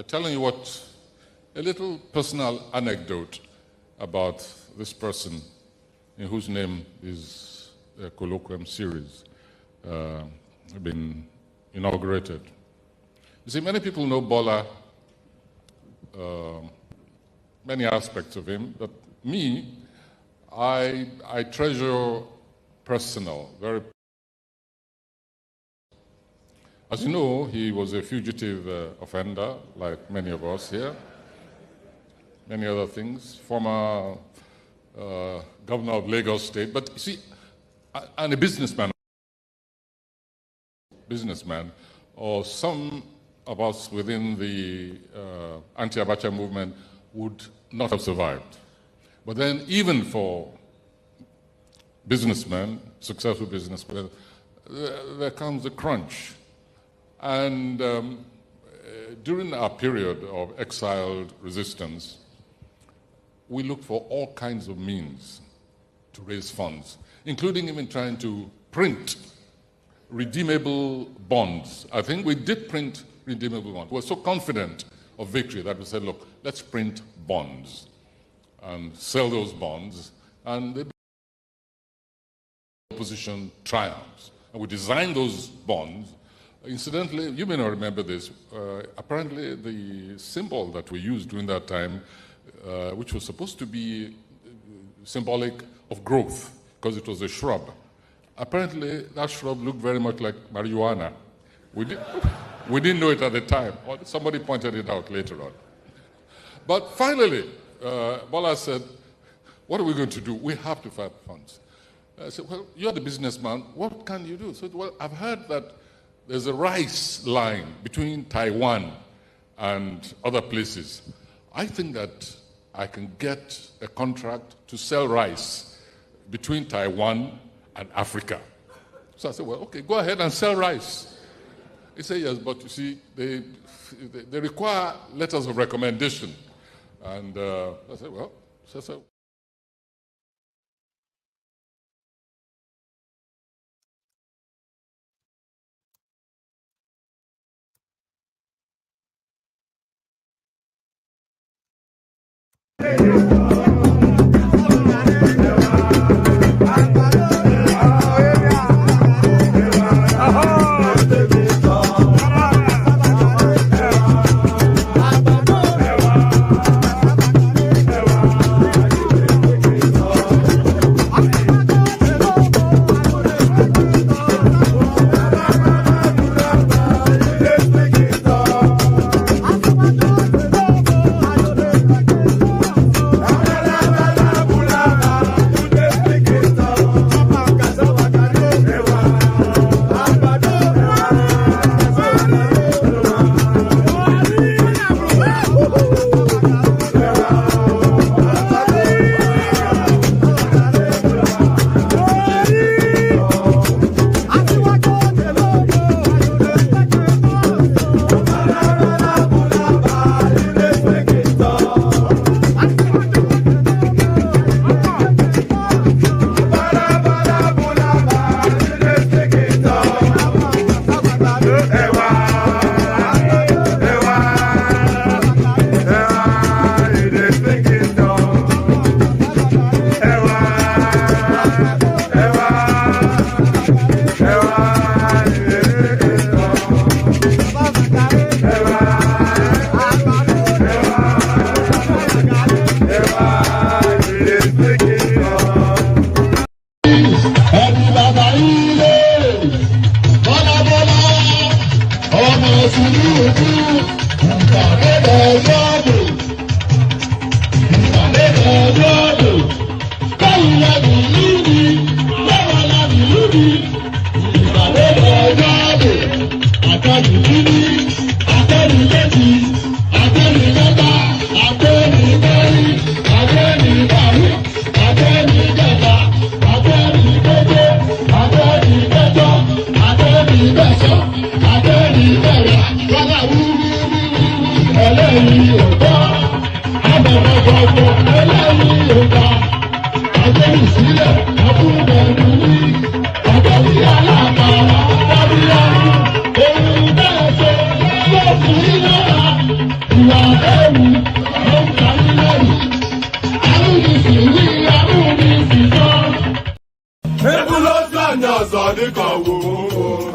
telling you a little personal anecdote about this person in whose name is a colloquium series been inaugurated. You see, many people know Bwala, many aspects of him, but me, I treasure personal, very. As you know, he was a fugitive offender, like many of us here. Many other things. Former governor of Lagos State. But you see, and a businessman, or some of us within the anti-Abacha movement would not have survived. But then even for businessmen, successful businessmen, there comes a crunch. And during our period of exiled resistance, we looked for all kinds of means to raise funds, including even trying to print redeemable bonds. I think we did print redeemable bonds. We were so confident of victory that we said, look, let's print bonds and sell those bonds, and the opposition triumphs. And we designed those bonds. Incidentally, you may not remember this, apparently the symbol that we used during that time, which was supposed to be symbolic of growth, because it was a shrub. Apparently, that shrub looked very much like marijuana. We didn't know it at the time. Somebody pointed it out later on. But finally, Bwala said, what are we going to do? We have to find funds. I said, well, you're the businessman. What can you do? He said, well, I've heard that there's a rice line between Taiwan and other places. I think that I can get a contract to sell rice between Taiwan and Africa. So I said, well, okay, go ahead and sell rice. He said, yes, but you see, they require letters of recommendation. And I said, well, so.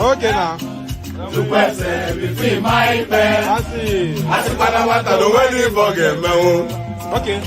Okay now. Okay.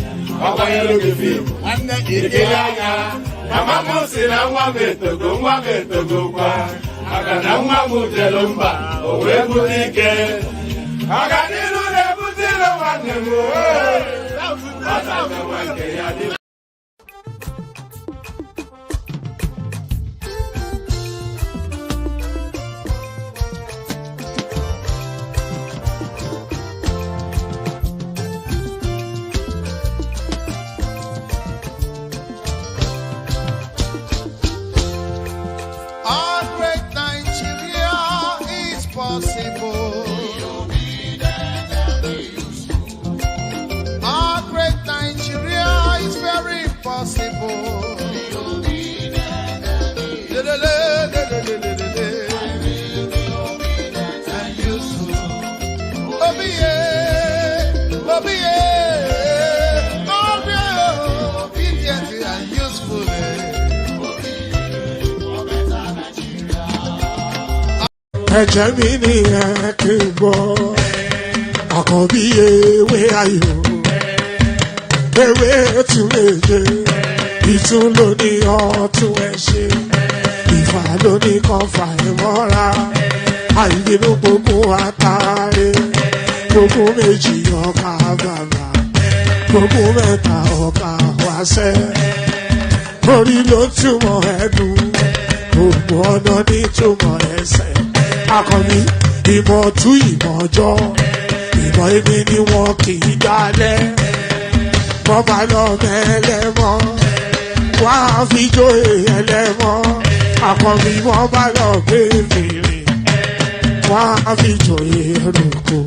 Ẹ̀jẹ̀ mi ni ẹ kí n gbọ́, àkọ́bí ewé ayò, ewé tún méje, ìtún ló ní ọ̀tún ẹ̀ ṣe, ìfà ló ní kan fà ẹ̀ mọ́ra, àìbínú gbogbo àtàrẹ, gbogbo méjì ọkà bàbà, gbogbo mẹ́ta ọkà wáṣẹ́, orí ló túmọ̀ ẹ̀dùn, gbogbo ọ̀nà ní túmọ̀ ẹsẹ̀. Akọni ìmọ̀ tú ìmọ̀ ọjọ́, ìmọ̀ èmi ni wọn kì í dálẹ̀. Wọ́n bá lọ mẹ́lẹ́mọ́, wá fi jóye ẹlẹ́mọ́. Akọni wọ́n bá lọ gbé fèrè, wá fi jóye ẹlòkò.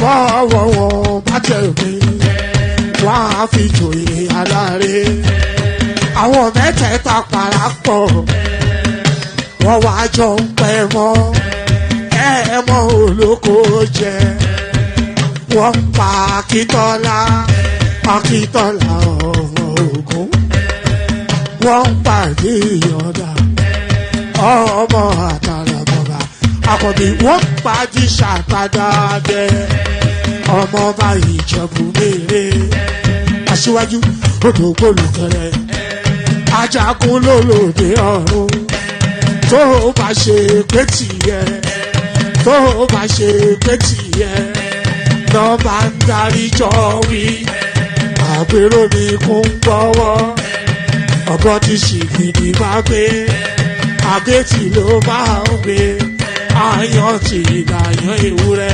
Bọ́wọ́ wọn bá tẹ̀lé, wá fi jóye aláre. Àwọn mẹ́tẹ̀ẹ̀ta parapọ̀, wọ́n wá jọ ń pẹ́ mọ́, ẹ̀ẹ́mọ́ olóko jẹ. Wọ́n pa Akíntọ́lá, Akíntọ́lá ọmọ Ògún. Wọ́n pàdé Ìyọ̀dà, ọmọ Àtàlàbọ̀bà. Àkọ́bí wọ́n pàdé Ṣàtàdàdẹ, ọmọ bá Ìjẹ̀bú Mèrè. Aṣíwájú odò gbólùkẹrẹ, Ajagun lólòdì ọ̀run. Tó bá ṣe pé tìyẹ, tó bá ṣe pé tìyẹ, lọ bá ń darí jọ wí. Àgbèrò mi kún gbọ́wọ́, ọ̀gọ́ ti ṣìgìdì máa gbé, àgétì ló máa ń gbé, àyàn ti ìlàyàn ewúrẹ́.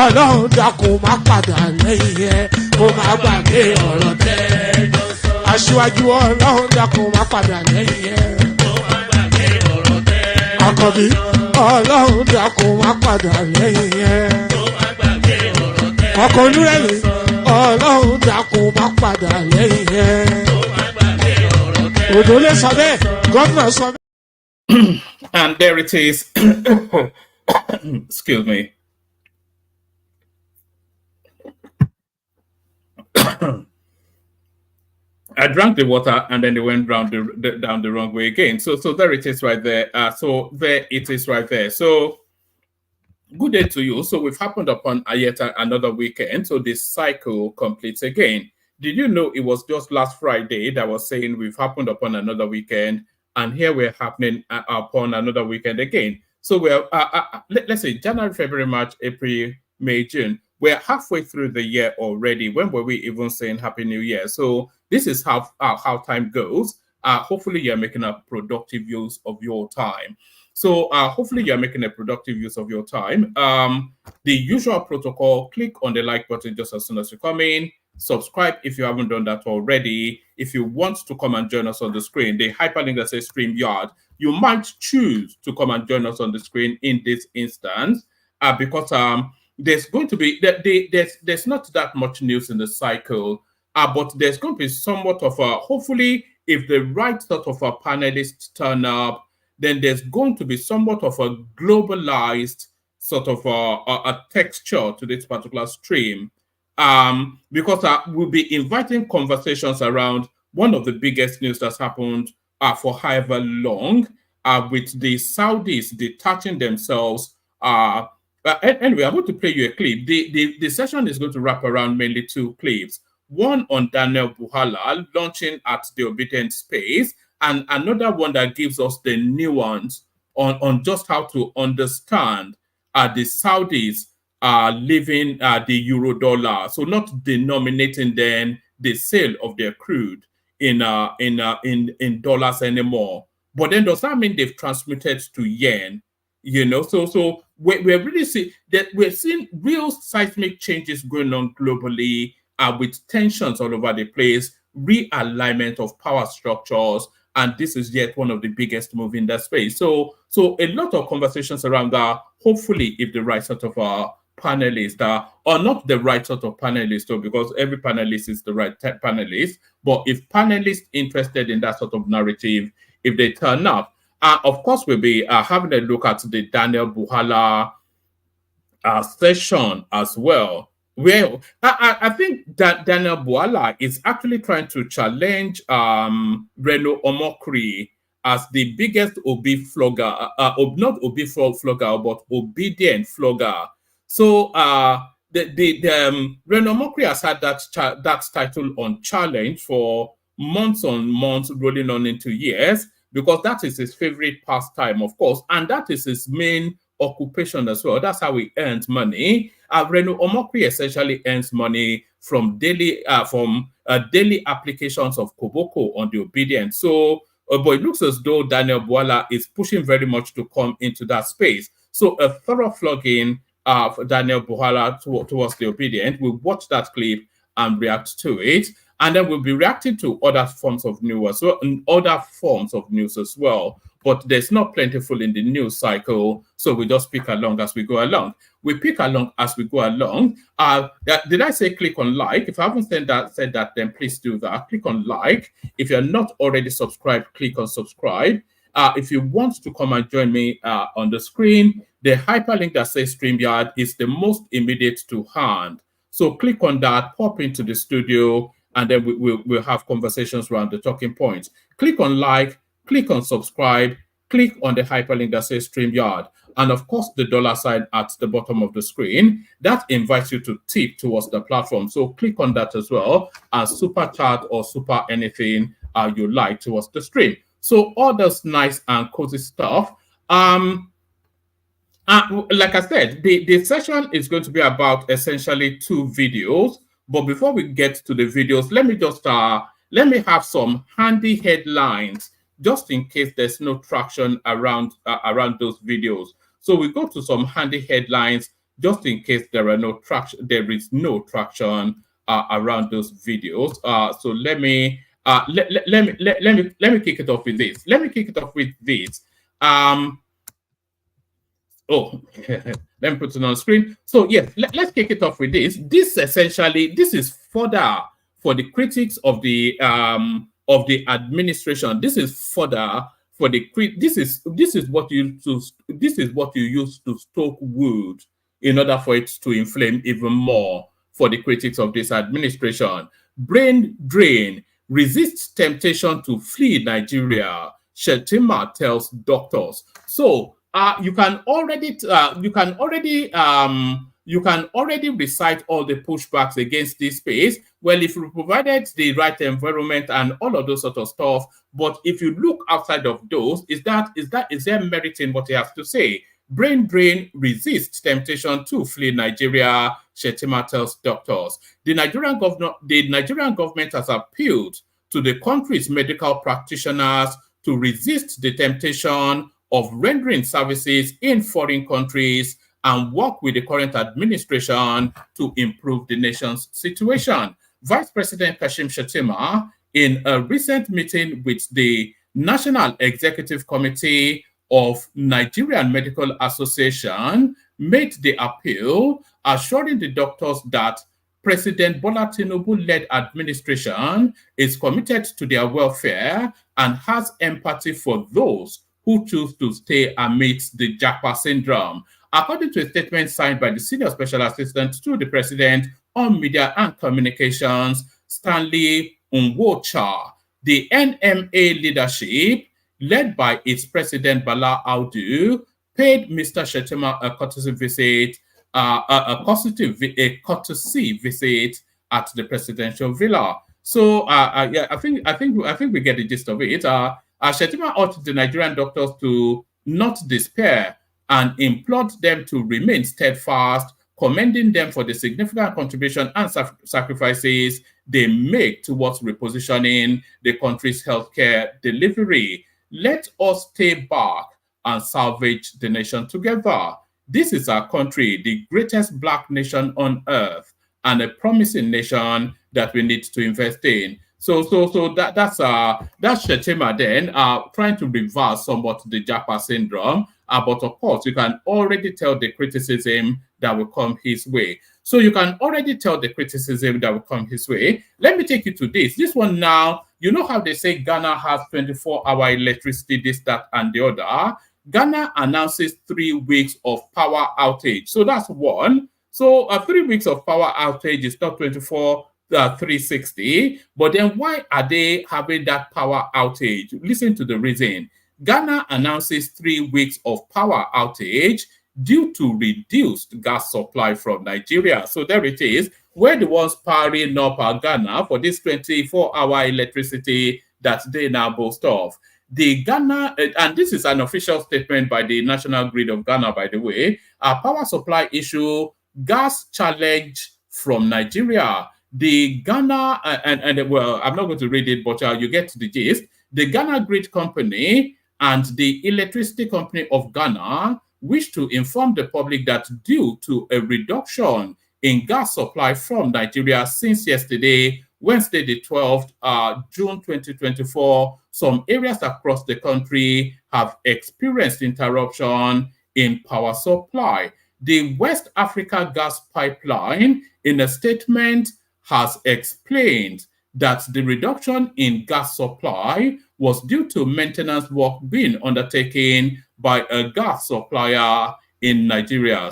Ọlọ́run dákun má padà lẹ́yìn ẹ, kó má gbàgbé ọ̀rọ̀ tẹ́. Aṣíwájú Ọlọ́run dákun má padà lẹ́yìn ẹ. Àkọ́bí Ọlọ́run dákun má padà lẹ́yìn ẹ̀. Ọkọ̀ onírẹ̀lẹ̀ Ọlọ́run dákun má padà lẹ́yìn ẹ̀. Òdòlé sọ bẹ́ẹ̀, gómìnà sọ bẹ́ẹ̀. And there it is. Excuse me. I drank the water and then it went down the wrong way again. So there it is right there. So there it is right there. So good day to you. So we've happened upon yet another weekend. So this cycle completes again. Did you know it was just last Friday that was saying we've happened upon another weekend, and here we're happening upon another weekend again. So we're let's say January, February, March, April, May, June. We're halfway through the year already. When were we even saying Happy New Year? So this is how time goes. Hopefully you're making a productive use of your time. So hopefully you're making a productive use of your time. The usual protocol, click on the like button just as soon as you come in. Subscribe if you haven't done that already. If you want to come and join us on the screen, the hyperlink that says StreamYard, you might choose to come and join us on the screen in this instance because there's going to be, there's not that much news in the cycle, but there's going to be somewhat of a, hopefully, if the right sort of a panelists turn up, then there's going to be somewhat of a globalized sort of a texture to this particular stream. Because we'll be inviting conversations around one of the biggest news that's happened for however long. with the Saudis detaching themselves. Anyway, I'm going to play you a clip. The session is going to wrap around mainly 2 clips. One on Daniel Bwala launching at the Obedient space, and another one that gives us the nuance on just how to understand the Saudis leaving the Eurodollar, so not denominating then the sale of their crude in dollars anymore. But then does that mean they've transmitted to yen? You know, so we're really seeing that we're seeing real seismic changes going on globally, with tensions all over the place, realignment of power structures, and this is yet one of the biggest moves in that space. So a lot of conversations around that. Hopefully, if the right sort of panelists or not the right sort of panelists, though, because every panelist is the right panelist. But if panelists interested in that sort of narrative, if they turn up, of course, we'll be having a look at the Daniel Bwala session as well. Well, I think that Daniel Bwala is actually trying to challenge Reno Omokri as the biggest Obi flogger, not Obi flogger, but obedient flogger. So Reno Omokri has had that title on challenge for months on months, rolling on into years, because that is his favorite pastime, of course, and that is his main occupation as well. That's how he earns money. Reno Omokri essentially earns money from daily applications of Koboko on the Obedient. So, but it looks as though Daniel Bwala is pushing very much to come into that space. So, a thorough flogging for Daniel Bwala towards the Obedient. We'll watch that clip and react to it. And then we'll be reacting to other forms of news as well, and other forms of news as well. But there's not plentiful in the news cycle, so we just pick along as we go along. We pick along as we go along. Did I say click on like? If I haven't said that, then please do that. Click on like. If you're not already subscribed, click on subscribe. If you want to come and join me on the screen, the hyperlink that says StreamYard is the most immediate to hand. So click on that, pop into the studio, and then we'll have conversations around the talking points. Click on like, click on subscribe, click on the hyperlink that says StreamYard, and of course the dollar sign at the bottom of the screen. That invites you to tip towards the platform. So click on that as well, as super chat or super anything you like towards the stream. So all this nice and cozy stuff. Like I said, the session is going to be about essentially 2 videos. But before we get to the videos, let me just let me have some handy headlines just in case there's no traction around those videos. So we go to some handy headlines just in case there are no traction. There is no traction around those videos. So let me kick it off with this. Let me kick it off with this. Oh, let me put it on the screen. So yes, let's kick it off with this. This is further for the critics of the administration. This is further for the this is what you use to stoke wood in order for it to inflame even more for the critics of this administration. Brain drain, resist temptation to flee Nigeria, Shettima tells doctors. So you can already recite all the pushbacks against this space. Well, if you provided the right environment and all of those sort of stuff, but if you look outside of those, is there merit in what he has to say? Brain drain, resist temptation to flee Nigeria, Shettima tells doctors. The Nigerian government has appealed to the country's medical practitioners to resist the temptation of rendering services in foreign countries and work with the current administration to improve the nation's situation. Vice President Kashim Shettima, in a recent meeting with the National Executive Committee of Nigerian Medical Association, made the appeal, assuring the doctors that President Bola Tinubu-led administration is committed to their welfare and has empathy for those who choose to stay amidst the Japa syndrome. According to a statement signed by the Senior Special Assistant to the President on Media and Communications, Stanley Unwocha, the NMA leadership led by its president Bala Audu, paid Mr. Shettima a courtesy visit, a courtesy visit at the presidential villa. So yeah, I think we get the gist of it. Shettima urged the Nigerian doctors to not despair and implored them to remain steadfast, commending them for the significant contribution and sacrifices they make towards repositioning the country's healthcare delivery. Let us stay back and salvage the nation together. This is our country, the greatest black nation on earth, and a promising nation that we need to invest in. So that's Shettima then trying to reverse somewhat the Japa syndrome. But of course, you can already tell the criticism that will come his way. So you can already tell the criticism that will come his way. Let me take you to this. This one now, you know how they say Ghana has 24-hour electricity, this, that, and the other. Ghana announces 3 weeks of power outage. So that's one. So 3 weeks of power outage is not 360. But then why are they having that power outage? Listen to the reason. Ghana announces 3 weeks of power outage due to reduced gas supply from Nigeria. So there it is. We're the ones powering up Ghana for this 24-hour electricity that they now boast of. The Ghana, and this is an official statement by the National Grid of Ghana, by the way, a power supply issue, gas challenge from Nigeria. The Ghana, well, I'm not going to read it, but you get the gist. The Ghana Grid Company and the Electricity Company of Ghana wish to inform the public that due to a reduction in gas supply from Nigeria since yesterday, Wednesday, the 12th, June 2024, some areas across the country have experienced interruption in power supply. The West Africa Gas Pipeline, in a statement, has explained that the reduction in gas supply was due to maintenance work being undertaken by a gas supplier in Nigeria.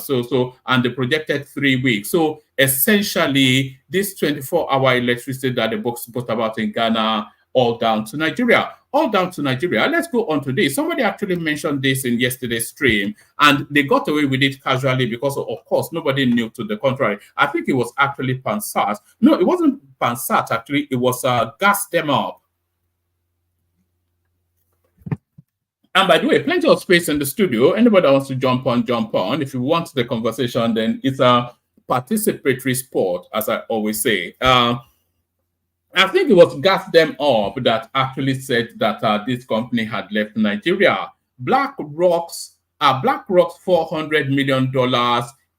And the projected 3 weeks. So essentially, this 24-hour electricity that the book spoke about in Ghana, all down to Nigeria. All down to Nigeria. Let's go on to this. Somebody actually mentioned this in yesterday's stream, and they got away with it casually because, of course, nobody knew to the contrary. I think it was actually Pansat. No, it wasn't Pansat, actually. It was Gas Them Up. And by the way, plenty of space in the studio. Anybody that wants to jump on, jump on. If you want the conversation, then it's a participatory sport, as I always say. I think it was Gas Them Up that actually said that this company had left Nigeria. BlackRock's $400 million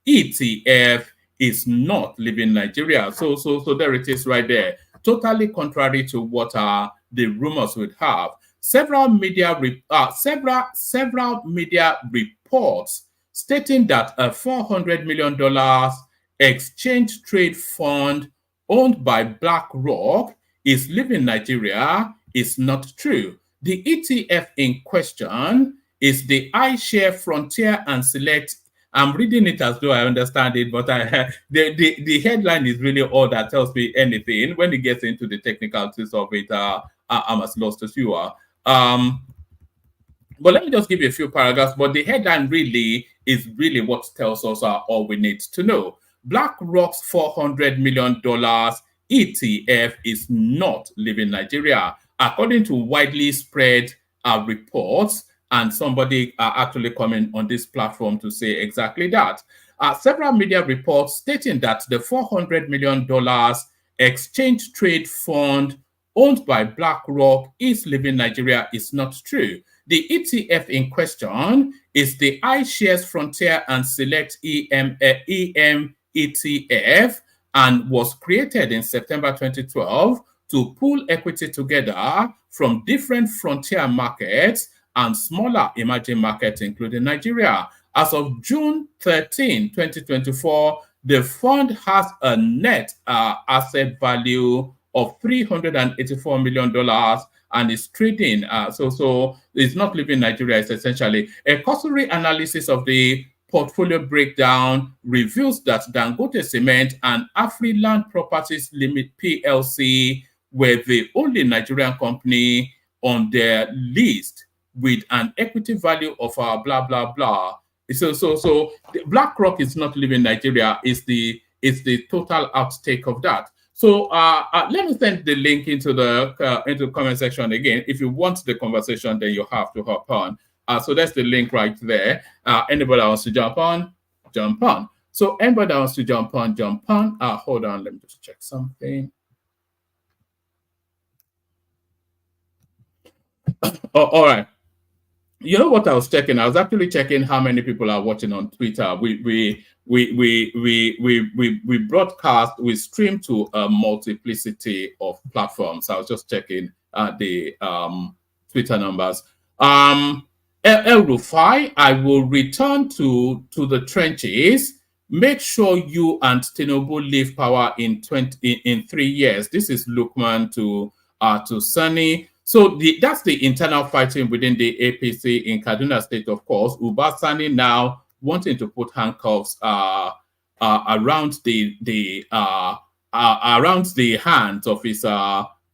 ETF is not leaving Nigeria. So there it is right there. Totally contrary to what the rumors would have. Several media reports stating that a $400 million exchange trade fund owned by BlackRock is leaving Nigeria is not true. The ETF in question is the iShare Frontier and Select. I'm reading it as though I understand it, but the headline is really all that tells me anything. When it gets into the technicalities of it, I'm as lost as you are. But let me just give you a few paragraphs. But the headline really is what tells us all we need to know. BlackRock's $400 million ETF is not leaving Nigeria, according to widely spread reports. And somebody actually coming on this platform to say exactly that. Several media reports stating that the $400 million exchange trade fund owned by BlackRock is leaving Nigeria is not true. The ETF in question is the iShares Frontier and Select EM ETF and was created in September 2012 to pool equity together from different frontier markets and smaller emerging markets, including Nigeria. As of June 13, 2024, the fund has a net asset value of $384 million and is trading. So it's not leaving Nigeria, it's essentially. A cursory analysis of the portfolio breakdown reveals that Dangote Cement and Afriland Properties Limit PLC were the only Nigerian company on their list with an equity value of blah blah blah. So BlackRock is not leaving Nigeria. It's the total outtake of that. So let me send the link into the comment section again. If you want the conversation, then you have to hop on. So that's the link right there. Anybody that wants to jump on, jump on. So anybody that wants to jump on, jump on. Hold on, let me just check something. Oh, all right. You know what I was checking? I was actually checking how many people are watching on Twitter. We broadcast, we stream to a multiplicity of platforms. I was just checking the Twitter numbers. El Rufai, I will return to the trenches. Make sure you and Tinubu leave power in 3 years. This is Lukman to Sani. So that's the internal fighting within the APC in Kaduna State, of course. Uba Sani now wanting to put handcuffs around the hands of his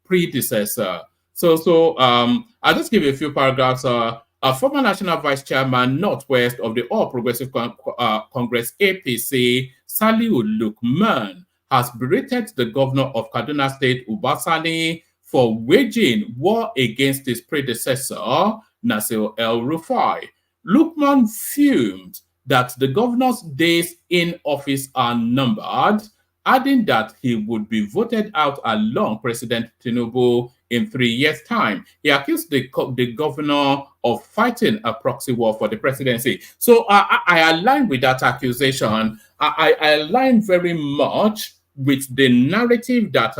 predecessor. So I'll just give you a few paragraphs. Former National Vice Chairman Northwest of the All Progressive Congress APC, Saliu Lukman, has berated the governor of Kaduna State, Uba Sani, for waging war against his predecessor, Nasir El-Rufai. Lukman fumed that the governor's days in office are numbered, adding that he would be voted out along President Tinubu in 3 years' time. He accused the governor of fighting a proxy war for the presidency. So I align with that accusation. I align very much with the narrative that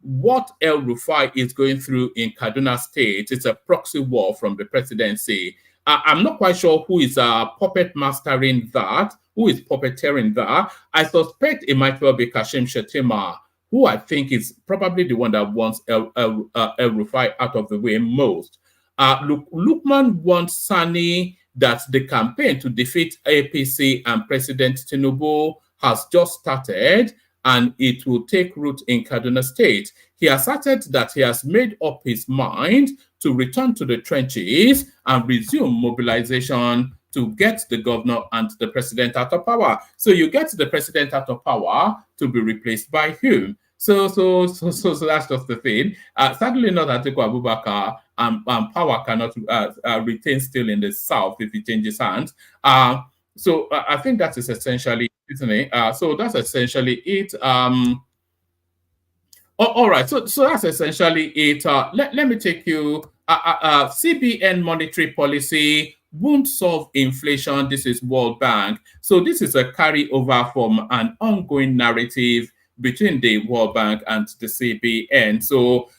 what El Rufai is going through in Kaduna State is a proxy war from the presidency. I'm not quite sure who is puppet mastering that, who is puppeteering that. I suspect it might well be Kashim Shettima, who I think is probably the one that wants El Rufai out of the way most. Lukman wants Sani that the campaign to defeat APC and President Tinubu has just started, and it will take root in Kaduna State. He asserted that he has made up his mind to return to the trenches and resume mobilization to get the governor and the president out of power. So you get the president out of power to be replaced by him. So that's just the thing. Sadly, not Atiku Abubakar, and power cannot retain still in the south if it changes hands. So I think that is essentially, isn't it? So that's essentially it. All right. So that's essentially it. Let me take you. CBN monetary policy won't solve inflation. This is World Bank. So this is a carryover from an ongoing narrative between the World Bank and the CBN. So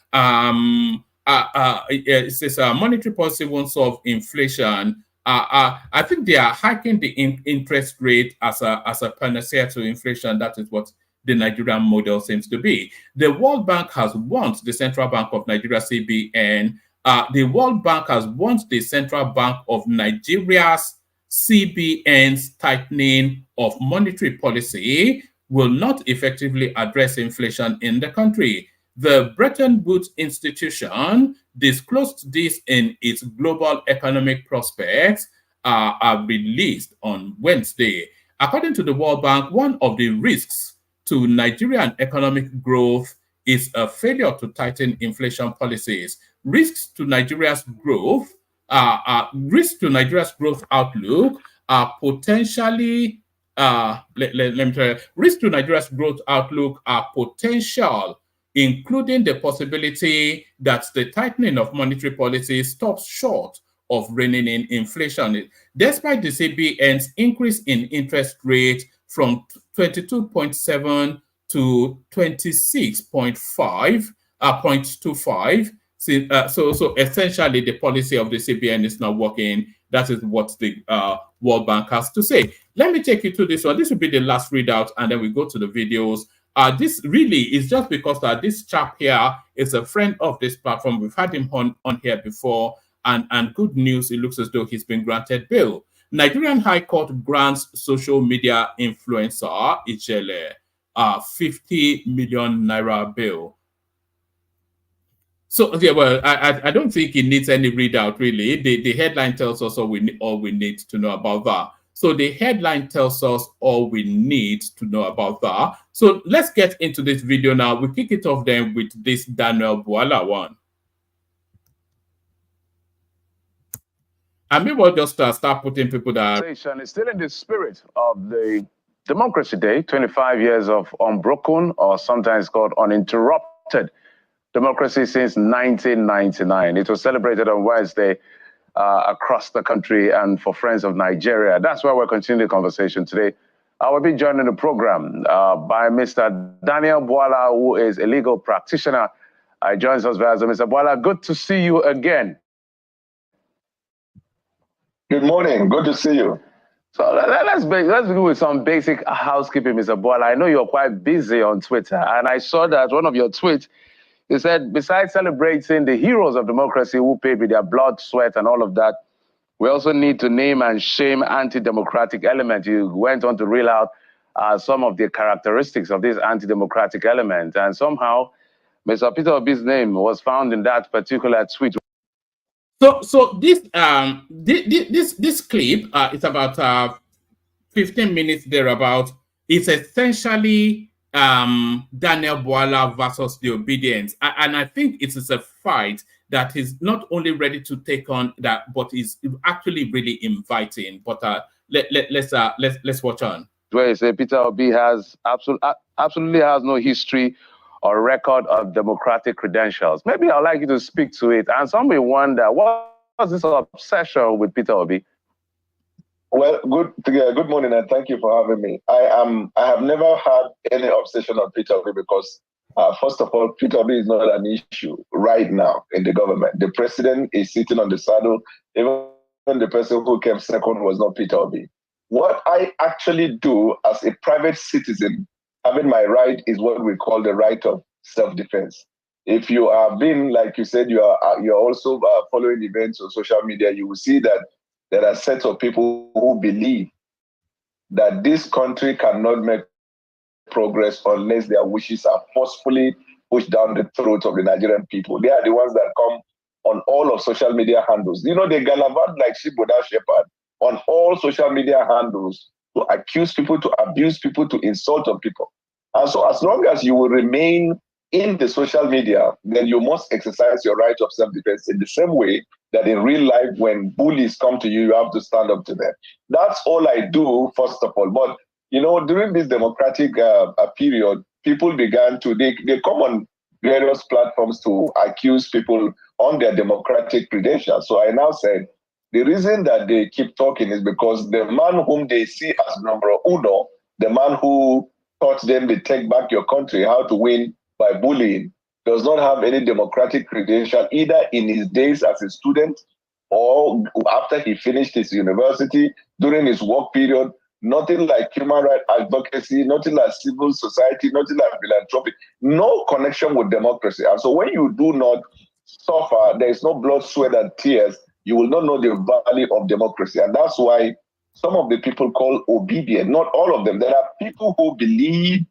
it says monetary policy won't solve inflation. I think they are hiking the interest rate as a panacea to inflation. That is what the Nigerian model seems to be. The World Bank has warned the Central Bank of Nigeria, CBN. The World Bank has warned the Central Bank of Nigeria's CBN's tightening of monetary policy will not effectively address inflation in the country. The Bretton Woods institution disclosed this in its global economic prospects released on Wednesday. According to the World Bank, one of the risks to Nigerian economic growth is a failure to tighten inflation policies. Risks to Nigeria's growth outlook are potentially risks to Nigeria's growth outlook are potential, including the possibility that the tightening of monetary policy stops short of reining in inflation. Despite the CBN's increase in interest rate from 22.7 to 26.25, so essentially the policy of the CBN is not working. That is what the World Bank has to say. Let me take you to this one. This will be the last readout, and then we go to the videos. This really is just because this chap here is a friend of this platform. We've had him on here before, and good news, it looks as though he's been granted bail. Nigerian High Court grants social media influencer Ijele 50 million naira bail. So yeah, well, I don't think it needs any readout really. The headline tells us all we need to know about that. So the headline tells us all we need to know about that. So let's get into this video now. We kick it off then with this Daniel Bwala one. And maybe we'll just start putting people that It's still in the spirit of the Democracy Day, 25 years of unbroken, or sometimes called uninterrupted democracy since 1999. It was celebrated on Wednesday across the country and for friends of Nigeria. That's why we're continuing the conversation today. I will be joined in the program by Mr. Daniel Bwala, who is a legal practitioner. Joins us via Zoom. Mr. Bwala, good to see you again. Good morning. Good to see you. So let's begin with some basic housekeeping, Mr. Bwala. I know you're quite busy on Twitter, and I saw that one of your tweets, you said, besides celebrating the heroes of democracy who paid with their blood, sweat, and all of that, we also need to name and shame anti-democratic elements. You went on to reel out some of the characteristics of this anti-democratic element, and somehow Mr. Peter Obi's name was found in that particular tweet. So this this clip is about 15 minutes thereabout. It's essentially Daniel Bwala versus the Obedience, and I think it is a fight that is not only ready to take on that, but is actually really inviting. But let's watch on. Where you say Peter Obi has absolutely has no history or record of democratic credentials. Maybe I'd like you to speak to it. And some may wonder, what was this obsession with Peter Obi? Well, good morning, and thank you for having me. I have never had any obsession on Peter Obi because, first of all, Peter Obi is not an issue right now in the government. The president is sitting on the saddle. Even the person who came second was not Peter Obi. What I actually do as a private citizen, having my right, is what we call the right of self-defense. If you are being, like you said, you're also following events on social media, you will see that there are sets of people who believe that this country cannot make progress unless their wishes are forcefully pushed down the throat of the Nigerian people. They are the ones that come on all of social media handles. You know, they gallivant like sheep without shepherd on all social media handles to accuse people, to abuse people, to insult on people. And so as long as you will remain in the social media, then you must exercise your right of self-defense in the same way that in real life, when bullies come to you, you have to stand up to them. That's all I do, first of all. But, you know, during this democratic period, people began to, they come on various platforms to accuse people on their democratic credentials. So I now said, the reason that they keep talking is because the man whom they see as number uno, the man who taught them to take back your country, how to win by bullying, does not have any democratic credential either in his days as a student or after he finished his university, during his work period. Nothing like human rights advocacy, nothing like civil society, nothing like philanthropy, no connection with democracy. And so when you do not suffer, there is no blood, sweat, and tears, you will not know the value of democracy. And that's why some of the people call obedient, not all of them. There are people who believe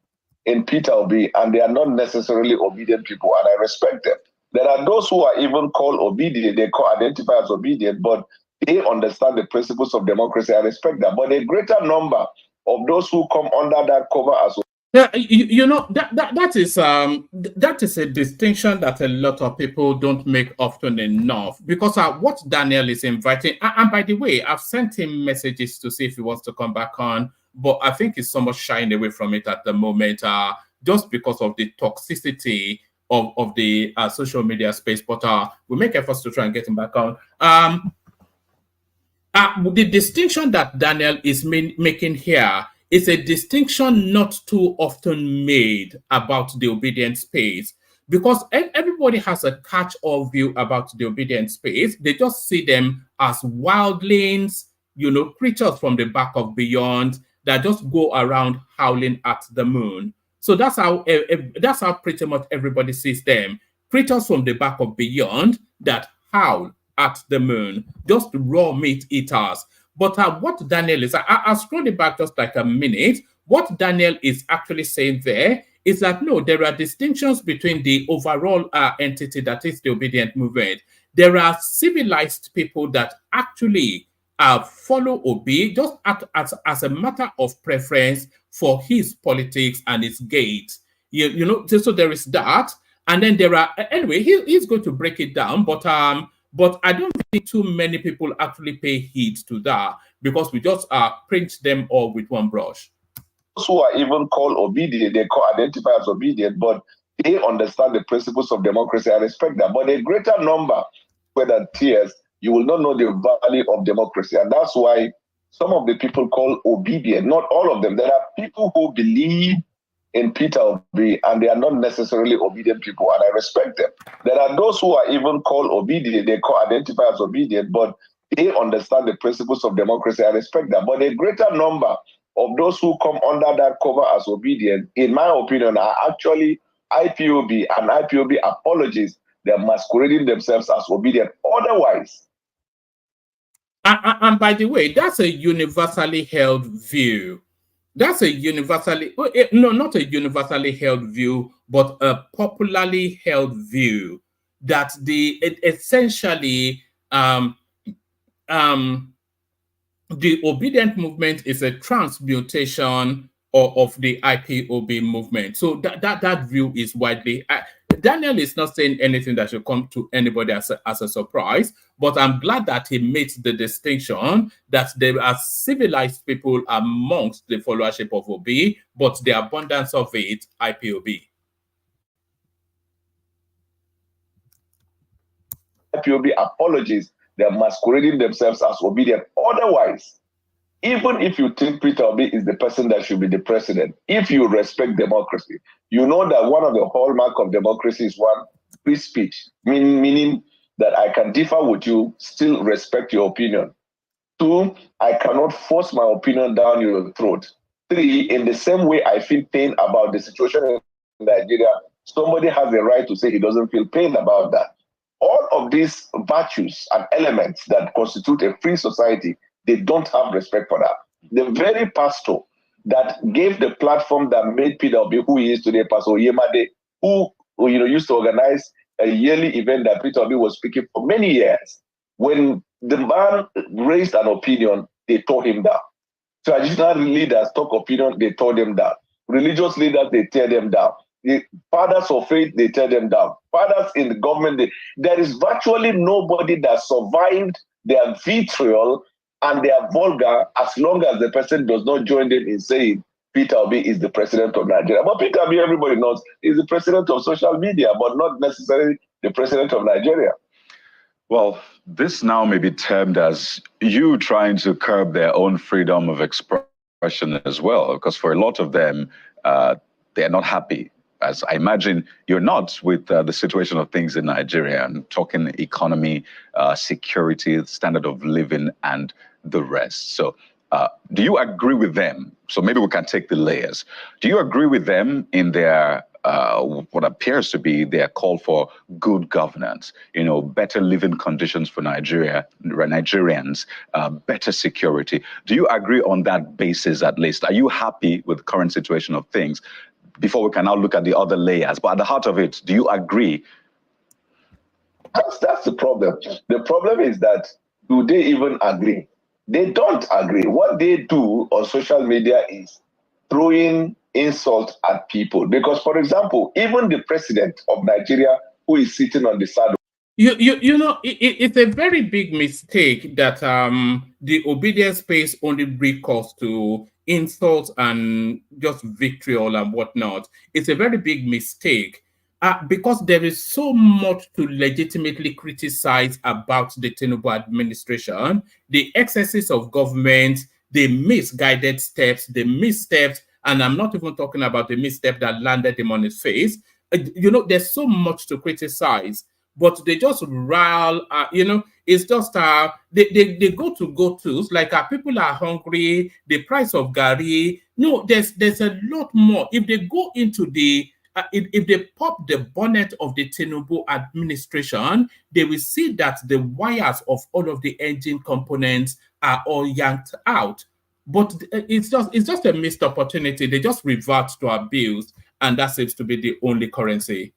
in Peter Obi, and they are not necessarily obedient people, and I respect them. There are those who are even called obedient, they identify as obedient, but they understand the principles of democracy. I respect that. But a greater number of those who come under that cover as yeah, you know, that is a distinction that a lot of people don't make often enough, because what Daniel is inviting, and by the way, I've sent him messages to see if he wants to come back on, but I think he's somewhat shying away from it at the moment, just because of the toxicity of the social media space. But we'll make efforts to try and get him back on. The distinction that Daniel is making here is a distinction not too often made about the obedient space, because everybody has a catch-all view about the obedient space. They just see them as wildlings, you know, creatures from the back of beyond that just go around howling at the moon. So that's how pretty much everybody sees them. Creatures from the back of beyond that howl at the moon, just raw meat eaters. But what Daniel is, I'll scroll it back just like a minute. What Daniel is actually saying there is that no, there are distinctions between the overall entity that is the obedient movement. There are civilized people that actually follow Obi just as a matter of preference for his politics and his gates. You know, so there is that. And then there are, anyway, he's going to break it down, but I don't think too many people actually pay heed to that because we just print them all with one brush. Those who are even called obedient, they identify as obedient, but they understand the principles of democracy. I respect that. But a greater number, whether tears, you will not know the value of democracy. And that's why some of the people call obedient, not all of them. There are people who believe in Peter Obi, and they are not necessarily obedient people, and I respect them. There are those who are even called obedient, they identify as obedient, but they understand the principles of democracy. I respect that. But a greater number of those who come under that cover as obedient, in my opinion, are actually IPOB and IPOB apologists. They're masquerading themselves as obedient. Otherwise. And by the way, that's a universally held view. That's a universally, no, not a universally held view, but a popularly held view that essentially the obedient movement is a transmutation of the IPOB movement. So that view is widely. Daniel is not saying anything that should come to anybody as a surprise, but I'm glad that he made the distinction that there are civilized people amongst the followership of Obi, but the abundance of it, IPOB. IPOB apologies, they're masquerading themselves as obedient. Otherwise, even if you think Peter Obi is the person that should be the president, if you respect democracy, you know that one of the hallmark of democracy is one, free speech, meaning that I can differ with you, still respect your opinion. 2, I cannot force my opinion down your throat. 3, in the same way I feel pain about the situation in Nigeria, somebody has the right to say he doesn't feel pain about that. All of these virtues and elements that constitute a free society, they don't have respect for that. The very pastor that gave the platform that made Peter Obi who he is today, Pastor Yemade, who used to organize a yearly event that Peter Obi was speaking for many years. When the man raised an opinion, they tore him down. Traditional leaders talk opinion, they tore them down. Religious leaders, they tear them down. The fathers of faith, they tear them down. Fathers in the government, there is virtually nobody that survived their vitriol and they are vulgar as long as the person does not join them in saying Peter Obi is the president of Nigeria. But Peter Obi, everybody knows, is the president of social media, but not necessarily the president of Nigeria. Well, this now may be termed as you trying to curb their own freedom of expression as well, because for a lot of them, they're not happy. As I imagine you're not with the situation of things in Nigeria and talking economy, security, standard of living, and the rest. So do you agree with them? So maybe we can take the layers. Do you agree with them in their what appears to be their call for good governance, better living conditions for Nigerians, better security? Do you agree on that basis at least? Are you happy with the current situation of things? Before we can now look at the other layers, but at the heart of it, do you agree? That's the problem. The problem is that, do they even agree? They don't agree. What they do on social media is throwing insult at people. Because, for example, even the president of Nigeria, who is sitting on the saddle. It's a very big mistake that the obedience space only recourse to insults and just vitriol and whatnot. It's a very big mistake because there is so much to legitimately criticize about the Tinubu administration, the excesses of government, the misguided steps, the missteps, and I'm not even talking about the misstep that landed him on his face. There's so much to criticize. But they just rile, it's just, they go-tos, like people are hungry, the price of Gary. No, there's a lot more. If they go into if they pop the bonnet of the Tinubu administration, they will see that the wires of all of the engine components are all yanked out. But it's just a missed opportunity. They just revert to abuse. and that seems to be the only currency.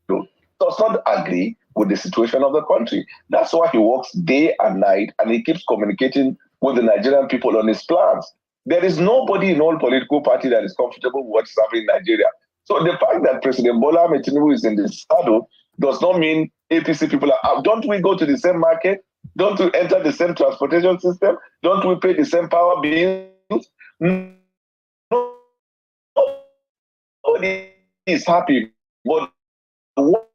Does not agree with the situation of the country. That's why he works day and night, and he keeps communicating with the Nigerian people on his plans. There is nobody in all political party that is comfortable with what's happening in Nigeria. So the fact that President Bola Ahmed Tinubu is in the saddle does not mean APC people are out. Don't we go to the same market? Don't we enter the same transportation system? Don't we pay the same power bills? Nobody is happy. But what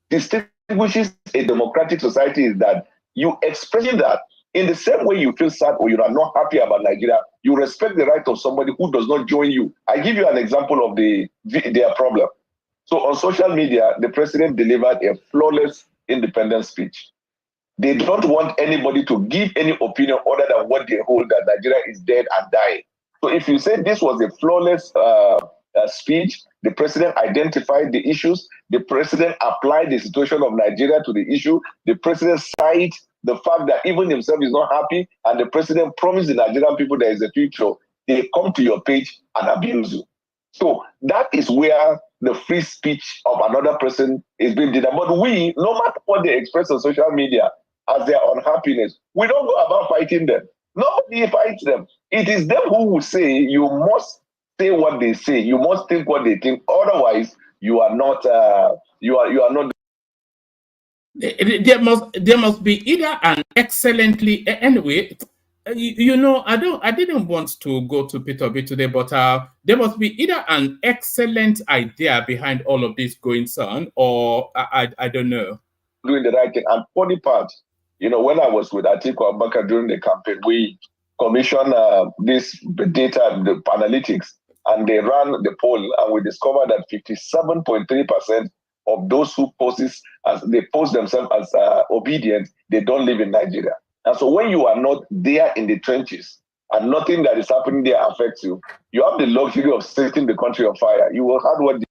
distinguishes a democratic society is that you expressing that in the same way you feel sad or you are not happy about Nigeria, you respect the right of somebody who does not join you. I give you an example of their problem. So on social media, the president delivered a flawless independence speech. They don't want anybody to give any opinion other than what they hold, that Nigeria is dead and dying. So if you say this was a flawless speech, the president identified the issues, the president applied the situation of Nigeria to the issue, the president cited the fact that even himself is not happy, and the president promised the Nigerian people there is a future, they come to your page and abuse you. So that is where the free speech of another person is being denied. But we, no matter what they express on social media as their unhappiness, we don't go about fighting them. Nobody fights them. It is them who will say you must say what they say. You must think what they think. Otherwise, you are not. You are not. There must be either an excellently anyway. You know, I didn't want to go to Peter B today, but there must be either an excellent idea behind all of this going on, or I don't know. Doing the right thing. And funny part, you know, when I was with Atiku Abubakar during the campaign, we commissioned this data, the analytics, and they ran the poll, and we discovered that 57.3% of those who post themselves as obedient, they don't live in Nigeria. And so when you are not there in the trenches and nothing that is happening there affects you, you have the luxury of setting the country on fire. You will have what.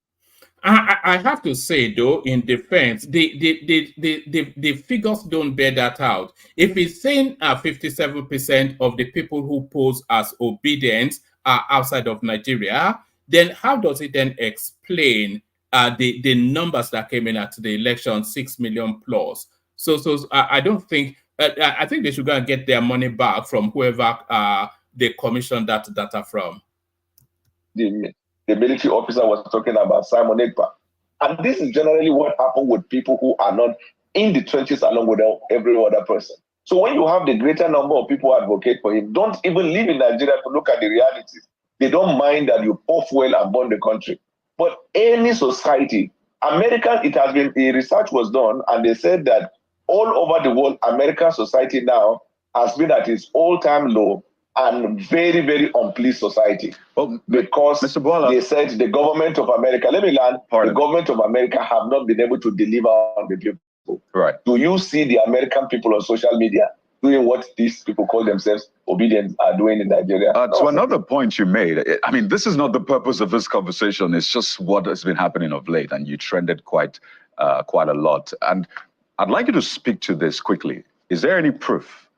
I have to say, though, in defense, the figures don't bear that out. If it's saying 57% of the people who pose as obedient are outside of Nigeria, then how does it then explain the numbers that came in at the election, 6 million plus? So I don't think, I think they should go and get their money back from whoever they commissioned that data from. The military officer was talking about Simon Ekpa. And this is generally what happens with people who are not in the trenches along with every other person. So when you have the greater number of people who advocate for him, don't even live in Nigeria to look at the realities. They don't mind that you pour fuel and burn the country. But any society, American, it has been, a research was done, and they said that all over the world, American society now has been at its all-time low and very, very unpleased society. Well, because Mr. Bwala, they said the government of America, let me learn, the government of America have not been able to deliver on the people. Right. Do you see the American people on social media doing what these people call themselves obedient are doing in Nigeria? To another point you made, I mean, this is not the purpose of this conversation. It's just what has been happening of late, and you trended quite a lot. And I'd like you to speak to this quickly. Is there any proof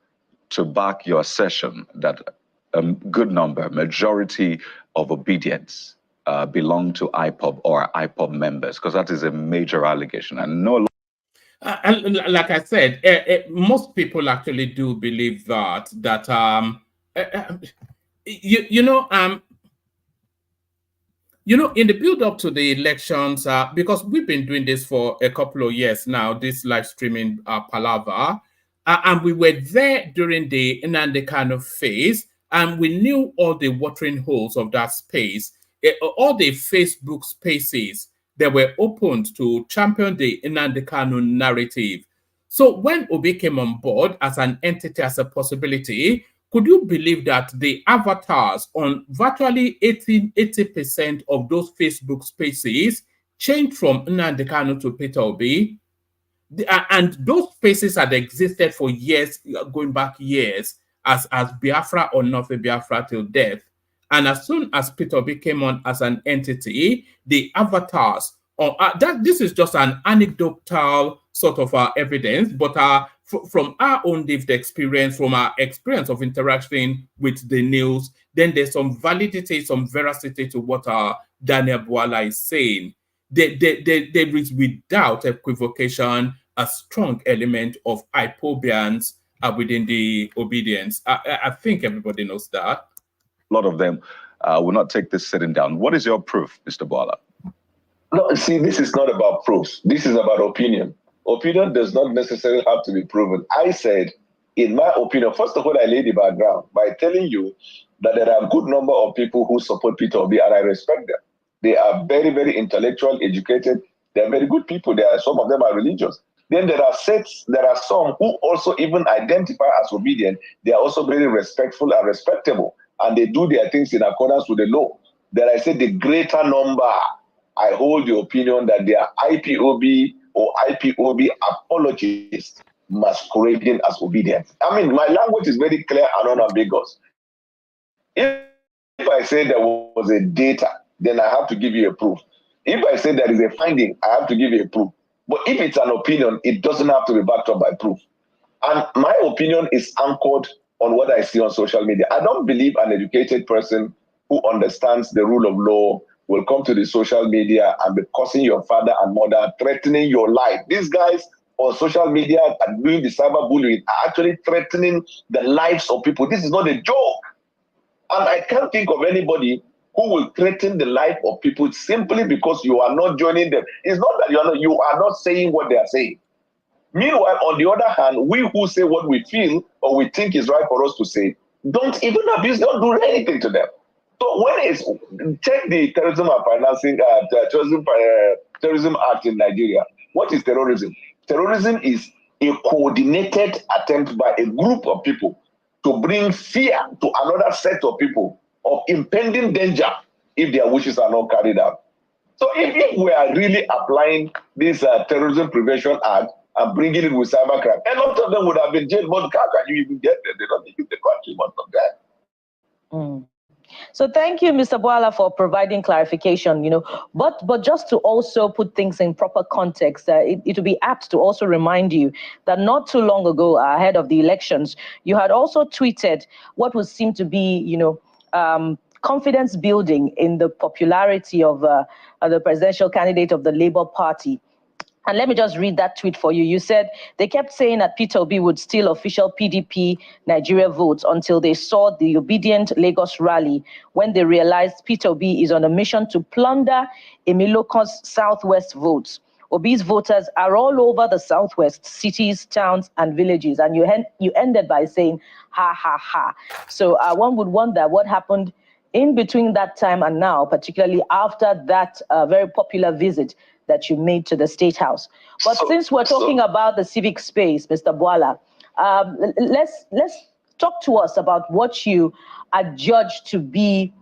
to back your assertion that a good number, majority of obedients belong to IPOB or IPOB members? Because that is a major allegation. And no. Like I said, most people actually do believe that in the build up to the elections, because we've been doing this for a couple of years now, this live streaming palaver, and we were there during the Nnamdi Kanu phase, and we knew all the watering holes of that space, all the Facebook spaces that were opened to champion the Nnamdi Kanu narrative. So when Obi came on board as an entity, as a possibility, could you believe that the avatars on virtually 80% of those Facebook spaces changed from Nnamdi Kanu to Peter Obi? And those spaces had existed for years, going back years, as Biafra or not Biafra till death. And as soon as Peter Obi came on as an entity, the avatars, this is just an anecdotal sort of evidence, but from our own lived experience, from our experience of interacting with the news, then there's some validity, some veracity to what Daniel Bwala is saying. There is without equivocation a strong element of hypobians within the obedience. I think everybody knows that. A lot of them will not take this sitting down. What is your proof, Mr. Bwala? No, see, this is not about proofs. This is about opinion. Opinion does not necessarily have to be proven. I said, in my opinion, first of all, I laid the background by telling you that there are a good number of people who support Peter Obi, and I respect them. They are very, very intellectual, educated. They are very good people. Some of them are religious. Then there are some who also even identify as obedient. They are also very respectful and respectable, and they do their things in accordance with the law. Then I said the greater number, I hold the opinion that they are IPOB or IPOB apologists masquerading as obedience. I mean, my language is very clear and unambiguous. If I say there was a data, then I have to give you a proof. If I say there is a finding, I have to give you a proof. But if it's an opinion, it doesn't have to be backed up by proof. And my opinion is anchored on what I see on social media. I don't believe an educated person who understands the rule of law will come to the social media and be cursing your father and mother, threatening your life. These guys on social media are doing the cyberbullying, are actually threatening the lives of people. This is not a joke. And I can't think of anybody who will threaten the life of people simply because you are not joining them. It's not that you are not saying what they are saying. Meanwhile, on the other hand, we who say what we feel or we think is right for us to say, don't even abuse, don't do anything to them. So check the Terrorism and Financing Terrorism Act in Nigeria. What is terrorism? Terrorism is a coordinated attempt by a group of people to bring fear to another set of people of impending danger if their wishes are not carried out. So if we are really applying this Terrorism Prevention Act and bringing it with cybercrime, a lot of them would have been jailed, but how can you even get there? They don't even the country most of that. Mm. So thank you, Mr. Bwala, for providing clarification, but just to also put things in proper context, it would be apt to also remind you that not too long ago, ahead of the elections, you had also tweeted what would seem to be, confidence building in the popularity of the presidential candidate of the Labour Party. And let me just read that tweet for you. You said they kept saying that Peter Obi would steal official PDP Nigeria votes until they saw the Obedient Lagos rally, when they realized Peter Obi is on a mission to plunder Emiloko's Southwest votes. Obi's voters are all over the Southwest, cities, towns, and villages. And you ended by saying, ha, ha, ha. So one would wonder what happened in between that time and now, particularly after that very popular visit that you made to the State House. But since we're talking about the civic space, Mr. Bwala, let's talk to us about what you adjudge to be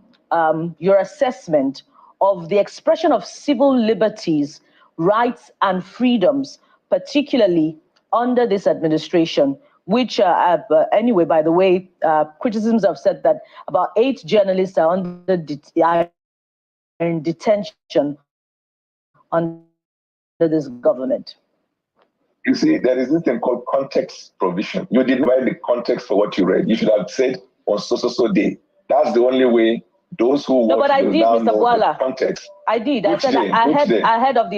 your assessment of the expression of civil liberties, rights, and freedoms, particularly under this administration, which anyway, by the way, criticisms have said that about 8 journalists are in detention under this government. You see, there is this thing called context provision. You didn't write the context for what you read. You should have said on so day. That's the only way those who no, but I did, Mr. Bwala. Context. I did. I said ahead of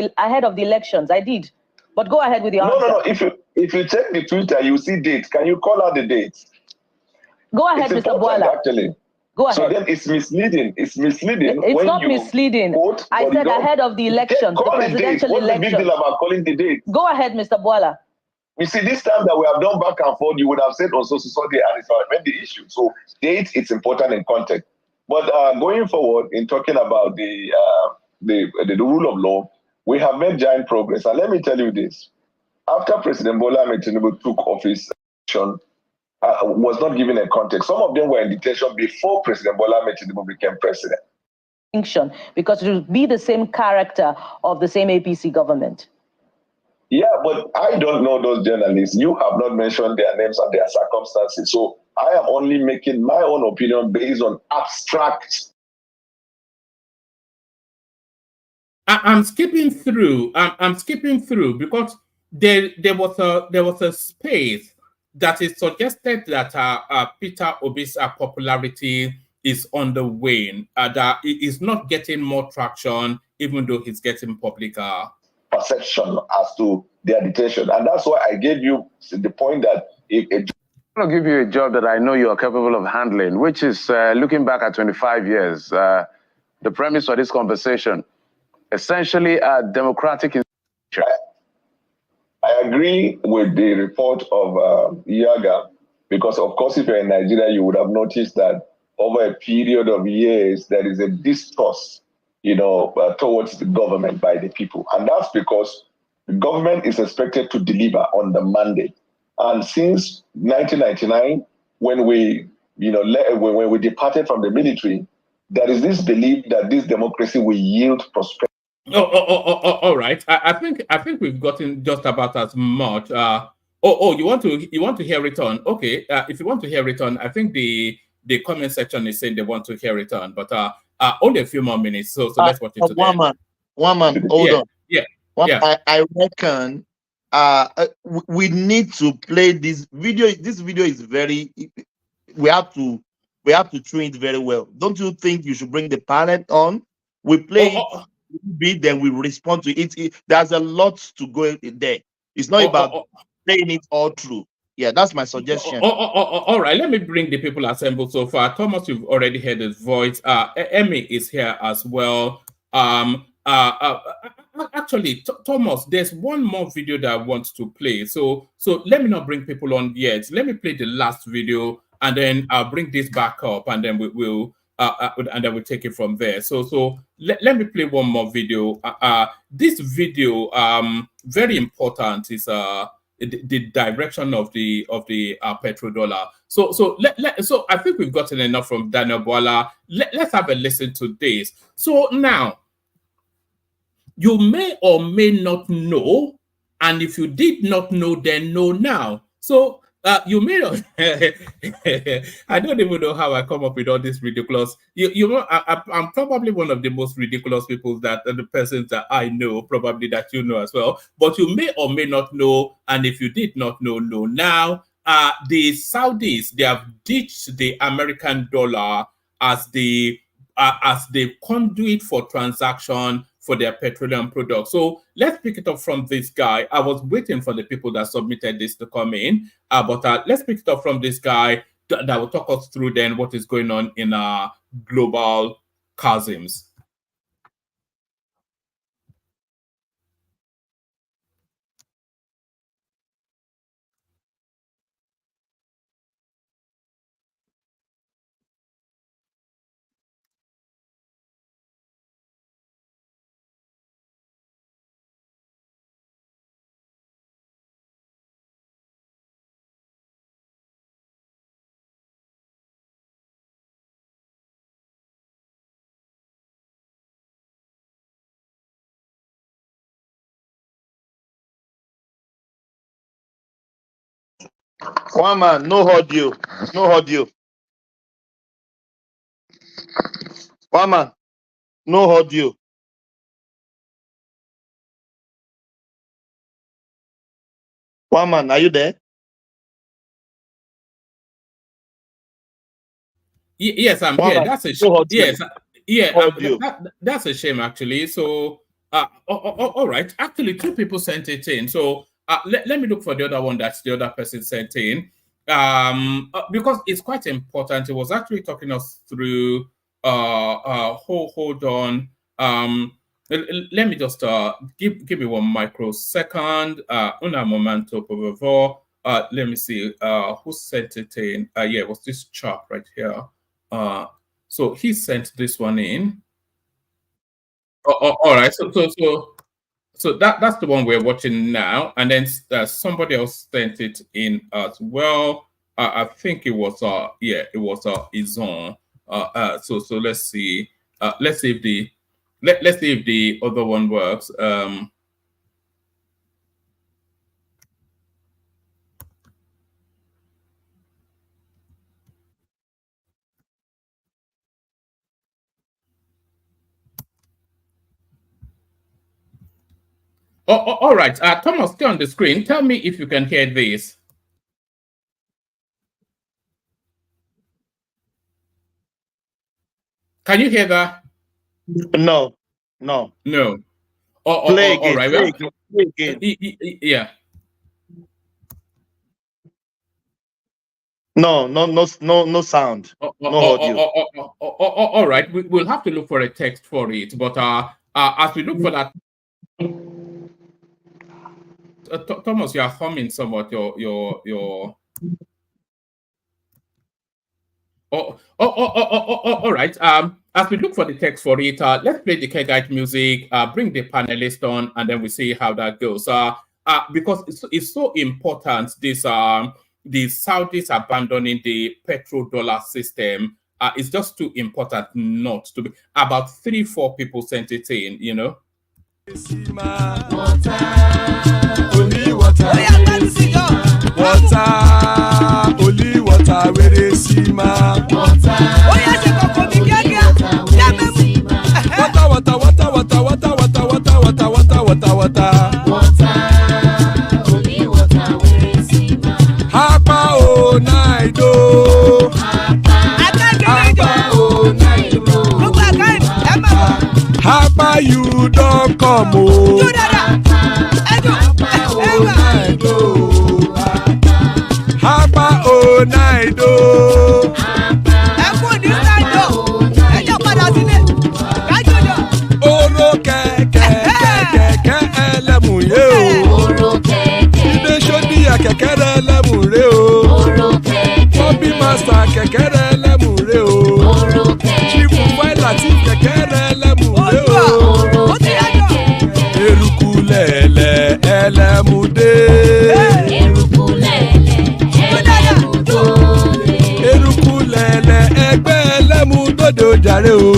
the elections. I did. But go ahead with your answer. No. If you check the Twitter, you see dates. Can you call out the dates? Go ahead, Mr. Bwala. Actually. Go ahead. So then it's misleading. It's misleading. It's not misleading. Quote, I said ahead of the elections, the presidential elections. What's the big deal about calling the date? Go ahead, Mr. Bwala. You see, this time that we have done back and forth, you would have said also Sunday, and it's already the issue. So date, it's important in context. But going forward, in talking about the rule of law, we have made giant progress. And let me tell you this: after President Bola Tinubu took office, was not given a context. Some of them were in detention before President Bola Tinubu became president. Because it would be the same character of the same APC government. Yeah, but I don't know those journalists. You have not mentioned their names and their circumstances. So I am only making my own opinion based on abstract. I'm skipping through. I'm skipping through because there was a space that is suggested that Peter Obi's popularity is on the wane, that he is not getting more traction, even though he's getting public perception as to their detention. And that's why I gave you the point that if I'm going to give you a job that I know you are capable of handling, which is looking back at 25 years. The premise for this conversation, essentially a democratic institution. I agree with the report of Yaga, because of course, if you're in Nigeria, you would have noticed that over a period of years, there is a discourse, towards the government by the people. And that's because the government is expected to deliver on the mandate. And since 1999, when we departed from the military, there is this belief that this democracy will yield prosperity. All right. I think we've gotten just about as much. You want to hear it on? Okay. If you want to hear it on, I think the comment section is saying they want to hear it on, but only a few more minutes. So let's watch it today. One man, hold on. Yeah. I reckon we need to play this video. This video is very. We have to train it very well. Don't you think you should bring the palette on? We play it, then we respond to it. There's a lot to go in there. It's not about playing it all through. Yeah, that's my suggestion. All right, let me bring the people assembled so far. Thomas, you've already heard his voice. Emmy is here as well. Actually, Thomas, there's one more video that I want to play. So let me not bring people on yet. Let me play the last video, and then I'll bring this back up, and then we'll take it from there. So let me play one more video. This video, very important, is the direction of the petrodollar. So I think we've gotten enough from Daniel Bwala. Let's have a listen to this. So now, you may or may not know, and if you did not know, then know now. So you may not. I don't even know how I come up with all this ridiculous. I'm probably one of the most ridiculous people the persons that I know, probably that you know as well. But you may or may not know, and if you did not know now. The Saudis, they have ditched the American dollar as the conduit for transaction for their petroleum products. So let's pick it up from this guy. I was waiting for the people that submitted this to come in, but let's pick it up from this guy that will talk us through then what is going on in global chasms. One man, no audio. One man, no audio. One man, are you there? Yes, I'm here. That's a shame. Yes, that's a shame actually. So, all right. Actually, two people sent it in. So, let me look for the other one that the other person sent in. Because it's quite important. It was actually talking us through. Hold on. Let me just give me 1 microsecond. Una momento, por favor. Let me see. Who sent it in? Yeah, it was this chap right here. So he sent this one in. All right. So that's the one we're watching now, and then somebody else sent it in as well. I think it was Izon. So let's see. Let's see if the other one works. All right. Thomas, stay on the screen. Tell me if you can hear this. Can you hear that? No, no. No. Play again. All right. Play Well, again. yeah. No sound. No audio. All right. We'll have to look for a text for it. But as we look for that, Thomas, you are humming somewhat. Your. All right. As we look for the text for it, let's play the Kegite music, bring the panelist on, and then we see how that goes. Because it's so important, this the Saudis abandoning the petrodollar system. It's just too important not to be. About 3-4 people sent it in, you know. Water, only water. Water, only water. Where they see ma. Water, water, water, water, water, water, water, water, water, water, water. Only water. Where they see ma. Hapa o naido. Hapa o naido. Hapa you don't come o. Hapa o naido. Oro kẹ̀kẹ́ kẹ̀kẹ́ ẹlẹ́mù yé o. Ilé sọ́dí àkẹ́kẹ́ rẹ̀ ẹlẹ́mù rẹ̀ o. Bobby master kẹ̀kẹ́ rẹ̀ ẹlẹ́mù rẹ̀ o. Chief Faila ti kẹ̀kẹ́ rẹ̀ ẹlẹ́mù rẹ̀ o. Eruku lẹ̀lẹ̀ ẹlẹ́mù dé. Eruku lẹ̀lẹ̀ ẹgbẹ́ ẹlẹ́mù dòde ojàre o.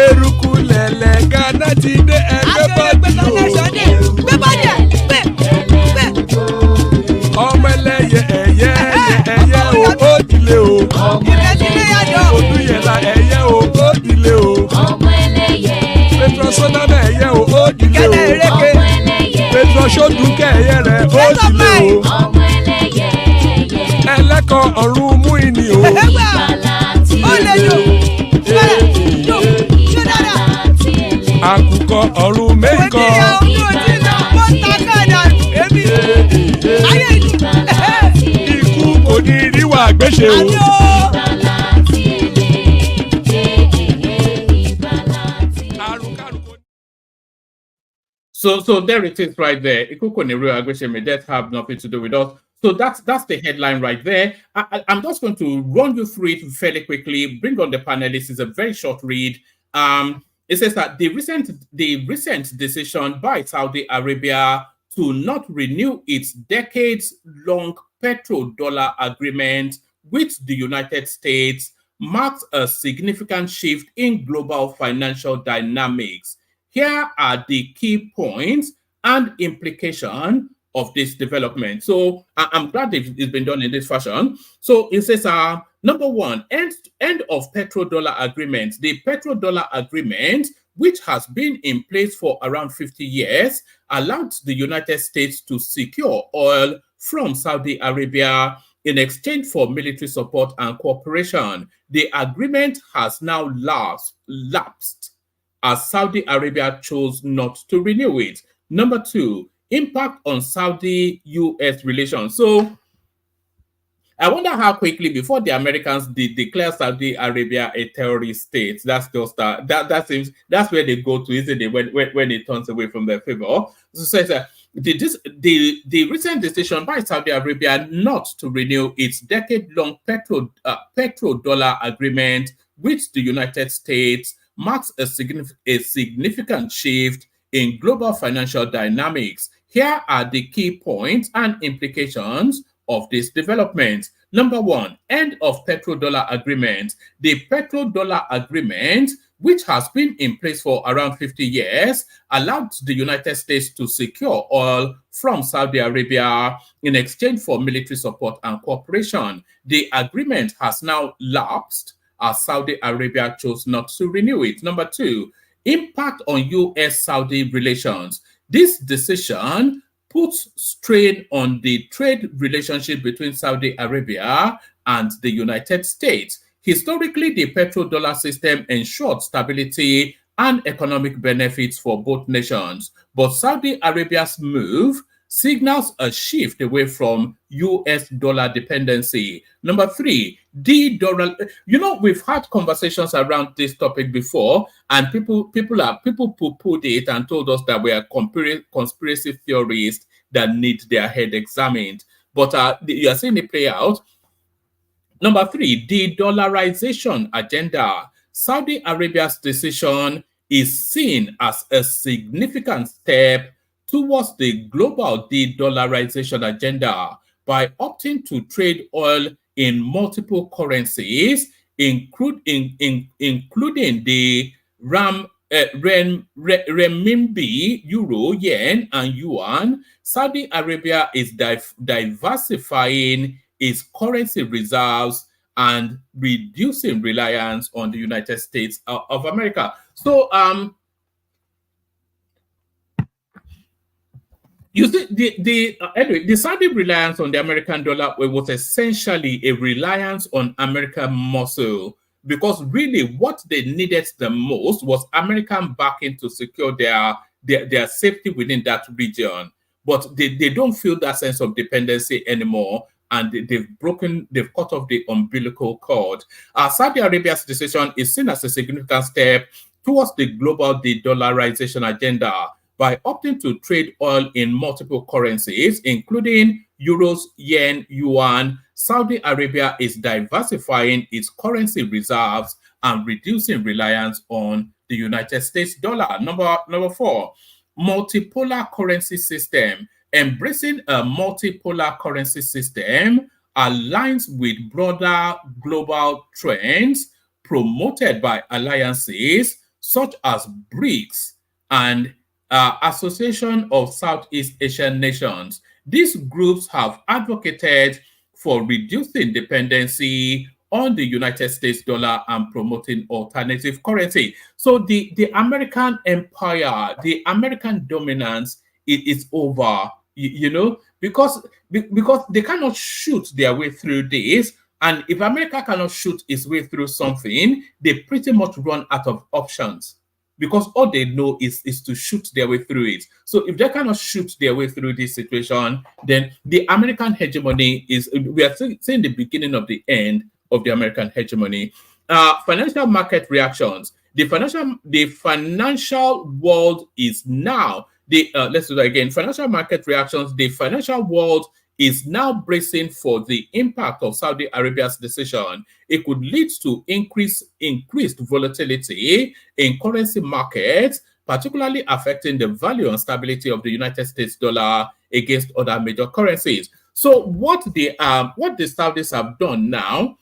Eruku lẹ̀lẹ̀ Ghana ti dé ẹgbẹ́ bọ́dì o. Ọmọ ẹlẹ́yẹ ẹ̀yẹ ẹ̀yẹ o ó dilé o. Odúyẹ̀lá ẹ̀yẹ o ó dilé o. Petrosoname ẹ̀yẹ o ó dilé o. Petrosodunke ẹ̀yẹ rẹ̀ ó dilé o. Ẹlẹ́kọ̀ ọ̀run mú ìní o. Àkùkọ ọ̀run mẹ́kọ̀. Ikú kò ní ríwà gbéṣe o. So there it is right there. Ikuko Nero aggression may that have nothing to do with us. So that's the headline right there. I'm just going to run you through it fairly quickly. Bring on the panelists. It's a very short read. It says that the recent decision by Saudi Arabia to not renew its decades-long petrodollar agreement with the United States marks a significant shift in global financial dynamics. Here are the key points and implications of this development. So I'm glad it's been done in this fashion. So it says, number one, end of petrodollar agreement. The petrodollar agreement, which has been in place for around 50 years, allowed the United States to secure oil from Saudi Arabia in exchange for military support and cooperation. The agreement has now lapsed as Saudi Arabia chose not to renew it. Number two, impact on Saudi-US relations. So I wonder how quickly, before the Americans did declare Saudi Arabia a terrorist state, that's just that seems that's where they go to, isn't it? When it turns away from their favor. So the recent decision by Saudi Arabia not to renew its decade-long petrodollar agreement with the United States marks a significant shift in global financial dynamics. Here are the key points and implications of this development. Number one, end of petrodollar agreement. The petrodollar agreement, which has been in place for around 50 years, allowed the United States to secure oil from Saudi Arabia in exchange for military support and cooperation. The agreement has now lapsed as Saudi Arabia chose not to renew it. Number two, impact on US-Saudi relations. This decision puts strain on the trade relationship between Saudi Arabia and the United States. Historically, the petrodollar system ensured stability and economic benefits for both nations. But Saudi Arabia's move signals a shift away from US dollar dependency. Number three, de-dollar. You know, we've had conversations around this topic before, and people poo-pooed it and told us that we are conspiracy theorists that need their head examined. But you are seeing it play out. Number three, the dollarization agenda. Saudi Arabia's decision is seen as a significant step towards the global de-dollarization agenda by opting to trade oil in multiple currencies, including the renminbi, euro, yen, and yuan. Saudi Arabia is diversifying its currency reserves and reducing reliance on the United States of America. So, you see, the Saudi reliance on the American dollar was essentially a reliance on American muscle, because really what they needed the most was American backing to secure their safety within that region. But they don't feel that sense of dependency anymore, and they've cut off the umbilical cord. Saudi Arabia's decision is seen as a significant step towards the global de-dollarization agenda by opting to trade oil in multiple currencies, including euros, yen, yuan. Saudi Arabia is diversifying its currency reserves and reducing reliance on the United States dollar. Number four, multipolar currency system. Embracing a multipolar currency system aligns with broader global trends promoted by alliances such as BRICS and Association of Southeast Asian Nations. These groups have advocated for reducing dependency on the United States dollar and promoting alternative currency. So the American empire, the American dominance is over, you know, because they cannot shoot their way through this. And if America cannot shoot its way through something, they pretty much run out of options, because all they know is to shoot their way through it. So if they cannot shoot their way through this situation, then the American hegemony we are seeing the beginning of the end of the American hegemony. Financial market reactions. The financial world is now, let's do that again. Financial market reactions. The financial world is now bracing for the impact of Saudi Arabia's decision. It could lead to increased volatility in currency markets, particularly affecting the value and stability of the United States dollar against other major currencies. So what the Saudis have done now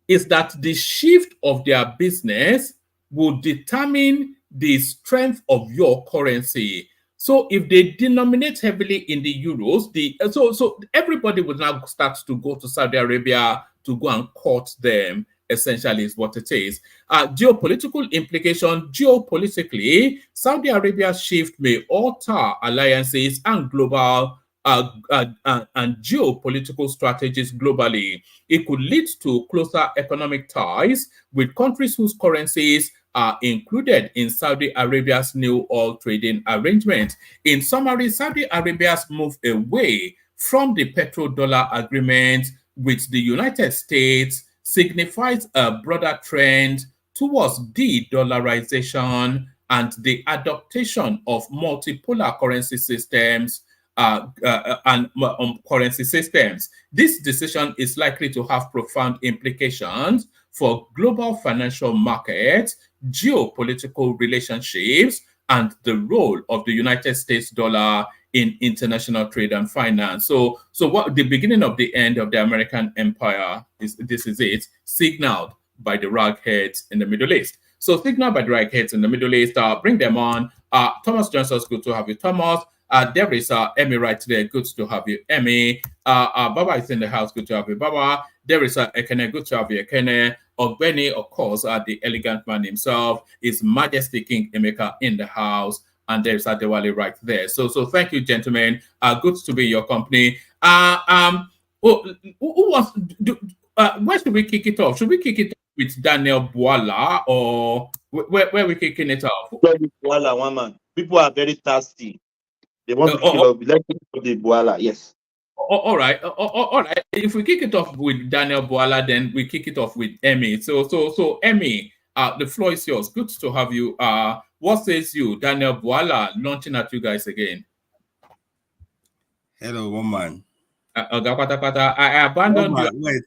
is that the shift of their business will determine the strength of your currency. So if they denominate heavily in the euros, so everybody will now start to go to Saudi Arabia to go and court them, essentially is what it is. Geopolitical implication. Geopolitically, Saudi Arabia's shift may alter alliances and global and geopolitical strategies globally. It could lead to closer economic ties with countries whose currencies are included in Saudi Arabia's new oil trading arrangement. In summary, Saudi Arabia's move away from the petrodollar agreement with the United States signifies a broader trend towards de-dollarization and the adaptation of multipolar currency systems and currency systems. This decision is likely to have profound implications for global financial markets, geopolitical relationships, and the role of the United States dollar in international trade and finance. So what the beginning of the end of the American empire is it, signaled by the ragheads in the Middle East. So signaled by the ragheads in the Middle East, bring them on. Thomas Johnson, good to have you, Thomas. There is Emmy right there. Good to have you, Emmy. Baba is in the house. Good to have you, Baba. There is Ekene. Good to have you, Ekene. Ogbeni, of course, the elegant man himself. His Majesty King Emeka in the house. and there's Adewale right there. So thank you, gentlemen. Good to be in your company. Who wants where should we kick it off? Should we kick it off with Daniel Bwala, or where we kicking it off? Bwala, one man. People are very thirsty. They want to kick it off. Let's kick it off the Bwala, yes. All right. All right. If we kick it off with Daniel Bwala, then we kick it off with Emmy. So Emmy, the floor is yours. Good to have you. What says you, Daniel Bwala, launching at you guys again? Hello, woman. I abandoned you. Wait,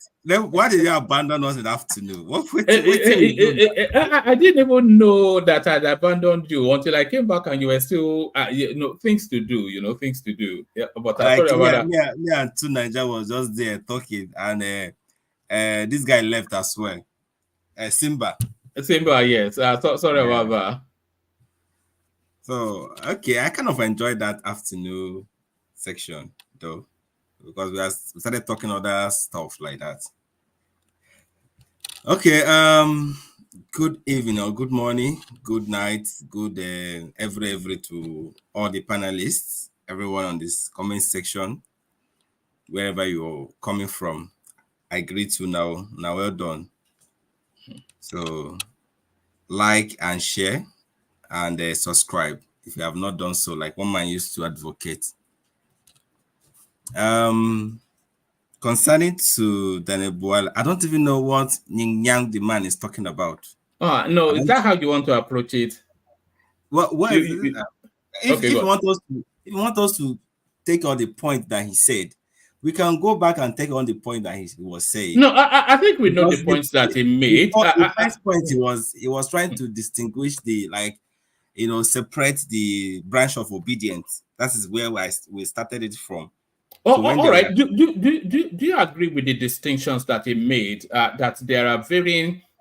why did you abandon us in the afternoon? I didn't even know that I'd abandoned you until I came back and you were still, things to do, things to do. Yeah, but like, sorry about that. Me and two Niger was just there talking, and this guy left as well. Simba, yes. Sorry about that. So, okay, I kind of enjoyed that afternoon section, though, because we started talking other stuff like that. Okay, good evening or good morning, good night, good every to all the panelists, everyone on this comment section, wherever you're coming from. I greet you now. Now, well done. So, like and share and subscribe if you have not done so, like one man used to advocate. Concerning to Daniel Bwala, I don't even know what Ning Yang the man is talking about. No, is that how you want to approach it? If you want us to take on the point that he said, we can go back and take on the point that he was saying. No, I think we know the points that he made. The first point he was trying to distinguish separate the branch of obedience. That is where we started it from. All right. Do you agree with the distinctions that he made? That there are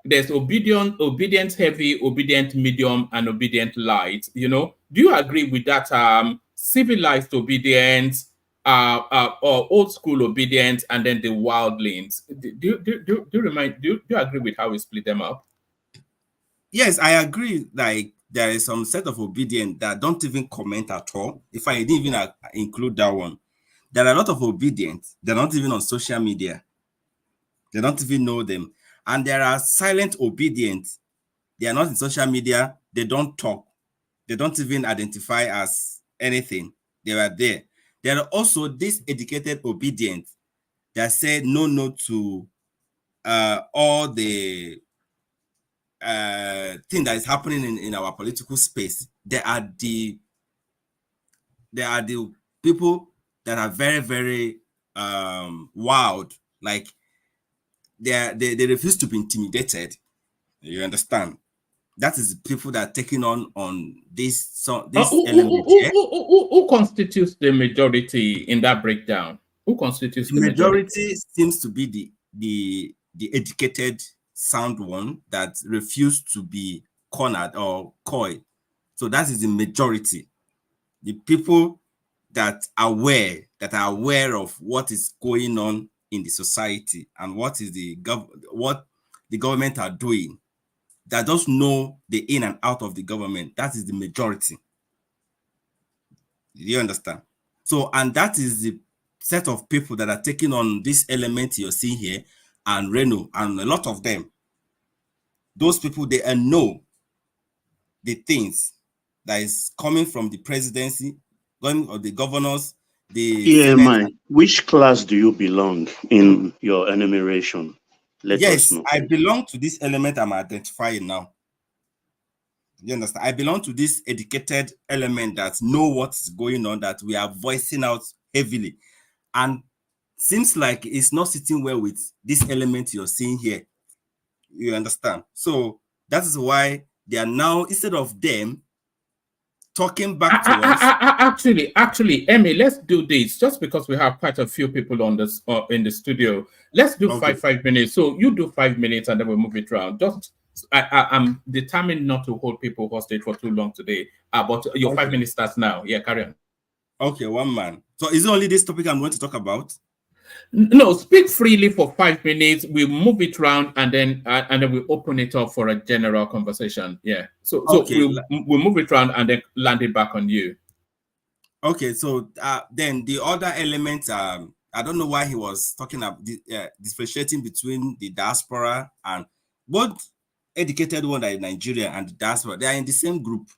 there's obedient heavy, obedient medium, and obedient light. Do you agree with that? Civilized obedience, or old school obedience, and then the wildlings. Do you agree with how we split them up? Yes, I agree. Like, there is some set of obedience that don't even comment at all. If I didn't even include that one, there are a lot of obedience. They're not even on social media. They don't even know them. And there are silent obedience. They are not in social media. They don't talk. They don't even identify as anything. They are there. There are also this educated obedience that say no to all the thing that is happening in our political space. There are the people that are very, very wild. Like, they refuse to be intimidated. You understand? That is people that are taking on this element here. Who constitutes the majority in that breakdown? Who constitutes the majority? Seems to be the educated, sound one that refuse to be cornered or coy. So that is the majority. The people that are aware of what is going on in the society and what is what the government are doing, that does know the in and out of the government. That is the majority. Do you understand? So, and that is the set of people that are taking on this element you're seeing here, and Reno, and a lot of them. Those people, they know the things that is coming from the presidency, or the governors, EMI, which class do you belong in your enumeration? Let us know. I belong to this element I'm identifying now. You understand? I belong to this educated element that know what's going on, that we are voicing out heavily. And seems like it's not sitting well with this element you're seeing here. You understand? So that is why they are now, instead of them talking back to us. Actually, Emmy, let's do this, just because we have quite a few people on this in the studio. Let's do 5 minutes. So you do 5 minutes and then we'll move it around. I'm determined not to hold people hostage for too long today. But your 5 minutes starts now. Yeah, carry on. Okay, one man. So is it only this topic I'm going to talk about? No, speak freely for 5 minutes. We move it round and then we open it up for a general conversation. Yeah. So Okay. we'll move it round and then land it back on you. Okay. So then the other element, I don't know why he was talking about differentiating between the diaspora and both educated one that in Nigeria and the diaspora. They are in the same group.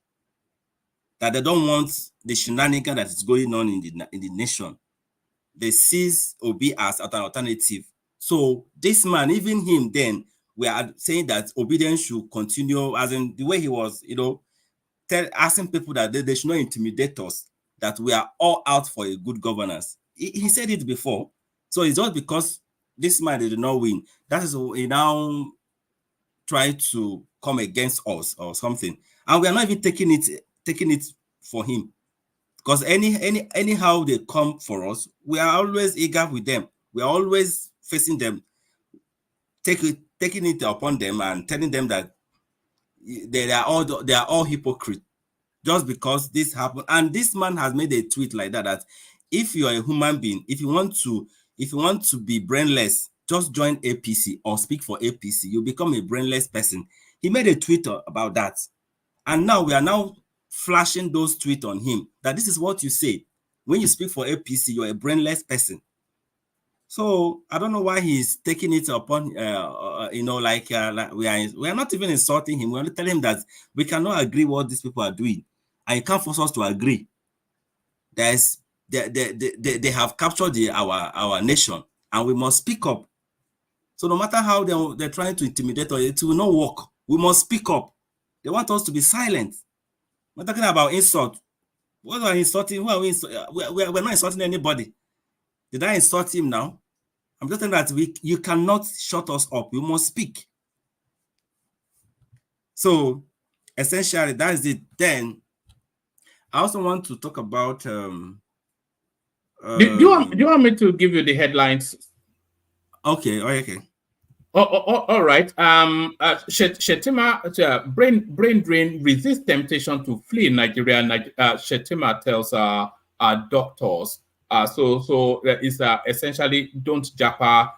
That they don't want the shenanigan that is going on in the nation. They sees Obi as an alternative. So this man, even him, then we are saying that obedience should continue, as in the way he was, asking people that they should not intimidate us, that we are all out for a good governance. He said it before. So it's just because this man did not win. That is he now try to come against us or something. And we are not even taking it for him. Because anyhow they come for us, we are always eager with them. We are always facing them, taking it upon them and telling them that they are all hypocrites just because this happened. And this man has made a tweet like that if you are a human being, if you want to be brainless, just join APC or speak for APC. You become a brainless person. He made a tweet about that, and now we are now flashing those tweets on him that this is what you say when you speak for APC. You're a brainless person. So I don't know why he's taking it upon like we are not even insulting him. We're only telling him that we cannot agree what these people are doing, and you can't force us to agree. They have captured our nation, and we must speak up. So no matter how they're trying to intimidate us, it will not work. We must speak up. They want us to be silent. We're talking about insult. What are we insulting? Who are we insulting? We're not insulting anybody. Did I insult him now? I'm just saying that you cannot shut us up. We must speak. So essentially, that is it. Then I also want to talk about. Do you want me to give you the headlines? Okay. Okay. All right. Shettima, brain drain, resist temptation to flee Nigeria. Shettima tells our doctors. So it's essentially don't japa.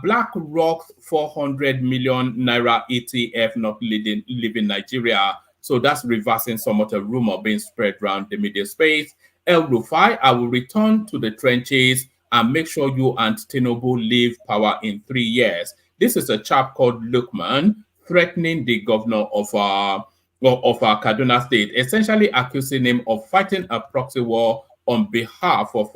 BlackRock's 400 million naira ETF not leaving Nigeria. So that's reversing some of the rumor being spread around the media space. El Rufai, I will return to the trenches and make sure you and Tinubu leave power in 3 years. This is a chap called Lukman threatening the governor of our Kaduna State, essentially accusing him of fighting a proxy war on behalf of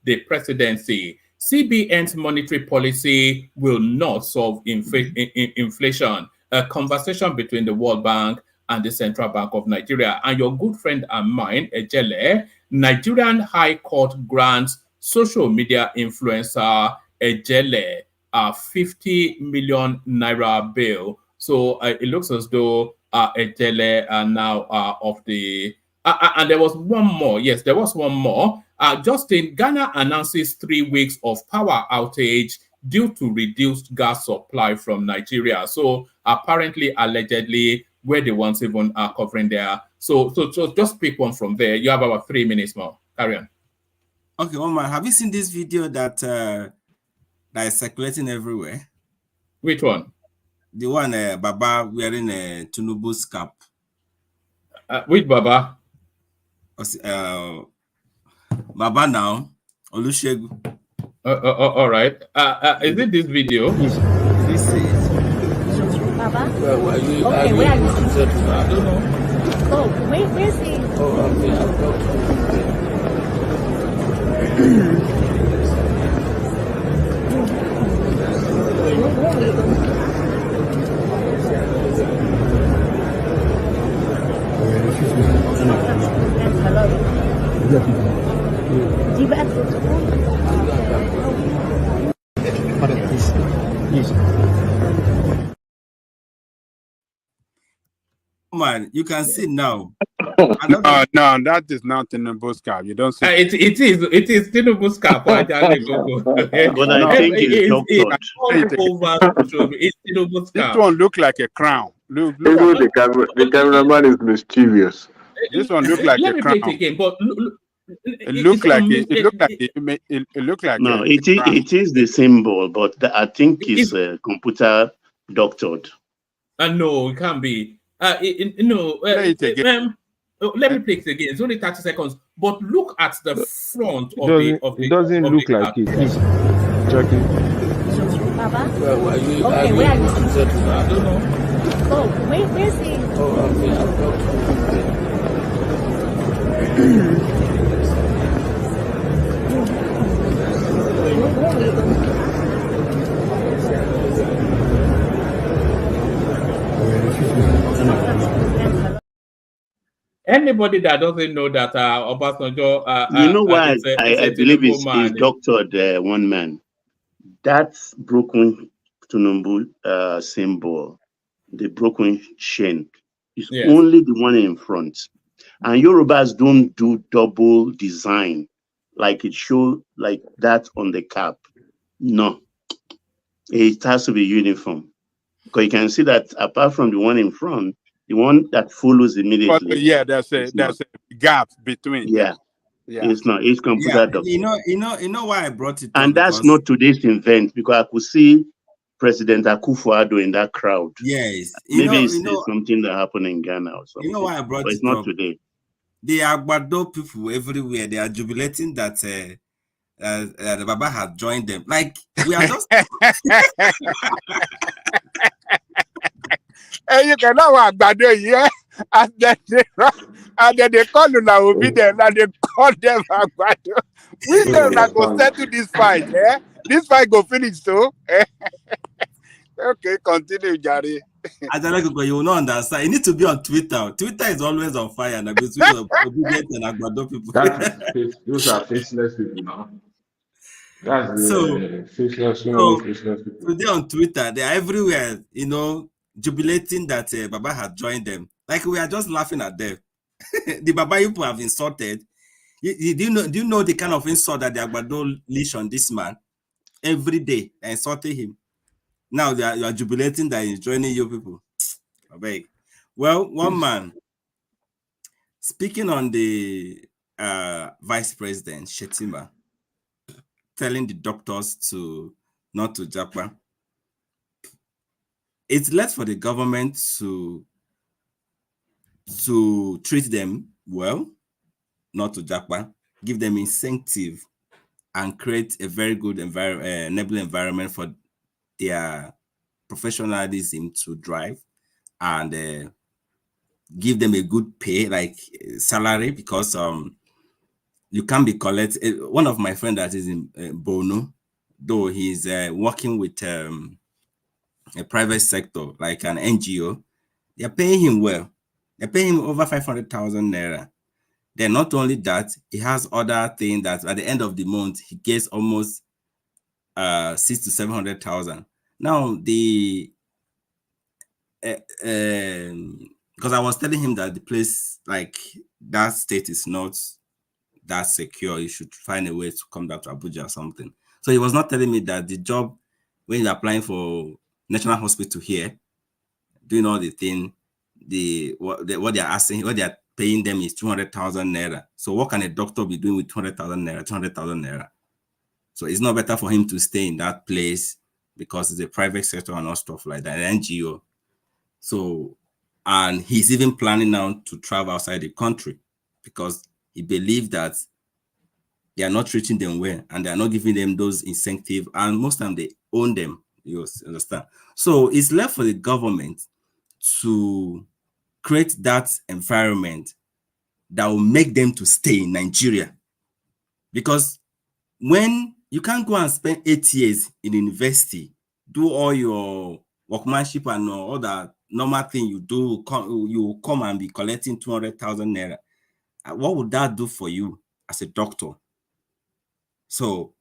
the presidency. CBN's monetary policy will not solve inflation. A conversation between the World Bank and the Central Bank of Nigeria. And your good friend and mine, Ejele, Nigerian High Court grants social media influencer Ejele 50 million naira bail. So it looks as though Ejele are now of the... and there was one more. Yes, there was one more. Justin, Ghana announces 3 weeks of power outage due to reduced gas supply from Nigeria. So apparently, allegedly, we're the ones even covering there. So just pick one from there. You have about 3 minutes more. Carry on. Okay, Omar, have you seen this video that that is circulating everywhere? Which one? The one Baba wearing a Tinubu's cap. Which Baba? Baba now, Olusegun. All right. Is it this video? This is Baba? Well, Okay, where are you? I don't know. Oh, where's he? Oh, okay, I'll Man, you can see now. No, that is not Tinubu's cap. You don't see. It is Tinubu's cap. But I think it's Tinubu's cap. This one look like a crown. Look the cameraman is mischievous. This one look like Let a me crown. play it again, but It looked like it looked like no. It is the symbol, but I think it's computer doctored. No, it can't be. No. Play it again. Let me play it again. It's only 30 seconds. But look at the front It doesn't look like it. Please check it. Baba? Well, Okay, where are you? I don't know. Oh, where's he? Oh, okay. I'll talk to Anybody that doesn't know that Obasanjo, you know why I believe it's man, doctored one man. That's broken Tunumbu symbol, the broken chain, is only the one in front. And Yorubas don't do double design like it shows like that on the cap. No, it has to be uniform. Because you can see that apart from the one in front, the one that follows immediately. But yeah, there's a gap between. Yeah. It's not. It's computer doctored. You know why I brought it and up? that's not today's event, because I could see President Akufo-Addo in that crowd. Yes. Maybe it's something that happened in Ghana or something. You know why I brought but it it's not up? today. The Agbado people everywhere, they are jubilating that the Baba had joined them. Like, we are just... And you can know what Agbado here, and then they call you now Obidients, and they call them Agbado. We don't go settle this fight, eh? This fight go finish, so. Okay, continue, Jari. You will not understand. You need to be on Twitter. Twitter is always on fire, and between Obidients and Agbado people. Those are faceless people now. That's faceless people. Today on Twitter, they are everywhere, jubilating that Baba had joined them. Like, we are just laughing at them. The Baba people have insulted. Do you know the kind of insult that the Agbado leash on this man? Every day, they insulting him. Now you are jubilating that he's joining you people. Well, one man speaking on the Vice President Shetima, telling the doctors not to japa. It's left for the government to treat them well, not to japa, give them incentive, and create a very good enabling environment for their professionalism to drive, and give them a good pay, like salary, because you can't be collecting. One of my friends that is in Bono, though he's working with a private sector, like an NGO, they're paying him well. They're paying him over 500,000 naira. Then not only that, he has other things that at the end of the month, he gets almost 600,000 to 700,000. Now, because I was telling him that the place, like that state, is not that secure. You should find a way to come back to Abuja or something. So he was not telling me that the job, when you're applying for National Hospital here, doing all the thing, what they're asking, what they're paying them is 200,000 naira. So what can a doctor be doing with 200,000 naira, 200,000 naira? So it's not better for him to stay in that place because it's a private sector and all stuff like that, an NGO. So, and he's even planning now to travel outside the country because he believes that they are not treating them well and they are not giving them those incentives, and most of the time they own them. You understand? So it's left for the government to create that environment that will make them to stay in Nigeria. Because when you can't go and spend 8 years in university, do all your workmanship and all that normal thing you do, you come and be collecting 200,000 naira. What would that do for you as a doctor? So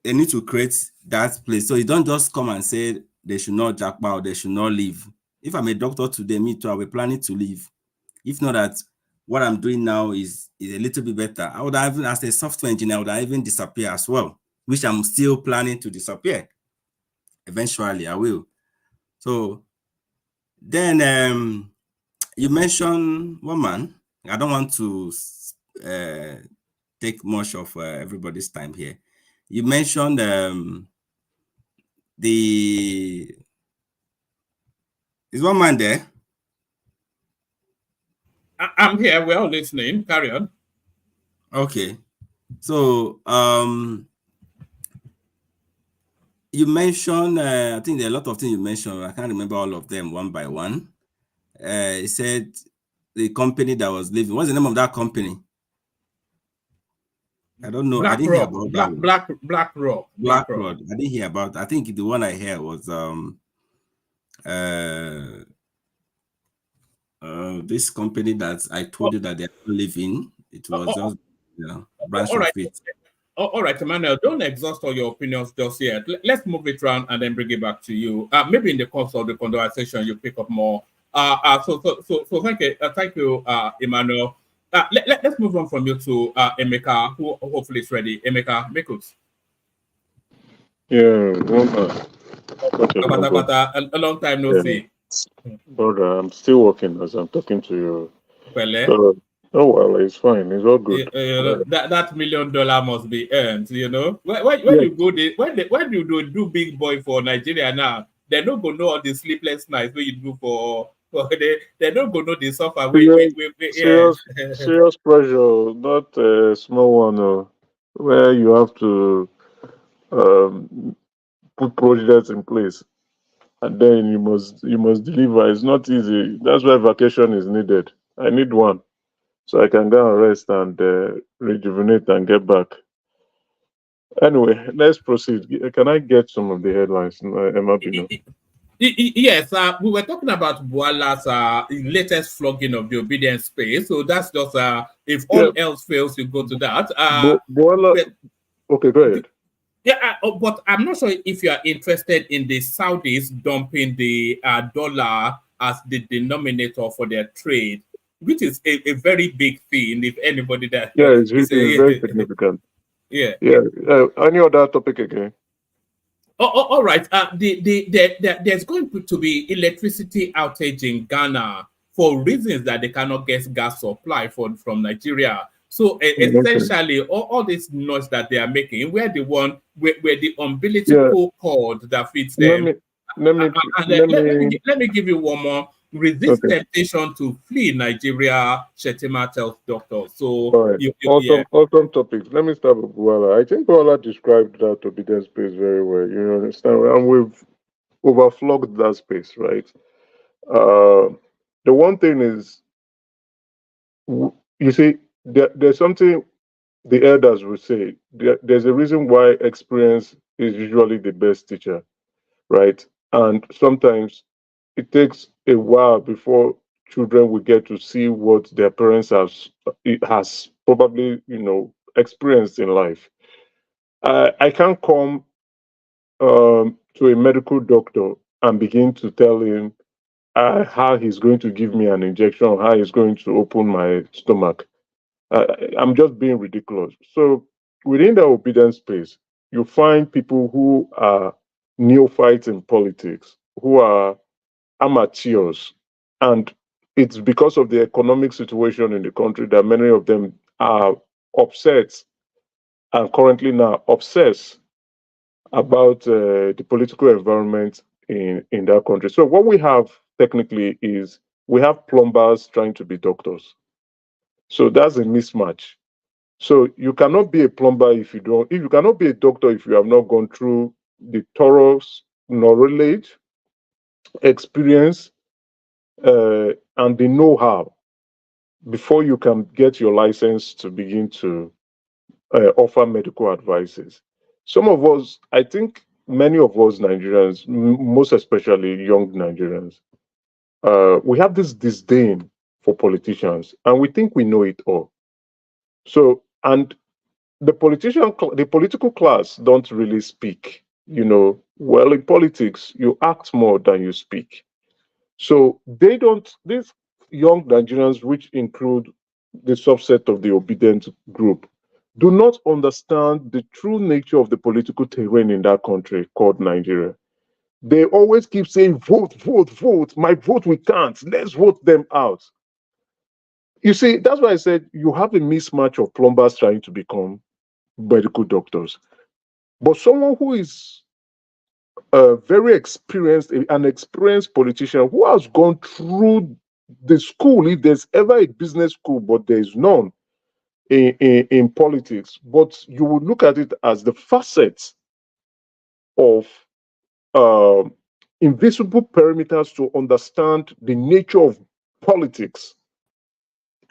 they need to create that place. So you don't just come and say they should not jackpot or they should not leave. If I'm a doctor today, me too, I'll be planning to leave. If not that what I'm doing now is a little bit better, I would have, as a software engineer, I would have even disappear as well, which I'm still planning to disappear. Eventually, I will. So then you mentioned one man. I don't want to take much of everybody's time here. You mentioned is one man there? I'm here. We're all listening. Carry on. Okay. So you mentioned, I think there are a lot of things you mentioned. I can't remember all of them one by one. You said the company that was leaving. What's the name of that company? I don't know. I didn't hear about that one. Black Rock. I didn't hear about. I think the one I heard was this company that I told you that they're leaving. It was just branch of it. All right, Emmanuel, don't exhaust all your opinions just yet. Let's move it around and then bring it back to you. Maybe in the course of the conversation, you pick up more. So thank you, Emmanuel. Let's move on from you to Emeka, who hopefully is ready. Emeka, Mekus. Yeah, a long time no see. But I'm still working as I'm talking to you. Well, oh well, it's fine. It's all good. That $1 million must be earned. You know, when you go there, when you do big boy for Nigeria now, they don't go know all the sleepless nights where you do for they don't go know the suffer. Serious pressure, not a small one. Where you have to put projects in place, and then you must deliver. It's not easy. That's why vacation is needed. I need one, so I can go and rest and rejuvenate and get back. Anyway, let's proceed. Can I get some of the headlines? Yes, we were talking about Bwala's latest flogging of the obedience space. So that's just if all else fails, you go to that. Bwala. Okay, go ahead. Yeah, but I'm not sure if you are interested in the Saudis dumping the dollar as the denominator for their trade, which is a very big thing. If anybody that it's very significant. Yeah. Any other topic again? All right. There's going to be electricity outage in Ghana for reasons that they cannot get gas supply from Nigeria. So essentially, all this noise that they are making, where the umbilical cord that feeds them. Let me give you one more. Resist temptation to flee Nigeria, Shetima tells doctors. So, awesome topics. Let me start with Bwala. I think Bwala described that obedience space very well. You understand? And we've overflogged that space, right? The one thing is, you see, there's something the elders would say. There's a reason why experience is usually the best teacher, right? And sometimes it takes a while before children will get to see what their parents has probably experienced in life. I can't come to a medical doctor and begin to tell him how he's going to give me an injection, how he's going to open my stomach. I'm just being ridiculous. So within the obedience space, you find people who are neophytes in politics, who are amateurs, and it's because of the economic situation in the country that many of them are upset and currently now obsessed about the political environment in that country. So what we have technically is we have plumbers trying to be doctors. So that's a mismatch. So you cannot be a plumber if you cannot be a doctor if you have not gone through the thorough knowledge, experience, and the know-how before you can get your license to begin to offer medical advices. Some of us, I think many of us Nigerians, most especially young Nigerians, we have this disdain for politicians and we think we know it all. So, and the political class don't really speak. Well, in politics, you act more than you speak. So these young Nigerians, which include the subset of the obedient group, do not understand the true nature of the political terrain in that country called Nigeria. They always keep saying, vote, vote, vote. My vote, we can't. Let's vote them out. You see, that's why I said you have a mismatch of plumbers trying to become medical doctors. But someone who is very experienced, an experienced politician who has gone through the school, if there's ever a business school, but there's none in politics. But you would look at it as the facets of invisible perimeters to understand the nature of politics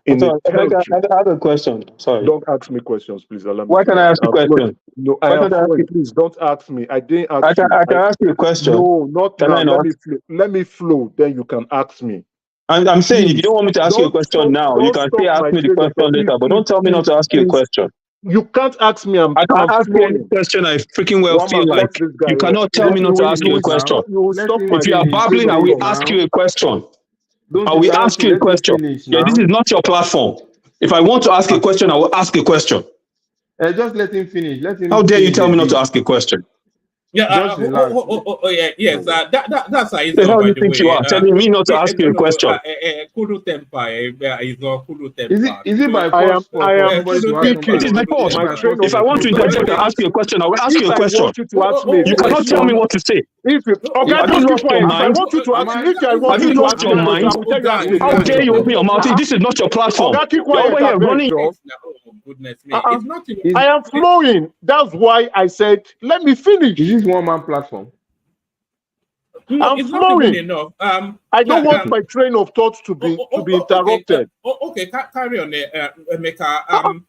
in So, a territory. I have a question. Sorry. Don't ask me questions, please. Allow me Why to can I ask you a question? No, I am fluent. Please don't ask me. I didn't ask you. I can ask you a question. No, not can now. I not? Let me flow. Then you can ask me. I'm saying, Please, if you don't want me to ask you a question now, you can say ask me the question later, but don't tell me not to ask you a question. You can't ask me. I can ask you any question I freaking well feel like. You cannot tell me not to ask you a question. If you are babbling, I will ask you a question. I will ask you a question. Yeah, this is not your platform. If I want to ask a question, I will ask a question. Just let him finish. How dare you tell me not to ask a question? Yeah, yes, that's how it's the hell by you the think way. you are telling me not to ask you a question? Kulu temper is not Kulu temper. Is it by force? I am speaking. It is by force. If I want to interject and ask you a question, I will ask you a question. I want you to ask me, you cannot tell me what to say. If you, okay, have you lost your mind? If I want you to ask me, if I want have you lost your mind? How dare you open your mouth? This is not your platform. You're over here running. Goodness me, it's not. I am flowing. That's why I said, let me finish. Is this one-man platform? No, I'm it's flowing. not even enough. I don't want my train of thoughts to be interrupted. Okay, carry on, Emeka.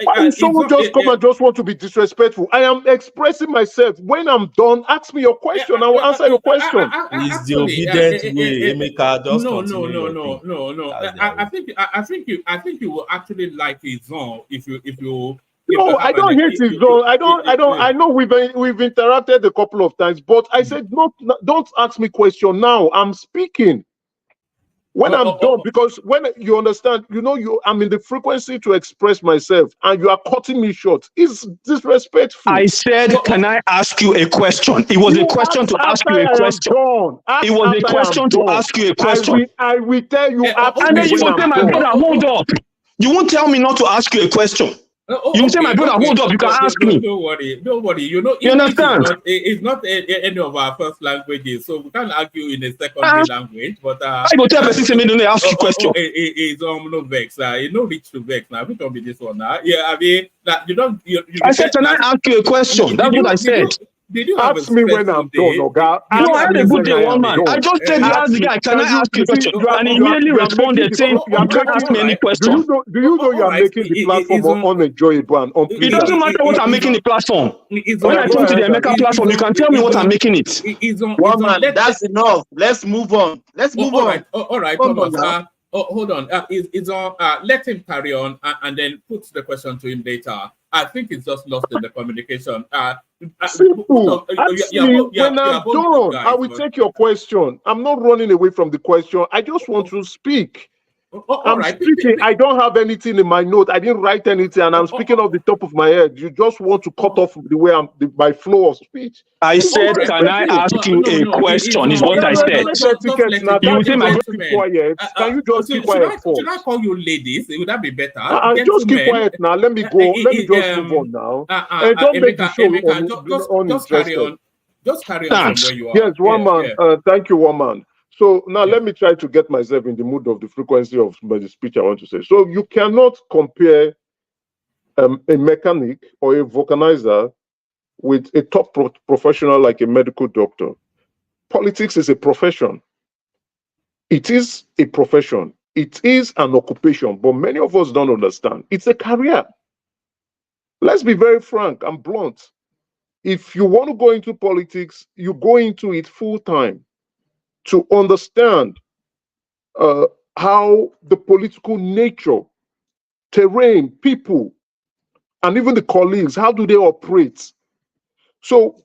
Why someone just come and just want to be disrespectful? I am expressing myself. When I'm done, ask me your question. I will answer your question. It's the obedient way, Emeka. Just No. I think you will actually like his own if you. No, I don't hate his own. I know we've interacted a couple of times, but I said don't ask me question now. I'm speaking. When I'm done, because when you understand, I'm in the frequency to express myself, and you are cutting me short. It's disrespectful. I said, can I ask you a question? It was a question to ask you a question. It was a question to ask you a question. I will tell you. And then you will say, my brother, hold up. You won't tell me not to ask you a question. You say, my brother, hold up. You can ask me. Don't worry. You understand? It's not any of our first languages, so we can't argue in a secondary language. But I go tell person say me don't ask you question. It's no vex. You no reach to vex now. We don't be this one now. Yeah, I mean, you don't. I said, can I ask you a question? That's what I said. Did you ask me when I'm done, Oga? No, I had a good day, one man. I just said you asked the guy, can I ask you a question? And he immediately responded saying, you can't ask me any question. Do you know you are making the platform unenjoyable and unpleasant? It doesn't matter what I'm making the platform. When I come to the Emeka platform, you can tell me what I'm making it. One man, that's enough. Let's move on. Let's move on. All right, Thomas. Hold on. It's on. Let him carry on and then put the question to him later. I think it's just lost in the communication. Simple. Ask me when I'm done. I will take your question. I'm not running away from the question. I just want to speak. I'm speaking. I don't have anything in my note. I didn't write anything, and I'm speaking off the top of my head. You just want to cut off the way my flow of speech. I said, can I ask you a question? Is what I said. You say, my brother, keep quiet. Can you just keep quiet? Should I call you ladies? Would that be better? Just keep quiet now. Let me go. Let me just move on now. Don't make the show uninteresting. Just carry on from where you are. Yes, one man. Thank you, one man. So now let me try to get myself in the mood of the frequency of the speech I want to say. So you cannot compare a mechanic or a vulcanizer with a top professional like a medical doctor. Politics is a profession. It is a profession. It is an occupation, but many of us don't understand. It's a career. Let's be very frank and blunt. If you want to go into politics, you go into it full time to understand how the political nature, terrain, people, and even the colleagues, how do they operate? So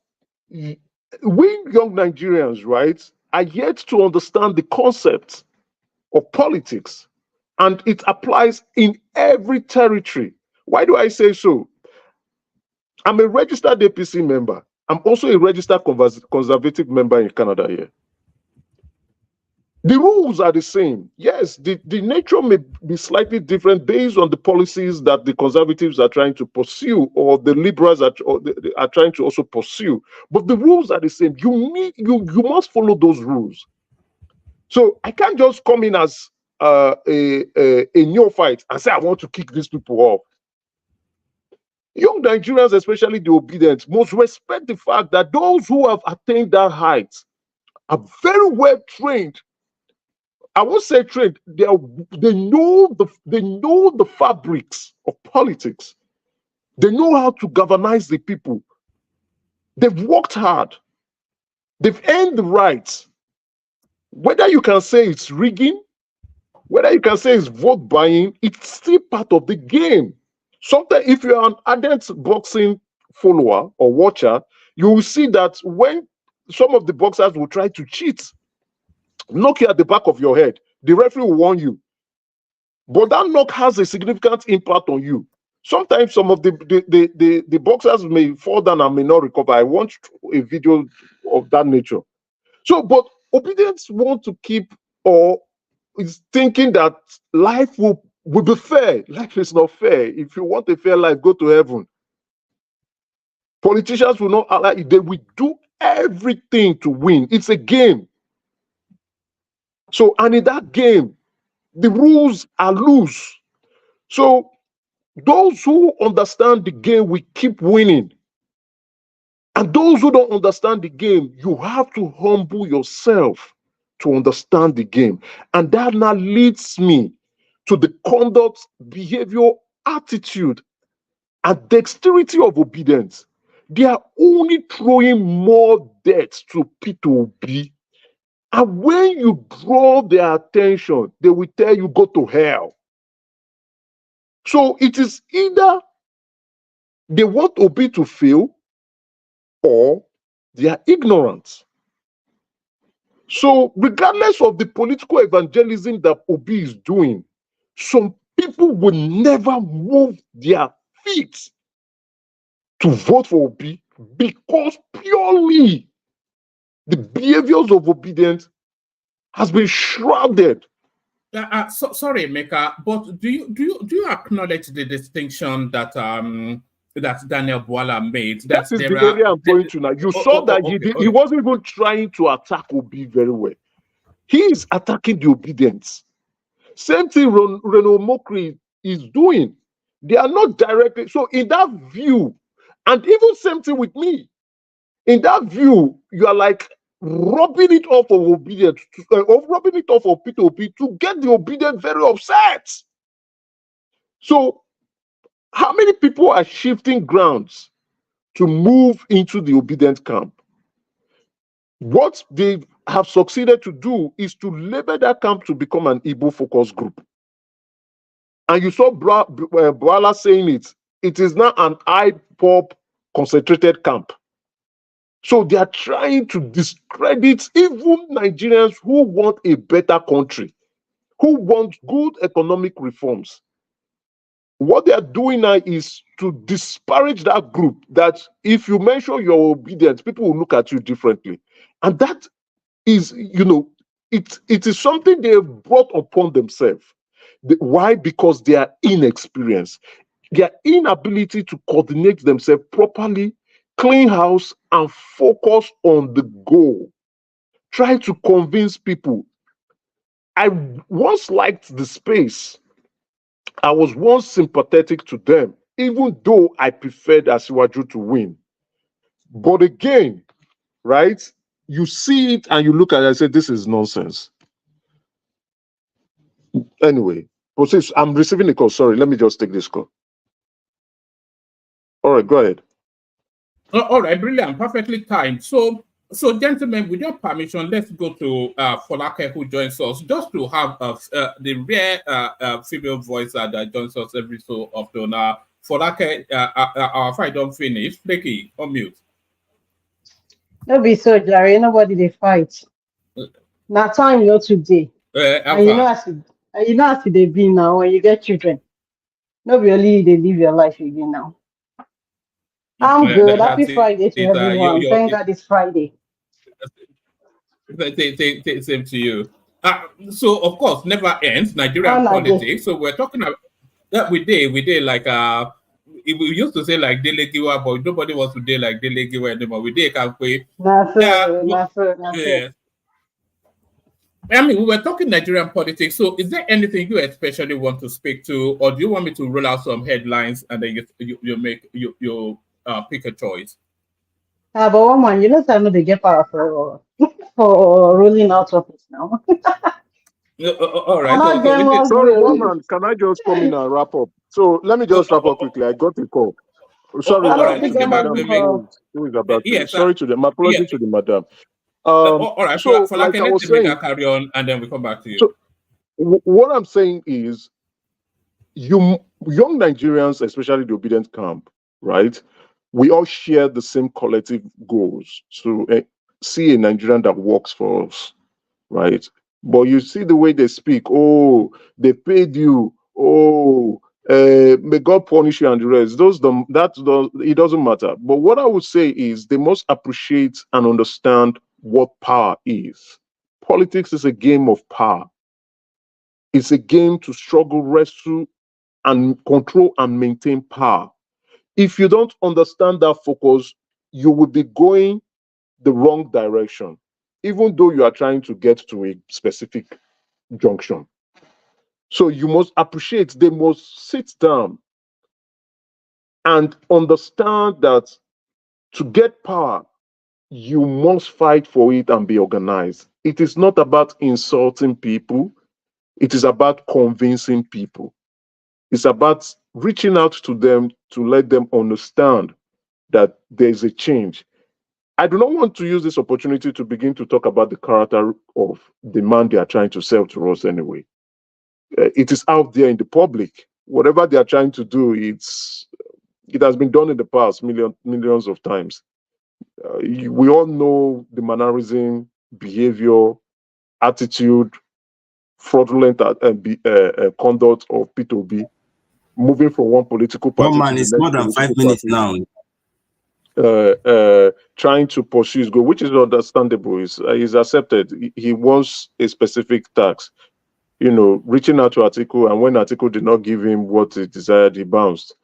we young Nigerians, right, are yet to understand the concept of politics, and it applies in every territory. Why do I say so? I'm a registered APC member. I'm also a registered conservative member in Canada here. The rules are the same. Yes, the nature may be slightly different based on the policies that the conservatives are trying to pursue or the liberals are trying to also pursue. But the rules are the same. You must follow those rules. So I can't just come in as a neophyte and say I want to kick these people off. Young Nigerians, especially the obedient, must respect the fact that those who have attained that height are very well trained. I won't say trained. They know the fabrics of politics. They know how to galvanize the people. They've worked hard. They've earned the rights. Whether you can say it's rigging, whether you can say it's vote buying, it's still part of the game. Sometimes, if you're an ardent boxing follower or watcher, you will see that when some of the boxers will try to cheat, knock you at the back of your head, the referee will warn you. But that knock has a significant impact on you. Sometimes some of the boxers may fall down and may not recover. I watched a video of that nature. So, but obedience want to keep or is thinking that life will be fair. Life is not fair. If you want a fair life, go to heaven. Politicians will not allow it. They will do everything to win. It's a game. So, and in that game, the rules are loose. So those who understand the game will keep winning. And those who don't understand the game, you have to humble yourself to understand the game. And that now leads me to the conduct, behavior, attitude, and dexterity of obedience. They are only throwing more debt to P2B. And when you draw their attention, they will tell you, go to hell. So it is either they want Obi to fail or they are ignorant. So regardless of the political evangelism that Obi is doing, some people will never move their feet to vote for Obi because purely the behaviors of obedience has been shrouded. Sorry, Meka, but do you acknowledge the distinction that that Daniel Bwala made? That is the area I'm going to now. You saw that he wasn't even trying to attack Obi very well. He is attacking the obedience. Same thing Renaud Mokri is doing. They are not directly. So in that view, and even same thing with me, in that view, you are like rubbing it off of obedience, rubbing it off of P2P to get the obedient very upset. So how many people are shifting grounds to move into the obedient camp? What they have succeeded to do is to label that camp to become an Igbo focus group. And you saw Bwala saying it is now an IPOP concentrated camp. So they are trying to discredit even Nigerians who want a better country, who want good economic reforms. What they are doing now is to disparage that group, that if you mention your obedience, people will look at you differently. And that is, it is something they have brought upon themselves. Why? Because they are inexperienced. Their inability to coordinate themselves properly, clean house, and focus on the goal. Try to convince people. I once liked the space. I was once sympathetic to them, even though I preferred Asiwaju to win. But again, right, you see it and you look at it and say, this is nonsense. Anyway, I'm receiving a call. Sorry, let me just take this call. All right, go ahead. All right, brilliant, perfectly timed. So gentlemen, with your permission, let's go to Folake, who joins us, just to have the rare female voice that joins us every so often. Folake, our fight don't finish. Flaky, on mute. No be so, Jerry. Nobody they fight. Now time not today. And you know as they be now when you get children. No really they live your life again now. I'm good. Happy Friday to everyone. Thank God it's Friday. Same to you. So of course, never ends Nigerian politics. So we're talking about that we did like we used to say like Delegiwa, but nobody wants to do like Delegiwa anymore. We did can't we? I mean, we were talking Nigerian politics. So, is there anything you especially want to speak to, or do you want me to roll out some headlines and then you make you pick a choice? But one man, you know, I know they get power for rolling out office now. All right. Sorry, one man. Can I just come in and wrap up? So let me just wrap up quickly. I got a call. Sorry, the madam who is about to. Sorry to them. My apologies to the madam. All right. So, like I was saying, carry on, and then we come back to you. So, what I'm saying is, young Nigerians, especially the obedient camp, right? We all share the same collective goals to see a Nigerian that works for us, right? But you see the way they speak. Oh, they paid you. Oh, may God punish you and the rest. It doesn't matter. But what I would say is they must appreciate and understand what power is. Politics is a game of power. It's a game to struggle, wrestle, and control and maintain power. If you don't understand that focus, you will be going the wrong direction, even though you are trying to get to a specific junction. So you must appreciate, they must sit down and understand that to get power, you must fight for it and be organized. It is not about insulting people. It is about convincing people. It's about reaching out to them to let them understand that there's a change. I do not want to use this opportunity to begin to talk about the character of the man they are trying to sell to us anyway. It is out there in the public. Whatever they are trying to do, it has been done in the past millions of times. We all know the mannerism, behavior, attitude, fraudulent conduct of P2B, moving from one political party to the next. More than 5 minutes now. Trying to pursue his goal, which is understandable, is accepted. He wants a specific tax, reaching out to Atiku, and when Atiku did not give him what he desired, he bounced.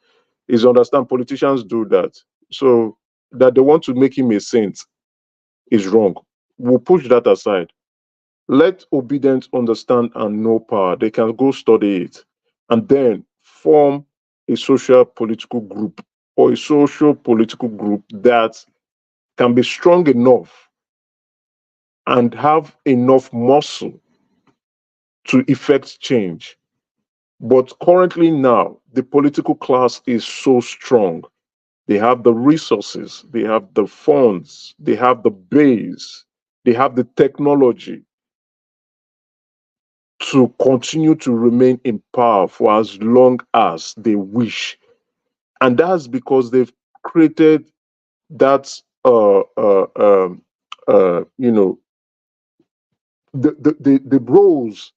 Is understand politicians do that. So that they want to make him a saint is wrong. We'll push that aside. Let obedience understand and know power. They can go study it and then form a social political group or a social political group that can be strong enough and have enough muscle to effect change. But currently now, the political class is so strong. They have the resources, they have the funds, they have the base, they have the technology to continue to remain in power for as long as they wish. And that's because they've created that, the roles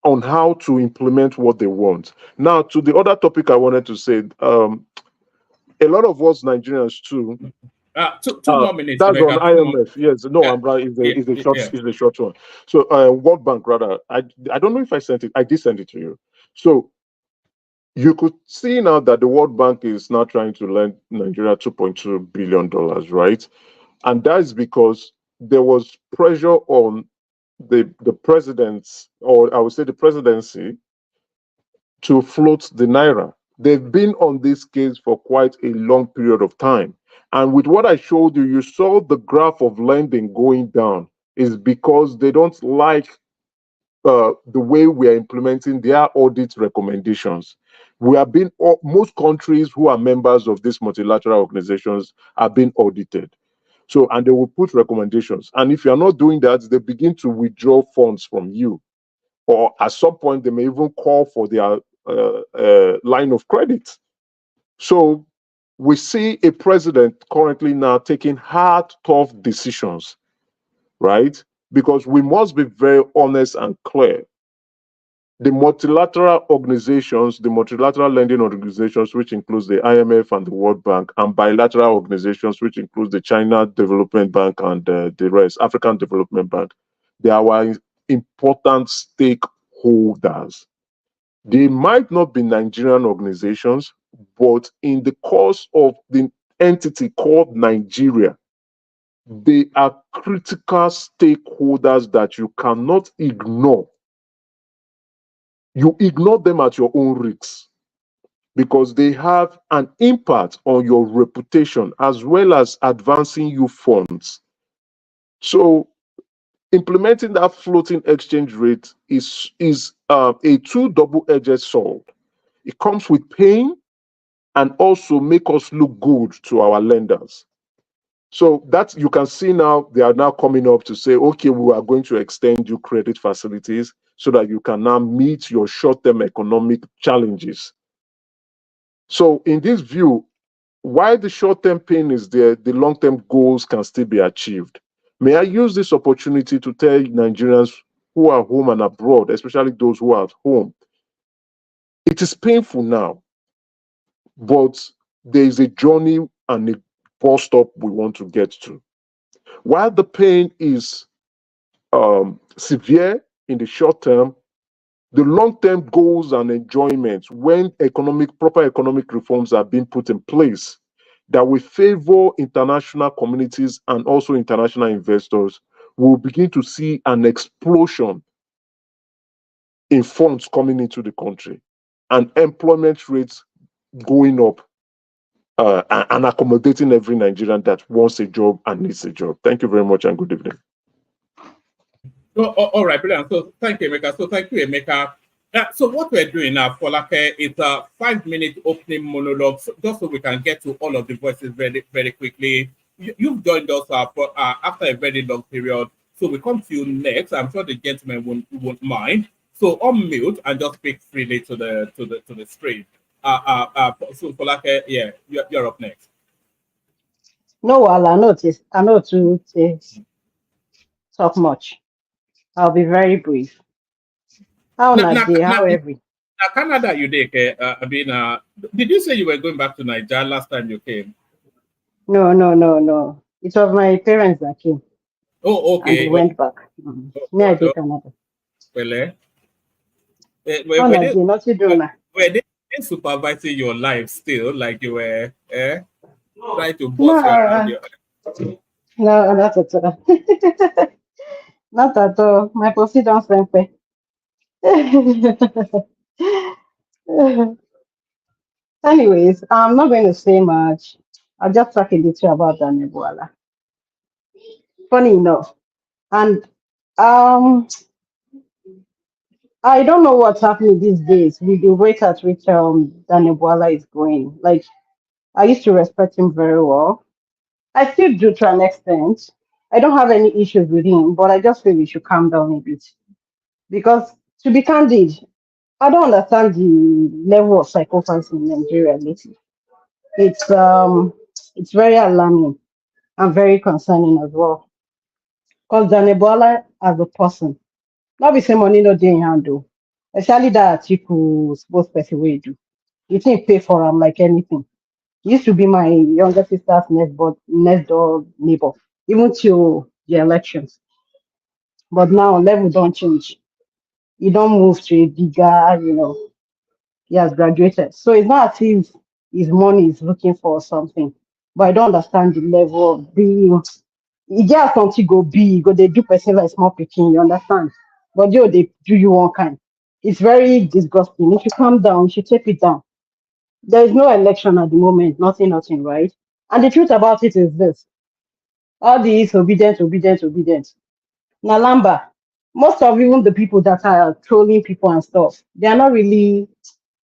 on how to implement what they want. Now, to the other topic I wanted to say, a lot of us Nigerians too. Two more minutes. That's on IMF. Yes, no, I'm right. It's a short one. So, World Bank rather. I don't know if I sent it. I did send it to you. So, you could see now that the World Bank is now trying to lend Nigeria $2.2 billion, right? And that's because there was pressure on the presidents, or I would say the presidency, to float the Naira. They've been on this case for quite a long period of time. And with what I showed you, you saw the graph of lending going down is because they don't like the way we are implementing their audit recommendations. We have been, most countries who are members of these multilateral organizations have been audited. So, and they will put recommendations. And if you're not doing that, they begin to withdraw funds from you. Or at some point, they may even call for their line of credit. So we see a president currently now taking hard, tough decisions, right? Because we must be very honest and clear. The multilateral organizations, the multilateral lending organizations, which includes the IMF and the World Bank, and bilateral organizations, which includes the China Development Bank and the rest, African Development Bank, they are our important stakeholders. They might not be Nigerian organizations, but in the course of the entity called Nigeria, they are critical stakeholders that you cannot ignore. You ignore them at your own risk because they have an impact on your reputation as well as advancing you funds. So implementing that floating exchange rate is a two double-edged sword. It comes with pain and also make us look good to our lenders. So that you can see now, they are now coming up to say, okay, we are going to extend you credit facilities so that you can now meet your short-term economic challenges. So in this view, while the short-term pain is there, the long-term goals can still be achieved. May I use this opportunity to tell Nigerians who are home and abroad, especially those who are at home, it is painful now, but there is a journey and a bus stop we want to get to. While the pain is severe in the short term, the long-term goals and enjoyments when proper economic reforms are being put in place that will favor international communities and also international investors, we'll begin to see an explosion in funds coming into the country and employment rates going up and accommodating every Nigerian that wants a job and needs a job. Thank you very much and good evening. All right, brilliant. So thank you, Emeka. So thank you, Emeka. So what we're doing now, Folake, is a 5-minute opening monologue, just so we can get to all of the voices very, very quickly. You've joined us after a very long period, so we come to you next. I'm sure the gentleman won't mind. So unmute and just speak freely to the stream. So Folake, yeah, you're up next. No, I noticed. I know to talk much. I'll be very brief. How every? Canada, you did. Did you say you were going back to Nigeria last time you came? No. It was my parents that came. Oh, okay. And they went back. Me, I did Canada. Were they supervising your life still, like you were trying to boss around your... No, not at all. Not at all. My pussy don't simple. Anyways, I'm not going to say much. I'll just talk a little about Bwala. Funny enough. And I don't know what's happening these days with the rate at which Bwala is going. Like, I used to respect him very well. I still do to an extent. I don't have any issues with him, but I just feel we should calm down a bit. Because to be candid, I don't understand the level of psychopathy in Nigeria lately. It's very alarming and very concerning as well. Because Bwala as a person, not be say money no dey in hand though. Especially that article supposed person way do. You think pay for him like anything. He used to be my younger sister's next door neighbor, even till the elections. But now level don't change. He don't move to a bigger, he has graduated. So it's not as if his money is looking for something. But I don't understand the level of being. He just something go they do person like small picking, you understand? But they do you one kind. It's very disgusting. If you calm down, you should take it down. There is no election at the moment, nothing, right? And the truth about it is this. All these obedient. Nalamba, most of even the people that are trolling people and stuff, they are not really,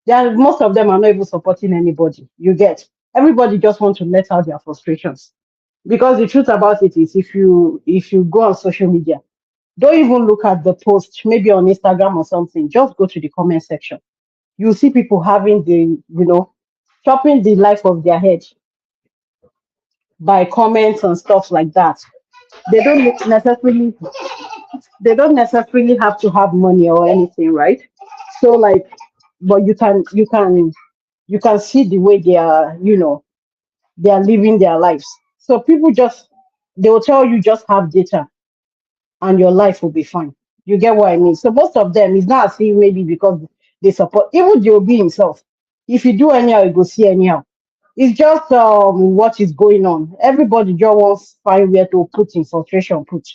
most of them are not even supporting anybody. You get, everybody just want to let out their frustrations. Because the truth about it is, if you go on social media, don't even look at the post, maybe on Instagram or something, just go to the comment section. You see people having chopping the life of their head by comments and stuff like that. They don't necessarily have to have money or anything, right? So like, but you can see the way they are, they are living their lives. So people they will tell you just have data and your life will be fine. You get what I mean? So most of them is not see maybe because they support even the OB himself. If you do anyhow, you go see anyhow. It's just what is going on. Everybody just wants to find where to put in frustration, put.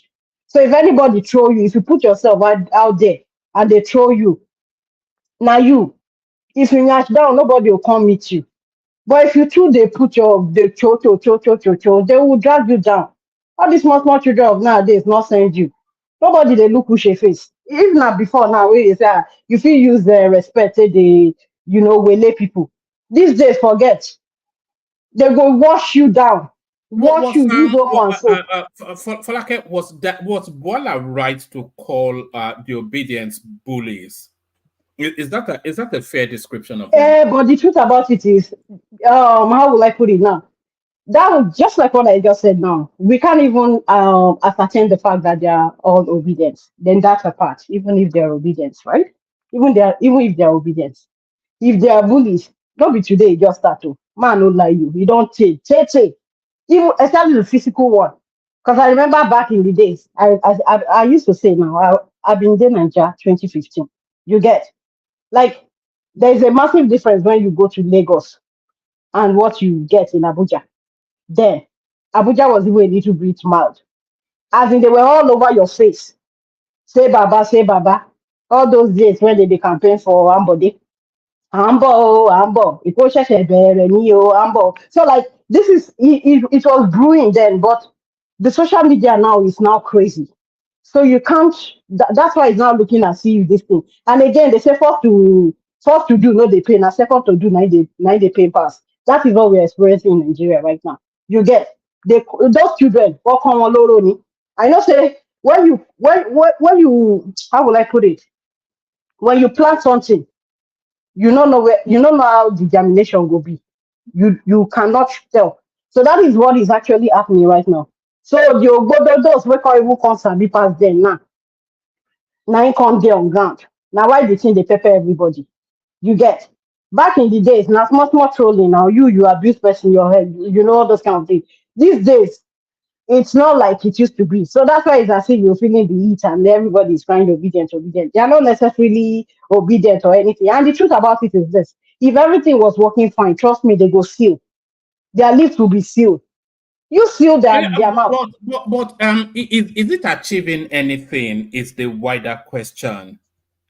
So if anybody throw you, if you put yourself out there and they throw you, now you, if you match down, nobody will come meet you. But if you too, they put the cho, they will drag you down. All these small children of nowadays not send you. Nobody they look push a face. If not before now, we say you feel use the respect, say they we lay people. These days forget. They go wash you down. Wash you, use up and soap. Folake, was Bwala right to call the Obedience bullies? Is that a fair description of them? But the truth about it is, how will I put it now? That was just like what I just said now. We can't even ascertain the fact that they are all obedient. Then that's a part, even if they're obedient, right? Even if they're obedient. If they are bullies, don't be today, just start to. Man, don't lie you. You don't take. Even especially the physical one. Because I remember back in the days, I used to say now, I've been there in 2015. You get like there's a massive difference when you go to Lagos and what you get in Abuja. Then Abuja was even a little bit mild. As in they were all over your face. Say Baba. All those days when they campaign for Ambode. Ambo. Ambo. So like this is it was brewing then, but the social media now is now crazy. So you can't. That's why it's now looking at see this thing. And again, they say first to do no they pay. Now second to do nine they pay pass. That is what we're experiencing in Nigeria right now. You get those children. What come on Loroni? I know say when you how will I put it? When you plant something, you don't know how the germination will be. You cannot tell. So that is what is actually happening right now. So the those we can't even constantly pass them now. Now you can't get on ground. Now why the thing they pepper everybody? You get back in the days, now much more trolling. Now you abuse person in your head, all those kind of things. These days, it's not like it used to be. So that's why it's as if you're feeling the heat and everybody is crying obedient. They are not necessarily obedient or anything. And the truth about it is this: if everything was working fine, trust me, they go seal. Their lips will be sealed. You seal their mouth. But is it achieving anything? Is the wider question.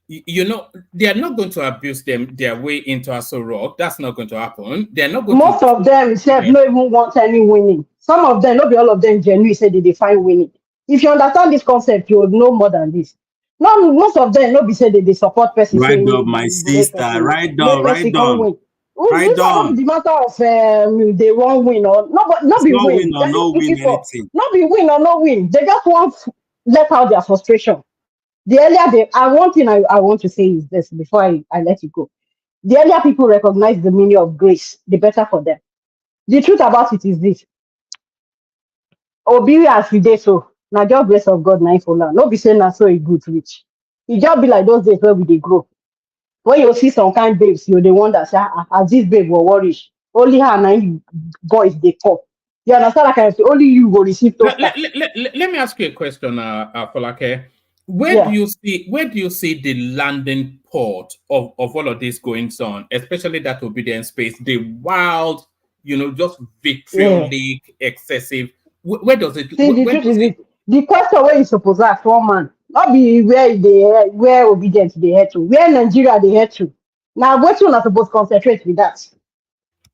They are not going to abuse their way into Aso Rock. That's not going to happen. They're not going Most of them don't even want any winning. Some of them, not be all of them genuinely say they define winning. If you understand this concept, you will know more than this. No, most of them not be said that they support person. Right up, my sister. Right down. It's not the matter of they won't win or not be win. No win anything. Not be win or no win. They just want to let out their frustration. The earlier one thing I want to say is this before I let you go. The earlier people recognize the meaning of grace, the better for them. The truth about it is this. Obedience we dey so. Now just grace of God now for now. No be saying na so a good rich. It just be like those days where we dey grow. When you see some kind babes, you dey wonder, say, as this babe will worry. Only her and boys they call. You understand that kind of thing? Only you will receive those. Let me ask you a question, Folake. Where do you see the landing port of all of this going on, especially that obedience space, the wild, just vitriolic, excessive? Where does it? The question where you suppose ask one man, not be where obedience they head to, where Nigeria they head to. Now, what you not supposed to concentrate with that?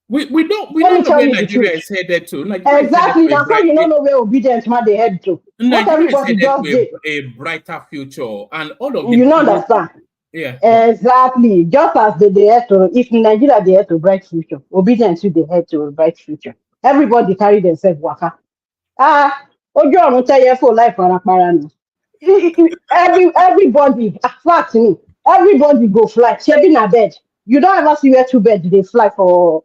We don't know where Nigeria is headed to. Exactly. That's why you don't know where obedience man they head to. Nigeria is headed to a brighter future, and all of you don't understand. Yeah. Exactly. Just as they head to, if Nigeria they head to bright future, obedience they head to a bright future. Everybody carry themselves waka. Ojo ọ̀run tẹ́yẹ fò láì farapara ni. Everybody, fact me, everybody go fly. Shebi na bed. You don't ever see where two birds they fly for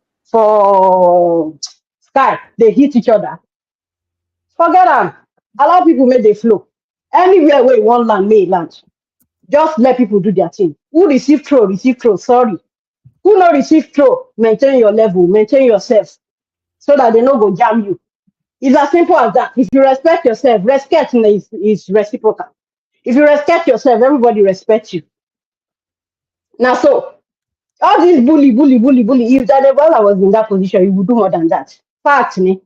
sky. They hit each other. Forget them. Allow people make they flow. Anywhere where one land may land. Just let people do their thing. Who receive throw, sorry. Who not receive throw, maintain your level, maintain yourself. So that they no go jam you. It's as simple as that. If you respect yourself, respect is reciprocal. If you respect yourself, everybody respects you. Now, so all this bully. If that Bwala was in that position, he would do more than that. Fact me.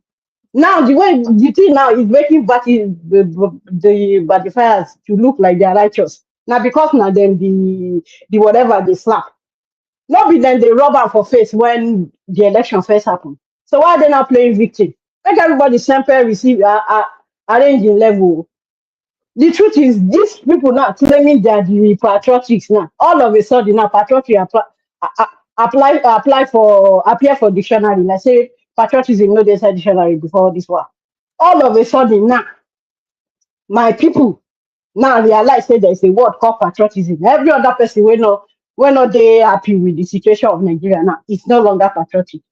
Now the way the thing now is making the batifiers to look like they are righteous. Now because now then the whatever they slap. Not be then they rub out for face when the election first happened. So why are they now playing victim? Make everybody sample receive arranging level. The truth is, these people now claiming they are the patriotics now. All of a sudden now patriotic appear for dictionary. Like say patriotism no dey inside dictionary before this one. All of a sudden now, my people now realize say there's a word called patriotism. Every other person we not they happy with the situation of Nigeria now. It's no longer patriotic.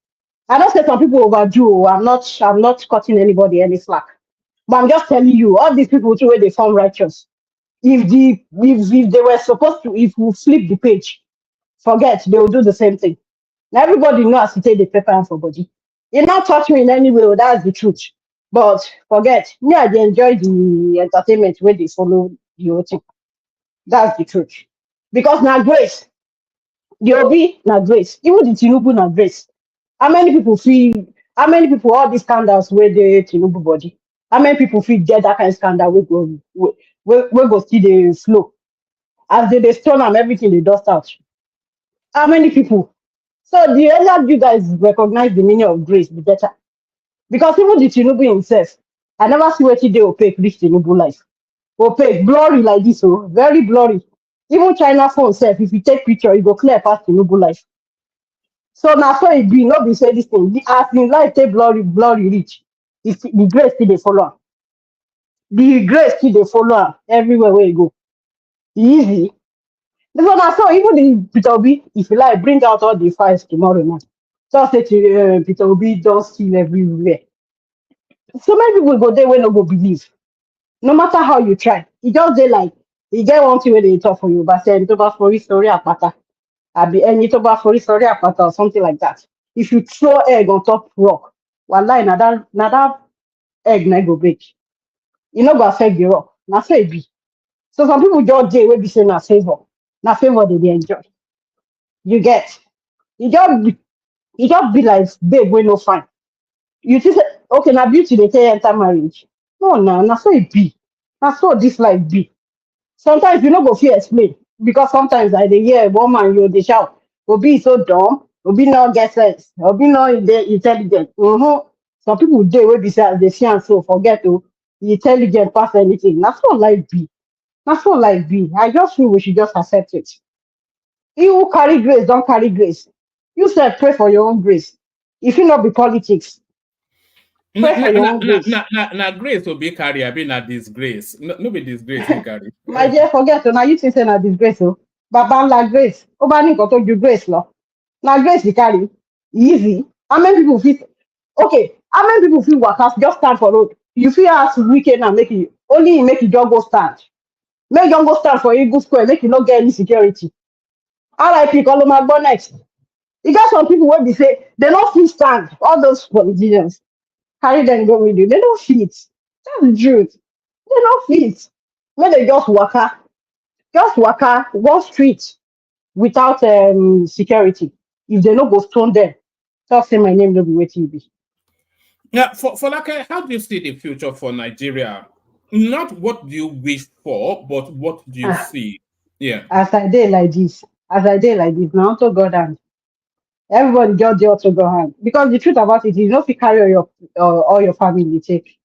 I don't say some people overdo. I'm not cutting anybody any slack. But I'm just telling you, all these people too where they form righteous. If they were supposed to, if we flip the page, forget they will do the same thing. Now everybody knows to take the paper and for body. It not touch me in any way, that's the truth. But forget, me I dey enjoy the entertainment where they follow the whole thing. That's the truth. Because now grace, the Obi na grace, even the Tinubu na grace. How many people all these scandals where they Tinubu body? How many people feel get that kind of scandal we go see the flow? As they stone them, everything they dust out. How many people? So the earlier you guys recognize the meaning of grace, the better. Because even the Tinubu himself, I never see what they opaque reach Tinubu life. Opaque, blurry like this, oh, very blurry. Even China phone self, if you take picture, you go clear past Tinubu life. So now so it be not be say this thing. As in life take blurry reach. It's the grace still they follow. Am. The grace still they follow am everywhere where you go. Easy. So now so even the Peter Obi, if you like, bring out all the files tomorrow now. Just say to Peter Obi don't steal everywhere. So many people go there when no go believe. No matter how you try, it just they like you get one thing where they talk for you, but say to about for story apata. I be any to about for story apata or something like that. If you throw egg on top rock, wallahi na that egg na go break. You know go affect the rock. Na so it be. So some people just dey wey be say na favor they dey enjoy. You get you just be like babe wey no fine. You think say okay na beauty dey take enter marriage. No na so it be. Na so this life be. Sometimes you no go fit explain because sometimes I dey hear one man you dey shout, Obi is so dumb, Obi no get sense, Obi no dey intelligent. Some people dey wey be say as they see am so forget to intelligent pass anything. Na so life be. Na so life be. I just feel we should just accept it. You who carry grace, don't carry grace. You said pray for your own grace. If it not be politics, pray for your own grace. Na grace will be carry, I be na disgrace. No be disgrace we carry. My dear, forget now you think say na disgrace, oh. Baba la grace. Oba ni to you grace law. Na grace you carry. Easy. How many people feel okay? How many people feel work just stand for road? You feel ask weekend and make it only make it just go stand. Make you go stand for Eagle Square, make you not get any security. RIP Colomagbo next. You got some people where they say they don't feel stand. All those politicians carry them go with you. They don't fit. That's the truth. They don't fit. When they just waka one street without security. If they not go stone them, just say my name will be waiting be. Yeah, for like, how do you see the future for Nigeria? Not what do you wish for, but what do you see? Yeah. As I did like this, now to God hand. Everybody just there to God hand. Because the truth about it is, you know, if you carry all your family take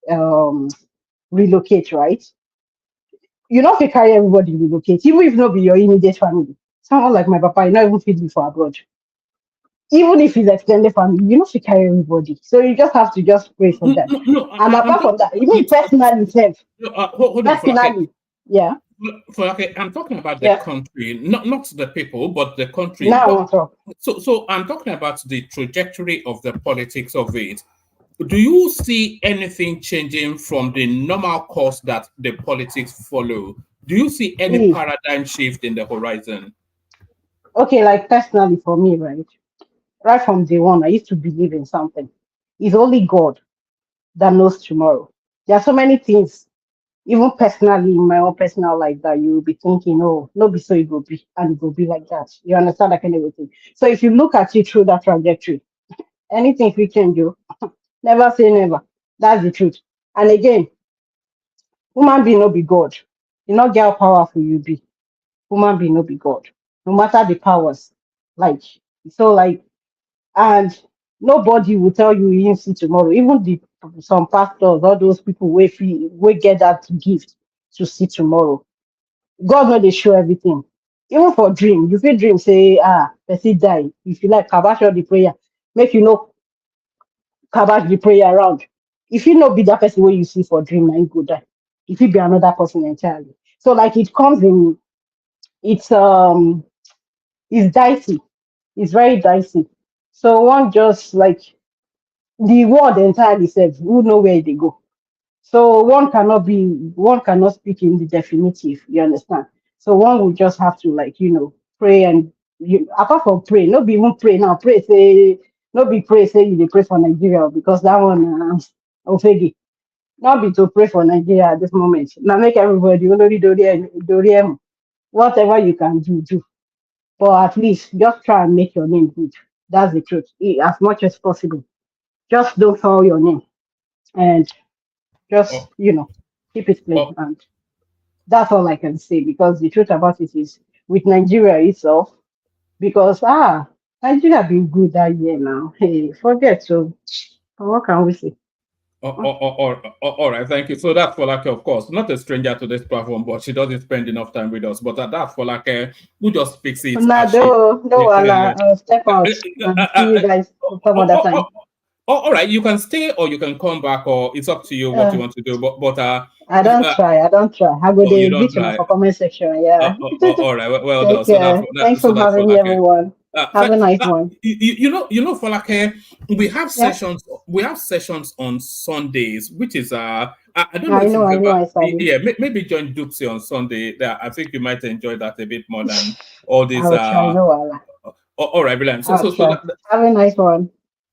relocate, right? You know, if you carry everybody relocate, even if not be your immediate family. Someone like my papa, you know, even feed me for abroad. Even if it's extended family, you know, if you carry everybody. So you just have to just pray for them. And apart from that, even personally, personally, yeah. I'm talking about the country, not the people, but the country. So I'm talking about the trajectory of the politics of it. Do you see anything changing from the normal course that the politics follow? Do you see any paradigm shift in the horizon? Okay, like personally for me, right from day one, I used to believe in something. It's only God that knows tomorrow. There are so many things even personally in my own personal life, that you will be thinking, oh, no, be so it will be, and it will be like that. You understand that kind of thing. So if you look at it through that trajectory, anything we can do, never say never. That's the truth. And again, human being no be God. You not get how powerful you be. Human being no be God. No matter the powers. Like, so like, and nobody will tell you you see tomorrow. Even the some pastors, all those people we get that gift to see tomorrow. God know they show everything. Even for dream, you feel dream say, person die. If you like, kabash all the prayer, make you know kabash the prayer around. If you know be that person where you see for dream, now you go die. If you be another person entirely. So like it comes in, it's dicey. It's very dicey. So one just like the world entirely says, who know where they go. So one cannot speak in the definitive, you understand? So one will just have to like, pray and apart from pray, not be even pray now, pray say, not be pray say you dey pray for Nigeria because that one ofegi. Not be to pray for Nigeria at this moment. Now make everybody whatever you can do, do. But at least just try and make your name good. That's the truth. As much as possible. Just don't foul your name. And just keep it plain, and that's all I can say, because the truth about it is with Nigeria itself, because Nigeria been good that year now. Hey, forget. So what can we say? All right, thank you. So that's Folake, of course, not a stranger to this platform, but she doesn't spend enough time with us. But that's Folake, who just speaks it. I'll step out and see you guys some other time. All right, you can stay or you can come back, or it's up to you what you want to do. But I don't try. I go there beat you for comment section. Yeah. All right, well Take done. care. Thanks for having me, everyone. Have a nice one. You know, Folake, we have sessions. We have sessions on Sundays, which is I don't know if you've ever, maybe join Duxie on Sunday. I think you might enjoy that a bit more than all these. I will try. No, all right, brilliant. So have a nice one.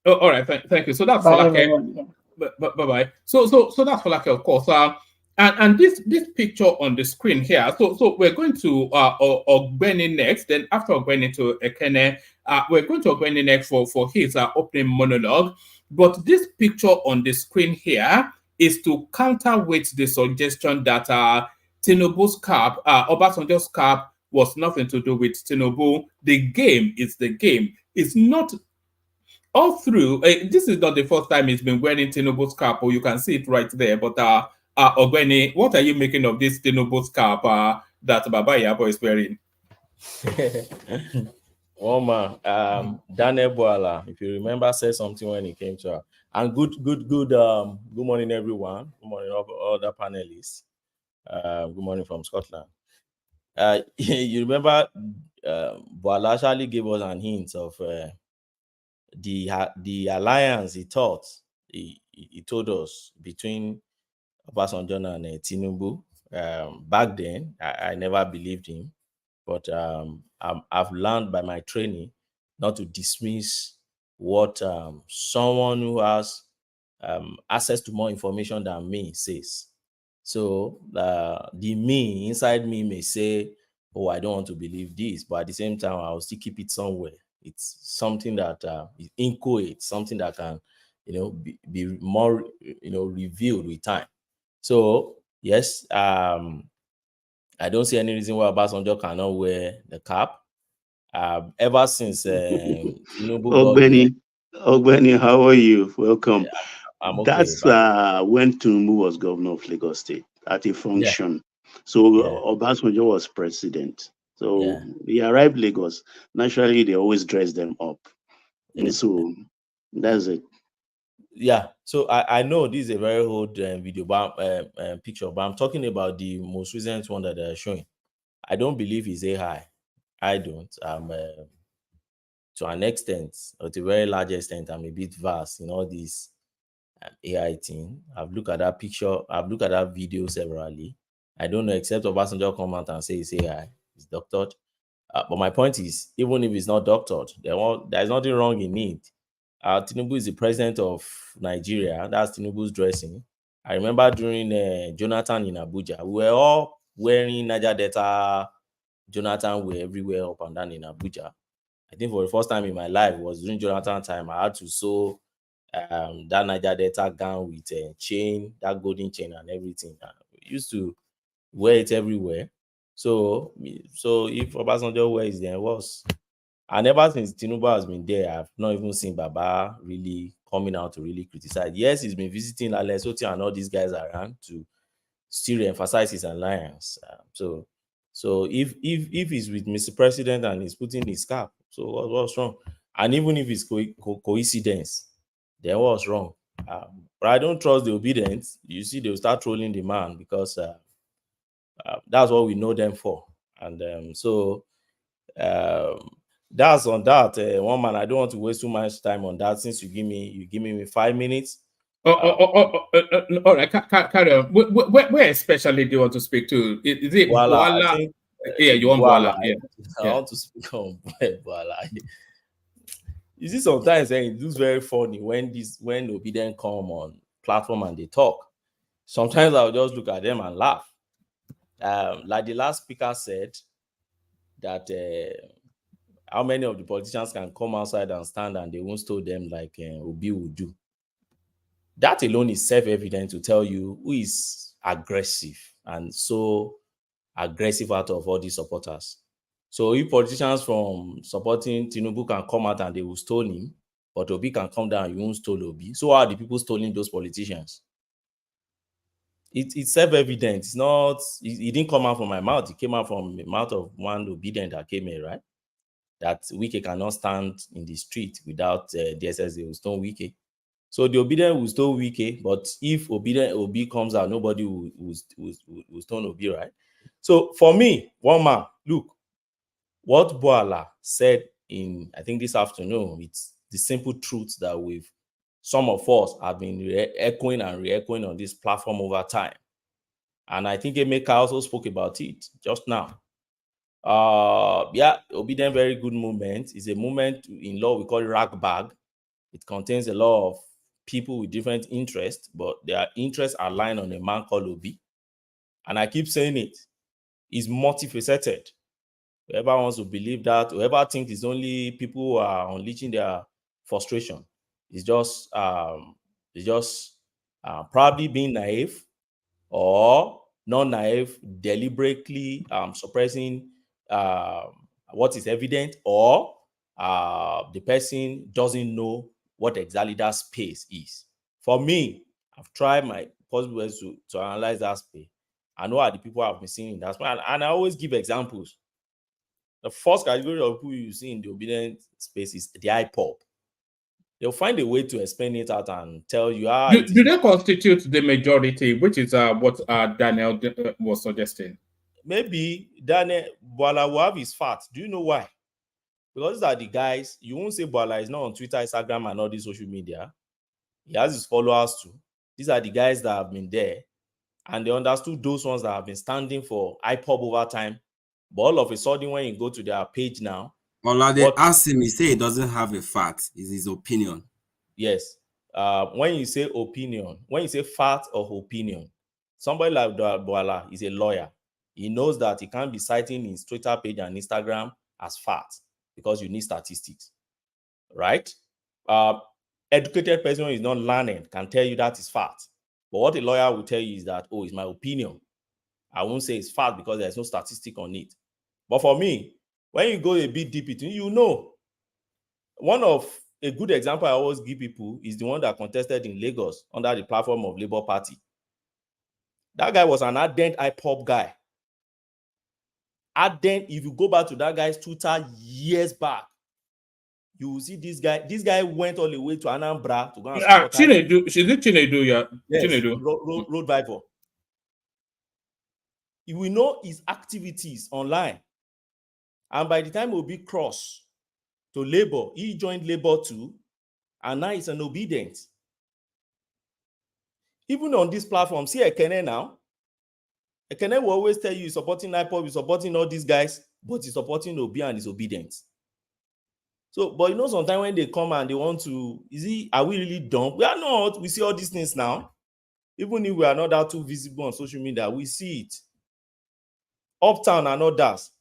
All right, thank you. So that's Folake. Bye. So that's Folake, of course. And this picture on the screen here. So we're going to Ogbeni next. Then after Ogbeni to Ekene, we're going to Ogbeni next for his opening monologue. But this picture on the screen here is to counterweight the suggestion that Tinubu's cap, Obasanjo's cap, was nothing to do with Tinubu. The game is the game. It's not. All through, this is not the first time he's been wearing Tinubu's cap, or you can see it right there. But Ogbeni, what are you making of this Tinubu's cap that Baba Yabo is wearing? Daniel Bwala, if you remember, said something when he came to her. And good morning, everyone. Good morning, all the panelists. Good morning from Scotland. You remember, Bwala actually gave us an hint of the alliance he thought he told us between Obasanjo and Tinubu. Back then, I never believed him, but I've learned by my training not to dismiss what someone who has access to more information than me says. So the me inside me may say, oh, I don't want to believe this, but at the same time, I'll still keep it somewhere. It's something that is inchoate, something that can, be more, revealed with time. So yes, I don't see any reason why Obasanjo cannot wear the cap. Ever since Ogbeni, how are you? Welcome. I'm okay. That's when Tinubu was governor of Lagos State at a function. Yeah. So Obasanjo was president. So he arrived Lagos. Naturally, they always dress them up. And so that's it. Yeah. So I know this is a very old video, picture, but I'm talking about the most recent one that they're showing. I don't believe he's AI. I don't. To an extent, or to a very large extent, I'm a bit vast in all these AI thing. I've looked at that picture. I've looked at that video severally. I don't know, except Obasanjo come out and say it's AI. It's doctored. But my point is, even if it's not doctored, there's nothing wrong in it. Tinubu is the president of Nigeria. That's Tinubu's dressing. I remember during Jonathan in Abuja, we were all wearing Niger Delta Jonathan wear everywhere up and down in Abuja. I think for the first time in my life was during Jonathan time. I had to sew that Niger Delta gown with a chain, that golden chain and everything. We used to wear it everywhere. So if Obasanjo wears there was, and ever since Tinubu has been there, I've not even seen Baba really coming out to really criticize. Yes, he's been visiting Lesotho and all these guys around to still emphasize his alliance. So if he's with Mr. President and he's putting his cap, so what's wrong? And even if it's coincidence, then what's wrong? But I don't trust the Obidients. You see, they'll start trolling the man because that's what we know them for. And that's on that. One man, I don't want to waste too much time on that. Since you give me 5 minutes. All right, carry on. Where especially do you want to speak to? Is it Bwala? Yeah, you want Bwala. Yeah. I want to speak on Bwala. You see, sometimes it looks very funny when Obidient come on platform and they talk. Sometimes I'll just look at them and laugh. Like the last speaker said, that how many of the politicians can come outside and stand and they won't stole them like Obi would do. That alone is self-evident to tell you who is aggressive and so aggressive out of all these supporters. So if politicians from supporting Tinubu can come out and they will stole him, but Obi can come down and you won't stole Obi. So are the people stealing those politicians? It's self-evident. It's not, it didn't come out from my mouth. It came out from the mouth of one Obidient that came here, right? That Wike cannot stand in the street without DSS, they will stone Wike. So the Obidient will stone Wike, but if Obi comes out, nobody will stone Obi, right? So for me, one man, look, what Bwala said in, I think this afternoon, it's the simple truth that some of us have been echoing and re-echoing on this platform over time. And I think Emeka also spoke about it just now. Yeah, Obidient, very good movement. It's a movement in law, we call it rag bag. It contains a lot of people with different interests, but their interests are aligned on a man called Obi. And I keep saying it, he's multifaceted. Whoever wants to believe that, whoever thinks it's only people who are unleashing their frustration, is just probably being naive or non-naive, deliberately suppressing what is evident, or the person doesn't know what exactly that space is. For me, I've tried my possible ways to analyze that space. I know how the people have been seeing in that space, and I always give examples. The first category of people you see in the Obidient space is the IPOP. They'll find a way to explain it out and tell you how. Do they constitute the majority, which is what Daniel was suggesting? Maybe Daniel Bwala will have his facts. Do you know why? Because these are the guys, you won't say Bwala is not on Twitter, Instagram, and all these social media. He has his followers too. These are the guys that have been there, and they understood those ones that have been standing for IPOP over time. But all of a sudden, when you go to their page now, they asked him, he say he doesn't have a fact. It's his opinion. Yes. When you say opinion, when you say fact or opinion, somebody like Bwala is a lawyer. He knows that he can't be citing his Twitter page and Instagram as fact because you need statistics, right? Educated person who is not learning can tell you that is fact. But what a lawyer will tell you is that, oh, it's my opinion. I won't say it's fact because there's no statistic on it. But for me, when you go a bit deep into it, you know. One of a good example I always give people is the one that contested in Lagos under the platform of Labour Party. That guy was an ardent IPOP guy. Ardent, if you go back to that guy's Twitter years back, you will see this guy. This guy went all the way to Anambra to go and support. Chinedu, is it Chinedu? Yeah, yes, Chinedu. Road Viper. You will know his activities online. And by the time Obi crossed to Labour, he joined Labour too, and now he's an Obidient. Even on this platform, see Ekene now. Ekene will always tell you he's supporting IPOP, he's supporting all these guys, but he's supporting Obi and he's Obidient. So, but you know, sometimes when they come and they want to, are we really dumb? We are not. We see all these things now. Even if we are not that too visible on social media, we see it. Uptown and others.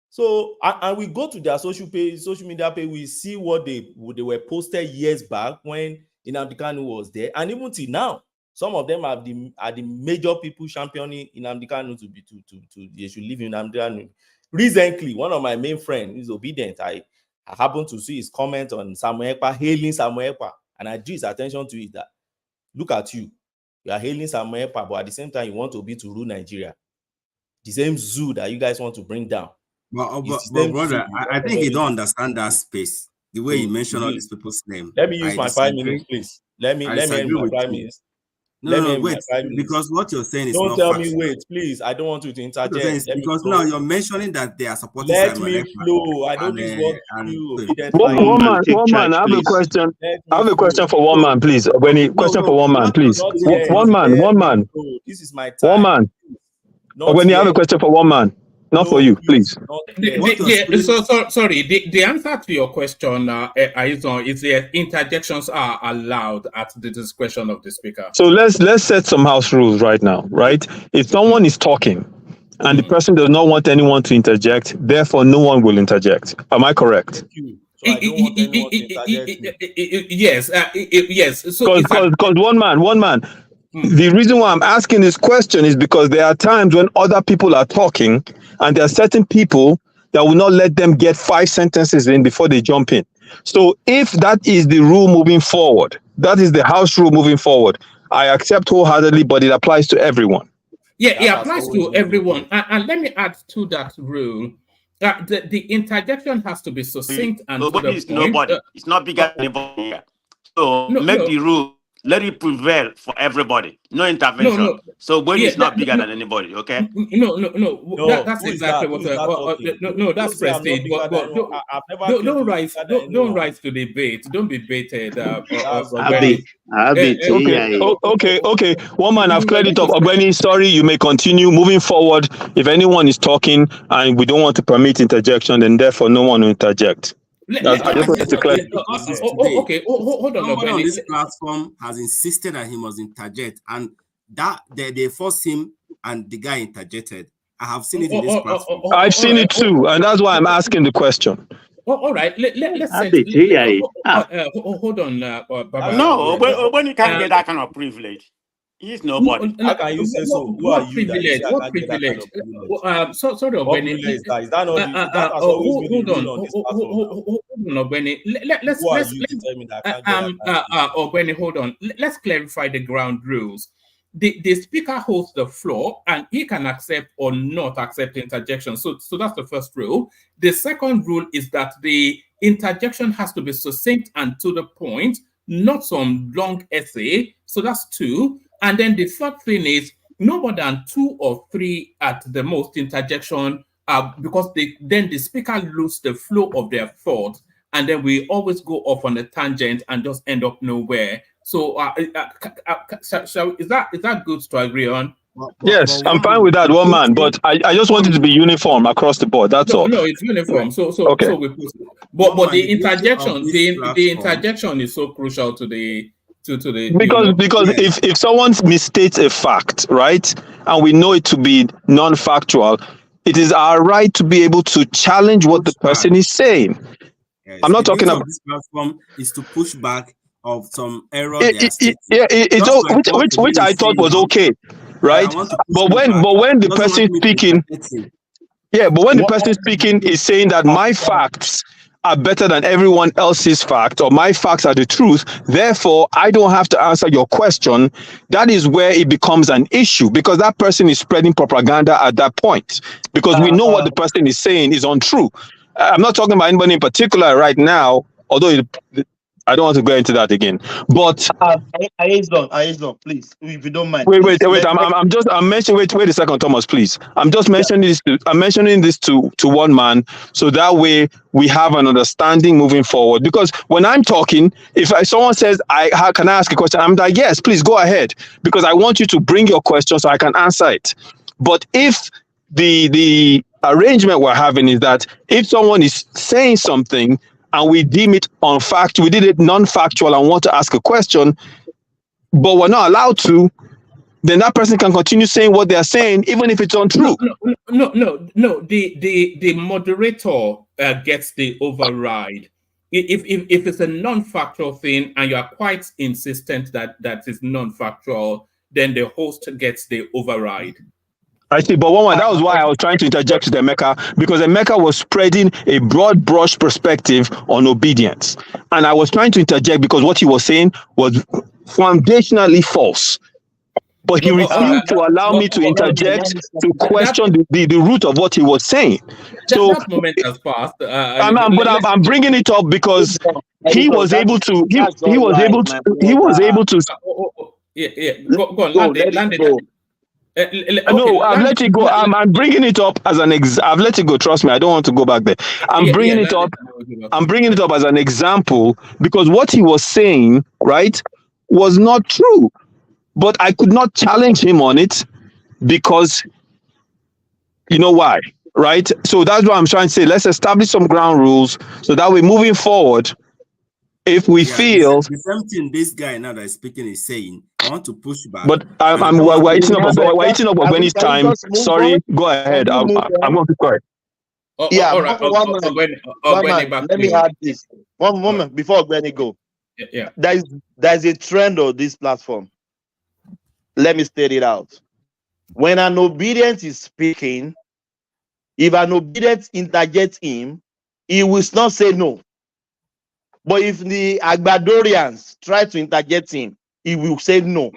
So, and we go to their social media page, we see what they were posted years back when Nnamdi Kanu was there. And even till now, some of them are the major people championing Nnamdi Kanu to they should live in Nnamdi Kanu. Recently, one of my main friends is Obedient. I happened to see his comment on Samuel Ekpa, hailing Samuel Ekpa, and I drew his attention to it that, look at you. You are hailing Samuel Ekpa, but at the same time, you want Obi to rule Nigeria. The same zoo that you guys want to bring down. But brother, I think you don't understand that space. The way you mention all these people's names. Let me use my 5 minutes, please. Let me end my 5 minutes. No, wait, because what you're saying is don't not tell factual. me wait, please. I don't want you to interject. Because now you're mentioning that they are supporting. Let me flow. I don't use what you. One man. I have a question. I have a question for one man, please. Question for one man, please. One man. This is my time. One man. When you have a question for one man, not for you, please. Sorry. The answer to your question, is the interjections are allowed at the discretion of the speaker. So let's set some house rules right now, right? If someone is talking and the person does not want anyone to interject, therefore no one will interject. Am I correct? So I don't want anyone to interject. Yes. So because one man. The reason why I'm asking this question is because there are times when other people are talking and there are certain people that will not let them get 5 sentences in before they jump in. So if that is the rule moving forward, that is the house rule moving forward, I accept wholeheartedly, but it applies to everyone. Yeah, it applies to everyone. And let me add to that rule. The interjection has to be succinct and to the point. Nobody. It's not bigger than anybody here. So make the rule. Let it prevail for everybody. No intervention. No. So Bwala is not bigger than anybody, okay? No. That's exactly what. That's prestige. Don't rise to debate. Don't be baited. Okay. One man, I've cleared it up. Ogbeni, sorry, you may continue. Moving forward, if anyone is talking and we don't want to permit interjection, then therefore no one will interject. Okay, hold on. Someone on this platform has insisted that he must interject, and that they forced him, and the guy interjected. I have seen it in this platform. I've seen it too, and that's why I'm asking the question. All right, let's hold on. No, when you can't get that kind of privilege. He's nobody. How can you say so? Who are you? What privilege? Sorry, Ogbeni. Hold on, Ogbeni. Ogbeni, hold on. Let's clarify the ground rules. The speaker holds the floor and he can accept or not accept interjection. So that's the first rule. The second rule is that the interjection has to be succinct and to the point, not some long essay. So that's 2. And then the third thing is no more than 2 or 3 at the most interjection, because then the speaker loses the flow of their thoughts, and then we always go off on a tangent and just end up nowhere. So is that good to agree on? Yes, I'm fine with that, one man, but I just want it to be uniform across the board. That's all. No, it's uniform. So okay. So we put it. But the interjection, the interjection is so crucial to the. Because if someone misstates a fact, right, and we know it to be non-factual, it is our right to be able to challenge what the person is saying. Yes, I'm not talking about this platform is to push back of some error. Which I thought was okay, right? But when the person speaking, the person speaking is saying that my facts are better than everyone else's fact, or my facts are the truth, therefore I don't have to answer your question, that is where it becomes an issue, because that person is spreading propaganda at that point, because we know what the person is saying is untrue. I'm not talking about anybody in particular right now, although I don't want to go into that again. But Aizon, please, if you don't mind. Wait. I'm mentioning. Wait a second, Thomas, please. I'm just mentioning this. I'm mentioning this to one man, so that way we have an understanding moving forward. Because when I'm talking, if someone says, can I ask a question? I'm like, yes, please go ahead, because I want you to bring your question so I can answer it. But if the arrangement we're having is that if someone is saying something and we deem it we did it non-factual and want to ask a question, but we're not allowed to, then that person can continue saying what they are saying, even if it's untrue. No. The moderator gets the override. If it's a non-factual thing and you are quite insistent that is non-factual, then the host gets the override. I see, but that was why I was trying to interject with Emeka, because Emeka was spreading a broad brush perspective on obedience. And I was trying to interject because what he was saying was foundationally false. But he refused to allow me to interject to question the root of what he was saying. So that moment has passed. I'm bringing it up because he was able to. He was able to. Yeah. Go on. Land it. No, I've let it go. I'm bringing it up as an I've let it go. Trust me, I don't want to go back there. I'm bringing it up as an example because what he was saying, right, was not true. But I could not challenge him on it because you know why, right? So that's what I'm trying to say. Let's establish some ground rules so that way moving forward, if we feel the same thing this guy now that is speaking is saying, I want to push back. But we're eating up Ogweni's time. Sorry, go ahead. I'm going to be quiet. All right. Let me add this. One moment before Ogweni go. Yeah. There's a trend on this platform. Let me state it out. When an obedient is speaking, if an obedient interjects him, he will not say no. But if the Agbadorians try to interject him, he will say no.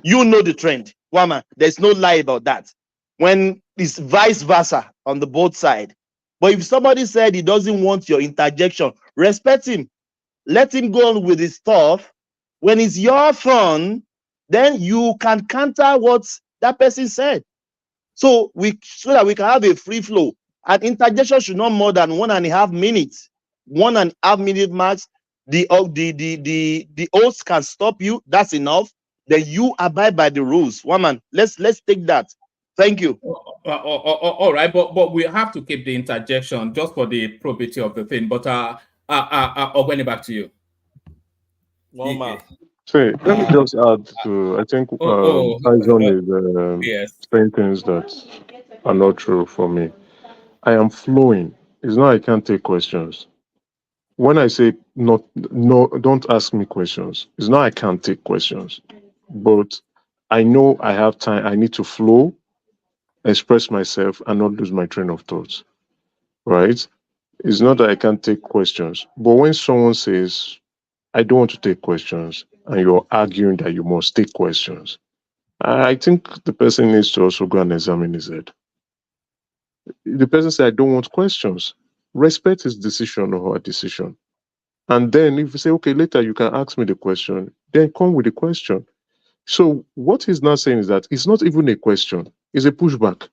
You know the trend. Wama, there's no lie about that. When it's vice versa on the both side. But if somebody said he doesn't want your interjection, respect him. Let him go on with his stuff. When it's your turn, then you can counter what that person said. So that we can have a free flow. An interjection should not more than 1.5 minutes. 1.5 minute max. The host can stop you. That's enough. Then you abide by the rules. Woman, let's take that. Thank you. All right, but we have to keep the interjection just for the probity of the thing. But Ogweni, back to you. Say, let me just add to, I think Tyson is saying things that are not true for me. I am flowing. It's not I can't take questions. When I say no, don't ask me questions. It's not I can't take questions. But I know I have time. I need to flow, express myself, and not lose my train of thoughts. Right? It's not that I can't take questions. But when someone says, I don't want to take questions, and you're arguing that you must take questions, I think the person needs to also go and examine his head. The person said, I don't want questions. Respect his decision or her decision. And then if you say, okay, later you can ask me the question, then come with the question. So what he's now saying is that it's not even a question, it's a pushback.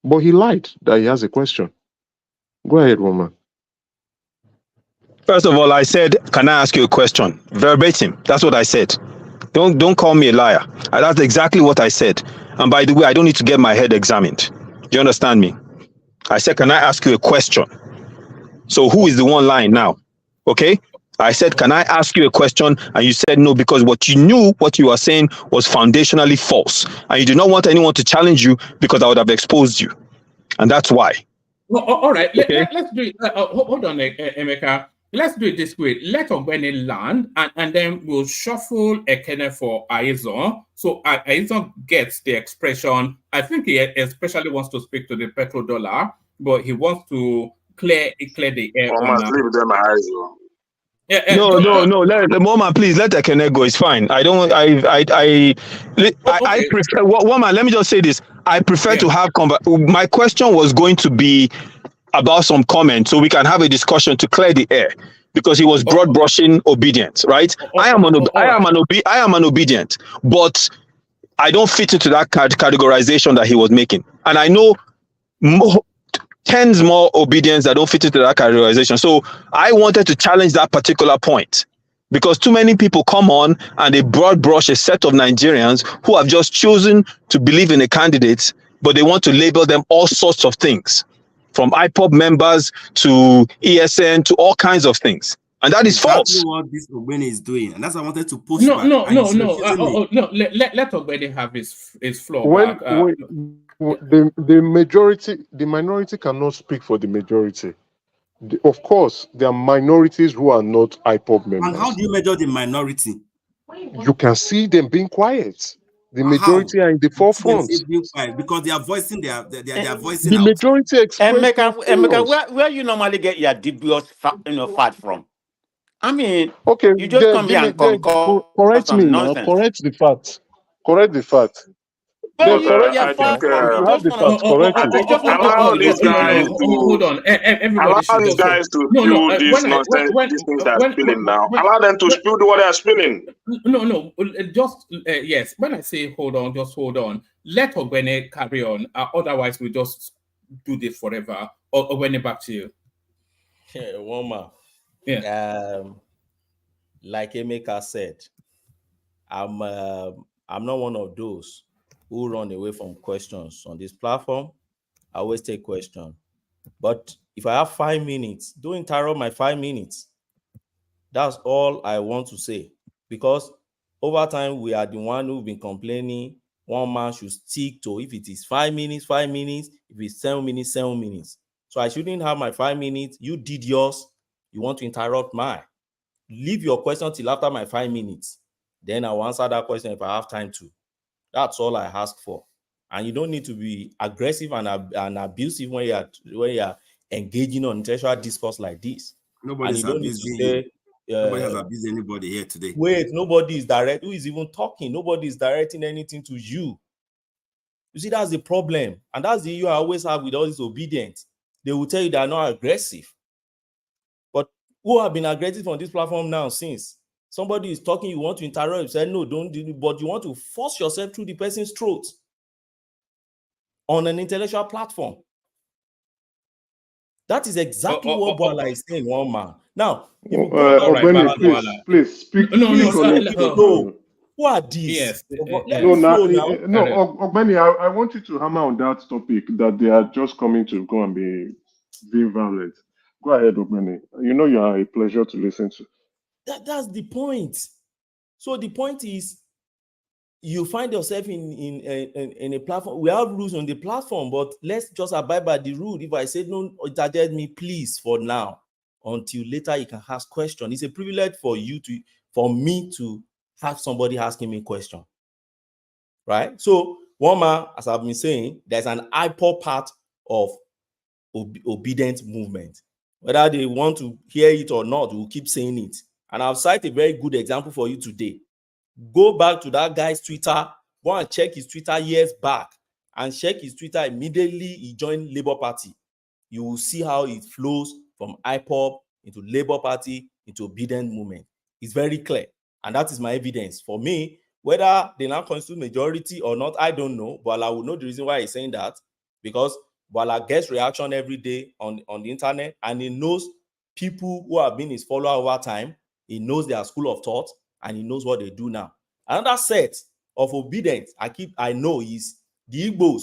But he lied that he has a question. Go ahead, Roman. First of all, I said, can I ask you a question? Verbatim. That's what I said. Don't call me a liar. That's exactly what I said. And by the way, I don't need to get my head examined. Do you understand me? I said, can I ask you a question? So who is the one lying now? Okay? I said, can I ask you a question? And you said no, because what you were saying was foundationally false. And you do not want anyone to challenge you because I would have exposed you. And that's why. Well, all right. Okay. Let's do it. Hold on, Emeka. Let's do it this way. Let Ogweni land, and then we'll shuffle Ekene for Aizon. So Aizon gets the expression. I think he especially wants to speak to the petrodollar, but he wants to clear the air. Leave them Aizon. No. Let the moment, please let Ekene go. It's fine. I prefer. Woman, let me just say this. I prefer to have. My question was going to be about some comments, so we can have a discussion to clear the air, because he was broad brushing obedience, right? I am an obedient, but I don't fit into that categorization that he was making, and I know tens more obedience that don't fit into that categorization. So I wanted to challenge that particular point, because too many people come on and they broad brush a set of Nigerians who have just chosen to believe in a candidate, but they want to label them all sorts of things, from IPOB members to ESN to all kinds of things. And that is exactly false. what this Ogbeni is doing, and that's why I wanted to push No, back. no, And no, he's no. refusing me. No. Let Ogbeni have his floor When, back. the majority, the minority cannot speak for the majority. Of course, there are minorities who are not IPOB members. And how do you measure the minority? You can see them being quiet. The majority How? are in the forefront. Being quiet because they are voicing they are voicing The out. majority express Emeka, where you normally get your dubious fat from? I mean, okay, you just come here and concoct correct me some now. nonsense. Correct the fact. Correct the fact. Where Then correct you're it far now. from. You have the facts. Correct it. Allow these guys to Everybody allow these guys to spill this nonsense, these things they're spilling now. Allow them to spill what they're spilling. No, just yes. When I say hold on, just hold on. Let Ogbeni carry on. Otherwise, we just do this forever. Ogbeni, back to you. Yeah, Woma. Yeah. Like Emeka said, I'm not one of those who run away from questions on this platform. I always take questions. But if I have 5 minutes, don't interrupt my 5 minutes. That's all I want to say. Because over time, we are the one who've been complaining one man should stick to, if it is 5 minutes, 5 minutes, if it's 7 minutes, 7 minutes. So I shouldn't have my 5 minutes. You did yours. You want to interrupt mine. Leave your question till after my 5 minutes. Then I'll answer that question if I have time to. That's all I ask for. And you don't need to be aggressive and abusive when you're engaging on intellectual discourse like this. Nobody's abusing you. Nobody has abused anybody here today. Wait, nobody is direct. Who is even talking? Nobody is directing anything to you. You see, that's the problem. And that's the issue I always have with all these obedience. They will tell you they are not aggressive. But who have been aggressive on this platform now since? Somebody is talking, you want to interrupt, you say, no, don't do it, but you want to force yourself through the person's throat on an intellectual platform. That is exactly what Bwala is saying, one man. Now, Ogbeni, please speak. No. Who are these? Yes. Ogbeni, I want you to hammer on that topic that they are just coming to go and be being violent. Go ahead, Ogbeni. You know you are a pleasure to listen to. That's the point. So the point is, you find yourself in a platform. We have rules on the platform, but let's just abide by the rule. If I say no, interject me, please, for now, until later you can ask questions. It's a privilege for me to have somebody asking me a question, right? So, one man, as I've been saying, there's an IPOB part of obedient movement. Whether they want to hear it or not, we'll keep saying it. And I've cited a very good example for you today. Go back to that guy's Twitter, go and check his Twitter years back, and check his Twitter immediately he joined Labour Party. You will see how it flows from IPOB into Labour Party into obedient movement. It's very clear, and that is my evidence. For me, whether they now constitute majority or not, I don't know, but I will know the reason why he's saying that, because Bwala gets reaction every day on the internet, and he knows people who have been his follower over time. He knows their school of thought, and he knows what they do now. Another set of obedience I know is the Igbos,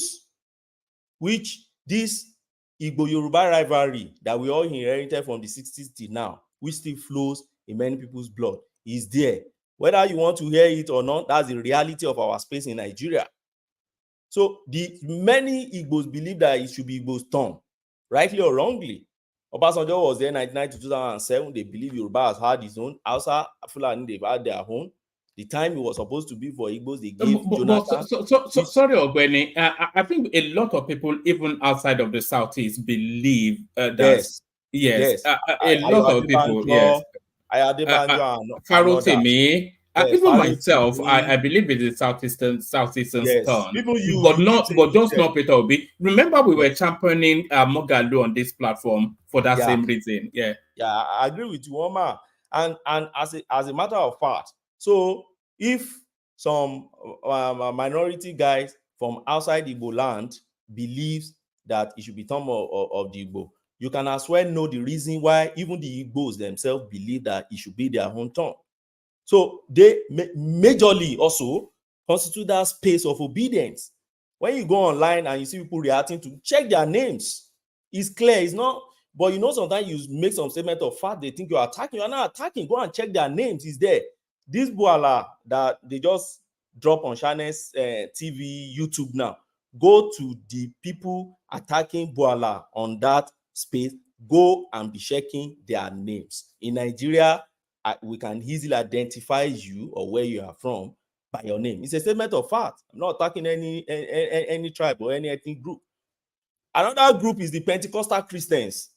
which this Igbo-Yoruba rivalry that we all inherited from the 60s till now, which still flows in many people's blood, is there. Whether you want to hear it or not, that's the reality of our space in Nigeria. So many Igbos believe that it should be Igbo's turn, rightly or wrongly. Obasanjo was there 1999 to 2007. They believe Yoruba has had his own. Hausa, Fulani, they've had their own. The time it was supposed to be for Igbos, they gave Jonathan. Sorry, Ogbeni. I think a lot of people, even outside of the Southeast, believe that. Yes. A lot of people. Yes. Farotimi. Even myself, I believe it is Southeastern's turn. But just not Peter Obi. Remember, we were championing Mogalu on this platform for that same reason. Yeah, I agree with you, Omar. And as a matter of fact, so if some minority guys from outside Igbo land believes that it should be term of the Igbo, you can as well know the reason why even the Igbos themselves believe that it should be their own tongue. So they majorly also constitute that space of obedience. When you go online and you see people reacting to, check their names. It's clear. It's not But you know, sometimes you make some statement of fact, they think you're attacking. You're not attacking. Go and check their names. It's there. This Bwala that they just drop on Shannon's TV, YouTube now. Go to the people attacking Bwala on that space. Go and be checking their names. In Nigeria, we can easily identify you or where you are from by your name. It's a statement of fact. I'm not attacking any tribe or any ethnic group. Another group is the Pentecostal Christians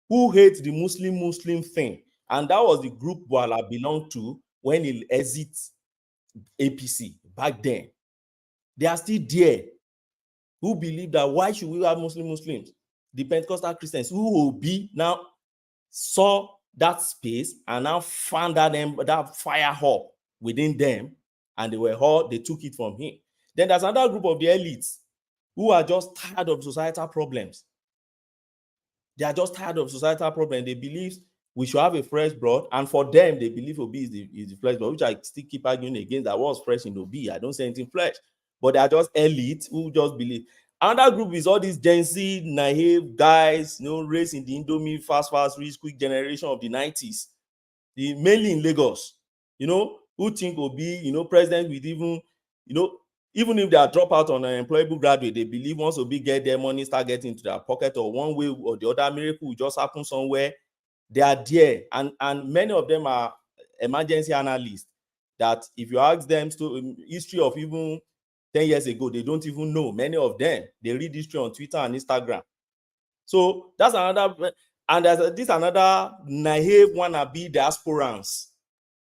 who hate the Muslim thing. And that was the group Bwala belonged to when he exit APC back then. They are still there, who believe that why should we have Muslims? The Pentecostal Christians who will be now saw that space and now found that fire up within them, and they took it from him. Then there's another group of the elites who are just tired of societal problems. They are just tired of societal problems. They believe we should have a fresh blood, and for them, they believe Obi is the fresh blood, which I still keep arguing against. That was fresh in Obi. I don't say anything fresh, but they are just elite who just believe. Another group is all these Gen Z, naive guys, raised in the Indomie, fast, rich, quick generation of the 90s, mainly in Lagos, who think Obi, president with even if they are drop out on an employable graduate, they believe once Obi get their money, start getting into their pocket, or one way or the other, miracle will just happen somewhere. They are there, and many of them are emergency analysts that if you ask them history of even 10 years ago, they don't even know. Many of them, they read history on Twitter and Instagram. So that's another, and there's this another naive wannabe diasporans,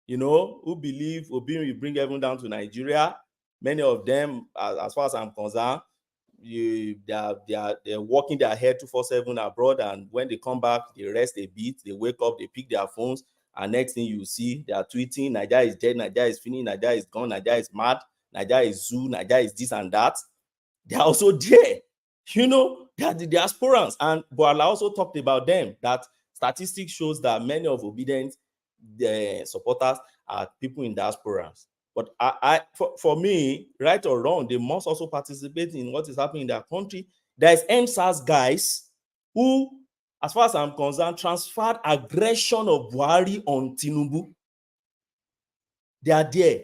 who believe Obi will bring everyone down to Nigeria. Many of them, as far as I'm concerned, they're working their head 24/7 abroad, and when they come back, they rest a bit, they wake up, they pick their phones, and next thing you see, they are tweeting, Nigeria is dead, Nigeria is finished, Nigeria is gone, Nigeria is mad, Nigeria is zoo, Nigeria is this and that. They are also there. They are the diasporans. And Bwala also talked about them, that statistics shows that many of Obidients supporters are people in diasporans. But for me, right or wrong, they must also participate in what is happening in their country. There's NSAS guys who, as far as I'm concerned, transferred aggression of Buhari on Tinubu. They are there.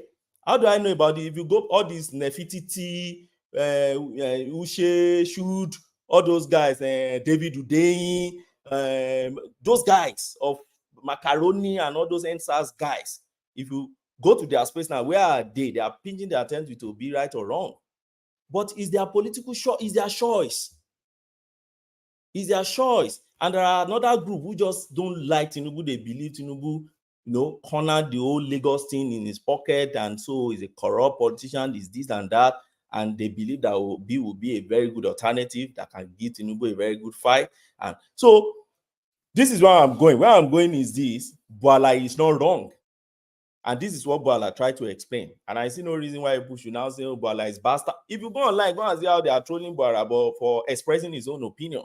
How do I know about it? If you go all these Nefititi, Ushe, Shud, all those guys, David Udein, those guys of Macaroni and all those NSAS guys, if you go to their space now, where are they? They are pinching their attempt to be right or wrong. But is their political choice? Is their choice? Is their choice? And there are another group who just don't like Tinubu. They believe Tinubu, cornered the whole Lagos thing in his pocket, and so he's a corrupt politician, is this and that. And they believe that Obi will be a very good alternative that can give Tinubu a very good fight. And so this is where I'm going. Where I'm going is this: Bwala is not wrong. And this is what Bwala tried to explain. And I see no reason why people should now say, oh, Bwala is bastard. If you go online, go and see how they are trolling Bwala for expressing his own opinion.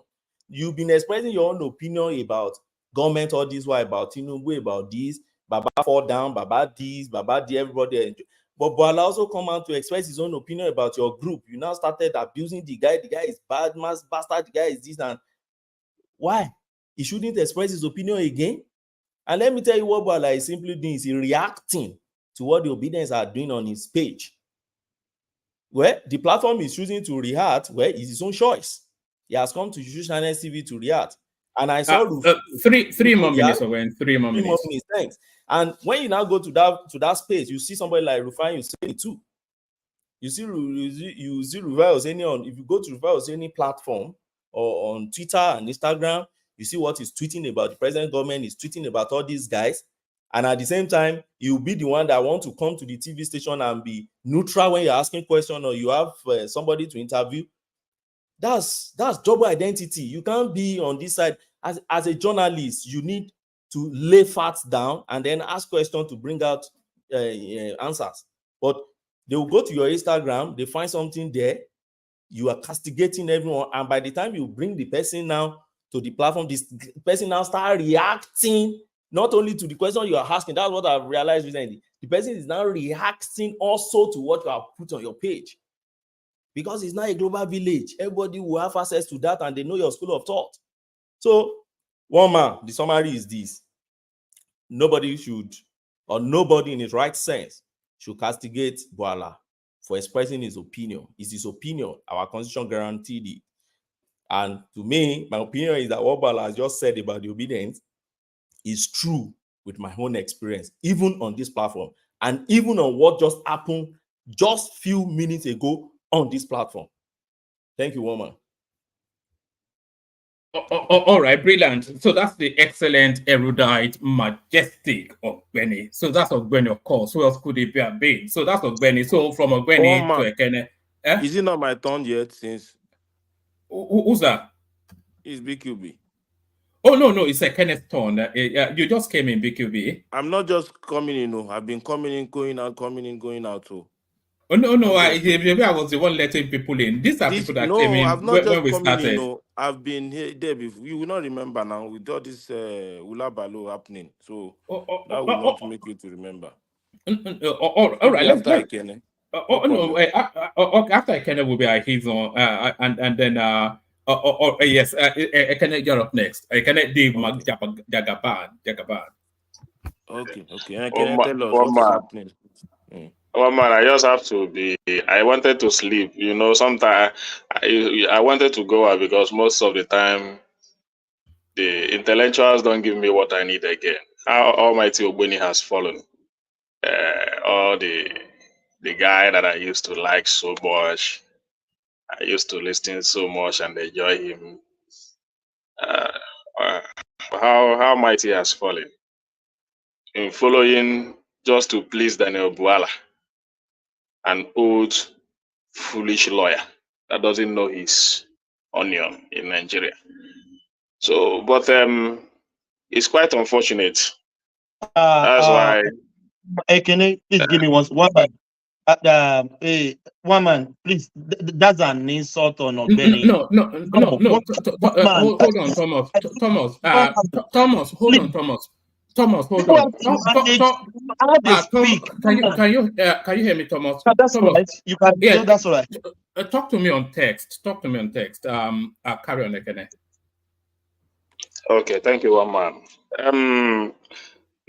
You've been expressing your own opinion about government, all this, why about Tinubu, about this, Baba fall down, Baba this, Baba the everybody. But Bwala also come out to express his own opinion about your group. You now started abusing the guy. The guy is bad, bastard. The guy is this. And why? He shouldn't express his opinion again. And let me tell you what Bwala is simply doing is reacting to what the Obidients are doing on his page. Where the platform is choosing to react, where is his own choice. He has come to use Channel TV to react. And I saw three more minutes, Owen. 3 more minutes. Thanks. And when you now go to that space, you see somebody like Rufai Hussaini too. You see Rufai Hussaini on, if you go to Rufai Hussaini platform or on Twitter and Instagram, you see what he's tweeting about the present government, he's tweeting about all these guys. And at the same time, you'll be the one that want to come to the TV station and be neutral when you're asking questions or you have somebody to interview. That's double identity. You can't be on this side. As a journalist, you need to lay facts down and then ask questions to bring out answers. But they will go to your Instagram, they find something there, you are castigating everyone, and by the time you bring the person now to the platform, this person now start reacting not only to the question you are asking. That's what I've realized recently. The person is now reacting also to what you have put on your page, because it's not a global village. Everybody will have access to that and they know your school of thought. So One man, the summary is this. Nobody in his right sense should castigate Bwala for expressing his opinion. It's his opinion. Our constitution guaranteed it. And to me, my opinion is that what Bwala has just said about the obedience is true with my own experience, even on this platform, and even on what just happened just few minutes ago on this platform. Thank you, woman. All right, brilliant. So that's the excellent, erudite, majestic Ogbeni. So that's Ogbeni, of course. Who else could it be? Been? So that's Ogbeni. So from Ogbeni to Ekene. Is it not my turn yet? Since who's that? It's BQB. Oh no, it's Ekene's turn. You just came in, BQB. I'm not just coming in. No, I've been coming in, going out, coming in, going out too. Oh no! I was the one letting people in. These are people that came in I've not when we started. In, no. I've been here there before. You will not remember now with all this Ula Balo happening. So that will not make you to remember. All right, let's Ekene. After Ekene will be his on, and then yes, Ekene, you're up next. Ekene Dave Jagaban. Okay. And can you tell us what's happening? Well, man, I just have to be. I wanted to sleep. You know, sometimes I wanted to go out because most of the time the intellectuals don't give me what I need again. How Almighty Ogbeni has fallen. All the guy that I used to like so much, I used to listen so much and enjoy him. How mighty has fallen in following just to please Daniel Bwala, an old foolish lawyer that doesn't know his onion in Nigeria. So, but it's quite unfortunate. That's why. Can you please give me one man? One man, please. That's an insult on Ogbeni. No. Hold on, Thomas. Thomas, hold on, Thomas. Thomas, hold on. Can you hear me, Thomas? That's Thomas. right. You can. Yeah, that's all right. Talk to me on text. Carry on, Ekene. Okay, thank you, one man.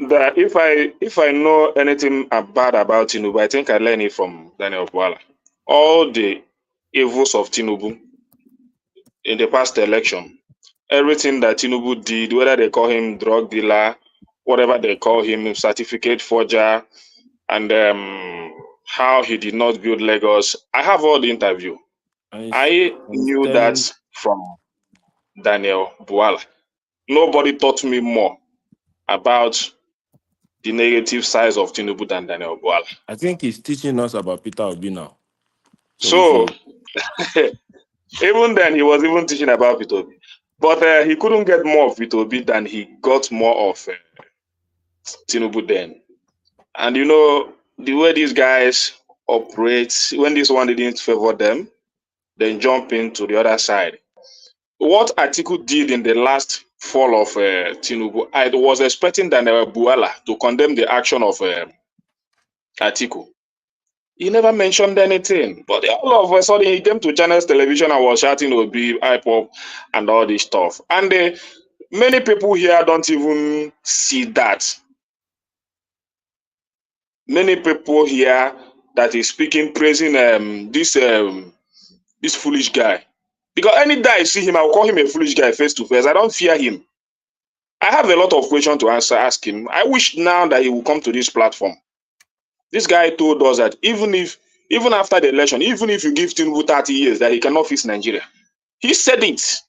That if I know anything bad about Tinubu, I think I learned it from Daniel Bwala. All the evils of Tinubu in the past election, everything that Tinubu did, whether they call him drug dealer, whatever they call him, certificate forger, and how he did not build Lagos. I have all the interview. I knew that from Daniel Bwala. Nobody taught me more about the negative sides of Tinubu than Daniel Bwala. I think he's teaching us about Peter Obi now. So even then, he was even teaching about Peter Obi. But he couldn't get more of Peter Obi than he got more of Tinubu then. And you know, the way these guys operate, when this one didn't favor them, then jump into the other side. What Atiku did in the last fall of Tinubu, I was expecting Daniel Bwala to condemn the action of Atiku. He never mentioned anything, but all of a sudden he came to Channels Television and was shouting Obi, IPOP, and all this stuff. And many people here don't even see that. Many people here that is speaking, praising this foolish guy. Because any day I see him, I will call him a foolish guy face to face. I don't fear him. I have a lot of questions to ask him. I wish now that he will come to this platform. This guy told us that even after the election, even if you give Tinubu 30 years, that he cannot fix Nigeria. He said it.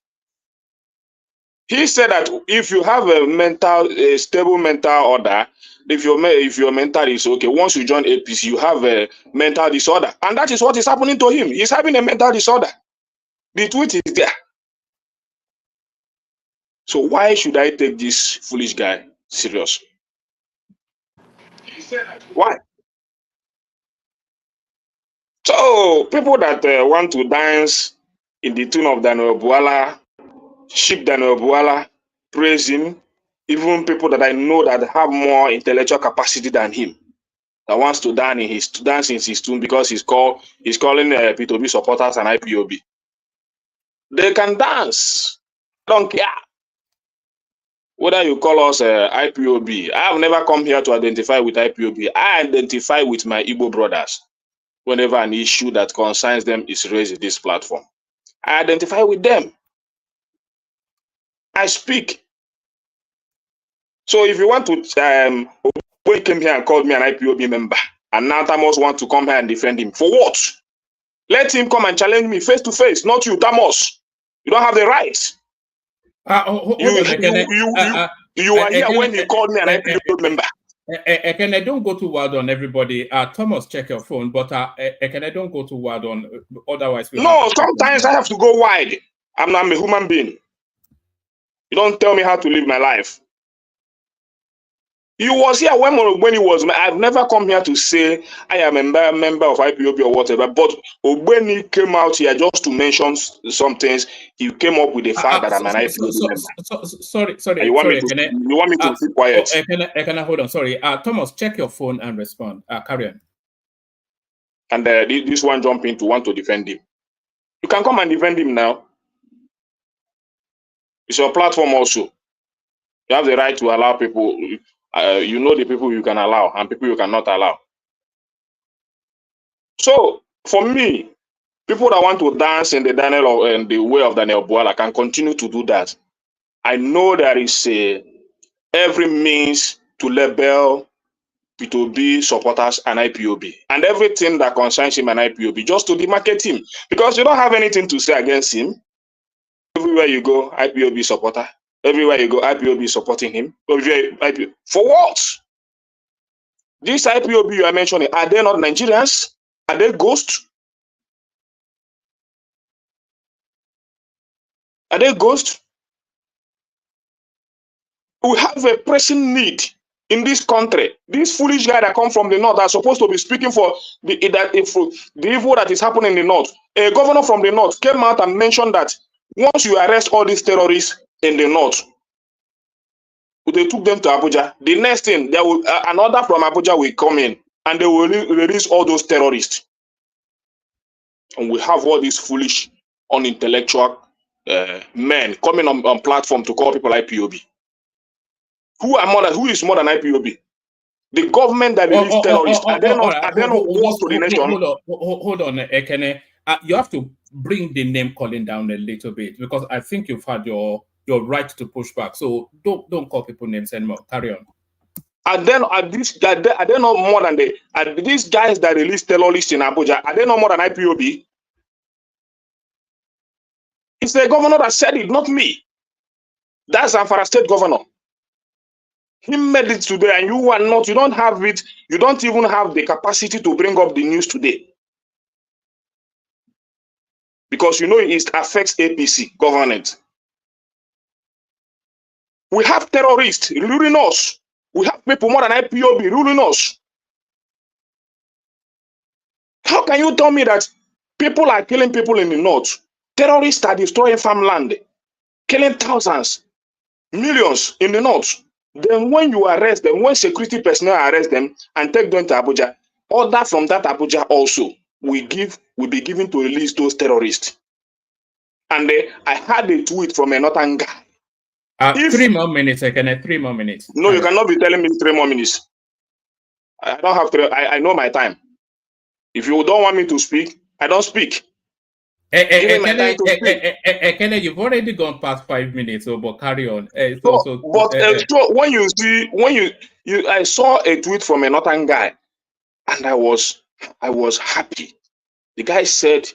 He said that if you have a stable mental order, if your mental is okay, once you join APC, you have a mental disorder. And that is what is happening to him. He's having a mental disorder. The tweet is there. So why should I take this foolish guy serious? Why? So people that want to dance in the tune of Daniel Bwala, ship Daniel Bwala, praise him, even people that I know that have more intellectual capacity than him, that wants to dance in his tune because he's calling P2B supporters and IPOB. They can dance. I don't care. whether you call us IPOB, I have never come here to identify with IPOB. I identify with my Igbo brothers whenever an issue that concerns them is raised in this platform. I identify with them. I speak. So if you want to, when he came here and called me an IPOB member, and now Thomas want to come here and defend him, for what? Let him come and challenge me face to face, not you, Thomas. You don't have the right. You are here when he called me an IPOB member. Ekene, don't go too wild on everybody. Thomas, check your phone, but Ekene, don't go too wild on. Otherwise, no. Sometimes I have to go wide. I'm a human being. You don't tell me how to live my life. You was here when he was. I've never come here to say I am a member of IPOB or whatever. But when he came out here just to mention some things, he came up with the fact that I'm an IPOB member. Sorry. You want me to keep quiet? Ekene, hold on. Sorry. Thomas, check your phone and respond. Carry on. And this one jump in to want to defend him. You can come and defend him now. It's your platform also. You have the right to allow people. You know the people you can allow and people you cannot allow. So for me, people that want to dance in the way of Daniel Bwala can continue to do that. I know there is every means to label P2B supporters and IPOB and everything that concerns him and IPOB just to demarcate him, because you don't have anything to say against him. Everywhere you go, IPOB supporter. Everywhere you go, IPOB supporting him. For what? These IPOB you are mentioning, are they not Nigerians? Are they ghosts? Are they ghosts? We have a pressing need in this country. These foolish guys that come from the north are supposed to be speaking for the evil that is happening in the north. A governor from the north came out and mentioned that once you arrest all these terrorists in the north, they took them to Abuja. The next thing, there will an order from Abuja will come in and they will release all those terrorists. And we have all these foolish, unintellectual men coming on platform to call people IPOB. Who is more than IPOB? The government that released terrorists, are they not worse to the nation? Hold on, Ekene. You have to bring the name calling down a little bit, because I think you've had your right to push back. So don't call people names anymore. Carry on. And then are they not more than these guys that released terrorists in Abuja? Are they not more than IPOB? It's the governor that said it, not me. That's Zamfara State governor. He made it today, and you are not. You don't have it. You don't even have the capacity to bring up the news today, because you know it affects APC government. We have terrorists ruling us. We have people more than IPOB ruling us. How can you tell me that people are killing people in the north? Terrorists are destroying farmland, killing thousands, millions in the north. Then when you arrest them, when security personnel arrest them and take them to Abuja, order from that Abuja also will be given to release those terrorists. And I had a tweet from a northern guy. 3 more minutes, I can 3 more minutes. No, you cannot be telling me 3 more minutes. I don't have 3. I know my time. If you don't want me to speak, I don't speak. Ekene, you've already gone past 5 minutes, so but carry on. So when you see, I saw a tweet from a northern guy, and I was happy. The guy said,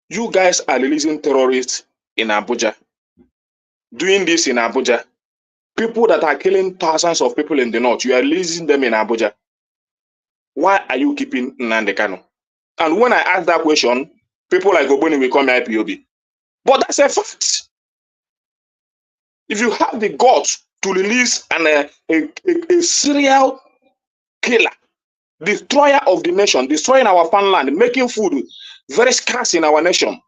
"You guys are releasing terrorists in Abuja, doing this in Abuja. People that are killing thousands of people in the north, you are releasing them in Abuja. Why are you keeping Nnamdi Kanu?" And when I asked that question, people like Oboni will call me IPOB. But that's a fact. If you have the guts to release a serial killer, destroyer of the nation, destroying our farmland, making food very scarce in our nation,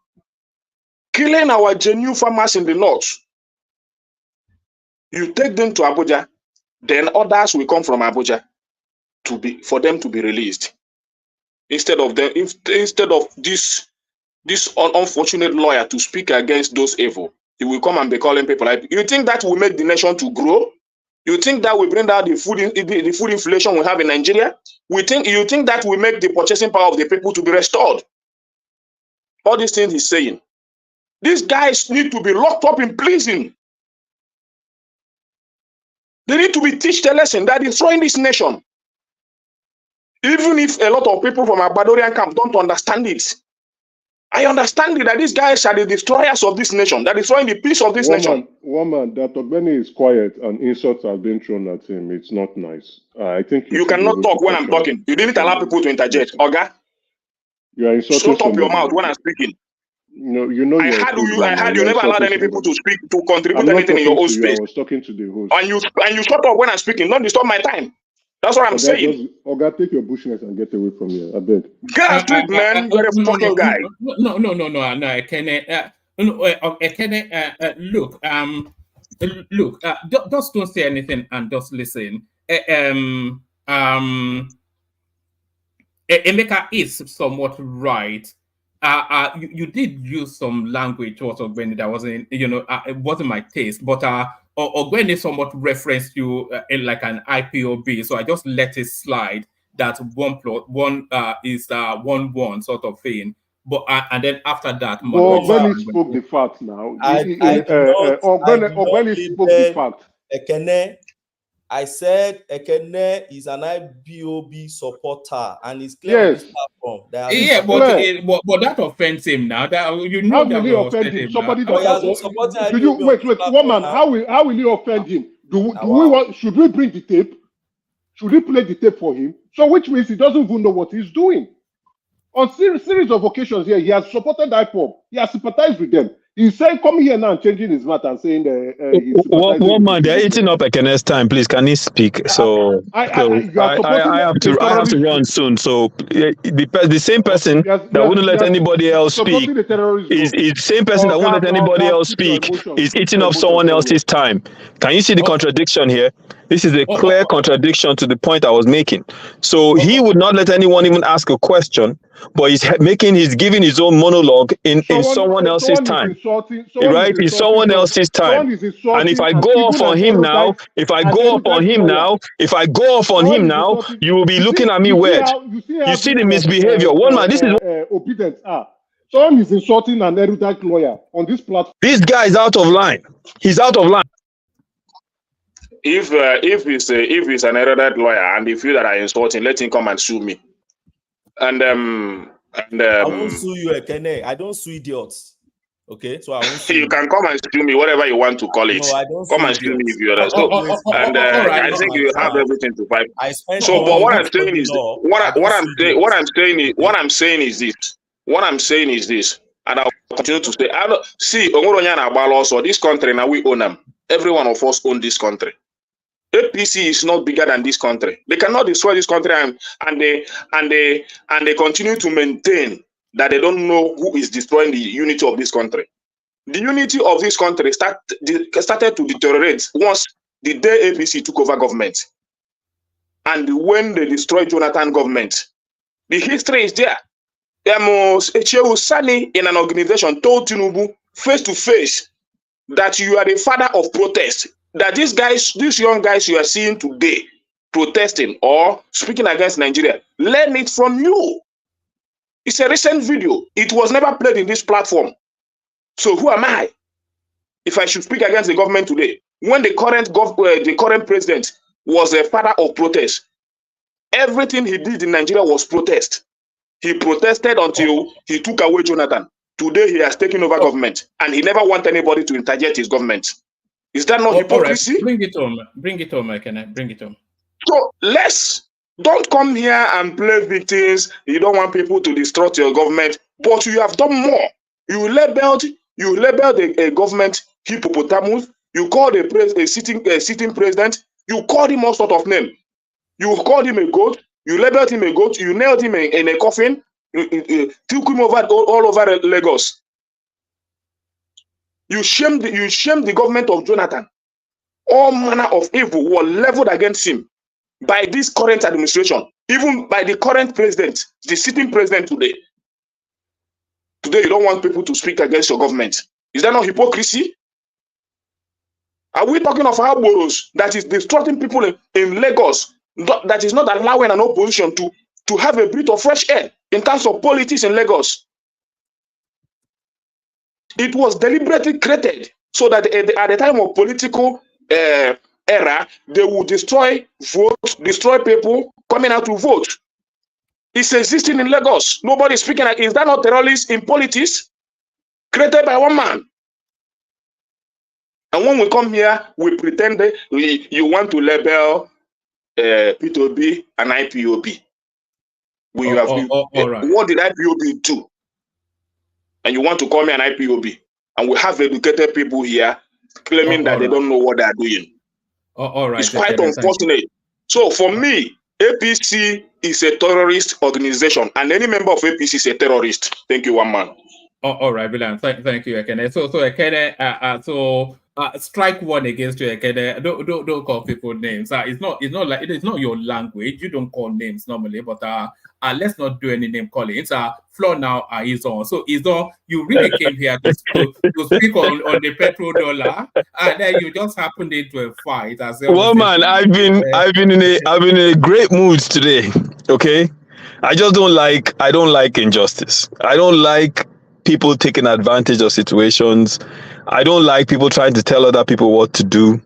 killing our genuine farmers in the north, you take them to Abuja, then others will come from Abuja for them to be released. Instead of this unfortunate lawyer to speak against those evil, he will come and be calling people like, you think that will make the nation to grow? You think that will bring down the food inflation we have in Nigeria? You think that will make the purchasing power of the people to be restored? All these things he's saying. These guys need to be locked up in prison. They need to be taught a lesson that is destroying this nation. Even if a lot of people from our Badorian camp don't understand it. I understand it, that these guys are the destroyers of this nation, that is destroying the peace of this nation. One man, that Ogbeni is quiet and insults have been thrown at him. It's not nice. I think you cannot talk when I'm talking. You didn't allow people to interject. Oga, you are insulting. Shut up your mouth when I'm speaking. No, I had you never allowed any people to speak, to contribute anything in your own space. I was talking to the host. And you shut up when I'm speaking. Don't disturb my time. That's what I'm saying. Oga, take your bushness and get away from here. I beg. Get out, man. You're a fucking guy. No, look, just don't say anything and just listen. Emeka is somewhat right. You did use some language towards Ogbeni that wasn't, it wasn't my taste, but Ogbeni somewhat referenced you in like an IPOB, so I just let it slide. That 1 + 1 is 1 1 sort of thing. But and then after that, Ogbeni spoke the fact now. Ogbeni spoke the fact. Ekene, I said Ekene is an IPOB supporter, and it's clear on this platform. But that offends him now. That you know how that will he offend him? Somebody that do you wait, woman? How will he offend him? Should we bring the tape? Should we play the tape for him? So which means he doesn't even know what he's doing. On series of occasions here, he has supported IPOB. He has sympathized with them. He's saying, coming here now and changing his matter and saying one man, they're eating up Ekene's time. Please, can he speak? So I have to run soon. So the same person that wouldn't let anybody else speak is the same person that won't let anybody else speak is eating up someone else's time. Can you see the contradiction here? This is a clear contradiction to the point I was making. So he would not let anyone even ask a question, but he's giving his own monologue in someone else's time. Right? It's someone else's time. And if I go off on him now, you will be looking at me weird. You see the misbehavior. One man, this is Obidients are. Someone is insulting an erudite lawyer on this platform. This guy is out of line. He's out of line. If he's an erudite lawyer and if you that are insulting, let him come and sue me. I won't sue you, Ekene. I don't sue idiots. Okay, so I won't sue you can come and sue me, whatever you want to call it. No, I don't come and sue me if you understand. I think you have everything to fight. So, but what I'm saying is what I'm saying is this, and I'll continue to say. Also, this country now we own them. Every one of us own this country. APC is not bigger than this country. They cannot destroy this country and they continue to maintain that they don't know who is destroying the unity of this country. The unity of this country started to deteriorate once the day APC took over government. And when they destroyed Jonathan government, the history is there. Echewu Sani in an organization told Tinubu face to face that you are the father of protest. That these young guys you are seeing today protesting or speaking against Nigeria, learn it from you. It's a recent video. It was never played in this platform. So who am I if I should speak against the government today? When the current president was a father of protest, everything he did in Nigeria was protest. He protested until he took away Jonathan. Today he has taken over government and he never want anybody to interject his government. Is that not hypocrisy? Right. Bring it home, can I bring it home? So don't come here and play victims. You don't want people to destroy your government, but you have done more. You labeled a government hippopotamus. You called a sitting president. You called him all sort of name. You called him a goat. You labeled him a goat. You nailed him in a coffin. You took him over all over Lagos. You shamed the government of Jonathan. All manner of evil were leveled against him by this current administration, even by the current president, the sitting president today. Today, you don't want people to speak against your government. Is that not hypocrisy? Are we talking of Alboros that is destructing people in Lagos, that is not allowing an opposition to have a bit of fresh air in terms of politics in Lagos? It was deliberately created so that at the time of political era, they will destroy votes, destroy people coming out to vote. It's existing in Lagos. Nobody is speaking. Is that not terrorists in politics created by one man? And when we come here, we pretend that you want to label P2B and IPOB. Right. What did IPOB do? And you want to call me an IPOB? And we have educated people here claiming that they don't know what they are doing. All right. It's quite unfortunate. So for me, APC is a terrorist organization, and any member of APC is a terrorist. Thank you, one man. All right, Bilan. Thank you, Ekene. So Ekene, strike one against you, Ekene. Don't call people names. It's not your language. You don't call names normally, but let's not do any name calling. It's floor now is on. So Izon, you really came here to speak on the petrodollar, and then you just happened into a fight. Well, man, I've been in a great mood today. Okay, I don't like injustice. I don't like people taking advantage of situations. I don't like people trying to tell other people what to do.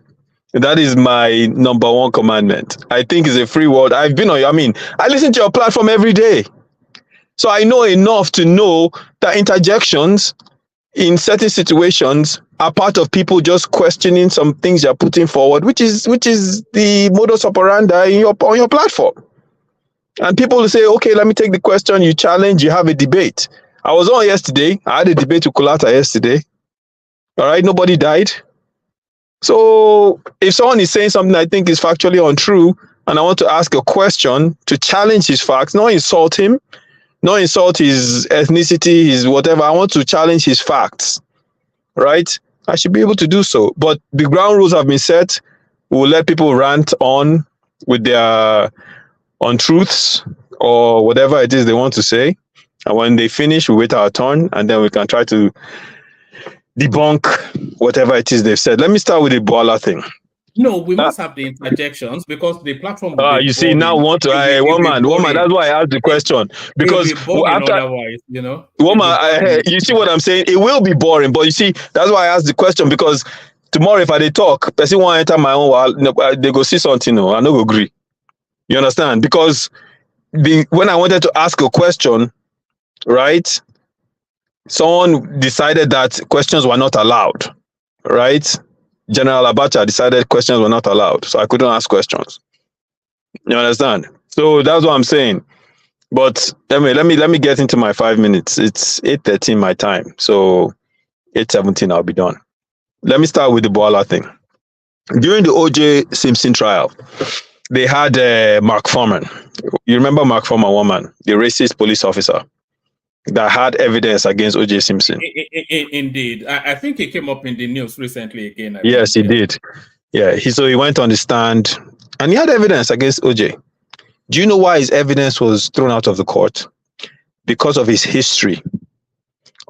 That is my number one commandment. I think it's a free world. I listen to your platform every day. So I know enough to know that interjections in certain situations are part of people just questioning some things you're putting forward, which is the modus operandi on your platform. And people will say, okay, let me take the question, you challenge, you have a debate. I was on yesterday. I had a debate with Kulata yesterday. All right, nobody died. So if someone is saying something I think is factually untrue, and I want to ask a question to challenge his facts, not insult him, not insult his ethnicity, his whatever. I want to challenge his facts, right? I should be able to do so. But the ground rules have been set. We'll let people rant on with their untruths or whatever it is they want to say. And when they finish, we wait our turn, and then we can try to debunk whatever it is they've said. Let me start with the Bwala thing. No, we must have the interjections because the platform. You see, now one man. That's why I asked the question, because after otherwise, you see what I'm saying? It will be boring, but you see, that's why I asked the question, because tomorrow if I talk, person want enter my own wall, they go see something. I no go agree. You understand? Because when I wanted to ask a question, right? Someone decided that questions were not allowed, right? General Abacha decided questions were not allowed, so I couldn't ask questions. You understand? So that's what I'm saying. But anyway, let me get into my 5 minutes. It's 8:13 my time, so 8:17 I'll be done. Let me start with the Bwala thing. During the O.J. Simpson trial, they had Mark Foreman. You remember Mark Foreman, woman, the racist police officer that had evidence against O.J. Simpson. Indeed. I think he came up in the news recently again. Yes, he did. Yeah, he went on the stand and he had evidence against O.J. Do you know why his evidence was thrown out of the court? Because of his history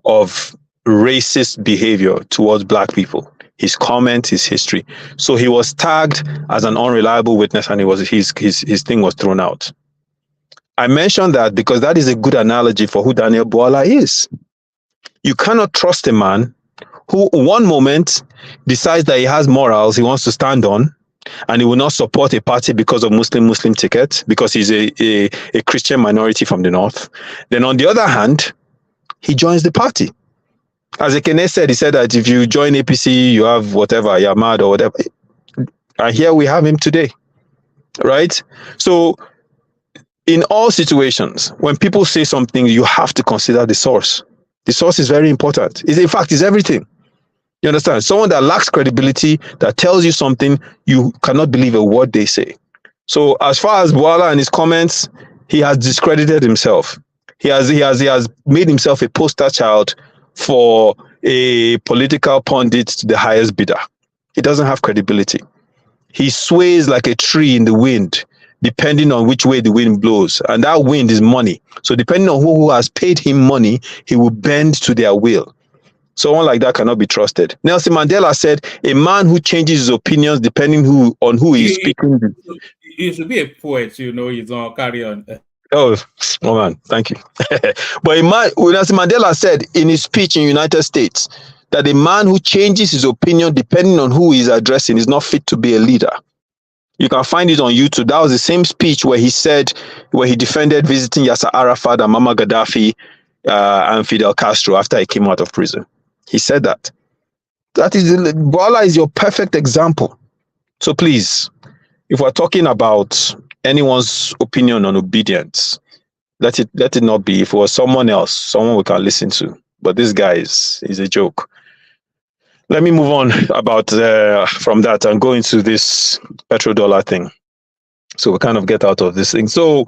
of racist behavior towards black people. His comment, his history. So he was tagged as an unreliable witness, and his thing was thrown out. I mentioned that because that is a good analogy for who Daniel Bwala is. You cannot trust a man who one moment decides that he has morals he wants to stand on, and he will not support a party because of Muslim ticket, because he's a Christian minority from the north. Then on the other hand, he joins the party. As Ekene said, he said that if you join APC, you have whatever, you're mad or whatever. And here we have him today, right? So in all situations, when people say something, you have to consider the source. The source is very important. In fact, it's everything. You understand? Someone that lacks credibility, that tells you something, you cannot believe a word they say. So as far as Bwala and his comments, he has discredited himself. He has made himself a poster child for a political pundit to the highest bidder. He doesn't have credibility. He sways like a tree in the wind, depending on which way the wind blows. And that wind is money. So depending on who has paid him money, he will bend to their will. Someone like that cannot be trusted. Nelson Mandela said, a man who changes his opinions depending on who he's speaking to. You should be a poet, he's on carry on. Oh man, thank you. But Nelson Mandela said in his speech in the United States that a man who changes his opinion depending on who he's addressing is not fit to be a leader. You can find it on YouTube. That was the same speech where he defended visiting Yasser Arafat and Muammar Gaddafi and Fidel Castro after he came out of prison. He said that. Bwala is your perfect example. So please, if we're talking about anyone's opinion on obedience, let it not be. If it was someone else, someone we can listen to. But this guy is a joke. Let me move on from that and go into this petrodollar thing. So we kind of get out of this thing. So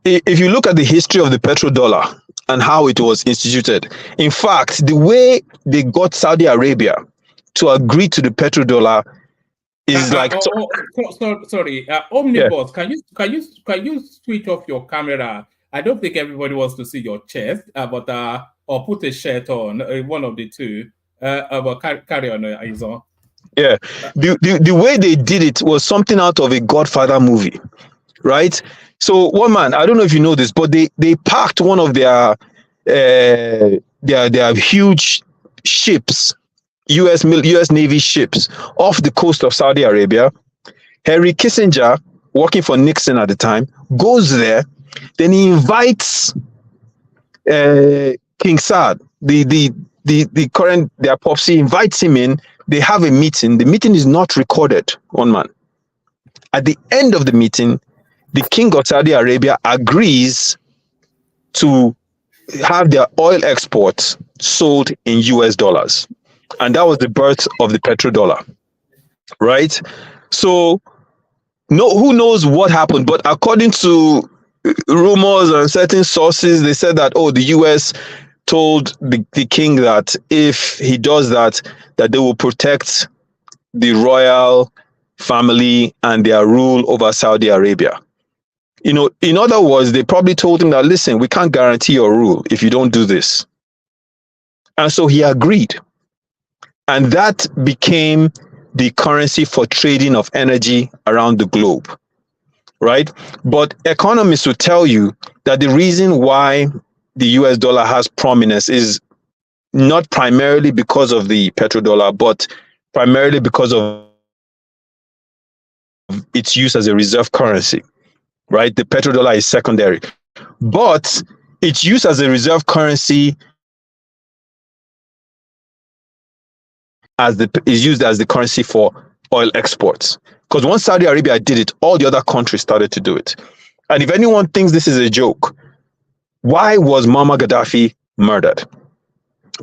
if you look at the history of the petrodollar and how it was instituted, in fact, the way they got Saudi Arabia to agree to the petrodollar is sorry, Omnibus, yeah. Can you switch off your camera? I don't think everybody wants to see your chest, or put a shirt on, one of the two. But carry on, Izon. Yeah, the way they did it was something out of a Godfather movie, right? So one man, I don't know if you know this, but they parked one of their huge ships, US Navy ships, off the coast of Saudi Arabia. Henry Kissinger, working for Nixon at the time, goes there. Then he invites King Saud, the current, their popsy, invites him in. They have a meeting. The meeting is not recorded, one man. At the end of the meeting, the king of Saudi Arabia agrees to have their oil exports sold in US dollars. And that was the birth of the petrodollar, right? So who knows what happened, but according to rumors and certain sources, they said that, the US told the king that if he does that they will protect the royal family and their rule over Saudi Arabia. In other words, they probably told him that, listen, we can't guarantee your rule if you don't do this. And so he agreed. And that became the currency for trading of energy around the globe, right? But economists will tell you that the reason why the US dollar has prominence is not primarily because of the petrodollar, but primarily because of its use as a reserve currency, right? The petrodollar is secondary, but its use as a reserve currency is used as the currency for oil exports. Because once Saudi Arabia did it, all the other countries started to do it. And if anyone thinks this is a joke, why was Muammar Gaddafi murdered?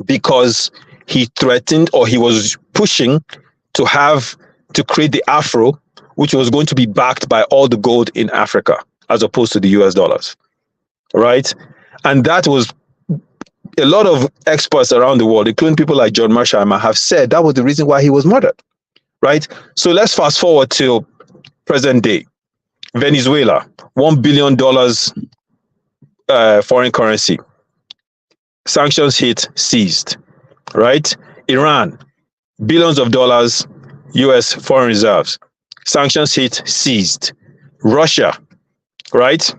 Because he threatened, or he was pushing to create the afro, which was going to be backed by all the gold in Africa, as opposed to the US dollars, right? And that was, a lot of experts around the world, including people like John Mearsheimer, have said that was the reason why he was murdered, right? So let's fast forward to present day. Venezuela, $1 billion foreign currency. Sanctions hit, seized, right? Iran, billions of dollars, US foreign reserves. Sanctions hit, seized. Russia, right?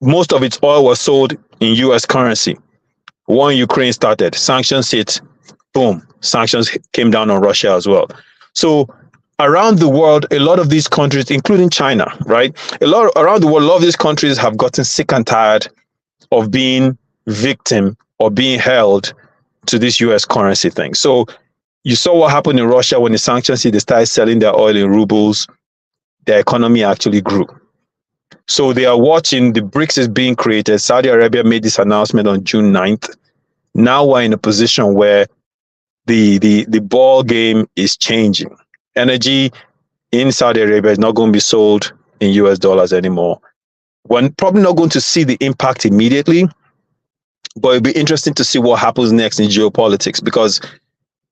Most of its oil was sold in US currency. When Ukraine started, sanctions hit, boom, sanctions came down on Russia as well. So around the world, a lot of these countries, including China, right? Around the world, a lot of these countries have gotten sick and tired of being victim or being held to this US currency thing. So you saw what happened in Russia when the sanctions hit, they started selling their oil in rubles. Their economy actually grew. So they are watching, the BRICS is being created. Saudi Arabia made this announcement on June 9th. Now we're in a position where the ball game is changing. Energy in Saudi Arabia is not going to be sold in US dollars anymore. We're probably not going to see the impact immediately, but it'll be interesting to see what happens next in geopolitics, because the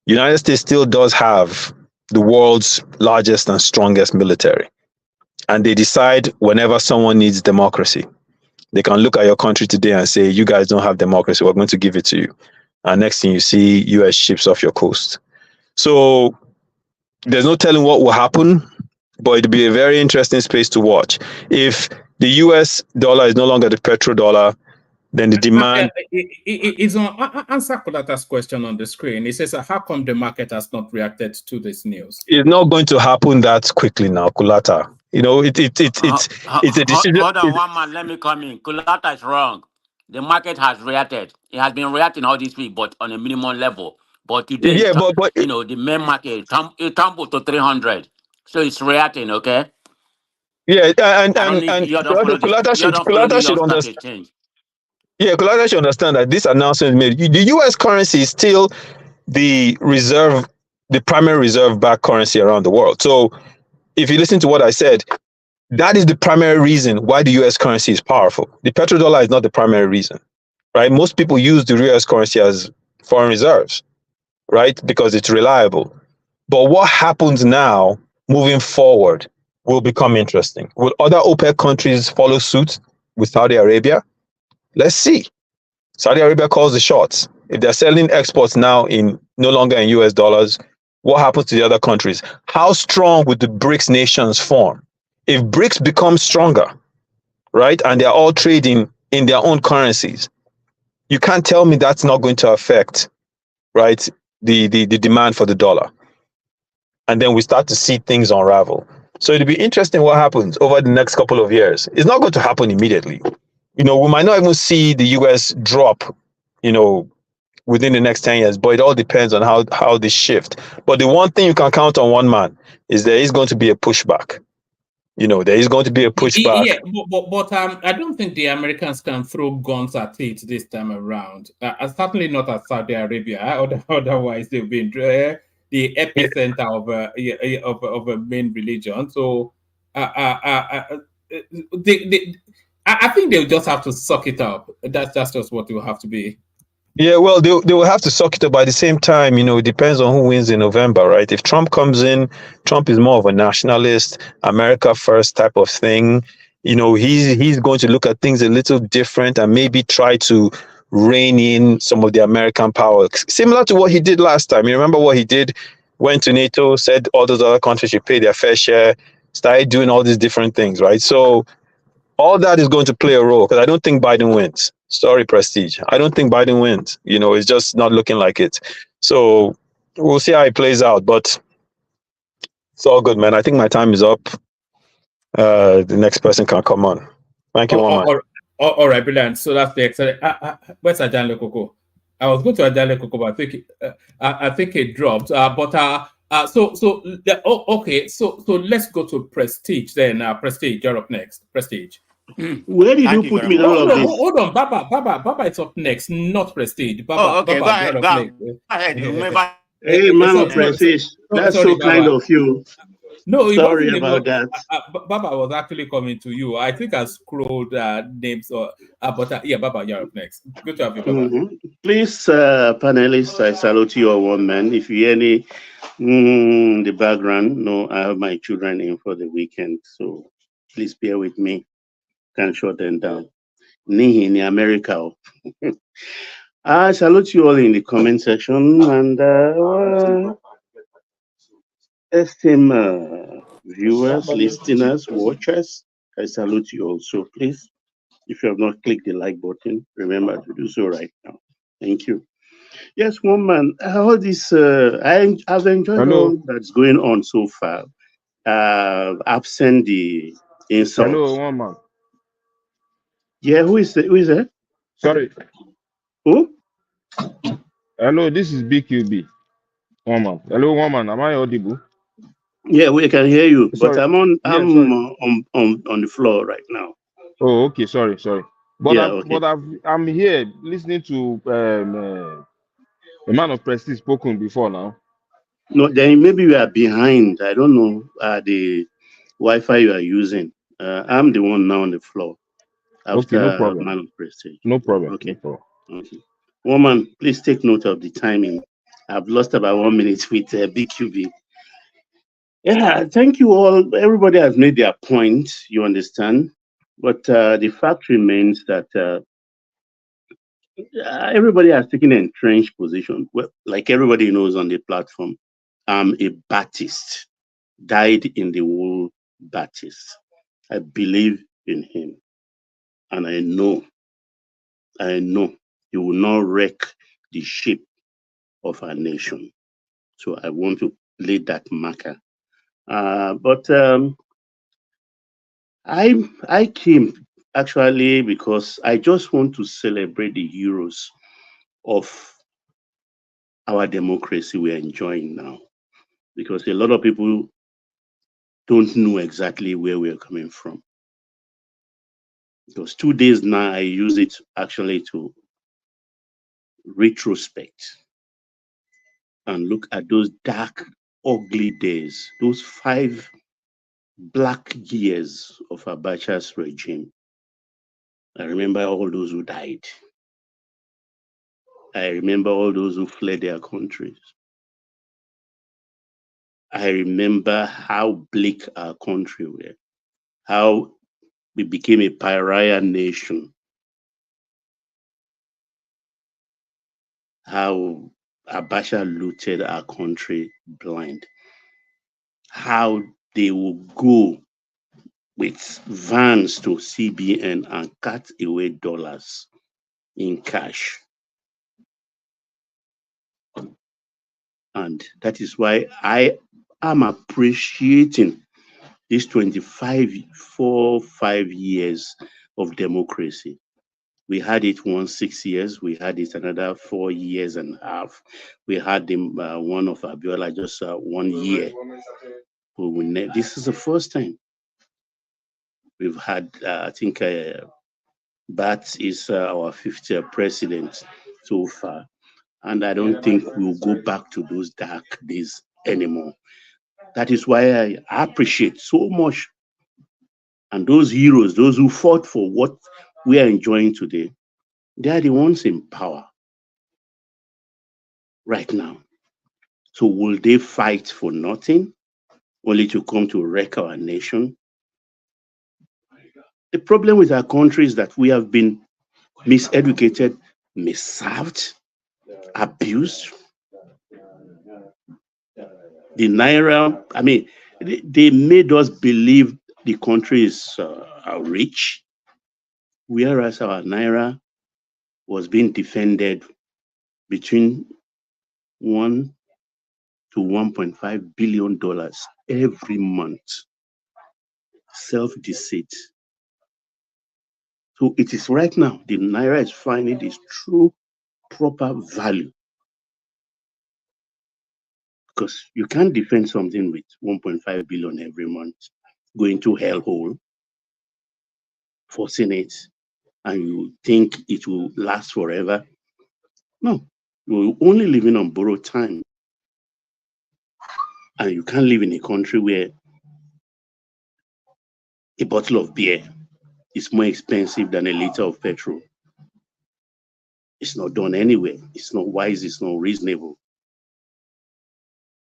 United States still does have the world's largest and strongest military. And they decide whenever someone needs democracy, they can look at your country today and say, you guys don't have democracy, we're going to give it to you. and next thing you see, US ships off your coast. So there's no telling what will happen, but it'll be a very interesting space to watch. If the US dollar is no longer the petrodollar, then the demand... It's on answer Kulata's question on the screen. It says, how come the market has not reacted to this news? It's not going to happen that quickly now, Kulata. You know, it's a decision. Hold on, one man, let me come in. Kulata is wrong. The market has reacted. It has been reacting all this week, but on a minimum level. But today, yeah, but you know, the main market, it tumbled to 300. So it's reacting, okay? Yeah, and Kulata should understand. Yeah, Kulata should understand that this announcement made. The US currency is still the primary reserve-backed currency around the world. So if you listen to what I said, that is the primary reason why the US currency is powerful. The petrodollar is not the primary reason, right? Most people use the US currency as foreign reserves, right? Because it's reliable. But what happens now, moving forward, will become interesting. Will other OPEC countries follow suit with Saudi Arabia? Let's see. Saudi Arabia calls the shots. If they're selling exports now no longer in US dollars, what happens to the other countries? How strong would the BRICS nations form? If BRICS become stronger, right, and they're all trading in their own currencies, you can't tell me that's not going to affect, right, the demand for the dollar. And then we start to see things unravel. So it'll be interesting what happens over the next couple of years. It's not going to happen immediately. You know, we might not even see the US drop, you know, within the next 10 years, but it all depends on how they shift. But the one thing you can count on, one man, is there is going to be a pushback. You know, there is going to be a pushback. Yeah, but I don't think the Americans can throw guns at it this time around. Certainly not at Saudi Arabia. Otherwise, they've been the epicenter of a main religion. So I think they'll just have to suck it up. That's just what it will have to be. Yeah, well, they will have to suck it up. But at the same time, you know, it depends on who wins in November, right? If Trump comes in, Trump is more of a nationalist, America first type of thing. You know, he's going to look at things a little different and maybe try to rein in some of the American power, similar to what he did last time. You remember what he did? Went to NATO, said all those other countries should pay their fair share, started doing all these different things, right? So all that is going to play a role, because I don't think Biden wins. Sorry, Prestige. I don't think Biden wins. You know, it's just not looking like it. So we'll see how it plays out, but it's all good, man. I think my time is up. The next person can come on. Thank you, all right, brilliant. So that's the excellent. Where's Ajanle Koko? I was going to Ajanle Koko, but I think it dropped. Okay. So let's go to Prestige then. Prestige, you're up next. Prestige. Where did you put me in all of this? Hold on, Baba is up next, not Prestige. Baba, okay, Baba, go ahead. Remember. Hey, man of Prestige, that's so kind of you. No, sorry about that. Baba was actually coming to you. I think I scrolled names, but yeah, Baba, you're up next. Good to have you, Baba. Please, panelists, I salute you all, one man. If you hear any in the background, no, I have my children in for the weekend, so please bear with me. Can shut them down. Nihi in America. I salute you all in the comment section and esteemed viewers, listeners, watchers. I salute you also. Please, if you have not clicked the like button, remember to do so right now. Thank you. Yes, one man. All this I've enjoyed all that's going on so far. Absent the insults. Hello, one man. Yeah, who is that? Sorry. Who? Hello, this is BQB. One man. Hello, one man. Am I audible? Yeah, we can hear you, sorry. But I'm on the floor right now. Oh, okay. Sorry. But yeah, I'm here listening to a man of prestige spoken before now. No, then maybe we are behind. I don't know the Wi-Fi you are using. I'm the one now on the floor. Okay, no problem. Man of prestige. No problem. Okay. No problem. Okay. Woman, please take note of the timing. I've lost about 1 minute with BQB. Yeah, thank you all. Everybody has made their point, you understand. But the fact remains that everybody has taken an entrenched position. Well, like everybody knows on the platform, I'm a Baptist, died in the wool Baptist. I believe in him, and I know he will not wreck the shape of our nation. So I want to lay that marker. But I came actually because I just want to celebrate the heroes of our democracy we're enjoying now, because a lot of people don't know exactly where we're coming from. Because 2 days now, I use it actually to retrospect and look at those dark, ugly days, those 5 black years of Abacha's regime. I remember all those who died. I remember all those who fled their countries. I remember how bleak our country were, how we became a pariah nation, how Abacha looted our country blind, how they will go with vans to CBN and cut away dollars in cash. And that is why I am appreciating these 5 years of democracy. We had it 6 years. We had it another 4 years and a half. We had them one of Abiola just 1 year. This is the first time we've had. I think Bat is our 50th president so far, and I don't think we'll go back to those dark days anymore. That is why I appreciate so much. And those heroes, those who fought for what we are enjoying today, they are the ones in power right now. So will they fight for nothing, only to come to wreck our nation? The problem with our country is that we have been miseducated, misserved, abused. The Naira, I mean, they made us believe the country is rich, whereas our Naira was being defended between $1 to $1.5 billion every month. Self-deceit. So it is right now, the Naira is finding its true, proper value. Because you can't defend something with 1.5 billion every month, going to hellhole, forcing it, and you think it will last forever. No, you're only living on borrowed time. And you can't live in a country where a bottle of beer is more expensive than a liter of petrol. It's not done anywhere. It's not wise. It's not reasonable.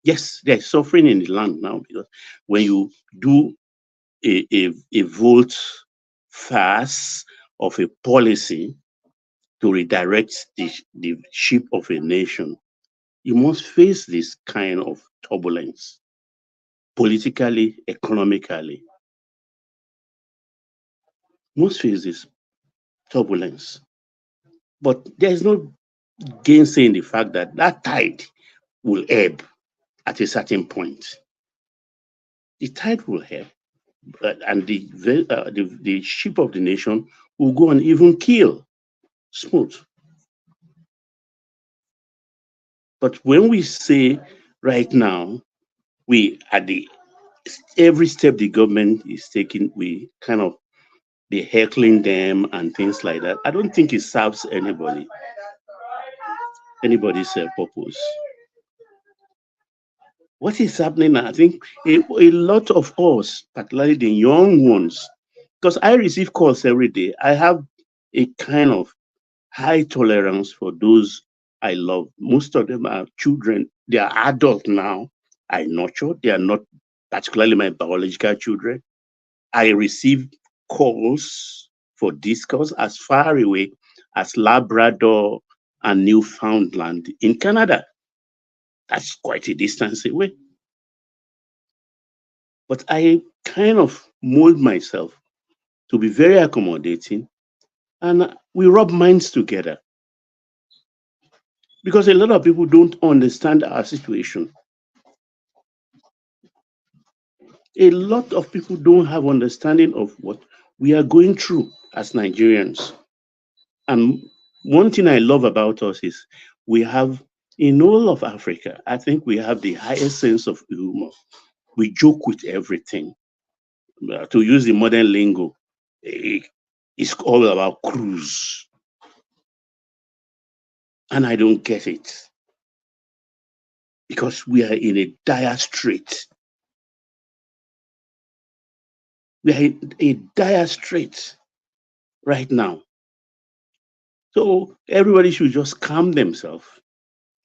Yes, there's suffering in the land now, because when you do a vote fast of a policy to redirect the ship of a nation, you must face this kind of turbulence, politically, economically. You must face this turbulence. But there's no gainsaying the fact that that tide will ebb at a certain point. The tide will ebb, and the ship of the nation will go and even keel smooth. But when we say right now, we at every step the government is taking, we kind of be heckling them and things like that. I don't think it serves anybody's purpose. What is happening now? I think a lot of us, particularly the young ones, because I receive calls every day, I have a kind of high tolerance for those I love. Most of them are children. They are adults now. I nurture. They are not particularly my biological children. I receive calls for discourse as far away as Labrador and Newfoundland in Canada. That's quite a distance away. But I kind of mold myself to be very accommodating, and we rub minds together. Because a lot of people don't understand our situation. A lot of people don't have understanding of what we are going through as Nigerians. And one thing I love about us is we have, in all of Africa, I think we have the highest sense of humor. We joke with everything. To use the modern lingo, it's all about cruise. And I don't get it. Because we are in a dire strait. We are in a dire strait right now. So everybody should just calm themselves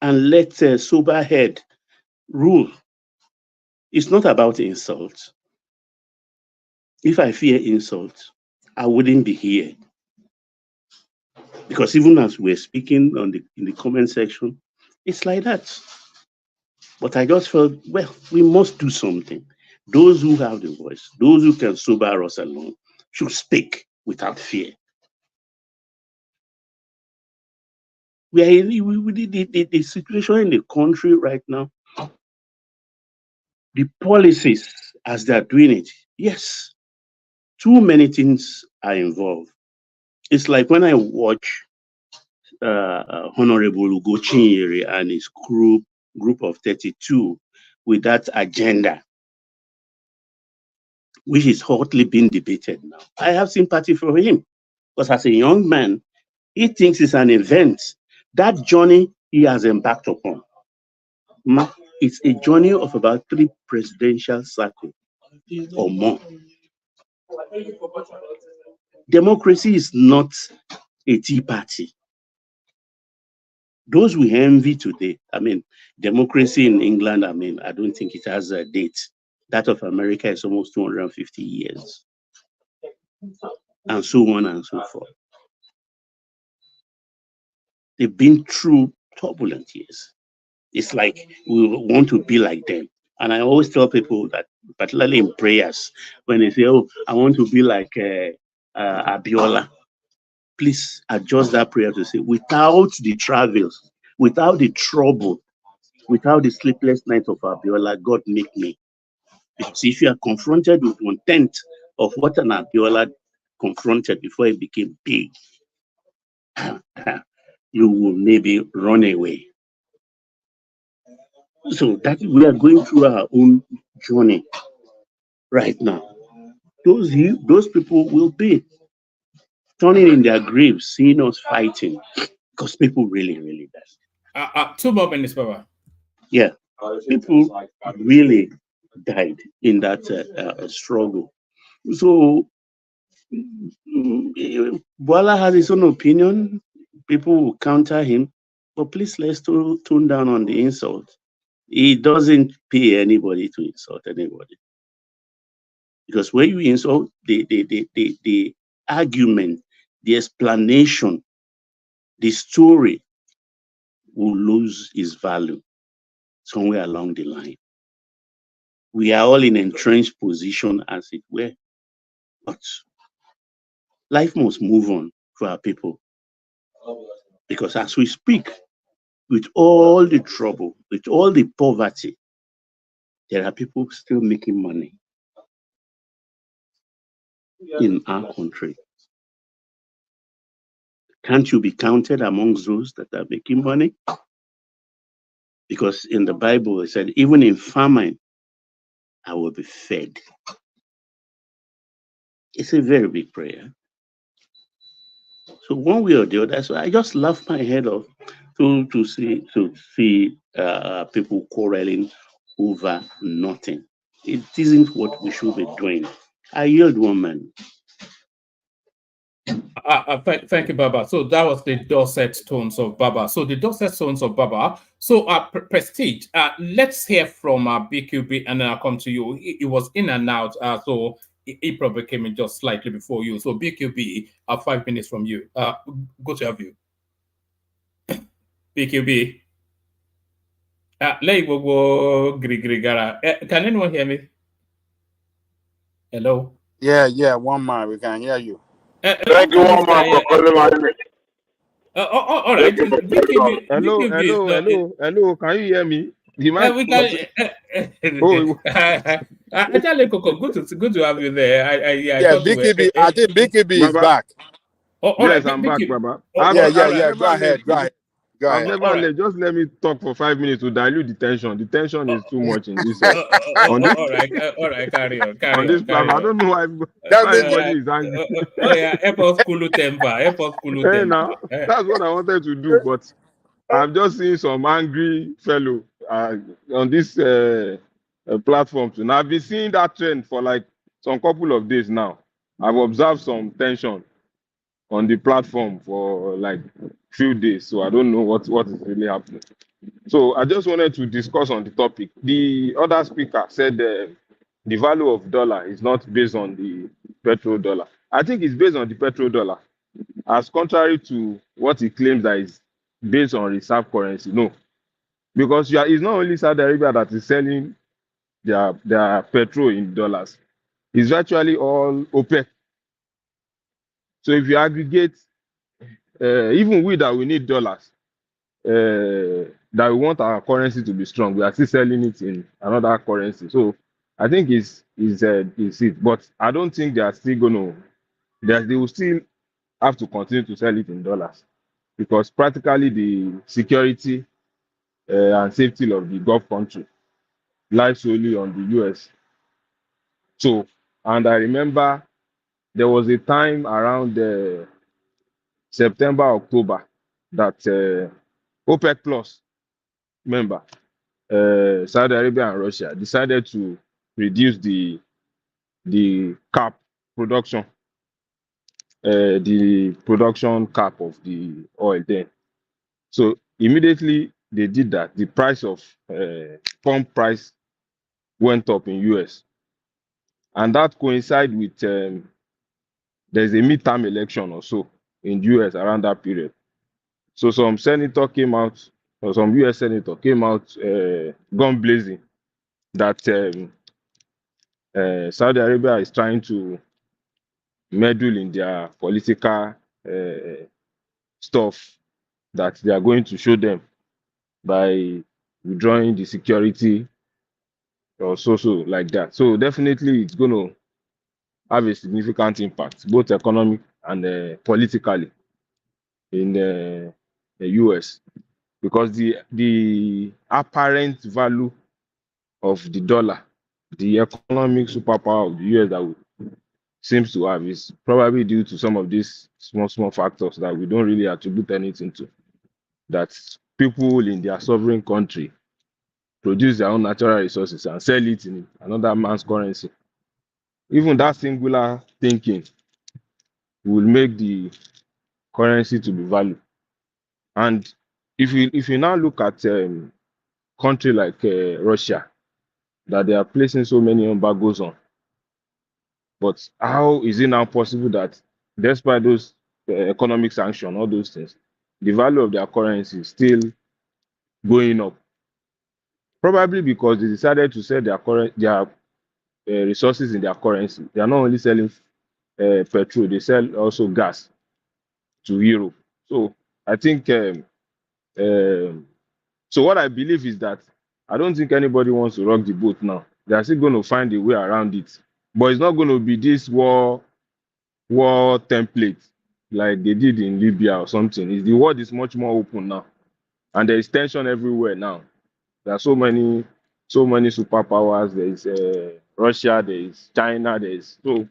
and let a sober head rule. It's not about insult. If I fear insult, I wouldn't be here. Because even as we're speaking in the comment section, it's like that. But I just felt, well, we must do something. Those who have the voice, those who can sober us along, should speak without fear. We are in the situation in the country right now. The policies as they're doing it, yes, too many things are involved. It's like when I watch Honorable Ugo Chinyere and his group of 32 with that agenda, which is hotly being debated now. I have sympathy for him because as a young man, he thinks it's an event. That journey he has embarked upon, it's a journey of about 3 presidential cycles or more. Democracy is not a tea party. Those we envy today, I mean, democracy in England, I mean, I don't think it has a date. That of America is almost 250 years. And so on and so forth. They've been through turbulent years. It's like we want to be like them. And I always tell people that, particularly in prayers, when they say, oh, I want to be like Abiola, please adjust that prayer to say, without the travels, without the trouble, without the sleepless nights of Abiola, God make me. Because if you are confronted with 1/10 of what an Abiola confronted before he became big, you will maybe run away. So that we are going through our own journey right now. Those people will be turning in their graves, seeing us fighting, because people really, really died. 2 more minutes, Baba. Yeah, people really died in that struggle. So Bwala has his own opinion. People will counter him, but please let's tone down on the insult. He doesn't pay anybody to insult anybody. Because when you insult, the argument, the explanation, the story will lose its value somewhere along the line. We are all in entrenched position, as it were. But life must move on for our people. Because as we speak, with all the trouble, with all the poverty, there are people still making money in our country. Can't you be counted amongst those that are making money? Because in the Bible, it said, even in famine, I will be fed. It's a very big prayer. So one way or the other, so I just laugh my head off to see people quarreling over nothing. It isn't what we should be doing. I yield, woman. Thank you, Baba. So that was the Dorset tones of Baba. So the Dorset tones of Baba. So Prestige, let's hear from BQB and then I'll come to you. It was in and out. So It probably came in just slightly before you. So BQB, 5 minutes from you. Go to your view. BQB. Can anyone hear me? Hello? Yeah, one man, we can hear you. Thank you, one man for calling my name. All right. Hello. Can you hear me? We can. Actually, Coco, good to have you there. I thought BKB. I think BKB is back. Yes, I'm back, Baba. Yeah. Go ahead. I've never left. Just let me talk for 5 minutes to dilute the tension. The tension is too much in this. All right. Carry on. I don't know why everybody is angry. Help us cool temper. Now, that's what I wanted to do, but I've just seen some angry fellow on this platform. So now I've been seeing that trend for like some couple of days now. I've observed some tension on the platform for like few days, so I don't know what is really happening. So I just wanted to discuss on the topic. The other speaker said the value of dollar is not based on the petrodollar. I think it's based on the petrodollar, as contrary to what he claims that is based on reserve currency. No, because it's not only Saudi Arabia that is selling their petrol in dollars. It's virtually all OPEC. So if you aggregate, even we that we need dollars, that we want our currency to be strong, we are still selling it in another currency. So I think it's it. But I don't think they are still they will still have to continue to sell it in dollars, because practically the security and safety of the Gulf country lies solely on the US. So, and I remember there was a time around September, October, that OPEC Plus member, Saudi Arabia and Russia, decided to reduce the cap production, the production cap of the oil then. So immediately they did that, the price of pump price went up in US, and that coincided with there's a midterm election or so in US around that period. So some senator came out, or some US senator came out gun blazing that Saudi Arabia is trying to meddle in their political stuff that they are going to show them by withdrawing the security or so like that. So definitely it's going to have a significant impact, both economic and politically, in the US, because the apparent value of the dollar, the economic superpower of the US that seems to have, is probably due to some of these small factors that we don't really attribute anything to. That people in their sovereign country produce their own natural resources and sell it in another man's currency. Even that singular thinking will make the currency to be valued. And if you now look at country like Russia, that they are placing so many embargoes on, but how is it now possible that despite those economic sanctions, all those things, the value of their currency is still going up? Probably because they decided to sell their resources in their currency. They are not only selling petrol, they sell also gas to Europe. So I think, so what I believe is that I don't think anybody wants to rock the boat now. They are still going to find a way around it. But it's not going to be this war template like they did in Libya or something. The world is much more open now, and there is tension everywhere now. There are so many superpowers. There is Russia, there is China, so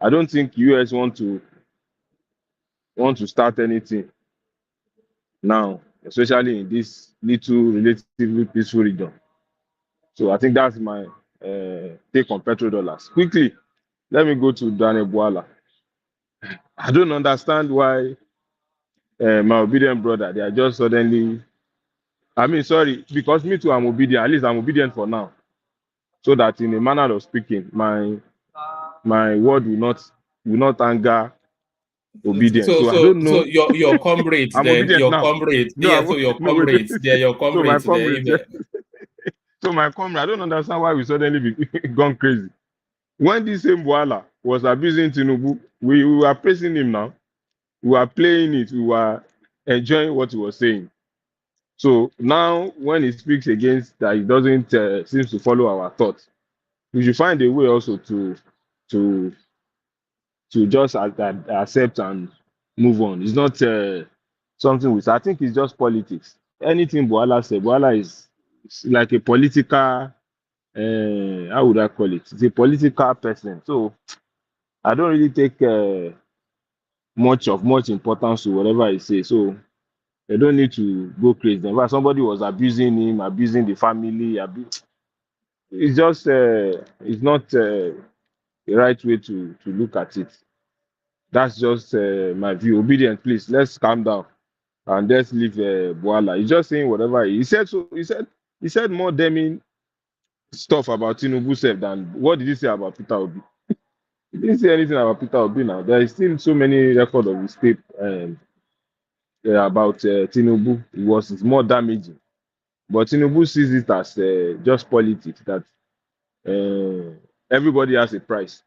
I don't think US want to start anything now, especially in this little relatively peaceful region. So I think that's my take on petrodollars. Quickly, let me go to Daniel Bwala. I don't understand why my obedient brother, they are just suddenly, because me too, I'm obedient. At least I'm obedient for now. So that in a manner of speaking, my my word will not anger obedience. So I don't know. So your comrades I'm then, obedient your now. comrades, No, yeah. So your no, wait. comrades, they're your So my comrades there. comrades, yeah. So my comrade, I don't understand why we suddenly gone crazy. When this same Bwala was abusing Tinubu, we were praising him now. We were playing it. We were enjoying what he was saying. So now, when he speaks against that, he doesn't seem to follow our thoughts. We should find a way also to just accept and move on. It's not something with. I think it's just politics. Anything Bwala said, Bwala is like a political. How would I call it? It's a political person. So I don't really take much importance to whatever he says. So they don't need to go crazy. In fact, somebody was abusing him, abusing the family. It's just it's not the right way to look at it. That's just my view. Obedient, please. Let's calm down and let's leave Bwala. He's just saying whatever he said. So he said more damning stuff about Tinubu self than what did he say about Peter Obi? He didn't say anything about Peter Obi now. There is still so many records of his tape about Tinubu. It's more damaging. But Tinubu sees it as just politics, that everybody has a price.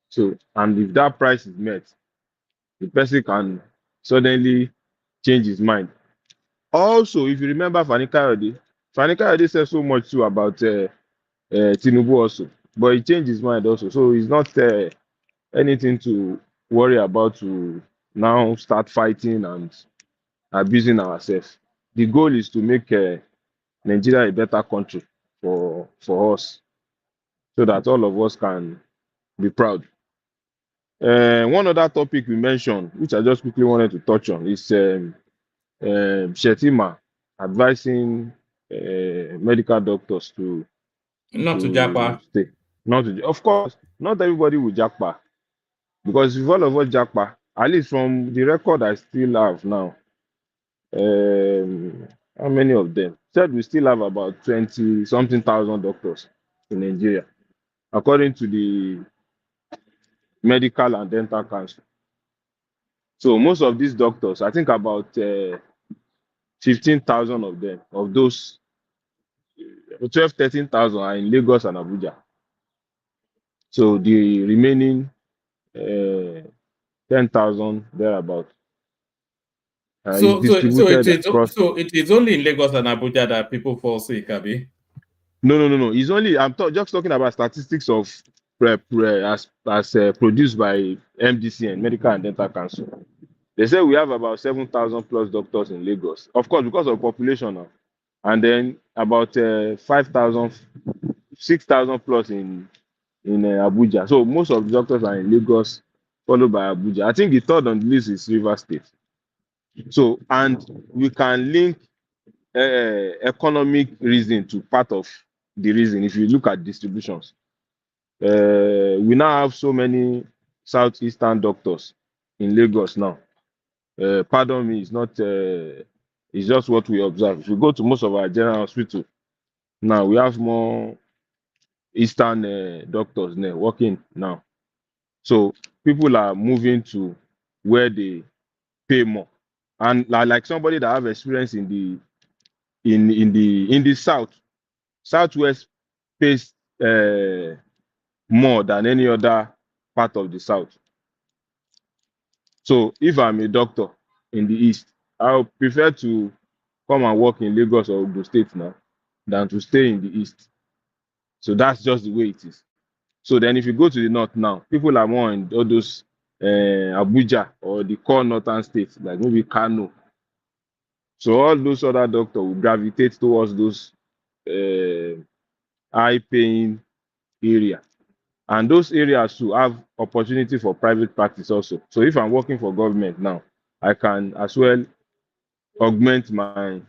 So, and if that price is met, the person can suddenly change his mind. Also, if you remember Fani Kayode said so much too about Tinubu also, but he changed his mind also. So it's not anything to worry about to now start fighting and abusing ourselves. The goal is to make Nigeria a better country for us, so that all of us can be proud. One other topic we mentioned, which I just quickly wanted to touch on, is Shetima advising medical doctors to not to japa. stay. Of course, not everybody will japa, because if all of us japa, at least from the record I still have now, how many of them said we still have about 20 something thousand doctors in Nigeria, according to the Medical and Dental Council. So most of these doctors, I think about 15,000 of them, of those 12, 13,000 are in Lagos and Abuja. So the remaining 10,000 thereabout is distributed across. So it is only in Lagos and Abuja that people fall sick, Abi? No. It's only, just talking about statistics of as produced by MDC and Medical and Dental Council. They say we have about 7,000 plus doctors in Lagos, of course, because of population now, and then about 5,000, 6,000 plus in Abuja. So most of the doctors are in Lagos, followed by Abuja. I think the third on the list is Rivers State. So, and we can link economic reason to part of the reason. If you look at distributions, we now have so many southeastern doctors in Lagos now. Pardon me, it's not. It's just what we observe. If you go to most of our general hospital now, we have more eastern doctors there working now. So people are moving to where they pay more, and like somebody that have experience in the southwest pays more than any other part of the south. So if I'm a doctor in the east, I would prefer to come and work in Lagos or Ogun State now than to stay in the east. So that's just the way it is. So then if you go to the north now, people are more in all those Abuja or the core northern states, like maybe Kano. So all those other doctors will gravitate towards those high-paying area. And those areas too have opportunity for private practice also. So if I'm working for government now, I can as well augment my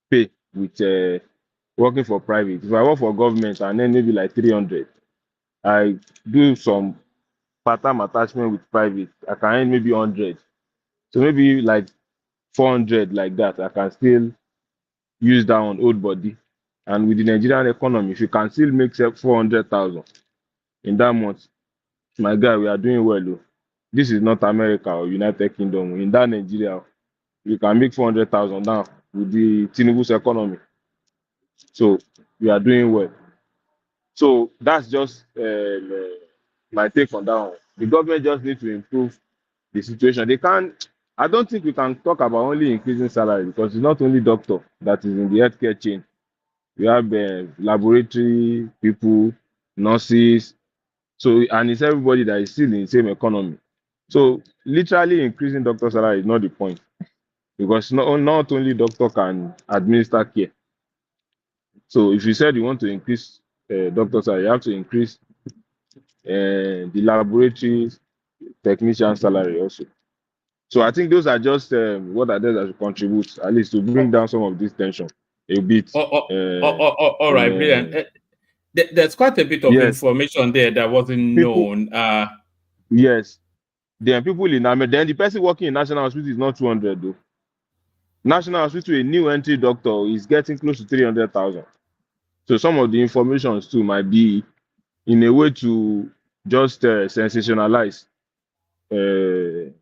pay with working for private. If I work for government and then maybe like 300, I do some part-time attachment with private, I can earn maybe 100. So maybe like 400 like that, I can still use that on old body. And with the Nigerian economy, if you can still make 400,000 in that month, my guy, we are doing well. Though. This is not America or United Kingdom. In that Nigeria, you can make 400,000 now with the Tinubu's economy. So we are doing well. So that's just my take on that one. The government just needs to improve the situation. They can't. I don't think we can talk about only increasing salary because it's not only doctor that is in the healthcare chain. We have laboratory people, nurses. So and it's everybody that is still in the same economy. So literally increasing doctor salary is not the point because not only doctor can administer care. So if you said you want to increase doctor salary, you have to increase the laboratories technician salary also. So I think those are just what are there that should contribute at least to bring down some of this tension a bit. All right, brilliant. There's quite a bit of information there that wasn't known. Yes. Then people in then the person working in National Hospital is not 200 though. National Hospital, a new entry doctor is getting close to 300,000. So some of the informations too might be in a way to just sensationalize to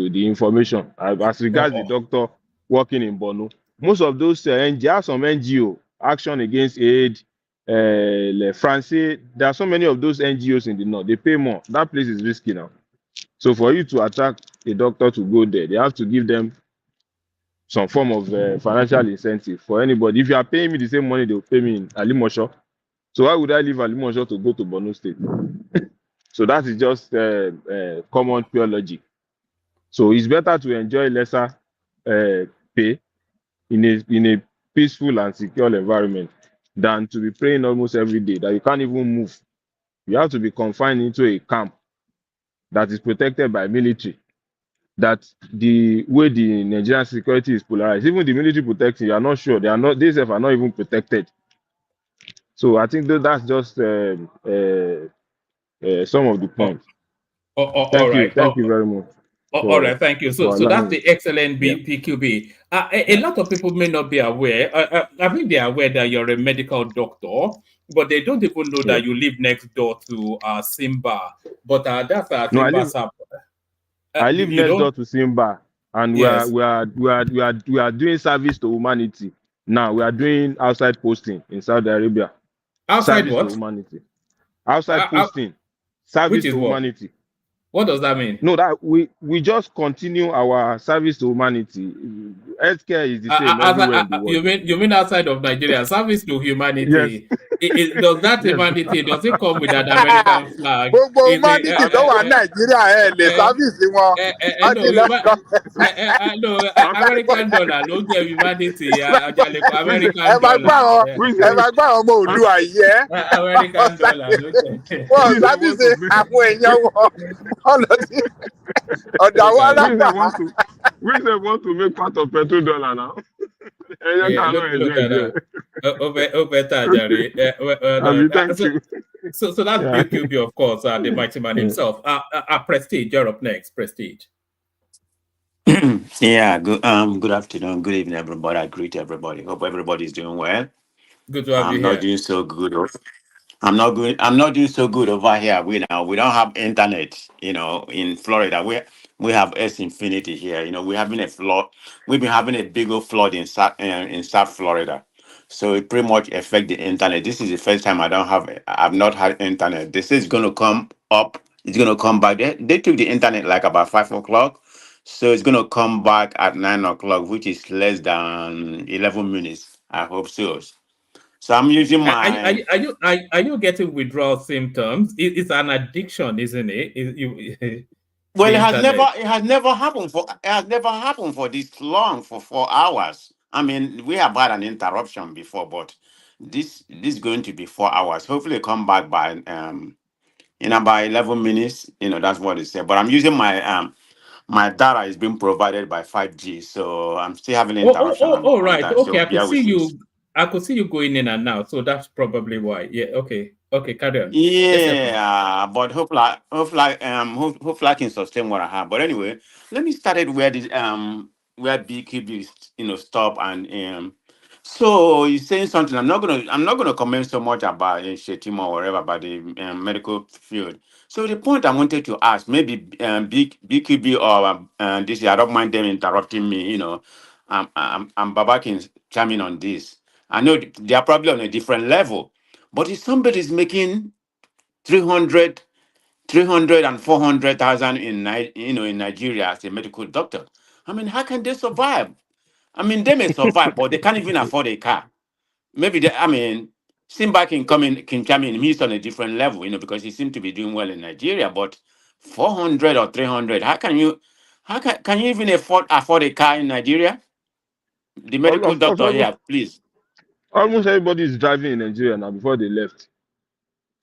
the information as regards the doctor working in Borno. Most of those NGO, some NGO, Action Against AIDS, France, there are so many of those NGOs in the north. They pay more. That place is risky now. So for you to attract a doctor to go there, they have to give them some form of financial incentive for anybody. If you are paying me the same money, they will pay me in Alimosho. So why would I leave Alimosho to go to Borno State? So that is just common pure logic. So it's better to enjoy lesser pay in a peaceful and secure environment than to be praying almost every day that you can't even move. You have to be confined into a camp that is protected by military. That the way the Nigerian security is polarized, even the military protection, you are not sure. They are not. They are not even protected. So I think that's just some of the points. Thank you very much. All right, thank you. So that's the excellent PQB. A lot of people may not be aware. I think they are aware that you're a medical doctor, but they don't even know that you live next door to Simba. But that's Simba's I live next door to Simba, and we are doing service to humanity. Now we are doing outside posting in Saudi Arabia. Outside service what? To humanity. Outside posting. Service to humanity. What does that mean? No, that we just continue our service to humanity. Healthcare is the same everywhere in the world. You mean outside of Nigeria? Service to humanity. Yes. Does that humanity does it come with an American flag? Gbogbo humanity tó wà Nàìjíríà lè service wọn. No, American dollar ló jẹ́ humanity. American dollar. Ẹ máa gbá ọmọ Oòduà yìí American dollar ló jẹ́. Wọ́n service àwọn èèyàn wọn. We want to make part of Petrodollar now. So that's BQB, of course, the mighty man himself. Prestige, you're up next. Prestige. Yeah, good afternoon, good evening, everybody. I greet everybody. Hope everybody's doing well. Good to have you here. I'm not doing so good. I'm not doing so good over here. We don't have internet. In Florida, we have S Infinity here. We're having a flood. We've been having a big old flood in South Florida, so it pretty much affect the internet. This is the first time I've not had internet. This is going to come up. It's going to come back. They took the internet like about 5 o'clock, so it's going to come back at 9 o'clock, which is less than 11 minutes. I hope so. So I'm using my. Are you getting withdrawal symptoms? It's an addiction, isn't it? Well, it has never happened for this long, for 4 hours. I mean, we have had an interruption before, but this is going to be 4 hours. Hopefully, come back by by 11 minutes. That's what it said. But I'm using my my data is being provided by 5G, so I'm still having interruption. Oh, right. Okay, so I could see you. I could see you going in and out, so that's probably why. Yeah. Okay, carry on. Yeah, but hopefully I can sustain what I have. But anyway, let me start it where BQB stop and So he's saying something. I'm not gonna comment so much about Shetima or whatever about the medical field. So the point I wanted to ask, maybe BQB or this, I don't mind them interrupting me. I'm Baba can chime in on this. I know they are probably on a different level, but if somebody's making 300 and 400,000 in Nigeria as a medical doctor, I mean, how can they survive? I mean, they may survive, but they can't even afford a car. Maybe Simba can come in, can come in. He's on a different level, because he seems to be doing well in Nigeria. But 400 or 300, can you even afford a car in Nigeria? The medical Of course, doctor here, please. almost everybody is driving in Nigeria now before they left.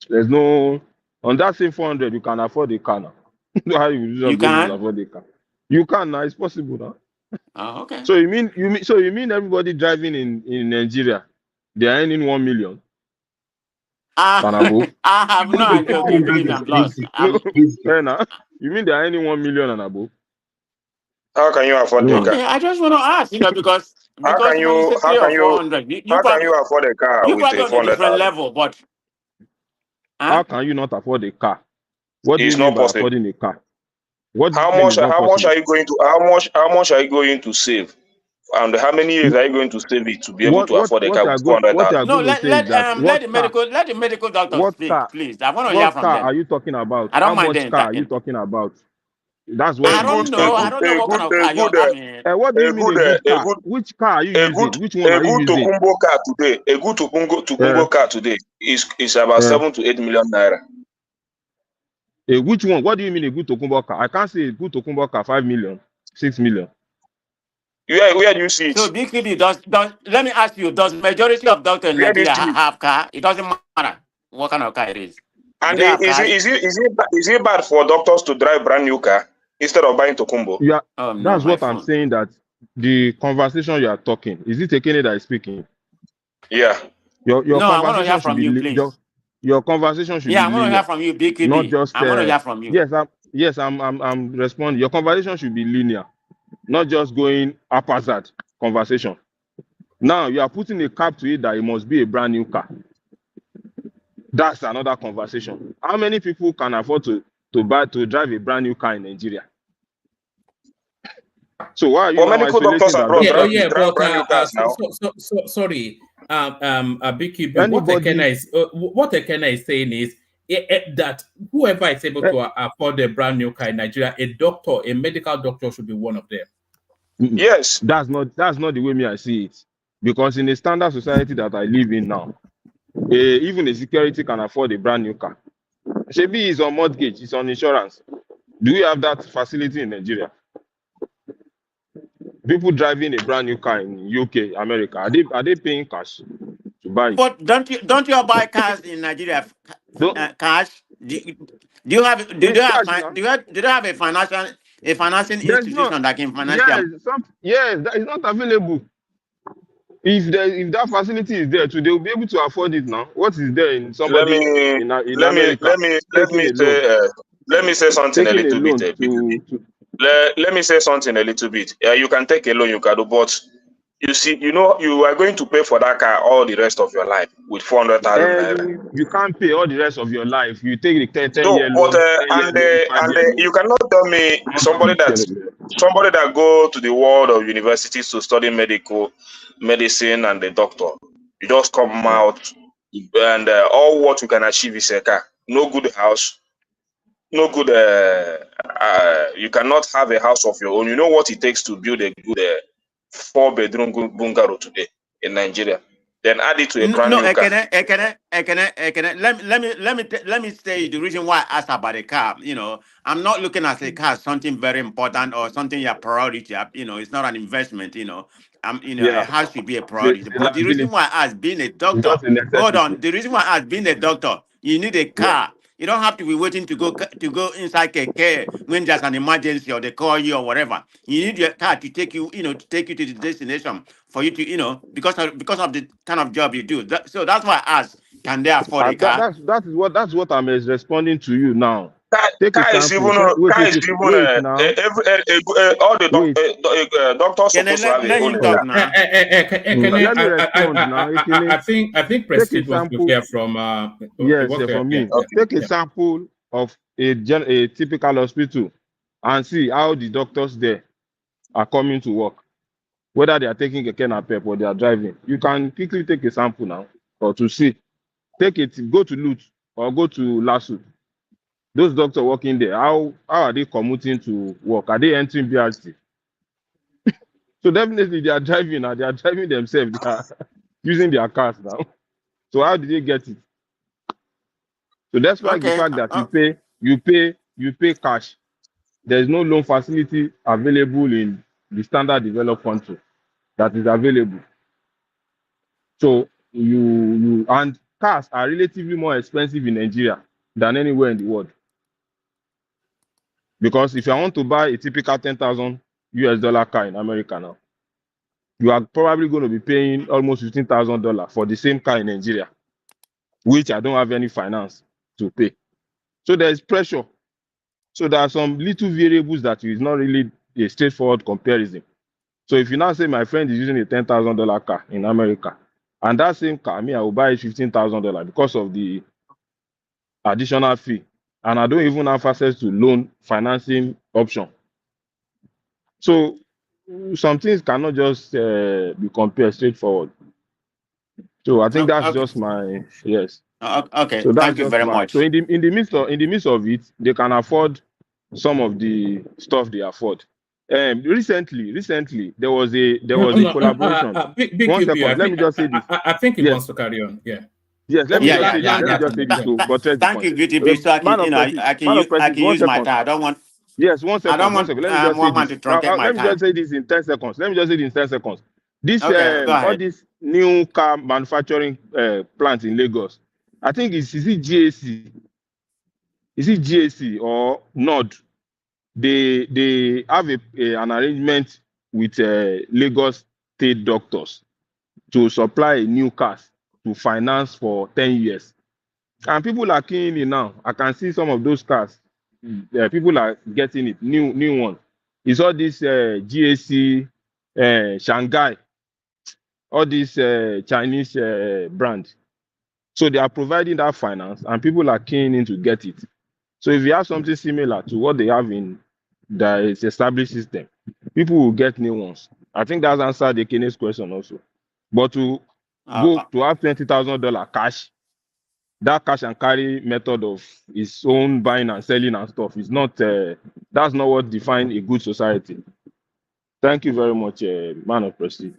There's no on that same 400 you can afford a car now. How you You can? afford a car? You can now. It's possible now. Oh, okay. So you mean everybody driving in Nigeria, they are earning 1 million and above? I have no idea. Okay, believe me, I'm lost. You mean they are earning 1 million and above? How can you afford the car? Okay, I just want to ask, because How can when you you say 300 or 400, how can you afford a car you with probably a on a different 400,000? level, but How can you not afford a car? What do It's you mean not by possible. affording a car? What do you How mean is not much possible? are you going to save? And how many years are you going to save it to be able to afford a car with What you 400,000? are no, going to say is that let the medical doctor speak, please. I want to hear what from car them. are you talking about? I don't How mind much them. car are you talking about? That's what I you don't should know. tell I me. don't know what kind of car you're. What do you mean a good car? Which car are you using? Which one A are you good using? Tokumbo car today, a good Tokumbo car today is about 7 to 8 million naira. Which one? What do you mean a good Tokumbo car? I can't say a good Tokumbo car 5 million, 6 million. Where do you see it? So BKB does let me ask you, does majority of doctors in Where do you Nigeria see it? have car? It doesn't matter what kind of car it is. And Do they have is cars? it bad for doctors to drive brand new car instead of buying Tokumbo? Yeah, Oh no, that's my what I'm phone. saying. That the conversation you are talking, is it Ekene that is speaking? Yeah. Your No, I want to hear conversation should from be you, please. your conversation should Yeah, be I want to hear linear, from you, not BKB. just I want to hear from you. I'm responding. Your conversation should be linear, not just going haphazard conversation. Now you are putting a cap to it that it must be a brand new car. That's another conversation. How many people can afford to drive a brand new car in Nigeria? So why are you But now medical doctors isolating that abroad doctors? drive brand new cars now. Sorry, BQB. Anybody? What Ekena is saying is that whoever is able to afford a brand new car in Nigeria, a medical doctor should be one of them. Yes. That's not the way me I see it. Because in a standard society that I live in now, even a security can afford a brand new car. Shebi is on mortgage, it's on insurance. Do we have that facility in Nigeria? People driving a brand new car in UK, America, are they paying cash to buy it? But don't you buy cars in Nigeria? Cash? Do they have a financing There's no. institution that can finance them? Yes, that is not available. If that facility is there, too, they will be able to afford it now. What is there in somebody in America taking a loan? Let me say something a Taking a little bit. loan Let me say something a little bit. You can take a loan, you can do, but you see, you are going to pay for that car all the rest of your life with 400,000 naira. You can't pay all the rest of your life. You take the 10-year So, but loan, 10-year loan, 5-year loan. you cannot tell me somebody that go to the world of universities to study medicine and the doctor. You just come out and all what you can achieve is a car. No good house, no good. You cannot have a house of your own. You know what it takes to build a good 4-bedroom bungalow today in Nigeria. Then add it to a brand No, new car. Let me say the reason why I asked about a car. I'm not looking at a car as something very important or something your priority. It's not an investment. A house should be a priority. But the reason why I asked being a doctor, hold on. The reason why I asked being a doctor, you need a car. You don't have to be waiting to go inside care when there's an emergency or they call you or whatever. You need your car to take you, to the destination for you to, because of the kind of job you do. So that's why I asked, can they afford a car? That's what I'm responding to you now. Take a Kai is sample. even Wait now. all the Wait. doctors Can I supposed to have let a own him talk now? Let me respond now. I think Take a Prestige wants to sample. hear from Yes, what's there? from Yeah, me. yeah, Take a yeah. sample of a typical hospital and see how the doctors there are coming to work. Whether they are taking a napep or they are driving. You can quickly take a sample now or to see. Take it, go to Lut or go to Lasso. Those doctors working there, how are they commuting to work? Are they entering BRT? So definitely they are driving now. They are driving themselves. They are using their cars now. So how did they get it? So despite the Okay. fact that you pay cash, there is no loan facility available in the standard developed country that is available. So you and cars are relatively more expensive in Nigeria than anywhere in the world. Because if I want to buy a typical $10,000 car in America now, you are probably going to be paying almost $15,000 for the same car in Nigeria, which I don't have any finance to pay. So there is pressure. So there are some little variables that is not really a straightforward comparison. So if you now say my friend is using a $10,000 car in America, and that same car, I will buy it $15,000 because of the additional fee, and I don't even have access to loan financing option. So some things cannot just be compared straightforward. So I think that's just my yes. Okay, So that's thank you just very my much. so in the midst of it, they can afford some of the stuff they afford. Recently there was a collaboration. Big One QB, second, let me just say this. I think he Yes. wants to carry on. Yeah. Yes, let me just say this. Let me just say this to buttress the Thank point. you, GTB. So I can, Man of Prestige, I can one use my second. time. I don't want. Yes, one I don't second. want Let me just say one man this. to Now, truncate my let me just time. say this in 10 seconds. Let me just say this in 10 seconds. This Okay, go all ahead. these new car manufacturing plants in Lagos, I think is it GAC? Is it GAC or NOD? They have an arrangement with Lagos state doctors to supply new cars to finance for 10 years. And people are keying in now. I can see some of those cars. People are getting it, new one. It's all this GAC, Shanghai, all these Chinese brand. So they are providing that finance, and people are keying in to get it. So if you have something similar to what they have in the established system, people will get new ones. I think that's answered the Kene's question also. But to go to have $20,000 cash, that cash and carry method of his own buying and selling and stuff is not that's not what defines a good society. Thank you very much, man of prestige.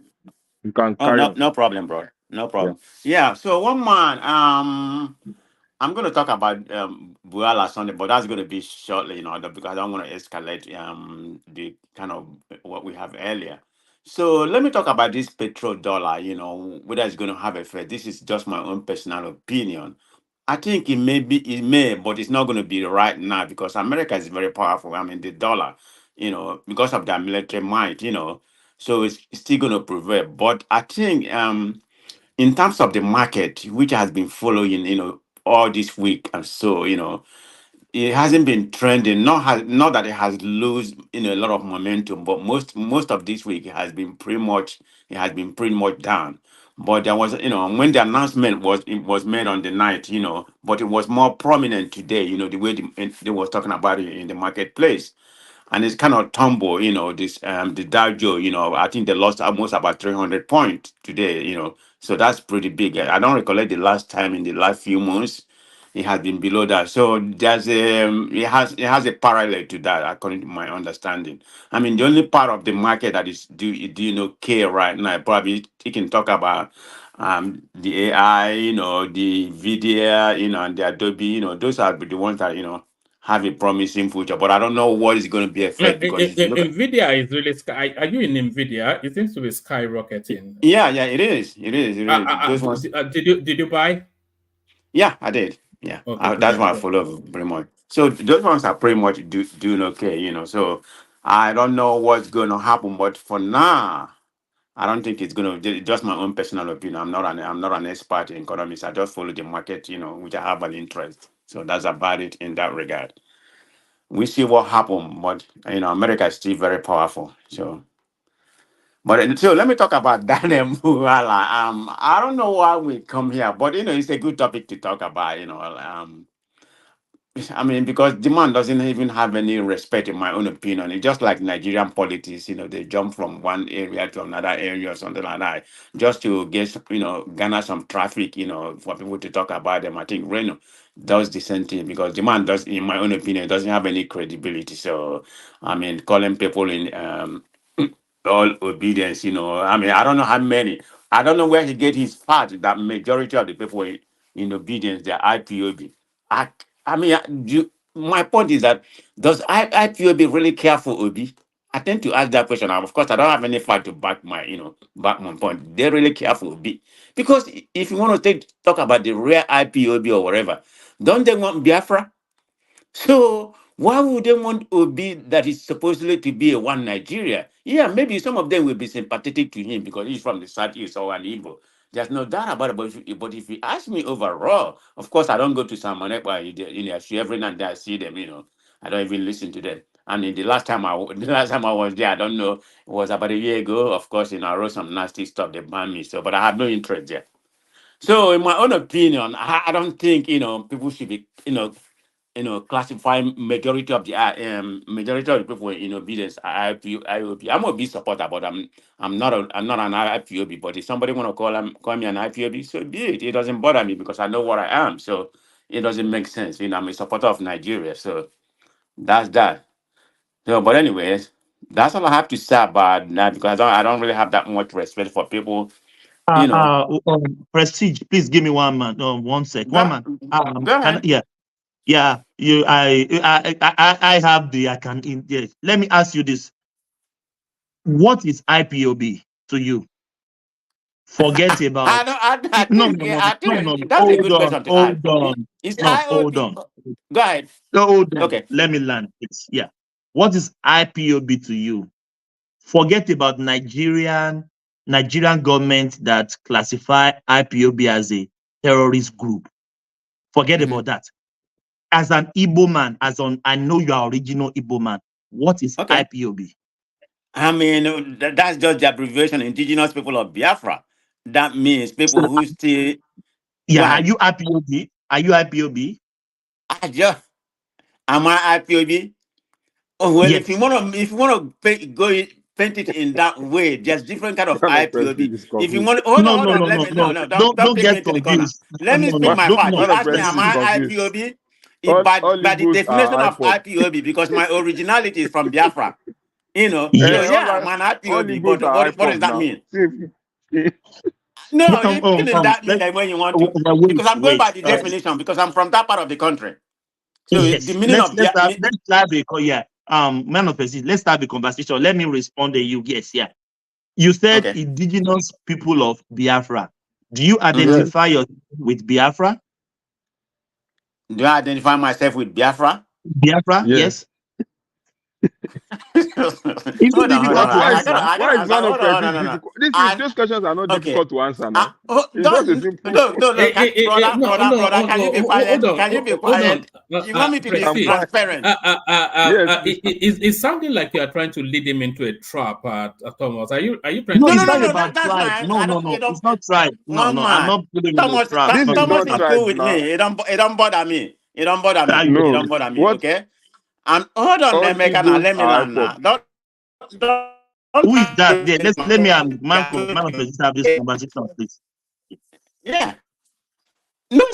You can carry on. No problem, bro. No problem. Yeah. So one man, I'm going to talk about Bwala Sunday, but that's going to be shortly, because I don't want to escalate the kind of what we have earlier. So let me talk about this petrodollar, whether it's going to have effect. This is just my own personal opinion. I think it may, but it's not going to be right now because America is very powerful. I mean, the dollar, because of their military might, so it's still going to prevail. But I think in terms of the market, which has been following, all this week and so, it hasn't been trending. Not that it has lose a lot of momentum, but most of this week it has been pretty much down. But there was, when the announcement was made on the night, but it was more prominent today, the way they was talking about it in the marketplace. And it's kind of tumble, this the Dow Jones, I think they lost almost about 300 points today, so that's pretty big. I don't recollect the last time in the last few months it has been below that. So there's it has a parallel to that, according to my understanding. I mean, the only part of the market that is care right now, probably you can talk about the AI, the Nvidia, and the Adobe, those are the ones that have a promising future, but I don't know what is going to be effect because if you look at Nvidia is really sky. Are you in Nvidia? It seems to be skyrocketing. yeah, it is. Those ones. Did you buy? Yeah, I did. Yeah, Okay, that's why I yeah. follow pretty much. So those ones are pretty much doing okay, So I don't know what's going to happen, but for now, I don't think it's going to. Just my own personal opinion. I'm not an expert in economics. I just follow the market, which I have an interest. So that's about it in that regard. we see what happened. But America is still very powerful. So, but so let me talk about Daniel Muala. I don't know why we come here, but it's a good topic to talk about. I mean, because demand doesn't even have any respect, in my own opinion. It's just like Nigerian politics, they jump from one area to another area or something like that, just to get, garner some traffic, for people to talk about them. I think Reno does the same thing because demand does, in my own opinion, doesn't have any credibility. So, I mean, calling people in all obedience, I mean, I don't know how many. I don't know where he get his part that majority of the people in obedience, they're IPOB. I mean, my point is that does IPOB really care for Obi? I tend to ask that question. Of course, I don't have any fight to back my point. They really care for Obi because if you want to talk about the real IPOB or whatever, don't they want Biafra? So why would they want Obi that is supposedly to be a one Nigeria? Yeah, maybe some of them will be sympathetic to him because he's from the Southeast or an Igbo. There's no doubt about it. But if you ask me overall, of course, I don't go to San Monepa. Every night I see them. I don't even listen to them. And in the last time I was there, I don't know, it was about a year ago. Of course, I wrote some nasty stuff. They banned me. So, but I have no interest there. So, in my own opinion, I don't think people should be classify majority of the people in obedience are IPOB. I'm a big supporter, but I'm not an IPOB. But if somebody want to call me an IPOB, so be it. It doesn't bother me because I know what I am. So it doesn't make sense. I'm a supporter of Nigeria. So that's that. So, but anyways, that's all I have to say about that because I don't really have that much respect for people. Prestige, please give me 1 man. 1 sec. 1 man. Go ahead. Yeah. I have the. I can. Yes. Let me ask you this: what is IPOB to you? Forget about. I think that's a good question to ask. Hold on. Go ahead. Hold on. Okay. Let me land this. Yeah. What is IPOB to you? Forget about Nigerian government that classify IPOB as a terrorist group. Forget about that. As an Igbo man, I know you are original Igbo man. What is IPOB? I mean, that's just the abbreviation, Indigenous People of Biafra. That means people who still. Yeah, are you IPOB? Are you IPOB? Am I IPOB? Oh well, yes. if you want to paint it in that way, there's different kind of IPOB. If you want, hold on, don't take me into the corner. Let me speak my part. You ask me, am I IPOB? By the definition of IPOB, because my originality is from Biafra. So yeah, I'm an IPOB, but what does that mean? No, even that mean like when you want to, because I'm going by the definition, because I'm from that part of the country. So the meaning of let's have man of peace, let's have a conversation. Let me respond to you. Yes, yeah. You said indigenous people of Biafra. Do you identify yourself with Biafra? Do I identify myself with Biafra? Biafra, yes. Hold on. Why is man of peace difficult? These questions are not difficult to answer now. Brother, can you be quiet? Can you be quiet? You want me to be transparent? It's sounding like you are trying to lead him into a trap, Thomas. Are you trying to? No, that's fine. No. It's not tribe. No, I'm not putting Thomas is cool with me. It don't bother me. It don't bother me. Okay. Hold on, Emeka. Now let me land now. Who is that? Yeah, let me man of peace have this conversation, please. Yeah. No,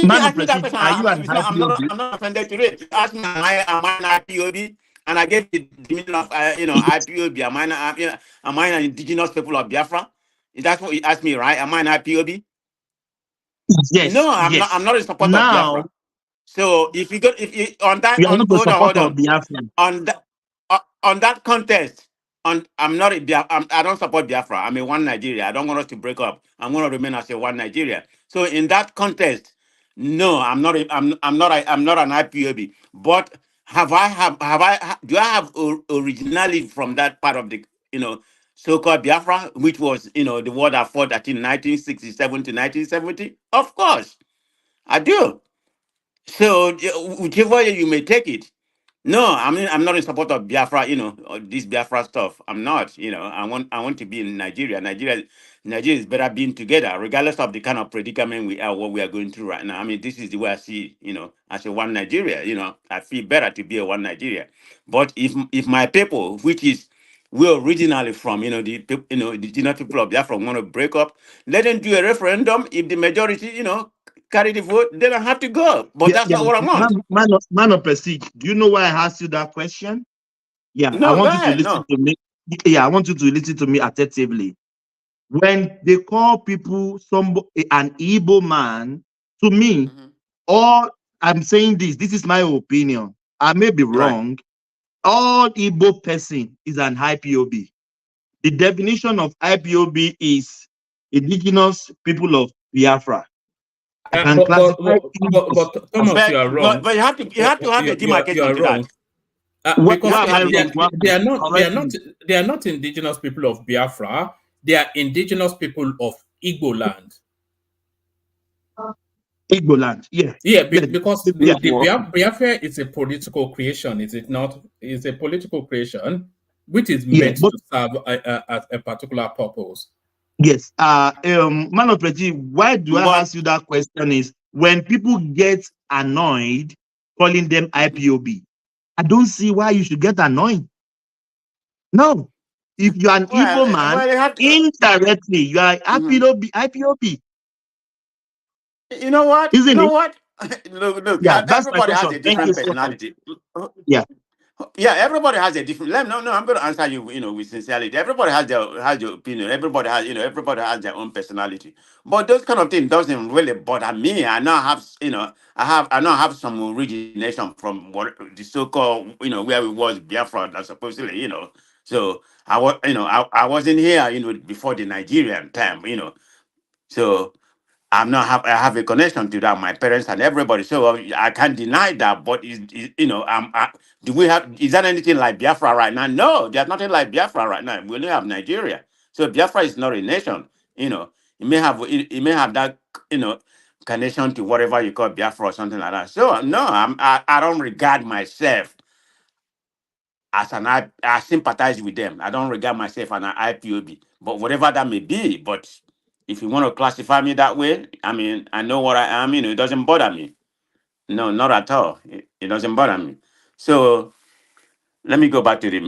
man of peace, are you an IPOB? I'm not offended to it. You ask me, am I an IPOB? And I get the meaning of IPOB. Am I an indigenous people of Biafra? That's what you asked me, right? Am I an IPOB? Yes. No, I'm not a supporter of Biafra. So if you on that, on that contest, I'm not I don't support Biafra. I'm a one Nigeria. I don't want us to break up. I'm going to remain as a one Nigeria. So in that contest, no, I'm not an IPOB. But do I have originality from that part of the so-called Biafra, which was the war that fought in 1967 to 1970? Of course, I do. So whichever way you may take it, No, I'm not in support of Biafra, or this Biafra stuff. I'm not, I want to be in Nigeria. Nigeria is better being together, regardless of the kind of predicament what we are going through right now. I mean, this is the way I see, as a one Nigeria, I feel better to be a one Nigeria. But if my people, which is we're originally from, the indigenous people of Biafra want to break up, let them do a referendum. If the majority, carry the vote, they don't have to go. But that's not what I want. Man of Prestige, do you know why I asked you that question? Yeah, no, I want you to listen to me. Yeah, I want you to listen to me attentively. When they call people an Igbo man, to me, all I'm saying this is my opinion. I may be wrong. Right. All Igbo person is an IPOB. The definition of IPOB is indigenous people of Biafra. I can classify. But Thomas, you are wrong. But you have to have a demarcation to that. Because they are not indigenous people of Biafra. They are indigenous people of Igbo land. Igbo land, yeah. Yeah, because Biafra is a political creation, is it not? It's a political creation which is meant to serve a particular purpose. Yes. Man of Preji, why do I ask you that question is when people get annoyed calling them IPOB, I don't see why you should get annoyed. No. If you're an Igbo man, indirectly, you are IPOB. You know what? Isn't you know what? Look. Yeah, everybody has a different personality. Yeah. Yeah, everybody has a different. No, I'm going to answer you, with sincerity. Everybody has their opinion. Everybody has, everybody has their own personality. But those kind of things doesn't really bother me. I now have, I now have some origination from what the so-called, where we was Biafra, supposedly, So I was, I wasn't here, before the Nigerian time, So I have a connection to that, my parents and everybody. So I can't deny that. But do we have? Is that anything like Biafra right now? No, there's nothing like Biafra right now. We only have Nigeria. So Biafra is not a nation. It may have that connection to whatever you call Biafra or something like that. So no, I don't regard myself as I sympathize with them. I don't regard myself as an IPOB, but whatever that may be. But if you want to classify me that way, I mean, I know what I am. It doesn't bother me. No, not at all. It doesn't bother me. So let me go back to the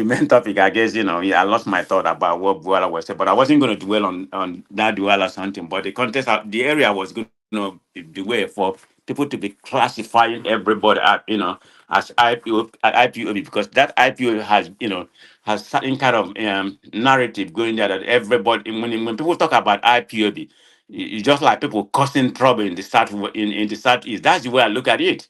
main topic. I guess I lost my thought about what Bwala was saying, but I wasn't going to dwell on that Bwala something. But the area was going to be the way for people to be classifying everybody as IPOB because that IPOB has certain kind of narrative going there that everybody when people talk about IPOB, it's just like people causing trouble in the south in the southeast. That's the way I look at it.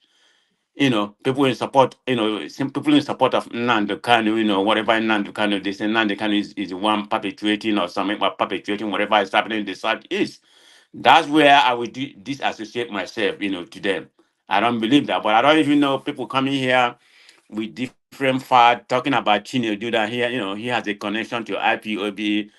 People in support, people in support of Nnamdi Kanu, whatever Nnamdi Kanu, they say Nnamdi Kanu is the one perpetuating or something, or perpetuating whatever is happening in the southeast. That's where I would disassociate myself, to them. I don't believe that, but I don't even know people coming here with different fat talking about Chino do that here. He has a connection to IPOB.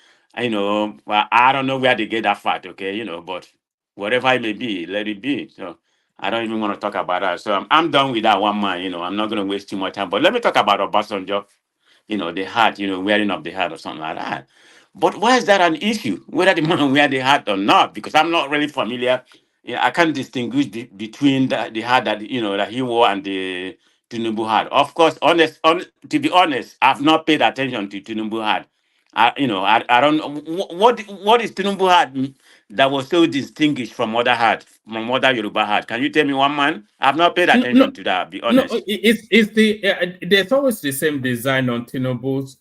But I don't know where they get that fat, okay, but whatever it may be, let it be. So I don't even want to talk about that. So I'm done with that one man, I'm not going to waste too much time. But let me talk about Obasanjo, the hat, wearing of the hat or something like that. But why is that an issue? Whether the man wear the hat or not? Because I'm not really familiar. I can't distinguish between the hat that that he wore and the Tinubu hat. Of course, to be honest, I've not paid attention to Tinubu hat. I don't know what is Tinubu hat that was so distinguished from other hat, from other Yoruba hat. Can you tell me one man? I've not paid attention to that. Be honest. No, it's the there's always the same design on Tinubu's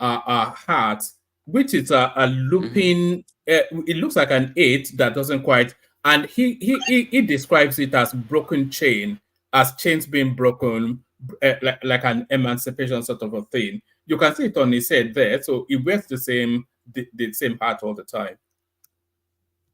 hat, which is a looping. It looks like an 8 that doesn't quite. And he describes it as broken chain, as chains being broken, like an emancipation sort of a thing. You can see it on his head there. So he wears the same hat all the time.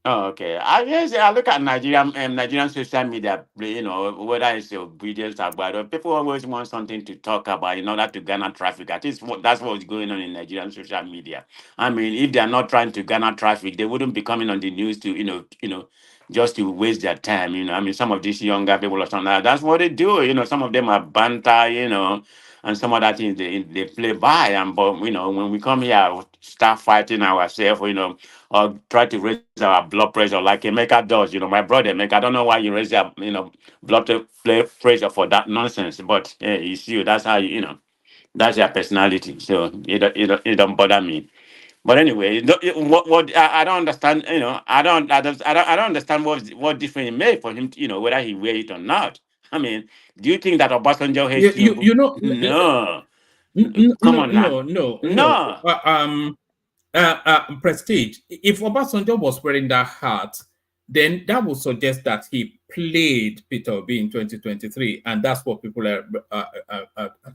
Oh, okay. I look at Nigerian social media, whether it's obedience or what, people always want something to talk about in order to garner traffic. At least that's what's going on in Nigerian social media. I mean, if they are not trying to garner traffic, they wouldn't be coming on the news to, just to waste their time. I mean, some of these younger people or something, that's what they do. Some of them are banter, and some other things they play by. And but when we come here, start fighting ourselves, or try to raise our blood pressure like Emeka does. My brother Emeka, I don't know why you raise your pressure for that nonsense, but it's you. That's how that's your personality. So it don't bother me. But anyway, what I don't understand, I don't understand what difference it made for him, whether he wear it or not. I mean, do you think that Obasanjo hates Tinubu? No. Come on now. No. Prestige. If Obasanjo was wearing that hat, then that would suggest that he played Peter Obi in 2023, and that's what people are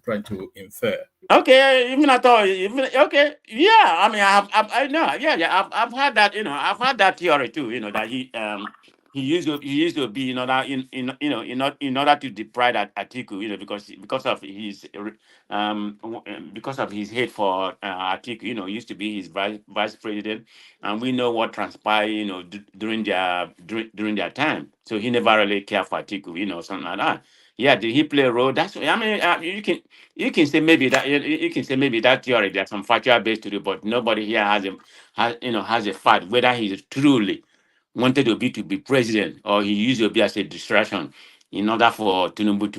trying to infer. Okay, even at all, okay, yeah. I mean, I know, yeah. I've had that, I've had that theory too, that he used to be in order in order to deprive Atiku, because of his hate for Atiku, used to be his vice president, and we know what transpired, during their time. So he never really cared for Atiku, something like that. Yeah, did he play a role? That's I mean, you can say maybe that you can say maybe that theory there's some factual base to it, but nobody here has a fact whether he truly wanted Obi to be president or he used Obi as a distraction in order for Tinubu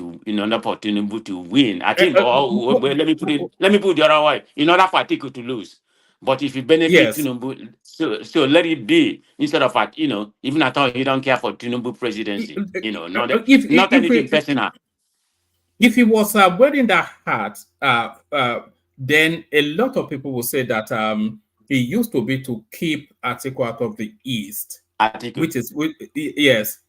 to win. I think. Well, let me put it the other way. In order for Atiku to lose. But if you benefit Tinubu, so let it be instead of even at all he don't care for Tinubu presidency. Not anything personal. If he was wearing that hat, then a lot of people will say that he used to be to keep Atiku out of the East. Atiku. Yes.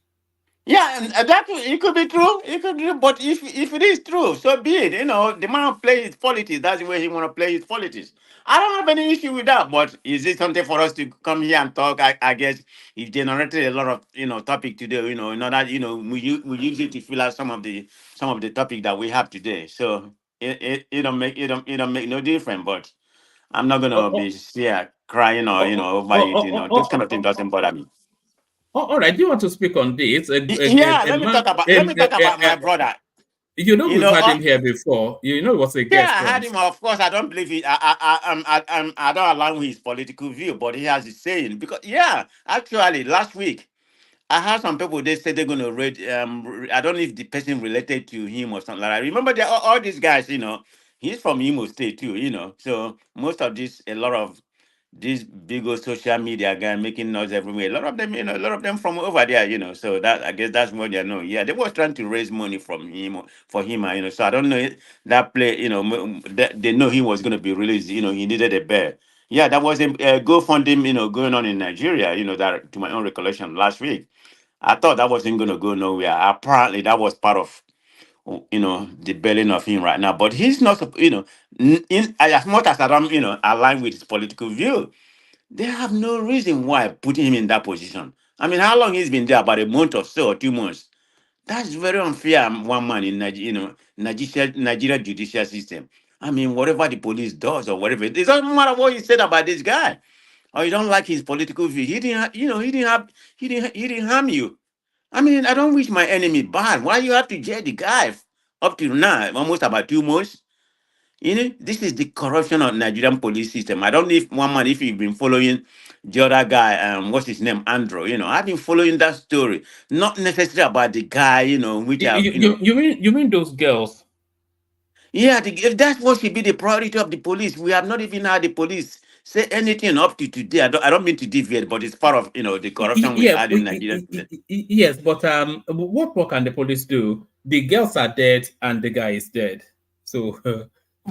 Yeah, and that it could be true. It could be, but if it is true, so be it. The man plays his politics. That's the way he want to play his politics. I don't have any issue with that. But is it something for us to come here and talk? I guess it generated a lot of topic today. In order we use it to fill out some of the topic that we have today. So it don't make no difference. But I'm not gonna be here crying or over it. This kind of thing doesn't bother me. All right. Do you want to speak on this? Let me talk about my brother. We've had him here before. He was a guest. Yeah, I had him. Of course, I don't believe it. I don't allow his political view, but he has his saying. Because actually, last week I heard some people they said they're going to read. I don't know if the person related to him or something like that. Remember, all these guys. He's from Imo State too. So most of a lot of these big old social media guy making noise everywhere. A lot of them from over there, So that I guess that's what they know. Yeah, they was trying to raise money from him for him, So I don't know that play, they know he was gonna be released, he needed a bear. Yeah, that was a GoFundMe, going on in Nigeria, that to my own recollection last week. I thought that wasn't gonna go nowhere. Apparently that was part of the belling of him right now. But he's not, as much as I don't, align with his political view, they have no reason why putting him in that position. I mean, how long he's been there? About a month or so, or 2 months. That's very unfair. One man in Nigeria judicial system. I mean, whatever the police does or whatever, it doesn't matter what you said about this guy, or you don't like his political view. He didn't harm you. I mean, I don't wish my enemy bad. Why you have to jail the guy up to now, almost about 2 months? This is the corruption of Nigerian police system. I don't know if you've been following the other guy, what's his name, Andrew. I've been following that story. Not necessarily about the guy, which you mean those girls? Yeah, if that's what should be the priority of the police, we have not even had the police say anything up to today. I don't mean to deviate, but it's part of the corruption we had in Nigeria. Yes, but what more can the police do? The girls are dead and the guy is dead. So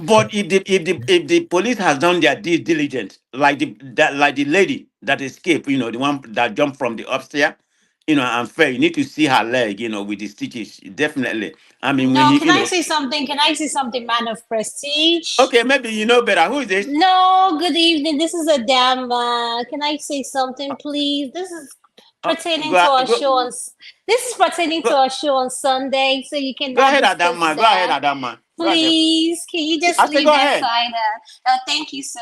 but if the police has done their due diligence, like the lady that escaped, the one that jumped from the upstairs, and fair, you need to see her leg, with the stitches. Definitely. I mean, can I say something? Can I say something, man of prestige? Okay, maybe you know better. Who is this? No, good evening. This is a damn. Can I say something, please? This is pertaining to our show on. This is pertaining to our show on Sunday, so you can go ahead, discuss Adama. Go ahead, Adama. Please, can you just leave go that ahead. side? Thank you, sir.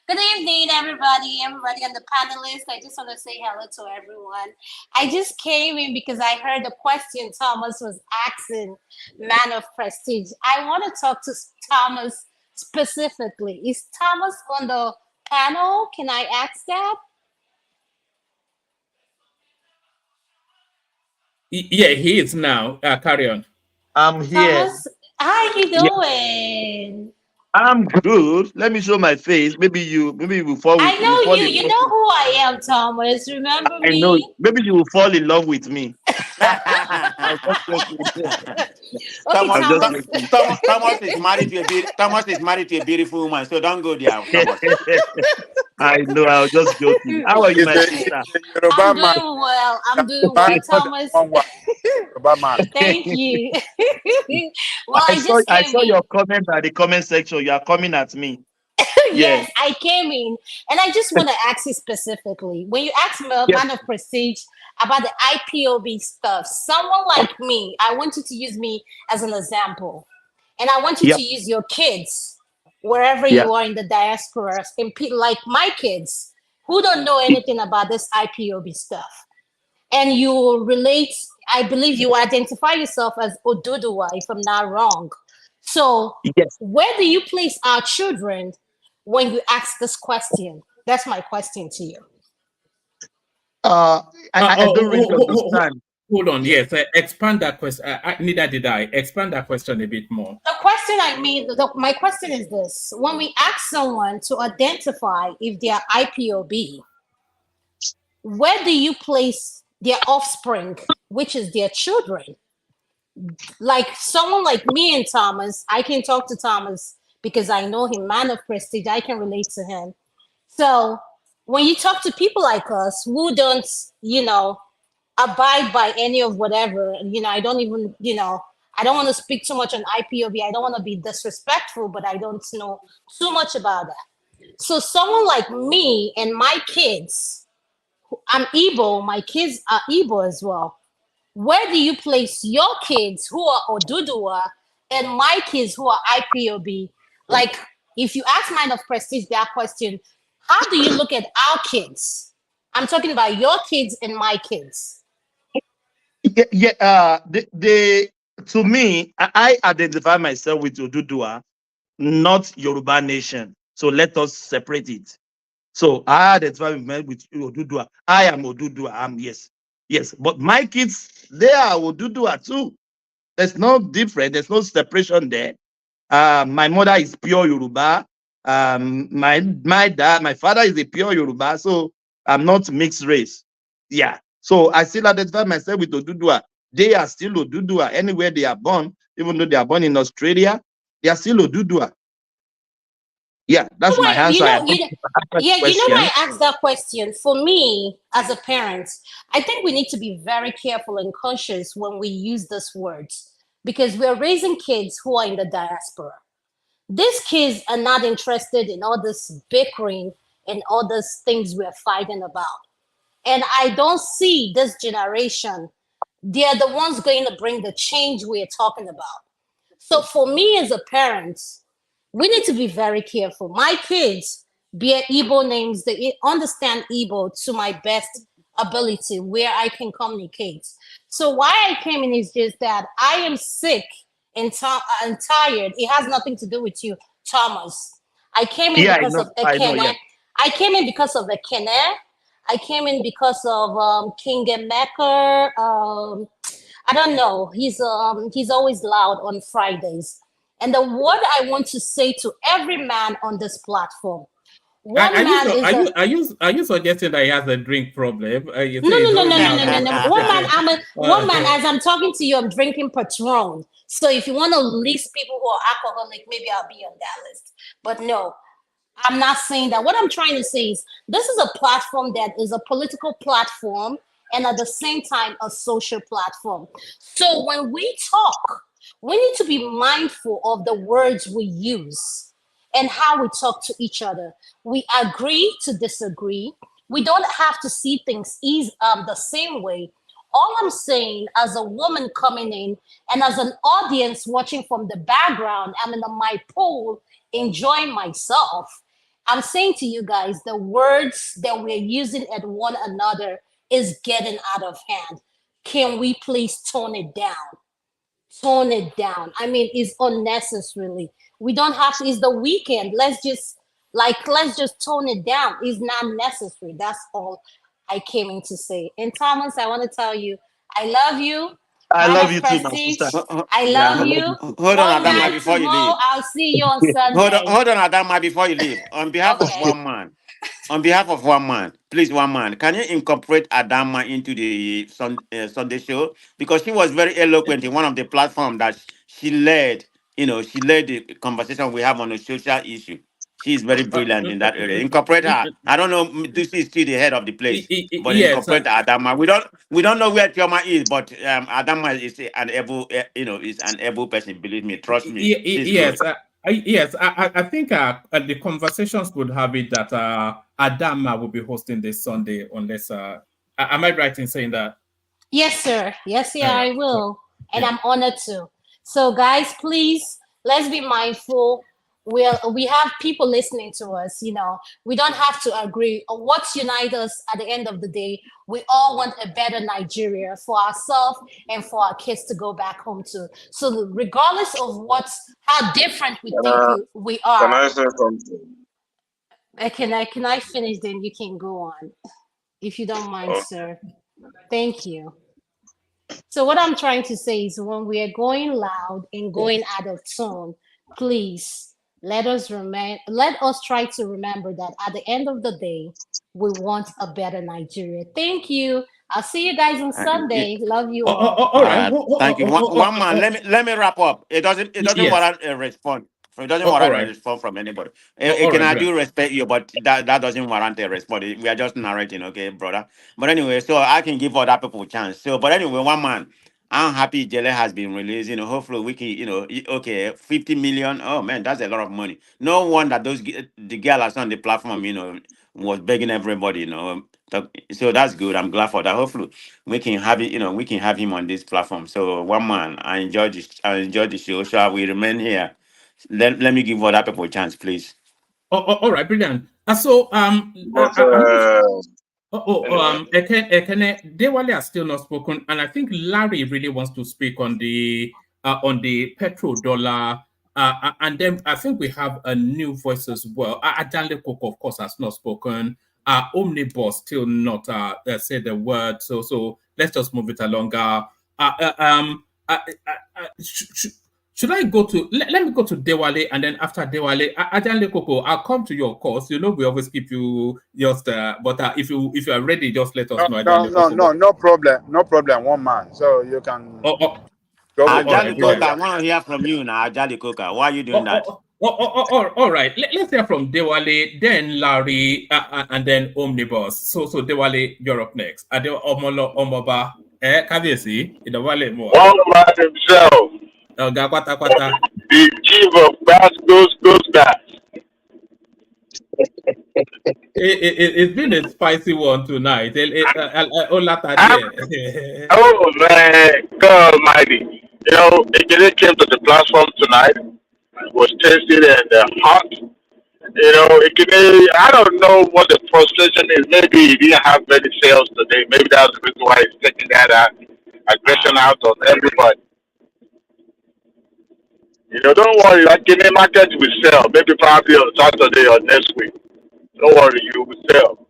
Good evening, everybody on the panelists. I just want to say hello to everyone. I just came in because I heard the question Thomas was asking, Man of Prestige. I want to talk to Thomas specifically. Is Thomas on the panel? Can I ask that? Yeah, he is now. Carry on. I'm here. Thomas, how you doing? I'm good. Let me show my face. Maybe you will fall. I know you. You know who I am, Thomas. Remember me? I know. Maybe you will fall in love with me. Thomas is married to a beautiful woman, so don't go there, Thomas. I know. I was just joking. How are you, my sister? I'm doing well. I'm doing well, Thomas. Thank you. Well, I saw your comment at the comment section. You are coming at me. Yes, I came in, and I just want to ask you specifically. When you asked me, Man of Prestige, about the IPOB stuff, someone like me, I want you to use me as an example, and I want you to use your kids wherever you are in the diaspora, and like my kids who don't know anything about this IPOB stuff, and you relate. I believe you identify yourself as Oduduwa, if I'm not wrong. So, where do you place our children when you ask this question? That's my question to you. I don't really understand. Hold on. Yes, expand that question. Neither did I. Expand that question a bit more. The question my question is this. When we ask someone to identify if they are IPOB, where do you place their offspring, which is their children? Like someone like me and Thomas, I can talk to Thomas because I know him, Man of Prestige. I can relate to him. So when you talk to people like us who don't, abide by any of whatever, I don't even, I don't want to speak too much on IPOB. I don't want to be disrespectful, but I don't know too much about that. So someone like me and my kids, I'm Igbo, my kids are Igbo as well. Where do you place your kids who are Oduduwa and my kids who are IPOB? Like, if you ask Man of Prestige that question, how do you look at our kids? I'm talking about your kids and my kids. To me, I identify myself with Oduduwa, not Yoruba nation. So let us separate it. So I identify with Oduduwa. I am Oduduwa. Yes. But my kids, they are Oduduwa too. There's no difference. There's no separation there. My mother is pure Yoruba. My father is a pure Yoruba. So I'm not mixed race. Yeah. So I still identify myself with Oduduwa. They are still Oduduwa anywhere they are born, even though they are born in Australia, they are still Oduduwa. Yeah, that's my answer. You know why I asked that question? For me, as a parent, I think we need to be very careful and conscious when we use these words because we're raising kids who are in the diaspora. These kids are not interested in all this bickering and all these things we're fighting about. And I don't see this generation. They're the ones going to bring the change we're talking about. So for me as a parent, we need to be very careful. My kids bear Igbo names. They understand Igbo to my best ability where I can communicate. So why I came in is just that I am sick and tired. It has nothing to do with you, Thomas. I came in because of Ekene. I came in because of Ekene. I came in because of King Emeka. I don't know. He's always loud on Fridays. And the word I want to say to every man on this platform. Are you suggesting that he has a drink problem? No. One man, as I'm talking to you, I'm drinking Patron. So if you want to list people who are alcoholic, maybe I'll be on that list. But no, I'm not saying that. What I'm trying to say is this is a platform that is a political platform and at the same time a social platform. So when we talk, we need to be mindful of the words we use and how we talk to each other. We agree to disagree. We don't have to see things the same way. All I'm saying, as a woman coming in and as an audience watching from the background, I'm in my pool enjoying myself. I'm saying to you guys, the words that we're using at one another is getting out of hand. Can we please tone it down? Tone it down. I mean, it's unnecessarily. We don't have to. It's the weekend. Let's just tone it down. It's not necessary. That's all I came in to say. And Thomas, I want to tell you, I love you. I Man love of you too, my Prestige, sister. I love you. Hold on, Adama, before you leave. I'll see you on Sunday. Hold on, Adama, before you leave. On behalf of on behalf of one man, please, one man, can you incorporate Adama into the Sunday show? Because she was very eloquent in one of the platforms that she led. She led the conversation we have on a social issue. She is very brilliant in that area. Incorporate her. I don't know. This is still the head of the place, but Yes, incorporate Adama. We don't know where Tioma is, but Adama is an able, is an able person. Believe me, trust me. She's yes, good. I think the conversations would have it that Adama will be hosting this Sunday, unless am I right in saying that? Yes, sir. Yes, I will. And I'm honored to. So, guys, please, let's be mindful. We have people listening to us. We don't have to agree. What's unite us at the end of the day? We all want a better Nigeria for ourselves and for our kids to go back home to. So, regardless of how different we think we are. Can I say something? Can I finish? Then you can go on, if you don't mind, sir. Thank you. So what I'm trying to say is, when we are going loud and going out of tone, please let us try to remember that at the end of the day, we want a better Nigeria. Thank you. I'll see you guys on Sunday. Love you all. All right. Thank you. One man. Let me wrap up. It doesn't warrant a response. It doesn't warrant a response from anybody. I do respect you, but that doesn't warrant a response. We are just narrating, okay, brother. But anyway, so I can give other people a chance. So, but anyway, one man. I'm happy Jelle has been released. Hopefully we can, okay, 50 million. Oh man, that's a lot of money. No wonder the girl that's on the platform, was begging everybody, So that's good. I'm glad for that. Hopefully we can have it, we can have him on this platform. So one man, I enjoyed the show. Shall we remain here? Let me give other people a chance, please. All right, brilliant. So Ekene, Dewale has still not spoken, and I think Larry really wants to speak on the petrodollar, and then I think we have a new voice as well. Adanle Koko, of course, has not spoken. Omnibus still not said the word. So let's just move it along. Should I go to let me go to Dewale, and then after Dewale, Adanle Koko, I'll come to your course. We always keep you just but if you are ready, just let us know. No problem, one man. So you can Ajali Koka, I want to hear from you now. Ajali Koka, why are you doing that? All right. Let's hear from Dewale, then Larry, and then Omnibus. So Dewale, you're up next. Omoba, Kabesi, Dewale more. One man himself. The chief of those guys. It's been a spicy one tonight. Oh man, God Almighty! It came to the platform tonight. It was tasty and hot. I don't know what the frustration is. Maybe he didn't have many sales today. Maybe that's the reason why he's taking that aggression out on everybody. Don't worry. Kine market will sell. Maybe probably on Saturday or next week. Don't worry, you will sell.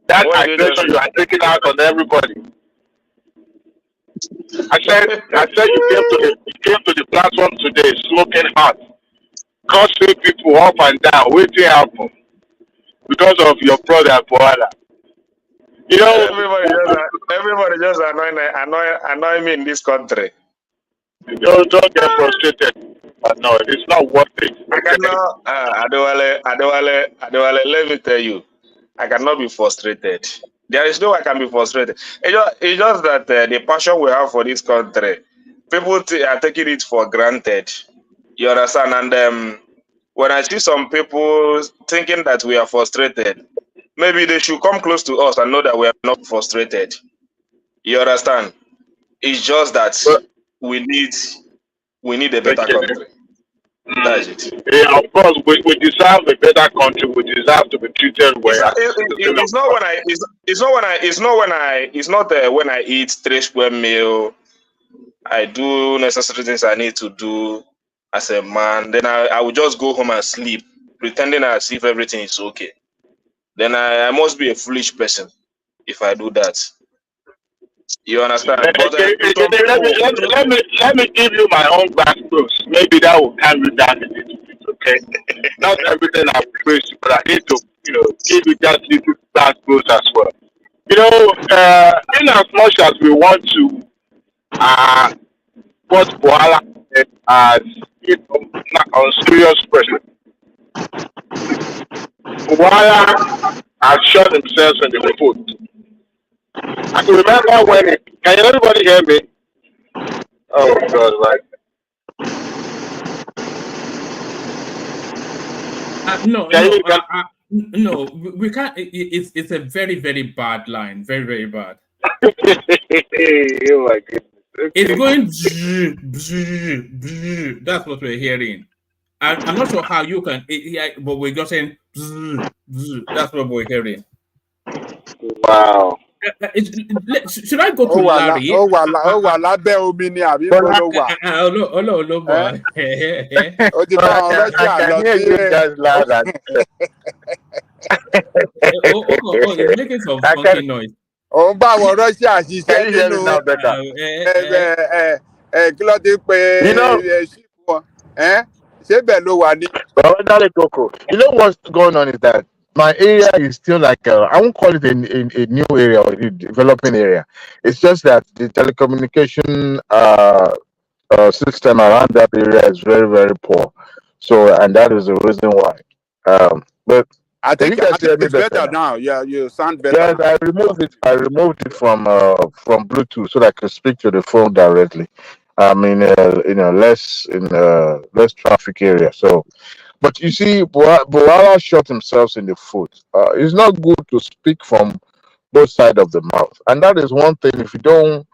That aggression you are taking out on everybody. I said you came to the platform today smoking hot, cursing people up and down. Waiting happen because of your brother Bwala. Everybody just annoy me in this country. Don't get frustrated. But no, it's not worth it. I cannot, Adewale, let me tell you, I cannot be frustrated. There is no way I can be frustrated. It's just that the passion we have for this country, people are taking it for granted. You understand? And when I see some people thinking that we are frustrated, maybe they should come close to us and know that we are not frustrated. You understand? It's just that we need a better country. That's it. Yeah, of course, we deserve a better country. We deserve to be treated well. It's not when I eat 3 square meal. I do necessary things I need to do as a man. Then I will just go home and sleep, pretending as if everything is okay. Then I must be a foolish person if I do that. You understand? But let me give you my own background. Maybe that will calm you down a little bit, okay? Not everything I praise, but I need to, give you that little background as well. In as much as we want to put Bwala as on serious pressure, Bwala has shot himself in the foot. I can remember when can everybody hear me? Oh God, right. No, we can't. It's a very, very bad line. Very, very bad. Oh my goodness. Okay. It's going. That's what we're hearing. I'm not sure how you can, but we're just saying. That's what we're hearing. Wow. Should I go to Larry? lábẹ́ omi ni àbí bó ló wà. Ó ti bá àwọn Russia lọ sí. It's making some funky noise. Òun bá àwọn Russia ṣiṣẹ́ nínú kí ló ti pe ṣíìpù wọn. Ṣé bẹ́ẹ̀ ló wà ní. You know what's going on is that my area is still like I won't call it a new area or a developing area. It's just that the telecommunication system around that area is very, very poor. So, and that is the reason why. But I think it's better now. Yeah, you sound better. Yes, I removed it from Bluetooth so that I could speak to the phone directly. I'm in less traffic area. So, but you see, Bwala shot himself in the foot. It's not good to speak from both sides of the mouth, and that is one thing. If you don't,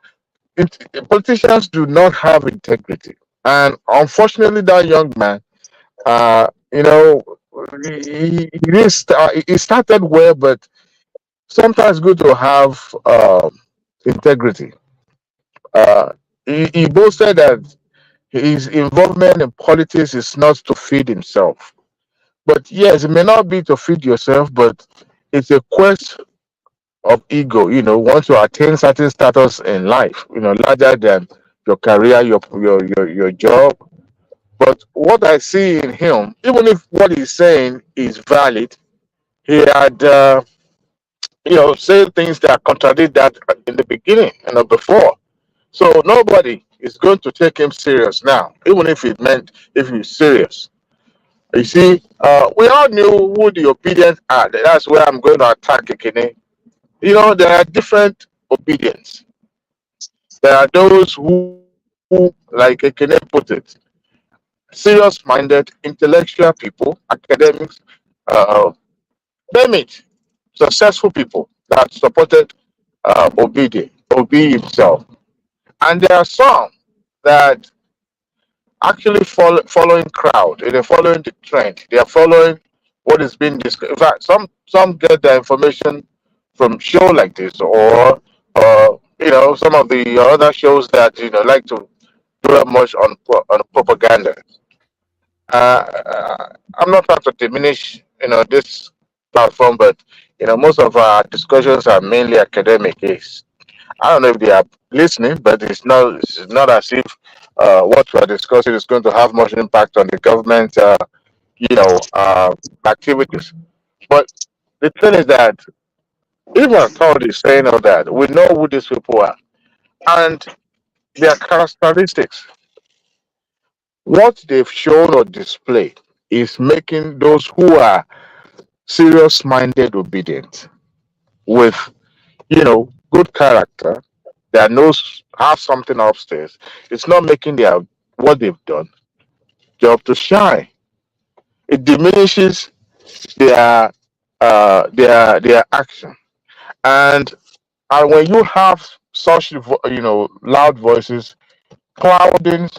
politicians do not have integrity, and unfortunately, that young man, he started well, but sometimes good to have integrity. He boasted that his involvement in politics is not to feed himself. But yes, it may not be to feed yourself, but it's a quest of ego. Once you attain certain status in life, larger than your career, your job. But what I see in him, even if what he's saying is valid, he had said things that contradict that in the beginning and before. So nobody is going to take him serious now, even if he's serious. You see, we all knew who the Obedients are. That's where I'm going to attack Ekene. There are different obedience. There are those who like Ekene put it, serious-minded, intellectual people, academics, name it, successful people that supported Obi himself. And there are some that actually following crowd. They're following the trend. They are following what is being discussed. In fact, some get their information from show like this, or some of the other shows that like to do much on propaganda. I'm not trying to diminish this platform, but most of our discussions are mainly academic. I don't know if they are listening, but it's not as if what we're discussing is going to have much impact on the government, activities. But the thing is that even authorities saying all that, we know who these people are and their characteristics. What they've shown or displayed is making those who are serious-minded obedient with, good character that knows have something upstairs. It's not making what they've done job to shine. it diminishes their their action. And when you have such loud voices clouding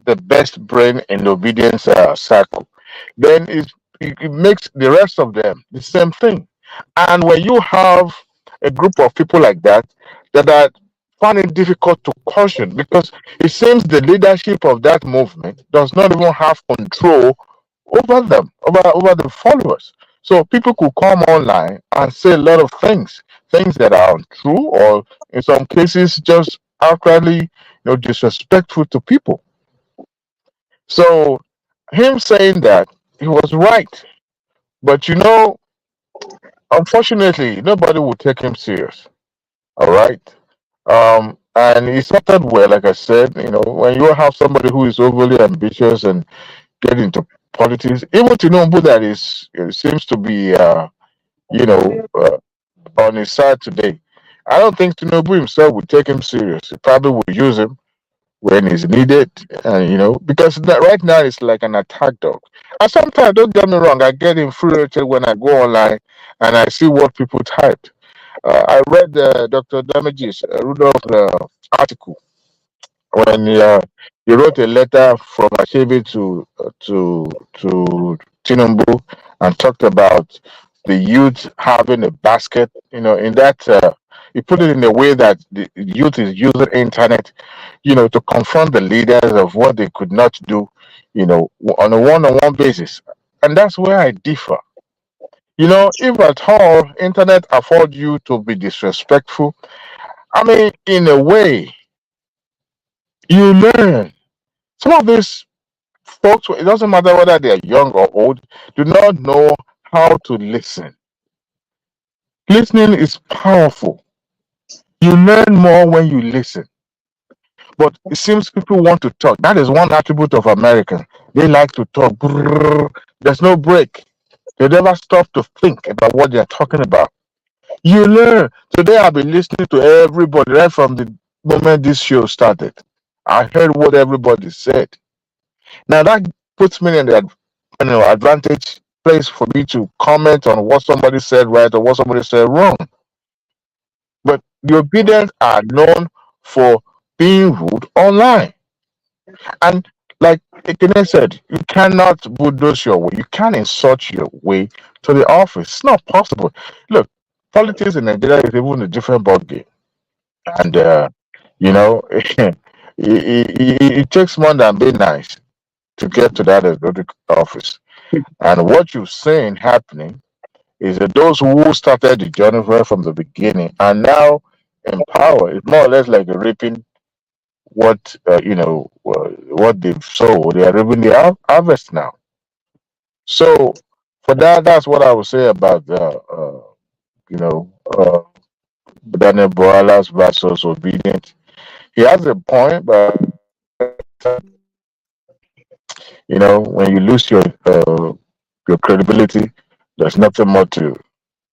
the best brain in the obedience circle, then it makes the rest of them the same thing. And when you have a group of people like that that are find it difficult to caution, because it seems the leadership of that movement does not even have control over them, over the followers. So people could come online and say a lot of things that are untrue, or in some cases just outrightly, disrespectful to people. So him saying that, he was right, but unfortunately, nobody will take him serious. All right. And he started well, like I said. When you have somebody who is overly ambitious and get into politics, even Tinubu that seems to be, you know, uh, on his side today. I don't think Tinubu himself would take him serious. He probably would use him when he's needed, because right now it's like an attack dog. And sometimes, don't get me wrong, I get infuriated when I go online and I see what people typed. I read Dr. Damage's Rudolph article when he wrote a letter from Achebe to Tinubu and talked about the youth having a basket. In that he put it in a way that the youth is using internet, to confront the leaders of what they could not do, on a one-on-one basis. And that's where I differ. If at all internet afford you to be disrespectful, I mean, in a way, you learn. Some of these folks, it doesn't matter whether they're young or old, do not know how to listen. Listening is powerful. You learn more when you listen. But it seems people want to talk. That is one attribute of Americans. They like to talk. Brrr. There's no break. They never stop to think about what they're talking about. You learn. Today I've been listening to everybody right from the moment this show started. I heard what everybody said. Now that puts me in the advantage place for me to comment on what somebody said right or what somebody said wrong. But the obedience are known for being rude online. And like Ekene said, you cannot bulldoze your way. You can't insert your way to the office. It's not possible. Look, politics in Nigeria is even a different ballgame. And, it takes more than being nice to get to that exotic office. And what you're saying happening is that those who started the journey right from the beginning are now in power. It's more or less like reaping what what they've sowed. They are reaping the harvest now. So for that, that's what I would say about you know uh, Daniel Bwala's versus obedience. He has a point, but when you lose your credibility, there's nothing more to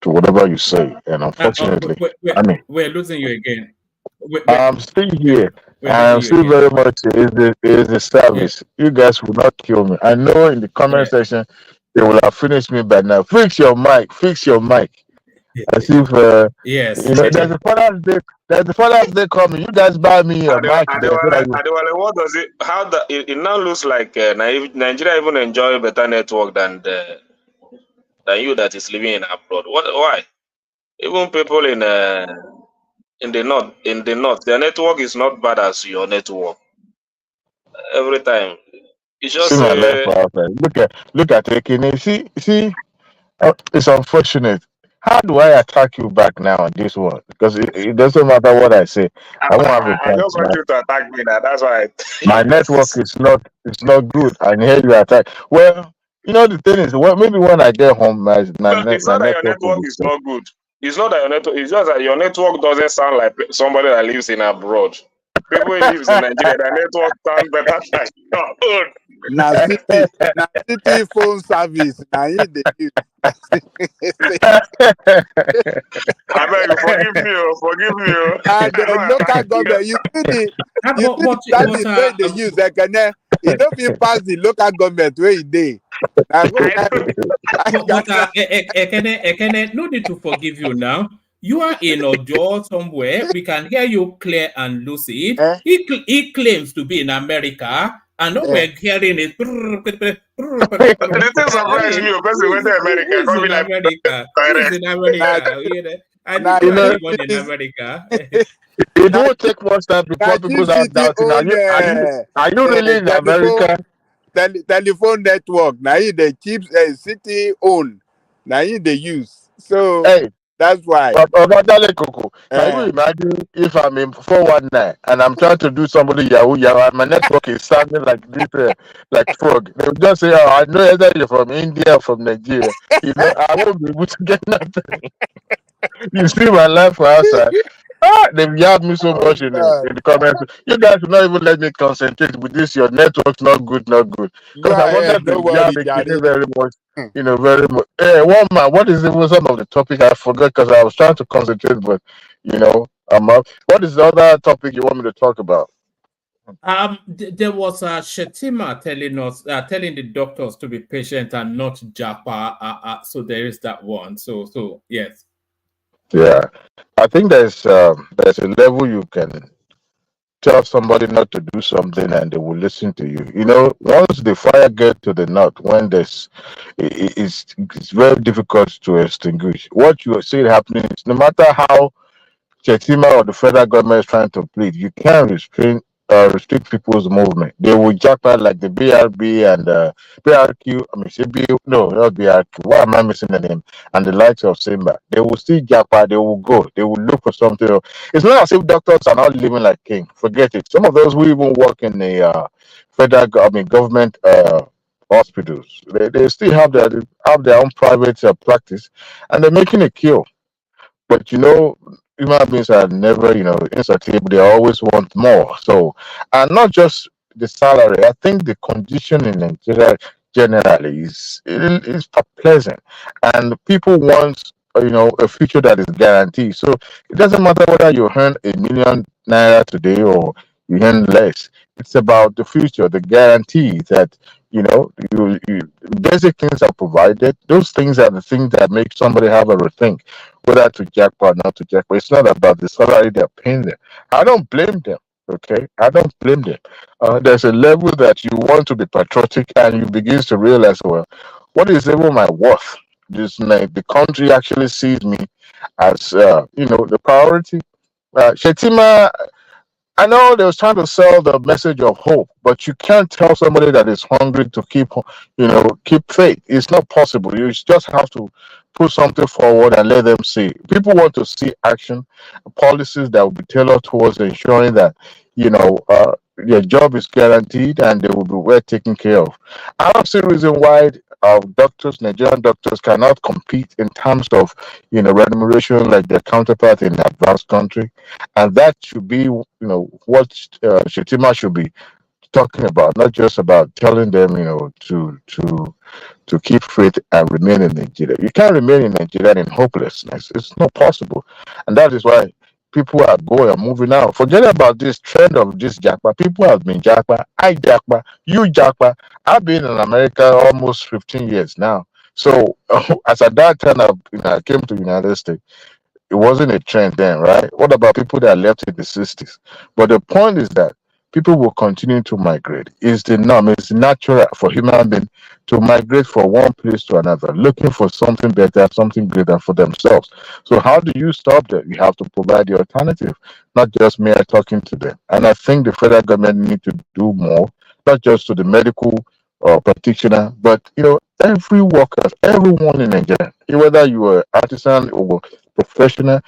whatever you say. And unfortunately, I mean, we're losing you again. I'm still here. We're I'm losing you still again. very much is the service. You guys will not kill me. I know in the comment section they will have finished me by now. Fix your mic. Fix your mic. As if yes. there's a Father's Day. There's a Father's Day coming. You guys buy me a mic there. So that Adewale, what does it? How it now looks like Nigeria even enjoy better network than you that is living in abroad. Why? Even people in the north, their network is not bad as your network. Every time, it's see just my life outside. Look at Ekene. See. It's unfortunate. How do I attack you back now on this one? Because it doesn't matter what I say. I won't have a I chance don't want now. you to attack me now. That's why. My network is not good. And here you attack. Well, the thing is, maybe when I get home, my It's not that your network will network be is good. not good. It's not that your network. It's just that your network doesn't sound like somebody that lives in abroad. People who lives in Nigeria, their network sound better than your own. Na city phone service. Now you the use. I beg you, forgive me. And the local government, you see the service where they use He don't be pass the local government where he did. But Ekene, no need to forgive you now. You are in Ojo somewhere. We can hear you clear and lucid. He claims to be in America, and all we're hearing is. The thing surprised me because he went to America. Who's in America? Who's in America? I think you are the one in America. It won't take much time before people start doubting. Are you really in America? Telephone network. Now the cheap city own. Now they use. So that's why. Can you imagine if I'm in 419 and I'm trying to do somebody Yahoo and my network is sounding like this, like frog? They'll just say, "Oh, I know either you're from India or from Nigeria." I won't be able to get nothing. You see my life outside. They've yabbed me so much in the comments. You guys will not even let me concentrate with this. Your network's not good. Because I wanted to yab very much. Very much. Hey, one man, what is even some of the topic I forgot because I was trying to concentrate, but I'm up. What is the other topic you want me to talk about? There was Shetima telling the doctors to be patient and not japa. So there is that one. So yes. Yeah, I think there's a level you can tell somebody not to do something and they will listen to you. Once the fire gets to the north, when it's very difficult to extinguish. What you see happening is no matter how Chetima or the federal government is trying to plead, you can't restrict people's movement. They will jackpot like the BRB and BRQ. I mean, CBU. No, not BRQ. Why am I missing the name? And the likes of Simba. They will still jackpot. They will go. They will look for something else. It's not as if doctors are not living like king. Forget it. Some of those who even work in the government hospitals, they still have their own private practice, and they're making a kill. But human beings are never, insatiable. They always want more. So, and not just the salary. I think the condition in Nigeria generally is pleasant, and people want a future that is guaranteed. So it doesn't matter whether you earn ₦1 million today or you earn less. It's about the future, the guarantee that basic things are provided. Those things are the things that make somebody have a rethink whether to jackpot or not to jackpot. It's not about the salary they're paying them. I don't blame them. Okay, I don't blame them. There's a level that you want to be patriotic, and you begin to realize, well, what is even my worth? The country actually sees me as the priority. Shetima, I know they was trying to sell the message of hope, but you can't tell somebody that is hungry to keep faith. It's not possible. You just have to put something forward and let them see. People want to see action, policies that will be tailored towards ensuring that your job is guaranteed and they will be well taken care of. I don't see a reason why Nigerian doctors cannot compete in terms of remuneration like their counterpart in the advanced country, and that should be what Shetima should be talking about, not just about telling them to keep faith and remain in Nigeria. You can't remain in Nigeria in hopelessness. It's not possible, and that is why people are moving out. Forget about this trend of this jackpot. People have been jackpot. I jackpot. You jackpot. I've been in America almost 15 years now. So as at that time, I came to the United States. It wasn't a trend then, right? What about people that left in the 60s? But the point is that people will continue to migrate. It's the norm. It's natural for human beings to migrate from one place to another, looking for something better, something greater for themselves. So how do you stop that? You have to provide the alternative, not just mere talking to them. And I think the federal government need to do more, not just to the medical practitioner, but every worker, everyone in Nigeria, whether you are artisan or professional,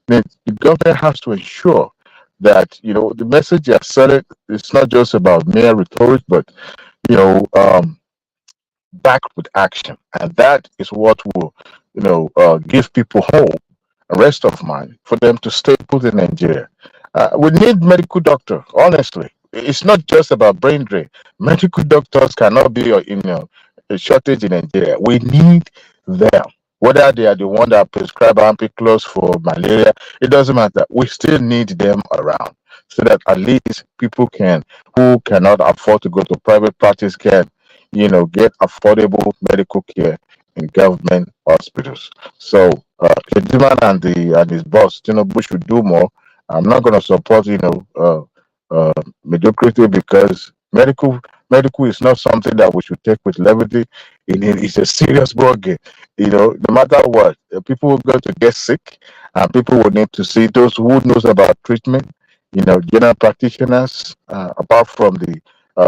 the government has to ensure that the message you are selling is not just about mere rhetoric, but backed with action, and that is what will give people hope, a rest of mind for them to stay put in Nigeria. We need medical doctors. Honestly, it's not just about brain drain. Medical doctors cannot be a shortage in Nigeria. We need them. Whether they are the one that prescribe ampiclos for malaria, it doesn't matter. We still need them around so that at least people who who cannot afford to go to private practice can, get affordable medical care in government hospitals. So Kedima and his boss, Bush should do more. I'm not going to support, mediocrity, because medical is not something that we should take with levity. It's a serious ballgame. No matter what, people are going to get sick, and people will need to see those who knows about treatment. General practitioners, apart from the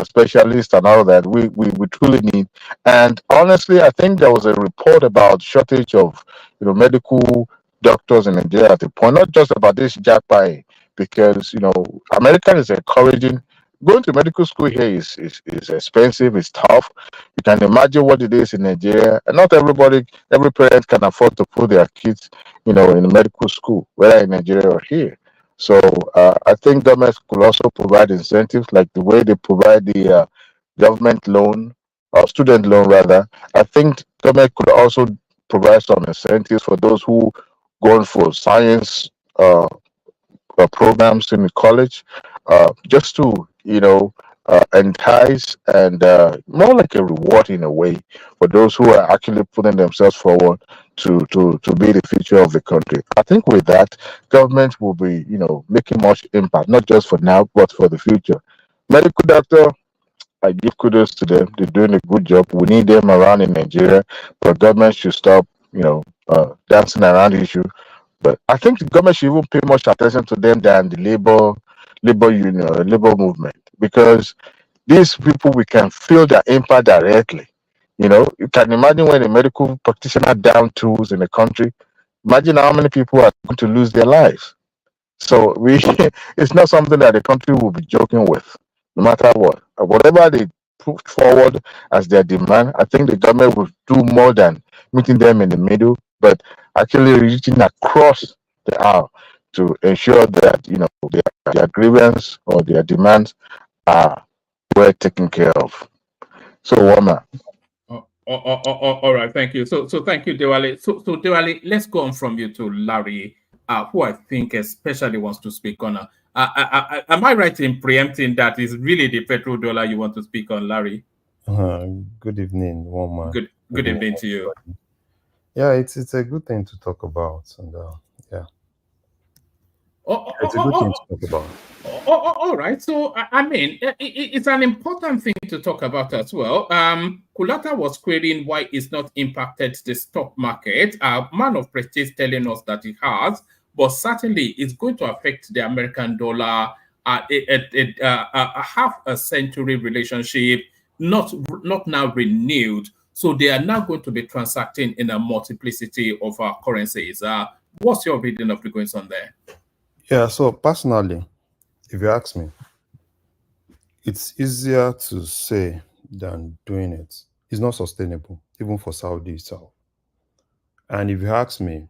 specialists and all that, we truly need. And honestly, I think there was a report about shortage of medical doctors in Nigeria at the point, not just about this jackpot, because America is encouraging. Going to medical school here is expensive, it's tough. You can imagine what it is in Nigeria. And not every parent can afford to put their kids, in medical school, whether in Nigeria or here. So I think governments could also provide incentives like the way they provide the government loan, or student loan rather. I think government could also provide some incentives for those who going for science programs in college, just to entice and more like a reward in a way for those who are actually putting themselves forward to be the future of the country. I think with that, government will be making much impact, not just for now but for the future. Medical doctor, I give kudos to them. They're doing a good job. We need them around in Nigeria, but government should stop, dancing around the issue. But I think the government should even pay much attention to them than the labor union, labor movement, because these people, we can feel their impact directly. You can imagine when a medical practitioner down tools in a country. Imagine how many people are going to lose their lives. So it's not something that the country will be joking with, no matter what. Whatever they put forward as their demand, I think the government will do more than meeting them in the middle, but actually reaching across the aisle to ensure that their grievance or their demands are well taken care of. So, Wama. All right, thank you. So thank you, Dewale. So Dewale, let's go on from you to Larry, who I think especially wants to speak on. Am I right in preempting that it's really the petrodollar you want to speak on, Larry? Good evening, Woman. Good evening to you. Yeah, it's a good thing to talk about, and yeah, it's a good thing to talk about. All right. So, I mean, it's an important thing to talk about as well. Kulata was querying why it's not impacted the stock market. Man of Prestige telling us that it has, but certainly it's going to affect the American dollar. A half a century relationship, not now renewed. So they are now going to be transacting in a multiplicity of currencies. What's your reading of the goings on there? Yeah, so personally, if you ask me, it's easier to say than doing it. It's not sustainable, even for Saudi itself. And if you ask me,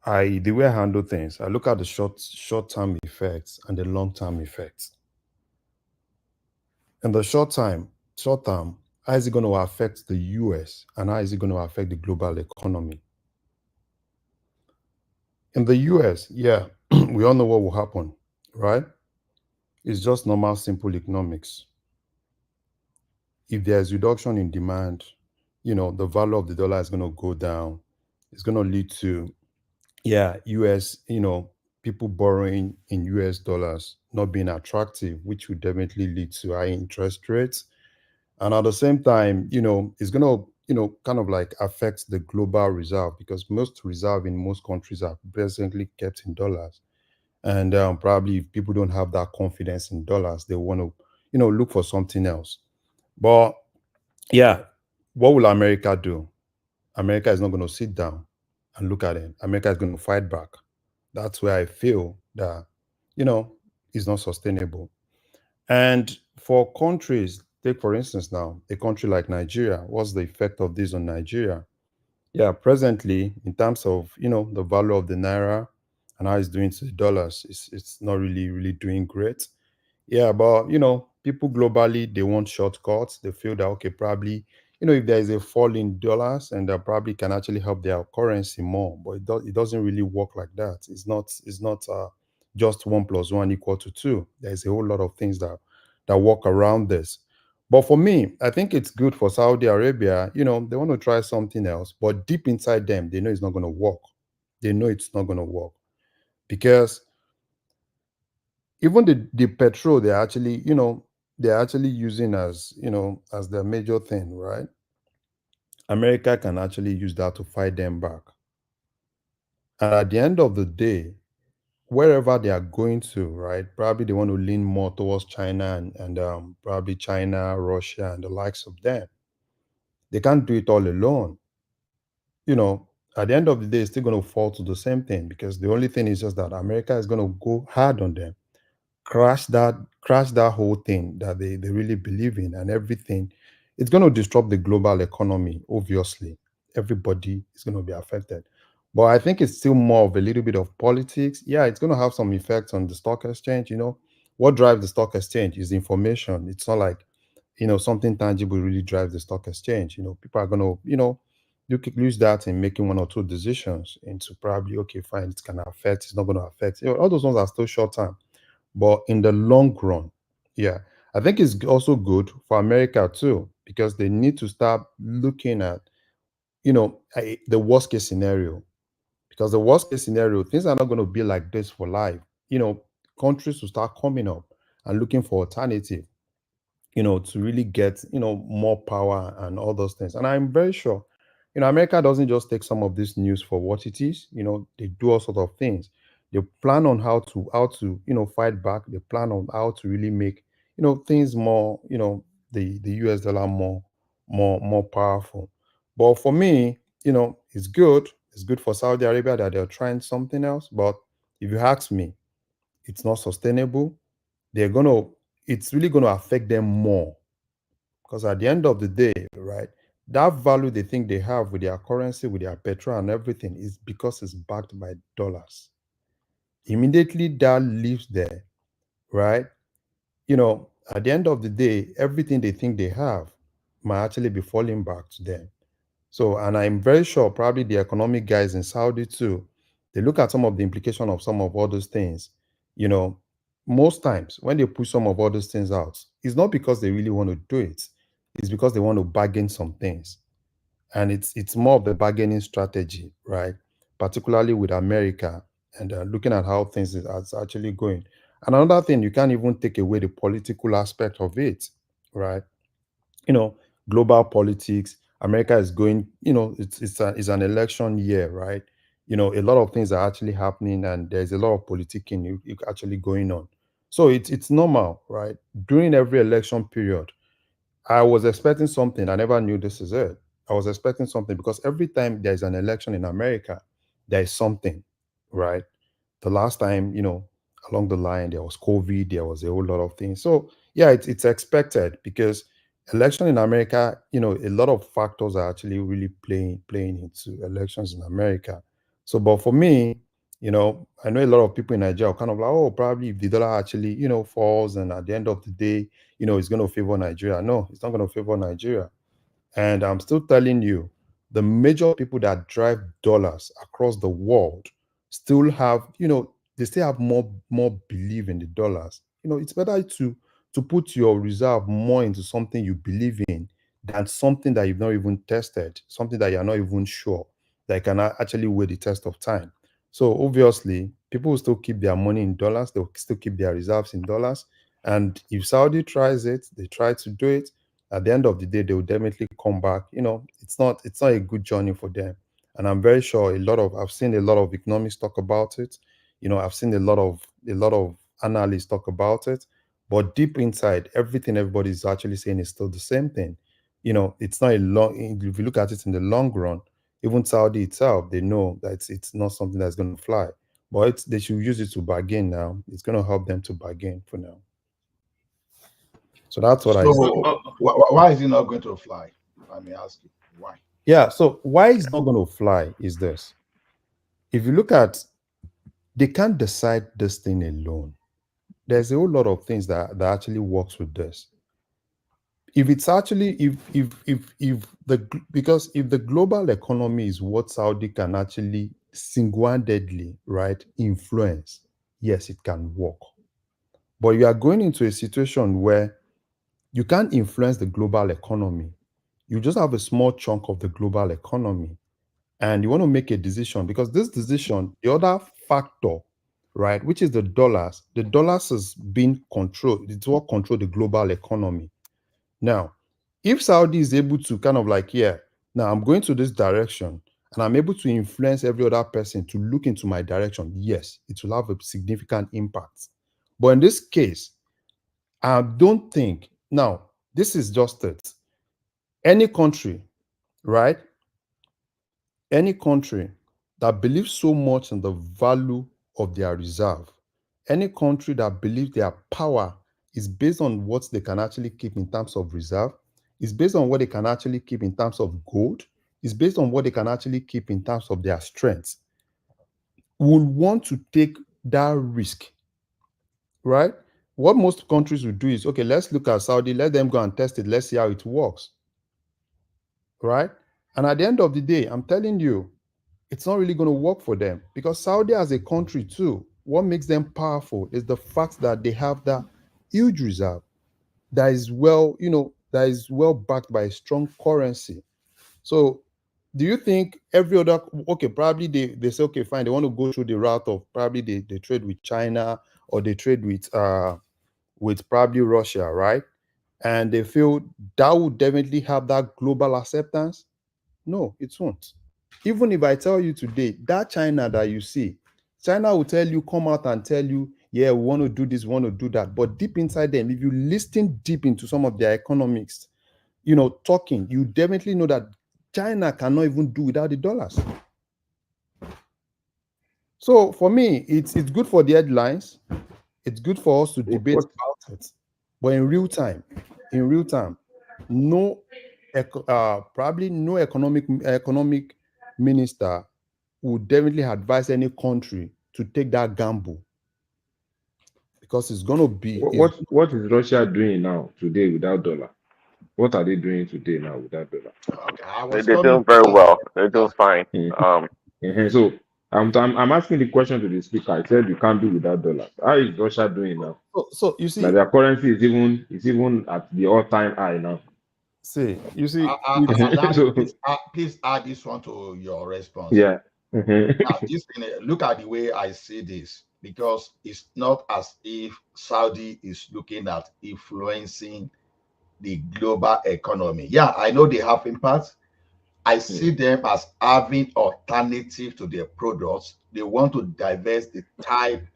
the way I handle things, I look at the short-term effects and the long-term effects. In the short term, how is it going to affect the US and how is it going to affect the global economy? In the US, yeah, we all know what will happen, right? It's just normal, simple economics. If there's reduction in demand, the value of the dollar is going to go down. It's going to lead to, US, people borrowing in US dollars not being attractive, which would definitely lead to high interest rates. And at the same time, it's going to, kind of like affect the global reserve, because most reserve in most countries are presently kept in dollars. And probably if people don't have that confidence in dollars, they want to, look for something else. But yeah, what will America do? America is not going to sit down and look at it. America is going to fight back. That's where I feel that, it's not sustainable. And for countries, take for instance now, a country like Nigeria, what's the effect of this on Nigeria? Yeah, presently, in terms of, the value of the Naira and how it's doing to the dollars, it's not really doing great. Yeah, but, people globally, they want shortcuts. They feel that, okay, probably, if there is a fall in dollars, and that probably can actually help their currency more, but it doesn't really work like that. It's not just 1 + 1 = 2. There's a whole lot of things that that work around this. But for me, I think it's good for Saudi Arabia. They want to try something else, but deep inside them, they know it's not going to work. They know it's not going to work because even the petrol they're actually using as their major thing, right? America can actually use that to fight them back. And at the end of the day, wherever they are going to, right? Probably they want to lean more towards China and probably China, Russia, and the likes of them. They can't do it all alone. At the end of the day, it's still going to fall to the same thing because the only thing is just that America is going to go hard on them, crash that whole thing that they really believe in and everything. It's going to disrupt the global economy, obviously. Everybody is going to be affected. But I think it's still more of a little bit of politics. Yeah, it's going to have some effects on the stock exchange. What drives the stock exchange is information. It's not like, something tangible really drives the stock exchange. People are going to, you could use that in making one or two decisions into probably, okay, fine, it's going to affect, it's not going to affect. All those ones are still short term. But in the long run, yeah, I think it's also good for America too, because they need to start looking at, the worst case scenario. Because the worst case scenario, things are not going to be like this for life. Countries will start coming up and looking for alternative, to really get, more power and all those things. And I'm very sure, America doesn't just take some of this news for what it is. They do all sorts of things. They plan on how to fight back. They plan on how to really make, things more, the US dollar more powerful. But for me, it's good. It's good for Saudi Arabia that they're trying something else. But if you ask me, it's not sustainable. It's really gonna affect them more. Because at the end of the day, right, that value they think they have with their currency, with their petrol and everything is because it's backed by dollars. Immediately that leaves there, right? At the end of the day, everything they think they have might actually be falling back to them. So, and I'm very sure probably the economic guys in Saudi too, they look at some of the implication of some of all those things. You know, most times when they push some of all those things out, it's not because they really want to do it. It's because they want to bargain some things. And it's more of the bargaining strategy, right? Particularly with America and looking at how things is actually going. And another thing, you can't even take away the political aspect of it, right? Global politics. America is going, it's an election year, right? A lot of things are actually happening and there's a lot of politicking actually going on. So it's normal, right? During every election period, I was expecting something. I never knew this is it. I was expecting something because every time there's an election in America, there is something, right? The last time, along the line, there was COVID, there was a whole lot of things. So yeah, it's expected because election in America, a lot of factors are actually really playing into elections in America. So, but for me, I know a lot of people in Nigeria are kind of like, oh, probably if the dollar actually, falls and at the end of the day, it's going to favor Nigeria. No, it's not going to favor Nigeria. And I'm still telling you, the major people that drive dollars across the world still have, they still have more belief in the dollars. It's better to put your reserve more into something you believe in than something that you've not even tested, something that you're not even sure that can actually weigh the test of time. So obviously, people will still keep their money in dollars, they'll still keep their reserves in dollars. And if Saudi tries it, they try to do it, at the end of the day, they will definitely come back. It's not a good journey for them. And I'm very sure I've seen a lot of economists talk about it. I've seen a lot of analysts talk about it. But deep inside, everything everybody's actually saying is still the same thing. It's not if you look at it in the long run, even Saudi itself, they know that it's not something that's going to fly. But they should use it to bargain now. It's going to help them to bargain for now. So that's what I say. Why is it not going to fly? I may ask you why. Yeah, so why it's not going to fly is this. If you look at, they can't decide this thing alone. There's a whole lot of things that actually works with this. If it's actually, because if the global economy is what Saudi can actually single-handedly, right, influence, yes, it can work. But you are going into a situation where you can't influence the global economy. You just have a small chunk of the global economy. And you want to make a decision, because this decision, the other factor, right, which is the dollars has been controlled. It's what control the global economy. Now, if Saudi is able to kind of like, yeah, now I'm going to this direction and I'm able to influence every other person to look into my direction, yes, it will have a significant impact. But in this case, I don't think, now, this is just it. Any country, right? Any country that believes so much in the value of their reserve, any country that believes their power is based on what they can actually keep in terms of reserve, is based on what they can actually keep in terms of gold, is based on what they can actually keep in terms of their strength, will want to take that risk, right? What most countries will do is, okay, let's look at Saudi, let them go and test it, let's see how it works, right? And at the end of the day, I'm telling you, it's not really going to work for them, because Saudi as a country too, what makes them powerful is the fact that they have that huge reserve that is well, that is well backed by a strong currency. So do you think every other, okay, probably they say, okay, fine, they want to go through the route of probably they trade with China, or they trade with probably Russia, right? And they feel that would definitely have that global acceptance? No, it won't. Even if I tell you today, that China that you see, China will tell you, come out and tell you, yeah, we want to do this, we want to do that. But deep inside them, if you listen deep into some of their economics, talking, you definitely know that China cannot even do without the dollars. So for me, it's good for the headlines. It's good for us to debate about it. But in real time, no, probably no economic minister would definitely advise any country to take that gamble, because it's going to be. What is Russia doing now today without dollar? What are they doing today now without dollar? Okay, They're doing very well. They're doing fine. So I'm asking the question to the speaker. I said you can't do without dollars. How is Russia doing now? So you see, like their currency is even at the all-time high now. See, you see, please add this one to your response. Yeah. Now, look at the way I see this, because it's not as if Saudi is looking at influencing the global economy. Yeah, I know they have impact. I see them as having alternative to their products. They want to divest the type,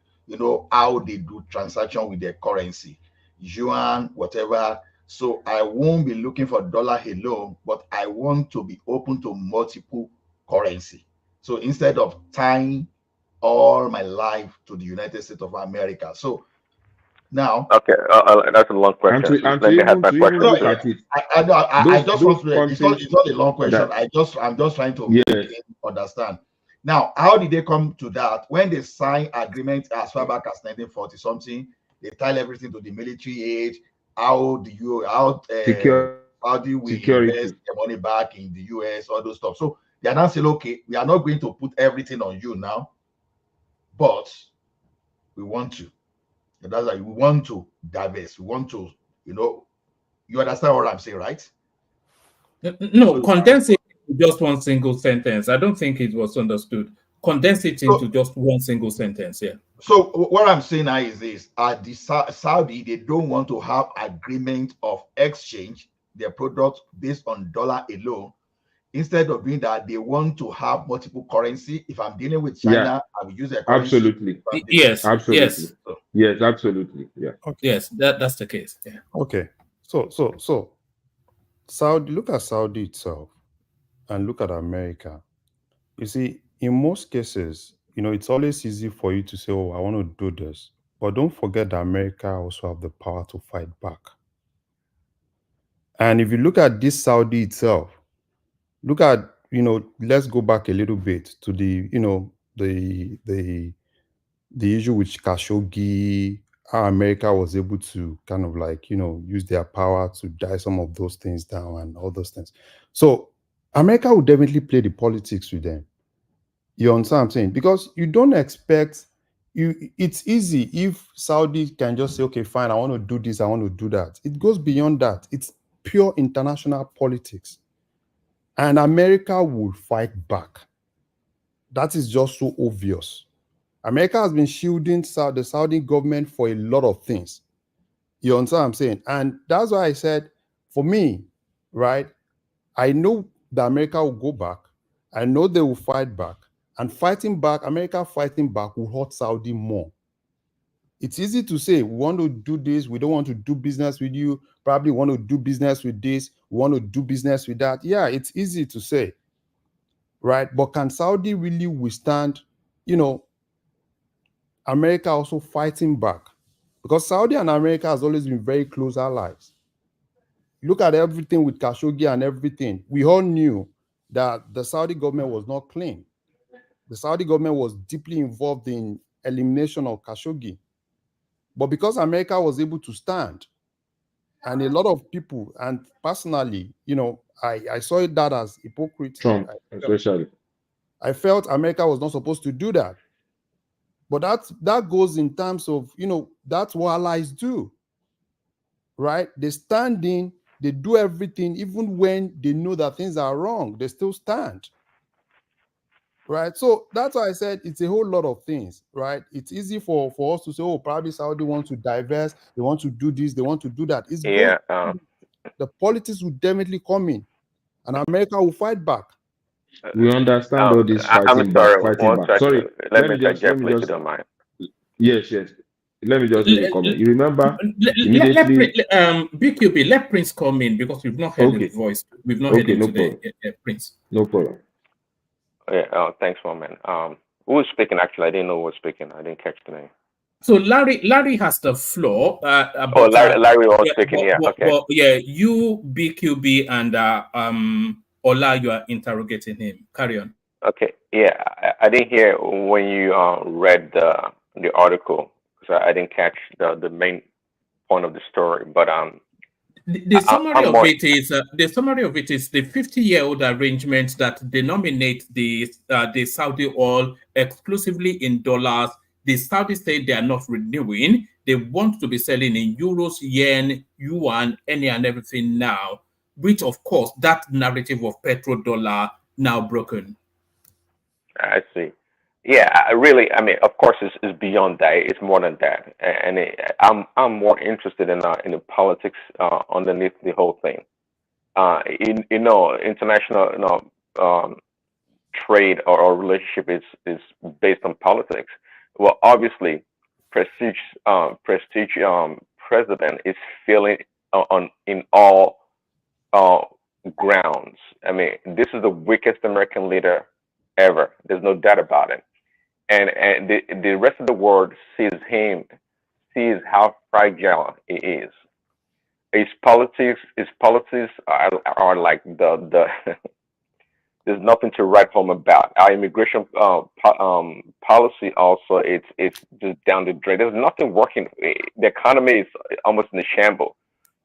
how they do transaction with their currency, yuan, whatever. So I won't be looking for dollar alone, but I want to be open to multiple currency. So instead of tying all my life to the United States of America. So now, okay, that's a long question. Let me have my question. I just want to. It's not a long question. I'm just trying to make it understand. Now, how did they come to that? When they signed agreement as far back as 1940 something, they tie everything to the military age. How do we invest the money back in the US? All those stuff. So they are now saying, okay, we are not going to put everything on you now, but we want to. That's like we want to divest. We want to, you understand what I'm saying, right? No, condense it into just one single sentence. I don't think it was understood. Condense it into just one single sentence. Yeah. So what I'm saying now is this: the Saudi, they don't want to have agreement of exchange their products based on dollar alone. Instead of doing that, they want to have multiple currency. If I'm dealing with China, I will use their currency. Absolutely. Yes. Absolutely. Yes. Yes, absolutely. Yeah. Okay. Yes, that's the case. Yeah. Okay. So Saudi, look at Saudi itself and look at America. You see, in most cases, it's always easy for you to say, oh, I want to do this. But don't forget that America also have the power to fight back. And if you look at this Saudi itself, look at, let's go back a little bit to the issue with Khashoggi, how America was able to kind of like, use their power to die some of those things down and all those things. So America would definitely play the politics with them. You understand what I'm saying? Because you don't expect it's easy if Saudi can just say, okay, fine, I want to do this, I want to do that. It goes beyond that. It's pure international politics. And America will fight back. That is just so obvious. America has been shielding the Saudi government for a lot of things. You understand what I'm saying? And that's why I said, for me, right, I know that America will go back. I know they will fight back. And fighting back, America fighting back will hurt Saudi more. It's easy to say, we want to do this, we don't want to do business with you, probably want to do business with this, we want to do business with that. Yeah, it's easy to say, right? But can Saudi really withstand, America also fighting back? Because Saudi and America has always been very close allies. Look at everything with Khashoggi and everything. We all knew that the Saudi government was not clean. The Saudi government was deeply involved in elimination of Khashoggi. But because America was able to stand, and a lot of people, and personally, I saw that as hypocrite. Trump, especially. I felt America was not supposed to do that. But that goes in terms of, that's what allies do, right? They stand in, they do everything, even when they know that things are wrong, they still stand. Right. So that's why I said it's a whole lot of things, right? It's easy for us to say, oh, probably Saudi wants to divest, they want to do this, they want to do that. It's Yeah. The politics will definitely come in, and America will fight back. We understand all this I'm fighting sorry. back. One second. Sorry, Let me interject, please, if you don't mind. Yes. Let me just make a comment. You remember immediately. BQB, let Prince come in because we've not heard his voice. We've not heard him today. Prince. No problem. Yeah. Thanks, man. Who was speaking? Actually, I didn't know who was speaking. I didn't catch the name. So Larry has the floor. Larry was speaking. Yeah. Okay. Well, you BQB and Ola, you are interrogating him. Carry on. Okay. Yeah, I didn't hear when you read the article, so I didn't catch the main point of the story. But the summary of it is the 50-year-old arrangement that denominate the Saudi oil exclusively in dollars. The Saudis say they are not renewing. They want to be selling in euros, yen, yuan, any and everything now, which of course that narrative of petrodollar now broken. I see. Yeah, I mean, of course, it's beyond that. It's more than that, and I'm more interested in the politics underneath the whole thing. International trade or relationship is based on politics. Well, obviously, prestige president is feeling in all grounds. I mean, this is the weakest American leader ever. There's no doubt about it. And the rest of the world sees how fragile he is. His politics are like the there's nothing to write home about. Our immigration policy also it's just down the drain. There's nothing working. The economy is almost in a shambles.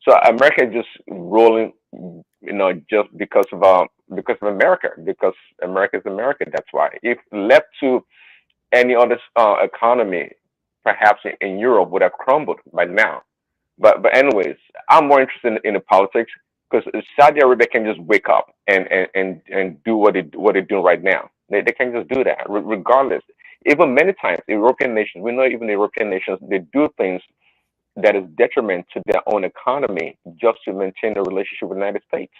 So America is just rolling, just because of America, because America is America. That's why. If left to any other economy, perhaps in Europe would have crumbled by now. But anyways, I'm more interested in the politics because Saudi Arabia can just wake up and do what they're doing right now. They can just do that regardless. Even many times, European nations, we know even the European nations, they do things that is detriment to their own economy just to maintain a relationship with the United States.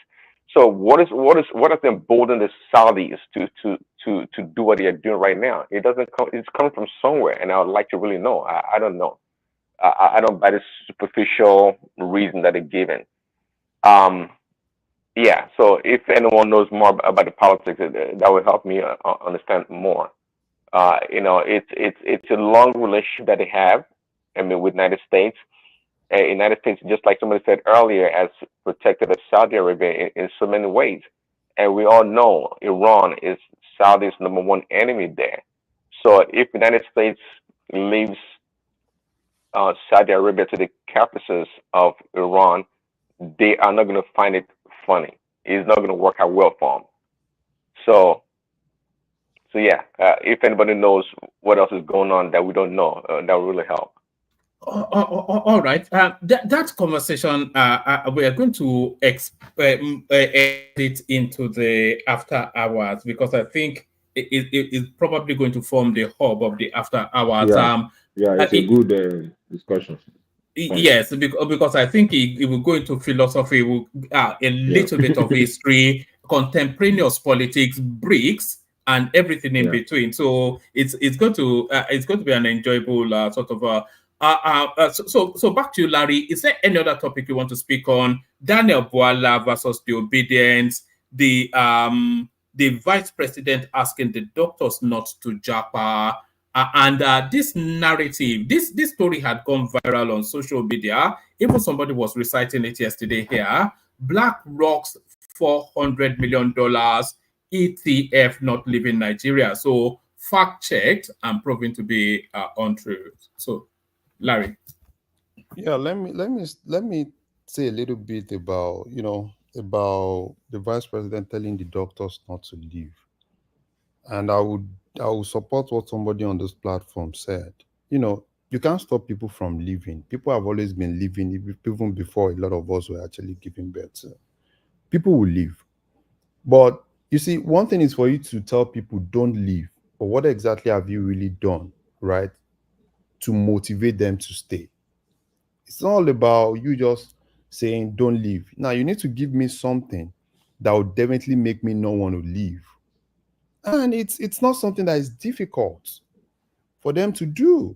So what has emboldened the Saudis to do what they are doing right now? It doesn't come. It's coming from somewhere, and I would like to really know. I don't know. I don't buy this superficial reason that they're given. Yeah. So if anyone knows more about the politics, that would help me understand more. It's a long relationship that they have. I mean, with United States. United States, just like somebody said earlier, has protected Saudi Arabia in so many ways. And we all know Iran is Saudi's #1 enemy there. So if the United States leaves Saudi Arabia to the caprices of Iran, they are not going to find it funny. It's not going to work out well for them. So yeah, if anybody knows what else is going on that we don't know. That will really help. All right. That conversation, we are going to edit into the after hours, because I think it is probably going to form the hub of the after hours. Yeah, it's a good discussion. Yes, because I think it will go into philosophy, a little bit of history, contemporaneous politics, BRICS, and everything in between. So it's going to be an enjoyable sort of. So back to you, Larry. Is there any other topic you want to speak on? Daniel Bwala versus the Obedience, the vice president asking the doctors not to japa. And this narrative, this story had gone viral on social media. Even somebody was reciting it yesterday here. BlackRock's $400 million ETF not leaving Nigeria. So fact checked and proven to be untrue. So, Larry. Yeah, let me say a little bit about about the vice president telling the doctors not to leave. And I would support what somebody on this platform said. You can't stop people from leaving. People have always been leaving, even before a lot of us were actually giving birth. People will leave. But you see, one thing is for you to tell people don't leave, but what exactly have you really done, right, to motivate them to stay? It's not all about you just saying don't leave. Now you need to give me something that would definitely make me not want to leave. And it's not something that is difficult for them to do.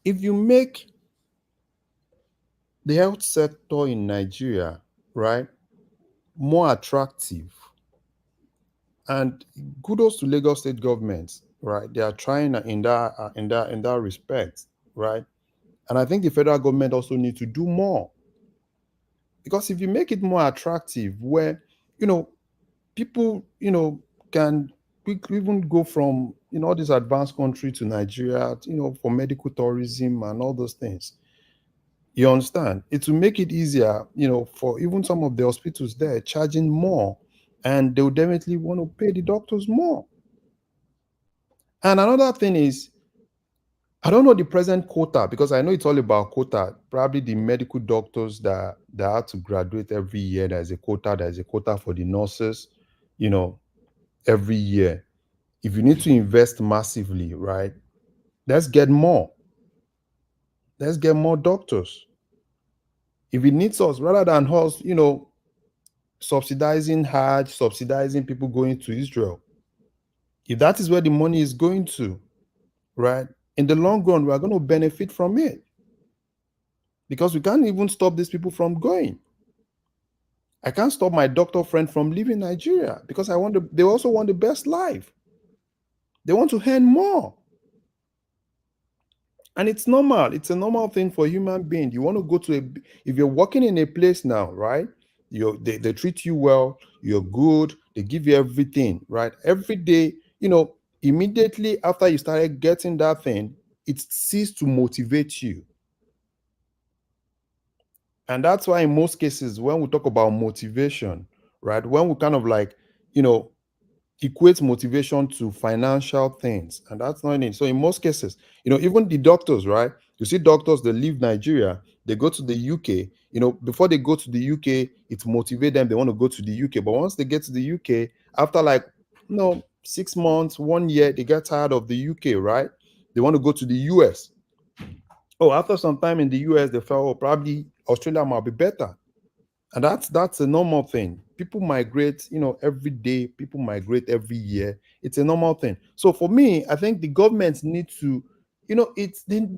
If you make the health sector in Nigeria, right, more attractive, and kudos to Lagos state governments, right, they are trying in that respect, right, and I think the federal government also needs to do more, because if you make it more attractive, where people can even go from all these advanced countries to Nigeria, for medical tourism and all those things. You understand? It will make it easier, for even some of the hospitals there charging more, and they will definitely want to pay the doctors more. And another thing is, I don't know the present quota, because I know it's all about quota. Probably the medical doctors that have to graduate every year, there's a quota for the nurses, every year. If you need to invest massively, right, let's get more. Let's get more doctors. If it needs us, rather than us, subsidizing Hajj, subsidizing people going to Israel, if that is where the money is going to, right, in the long run, we are going to benefit from it, because we can't even stop these people from going. I can't stop my doctor friend from leaving Nigeria, because they also want the best life. They want to earn more. And it's normal. It's a normal thing for human being. You want to go to if you're working in a place now, right? They treat you well, you're good, they give you everything, right? Every day, immediately after you started getting that thing, it ceased to motivate you. And that's why in most cases, when we talk about motivation, right, when we kind of equate motivation to financial things, and that's not it. So in most cases, even the doctors, right, you see doctors, they leave Nigeria, they go to the UK, before they go to the UK, it motivates them, they want to go to the UK. But once they get to the UK, after 6 months, 1 year, they get tired of the UK, right? They want to go to the US. Oh, after some time in the US, they felt, probably Australia might be better. And that's a normal thing. People migrate, every day. People migrate every year. It's a normal thing. So for me, I think the governments need to, they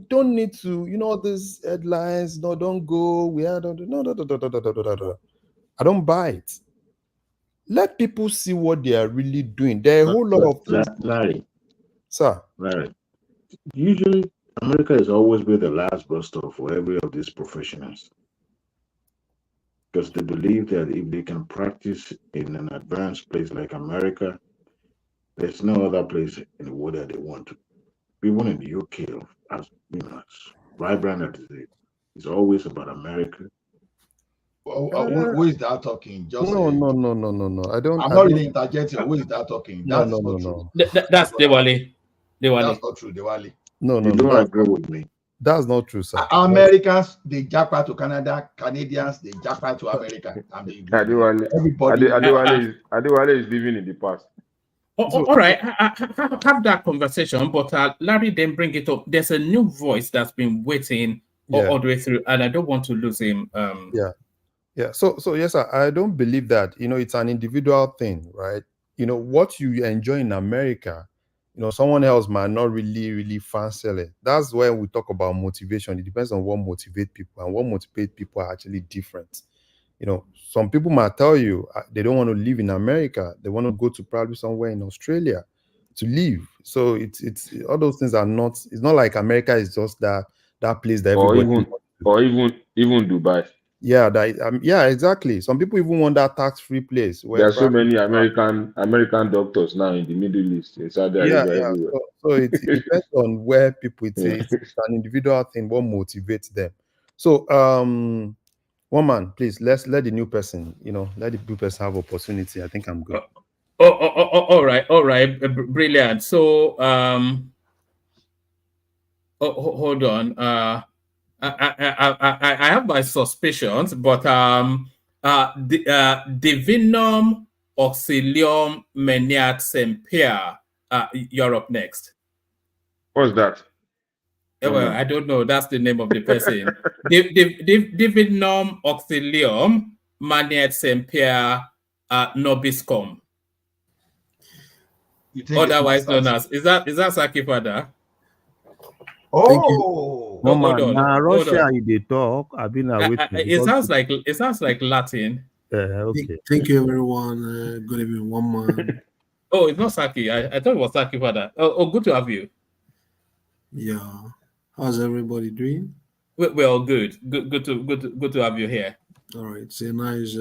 don't need to, these headlines. No, don't go. I don't buy it. Let people see what they are really doing. There are a whole lot of things. Larry, sir. Larry, usually America is always been the last bus stop for every of these professionals, because they believe that if they can practice in an advanced place like America, there's no other place in the world that they want to. Even in the UK, as vibrant as it is, it's always about America. Who is that talking? Just no. I don't. I'm not really interjecting. Who is that talking? That is not true. That's Dewale. That's not true, Dewale. No. You don't agree with me. That's not true, sir. Americans, they jackpot to Canada. Canadians, they jackpot to America. Adewale is living in the past. All right, have that conversation, but Larry then bring it up. There's a new voice that's been waiting all the way through, and I don't want to lose him. Yeah. So yes, sir, I don't believe that. It's an individual thing, right? What you enjoy in America, someone else might not really fancy it. That's where we talk about motivation. It depends on what motivates people, and what motivates people are actually different. Some people might tell you they don't want to live in America. They want to go to probably somewhere in Australia to live. So it's all those things are not. It's not like America is just that place that everybody. Or even Dubai. Yeah, yeah, exactly. Some people even want that tax-free place. There are so many American doctors now in the Middle East, in Saudi Arabia, everywhere. So it depends on where people. It's an individual thing. What motivates them? So one man, please, let the new person. Let the new person have opportunity. I think I'm good. All right, brilliant. So hold on. I have my suspicions, but Divinum Auxilium Meniat Semper. You're up next. What's that? Well, I don't know. That's the name of the person. Divinum Auxilium Meniat Semper Nobiscum. Otherwise known as is that Saki Father? Oh, no man. Now Russia, they talk. I've been away. It sounds like Latin. Okay. Thank you, everyone. Good evening, one man. Oh, it's not Saki. I thought it was Saki Father. Oh, good to have you. Yeah. How's everybody doing? We're all good. Good to have you here. All right. It's a nice.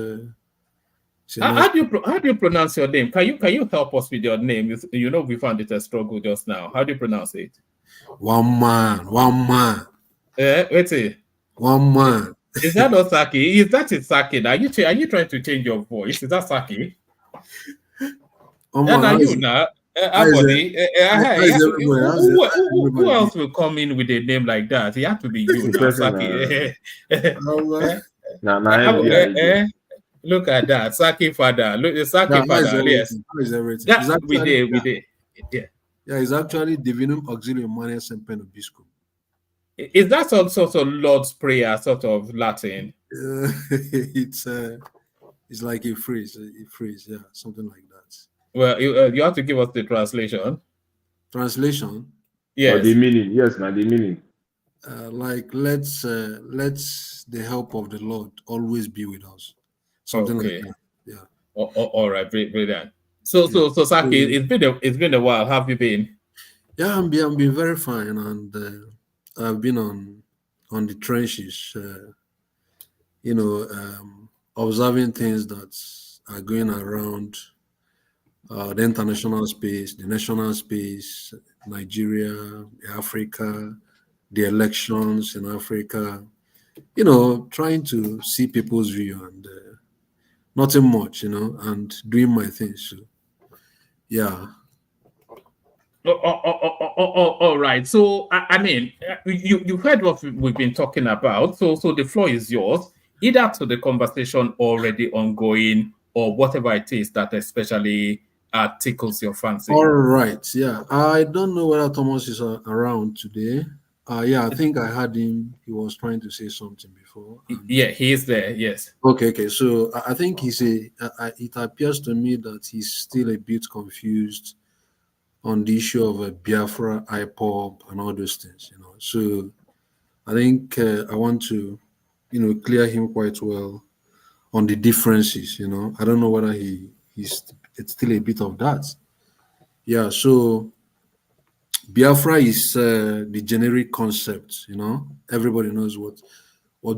How do you pronounce your name? Can you help us with your name? We found it a struggle just now. How do you pronounce it? One man. Wait a. One man. Is that not Saki? That is Saki. Are you trying to change your voice? Is that Saki? Who else will come in with a name like that? It has to be you now, Saki. Look at that, Saki Father. Look, Saki Father. Yes, we did. Yeah, it's actually Divinum Auxilium Mania Semper Nobiscum. Is that some sort of Lord's Prayer, sort of Latin? It's like a phrase, yeah, something like that. Well, you have to give us the translation. Translation? Yes. Or the meaning. Yes, now the meaning. Like let's the help of the Lord always be with us. Something like that. Yeah. All right, brilliant. So Saki, it's been a while. How have you been? Yeah, I've been very fine, and I've been on the trenches, observing things that are going around the international space, the national space, Nigeria, Africa, the elections in Africa, trying to see people's view and nothing much, and doing my things. So, yeah. All right. So, I mean, you heard what we've been talking about. So the floor is yours, either to the conversation already ongoing or whatever it is that especially tickles your fancy. All right. Yeah. I don't know whether Thomas is around today. Yeah, I think I heard him. He was trying to say something before. Yeah, he is there. Yes. Okay. So I think it appears to me that he's still a bit confused on the issue of Biafra, IPOB, and all those things. So I think I want to, clear him quite well on the differences. I don't know whether it's still a bit of that. Yeah. So Biafra is the generic concept, everybody knows what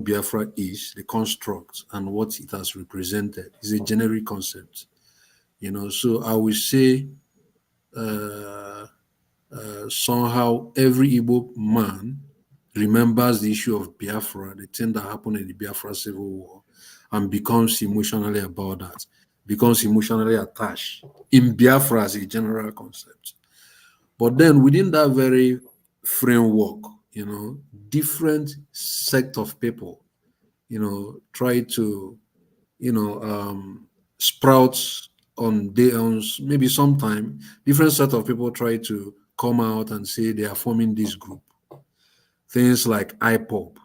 Biafra is, the construct and what it has represented. It's a generic concept, so I will say somehow every Igbo man remembers the issue of Biafra, the thing that happened in the Biafra Civil War, and becomes emotionally about that, becomes emotionally attached in Biafra as a general concept. But then within that very framework, different sect of people, try to, sprouts on maybe sometime different set of people try to come out and say they are forming this group. Things like IPOB.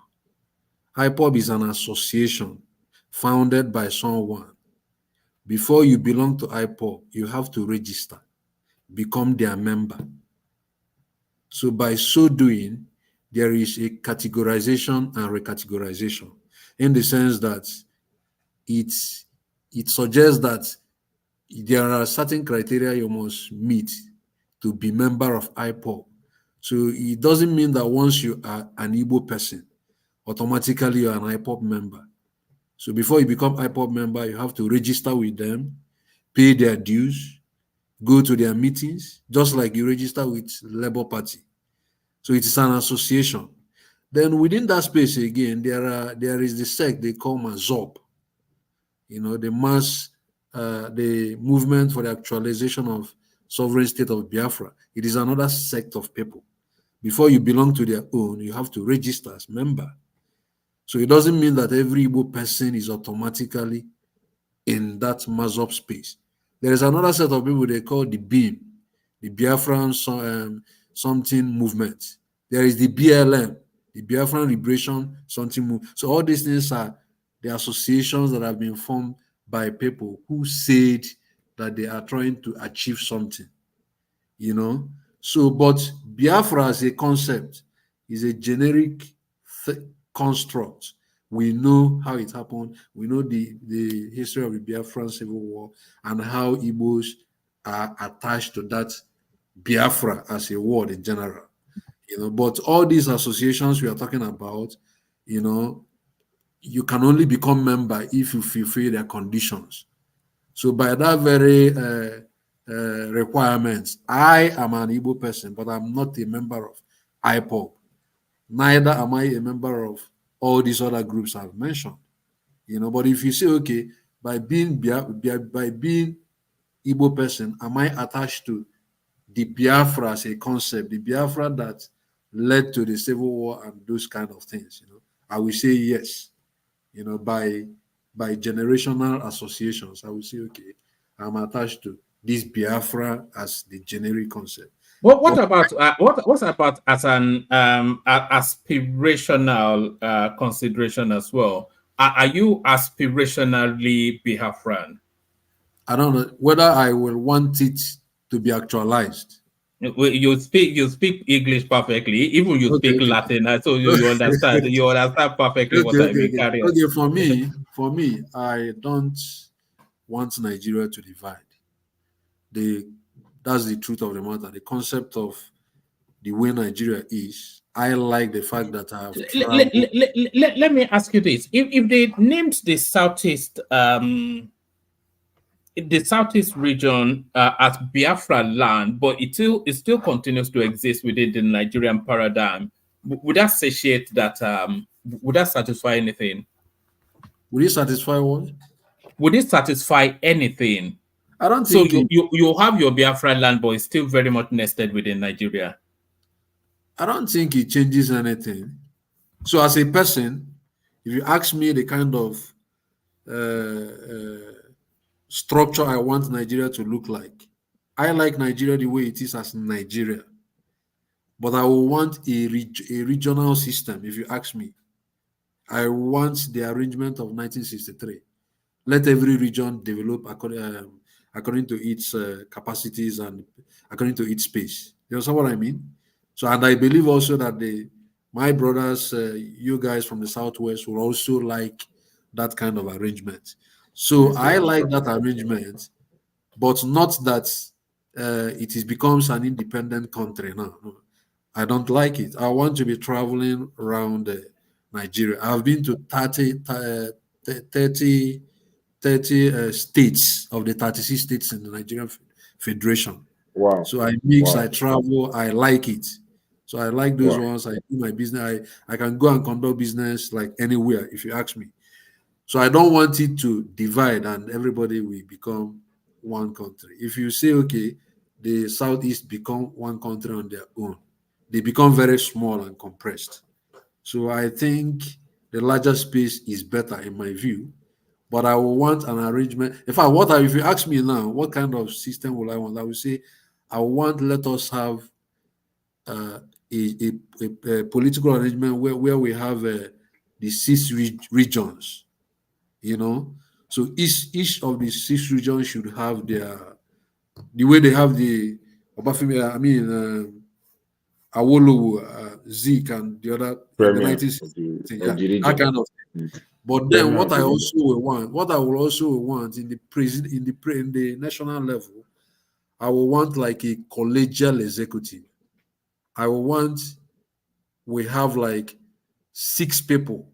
IPOB is an association founded by someone. Before you belong to IPOB, you have to register, become their member. So by so doing, there is a categorization and recategorization in the sense that it suggests that there are certain criteria you must meet to be member of IPOB. So it doesn't mean that once you are an Igbo person, automatically you're an IPOB member. So before you become IPOB member, you have to register with them, pay their dues, go to their meetings, just like you register with Labour Party. So it is an association. Then within that space again, there is the sect they call MAZOP. The movement for the actualization of sovereign state of Biafra. It is another sect of people. Before you belong to their own, you have to register as member. So it doesn't mean that every Igbo person is automatically in that MAZOP space. There is another set of people they call the BEAM, the Biafran something movement. There is the BLM, the Biafran Liberation something movement. So all these things are the associations that have been formed by people who said that they are trying to achieve something, So, but Biafra as a concept is a generic construct. We know how it happened. We know the history of the Biafran Civil War and how Igbos are attached to that Biafra as a word in general. But all these associations we are talking about, you can only become member if you fulfill their conditions. So by that very requirements, I am an Igbo person, but I'm not a member of IPOB. Neither am I a member of all these other groups I've mentioned. But if you say, okay, by being Igbo person, am I attached to the Biafra as a concept, the Biafra that led to the Civil War and those kind of things? I will say yes. By generational associations, I will say, okay, I'm attached to this Biafra as the generic concept. What about as an aspirational consideration as well? Are you aspirationally Biafran? I don't know whether I will want it to be actualized. You speak English perfectly, even you speak Latin, so you understand. You understand perfectly what I mean. Okay, for me, I don't want Nigeria to divide. That's the truth of the matter. The concept of the way Nigeria is, I like the fact that I have traveled. Let me ask you this: if they named the southeast region as Biafra land, but it still continues to exist within the Nigerian paradigm, would that satiate that? Would that satisfy anything? Would it satisfy what? Would it satisfy anything? I don't think so. You have your Biafra land, but it's still very much nested within Nigeria. I don't think it changes anything. So, as a person, if you ask me the kind of structure I want Nigeria to look like, I like Nigeria the way it is as Nigeria. But I will want a regional system, if you ask me. I want the arrangement of 1963. Let every region develop according to its capacities and according to its space. You understand what I mean? So, and I believe also that my brothers, you guys from the Southwest, will also like that kind of arrangement. So I like that arrangement, but not that it becomes an independent country now. No, I don't like it. I want to be traveling around Nigeria. I've been to 30 states of the 36 states in the Nigerian Federation. Wow. So I mix, I travel, I like it. So I like those ones. I do my business. I can go and conduct business like anywhere, if you ask me. So I don't want it to divide and everybody will become one country. If you say, okay, the Southeast become one country on their own, they become very small and compressed. So I think the larger space is better in my view, but I will want an arrangement. In fact, if you ask me now, what kind of system will I want? I would say, let us have a political arrangement where we have the 6 regions, so each of the 6 regions should have the way they have the Obafemi, Awolowo, Zik, and the other in the Premier 1960s. of the That region. kind of thing. But then Premier what of I the region. also will want in the national level, I will want like a collegial executive. I will want we have like 6 people,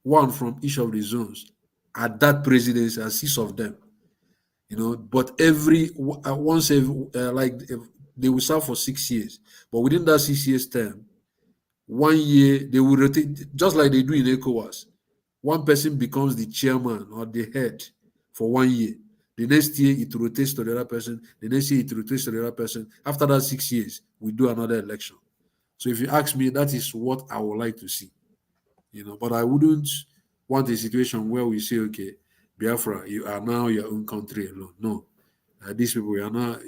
one from each of the zones at that presidency, 6 of them. But they will serve for 6 years, but within that 6 years term, 1 year they will rotate, just like they do in ECOWAS. One person becomes the chairman or the head for 1 year. The next year it rotates to the other person. The next year it rotates to the other person. After that 6 years, we do another election. So if you ask me, that is what I would like to see. But I wouldn't want a situation where we say, okay, Biafra, you are now your own country alone. No, these people, you are not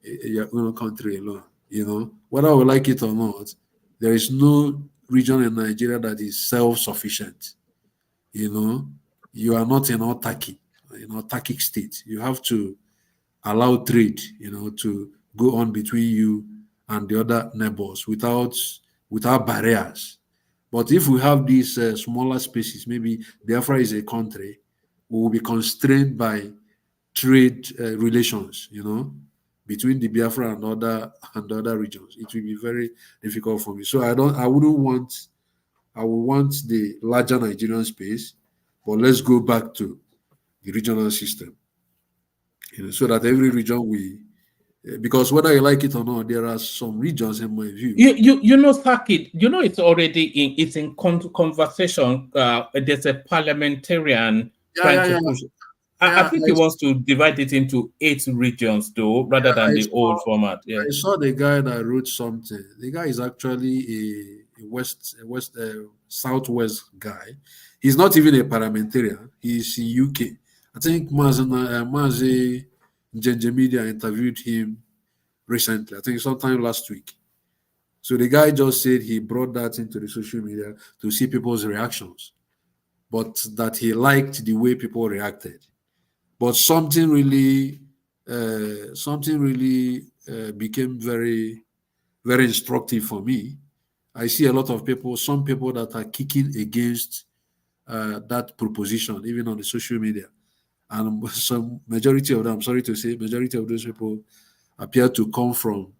your own country alone. Whether we like it or not, there is no region in Nigeria that is self-sufficient. You are not an autarkic state. You have to allow trade, to go on between you and the other neighbors without barriers. But if we have these smaller spaces, maybe Biafra is a country, we will be constrained by trade relations, between the Biafra and other regions. It will be very difficult for me. So I would want the larger Nigerian space, but let's go back to the regional system, so that every region because whether you like it or not, there are some regions in my view. Saki, it's already it's in conversation. There's a parliamentarian trying to push. I think he wants to divide it into 8 regions, though, rather than the old format. Yeah. I saw the guy that wrote something. The guy is actually a southwest guy. He's not even a parliamentarian. He's in UK. I think Mazi Njenje Media interviewed him recently. I think sometime last week. So the guy just said he brought that into the social media to see people's reactions, but that he liked the way people reacted. But something really became very, very instructive for me. I see a lot of people, some people that are kicking against that proposition, even on the social media. And some majority of them, I'm sorry to say, majority of those people appear to come from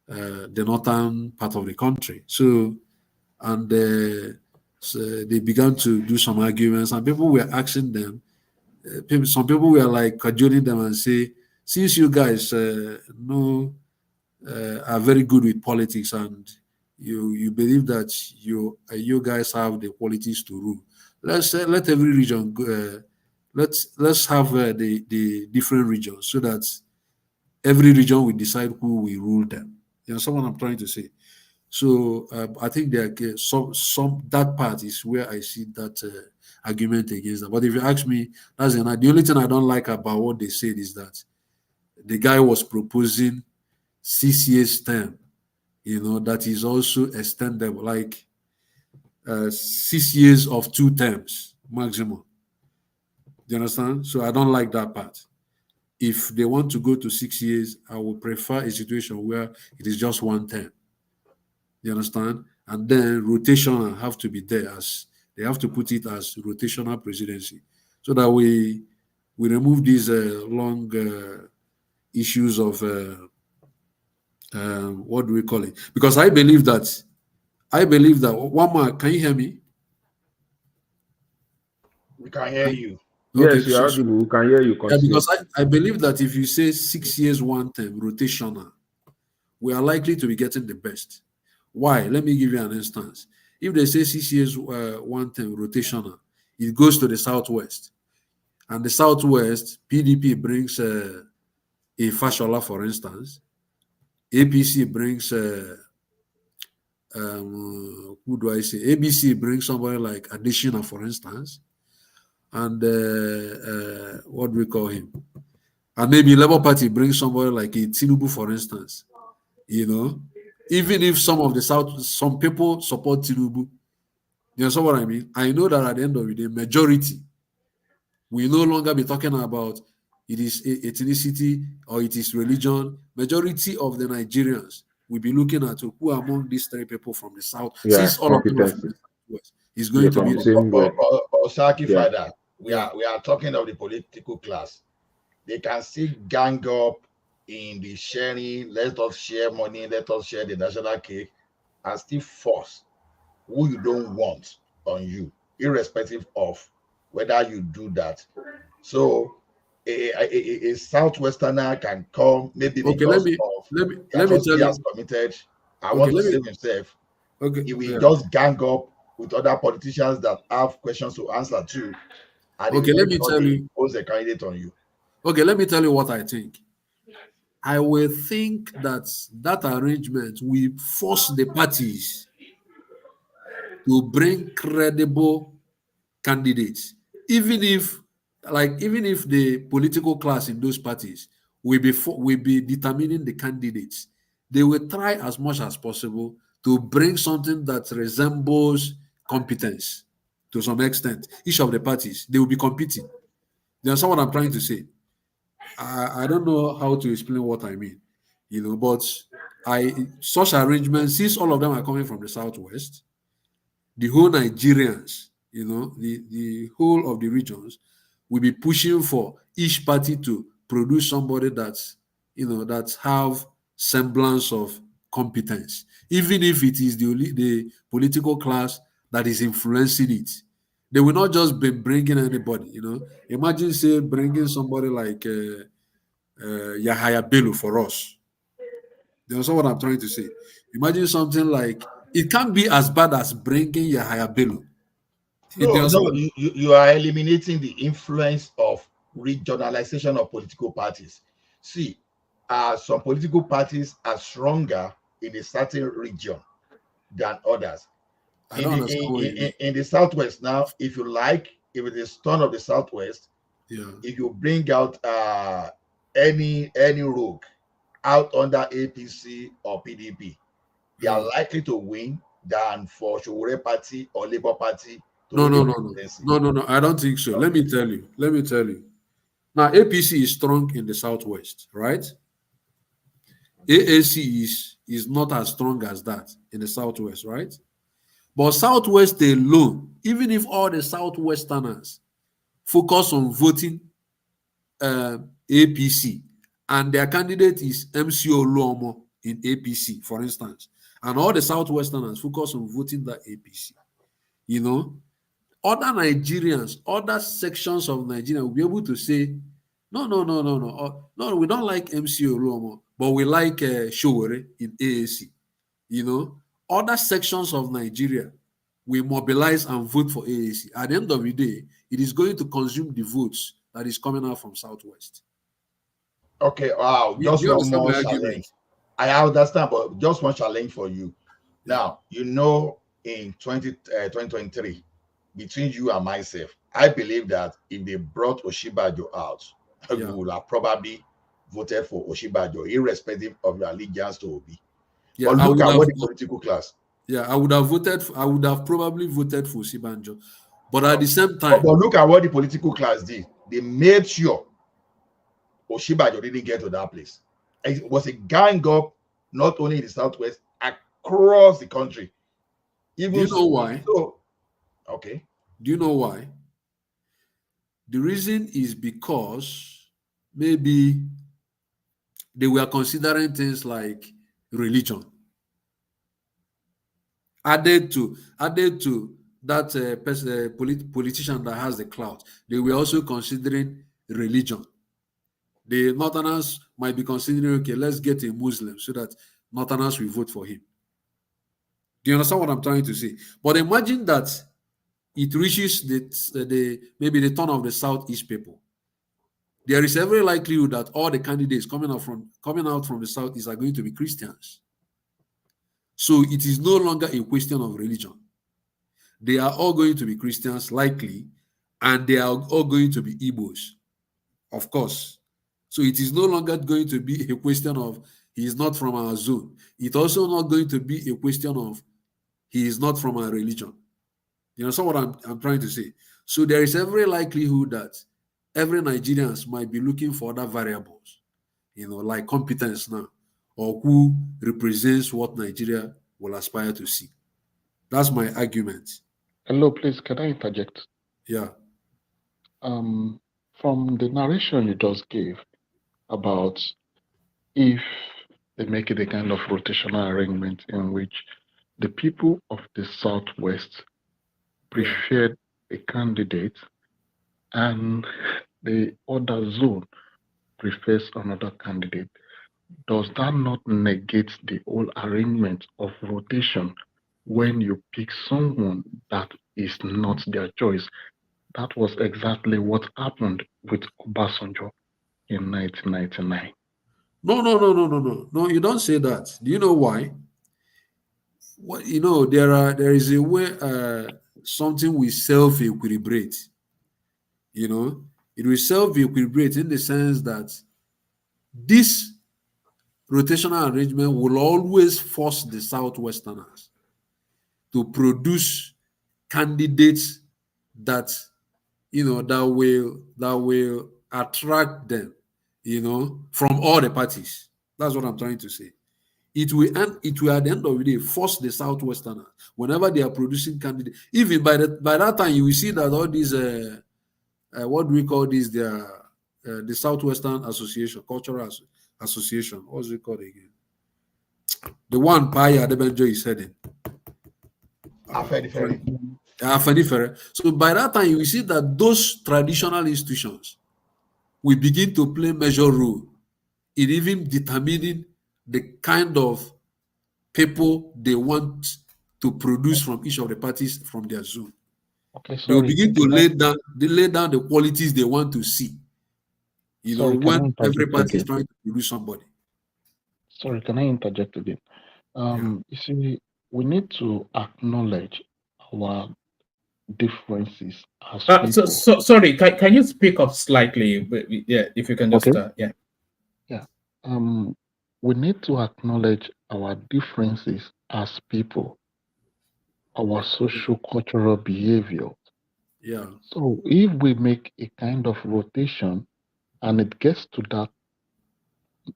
the northern part of the country. So they began to do some arguments, and people were asking them. Some people were like cajoling them and say, since you guys are very good with politics and you believe that you guys have the qualities to rule, let every region go, let's have the different regions so that every region will decide who will rule them. Someone I'm trying to say. So I think that part is where I see that argument against that. But if you ask me, the only thing I don't like about what they said is that the guy was proposing 6 years term, that is also extendable, like 6 years of 2 terms maximum. Do you understand? So I don't like that part. If they want to go to 6 years, I would prefer a situation where it is just 1 term. You understand? And then rotational have to be there, as they have to put it as rotational presidency, so that we remove these long issues of what do we call it? Because I believe that one more. Can you hear me? We can hear you. Okay, Yes, you're audible. We can hear you. Continue. Because I believe that if you say 6 years 1 term rotational, we are likely to be getting the best. Why? Let me give you an instance. If they say 6 years 1 term rotational, it goes to the Southwest. And the Southwest, PDP brings a Fashola, for instance. APC brings, who do I say? ABC brings somebody like Additional, for instance. And what do we call him? And maybe Labour Party brings somebody like a Tinubu, for instance. Even if some people support Tinubu, you understand what I mean? I know that at the end of the day, majority will no longer be talking about it is ethnicity or it is religion. Majority of the Nigerians will be looking at who among these three people from the South, Yeah, since all of them are from the competency. Southwest, is going to From be the same way. Osaki Yeah. Father, we are talking of the political class. They can still gang up in the sharing, let us share money, let us share the national cake, and still force who you don't want on you, irrespective of whether you do that. So a Southwesterner can come maybe because of the atrocity he has committed. I want to save himself. He will just gang up with other politicians that have questions to answer to. And let me tell you. Pose a candidate on you. Okay, let me tell you what I think. I will think that arrangement will force the parties to bring credible candidates, even if the political class in those parties will be determining the candidates. They will try as much as possible to bring something that resembles competence to some extent. Each of the parties, they will be competing. You understand what I'm trying to say? I don't know how to explain what I mean, but such arrangements, since all of them are coming from the Southwest, the whole Nigerians, the whole of the regions will be pushing for each party to produce somebody that have semblance of competence, even if it is the political class that is influencing it. They will not just be bringing anybody. Imagine, say, bringing somebody like Yahaya Bello for us. You understand what I'm trying to say? Imagine something like, it can't be as bad as bringing Yahaya Bello. No, you are eliminating the influence of regionalization of political parties. See, some political parties are stronger in a certain region than others. In the Southwest now, if it is turn of the Southwest, if you bring out any rogue out under APC or PDP, they are likely to win than for Showore Party or Labour Party. No. I don't think so. Let me tell you. Now, APC is strong in the Southwest, right? AAC is not as strong as that in the Southwest, right? But Southwest alone, even if all the Southwesterners focus on voting APC and their candidate is MC Oluomo in APC, for instance, and all the Southwesterners focus on voting that APC, other Nigerians, other sections of Nigeria will be able to say, no, we don't like MC Oluomo, but we like Showore in AAC. Other sections of Nigeria will mobilize and vote for AAC. At the end of the day, it is going to consume the votes that is coming out from Southwest. Okay, wow, just one more challenge. I understand, but just one challenge for you. Now, in 2023, between you and myself, I believe that if they brought Oshibajo out, we would have probably voted for Oshibajo, irrespective of your allegiance to Obi. Yeah, but look at what the political class. Yeah, I would have probably voted for Oshibajo. But at the same time, but look at what the political class did. They made sure Oshibajo didn't get to that place. It was a gang up, not only in the Southwest, across the country. Do you know why? Okay. Do you know why? The reason is because maybe they were considering things like religion. Added to that politician that has the clout, they were also considering religion. The Northerners might be considering, okay, let's get a Muslim so that Northerners will vote for him. Do you understand what I'm trying to say? But imagine that it reaches the maybe the turn of the Southeast people, there is every likelihood that all the candidates coming out from the Southeast are going to be Christians. So it is no longer a question of religion. They are all going to be Christians, likely, and they are all going to be Igbos, of course. So it is no longer going to be a question of he is not from our zone. It's also not going to be a question of he is not from our religion. You know, so what I'm trying to say. So there is every likelihood that every Nigerians might be looking for other variables, you know, like competence now, or who represents what Nigeria will aspire to see. That's my argument. Hello, please, can I interject? Yeah. From the narration you just gave about if they make it a kind of rotational arrangement in which the people of the Southwest preferred a candidate and the other zone prefers another candidate, does that not negate the whole arrangement of rotation when you pick someone that is not their choice? That was exactly what happened with Obasanjo in 1999. No, you don't say that. Do you know why? Well, you know, there is a way something will self-equilibrate. You know, it will self-equilibrate in the sense that this rotational arrangement will always force the Southwesterners to produce candidates that, you know, that will attract them, you know, from all the parties. That's what I'm trying to say. It will at the end of the day force the Southwesterners whenever they are producing candidates. Even by that time, you will see that all these what do we call this? The Southwestern Association, Cultural Association. What's it called again? The one Paya Adebanjo is heading. So by that time, you will see that those traditional institutions will begin to play major role in even determining the kind of people they want to produce from each of the parties from their zone. Okay, they will begin to lay down the qualities they want to see. You know, when every party is trying to produce somebody. Sorry, can I interject again? You see, we need to acknowledge our differences as people. Sorry, can you speak up slightly? Yeah, if you can just we need to acknowledge our differences as people, our socio-cultural behavior. Yeah. So if we make a kind of rotation and it gets to that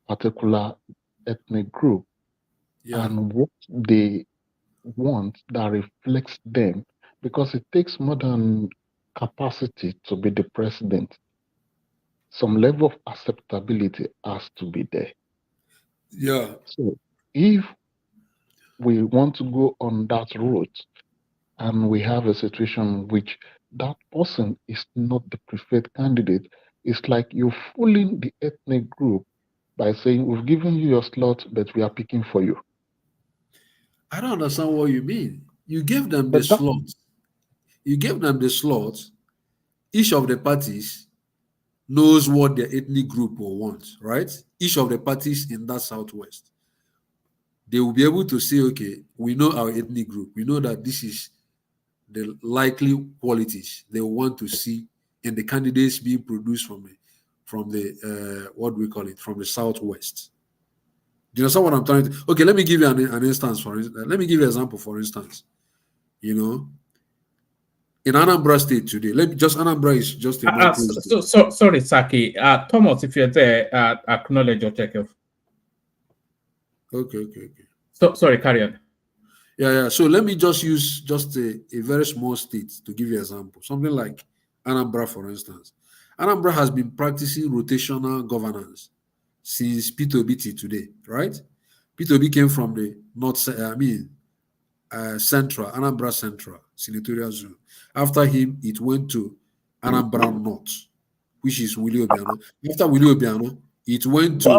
particular ethnic group and what they want that reflects them, because it takes more than capacity to be the president. Some level of acceptability has to be there. Yeah. So if we want to go on that route and we have a situation in which that person is not the preferred candidate, it's like you're fooling the ethnic group by saying, we've given you your slot, but we are picking for you. I don't understand what you mean. You gave them the slot. You gave them the slot. Each of the parties knows what their ethnic group will want, right? Each of the parties in that Southwest. They will be able to say, okay, we know our ethnic group. We know that this is the likely qualities they want to see in the candidates being produced from the what do we call it, from the Southwest. Do you understand what I'm trying to? Okay, let me give you an instance. Let me give you an example. For instance, you know, in Anambra State today, Anambra is just a micro. Sorry, Saki. Thomas, if you're there, acknowledge or check off. Okay. So sorry, carry on. Yeah. So let me just use a very small state to give you an example. Something like Anambra, for instance. Anambra has been practicing rotational governance since Peter Obi today, right? Peter Obi came from the north, central, Anambra Central, senatorial zone. After him, it went to Anambra North, which is Willie Obiano. After Willie Obiano, it went to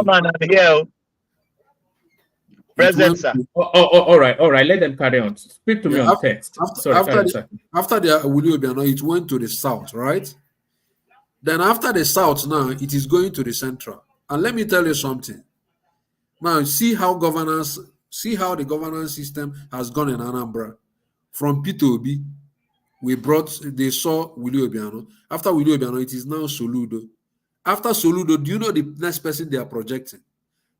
Present, sir. All right. Let them carry on. Speak to me on text. After the Willie Obiano, it went to the south, right? Then after the south, now it is going to the central. And let me tell you something. Now see how the governance system has gone in Anambra. From P2B, they saw Willie Obiano. After Willie Obiano, it is now Soludo. After Soludo, do you know the next person they are projecting?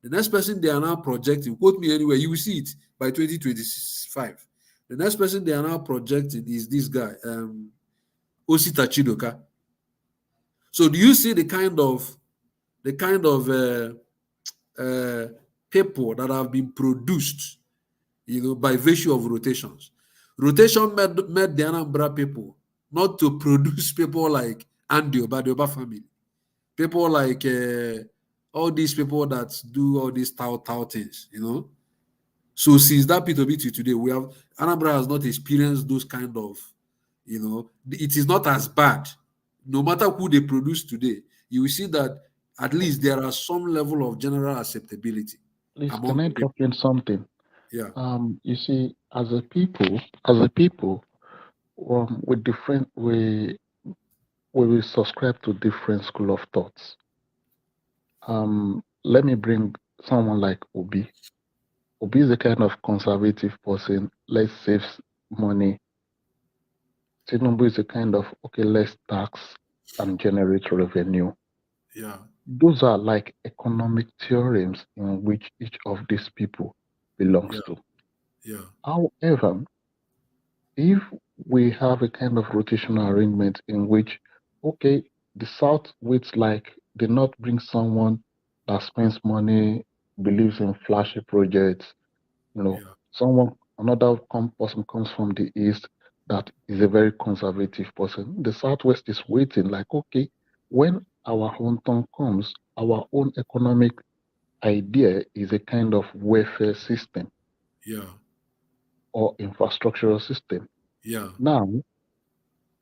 The next person they are now projecting, quote me anywhere, you will see it by 2025. The next person they are now projecting is this guy, Osita Chidoka. So do you see the kind of people that have been produced, by virtue of rotations? Rotation made the Anambra people not to produce people like Andy Oba, the Oba family, people like all these people that do all these tau things, So since that P2B to today, Anambra has not experienced those kind of, it is not as bad. No matter who they produce today, you will see that at least there are some level of general acceptability. Please, can I drop in something? Yeah. You see, as a people, with different we will subscribe to different school of thoughts. Let me bring someone like Obi. Obi is a kind of conservative person. Let's save money. Tinubu is a kind of, okay, let's tax and generate revenue. Yeah. Those are like economic theorems in which each of these people belongs to. Yeah. However, if we have a kind of rotational arrangement in which, okay, the South waits like the North brings someone that spends money, believes in flashy projects, another person comes from the East that is a very conservative person. The Southwest is waiting like, okay, when our own turn comes, our own economic idea is a kind of welfare system. Yeah. Or infrastructural system. Yeah. Now,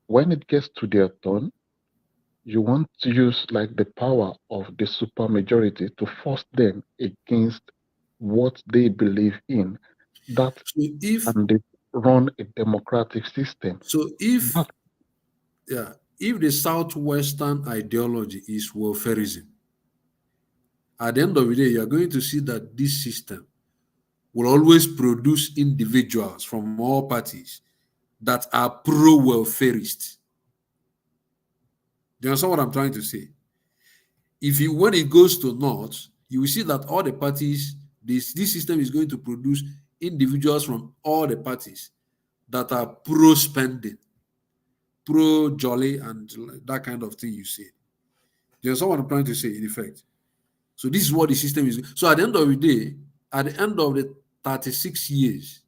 when it gets to their turn, you want to use like the power of the supermajority to force them against what they believe in. And they run a democratic system. So if the Southwestern ideology is welfarism, at the end of the day, you are going to see that this system will always produce individuals from all parties that are pro-welfarist. Do you understand what I'm trying to say? When it goes to North, you will see that all the parties, this system is going to produce individuals from all the parties that are pro-spending, pro-jolly, and that kind of thing you see. Do you understand what I'm trying to say, in effect? So this is what the system is. So at the end of the day, at the end of the 36 years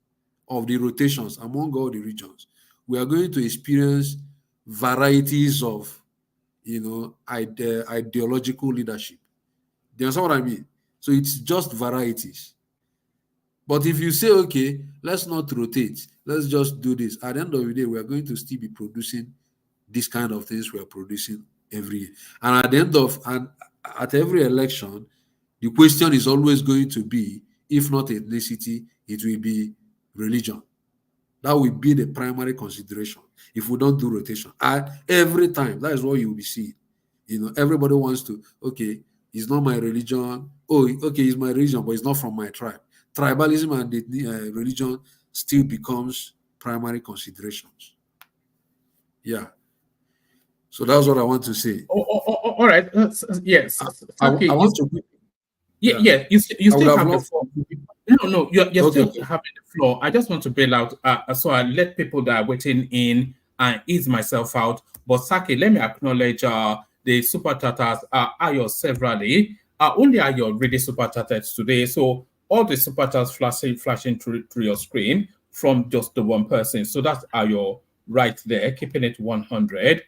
of the rotations among all the regions, we are going to experience varieties of, ideological leadership. Do you understand what I mean? So it's just varieties. But if you say, okay, let's not rotate, let's just do this, at the end of the day, we are going to still be producing these kind of things we are producing every year. And at every election, the question is always going to be, if not ethnicity, it will be religion. That will be the primary consideration if we don't do rotation. At every time, that is what you will be seeing. Everybody wants to, okay, it's not my religion. Oh, okay, it's my religion, but it's not from my tribe. Tribalism and the religion still becomes primary considerations. Yeah. So that's what I want to say. All right. Yes. I want to. Yeah. You still have the floor. No. You're still having the floor. I just want to bail out. So I let people that are waiting in and ease myself out. But Saki, let me acknowledge the super tatas are your severally. Only are your really super tatas today. So all the super tatas flashing through your screen from just the one person. So that's Ayo right there, keeping it 100.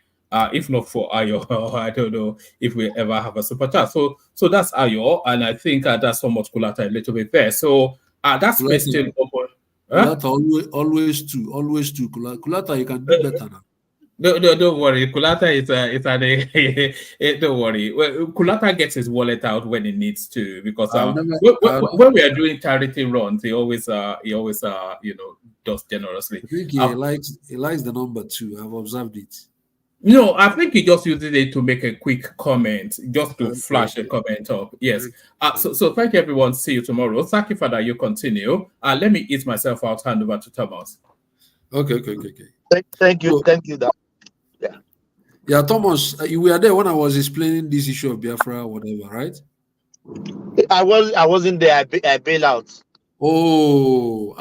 If not for Ayo, I don't know if we ever have a super chat. So that's Ayo, and I think that's somewhat Kulata a little bit there. So that's still open. Kulata always two. Kulata, you can do better now. No, don't worry. Kulata don't worry. Well, Kulata gets his wallet out when he needs to because when we are doing charity runs, he always does generously. I think he likes the number 2. I've observed it. No, I think he just uses it to make a quick comment, just to flash a comment up. Yes. So thank you, everyone. See you tomorrow. Thank you for that. You continue. Let me ease myself out. Hand over to Thomas. Okay. Thank you. Yeah, Thomas, you were there when I was explaining this issue of Biafra or whatever, right? I wasn't there. I bailed out. Oh,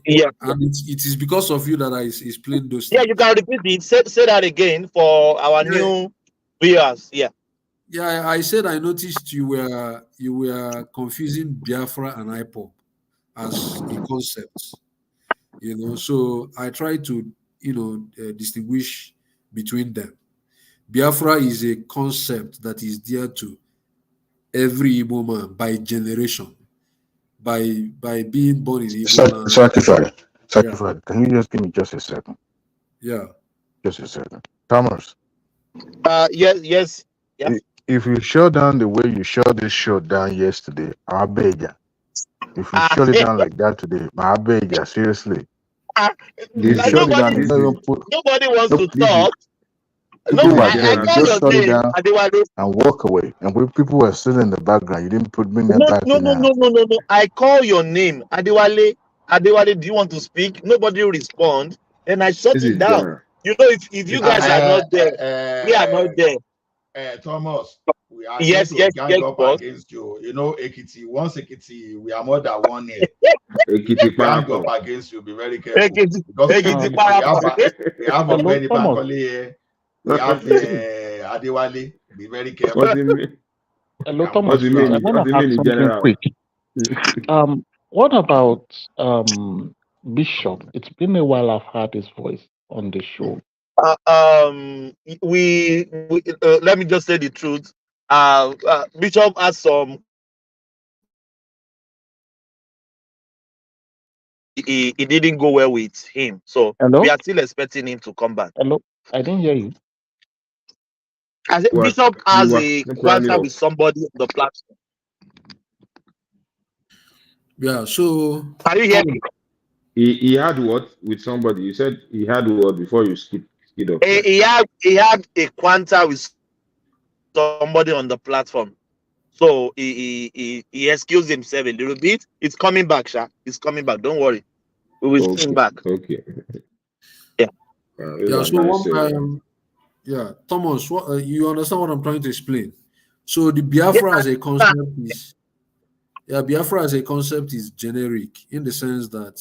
yeah. And it is because of you that I explained those things. Yeah, you can repeat it. Say that again for our new viewers. Yeah. Yeah, I said I noticed you were confusing Biafra and IPOP as a concept. So I try to distinguish between them. Biafra is a concept that is dear to every Igbo man by generation, by being born in Igbo land. Sacrifice. Can you just give me just a second? Yeah. Just a second. Thomas. Yes. Yeah. If you shut down the way you shut this show down yesterday, I beg you. If you shut it down like that today, I beg you, seriously. Nobody wants to talk. People were there. You just shut it down and walk away. And when people were sitting in the background, you didn't bring them back. No. I call your name, Adewale. Adewale, do you want to speak? Nobody respond. Then I shut it down. If you guys are not there, we are not there. Thomas, we are yes, gang up against you. Ekiti. Once Ekiti, we are more than one here. Ekiti gang up against you. Be very careful. Because we have a Benny Bankole here. We have Adewale. Be very careful. What do you mean? Hello, Thomas. I want to ask something quick. What about Bishop? It's been a while I've heard his voice on the show. We let me just say the truth. Bishop has some. It didn't go well with him, so we are still expecting him to come back. Hello, I didn't hear you. I said Bishop has a quanta with somebody on the platform. Yeah, so are you hearing me? He had what with somebody? You said he had what before you skip up? He had a quanta with somebody on the platform. So he excused himself a little bit. It's coming back, Sha. It's coming back. Don't worry. We will see him back. Okay. Yeah. So Thomas, you understand what I'm trying to explain? So the Biafra as a concept is Biafra as a concept is generic in the sense that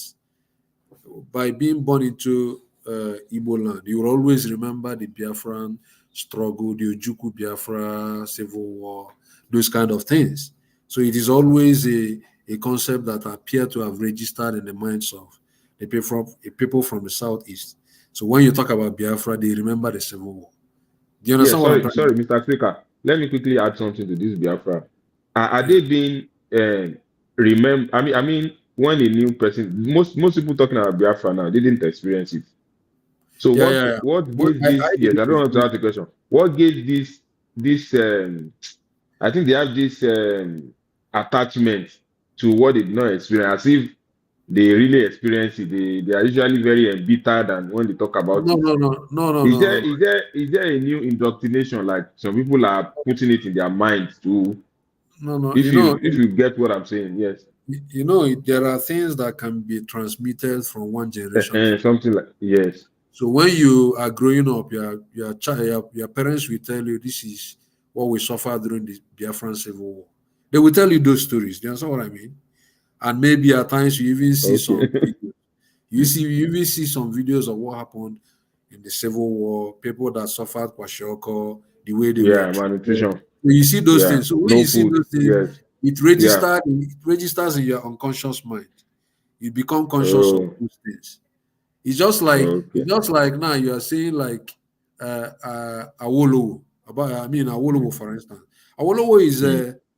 by being born into Igbo land, you will always remember the Biafran struggle, the Ojukwu Biafra civil war, those kind of things. So it is always a concept that appear to have registered in the minds of the people from the southeast. So when you talk about Biafra, they remember the civil war. Do you understand what I'm trying Sorry, Mr. Speaker. Let me quickly add something to this Biafra. Are they being remember? I mean, when a new person, most people talking about Biafra now, they didn't experience it. So what gave this? Yes, I don't want to ask the question. What gave this? I think they have this attachment to what they did not experience, as if they really experience it. They are usually very embittered, and when they talk about No. Is there a new indoctrination, like some people are putting it in their minds to? No. If you get what I'm saying, yes. There are things that can be transmitted from one generation. Something like yes. So when you are growing up, your parents will tell you this is what we suffered during the Biafran Civil War. They will tell you those stories. Do you understand what I mean? And maybe at times you even see some videos. You even see some videos of what happened in the Civil War, people that suffered kwashiorkor, the way they were malnutrition. So you see those things. So when you see those things, it registers in your unconscious mind. You become conscious of those things. It's just like now you are saying like Awolowo. Awolowo, for instance. Awolowo is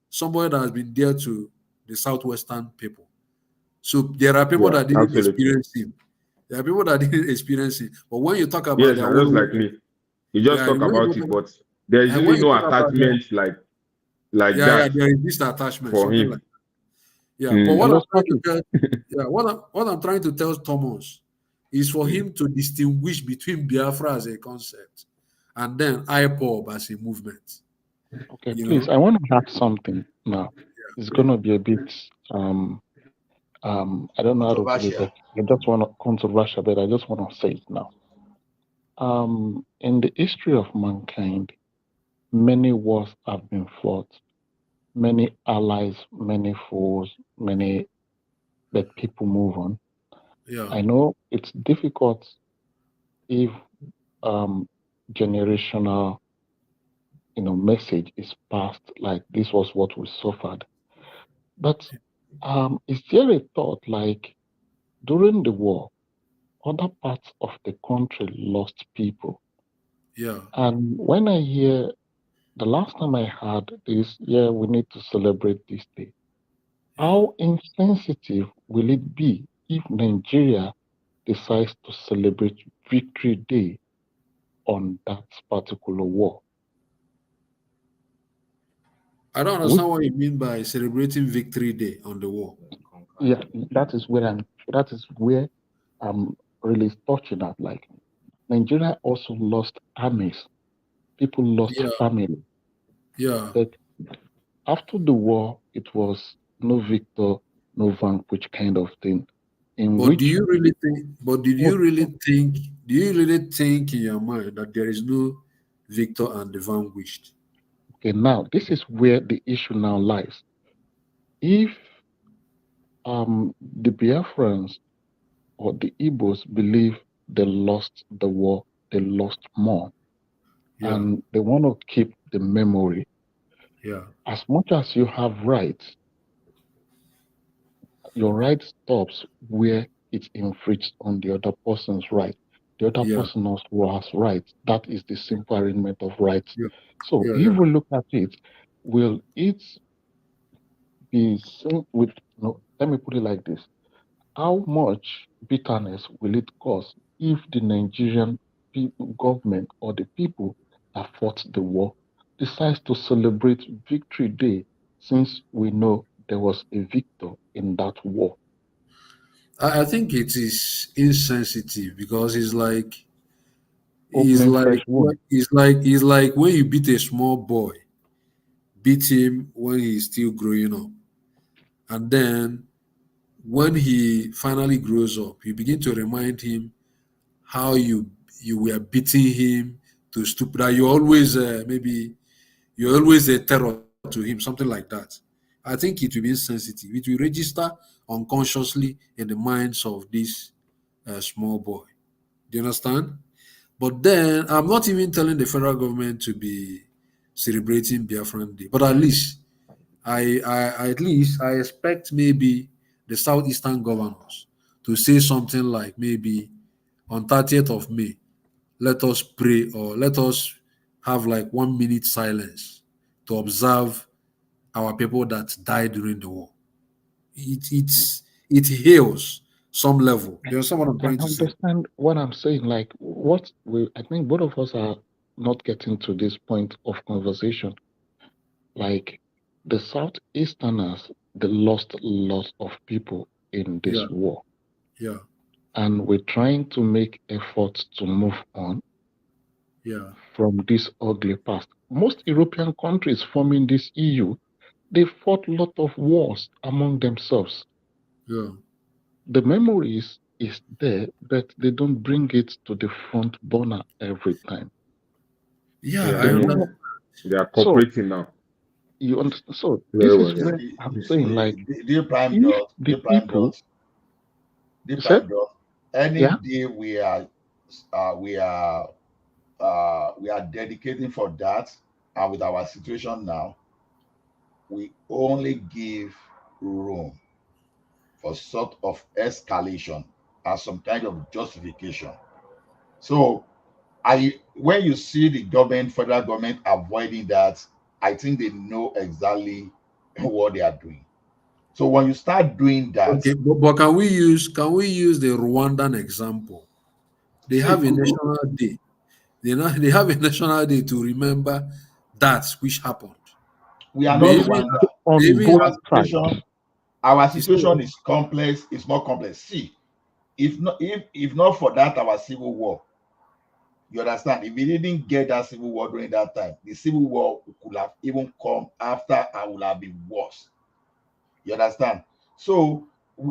somebody that has been dear to the southwestern people. So there are people that didn't experience him. There are people that didn't experience it. But when you talk about Yes, their now just own, like me. You just talk when about you it, talk, but there is and really when you no talk about their, attachment like that there is this attachment, for something like him. that. Yeah. But what Hello, I'm trying to Patrick. tell, what I'm trying to tell Thomas is for him to distinguish between Biafra as a concept and then IPOB as a movement. Okay, You please, know? I want to add something now. It's gonna be a bit I don't know how to put it, but I just want to controversial, but I just want to say it now. In the history of mankind, many wars have been fought, many allies, many foes, many that people move on. Yeah. I know it's difficult if generational message is passed like this was what we suffered. But is there a thought like during the war, other parts of the country lost people? Yeah. And when I hear the last time I heard this, yeah, we need to celebrate this day. How insensitive will it be if Nigeria decides to celebrate Victory Day on that particular war? I don't understand what you mean by celebrating Victory Day on the war. Yeah, that is where I'm really touching at. Like Nigeria also lost armies, people lost family. Yeah. But after the war, it was no victor, no vanquish kind of thing. But do you really think? But did you really think? Do you really think in your mind that there is no victor and the vanquished? Okay, now this is where the issue now lies. If the Biafrans or the Igbos believe they lost the war, they lost more, and they want to keep the memory. Yeah. As much as you have rights, your right stops where it infringes on the other person's right. The other person also has rights. That is the simple arrangement of rights. So if we look at it, will it be seen with, let me put it like this. How much bitterness will it cause if the Nigerian government or the people that fought the war decides to celebrate Victory Day, since we know there was a victor in that war? I think it is insensitive because it's like it's like when you beat a small boy, beat him when he's still growing up, and then when he finally grows up, you begin to remind him how you were beating him to stupid. That you always maybe you're always a terror to him, something like that. I think it will be insensitive. It will register unconsciously in the minds of this small boy. Do you understand? But then I'm not even telling the federal government to be celebrating Biafran Day. But at least I expect maybe the southeastern governors to say something like maybe on 30th of May, let us pray or let us have like 1 minute silence to observe our people that died during the war. It heals some level. You understand what I'm I trying to say? understand what I'm saying. Like, I think both of us are not getting to this point of conversation. Like, the Southeasterners, they lost a lot of people in this war. Yeah. And we're trying to make efforts to move on from this ugly past. Most European countries forming this EU, they fought a lot of wars among themselves. Yeah. The memories is there, but they don't bring it to the front burner every time. Yeah, I understand. They are cooperating now. You understand? So Very this is well. where I'm saying, like, Dear Prime if Dot, the people, any day we are dedicating for that, and with our situation now, we only give room for sort of escalation and some kind of justification. So when you see the federal government avoiding that, I think they know exactly what they are doing. So when you start doing that, okay, but can we use the Rwandan example? They have a national day. They have a national day to remember that which happened. we are not Rwanda. Our situation is complex. It's more complex. See, if not for that, our civil war. You understand? If we didn't get that civil war during that time, the civil war could have even come after and would have been worse. You understand? So,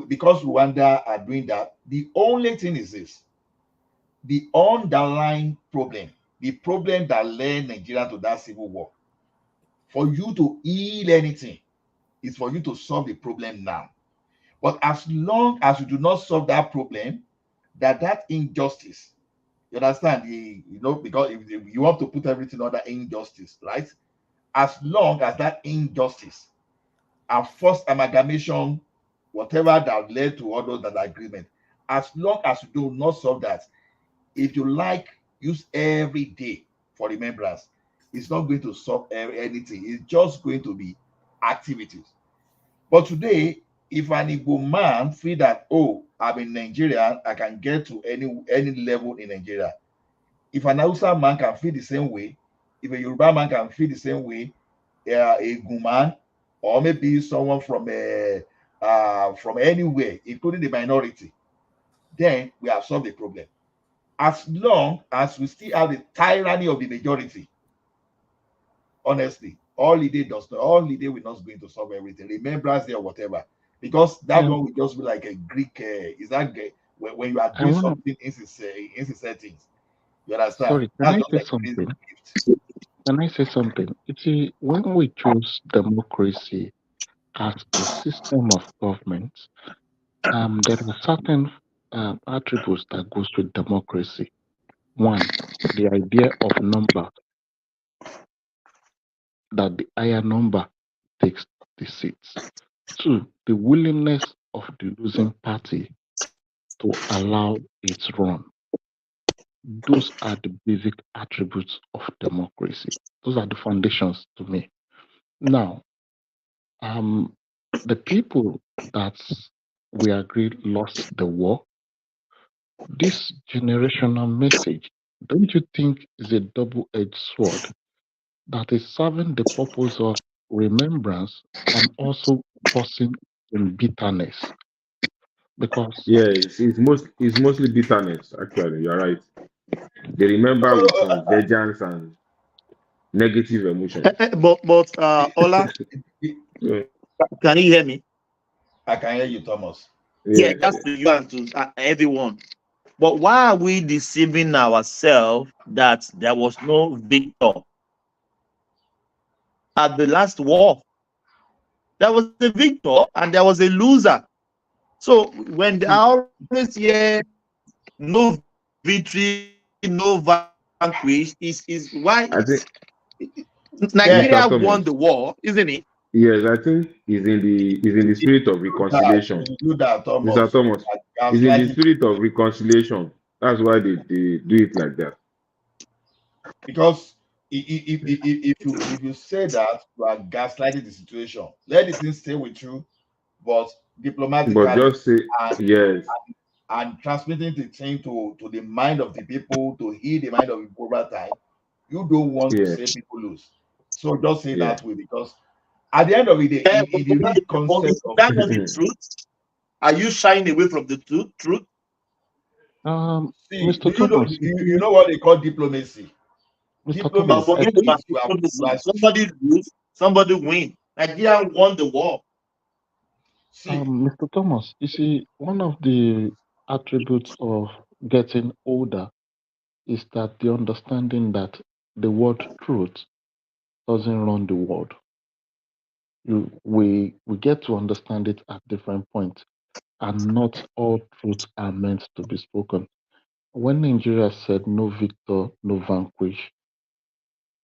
because Rwanda are doing that, the only thing is this: the underlying problem, the problem that led Nigeria to that civil war. For you to heal anything, is for you to solve the problem now. But as long as you do not solve that problem, that injustice, you understand? Because if you want to put everything under injustice, right? As long as that injustice and forced amalgamation, whatever that led to all those that agreement, as long as you do not solve that, if you like, use every day for remembrance. It's not going to solve anything. It's just going to be activities. But today, if an Igbo man feel that, oh, I'm in Nigeria, I can get to any level in Nigeria. If an Hausa man can feel the same way, if a Yoruba man can feel the same way, a Guman, or maybe someone from anywhere, including the minority, then we have solved the problem. As long as we still have the tyranny of the majority, honestly, all the day will not going to solve everything. Remembrance there or whatever, because that one will just be like a Greek. Is that when you are doing something insincere things? You understand? Sorry, can I say something? Can I say something? You see, when we choose democracy as a system of government, there are certain attributes that goes with democracy. One, the idea of number, that the higher number takes the seats. Two, the willingness of the losing party to allow its run. Those are the basic attributes of democracy. Those are the foundations to me. Now, the people that we agreed lost the war, this generational message, don't you think is a double-edged sword that is serving the purpose of remembrance and also causing in bitterness? Because it's mostly bitterness. Actually, you're right. They remember with some vengeance and negative emotions. But Ola, can you hear me? I can hear you, Thomas. Yeah, that's to you and to everyone. But why are we deceiving ourselves that there was no victor at the last war? There was a victor and there was a loser. So when they always hear no victory, no vanquish, is why Nigeria won the war, isn't it? Yes, I think it's in the spirit of reconciliation. Mr. Thomas, it's in the spirit of reconciliation. That's why they do it like that. Because if you say that, you are gaslighting the situation. Let the thing stay with you, but diplomatically, but just say yes, and transmitting the thing to the mind of the people, to heal the mind of the people over time. You don't want to say people lose, so just say that way, because at the end of the day, in the real concept of that not the truth. Are you shying away from the truth? See, Mr. Thomas, you know what they call diplomacy? Mr. Diplomacy. Somebody lose, somebody win. Nigeria won the war. Mr. Thomas, you see, one of the attributes of getting older is that the understanding that the word truth doesn't run the world. We get to understand it at different points, and not all truths are meant to be spoken. When Nigeria said no victor, no vanquish,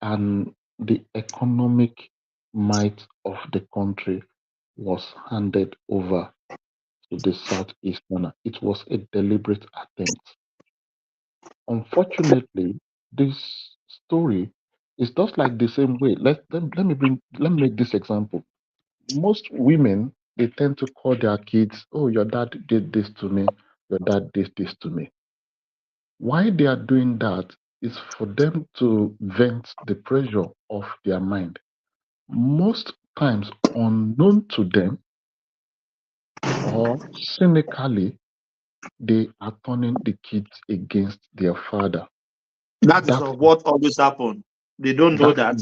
and the economic might of the country was handed over to the Southeastern, it was a deliberate attempt. Unfortunately, this story is just like the same way. Let me make this example. Most women they tend to call their kids, oh, your dad did this to me, your dad did this to me. Why they are doing that is for them to vent the pressure of their mind. Most times unknown to them or cynically, they are turning the kids against their father. That is what always happens. They don't know that.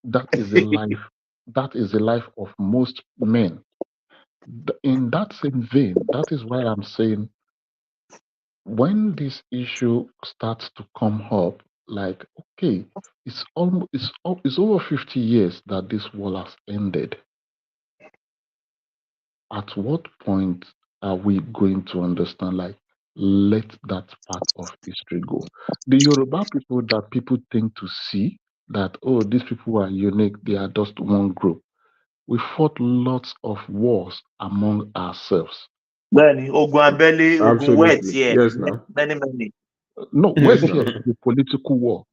That is the life. That is the life of most men. In that same vein, that is why I'm saying when this issue starts to come up, like, okay, it's almost it's over 50 years that this war has ended. At what point are we going to understand, like, let that part of history go? The Yoruba people that people think to see that, oh, these people are unique, they are just one group. We fought lots of wars among ourselves. Benny, Ogun Abeli, Ogun Wet, Absolutely. yeah. Yes, now. Many. No, Yes, West here now. is a political war.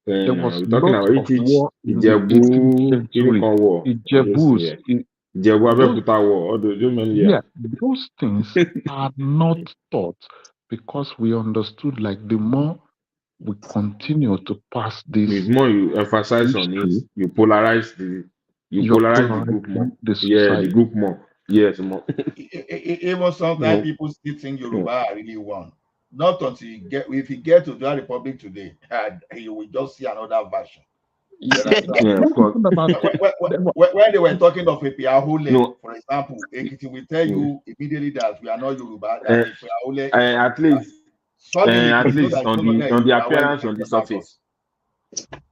There was We're talking lots about of each war in the 18th Ijebu, century. Kirikan war. Ijebus, Ijebu Abeokuta war. All those many, yeah, those things are not taught because we understood, like, the more we continue to pass this, the more you emphasize on it, you polarize the group more. the Yeah, the society. group more. Yes, more. Even sometimes people still think Yoruba are really one. Not until you get, if you get to the Republic today, you will just see another version. You understand? Yeah, of course. When they were talking of a Piahule, No. for example, Ekiti will tell you immediately that we are not Yoruba, that the Piahule is from at least suddenly, at you know least that on the appearance on the surface.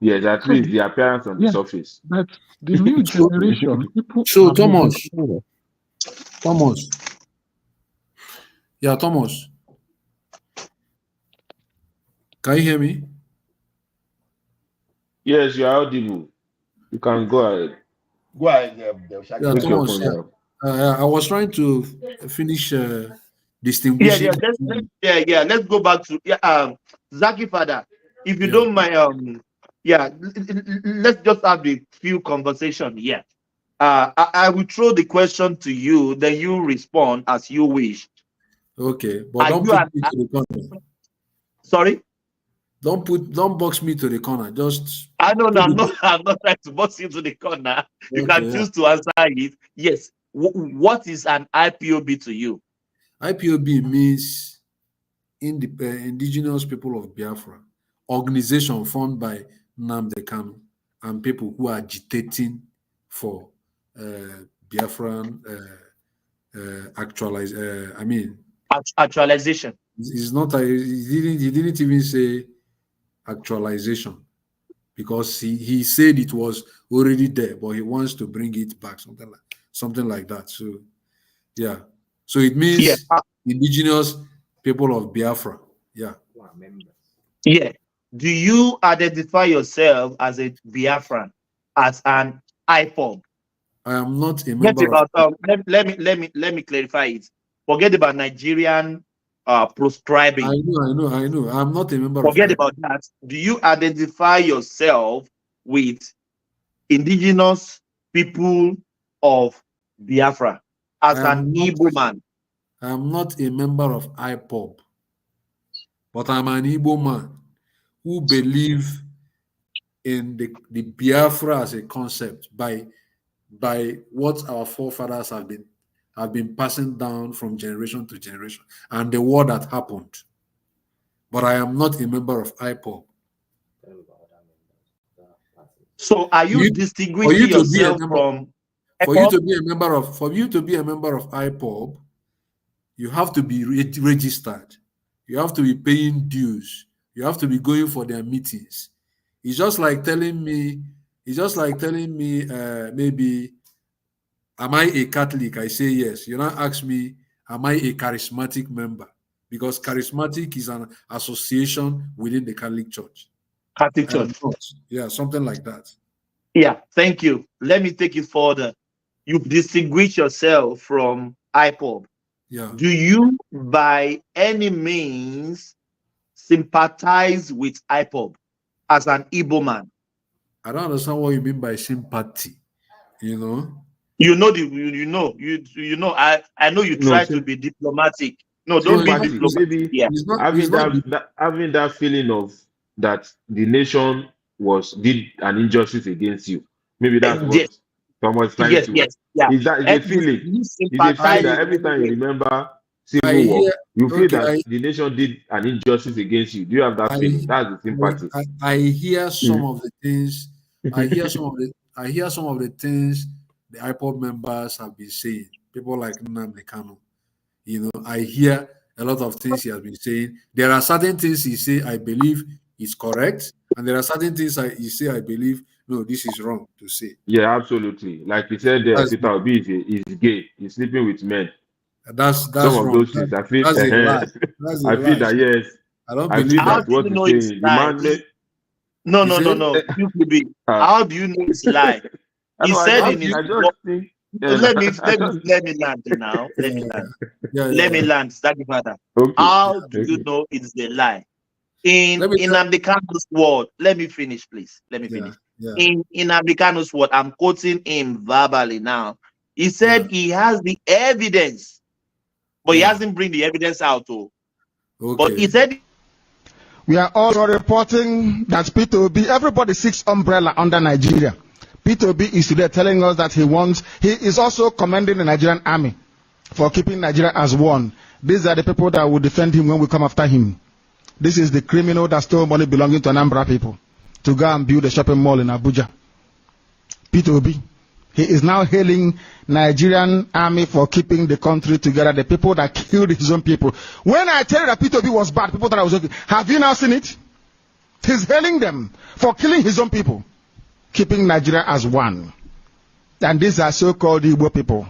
Yes, at So least the appearance on the surface. But the new generation, people So are moving Thomas, forward. Yeah, Thomas. Can you hear me? Yes, you are audible. You can go ahead. Go ahead. Yeah, Thomas. I was trying to finish distinguishing. Let's go back to Zaki Father. If you don't mind, let's just have a few conversation here. I will throw the question to you, then you respond as you wish. Okay, but don't put me to the corner. Sorry? Don't box me to the corner. Just I'm not trying to box you to the corner. You can choose to answer it. Yes. What is an IPOB to you? IPOB means Indigenous People of Biafra, organization formed by Nnamdi Kanu and people who are agitating for Biafran actualization. It's not. He didn't even say actualization because he said it was already there, but he wants to bring it back, something like that. So yeah, so it means Indigenous People of Biafra. Yeah. Yeah. Do you identify yourself as a Biafran, as an IPOB? I am not a member of. Let me clarify it. Forget about Nigerian proscribing. I know. I'm not a member Forget about that. Do you identify yourself with Indigenous People of Biafra as an Igbo man? I am not a member of IPOB, but I'm an Igbo man who believe in the Biafra as a concept by what our forefathers have been passing down from generation to generation and the war that happened. But I am not a member of IPOB. So are you distinguishing yourself from? For you to be a member of IPOB, you have to be registered. You have to be paying dues. You have to be going for their meetings. It's just like telling me, maybe, am I a Catholic? I say yes. You now ask me, am I a charismatic member? Because charismatic is an association within the Catholic Church. Catholic Church. Yeah, something like that. Yeah, thank you. Let me take it further. You distinguish yourself from IPOB. Yeah. Do you, by any means, sympathize with IPOB as an Igbo man? I don't understand what you mean by sympathy. You know? You know I know you try to be diplomatic. No, don't be sympathy. diplomatic Maybe here. having that feeling of that the nation did an injustice against you. Maybe that's what Yes, someone's trying yes, to. yes, yeah. Is a feeling? You It's a feeling sympathize that with every time you anyway. remember I civil war, hear. you feel Okay, that the nation did an injustice against you. Do you have that feeling? That's the sympathy. I hear some of the things. I hear some of the things the IPOB members have been saying. People like Nnamdi Kanu. You know, I hear a lot of things he has been saying. There are certain things he say I believe is correct, and there are certain things he say I believe no, this is wrong to say. Yeah, absolutely. Like you said, Peter Obi is gay. He's sleeping with men. That's Some of wrong. those things. I feel. That's a lie. That's a I feel lie. that yes. I don't I believe feel How that that. do you what he's know it's saying, the lie? man. No. You QB. How do you know it's lie? He said in his I just book. think. Let me land now. Let me land. Let me land. Start father. Okay. How do you know it's a lie? In Americano's word, let me finish, please. Let me finish. In Americano's word, I'm quoting him verbally now. He said he has the evidence, but he hasn't bring the evidence out. But he said we are also reporting that P2B, everybody seeks umbrella under Nigeria. P2B is today telling us that he is also commending the Nigerian army for keeping Nigeria as one. These are the people that will defend him when we come after him. This is the criminal that stole money belonging to Anambra people to go and build a shopping mall in Abuja. P2B. He is now hailing Nigerian army for keeping the country together, the people that killed his own people. When I tell you that P2B was bad, people thought I was joking. Have you now seen it? He's hailing them for killing his own people, keeping Nigeria as one. And these are so-called Igbo people.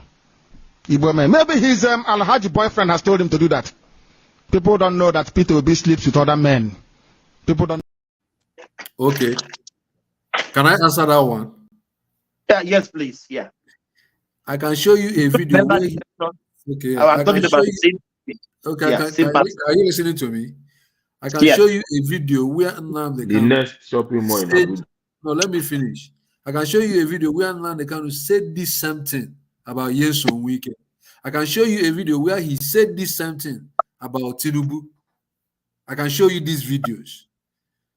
Igbo men. Maybe his Alhaji boyfriend has told him to do that. People don't know that P2B sleeps with other men. People don't. Okay. Can I answer that one? Yeah, yes, please. Yeah. I can show you a video where okay, I'm talking about the same thing. Okay, Yeah, are you listening to me? I can show you a video where Nnamdi The Kanu next shopping mall in Abuja. No, let me finish. I can show you a video where Nnamdi Kanu said this same thing about Yeson Weekend. I can show you a video where he said this same thing about Tinubu. I can show you these videos.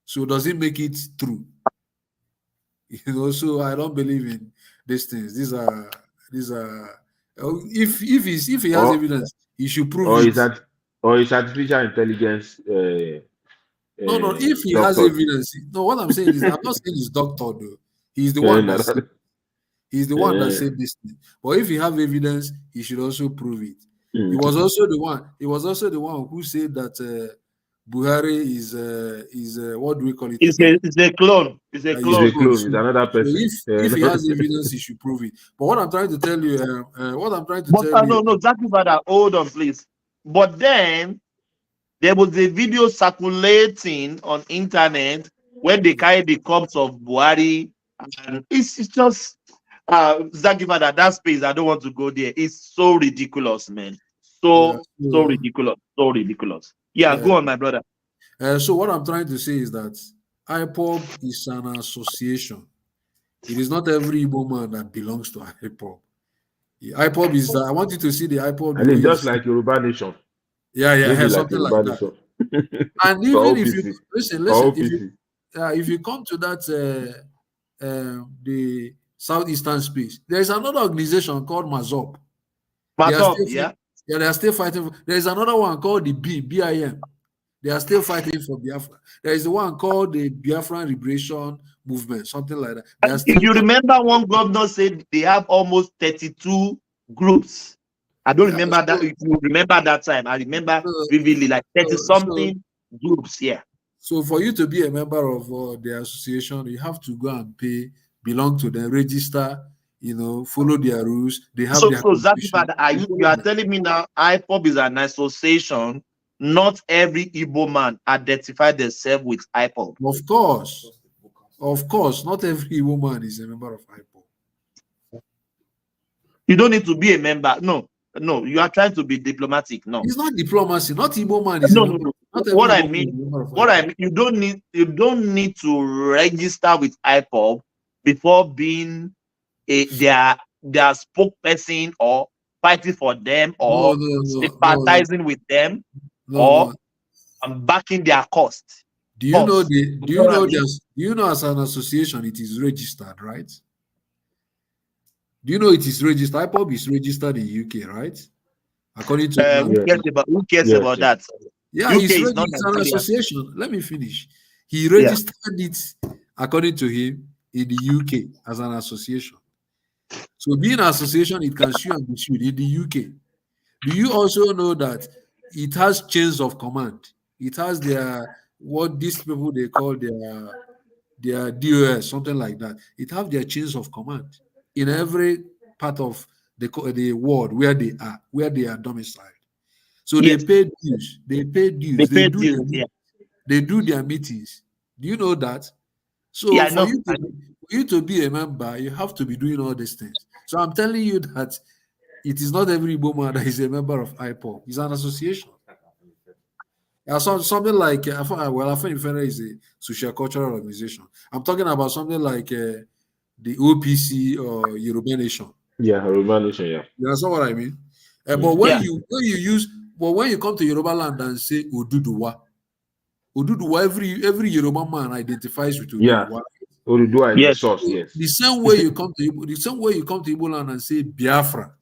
So does it make it true? You know, so I don't believe in these things. These are if he has evidence, he should prove it. Or is artificial intelligence No, if he has evidence. No, what I'm saying is I'm not saying he's doctor though. He's the one that said he's the one that said this thing. But if he have evidence, he should also prove it. He was also the one who said that Buhari is what do we call it? It's a clone. It's a clone. It's another person. So if he has evidence, he should prove it. But what I'm trying to tell you, no, exactly, father. Hold on, please. But then there was a video circulating on internet when they carried the corpse of Buhari, and it's just Zaki father, that space. I don't want to go there. It's so ridiculous, man. So ridiculous. So ridiculous. Yeah, go on, my brother. So what I'm trying to say is that IPOB is an association. It is not every Igbo man that belongs to IPOB. IPOB is that I want you to see the IPOB. And it's just like Yoruba Nation. Yeah, something like that. And even if you listen, if you come to that the southeastern space, there is another organization called Mazop. They are still fighting. There is another one called the BIM. They are still fighting for Biafra. There is the one called the Biafran Liberation Movement, something like that. If you remember, one governor said they have almost 32 groups. I don't remember that. If you remember that time, I remember vividly, like 30-something groups. Yeah. So for you to be a member of the association, you have to go and pay, belong to them, register. You know, follow their rules. They have their you are telling me now IPOB is an association. Not every Igbo man identify themselves with IPOB. Of course, not every Igbo man is a member of IPOB. You don't need to be a member. No, you are trying to be diplomatic. No, it's not diplomacy. Not Igbo man is no. What I mean, you don't need to register with IPOB before being their their spokesperson or fighting for them or sympathizing with them or backing their cost. Do you know as an association it is registered, right? Do you know it is registered? IPOB is registered in UK, right? According to who cares about that? Yeah, UK it's is not an Nigeria. association. Let me finish. He registered it, according to him, in the UK as an association. So being an association, it can sue and be sued in the UK. Do you also know that it has chains of command? It has what these people they call their DOS, something like that. It have their chains of command in every part of the world where they are domiciled. So they pay dues. They do their meetings. Do you know that? So for you to be a member, you have to be doing all these things. So I'm telling you that it is not every Igbo man that is a member of IPOB. It's an association. Something like I think is a social cultural organization. I'm talking about something like the OPC or Yoruba Nation. Yeah, Yoruba Nation. Yeah. You understand what I mean? But when you come to Yoruba land and say Oduduwa, every Yoruba man identifies with Oduduwa. Yeah. Oduduwa is the source. Yes. The same way you come to Igbo land and say Biafra.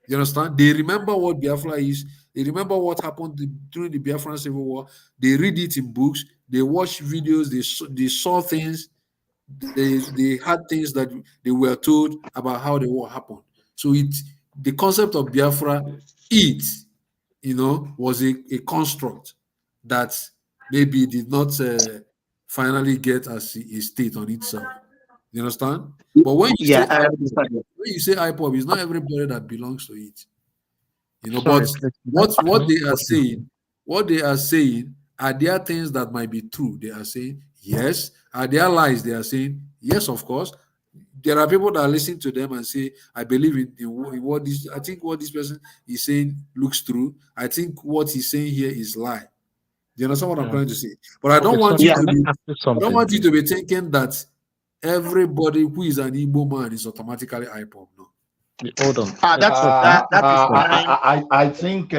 You understand? They remember what Biafra is. They remember what happened during the Biafran Civil War. They read it in books. They watch videos. They saw things. They had things that they were told about how the war happened. So the concept of Biafra, was a construct that maybe did not finally get as a state on itself. You understand? But when you say IPOB, it's not everybody that belongs to it. But what they are saying, are there things that might be true? They are saying yes. Are there lies? They are saying yes, of course. There are people that listen to them and say, I believe in what this, I think what this person is saying looks true. I think what he's saying here is lie. Do you understand what I'm trying to say? But I don't want you to be thinking that everybody who is an Igbo man is automatically IPOB. No. Hold on. I think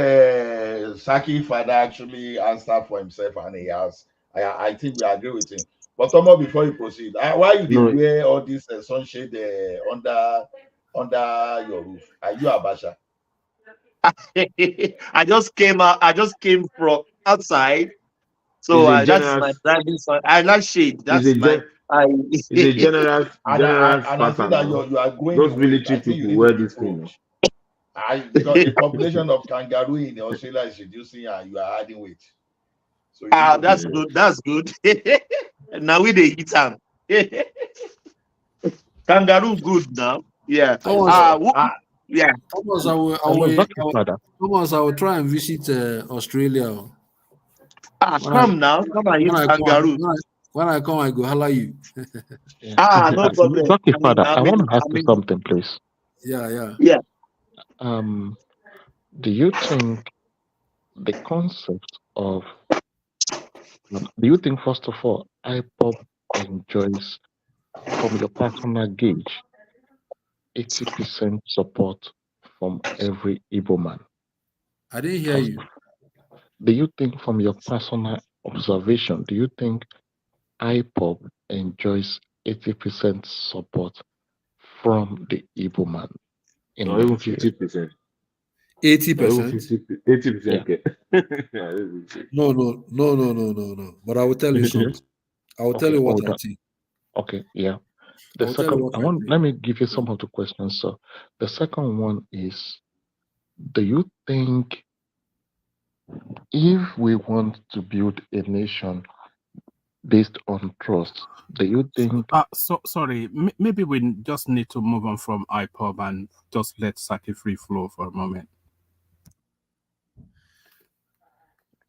Saki Fada actually answered for himself, and he has. I think we agree with him. But Tomo, before you proceed, why you did wear all this sunshade under your roof? Are you Abasha? I just came out. I just came from outside, so that's my driving sun. I like shade. That's my. It's a general and I see that you are going. Those military people wear this thing. Because the population of kangaroo in Australia is reducing, and you are adding weight. So that's good. That's good. Now we dey eat am. Kangaroo good now. Yeah. Yeah. Thomas, I will try and visit Australia. Come now. Come and eat kangaroo. When I come, I go holla you. No problem. Okay, Father, I want to ask you something, please. Yeah. Do you think the concept of do you think first of all IPOB enjoys from your personal gauge 80% support from every Igbo man? I didn't hear you. Do you think from your personal observation, do you think IPOB enjoys 80% support from the Igbo man? Or even 50%. 80%? 80%. No. But I will tell you something. I will tell you what I think. Okay, yeah. The second, let me give you some of the questions, sir. The second one is, do you think if we want to build a nation based on trust, do you think... sorry, maybe we just need to move on from IPOB and just let Saki free flow for a moment.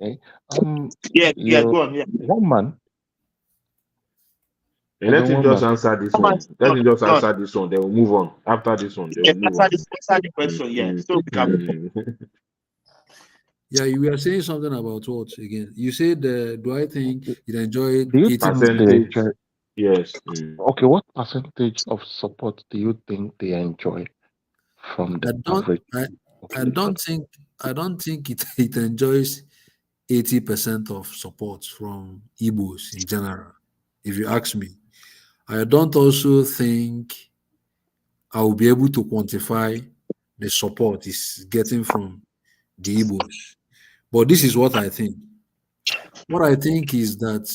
Okay. Go on. Yeah. One man. Let him just answer this one. Let him just answer this one. They will move on. After this one, they will move on. Answer the question, yeah. So we can... Yeah, you were saying something about what again? You said, do I think it enjoyed 80%? Yes. Okay, what percentage of support do you think they enjoy from the average population? I don't think it enjoys 80% of support from Igbos in general, if you ask me. I don't also think I will be able to quantify the support it's getting from the Igbos. But this is what I think. What I think is that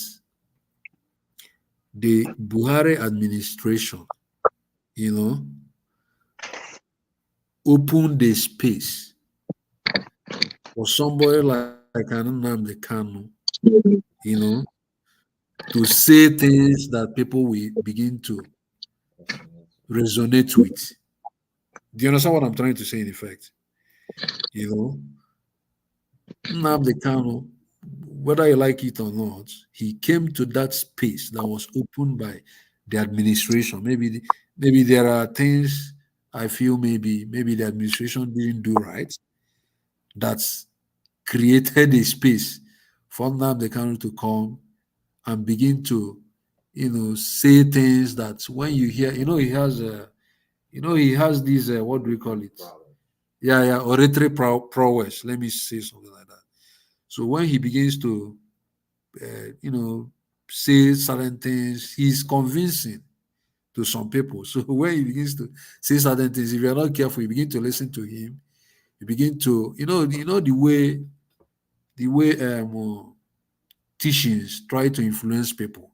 the Buhari administration, you know, opened the space for somebody like Nnamdi Kanu, you know, to say things that people will begin to resonate with. Do you understand what I'm trying to say in effect? You know, Nnamdi Kanu, whether you like it or not, he came to that space that was opened by the administration. Maybe there are things I feel maybe the administration didn't do right. That's created a space for Nnamdi Kanu to come and begin to, say things that when you hear, he has this, what do we call it? Yeah, oratory prowess. Let me say something like that. So when he begins to, say certain things, he's convincing to some people. So when he begins to say certain things, if you're not careful, you begin to listen to him. You begin to, the way teachings try to influence people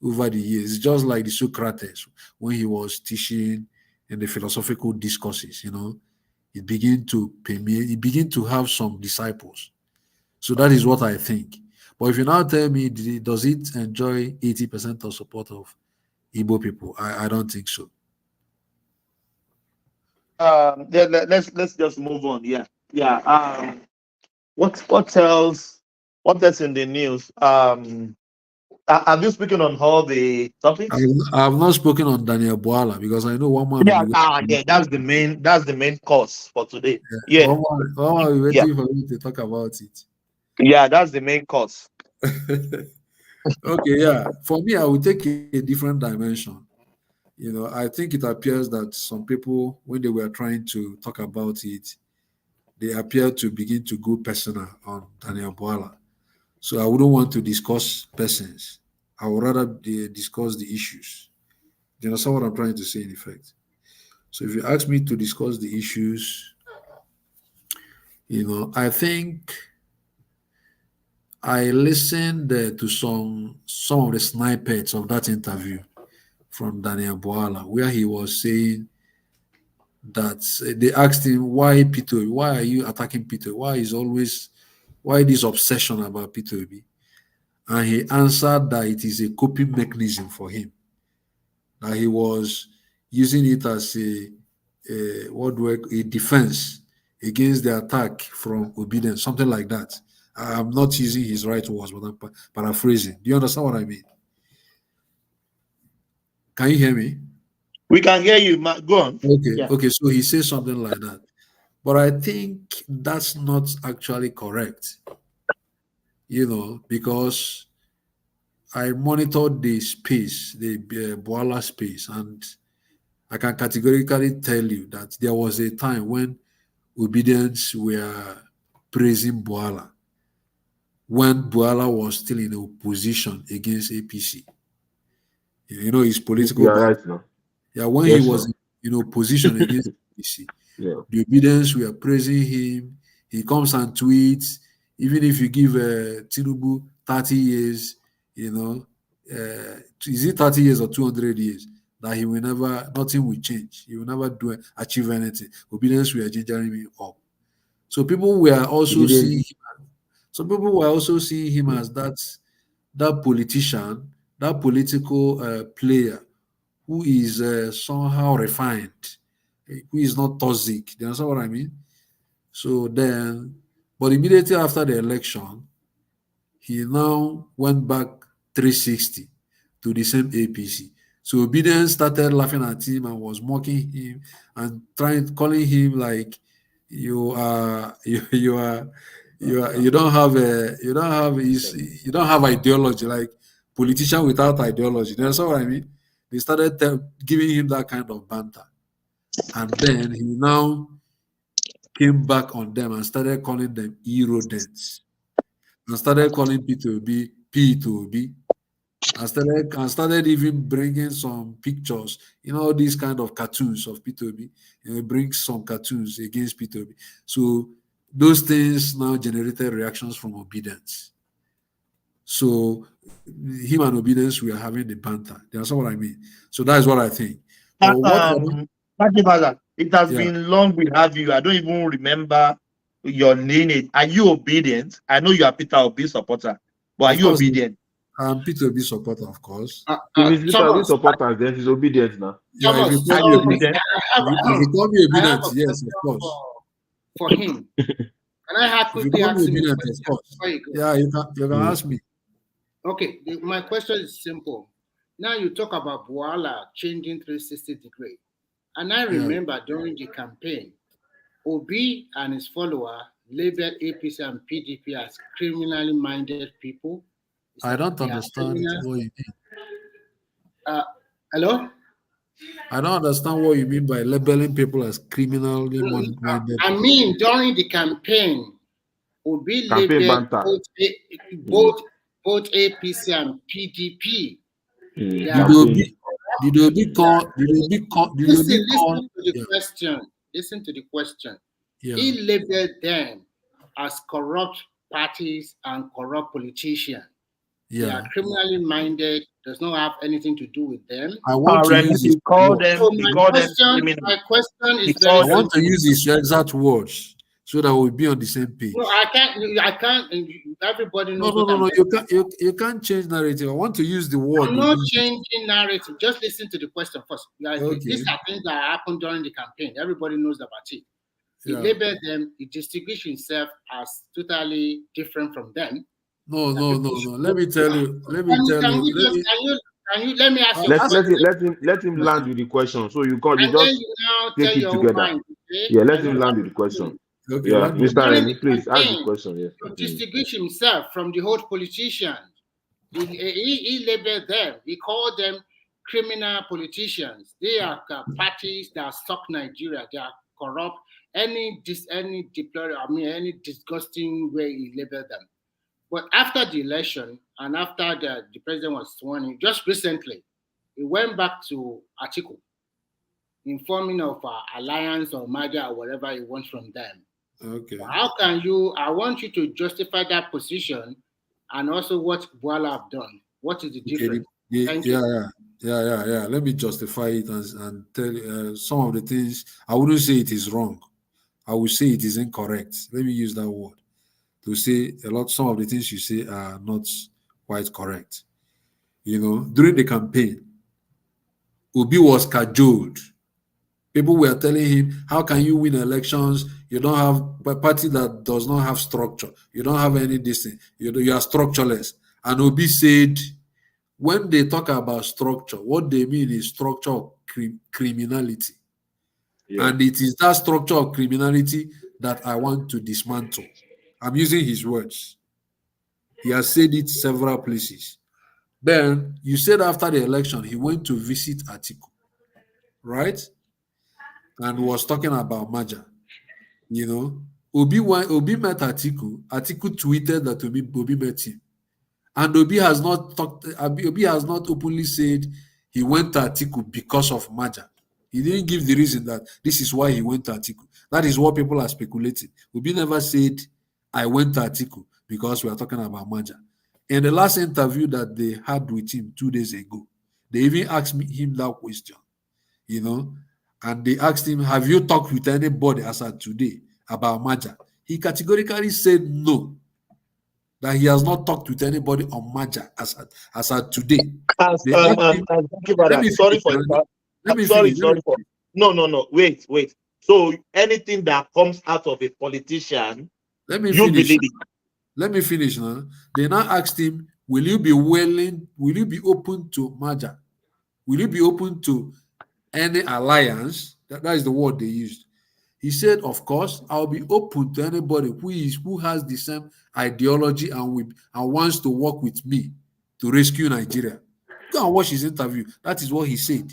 over the years. It's just like the Socrates when he was teaching in the philosophical discourses, it began to permeate, it began to have some disciples. So that is what I think. But if you now tell me, does it enjoy 80% of support of Igbo people? I don't think so. Let's just move on. Yeah. What else? What else in the news? Have you spoken on all the topics? I have not spoken on Daniel Bwala because I know one man. Yeah. That's the main cause for today. Yeah. One man will be waiting for me to talk about it. Yeah, that's the main cause. Okay, yeah. For me, I will take a different dimension. I think it appears that some people, when they were trying to talk about it, they appear to begin to go personal on Daniel Bwala. So I wouldn't want to discuss persons. I would rather discuss the issues. Do you understand what I'm trying to say in effect? So if you ask me to discuss the issues, I think I listened to some of the snippets of that interview from Daniel Bwala, where he was saying that they asked him, why Peter? Why are you attacking Peter? Why this obsession about Peter? And he answered that it is a coping mechanism for him. That he was using it as a defense against the attack from Obidients, something like that. I'm not using his right words, but I'm paraphrasing. Do you understand what I mean? Can you hear me? We can hear you. Go on. Okay. So he says something like that. But I think that's not actually correct. Because I monitored the space, the Bwala space, and I can categorically tell you that there was a time when Obidients were praising Bwala, when Bwala was still in opposition against APC. His political right now. Yeah, when he was in opposition against APC, the Obidients were praising him. He comes and tweets, even if you give Tinubu 30 years, is it 30 years or 200 years, that he will never, nothing will change. He will never achieve anything. Obidients were gingering him up. So people were also seeing him as that politician, that political player who is somehow refined, who is not toxic. Do you understand what I mean? So then, but immediately after the election, he now went back 360 to the same APC. So Obidients started laughing at him and was mocking him and calling him like, you don't have ideology, like politician without ideology. You understand what I mean? They started giving him that kind of banter. And then he now came back on them and started calling them erodents. And started calling P2B P2B. And started even bringing some pictures, all these kind of cartoons of P2B. Bring some cartoons against P2B. So those things now generated reactions from Obedience. So him and Obedience were having the banter. You understand what I mean? So that is what I think. It has been long we have you. I don't even remember your lineage. Are you Obedient? I know you are Peter Obi supporter, but are you Obedient? I'm Peter Obi supporter, of course. If it's Peter Obi supporter, then he's Obedient now. Yeah, if you call me Obedient, yes, of course. For him. Can I have quickly ask him a question? Yeah, you can ask me. Okay, my question is simple. Now you talk about Bwala changing 360 degree. And I remember during the campaign, Obi and his follower labeled APC and PDP as criminally minded people. I don't understand what you mean. Hello? I don't understand what you mean by labeling people as criminally minded. I mean, during the campaign, Obi labeled both APC and PDP. Did Obi call? Listen to the question. Yeah. He labeled them as corrupt parties and corrupt politicians. Yeah. They are criminally minded, does not have anything to do with them. I want to use his my question is very I want to use his exact words so that we'll be on the same page. No, I can't. Everybody knows. No. You can't change narrative. I want to use the word. I'm not changing narrative. Just listen to the question first. Okay. These are things that happened during the campaign. Everybody knows about it. He labeled them. He distinguished himself as totally different from them. No. Let me tell you. Can you ask you? Let him land with the question. So you just take it together. Mind, okay? Yeah, let him land with the question. Okay, yeah, Mr. Remy, please ask the question. Yes. To distinguish himself from the old politicians, he labeled them. He called them criminal politicians. They are parties that suck Nigeria. They are corrupt. Any disgusting way he labeled them. But after the election and after the president was sworn in, just recently, he went back to Atiku, informing of alliance or merger or whatever he wants from them. Okay. How can you? I want you to justify that position and also what Bwala have done. What is the difference? Yeah. Let me justify it and tell you some of the things. I wouldn't say it is wrong. I would say it is incorrect. Let me use that word to say some of the things you say are not quite correct. During the campaign, Obi was cajoled. People were telling him, how can you win elections? You don't have a party that does not have structure. You don't have any distance. You are structureless. And Obi said, when they talk about structure, what they mean is structure of criminality. Yeah. And it is that structure of criminality that I want to dismantle. I'm using his words. He has said it several places. Then, you said after the election, he went to visit Atiku, right? And was talking about Maja. Obi met Atiku. Atiku tweeted that Obi met him. And Obi has not openly said he went to Atiku because of Maja. He didn't give the reason that this is why he went to Atiku. That is what people are speculating. Obi never said, I went to Atiku because we are talking about Maja. In the last interview that they had with him 2 days ago, they even asked him that question, and they asked him, have you talked with anybody as of today about Maja? He categorically said no, that he has not talked with anybody on Maja as of today. No. Wait. So anything that comes out of a politician, let me finish now. They now asked him, will you be open to Maja? Will you be open to any alliance? That is the word they used. He said, of course, I'll be open to anybody who has the same ideology and wants to work with me to rescue Nigeria. Go and watch his interview. That is what he said.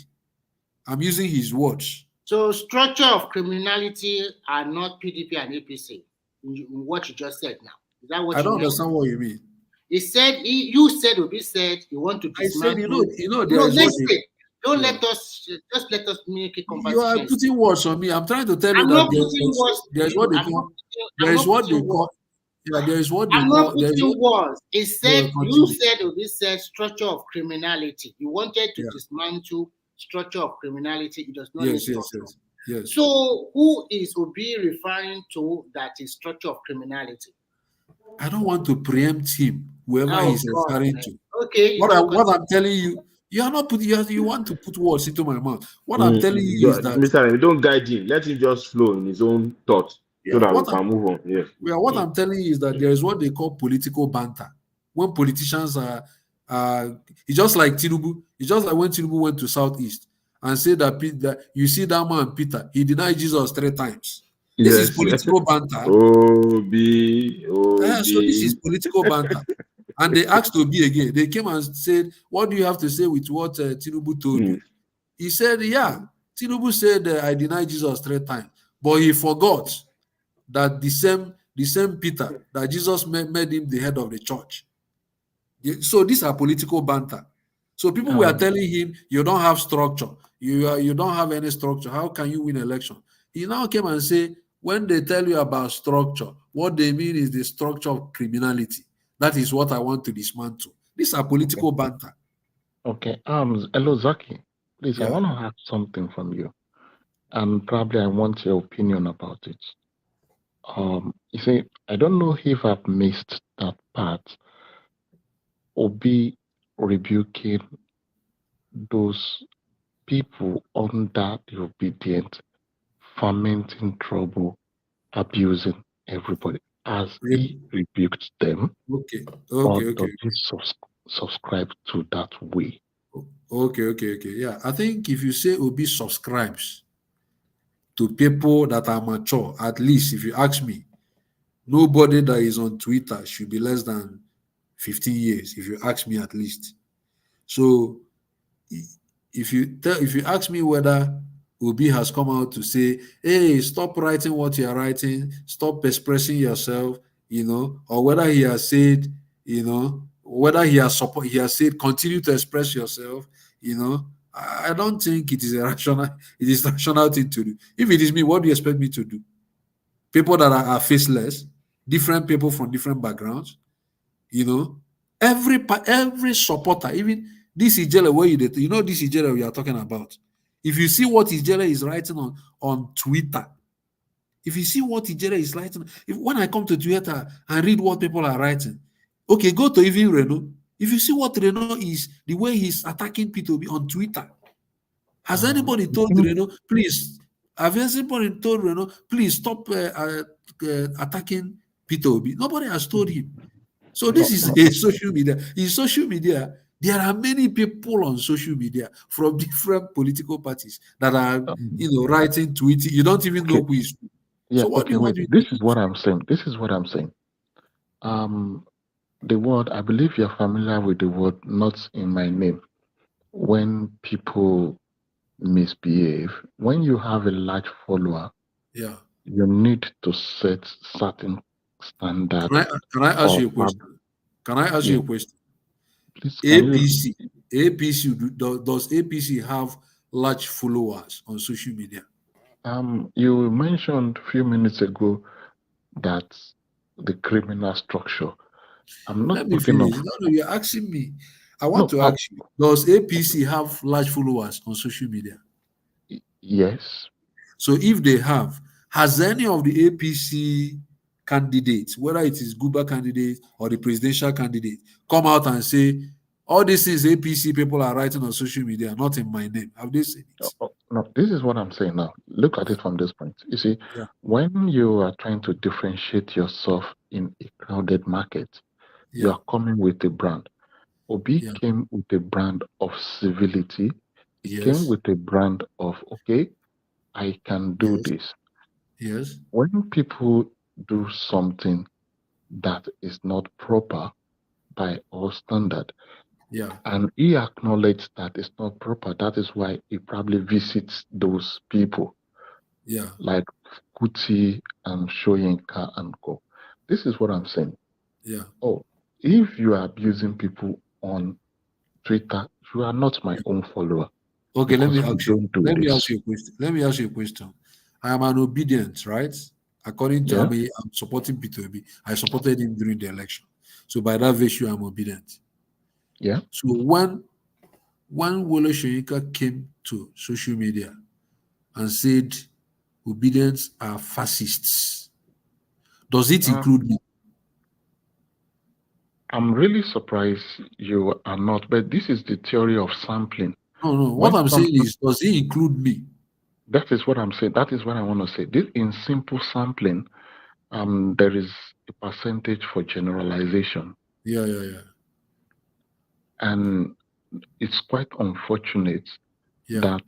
I'm using his words. So structure of criminality are not PDP and APC. What you just said now. Is that what I you don't meant? understand what you mean. He said, you said, Obi said, you want to dismantle. I said, there no, is let's what wait. Don't let us, just let us make a conversation. You are putting words on me. I'm trying to tell you I'm that not putting words there's what they call, there is what they call, yeah, there is what they I'm call. not putting words. It said, you said, Obi said, structure of criminality. You wanted to dismantle structure of criminality. It does not need structure. Yes. So who is Obi referring to that is structure of criminality? I don't want to preempt him, whoever he's referring to. Okay. What I'm telling you, you are not putting. You want to put words into my mouth. What I'm telling you is that, Mr. Don't guide him. Let him just flow in his own thoughts so that we can move on. Yes. What I'm telling you is that there is what they call political banter. When politicians are, it's just like Tinubu. It's just like when Tinubu went to Southeast and said that you see that man Peter, he denied Jesus 3 times. This is political banter. Obi. So this is political banter. And they asked Obi again. They came and said, what do you have to say with what Tinubu told you? He said, Tinubu said, I denied Jesus 3 times. But he forgot that the same Peter, that Jesus made him the head of the church. So these are political banter. So people were telling him, you don't have structure. You don't have any structure. How can you win election? He now came and said, when they tell you about structure, what they mean is the structure of criminality. That is what I want to dismantle. These are political banter. Okay. Hello, Zaki. Please, I want to have something from you. And probably I want your opinion about it. You see, I don't know if I've missed that part. Obi rebuking those people under the obedient, fomenting trouble, abusing everybody. As he rebuked them, or does he subscribe to that way? Okay. Yeah, I think if you say Obi subscribes to people that are mature, at least if you ask me, nobody that is on Twitter should be less than 15 years, if you ask me at least. So if you ask me whether Obi has come out to say, hey, stop writing what you are writing, stop expressing yourself, or whether he has said, whether he has said continue to express yourself, I don't think it is rational thing to do. If it is me, what do you expect me to do? People that are faceless, different people from different backgrounds, every supporter, even this Ijele where this Ijele we are talking about. If you see what Ijele is writing on Twitter, if you see what Ijele is writing, when I come to Twitter and read what people are writing, okay, go to even Renault. If you see what Renault is, the way he's attacking P2B on Twitter, has anybody told Renault, please? Have anybody told Renault, please stop attacking P2B? Nobody has told him. So this is a social media. In social media, there are many people on social media from different political parties that are, writing, tweeting. You don't even know who is who. Yeah, so what do you want to do? This is what I'm saying. The word, I believe you're familiar with the word "not in my name." When people misbehave, when you have a large follower, you need to set certain standards. Can I ask you a question? Can I ask you a question? Please, APC, does APC have large followers on social media? You mentioned a few minutes ago that the criminal structure. I'm not Let me talking finish. of. No, you're asking me. I want to ask you, does APC have large followers on social media? Yes. So if they have, has any of the APC candidates, whether it is Guba candidate or the presidential candidate, come out and say, all this is APC people are writing on social media, not in my name? Have they said it? No, this is what I'm saying now. Look at it from this point. You see, when you are trying to differentiate yourself in a crowded market, you are coming with a brand. Obi came with a brand of civility. He came with a brand of, okay, I can do this. Yes. When people do something that is not proper by all standard, Yeah. And he acknowledged that it's not proper. That is why he probably visits those people. Yeah. Like Kuti and Shoyinka and Co. This is what I'm saying. Yeah. Oh, if you are abusing people on Twitter, you are not my own follower. Okay, let me because we ask you. don't do Let me this. ask you a question. Let me ask you a question. I am an obedient, right? According to Yeah. I'm supporting P2B. I supported him during the election. So by that virtue, I'm obedient. Yeah. So when Wole Soyinka came to social media and said obedience are fascists, does it include me? I'm really surprised you are not, but this is the theory of sampling. No. What I'm saying is, does it include me? That is what I'm saying. That is what I want to say. This in simple sampling, there is a percentage for generalization. Yeah. And it's quite unfortunate that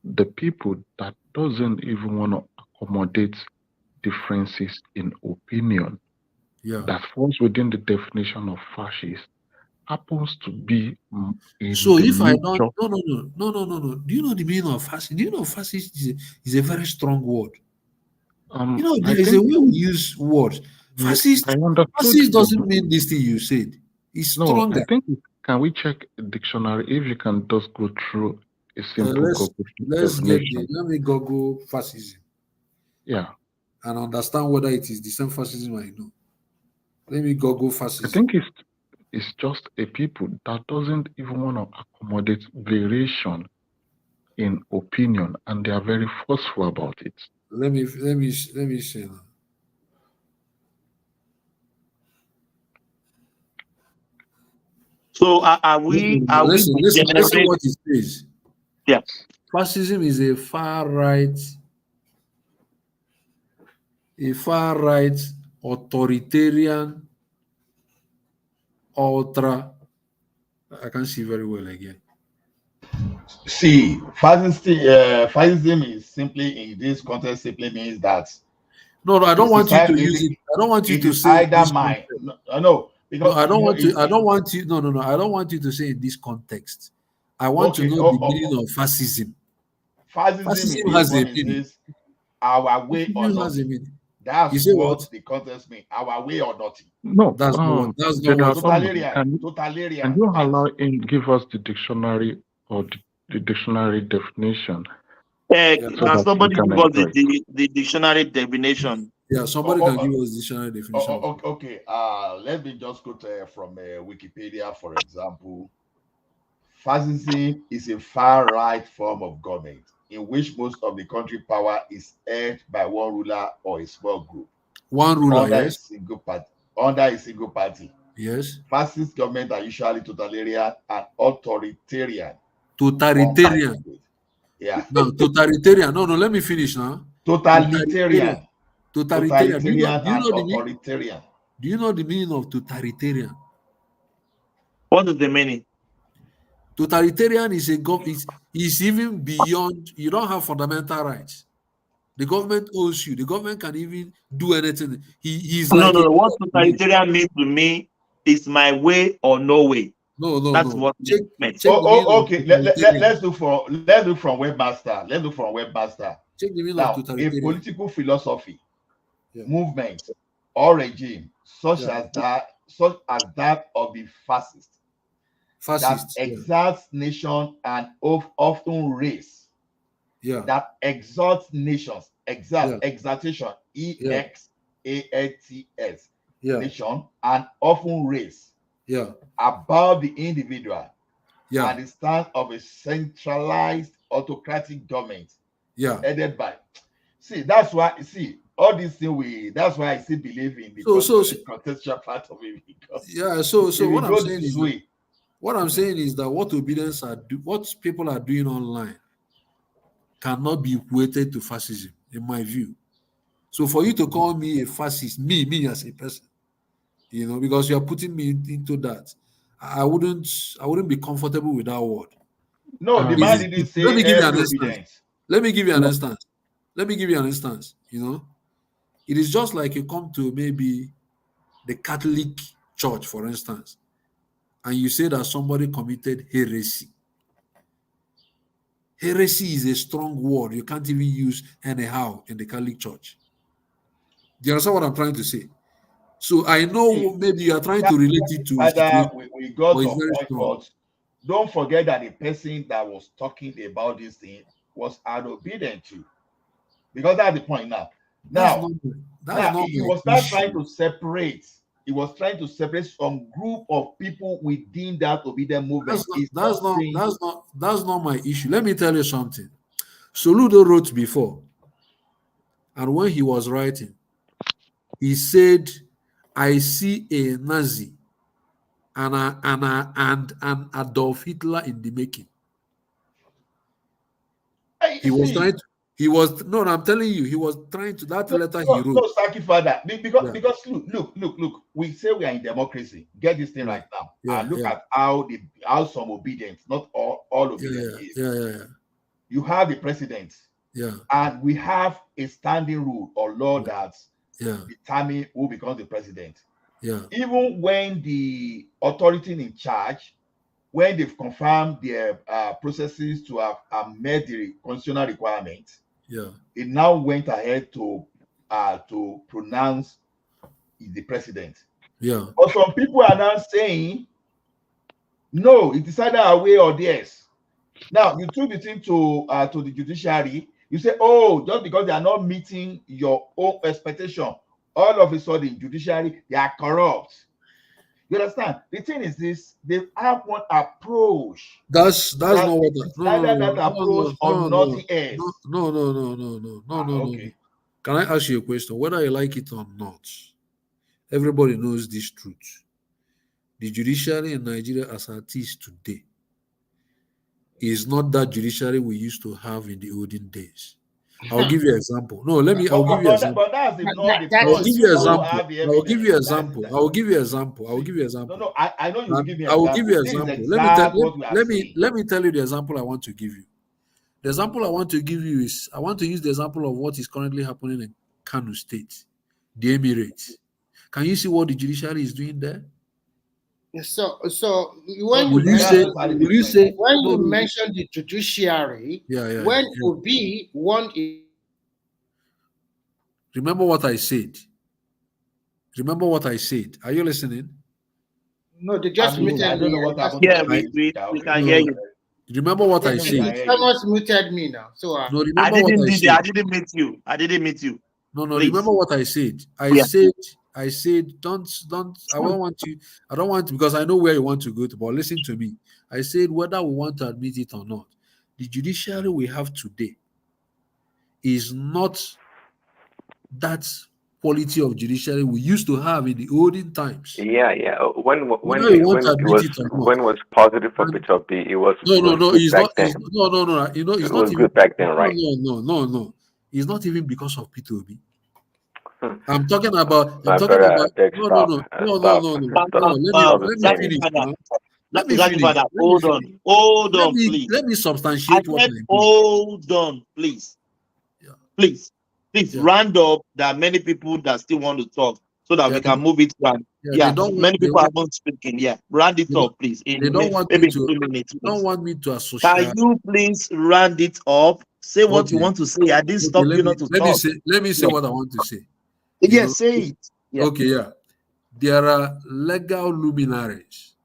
the people that doesn't even want to accommodate differences in opinion that falls within the definition of fascist happens to be in So the if I nature. don't, no. Do you know the meaning of fascist? Do you know fascist is a very strong word? You know, there is a way we use words. Fascist doesn't mean this thing you said. It's stronger. I think, can we check a dictionary if you can just go through a simple Google definition? Let me Google fascism. Yeah. And understand whether it is the same fascism I know. Let me Google fascism. I think it's just a people that doesn't even want to accommodate variation in opinion, and they are very forceful about it. Let me say now. So are we listen degenerate? what it says. Yeah. Fascism is a far right authoritarian I can't see very well again. See, fascism is simply in this context simply means that. No, I don't want you to use it. I don't want you to say either mine. No, because I don't want to. I don't want you. No. I don't want you to say in this context. I want to know the meaning of fascism. Fascism has a meaning. meaning. Our way or nothing. That's what the context means. Our way or nothing. No, that's not totalitarian. Can you allow him give us the dictionary or the dictionary definition? Can somebody give us the dictionary definition? Yeah, somebody can give us dictionary definition. Okay. Let me just quote from Wikipedia, for example. Fascism is a far-right form of government in which most of the country power is held by one ruler or a small group. One ruler, under yes. Under a single party. Yes. Fascist governments are usually totalitarian and authoritarian. Totalitarian. Yeah. No, totalitarian. No, let me finish now. Totalitarian. Totalitarian. Do you know and authoritarian. Do you know the meaning of totalitarian? What is the meaning? Totalitarian is is even beyond. You don't have fundamental rights. The government owes you. The government can even do anything. He's like no. What totalitarian means to me is my way or no way. No. That's what okay. Let's do from webmaster. Let's do from webmaster. Check the meaning now, of totalitarian. A political philosophy, movement, or regime such as that of the fascist that exalts nation and often race. Yeah. That exalts nations. Exaltation. EXALTS. Nation and often race. Yeah. Above the individual. Yeah. And the stance of a centralized autocratic government. Yeah. Headed by. See, that's why all these things that's why I still believe in the contextual part of it. Yeah, so what I'm saying is what I'm saying is that what what people are doing online cannot be equated to fascism, in my view. So for you to call me a fascist, me as a person, because you are putting me into that, I wouldn't be comfortable with that word. No, the man didn't say. Let me give you an instance. Let me give you an instance. It is just like you come to maybe the Catholic Church, for instance, and you say that somebody committed heresy. Heresy is a strong word. You can't even use anyhow in the Catholic Church. Do you understand what I'm trying to say? So I know maybe you are trying to relate it to Father, we got but it's some very point, strong. but don't forget that the person that was talking about this thing was obedient to, because that's the point now. Now, he was not trying to separate. He was trying to separate some group of people within that obedient movement. That's not my issue. Let me tell you something. Soludo wrote before, and when he was writing, he said, "I see a Nazi and an Adolf Hitler in the making." He was trying to. He was no. I'm telling you, he was trying to. That letter he wrote. No, thank you, Father. Because look. We say we are in democracy. Get this thing right now. And look at how some obedience, not all obedience is. You have the president. And we have a standing rule or law that determine who becomes the president. Even when the authority in charge, when they've confirmed their processes to have met the constitutional requirements, it now went ahead to pronounce the president. But some people are now saying, no, it is either our way or theirs. Now you took the thing to the judiciary. You say, oh, just because they are not meeting your own expectation, all of a sudden, judiciary, they are corrupt. You understand? The thing is this: they have one approach. That's not what. Either that approach or nothing else. No. Can I ask you a question? Whether you like it or not, everybody knows this truth. The judiciary in Nigeria, as it is today, is not that judiciary we used to have in the olden days. I'll give you an example. No, I'll give you an example. But that's not the I'll give you an example. I'll give you an example. No, I know you will give me an example. I will give you an example. Let me tell you the example I want to give you. The example I want to give you is, I want to use the example of what is currently happening in Kano State, the Emirates. Can you see what the judiciary is doing there? So when you mention the judiciary, when Obi won it. Remember what I said. Are you listening? No, they just muted me. I don't know what happened. Yeah, we can hear you. Remember what I said. Someone muted me now. So I didn't meet you. No, remember what I said. I said, don't. I don't want to, because I know where you want to go to. But listen to me. I said, whether we want to admit it or not, the judiciary we have today is not that quality of judiciary we used to have in the olden times. Yeah. When was positive for Peter B, it was it's not. then. No. It's it not was even good back then, right? No. It's not even because of Peter B. I'm talking about. No. Let me finish. Hold on, please. Let me substantiate what I mean. Hold on, please. Please round up. There are many people that still want to talk, so that we can move it around. Many people are not speaking. Round it up, please. They don't want me to. They don't want me to associate. Can you please round it up? Say what you want to say. I didn't stop you not to talk. Let me say what I want to say. Yes, say it. Okay, there are legal luminaries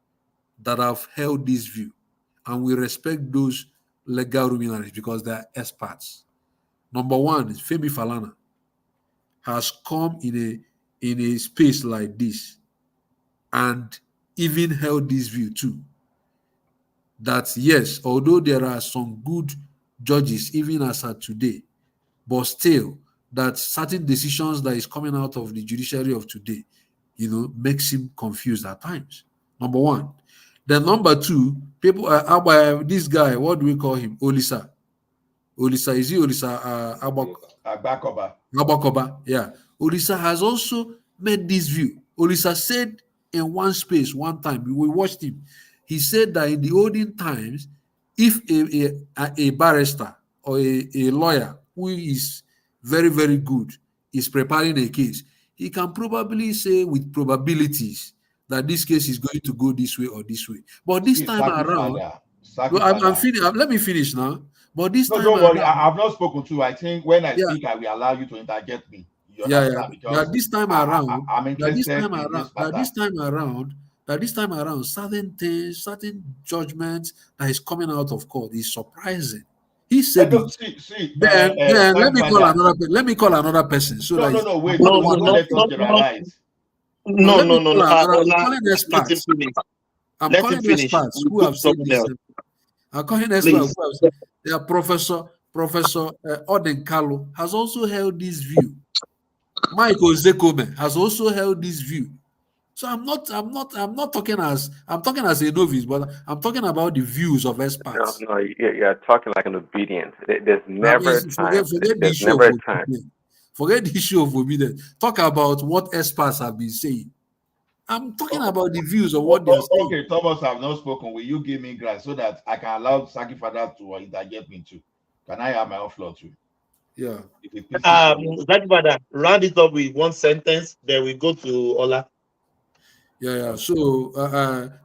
that have held this view, and we respect those legal luminaries because they are experts. Number one is Femi Falana has come in a space like this and even held this view too. That yes, although there are some good judges even as at today, but still that certain decisions that is coming out of the judiciary of today, makes him confused at times. Number one. Then number two, people are this guy, what do we call him? Olisa, is he Olisa Agbakoba? Yeah. Olisa has also made this view. Olisa said in one space one time, we watched him. He said that in the olden times, if a barrister or a lawyer who is very, very good is preparing a case, he can probably say with probabilities that this case is going to go this way or this way. But this time around, let me finish now. But this time don't worry. around, I've not spoken to you. I think when I speak, I will allow you to interject me. You understand? Because this time around, I'm interested in this matter. That this time around, certain things, certain judgments that is coming out of court is surprising. He said it. Then let me call another person. So no, that wait. Don't let us generalize. No. I'm calling experts. I'm calling experts who have said this. I'm calling experts who have said. Yeah, Professor Odenkalo has also held this view. Michael Zekome has also held this view. So I'm not talking as a novice, but I'm talking about the views of experts. No, you're talking like an obedient. There's never a time. Forget the issue of obedience. Forget the issue of obedience. Talk about what experts have been saying. I'm talking about the views of what they are saying. Okay, Thomas, I've not spoken. Will you give me grace so that I can allow Saki Father to interject me too? Can I have my own floor too? Yeah. Saki Father, round it up with one sentence, then we go to Ola. Yeah. So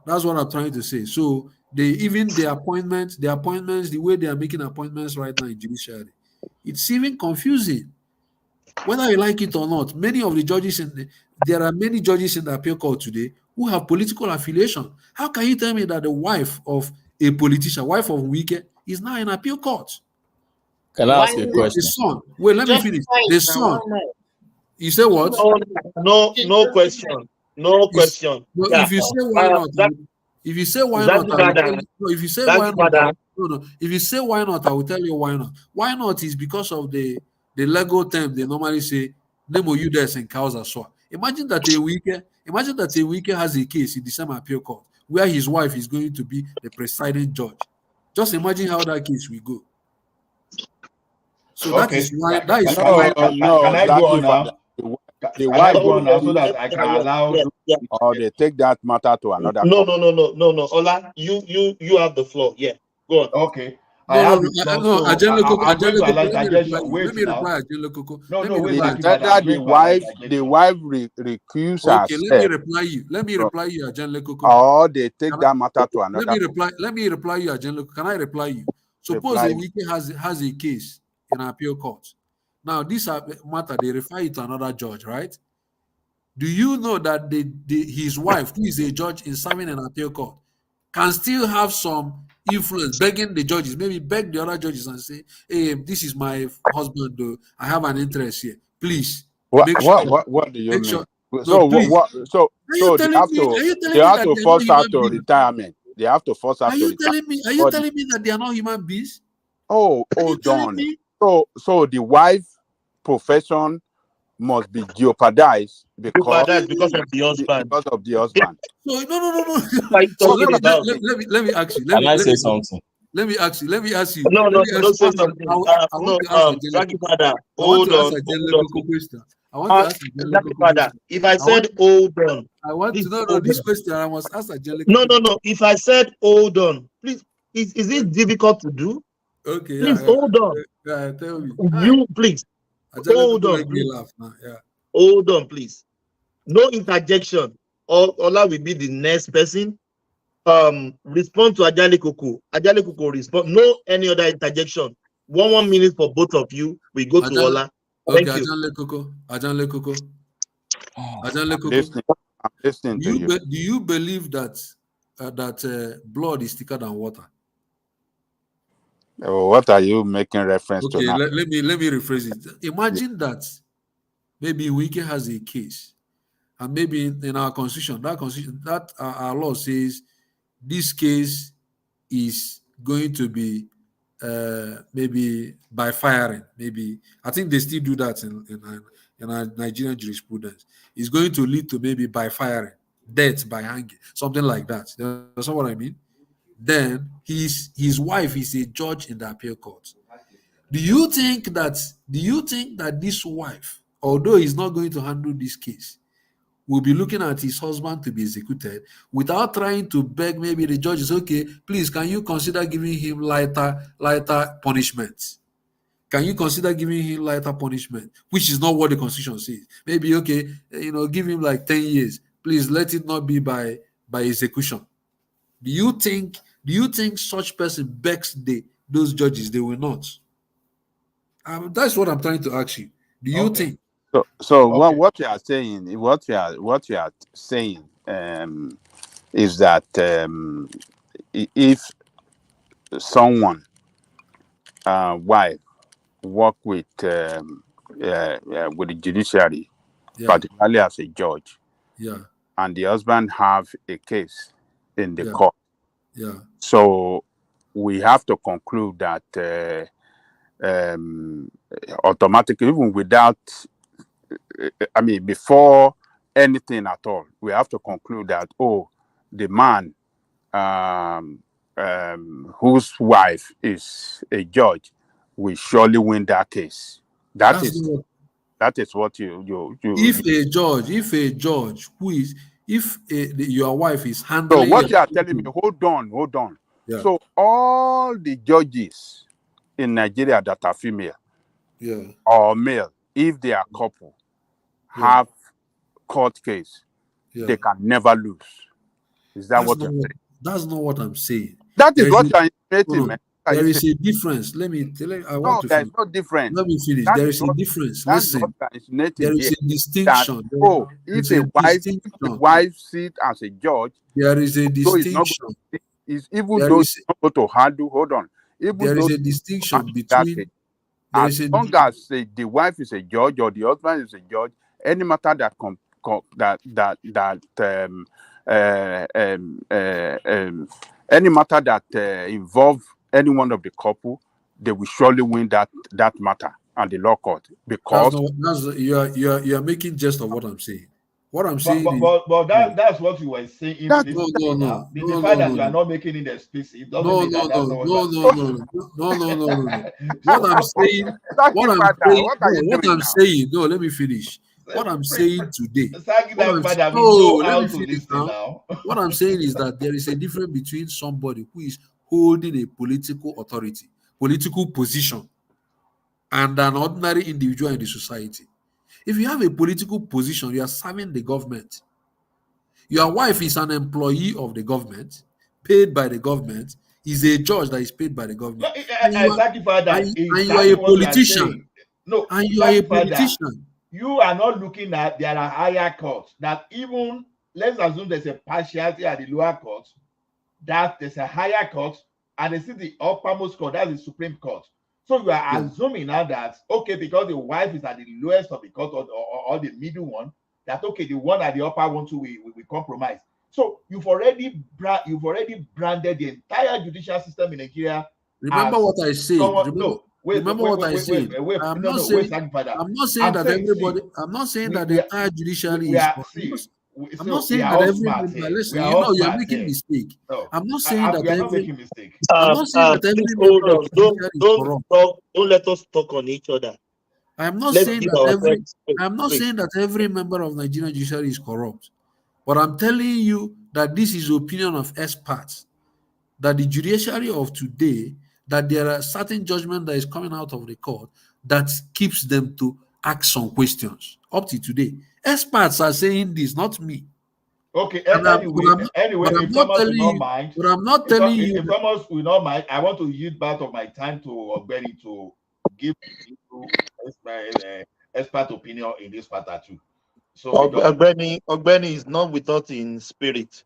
that's what I'm trying to say. So the appointments, the way they are making appointments right now in judiciary, it's even confusing. Whether you like it or not, many of the judges there are many judges in the appeal court today who have political affiliation. How can you tell me that the wife of a politician, wife of Wike, is now in appeal court? Can I ask a question? The son. Wait, let me finish. The son. You say what? No question. No question. No, if you say why not, if you say why not, if you say why not, if you say why not, I will tell you why not. Why not is because of the legal term they normally say, Nemo Udes and causa sua. Imagine that a Wike has a case in the same appeal court where his wife is going to be the presiding judge. Just imagine how that case will go. So that is why. That is why. Can I go on now? The wife go on now so that I can allow. Or they take that matter to another. No. Ola, you have the floor. Yeah, go on. Okay. Let me reply. The wife recuse herself. Okay, let me reply you, Ajenle Koko. Or they take that matter to another. Let me reply you, Ajenle Koko. Can I reply you? Suppose a Wike has a case in an appeal court. Now, this matter, they refer it to another judge, right? Do you know that his wife, who is a judge in serving an appeal court, can still have some influence, begging the judges, maybe beg the other judges and say, hey, this is my husband, though. I have an interest here. Please. What do you mean? Sure. So they have to force her to retirement. They have to force her to retirement. Are you telling me that they are not human beings? Oh, John. So the wife profession must be jeopardized because of the husband. So no. Let me ask you. Can I say something? Let me ask you. No, don't say something. Hold on. I want to ask Father, if I said hold on, I want to know this question. I must ask Angelica. No. If I said hold on, please, is it difficult to do? Okay, please hold on. Yeah, tell me. You please hold on. Hold on, please. No interjection. Ola will be the next person. Respond to Ajale Koko. Ajale Koko respond. No any other interjection. 1 minute for both of you. We go to Ola. Thank you. Ajale Koko. I'm listening to you. Do you believe that blood is thicker than water? What are you making reference to now? Let me rephrase it. Imagine that maybe Wike has a case, and maybe in our constitution, that our law says this case is going to be maybe by firing. Maybe I think they still do that in our Nigerian jurisprudence. It's going to lead to maybe by firing, death by hanging, something like that. That's what I mean. Then his wife is a judge in the appeal court. Do you think that this wife, although he's not going to handle this case, will be looking at his husband to be executed without trying to beg maybe the judges, okay, please, can you consider giving him lighter punishment? Can you consider giving him lighter punishment? Which is not what the Constitution says. Maybe, okay, give him like 10 years. please let it not be by execution. Do you think such person begs those judges? They will not. That's what I'm trying to ask you. Do you think? So what you are saying is that if someone wife work with the judiciary, particularly as a judge, and the husband have a case in the court, so we have to conclude that automatically, even without, I mean, before anything at all, we have to conclude that, the man whose wife is a judge will surely win that case. That is what you. If a judge your wife is handling. So what you are telling me? Hold on. Yeah. So all the judges in Nigeria that are female, or male, if they are couple, have court case, they can never lose. Is that what you're saying? That's not what I'm saying. That is what you're insinuating, man. There is a difference. Let me tell you. There's no difference. Let me finish. There is a difference. Listen. There is a distinction. If a wife sit as a judge, there is a distinction. Even though it's not going to handle. Hold on. There is a distinction between. As long as the wife is a judge or the husband is a judge, any matter any matter that involve any one of the couple, they will surely win that matter and the law court, because you are making jest of what I'm saying. What I'm saying but that's what you were saying. The fact that you are not making it explicit doesn't mean that's not what no. What I'm saying. No, let me finish. What I'm saying today. What I'm saying is that there is a difference between somebody who is holding a political authority, political position, and an ordinary individual in the society. If you have a political position, you are serving the government. Your wife is an employee of the government, paid by the government, is a judge that is paid by the government. And you are a politician. And you are a politician. You are not looking at there are higher courts that even, let's assume there's a partiality at the lower court, that there's a higher court, and they see the uppermost court, that's the Supreme Court. So you are assuming now that, okay, because the wife is at the lowest of the court or the middle one, that, okay, the one at the upper one too, we compromise. So you've already branded the entire judicial system in Nigeria. Remember what I said. I'm not saying that everybody. I'm not saying that the entire judiciary is. I'm not saying that every. Listen, you're making mistake. I'm not saying that every. I'm not saying that every member of the judiciary is corrupt. Don't let us talk on each other. I'm not saying that every member of Nigerian judiciary is corrupt, but I'm telling you that this is the opinion of experts, that the judiciary of today, that there are certain judgments that is coming out of the court that keeps them to ask some questions up to today. Experts are saying this, not me. Okay, anyway, if Thomas will not mind, if Thomas will not mind, I want to use part of my time to Ogbeni to give expert opinion in this matter too. So Ogbeni is not with us in spirit.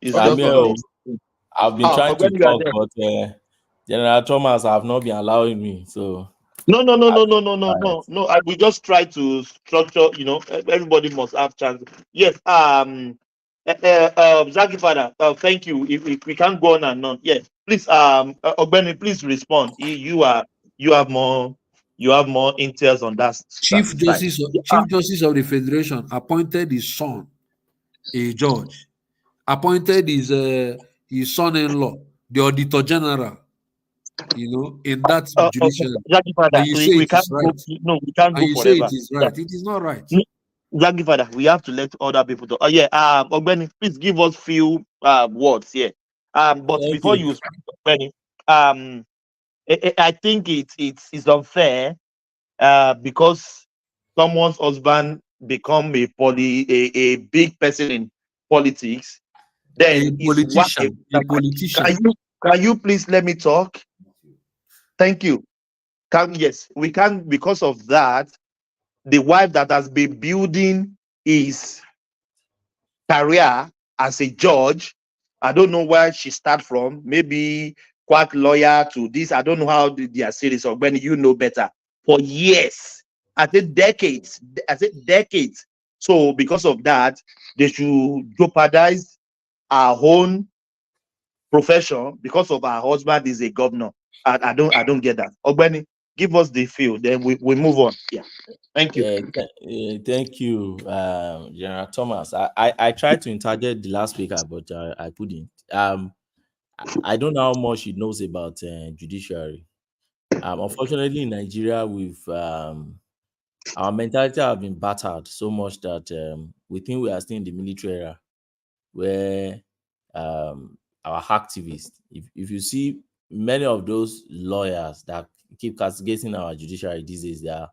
I've been trying to talk, but General Thomas have not been allowing me. So no. We just try to structure. Everybody must have chance. Yes. Zaki Father, thank you. If we can't go on and on. Yes, please. Ogbeni, please respond. You have more intel on that. Chief Justice of the Federation appointed his son a judge. Appointed his son-in-law, the Auditor General. In that judicial, we can't go. No, we can't go forever. It is right. It is not right. Zaki Father, we have to let other people talk. Ogbeni, please give us few words here. But before you speak, Ogbeni, I think it's unfair because someone's husband become a big person politics, then a politician. Can you please let me talk? Thank you. Yes, we can, because of that, the wife that has been building his career as a judge, I don't know where she started from, maybe quack lawyer to this, I don't know how they are series, or when you know better, for years, I think decades. So because of that, they should jeopardize our own profession because of our husband is a governor. I don't get that. Ogbeni, give us the field, then we move on. Yeah. Thank you. Thank you, General Thomas. I tried to interject the last speaker, but I couldn't. I don't know how much he knows about judiciary. Unfortunately, in Nigeria, our mentality have been battered so much that we think we are still in the military era, where our activists, if you see many of those lawyers that keep castigating our judiciary these days, they are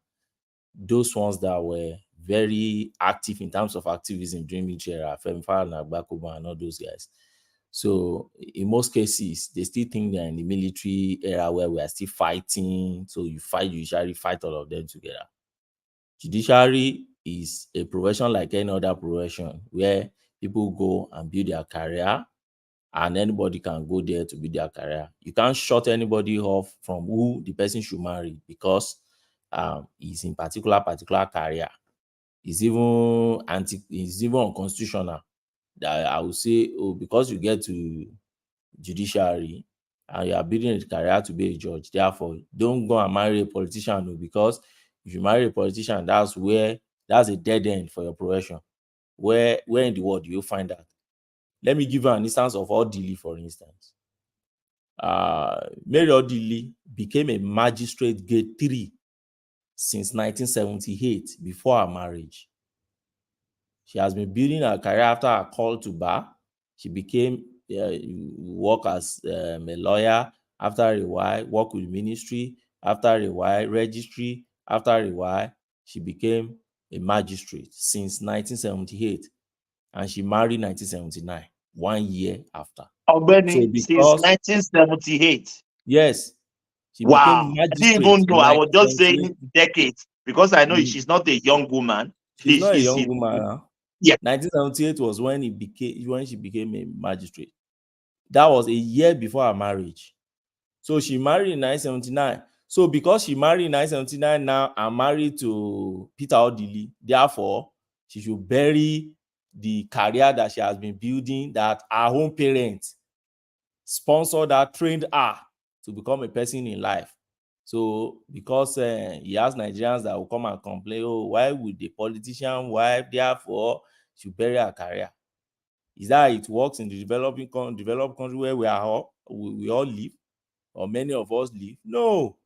those ones that were very active in terms of activism during military era, Femfa and Agbakoba and all those guys. So in most cases, they still think they're in the military era where we are still fighting. So you fight judiciary, fight all of them together. Judiciary is a profession like any other profession where people go and build their career, and anybody can go there to build their career. You can't shut anybody off from who the person should marry because he's in particular career. It's even unconstitutional. That I would say, because you get to judiciary and you are building a career to be a judge, therefore don't go and marry a politician, because if you marry a politician, that's a dead end for your profession. Where in the world do you find that? Let me give you an instance of Odili, for instance. Mary Odili became a magistrate grade 3 since 1978, before her marriage. She has been building her career after her call to bar. She became work as a lawyer. After a while, work with ministry. After a while, registry. After a while, she became a magistrate since 1978, and she married 1979, 1 year after. Since 1978. Yes. She became magistrate. I didn't even know. I was just saying decades, because I know she's not a young woman. She's not a young woman. Yeah. 1978 was when she became a magistrate. That was a year before her marriage. So she married in 1979. So because she married in 1979, now I'm married to Peter Odili. Therefore, she should bury the career that she has been building, that her own parents sponsored her, trained her to become a person in life. So because he has Nigerians that will come and complain, why would the politician wife therefore should bury her career? Is that how it works in the developed country where we all live, or many of us live? No.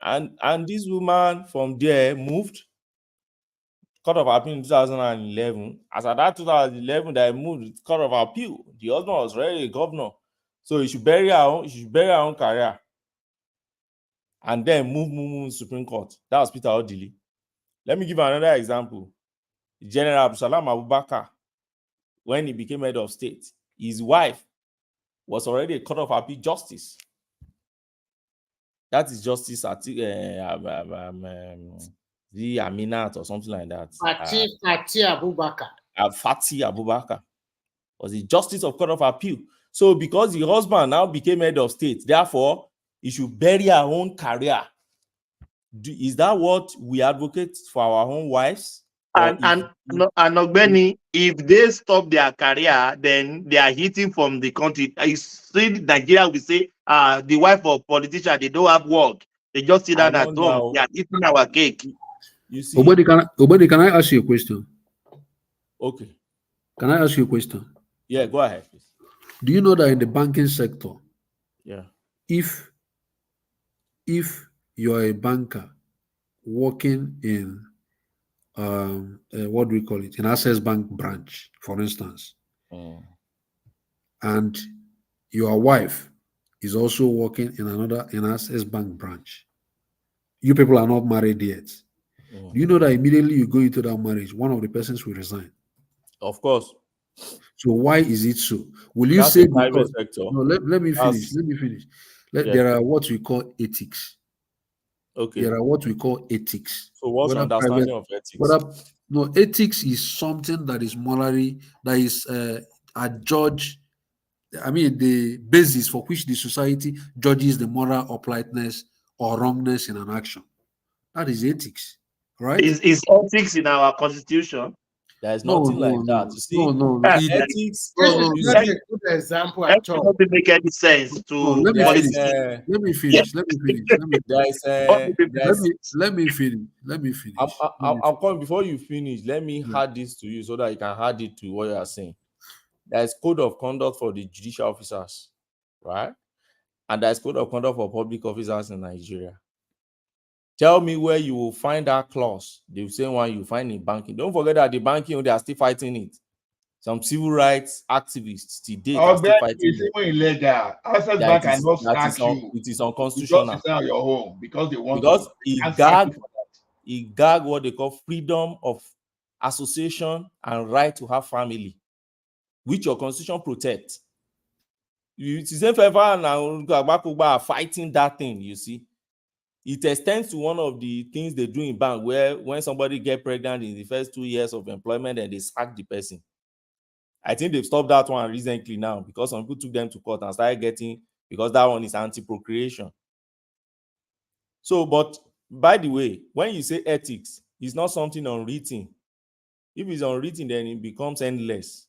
And this woman from there moved, Court of Appeal in 2011. As at that 2011, that moved Court of Appeal. The husband was already a governor, so he should bury her own career, and then move Supreme Court. That was Peter Odili. Let me give another example. General Abdulsalam Abubakar, when he became head of state, his wife was already a Court of Appeal justice. That is Justice the Aminat or something like that. Fati Abubakar. Fati Abubakar was the Justice of Court of Appeal. So because the husband now became head of state, therefore he should bury her own career. Is that what we advocate for our own wives? And Ogbeni, if they stop their career, then they are hitting from the country. You see, Nigeria, we say, the wife of politician, they don't have work. They just sit down at home. They are eating our cake. You see, Obedi, can I ask you a question? Okay. Can I ask you a question? Yeah, go ahead, please. Do you know that in the banking sector, if you're a banker working in what do we call it, an Access Bank branch, for instance, and your wife is also working in an Access Bank branch, you people are not married yet. Do you know that immediately you go into that marriage, one of the persons will resign? Of course. So why is it so? Will you That's say a private because sector. no, let me finish. That's, Let me finish. yeah. There are what we call ethics. Okay. There are what we call ethics. So what's your understanding of ethics? No, ethics is something that is morally, that is a judge. I mean, the basis for which the society judges the moral uprightness or wrongness in an action. That is ethics, right? Is ethics in our constitution? There's nothing like that. You see, ethics. That's a good example at all. It doesn't make any sense to. Let me finish. Let me finish. Let me finish. I'm coming before you finish. Let me add this to you so that you can add it to what you are saying. There's code of conduct for the judicial officers, right? And there's code of conduct for public officers in Nigeria. Tell me where you will find that clause. The same one you find in banking. Don't forget that the banking, they are still fighting it. Some civil rights activists today are still fighting it's it. even illegal. Access Bank cannot ask you. It is unconstitutional. You just sit on your home because they want because to. it gag what they call freedom of association and right to have family, which your constitution protects. It is now fighting that thing, you see. It extends to one of the things they do in bank, where when somebody get pregnant in the first 2 years of employment and they sack the person. I think they've stopped that one recently now because some people took them to court and started getting, because that one is anti-procreation. So, but by the way, when you say ethics, it's not something unwritten. If it's unwritten, then it becomes endless.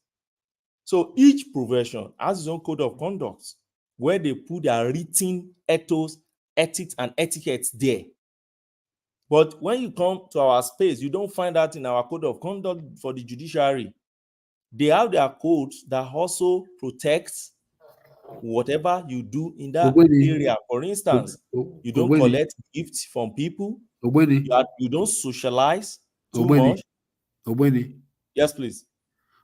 So each profession has its own code of conduct where they put their written ethos, ethics, and etiquettes there. But when you come to our space, you don't find that in our code of conduct for the judiciary. They have their codes that also protects whatever you do in that area. For instance, you don't collect gifts from people. You don't socialize too much. Yes, please.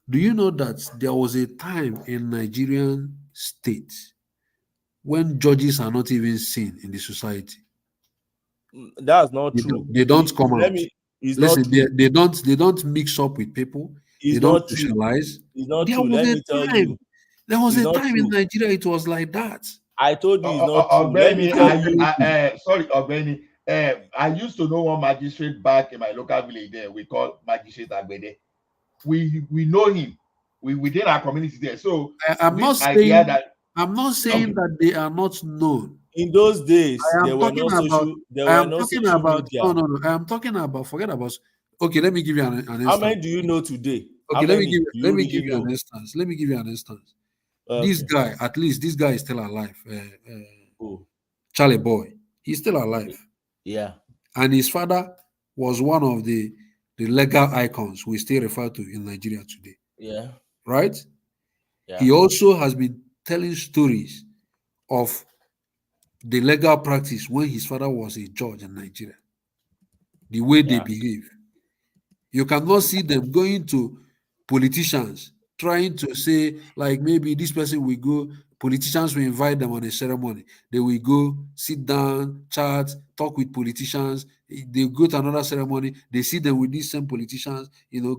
Do you know that there was a time in Nigerian state when judges are not even seen in the society? That's not true. They don't come out. Listen, they don't mix up with people. They don't socialize. It's not true. Let me tell you. There was a time in Nigeria it was like that. I told you it's not true. Let me tell you. Sorry, Obeni. I used to know one magistrate back in my local village there. We call Magistrate Agbede. We know him. We did our community there. So I'm not saying that they are not known. In those days, there were no social media. No. I am talking about, forget about. Okay, let me give you an instance. How many do you know today? Okay, let me give you an instance. Let me give you an instance. Okay. This guy, at least this guy is still alive. Charlie Boy, he's still alive. Yeah. And his father was one of the legal icons we still refer to in Nigeria today. Yeah. Right? Yeah. He also has been telling stories of the legal practice when his father was a judge in Nigeria. The way they behave. You cannot see them going to politicians trying to say, like, maybe this person will go, politicians will invite them on a ceremony. They will go, sit down, chat, talk with politicians. They go to another ceremony. They see them with these same politicians,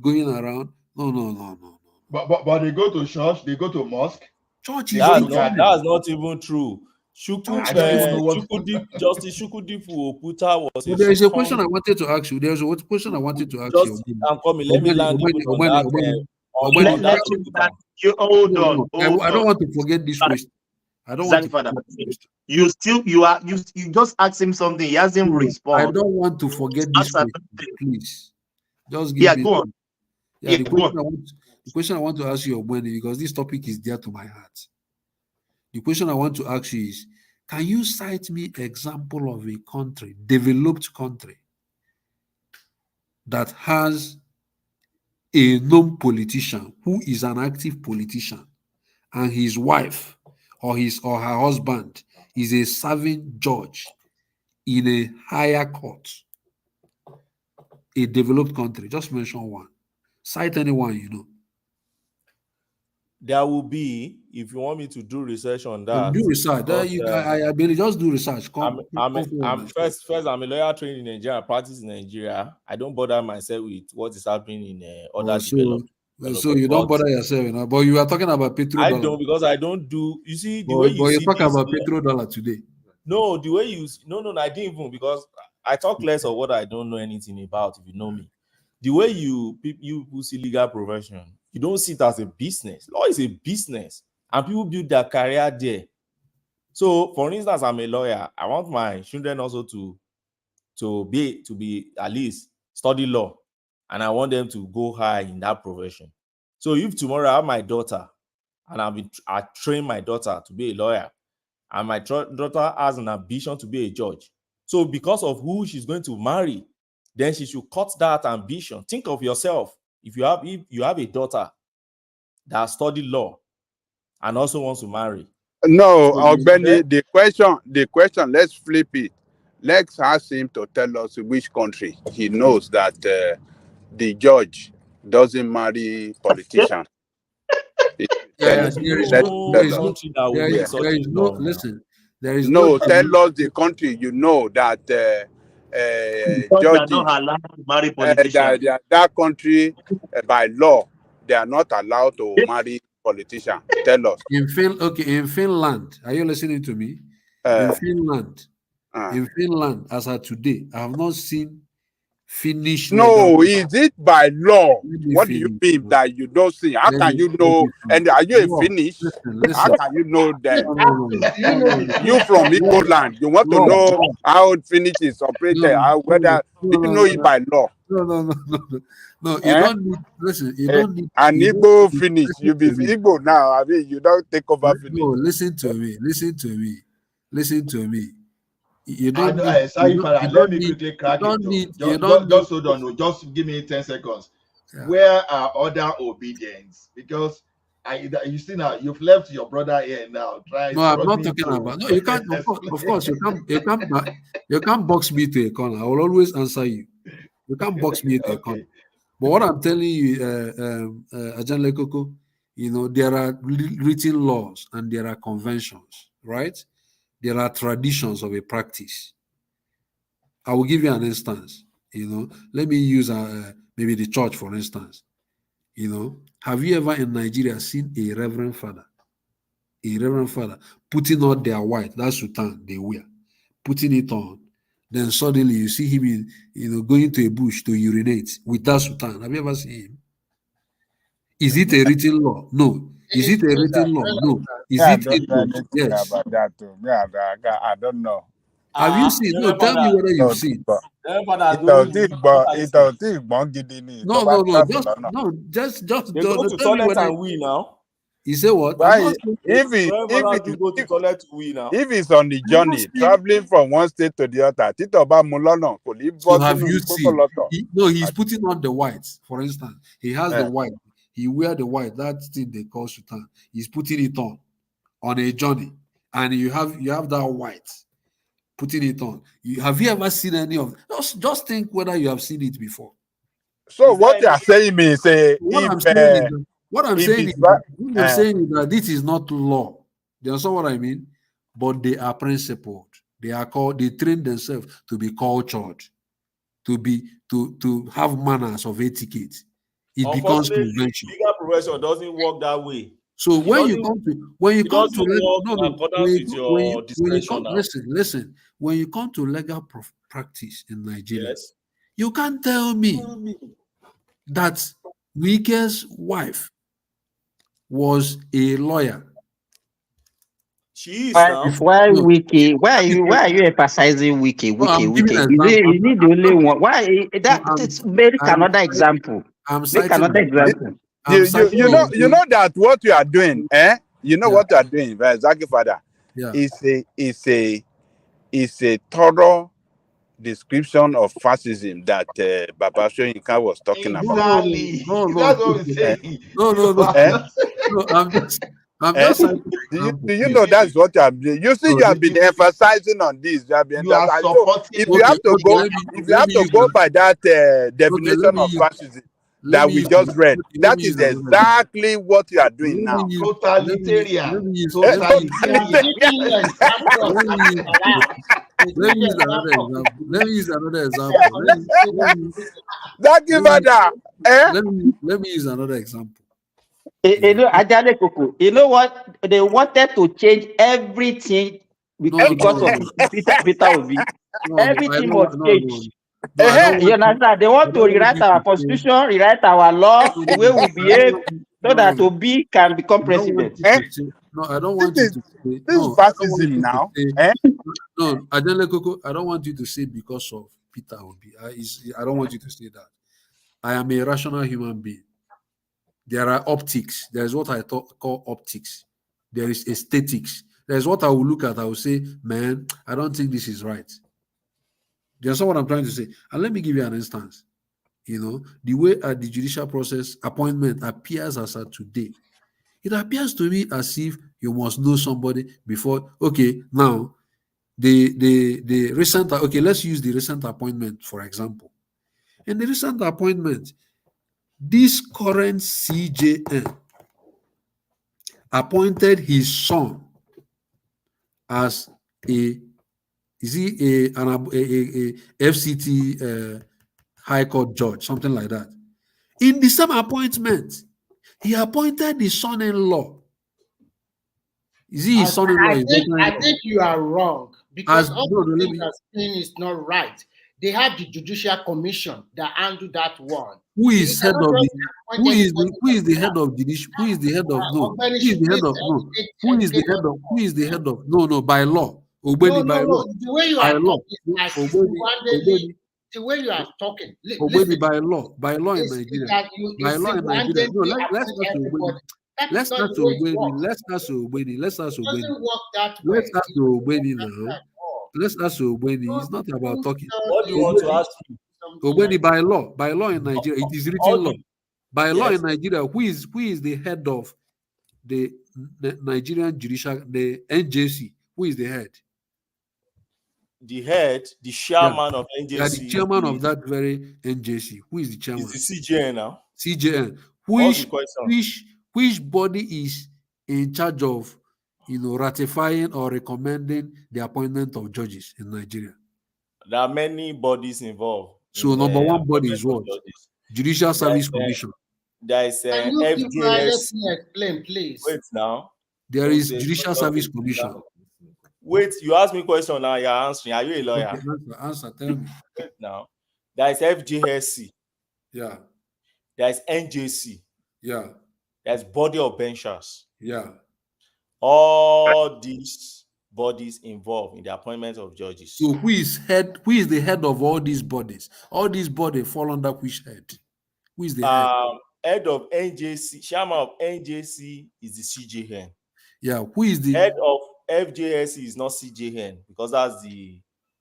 going around. No. But they go to church, they go to mosque. Church is that's not even true. Justice Shukudipu Oputa was there is a question I wanted to ask you. There's a question I wanted to ask you. I'm coming. Let me land on that. Hold on. I don't want to forget this question. I don't want to forget this question. You just asked him something. He hasn't responded. I don't want to forget this question. Please. Just give me. Go on. The question I want to ask you, Obwene, because this topic is dear to my heart. The question I want to ask you is, can you cite me an example of a country, developed country, that has a known politician who is an active politician and his wife or her husband is a serving judge in a higher court? A developed country. Just mention one. Cite anyone you know. There will be, if you want me to do research on that. Do research. I believe just do research. First, I'm a lawyer trained in Nigeria, I practice in Nigeria. I don't bother myself with what is happening in other developed. So you don't bother yourself, you know. But you are talking about petrodollar. I don't, because I don't do. You see the way you but see you talk this, about petrodollar today. No, the way you no, I didn't even, because I talk less of what I don't know anything about. If you know me, the way you see legal profession, you don't see it as a business. Law is a business, and people build their career there. So, for instance, I'm a lawyer. I want my children also to be at least study law, and I want them to go high in that profession. So, if tomorrow I have my daughter, and I train my daughter to be a lawyer, and my daughter has an ambition to be a judge, so because of who she's going to marry, then she should cut that ambition. Think of yourself. If you have a daughter that studied law and also wants to marry. No, So Benny, the question, let's flip it. Let's ask him to tell us which country he knows that the judge doesn't marry politicians. There is no listen. There is no. Tell us the country you know that judges don't allow to marry politicians. that country by law they are not allowed to marry politicians. Tell us. In Finland, are you listening to me? In Finland, as of today, I have not seen Finnish. No, is it by law? What do you mean that you don't see? How can you know? And are you a Finnish? How can you know that? You from Igbo land, you want to know how Finnish is operated? Whether you know it by law? No, you don't need. Listen, you don't need. An Igbo Finnish, you be Igbo now. I mean, you don't take over Finnish. No, listen to me. You don't need. Let me quickly crack it. Just hold on. Just give me 10 seconds. Yeah. Where are other obedience? Because you see now, you've left your brother here now. No, I'm not talking about. No, you can't. Of course, you can't box me to a corner. I will always answer you. You can't box me to a corner. But what I'm telling you, Ajan Lekoko, there are written laws and there are conventions, right? There are traditions of a practice. I will give you an instance. Let me use maybe the church, for instance. Have you ever in Nigeria seen a reverend father putting on their white, that sultan they wear, putting it on? Then suddenly you see him, going to a bush to urinate with that sultan. Have you ever seen him? Is it a written law? No. Is it a written law? No. Is it a yes? About that too. I don't know. Have you seen? No, tell me whether you've seen. No. Just they go to toilet and wee now. You say what? If it's on the journey, traveling from one state to the other, so have you seen? He's putting on the white. For instance, he has the white. He wear the white. That thing they call sultan. He's putting it on a journey, and you have that white, putting it on. Have you ever seen any of? Just think whether you have seen it before. So what you are saying is, what I'm saying is that this is not law. You understand what I mean? But they are principled. They train themselves to be cultured, to have manners of etiquette. It becomes convention. Legal profession doesn't work that way. So when you come to legal practice in Nigeria, you can't tell me that Wike's wife was a lawyer. She is now. Why Wike? Why are you emphasizing Wike? Is it the only one? Why that's make another example. Make another example. You know that what you are doing, what you are doing, Zaki Father, is a thorough description of fascism that Baba Shoyinka was talking about. Exactly. That's what I'm saying. No, I'm just do you know that's what you have been? You see, you have been emphasizing on this. You have been if you have to go by that definition of fascism that we just read, that is exactly what you are doing now. Totalitarian. Let me use another example. Let me use another example. Let me use another example. You know, Ajale Koko, you know what? They wanted to change everything because of Peter Obi. Everything was changed. You understand? They want to rewrite our constitution, rewrite our law, the way we behave, so that Obi can become president. I don't want you to say. This is fascism now. No, Ajale Koko, I don't want you to say because of Peter Obi. I don't want you to say that. I am a rational human being. There are optics. There is what I call optics. There is aesthetics. There is what I will look at. I will say, man, I don't think this is right. Do you understand what I'm trying to say? And let me give you an instance. You know, the way the judicial process appointment appears as at today, it appears to me as if you must know somebody before. Okay, now the recent. Okay, let's use the recent appointment for example. In the recent appointment, this current CJN appointed his son as a FCT High Court judge, something like that. In the same appointment, he appointed his son-in-law. Is he his son-in-law? I think you are wrong because all the things you're saying is not right. They have the Judicial Commission that handle that one. Who is head of the? Who is the head of judicial? Who is the head of no? Who is the head of no? Who is the head of? Who is the head of? No, by law. Obedi by law. The way you are talking, the way you are talking. Obedi by law in Nigeria. By law in Nigeria. No, let's not Obedi. Let's not Obedi. Let's not Obedi. Let's not Obedi. Let's not Obedi now. Let's ask Obedi. It's not about talking. What do you want to ask me? Obedi by law in Nigeria. It is written law. By law in Nigeria, who is the head of the Nigerian judicial, the NJC? Who is the head? The chairman of NJC. Yeah, the chairman of that very NJC. Who is the chairman? Is the CJN now. CJN. Which body is in charge of, ratifying or recommending the appointment of judges in Nigeria? There are many bodies involved. So number one body is what? Judicial Service Commission. There is Can you FJS. let me explain, please? Wait now. There is Judicial Service Commission. Wait, you asked me a question now. You're answering. Are you a lawyer? Okay, answer. Tell me. Wait now. There is FJSC. Yeah. There is NJC. Yeah. There's Body of Benchers. Yeah. All these bodies involved in the appointment of judges. So who is the head of all these bodies? All these bodies fall under which head? Who is the head? Head of NJC, chairman of NJC is the CJN. Yeah, who is the head of FJSC is not CJN because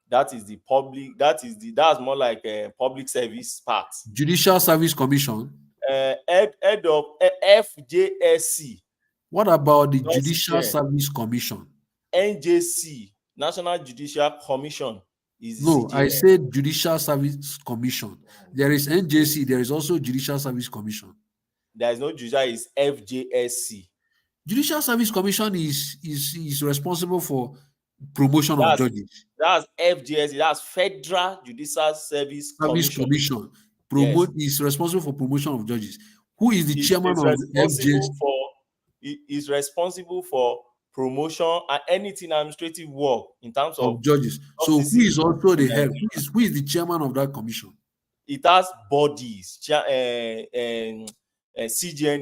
that's more like a public service part. Judicial Service Commission. Head of FJSC. What about the Judicial Service Commission? NJC, National Judicial Commission. No, I said Judicial Service Commission. There is NJC, there is also Judicial Service Commission. There is no judicial, it's FJSC. Judicial Service Commission is responsible for promotion of judges. That's FJSC, that's Federal Judicial Service Commission. Is responsible for promotion of judges. Who is the chairman of FJSC? Is responsible for promotion and anything administrative work in terms of judges. So who is also the head? Who is the chairman of that commission? It has bodies. CJN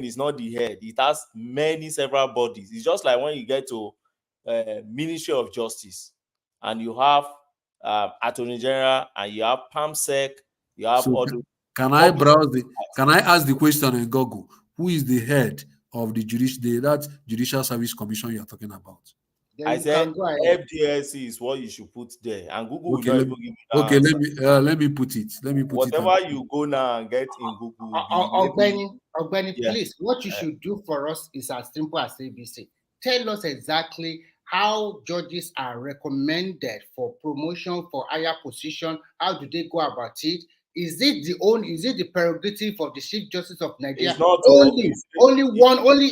is not the head. It has several bodies. It's just like when you get to Ministry of Justice and you have Attorney General and you have PAMSEC, you have Can I ask the question in Google? Who is the head of the Judicial Service Commission you are talking about? I said FDSC is what you should put there, and Google will not even give you that answer. Let me put it. Whatever you go now and get in Google. Ogbeni, please, what you should do for us is as simple as ABC. Tell us exactly how judges are recommended for promotion for higher position. How do they go about it? Is it the prerogative of the Chief Justice of Nigeria? It's not only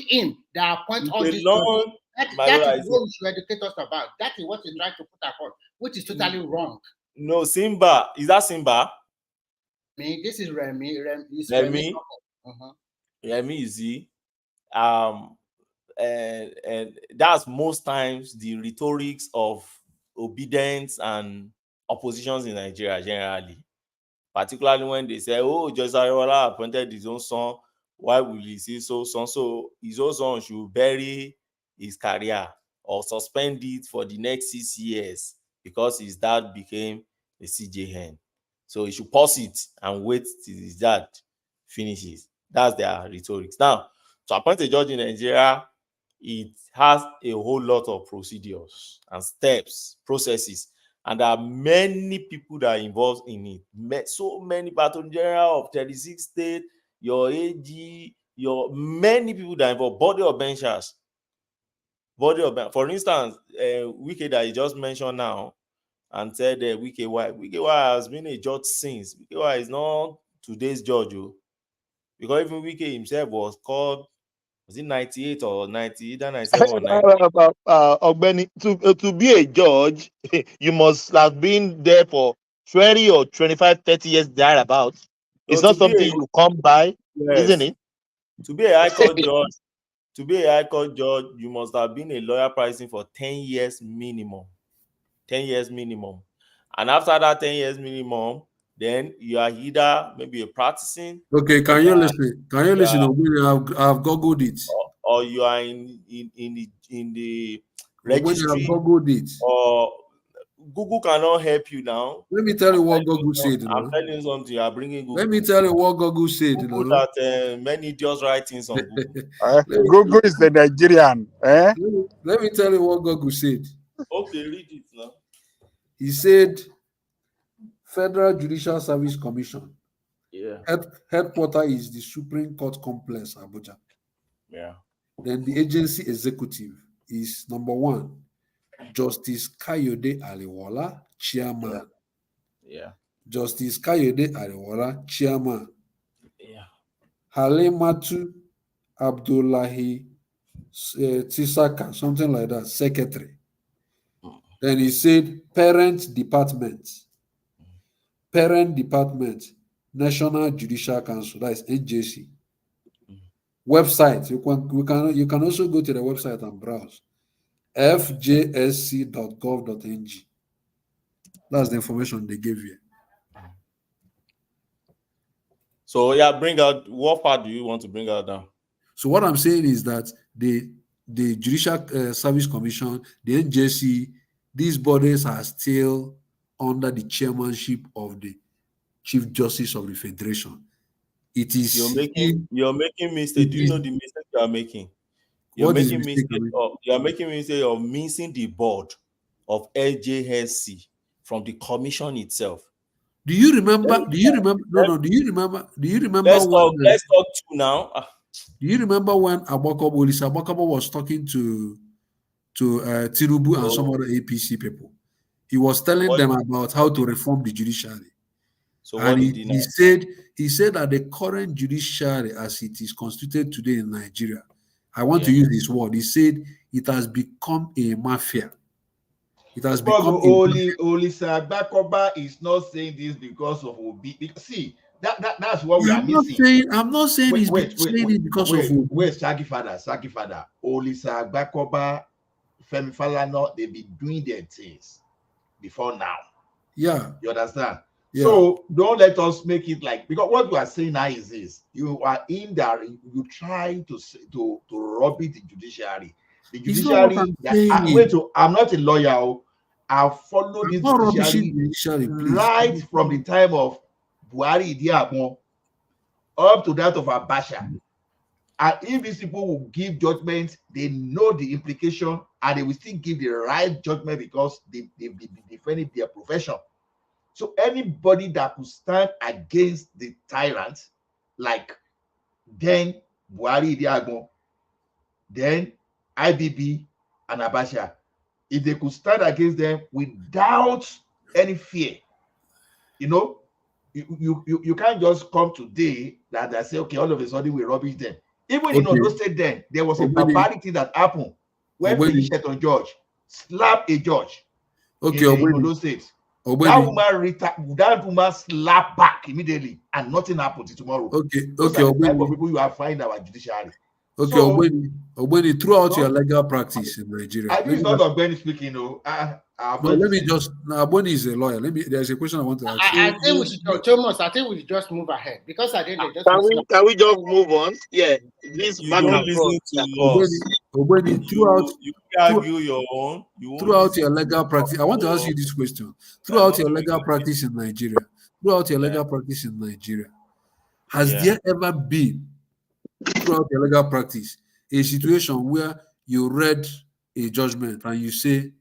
him that appoints all these judges. That is what we should educate us about. That is what he's trying to put across. which is totally wrong. No, Simba. Is that Simba? This is Remy. Remy. Remy, you see, and that's most times the rhetorics of obedience and oppositions in Nigeria generally, particularly when they say, "Oh, Joseph Ayola appointed his own son. Why will he see so son? So his own son should bury his career or suspend it for the next 6 years because his dad became a CJN. So he should pause it and wait till his dad finishes." That's their rhetorics. Now, to appoint a judge in Nigeria, it has a whole lot of procedures and steps, processes, and there are many people that are involved in it. So many Attorney General of 36 states, your AG, many people that are involved, body of benchers. For instance, Wike that you just mentioned now and said Wike has been a judge since. Wike is not today's judge, because even Wike himself was called, was it 98 or 90, either 97 or 98? To be a judge, you must have been there for 20 or 25, 30 years thereabouts. It's not something you come by, isn't it? To be a high court judge, you must have been a lawyer practicing for 10 years minimum. 10 years minimum. And after that 10 years minimum, then you are either maybe a practicing. Okay, can you listen? Can you listen? I've googled it. Or you are in the registry. I've googled it. Or Google cannot help you now. Let me tell you what Google said. I'm telling you something. You are bringing Google. Let me tell you what Google said. Google that many idiots write things on Google. Google is the Nigerian. Let me tell you what Google said. Okay, read it now. He said, Federal Judicial Service Commission. Yeah. Headquarters is the Supreme Court Complex, Abuja. Yeah. Then the agency executive is number 1, Justice Kayode Aliwala, chairman. Yeah. Justice Kayode Aliwala, chairman. Yeah. Halimatu Abdullahi Tisaka, something like that, secretary. Then he said Parent Department, National Judicial Council, that is NJC. Website, you can also go to the website and browse. fjsc.gov.ng. That's the information they gave you. So bring out, what part do you want to bring out now? So what I'm saying is that the Judicial Service Commission, the NJC, these bodies are still under the chairmanship of the Chief Justice of the Federation. It is you're making mistake. Do you know the mistake you are making? You're making mistake of missing the board of LJSC from the commission itself. Do you remember? Do you remember? Let's talk to now. Do you remember when Abakabo was talking to Tinubu and some other APC people? He was telling them about how to reform the judiciary. So and he said that the current judiciary, as it is constituted today in Nigeria, I want to use this word. He said it has become a mafia. It has become Olisa Bakoba is not saying this because of Obi. See, that's what we are missing. I'm not saying he's saying it because of Obi. Wait, Saki Father. Olisa Bakoba, Femi Falana, they've been doing their things before now. Yeah. You understand? Yeah. So don't let us make it like, because what you are saying now is this: you are in there, you try to rubbish the judiciary. The judiciary. I'm not a lawyer. I've followed this judiciary right from the time of Buhari Idiamo up to that of Abacha. And if these people will give judgment, they know the implication, and they will still give the right judgment because they've been defending their profession. So anybody that could stand against the tyrant, like then Buhari Idiamo, then IBB and Abacha, if they could stand against them without any fear, you can't just come today that I say, okay, all of a sudden we rubbish them. Even in Ondo State, then there was a barbarity that happened when Felicia George slapped a judge. in Ondo State. That woman slap back immediately, and nothing happened till tomorrow. Those are the type of people you are finding our judiciary. Okay, so, Ogbeni, throughout your legal practice in Nigeria. I think it's not Ogbeni speaking, no. Let me just. Ogbeni is a lawyer. There's a question I want to ask. I think we should, Thomas. I think we should just move ahead because I didn't just. Can we just move on? Yeah, this you don't listen to us. Ogbeni, throughout you argue your own. Throughout your legal practice, I want to ask you this question. Throughout your legal practice in Nigeria, has there ever been, throughout your legal practice, a situation where you read a judgment and you say,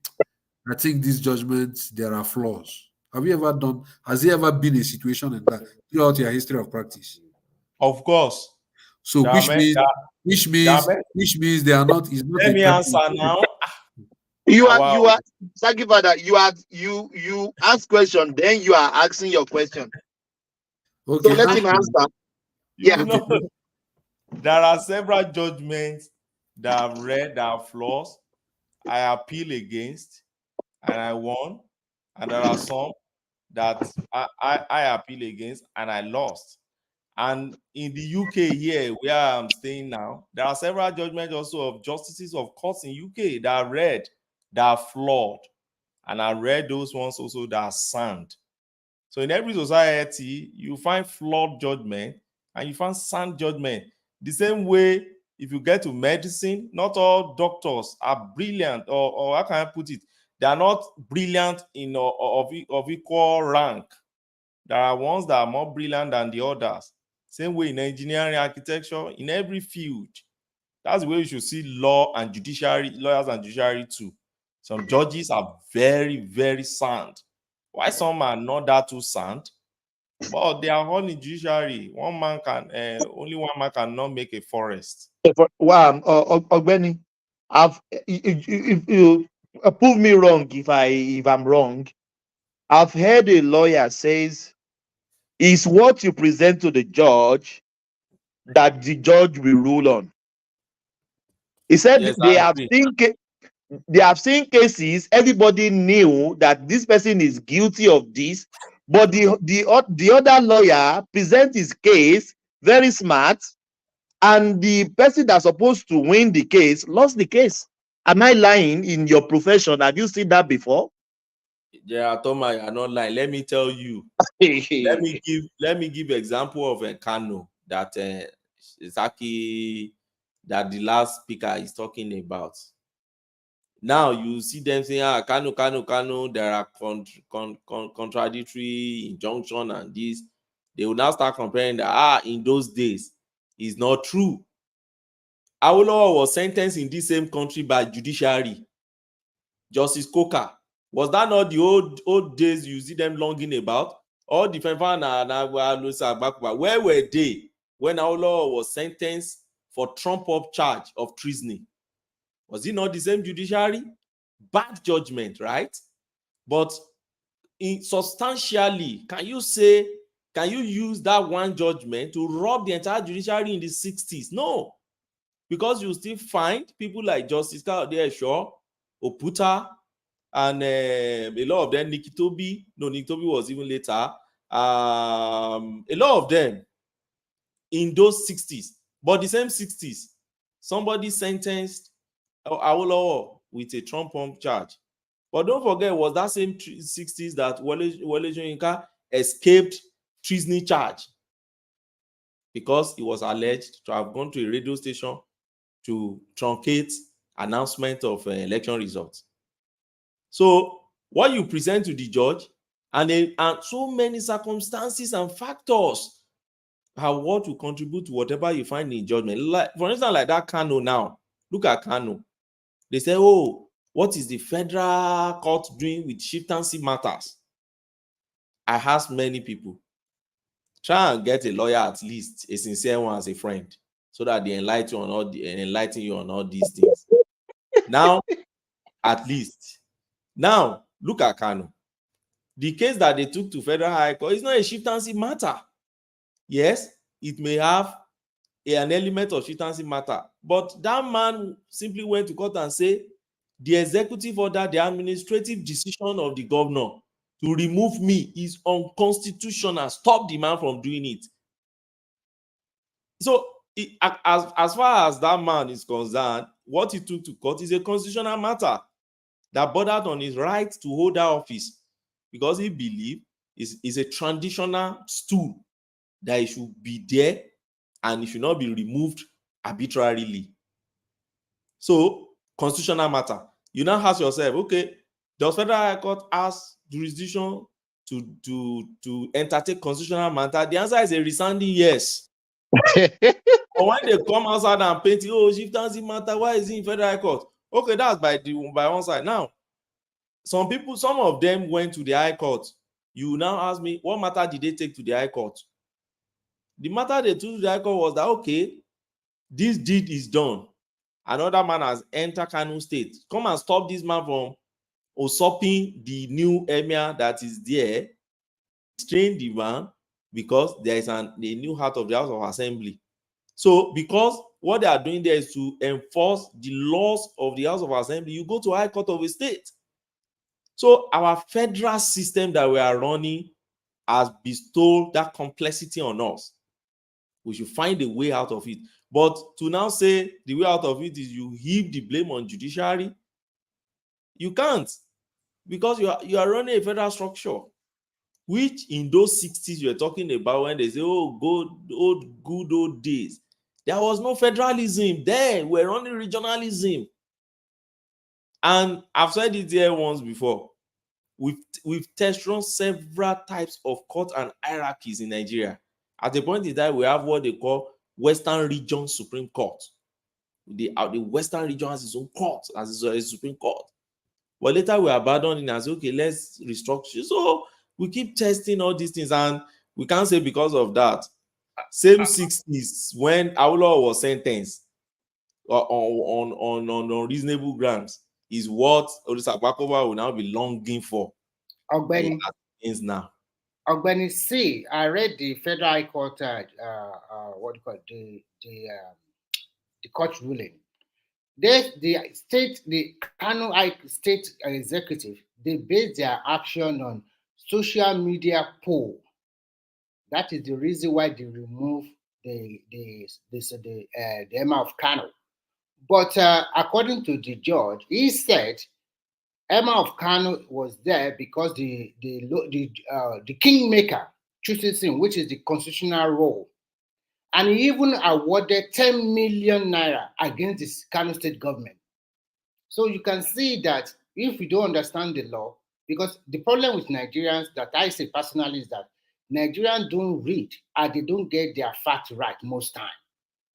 I think this judgment, there are flaws? Has there ever been a situation like that throughout your history of practice? Of course. So which means they are not. Let me answer now. You are Sagifather, you ask question, then you are asking your question. Okay, so let him answer. You know, there are several judgments that I've read that are flaws. I appeal against and I won. And there are some that I appeal against and I lost. And in the UK here, where I'm staying now, there are several judgments also of justices of courts in UK that are read, that are flawed. And I read those ones also that are sound. So in every society, you find flawed judgment and you find sound judgment. The same way, if you get to medicine, not all doctors are brilliant, or how can I put it? They are not brilliant in of equal rank. There are ones that are more brilliant than the others. Same way in engineering, architecture, in every field. That's the way you should see lawyers and judiciary too. Some judges are very, very sound. Why some are not that too sound? But they are all in judiciary. Only one man cannot make a forest. Wow, Ogbeni, if you prove me wrong if I'm wrong. I've heard a lawyer says it's what you present to the judge that the judge will rule on. He said yes, they have seen cases, everybody knew that this person is guilty of this, but the other lawyer presents his case very smart, and the person that's supposed to win the case lost the case. Am I lying in your profession? Have you seen that before? Yeah, Thomas, I'm not lying. Let me tell you. let me give example of a Kano that Zaki, that the last speaker is talking about. Now you see them saying, Kano, there are contradictory injunction and this. They will now start comparing that, in those days, it's not true. Awolowo was sentenced in this same country by judiciary. Justice Coker. Was that not the old days you see them longing about? All the where were they when Awolowo was sentenced for trump-up charge of treason? Was it not the same judiciary? Bad judgment, right? But substantially, can you use that one judgment to rob the entire judiciary in the 60s? No. Because you still find people like Justice Esho, Oputa, and a lot of them, Nikitobi was even later. A lot of them in those 60s. But the same 60s, somebody sentenced Awolowo with a Trump charge. But don't forget, it was that same 60s that Wole Soyinka escaped treason charge because he was alleged to have gone to a radio station to truncate announcement of election results. So what you present to the judge and so many circumstances and factors are what will contribute to whatever you find in judgment. Like, for instance, like that Kano now. Look at Kano. They say, oh, what is the federal court doing with chieftaincy matters? I asked many people. Try and get a lawyer, at least a sincere one, as a friend, so that they enlighten you on all these things. Now, at least. Now, look at Kano. The case that they took to Federal High Court is not a chieftaincy matter. Yes, it may have an element of chieftaincy matter, but that man simply went to court and said, the executive order, the administrative decision of the governor to remove me is unconstitutional. Stop the man from doing it. So, as far as that man is concerned, what he took to court is a constitutional matter that bordered on his right to hold that office, because he believed is a transitional stool that it should be there and it should not be removed arbitrarily. So, constitutional matter. You now ask yourself, okay, does Federal High Court ask jurisdiction to entertain constitutional matter? The answer is a resounding yes. But when they come outside and paint, oh, chieftaincy matter, why is it in Federal High Court? Okay, that's by one side. Now, some of them went to the High Court. You now ask me, what matter did they take to the High Court? The matter they took to the High Court was that, okay, this deed is done. Another man has entered Kano State. Come and stop this man from usurping the new emir that is there. Train the man, because there is a new heart of the House of Assembly. So, because what they are doing there is to enforce the laws of the House of Assembly, you go to High Court of a state. So, our federal system that we are running has bestowed that complexity on us. We should find a way out of it. But to now say the way out of it is you heap the blame on judiciary, you can't, because you are running a federal structure, which in those 60s you're talking about, when they say, oh, good old days, there was no federalism there. We're running regionalism. And I've said it here once before. We've tested run several types of court and hierarchies in Nigeria. At the point in time, we have what they call Western Region Supreme Court. The Western region has its own court, as its Supreme Court. But later we abandoned it and said, okay, let's restructure. So we keep testing all these things, and we can't say because of that. Same 60s when Awolowo was sentenced on reasonable grounds is what Odisa Bakova will now be longing for. Ogbeni now. Ogbeni, see, I read the Federal High Court, what do you call it, the court ruling. The Kano State Executive, they base their action on social media poll. That is the reason why they remove the Emir of Kano. But according to the judge, he said Emir of Kano was there because the kingmaker chooses him, which is the constitutional role. And he even awarded 10 million naira against the Kano state government. So you can see that if we don't understand the law, because the problem with Nigerians that I say personally is that Nigerians don't read and they don't get their facts right most time.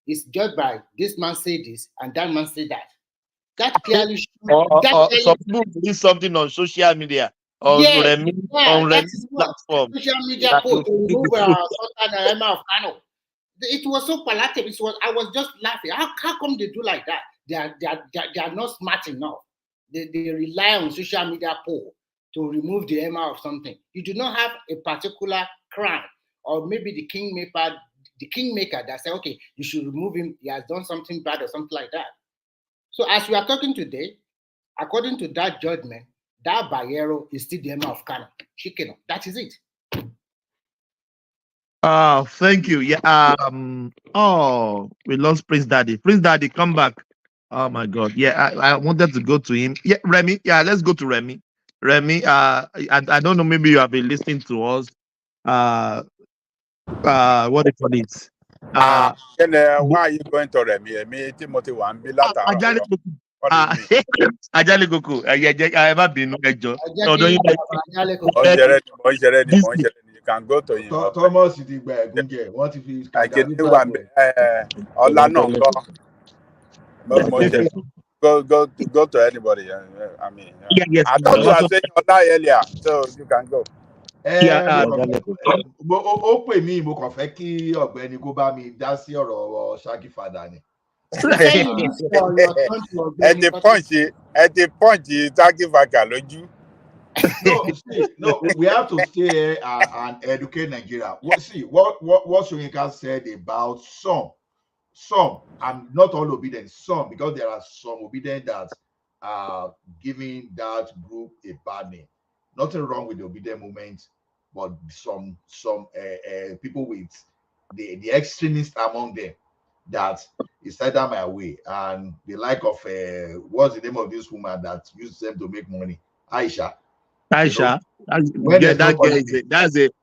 It's just by this man say this and that man say that. That clearly shows. Some people read something on social media or on platform. Social media post to remove Sultan Emir of Kano. It was so palatable. I was just laughing. How come they do like that? They are not smart enough. They rely on social media poll to remove the Emir of something. You do not have a particular crime, or maybe the kingmaker that say, okay, you should remove him. He has done something bad or something like that. So as we are talking today, according to that judgment, that Bayero is still the Emir of Kano. Shikeno. That is it. Thank you. Yeah. We lost Prince Daddy. Prince Daddy, come back. Oh my God. Yeah, I wanted to go to him. Yeah, Remy. Yeah, let's go to Remy. Remy, I don't know, maybe you have been listening to us. What do you call it? Why are you going to Remy? Me, Timothy, one be later. Ajale Goku. I have been no job. You can go to him. Thomas Gunge. What if he's I get the one. Go to anybody. I mean, yes. I thought you were saying Ola earlier, so you can go. Ó pè mí, mo kàn fẹ́ kí ọ̀gbẹ́ni kó bá mi dá sí ọ̀rọ̀ Shaggy Father ni. At the point, Shaggy Father lójú. No, we have to stay here and educate Nigeria. What Soyinka said about some, and not all obedient, some, because there are some obedient that giving that group a bad name. Nothing wrong with the Obedient movement, but some people with the extremists among them that is either my way, and the like of what's the name of this woman that used them to make money, Aisha. Aisha, When there's no that guy politics,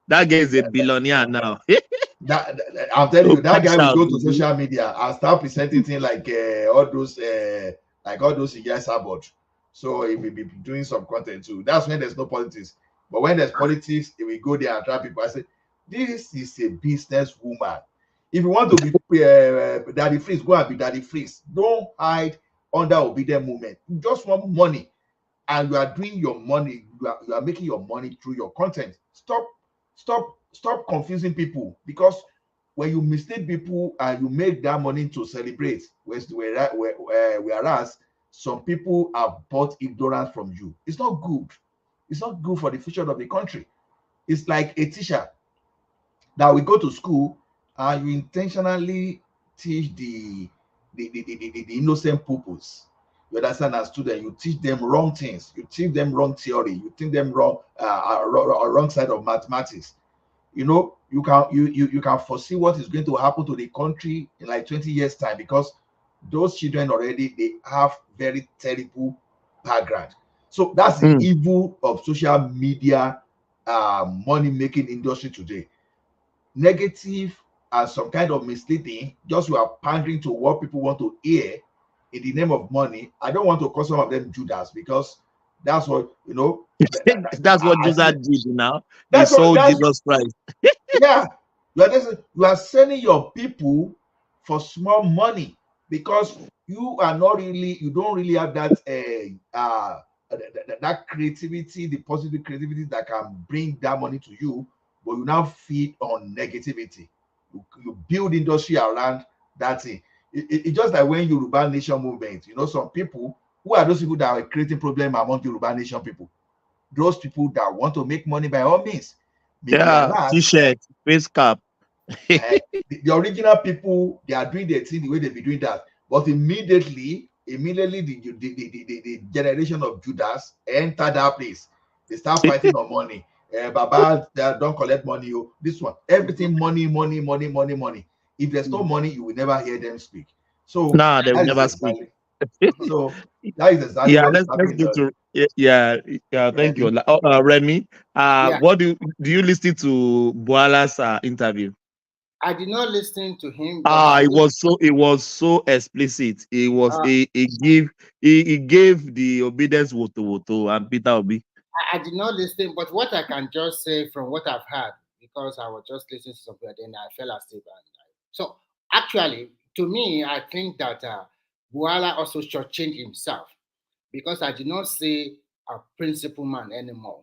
that guy is a billionaire now. I'm telling you, that guy will go to baby. social media and start presenting things like all those yes about. So he will be doing some content too. That's when there's no politics. But when there's politics, he will go there and attract people. I say, this is a business woman. If you want to be Daddy Freeze, go and be Daddy Freeze. Don't hide under Obedient movement. You just want money, and you are doing your money. You are making your money through your content. Stop confusing people, because when you mislead people and you make that money to celebrate, whereas some people have bought ignorance from you. It's not good. It's not good for the future of the country. It's like a teacher that we go to school and you intentionally teach the innocent pupils. You understand, as student, you teach them wrong things. You teach them wrong theory. You teach them wrong side of mathematics. You know, you can foresee what is going to happen to the country in like 20 years time, because those children already, they have very terrible background. So that's the evil of social media money making industry today. Negative and some kind of misleading, just you are pandering to what people want to hear in the name of money. I don't want to call some of them Judas, because that's what, you know, that's what Judas did now. That's he sold Jesus Christ. Yeah, you are selling your people for small money, because you don't really have that that creativity, the positive creativity that can bring that money to you, but you now feed on negativity. You build industry around that thing. It's just like when Yoruba Nation movement, you know, some people, who are those people that are creating problem among Yoruba Nation people? Those people that want to make money by all means. T-shirt, face cap. The original people, they are doing their thing the way they be doing that, but immediately the generation of Judas enter that place. They start fighting on money. Baba, they don't collect money. This one, everything money. If there's no money, you will never hear them speak. So they will never speak. So that is exactly what let's go to thank you. Remy, what do you listen to Bwala's interview? I did not listen to him. It was so explicit. It was he gave the Obedience woto and Peter Obi. I did not listen, but what I can just say from what I've heard, because I was just listening to something, then I fell asleep. So actually, to me, I think that Bwala also shortchanged himself, because I did not see a principal man anymore.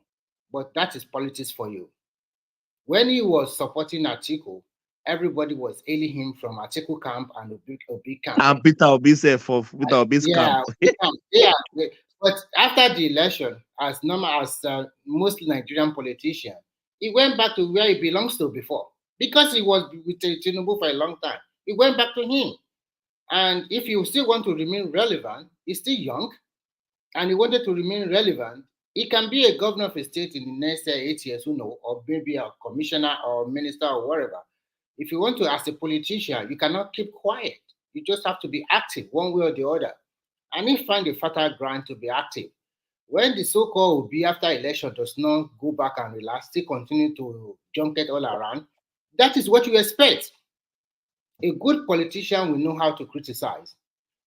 But that is politics for you. When he was supporting Atiku, everybody was hailing him from Atiku camp and Obi camp. And Peter Obi said for Peter Obi's camp. Yeah. But after the election, as normal as most Nigerian politicians, he went back to where he belongs to before, because he was with Tinubu for a long time. He went back to him. And if you still want to remain relevant, he's still young, and he wanted to remain relevant, he can be a governor of a state in the next 8 years, or maybe a commissioner or minister or whatever. If you want to, as a politician, you cannot keep quiet. You just have to be active one way or the other. And he find a fertile ground to be active. When the so-called Obi after election does not go back and relax, still continue to junket all around, that is what you expect. A good politician will know how to criticize.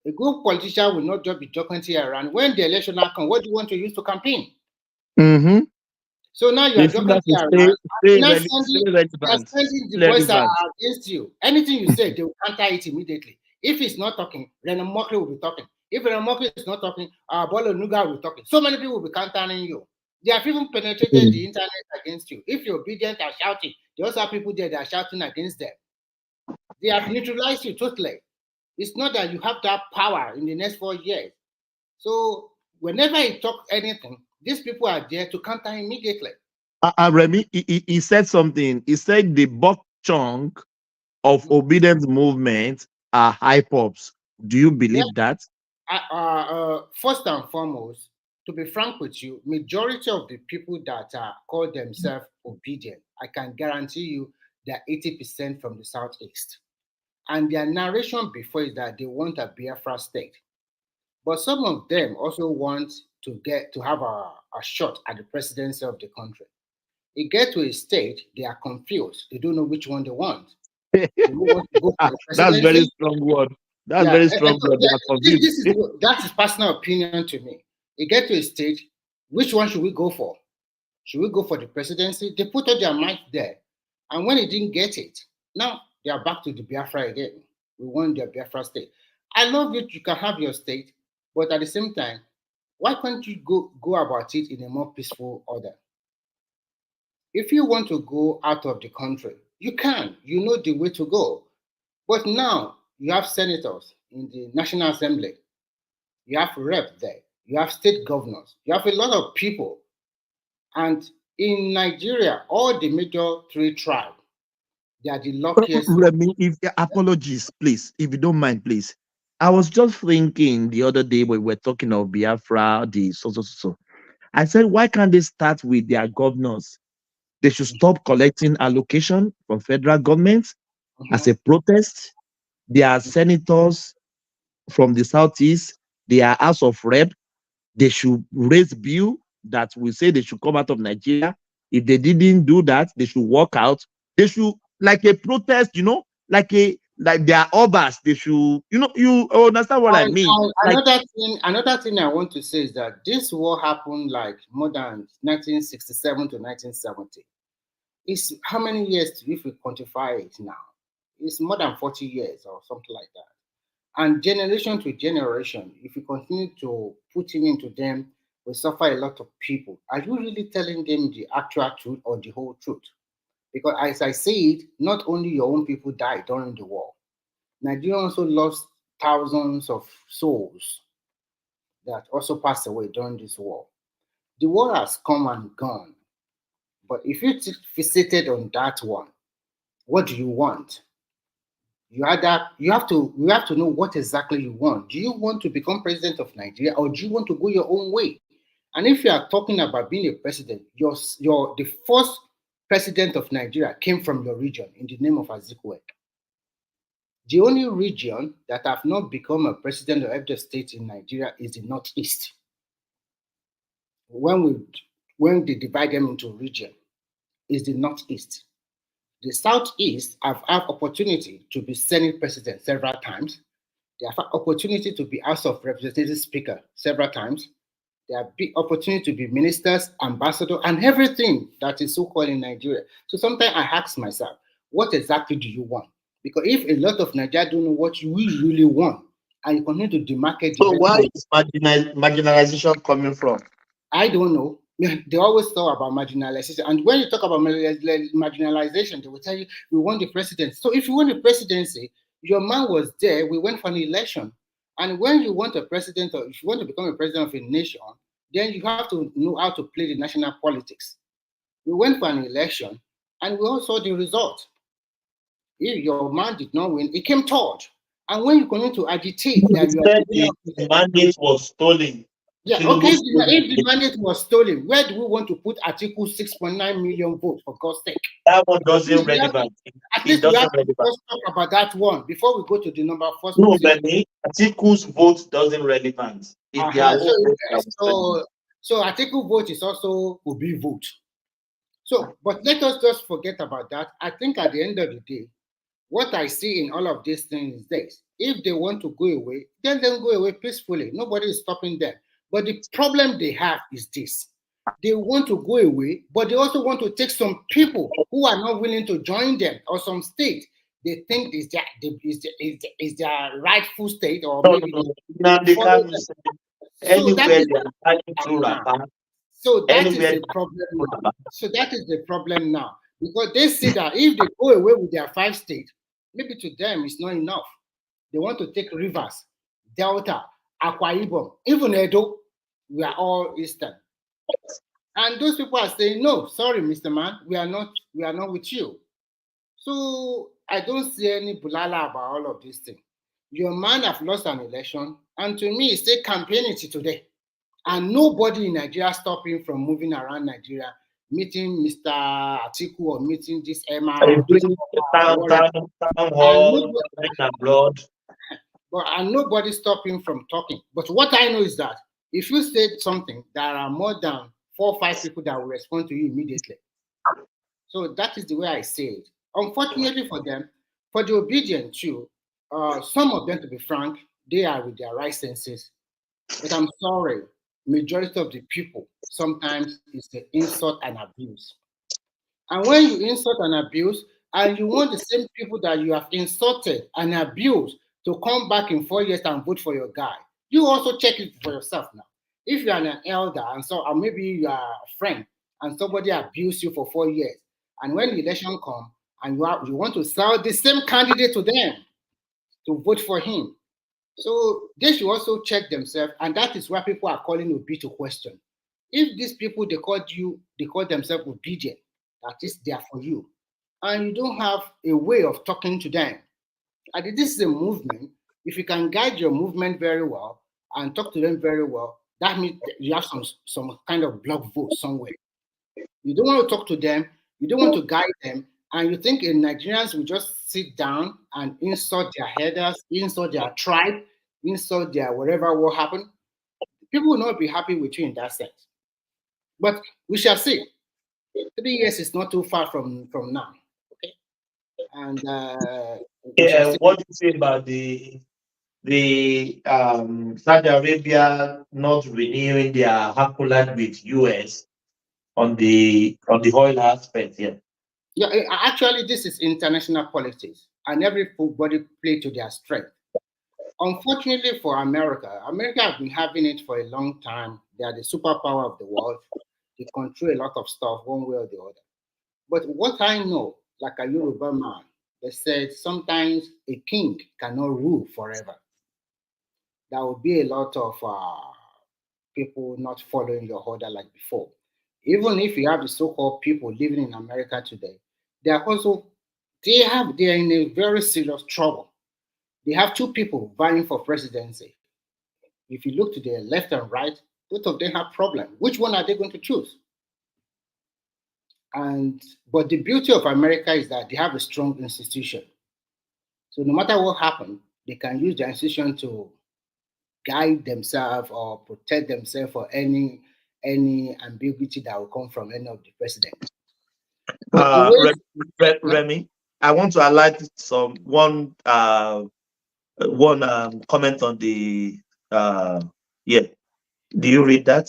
A good politician will not just be joking around. When the election comes, what do you want to use to campaign? Mm-hmm. So now you are joking around. Sending the voice against you. Anything you say, they will counter it immediately. If he's not talking, Renan Mokri will be talking. If Renan Mokri is not talking, Bolo Nuga will be talking. So many people will be countering you. They have even penetrated the internet against you. If you're obedient and shouting, there also have people there that are shouting against them. They have neutralized you totally. It's not that you have that power in the next 4 years. So whenever he talks anything, these people are there to counter immediately. Remy, he said something. He said the buck chunk of Obedience movement are high pops. Do you believe that? First and foremost, to be frank with you, majority of the people that call themselves obedient, I can guarantee you they're 80% from the Southeast. And their narration before is that they want a Biafra state. But some of them also want to have a shot at the presidency of the country. It get to a stage, they are confused. They don't know which one they want. They want to go for the That's very presidency. strong word. That's very strong word. They are confused. That is personal opinion to me. It get to a stage, which one should we go for? Should we go for the presidency? They put all their might there. And when they didn't get it, now they are back to the Biafra again. We want their Biafra state. I love it. You can have your state, but at the same time, why can't you go about it in a more peaceful order? If you want to go out of the country, you can. You know the way to go. But now you have senators in the National Assembly. You have reps there. You have state governors. You have a lot of people. And in Nigeria, all the major three tribes, they are the luckiest. Remy, apologies, please, if you don't mind, please. I was just thinking the other day when we were talking of Biafra, so. I said, why can't they start with their governors? They should stop collecting allocation from federal government as a protest. There are senators from the Southeast. They are House of Rep. They should raise bill that will say they should come out of Nigeria. If they didn't do that, they should walk out. They should, like a protest, like they are obas. They should, you understand what I mean? Another thing I want to say is that this war happened like more than 1967 to 1970. It's how many years if we quantify it now? It's more than 40 years or something like that. And generation to generation, if you continue to put it into them, will suffer a lot of people. Are you really telling them the actual truth or the whole truth? Because as I say it, not only your own people died during the war. Nigeria also lost thousands of souls that also passed away during this war. The war has come and gone. But if you fixated on that one, what do you want? You have to know what exactly you want. Do you want to become president of Nigeria, or do you want to go your own way? And if you are talking about being a president, the first president of Nigeria came from your region in the name of Azikiwe. The only region that have not become a president of every state in Nigeria is the Northeast. When they divide them into region, is the Northeast. The Southeast have had opportunity to be Senate president several times. They have had opportunity to be House of Representatives Speaker several times. They have big opportunity to be ministers, ambassador, and everything that is so-called in Nigeria. So sometimes I ask myself, what exactly do you want? Because if a lot of Nigerians don't know what we really want, and you continue to demarcate... So where is marginalization coming from? I don't know. They always talk about marginalization. And when you talk about marginalization, they will tell you, we want the presidency. So if you want the presidency, your man was there, we went for an election. And when you want a president, or if you want to become a president of a nation, then you have to know how to play the national politics. We went for an election, and we all saw the result. If your man did not win, he came third. And when you continue to agitate that the mandate was stolen. Yeah, okay, if the mandate was stolen, where do we want to put Article 6.9 million votes, for God's sake? That one doesn't relevant. At least we have to first talk about that one before we go to the number first. No, but Article's vote doesn't relevant. So Article vote is also Obi vote. So, but let us just forget about that. I think at the end of the day, what I see in all of these things is this. If they want to go away, then they'll go away peacefully. Nobody is stopping them. But the problem they have is this. They want to go away, but they also want to take some people who are not willing to join them, or some state they think is their rightful state, or maybe they can't anywhere so that is the problem now. So that is the problem now. Because they see that if they go away with their 5 states, maybe to them it's not enough. They want to take Rivers, Delta, Akwa Ibom, even Edo. We are all Eastern. And those people are saying, no, sorry, Mr. Man, we are not with you. So I don't see any bulala about all of these things. Your man have lost an election. And to me, it's still campaigning today. And nobody in Nigeria stopped him from moving around Nigeria, meeting Mr. Atiku or meeting this Emma. And nobody stopped him from talking. But what I know is that if you said something, there are more than 4 or 5 people that will respond to you immediately. So that is the way I say it. Unfortunately for them, for the obedient too, some of them, to be frank, they are with their right senses. But I'm sorry, majority of the people sometimes it's the insult and abuse. And when you insult and abuse, and you want the same people that you have insulted and abused to come back in 4 years and vote for your guy, you also check it for yourself now. If you are an elder and so, or maybe you are a friend and somebody abused you for 4 years, and when the election comes and you want to sell the same candidate to them to vote for him, so they should also check themselves, and that is why people are calling Obi to question. If these people they call themselves obedient, that is there for you, and you don't have a way of talking to them. And this is a movement. If you can guide your movement very well and talk to them very well, that means you have some kind of block vote somewhere. You don't want to talk to them, you don't want to guide them, and you think Nigerians will just sit down and insult their headers, insult their tribe, insult their whatever will happen. People will not be happy with you in that sense. But we shall see. 3 years is not too far from now. Okay. And what do you say about the Saudi Arabia not renewing their accolade with US on the oil aspect? Yeah, actually, this is international politics, and everybody play to their strength. Unfortunately for America has been having it for a long time. They are the superpower of the world. They control a lot of stuff one way or the other. But what I know, like a Yoruba man, they said sometimes a king cannot rule forever. There will be a lot of people not following your order like before. Even if you have the so-called people living in America today, they are in a very serious trouble. They have 2 people vying for presidency. If you look to their left and right, both of them have problems. Which one are they going to choose? But the beauty of America is that they have a strong institution. So no matter what happens, they can use the institution to guide themselves or protect themselves for any ambiguity that will come from any of the presidents. Remy, I want to highlight one comment on the Do you read that?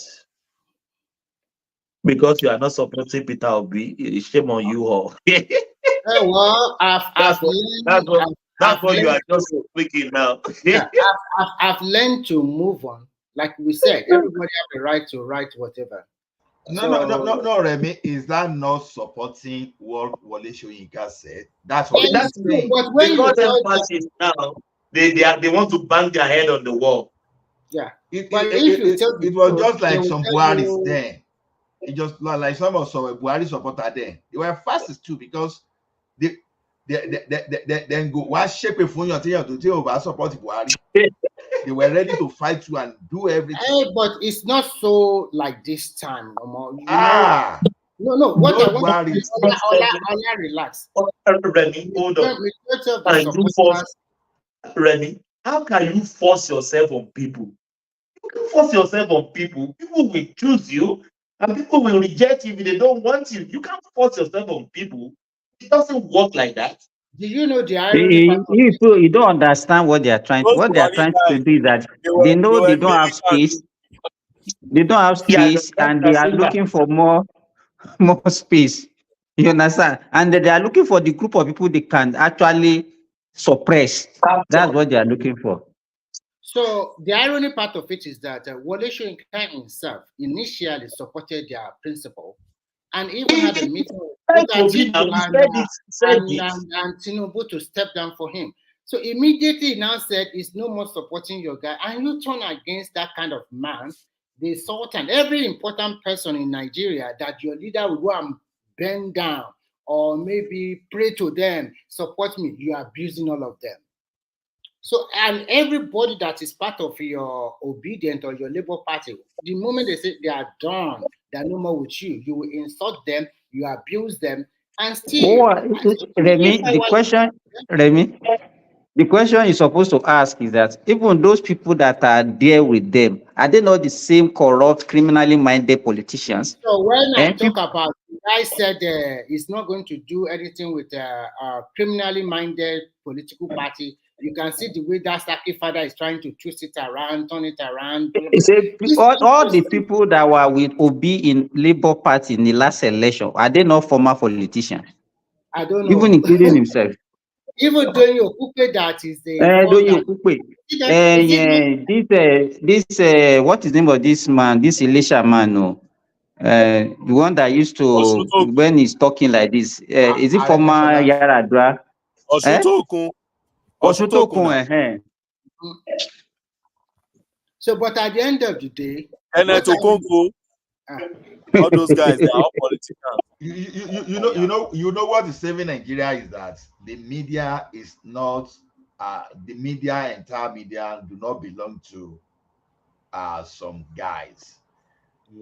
Because you are not supporting Peter Obi, shame on you all. Well, that's what you are just speaking now. I've learned to move on. Like we said, everybody have the right to write whatever. No, Remy, is that not supporting what Wole Soyinka said? That's what that's saying. But when you emphasis now, they want to bang their head on the wall. Yeah. It was just like some Buhari's then. It just like some Buhari supporter then. They were fastest too because they then go one shape a phone to tell about support Buhari. They were ready to fight you and do everything. Hey, but it's not so like this time, no more. No. What I want to say, relax. Remy, hold on. Remy, how can you force yourself on people? You can force yourself on people. People will choose you, and people will reject you if they don't want you. You can't force yourself on people. It doesn't work like that. Do you know the irony? You don't understand what they are trying to do is that they know they don't have space. They don't have space, and they are looking for more space. You understand? And they are looking for the group of people they can actually suppress. That's what they are looking for. So the irony part of it is that Wole Soyinka himself initially supported their principle, and even had a meeting with Atiku and Tinubu to step down for him. So immediately he now said, "It's no more supporting your guy," and you turn against that kind of man, the Sultan, every important person in Nigeria that your leader will go and bend down or maybe pray to them, support me. You are abusing all of them. So, and everybody that is part of your Obedient or your Labour Party, the moment they say they are done, they're no more with you, you will insult them, you abuse them, and still. Remy, the question you're supposed to ask is that even those people that are there with them, are they not the same corrupt, criminally minded politicians? So when I talk about, the guy said he's not going to do anything with a criminally minded political party. You can see the way that Saki father is trying to twist it around, turn it around. Blah, blah. All the people that were with Obi in Labour Party in the last election, are they not former politicians? I don't know. Even including himself. Even Donny Okupe, that is the Donny Okupe. This what is the name of this man? This Elisha man, no. The one that used to, when he's talking like this, is it former Yaradra? Oshutokun. Oshutokun. So, but at the end of the day, all those guys, they are all politicians. You know what is saving Nigeria is that the media is not the media, entire media do not belong to some guys.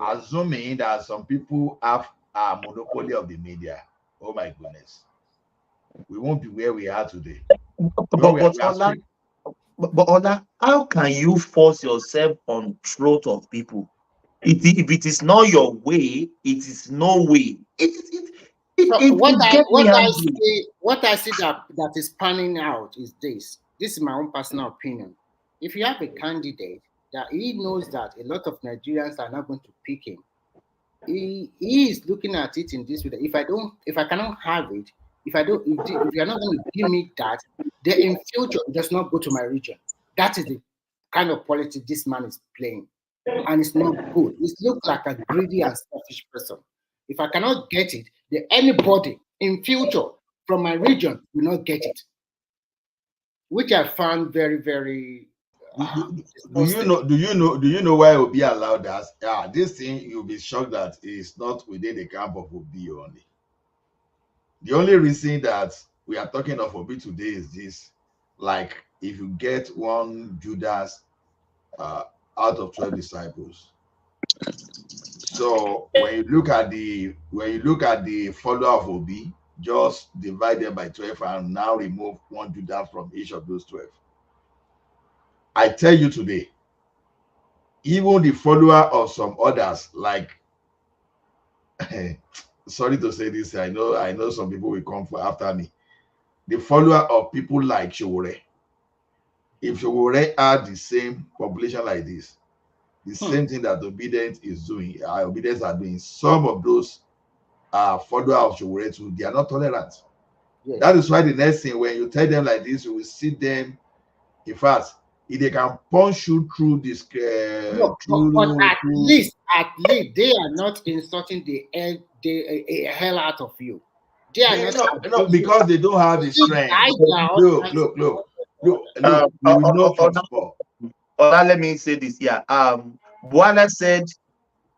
Assuming that some people have a monopoly of the media, oh my goodness, we won't be where we are today. But Ola, how can you force yourself on throat of people? If it is not your way, it is no way. What I see that is panning out is this. This is my own personal opinion. If you have a candidate that he knows that a lot of Nigerians are not going to pick him, he is looking at it in this way. If I cannot have it, if you're not going to give me that, then in future it does not go to my region. That is the kind of politics this man is playing, and it's not good. It looks like a greedy and selfish person. If I cannot get it, then anybody in future from my region will not get it, which I found very, very. Do you know why Obi allowed us? This thing you'll be shocked that is not within the camp of Obi only. The only reason that we are talking of Obi today is this: like, if you get one Judas out of 12 disciples. So when you look at the follower of Obi, just divide them by 12 and now remove one Judas from each of those 12. I tell you today, even the follower of some others, like sorry to say this, I know some people will come after me. The follower of people like Showore, if Showore had the same population like this, the same thing that Obedience is doing, Obedience are doing, some of those follower of Showore too, they are not tolerant. Yes. That is why the next thing, when you tell them like this, you will see them. In fact, if they can punch you through this, but at least they are not insulting the hell out of you. They are not because they don't have the strength. Look. Let me say this here. Bwala said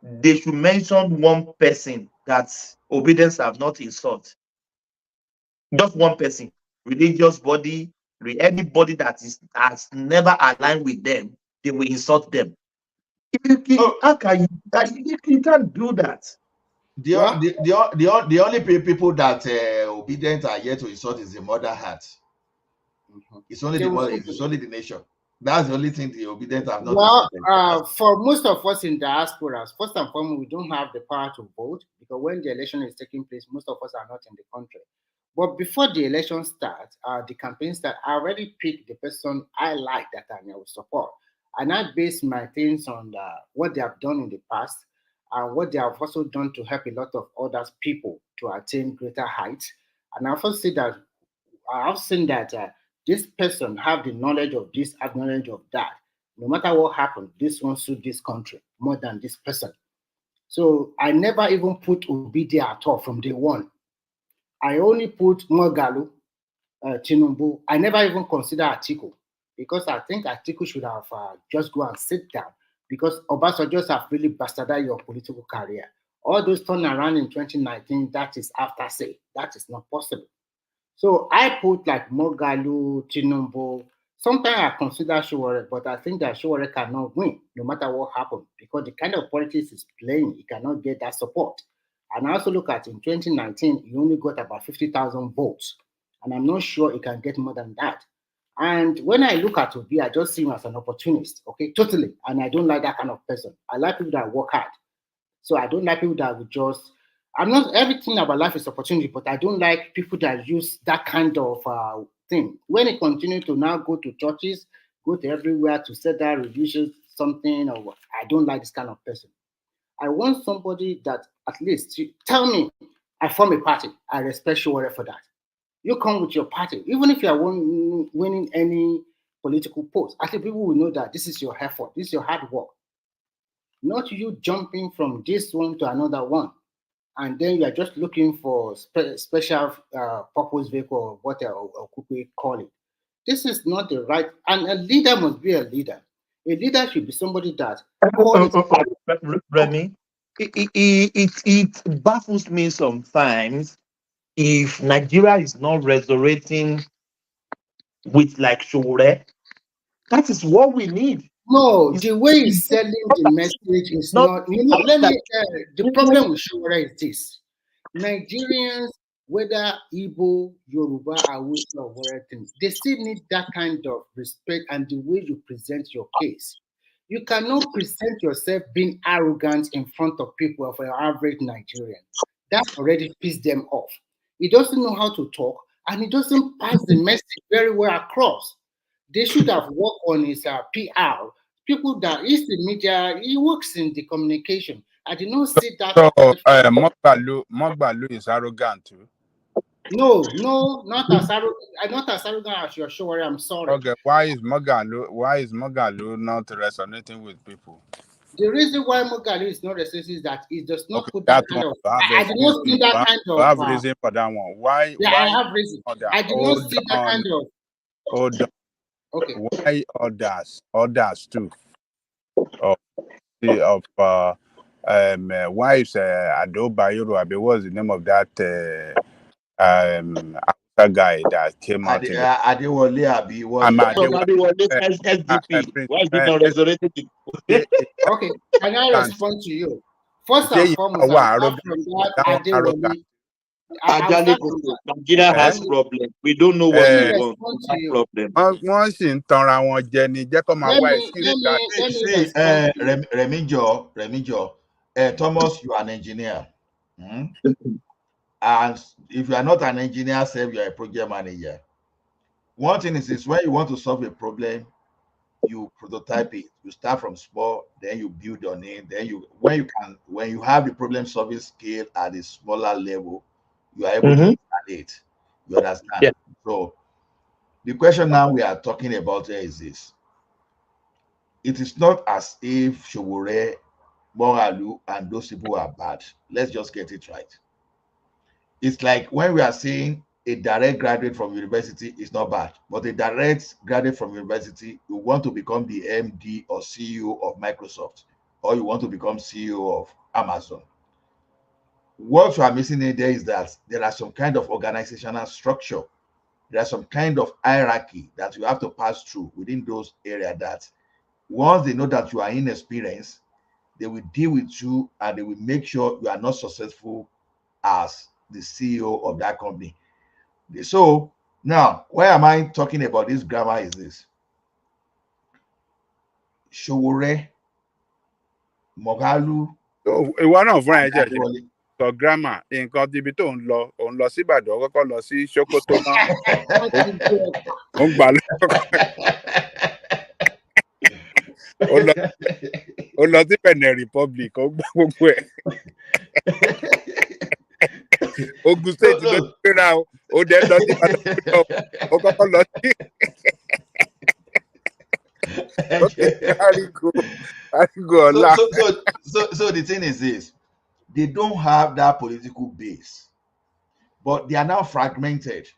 they should mention one person that Obedience have not insulted. Just one person, religious body, anybody that has never aligned with them, they will insult them. How can you can't do that? The only people that Obedient are yet to insult is the mother heart. It's only the mother. It's only the nation. That's the only thing the Obedient have not. Well, for most of us in diaspora, first and foremost, we don't have the power to vote because when the election is taking place, most of us are not in the country. But before the election starts, the campaign starts, I already picked the person I like that I will support. And I base my things on what they have done in the past and what they have also done to help a lot of other people to attain greater heights. And I've also seen that this person have the knowledge of this, have knowledge of that. No matter what happens, this one suit this country more than this person. So I never even put Obi there at all from day one. I only put Mogalu, Tinubu. I never even consider Atiku because I think Atiku should have just go and sit down because Obasanjo have really bastardized your political career. All those turnaround in 2019, that is after say. That is not possible. So I put like Mogalu, Tinubu, Sometimes I consider Showore, but I think that Showore cannot win no matter what happens because the kind of politics he's playing, he cannot get that support. And I also look at in 2019, he only got about 50,000 votes. And I'm not sure he can get more than that. And when I look at Obi, I just see him as an opportunist, okay, totally. And I don't like that kind of person. I like people that work hard. So I don't like people that would just, I'm not, everything about life is opportunity, but I don't like people that use that kind of thing. When they continue to now go to churches, go to everywhere to set that religious something, or I don't like this kind of person. I want somebody that at least tell me, I form a party, I respect you for that. You come with your party, even if you are winning any political post. I think people will know that this is your effort, this is your hard work. Not you jumping from this one to another one, and then you are just looking for special purpose vehicle or whatever, or could we call it. This is not the right, and a leader must be a leader. A leader should be somebody that Remy, it baffles me sometimes if Nigeria is not resurrecting with like Showore. That is what we need. No, the way he's selling the message is not. You know, let me. The problem with Showore is this: Nigerians, whether Igbo, Yoruba, Hausa, or whatever, they still need that kind of respect and the way you present your case. You cannot present yourself being arrogant in front of people of an average Nigerian. That already pisses them off. He doesn't know how to talk, and he doesn't pass the message very well across. They should have worked on his PR. People that is the media, he works in the communication. I did not see that. So Mogbalu is arrogant too. No, not as arrogant as your Showore. I'm sorry. Okay, why is Mogbalu not resonating with people? The reason why Mogbalu is not resonating is that he does not put that kind of. I did not see that kind of. I have reason for that one. Why? Yeah, why I have reason. I did not see that kind of. Hold on. Okay. Why others too? Why is Ado Bayero? What was the name of that guy that came out in Adewale Abi was SDP. Why is it not resurrecting? Okay, can I respond to you? First and foremost, apart from that, Adewale. Nigeria has problem. We don't know what we want. Problem. Once in Tonra Jenny, Remijo, Thomas, you are an engineer. And if you are not an engineer, say you are a project manager. One thing is when you want to solve a problem, you prototype it. You start from small, then you build on it. Then when you have the problem solving skill at a smaller level, you are able to it. You understand? Yeah. So the question now we are talking about here is this. It is not as if Showore, Moralu, and those people are bad. Let's just get it right. It's like when we are saying a direct graduate from university is not bad, but a direct graduate from university, you want to become the MD or CEO of Microsoft, or you want to become CEO of Amazon. What you are missing in there is that there are some kind of organizational structure. There's some kind of hierarchy that you have to pass through within those areas that once they know that you are inexperienced, they will deal with you and they will make sure you are not successful as the CEO of that company. So now, why am I talking about this grammar is this? Showore, Moghalu. One of my so grammar nǹkan tíbi tó ń lọ sí Ìbàdàn kọ́kọ́ lọ sí Sokoto náà ó ń gbà ó lọ sí Benin Republic ó gbà gbogbo ẹ̀ Ogun State ló ti gbéra ó dẹ̀ lọ sí Ìbàdàn ó kọ́kọ́ lọ sí. So the thing is this. They don't have that political base, but they are now fragmented.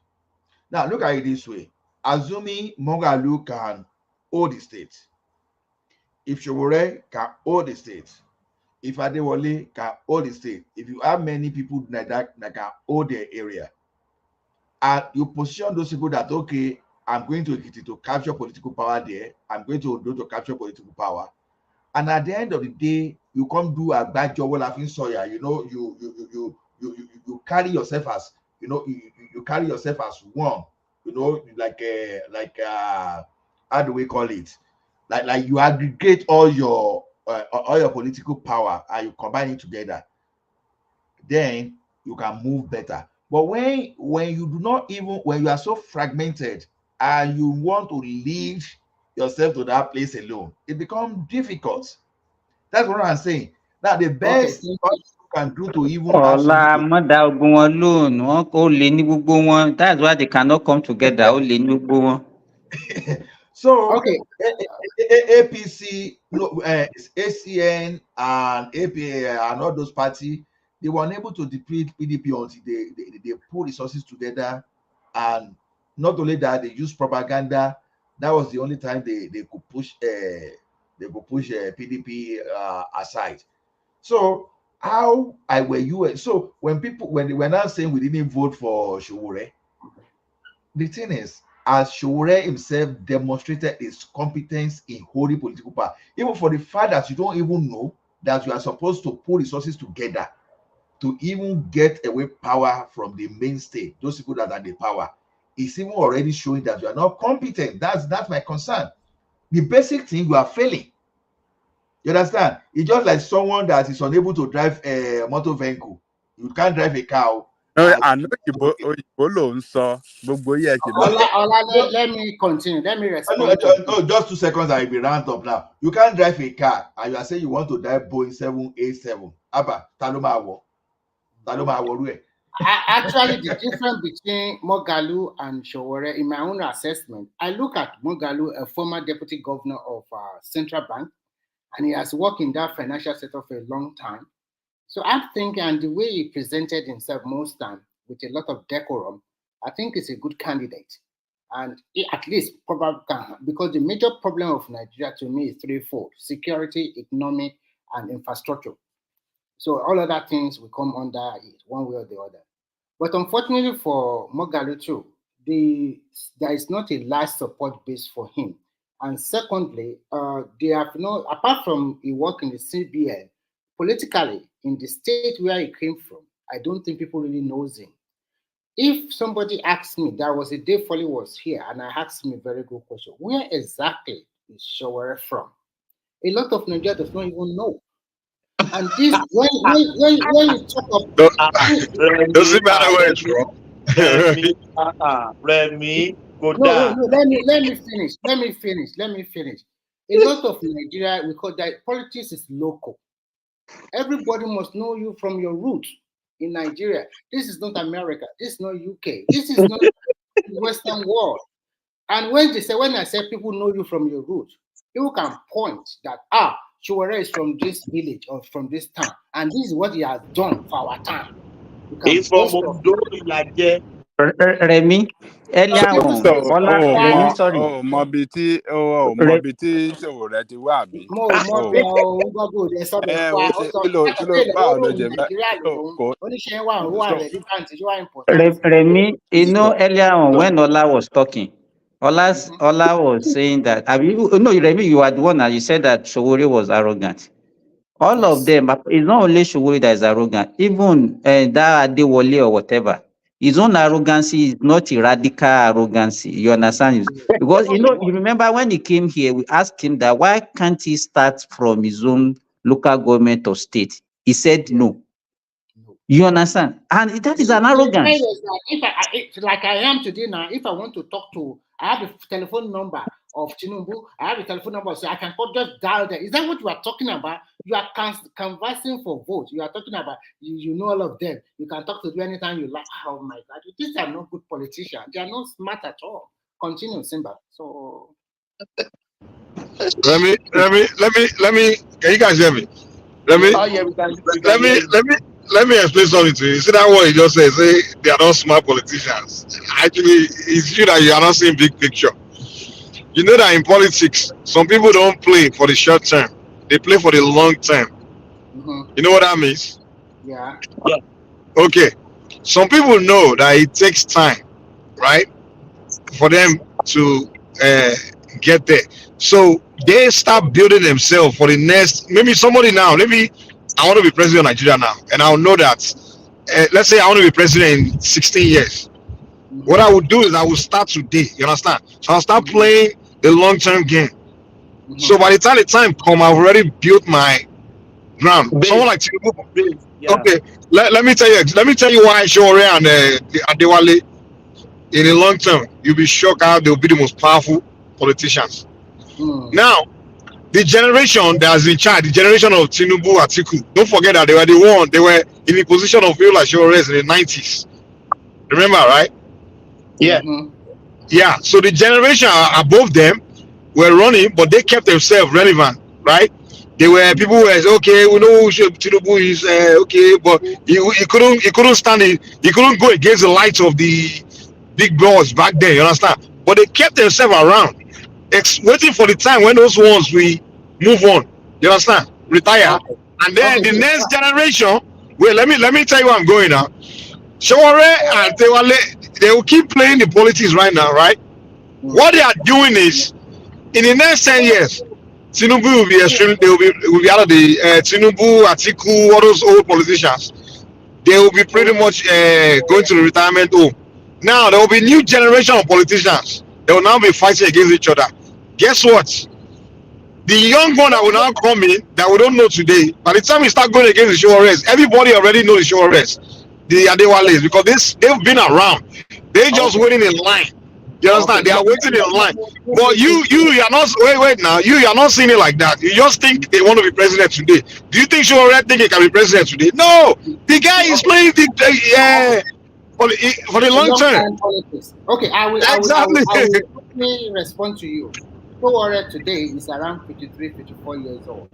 Now, look at it this way. Assuming Moghalu can hold the state, if Showore can hold the state, if Adewale can hold the state, if you have many people like that can hold their area, and you position those people that, okay, I'm going to Ekiti to capture political power there. I'm going to Ondo to capture political power. And at the end of the day, you come do a bad job laughing soya. You know, you carry yourself as, you know, you carry yourself as one. You know, like how do we call it? Like you aggregate all your political power and you combine it together. Then you can move better. But when you do not even, when you are so fragmented and you want to lead yourself to that place alone, it becomes difficult. That's what I'm saying. Now the best you can do to even Ọ̀la mọ́dà ogun wọn lóòrùn wọn kò lè ní gbogbo wọn. That's why they cannot come together. Ó lè ní gbogbo wọn. So APC, ACN and APA and all those parties, they were unable to defeat PDP until they put resources together, and not only that, they used propaganda. That was the only time they could push PDP aside. So how were you? So when they were now saying we didn't vote for Sowore, the thing is, as Sowore himself demonstrated his competence in holding political power, even for the fact that you don't even know that you are supposed to put resources together to even get away power from the mainstay, those people that are the power, is even already showing that you are not competent. That's my concern. The basic thing, you are failing. You understand? It's just like someone that is unable to drive a motor vehicle. You can't drive a car. I know let me continue. Let me respond. Just 2 seconds. I will be ramped up now. You can't drive a car, and you are saying you want to drive Boeing 787. Abba, Taluma. Actually, the difference between Moghalu and Sowore, in my own assessment, I look at Moghalu, a former deputy governor of Central Bank, and he has worked in that financial sector for a long time. So I'm thinking, and the way he presented himself most time with a lot of decorum, I think he's a good candidate. And he at least probably can, because the major problem of Nigeria to me is threefold: security, economic, and infrastructure. So all of that things will come under it, one way or the other. But unfortunately for Moghalu too, there is not a large support base for him. And secondly, they have apart from he work in the CBN, politically, in the state where he came from, I don't think people really knows him. If somebody asks me, there was a day Foley was here, and I asked him a very good question: where exactly is Sowore from? A lot of Nigeria does not even know. And this, when you talk of doesn't matter where it's from. Remy, let me finish. A lot of Nigeria, we call that politics is local. Everybody must know you from your roots in Nigeria. This is not America. This is not UK. This is not the Western world. And when I say people know you from your roots, people can point that Sowore is from this village or from this town, and this is what he has done for our town. He's from Ondo, Remy, earlier on, Remy, sorry. Mobiti, Sowore ti wà bí. Remy, earlier on when Ola was talking, Ola was saying that, Remy, you are the one that you said that Sowore was arrogant. All of them, it's not only Sowore that is arrogant, even that Adewale or whatever. His own arrogancy is not a radical arrogancy. You understand? Because you remember when he came here, we asked him that why can't he start from his own local government or state? He said no. You understand? And that is an arrogance. Like I am today now, if I want to talk to, I have a telephone number of Tinubu, I have a telephone number, so I can just dial there. Is that what you are talking about? You are canvassing for votes. You are talking about, you know all of them. You can talk to them anytime you like. Oh my God, these are not good politicians. They are not smart at all. Continue, Simba. So Let me. Can you guys hear me? Let me explain something to you. You see that what he just said? Say they are not smart politicians. Actually, it's you that you are not seeing big picture. You know that in politics, some people don't play for the short term; they play for the long term. You know what that means? Yeah. Okay. Some people know that it takes time, right, for them to get there. So they start building themselves for the next, maybe somebody now, maybe I want to be president of Nigeria now, and I'll know that, let's say I want to be president in 16 years. What I would do is I will start today, you understand? So I'll start playing the long-term game. So by the time come, I've already built my ground. Someone like Tinubu, okay, let me tell you why Shore and Adewale, in the long term, you'll be shocked how they'll be the most powerful politicians. Now, the generation that is in charge, the generation of Tinubu, Atiku, don't forget that they were the one, they were in the position of people like Shore in the 90s. Remember, right? Yeah. Yeah. So the generation above them were running, but they kept themselves relevant, right? They were people who were okay. We know Tinubu is okay, but he couldn't stand it. He couldn't go against the light of the big boss back then. You understand? But they kept themselves around, waiting for the time when those ones we move on. You understand? Retire, and then the next generation. Well, let me tell you where I'm going now. Shawore and Tewale, they will keep playing the politics right now, right? What they are doing is, in the next 10 years, Tinubu will be extremely, they will be out of the Tinubu, Atiku, all those old politicians. They will be pretty much going to the retirement home. Now there will be new generation of politicians. They will now be fighting against each other. Guess what? The young one that will now come in that we don't know today, by the time we start going against the Shores, everybody already knows the Shores, the Adewales, because they've been around. They're just waiting in line. You understand? They are waiting in line. But you are not, wait now. You are not seeing it like that. You just think they want to be president today. Do you think Shore think he can be president today? No. The guy is playing for the long term. Okay, I will quickly respond to you. Shore today is around 53, 54 years old.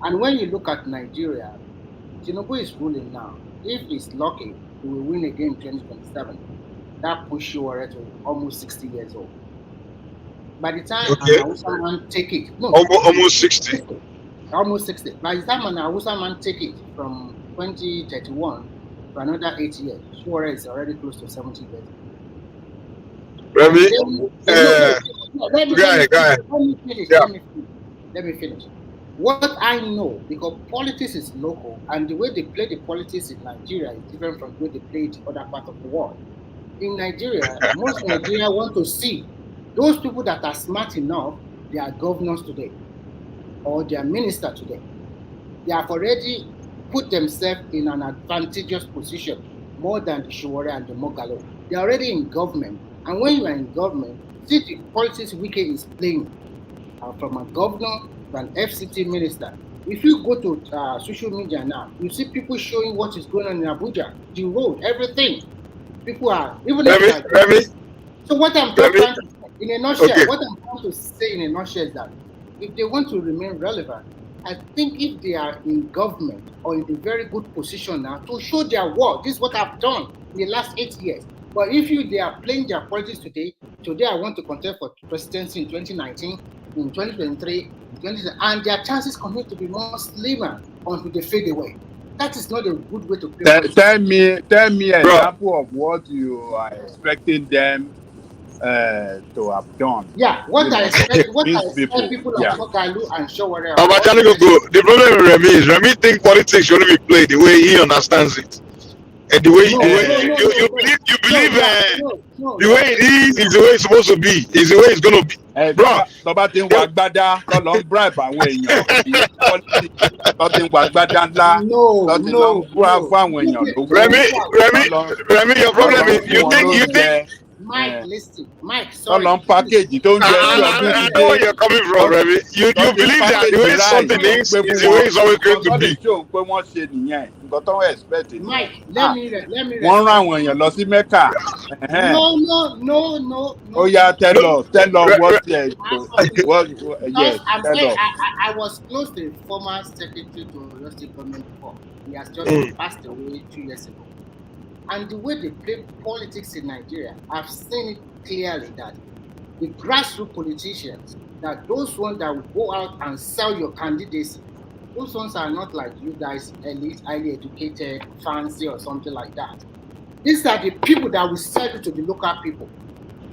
And when you look at Nigeria, Tinubu is ruling now. If he's lucky, he will win again in 2027. That push Shore to almost 60 years old. By the time an Hausa man take it, no, almost 60. Almost 60. By the time an Hausa man take it from 2031 for another 8 years, Shore is already close to 70 years. Let me finish. What I know, because politics is local, and the way they play the politics in Nigeria is different from the way they play it in other parts of the world. In Nigeria, most Nigerians want to see those people that are smart enough, they are governors today, or they are minister today. They have already put themselves in an advantageous position more than the Shore and the Mogalo. They are already in government. And when you are in government, see the politics Wike is playing from a governor to an FCT minister. If you go to social media now, you see people showing what is going on in Abuja, the road, everything. People are even. So what I'm trying to say in a nutshell, what I'm trying to say in a nutshell is that if they want to remain relevant, I think if they are in government or in a very good position now to show their work, this is what I've done in the last 8 years. But if they are playing their politics today I want to contest for presidency in 2019, in 2023, and their chances continue to be more slimmer until they fade away. That is not a good way to play. Tell me an example of what you are expecting them to have done. Yeah, what I expect people like Mogalu and Showore. The problem with Remy is Remy think politics should only be played the way he understands it. And the way you believe the way it is the way it's supposed to be, is the way it's gonna be. Bro, Remy, your problem is you think Mike, listen, Mike, sorry. I know where you're coming from, Remy. You believe that the way something is the way it's always going to be. Mike, let me No. Oh yeah, tell us what I was close to a former secretary to Oyo State government before. He has just passed away 2 years ago. And the way they play politics in Nigeria, I've seen it clearly that the grassroots politicians, that those ones that will go out and sell your candidacy, those ones are not like you guys, elite, highly educated, fancy or something like that. These are the people that will sell you to the local people.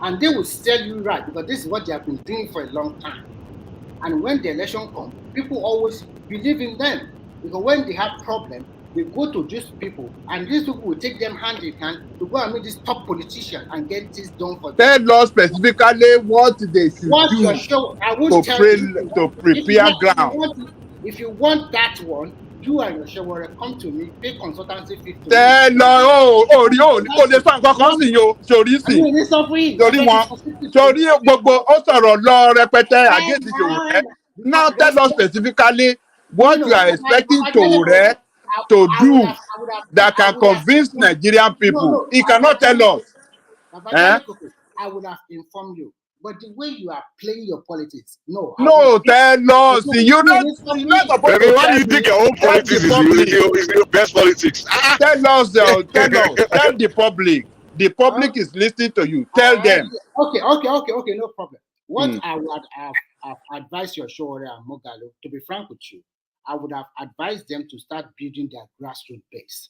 And they will tell you right, because this is what they have been doing for a long time. And when the election comes, people always believe in them. Because when they have problems, they go to these people, and these people will take them hand in hand to go and meet this top politician and get this done for them. Tell us specifically what they should do to prepare ground. If you want that one, you and your shower come to me, pay consultancy fee. Tell the fan kankan sí yo sori sí sori wọn sori gbogbo ó sọ̀rọ̀ lọ rẹpẹtẹ against Sowore. Now tell us specifically what you are expecting Sowore to do that can convince Nigerian people. He cannot tell us. I would have informed you. But the way you are playing your politics, no. No, tell us. You're not supposed to. Why do you think your own politics is your best politics? Tell us, tell the public. The public is listening to you. Tell them. Okay, no problem. What I would have advised your Sowore and Mogalo, to be frank with you, I would have advised them to start building their grassroots base.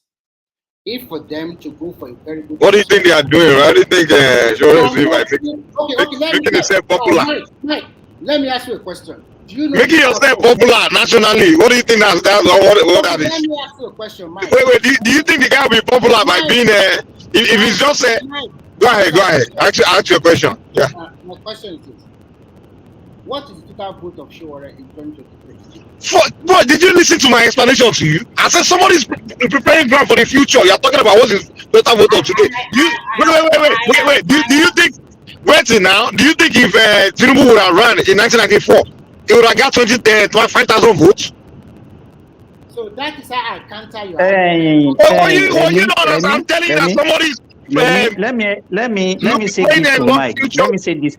If for them to go for a very good. What do you think they are doing? How do you think Sowore is doing by making yourself popular? Mike, let me ask you a question. Do you know making yourself popular nationally? What do you think that's what that is? Let me ask you a question, Mike. Wait. Do you think the guy will be popular by being if he's just a? Go ahead. Ask your question. Yeah. My question is this: what is the total vote of Sowore in 2023? Boy, did you listen to my explanation to you? I said somebody's preparing ground for the future. You're talking about what is total vote of today. Wait. Do you think? Wait till now. Do you think if Tinubu would have run in 1994, he would have got 25,000 votes? So that is how I counter your. I'm telling you that somebody's. Let me say this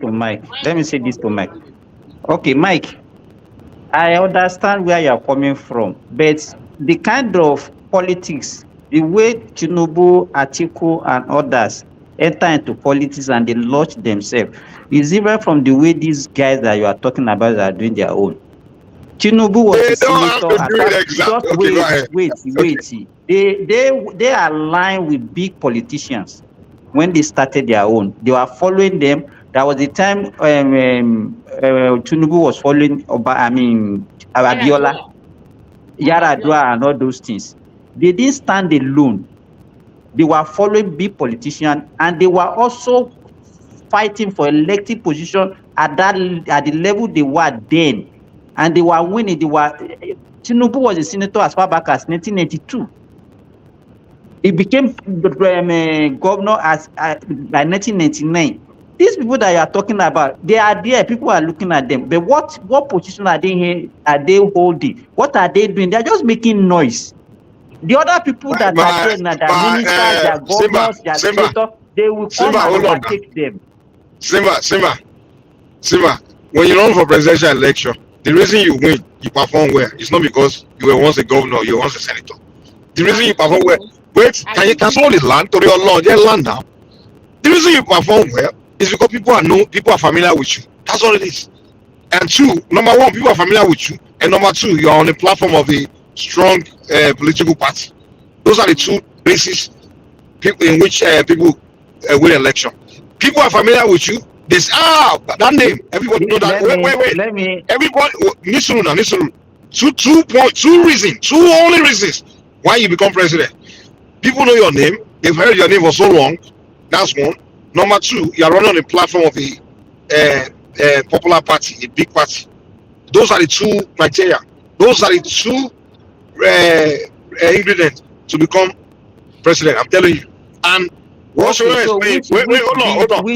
to Mike. Okay, Mike. I understand where you're coming from, but the kind of politics, the way Tinubu, Atiku, and others enter into politics and they launch themselves is different from the way these guys that you are talking about are doing their own. Tinubu was a senator. They are aligned with big politicians when they started their own. They were following them. That was the time Tinubu was following Abiola, Yaradua, and all those things. They didn't stand alone. They were following big politicians, and they were also fighting for elected position at the level they were then, and they were winning. Tinubu was a senator as far back as 1992. He became governor by 1999. These people that you are talking about, they are there. People are looking at them. But what position are they holding? What are they doing? They are just making noise. The other people that are there, their ministers, their governors, their senators, they will come and overtake them. Simba, when you run for presidential election, the reason you win, you perform well, it's not because you were once a governor, you were once a senator. The reason you perform well, can someone land to your law? Just land now. The reason you perform well is because people are familiar with you. That's all it is. And two, number one, people are familiar with you. And number two, you are on the platform of a strong political party. Those are the two bases in which people win election. People are familiar with you. They say, that name. Everybody know that. Wait. Everybody, Nisuru. Two only reasons why you become president. People know your name. They've heard your name for so long. That's one. Number two, you are running on the platform of a popular party, a big party. Those are the two criteria. Those are the two ingredients to become president. I'm telling you. And what should I explain? Wait, hold on.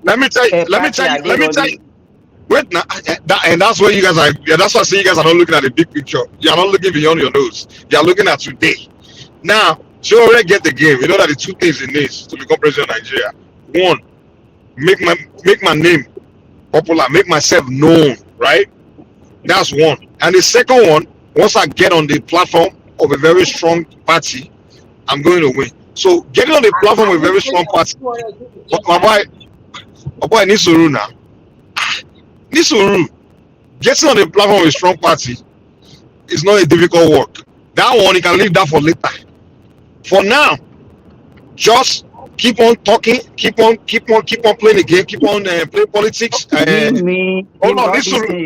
Let me tell you. Wait now, and that's where you guys are. Yeah, that's why I say you guys are not looking at the big picture. You are not looking beyond your nose. You are looking at today. Now, she already get the game. You know that the two things it needs to become president of Nigeria. One, make my name popular, make myself known, right? That's one. And the second one, once I get on the platform of a very strong party, I'm going to win. So getting on the platform of a very strong party, my boy Nisuru now. Nisuru, getting on the platform of a strong party is not a difficult work. That one, you can leave that for later. For now, just keep on talking, keep on playing the game, keep on playing politics. Give me Hold on,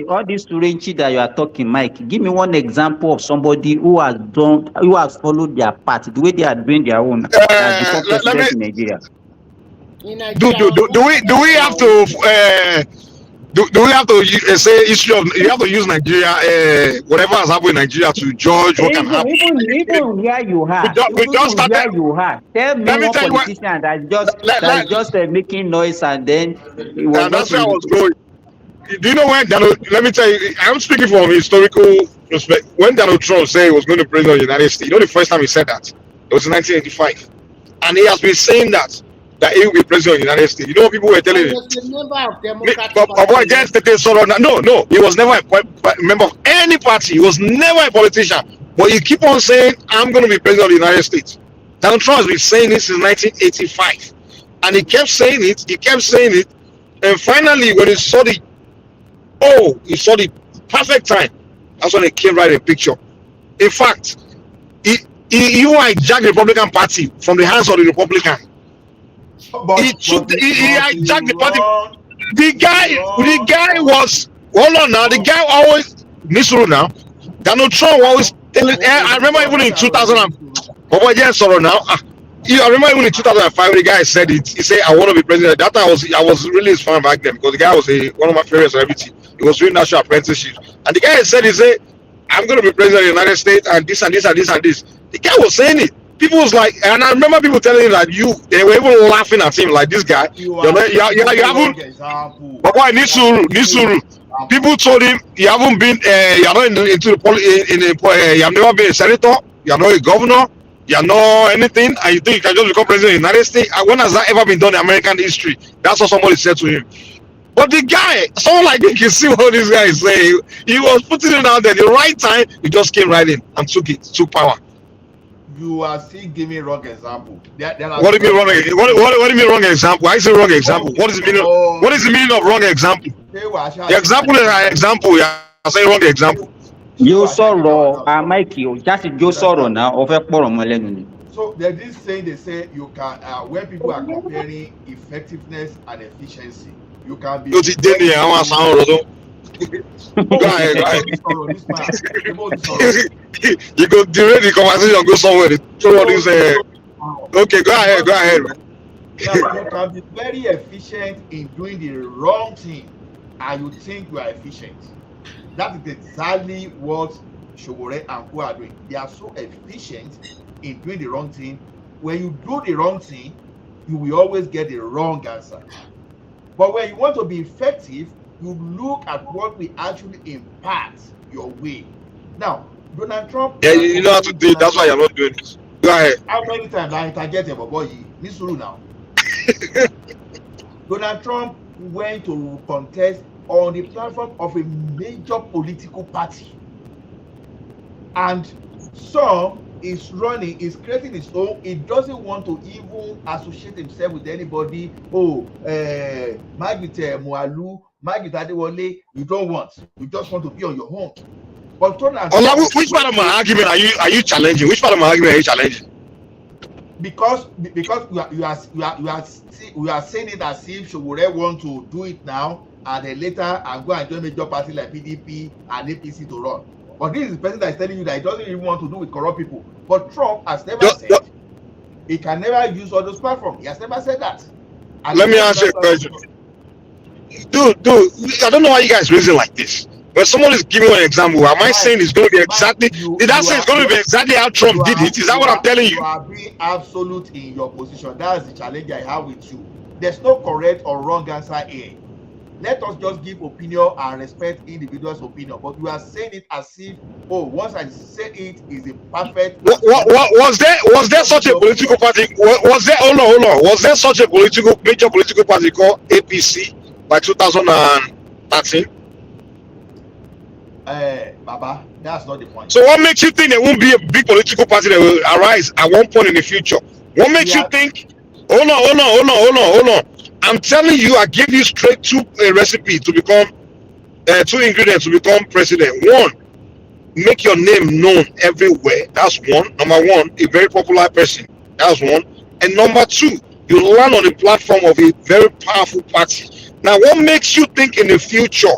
all this strange that you are talking, Mike. Give me one example of somebody who has followed their path the way they are doing their own as become president in Nigeria. Do we have to do we have to say history of, you have to use Nigeria, whatever has happened in Nigeria to judge what can happen? Even where you are, tell me one politician that is just making noise and then it was that's where I was going. Do you know when let me tell you, I'm speaking from historical respect. When Donald Trump said he was going to president of the United States, you know the first time he said that? It was in 1985. And he has been saying that he will be president of the United States. You know what people were telling him? No, he was never a member of any party. He was never a politician. But you keep on saying, I'm going to be president of the United States. Donald Trump has been saying this since 1985. And he kept saying it. And finally, when he saw the perfect time, that's when he came right in picture. In fact, he hijacked the Republican Party from the hands of the Republican. He hijacked the party. The guy was, hold on now, the guy always, Missouri now, Donald Trump always telling, I remember even in 2000, I remember even in 2005 the guy said it. He said, I want to be president. That time I was really his fan back then, because the guy was one of my favorite celebrities. He was doing national apprenticeship. And the guy said, I'm going to be president of the United States and this and this and this and this. The guy was saying it. People was like, and I remember people telling him that they were even laughing at him like, this guy, you haven't, but why Nisuru? People told him, you haven't been, you're not into the you have never been a senator, you're not a governor, you're not anything, and you think you can just become president of the United States. And when has that ever been done in American history? That's what somebody said to him. But the guy, someone like you can see what this guy is saying. He was putting it out there the right time. He just came right in and took power. You are still giving wrong example. What do you mean wrong? What do you mean wrong example? I say wrong example. What is the meaning? What is the meaning of wrong example? The example is an example. You are saying wrong example. You sorrow, Mike. You just sorrow now. So there's this saying, they say you can when people are comparing effectiveness and efficiency, you can be. Go ahead. You go direct the conversation, go somewhere. Okay, go ahead. Now, you can be very efficient in doing the wrong thing, and you think you are efficient. That is exactly what Shogore and who are doing. They are so efficient in doing the wrong thing. When you do the wrong thing, you will always get the wrong answer. But when you want to be effective, you look at what will actually impact your way. Now, Donald Trump. Yeah, you know how to do it. That's why you're not doing this. Go ahead. How many times I target him, boy? Misuru now. Donald Trump went to contest on the platform of a major political party, and some is creating his own. He doesn't want to even associate himself with anybody. Margaret Mualu, Margaret Adewale, you don't want. You just want to be on your own. But which part of my argument are you challenging? Which part of my argument are you challenging? Because you are saying it as if Shogore want to do it now and then later and go and join major party like PDP and APC to run. But this is the person that is telling you that he doesn't even want to do with corrupt people. But Trump has never said he can never use all those platforms. He has never said that. And let me ask you a question. Dude, I don't know why you guys reason like this. When someone is giving an example, am I saying it's going to be exactly? Did I say it's going to be exactly how Trump did it? Is that what I'm telling you? You are being absolute in your position. That's the challenge I have with you. There's no correct or wrong answer here. Let us just give opinion and respect individuals' opinion. But you are saying it as if, once I say it is a perfect. Was there such a political party? Was there? Hold on. Was there such a major political party called APC by 2013? Baba, that's not the point. So what makes you think there won't be a big political party that will arise at one point in the future? What makes you think? Hold on. I'm telling you, I gave you straight two recipe to become, two ingredients to become president. One, make your name known everywhere. That's one. Number one, a very popular person. That's one. And number two, You land on the platform of a very powerful party. Now, what makes you think in the future,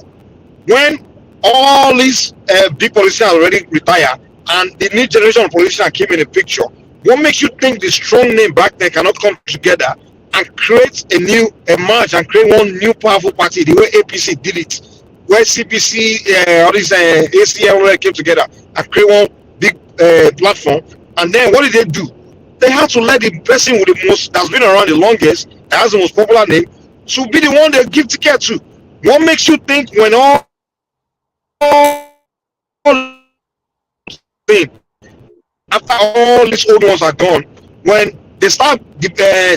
when all these big politicians already retire and the new generation of politicians came in the picture, what makes you think the strong name back then cannot come together and create emerge and create one new powerful party the way APC did it, where CPC, all these ACL came together and create one big platform? And then what did they do? They had to let the person with the most, that's been around the longest, that has the most popular name, to be the one they give ticket to. What makes you think when all after all these old ones are gone, when they start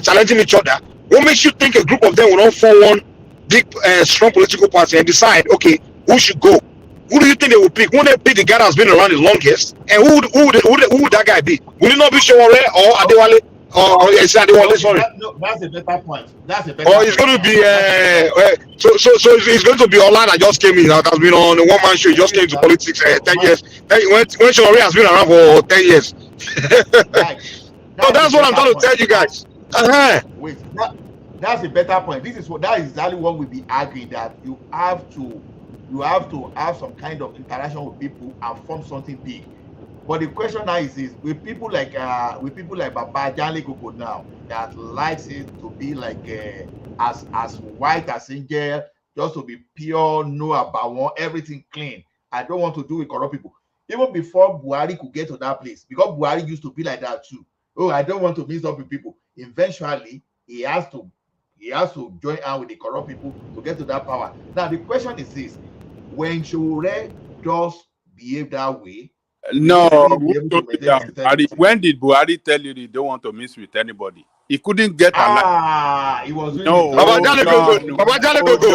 challenging each other, what makes you think a group of them will not form one big strong political party and decide, okay, who should go? Who do you think they will pick? Won't they pick the guy that's been around the longest? And who would that guy be? Will it not be Showore or Adewale? Or Adewale, sorry. That's a better point. That's a better Or it's going to be so it's going to be Ola that just came in, that has been on a one-man show. He just came to politics 10 years. When Showore has been around for 10 years. No, that's what I'm trying to tell you guys. Wait, that's a better point. That is exactly what we'll be arguing, that you have to have some kind of interaction with people and form something big. But the question now is with people like Baba Janle Koko now, that likes it to be like as white as angel, just to be pure, no about one, everything clean. I don't want to do with corrupt people. Even before Buhari could get to that place, because Buhari used to be like that too. Oh, I don't want to mix up with people. Eventually, he has to join out with the corrupt people to get to that power. Now the question is this: when Showore does behave that way, no, when did Buhari tell you they don't want to mix with anybody? He couldn't get it was really Baba Janle Koko.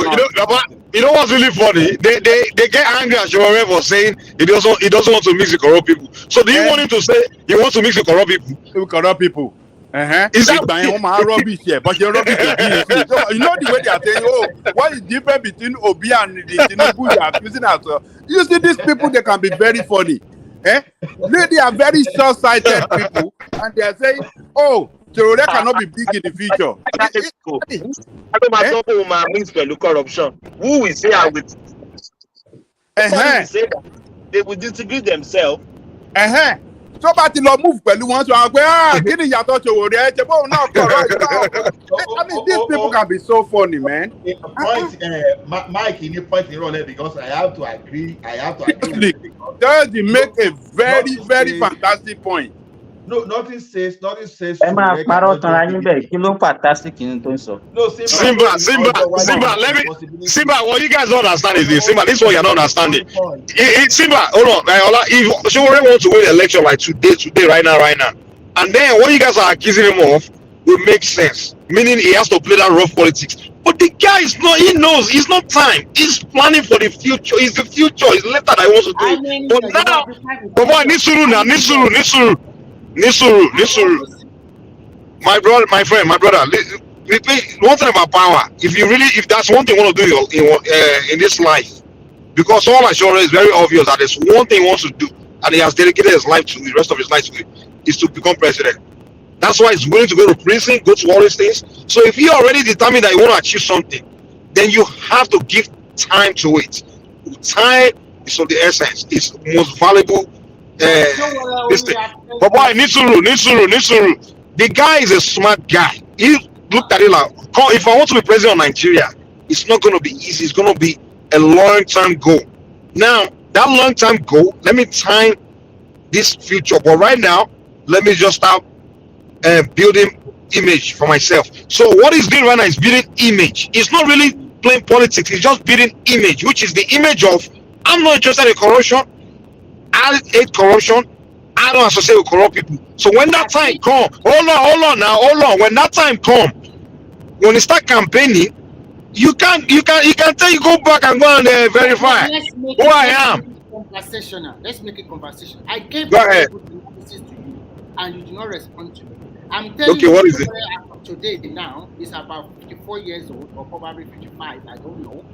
You know what's really funny? They get angry at Showore for saying he doesn't want to mix with corrupt people. So do you want him to say he wants to mix with corrupt people? With corrupt people. Is that rubbish here? But you're rubbish again. You know the way they are saying, oh, what is the difference between Obi and the Tinubu you are accusing us of? You see, these people, they can be very funny. They are very short-sighted people, and they are saying, oh, Showore cannot be big in the future. Corruption. Who will say I will say that they will disagree themselves. So bá ti lọ move pẹ̀lú wọn sọ pé kí ni ìyàtọ̀ Showore ẹ ṣe bóun náà kọ̀rọ̀ I mean, these people can be so funny, man. Mike, in a point in role, because I have to agree. Just make a very, very fantastic point. No, nothing says. Ẹ máa parọ́ tanra yín bẹ́ẹ̀, kí ló fantastic ní tó ń sọ. No, Simba, what you guys don't understand is this. Simba, this is what you're not understanding. Simba, hold on. If Showore wants to win the election like today, right now, and then what you guys are accusing him of will make sense. Meaning he has to play that rough politics. But the guy is not, he knows, it's not time. He's planning for the future. It's the future. It's later that he wants to do it. But now, come on, Nisuru. My brother. One thing about power, if that's one thing you want to do in this life, because all Showore is very obvious that there's one thing he wants to do, and he has dedicated his life to, the rest of his life to it, is to become president. That's why he's willing to go to prison, go to all these things. So if you already determined that you want to achieve something, then you have to give time to it. Time is of the essence. It's most valuable. But boy, Nisuru. The guy is a smart guy. He looked at it like, if I want to be president of Nigeria, it's not going to be easy. It's going to be a long-term goal. Now, that long-term goal, let me time this future. But right now, let me just start building image for myself. So what he's doing right now is building image. It's not really playing politics. It's just building image, which is the image of, I'm not interested in corruption. I hate corruption. I don't associate with corrupt people. So when that time comes, hold on. When that time comes, when you start campaigning, you can tell you go back and go and verify who I am. Let's make it conversational. I gave go ahead. Analysis to you, and you do not respond to me. I'm telling you, what is it? Today now is about 54 years old, or probably 55. I don't know.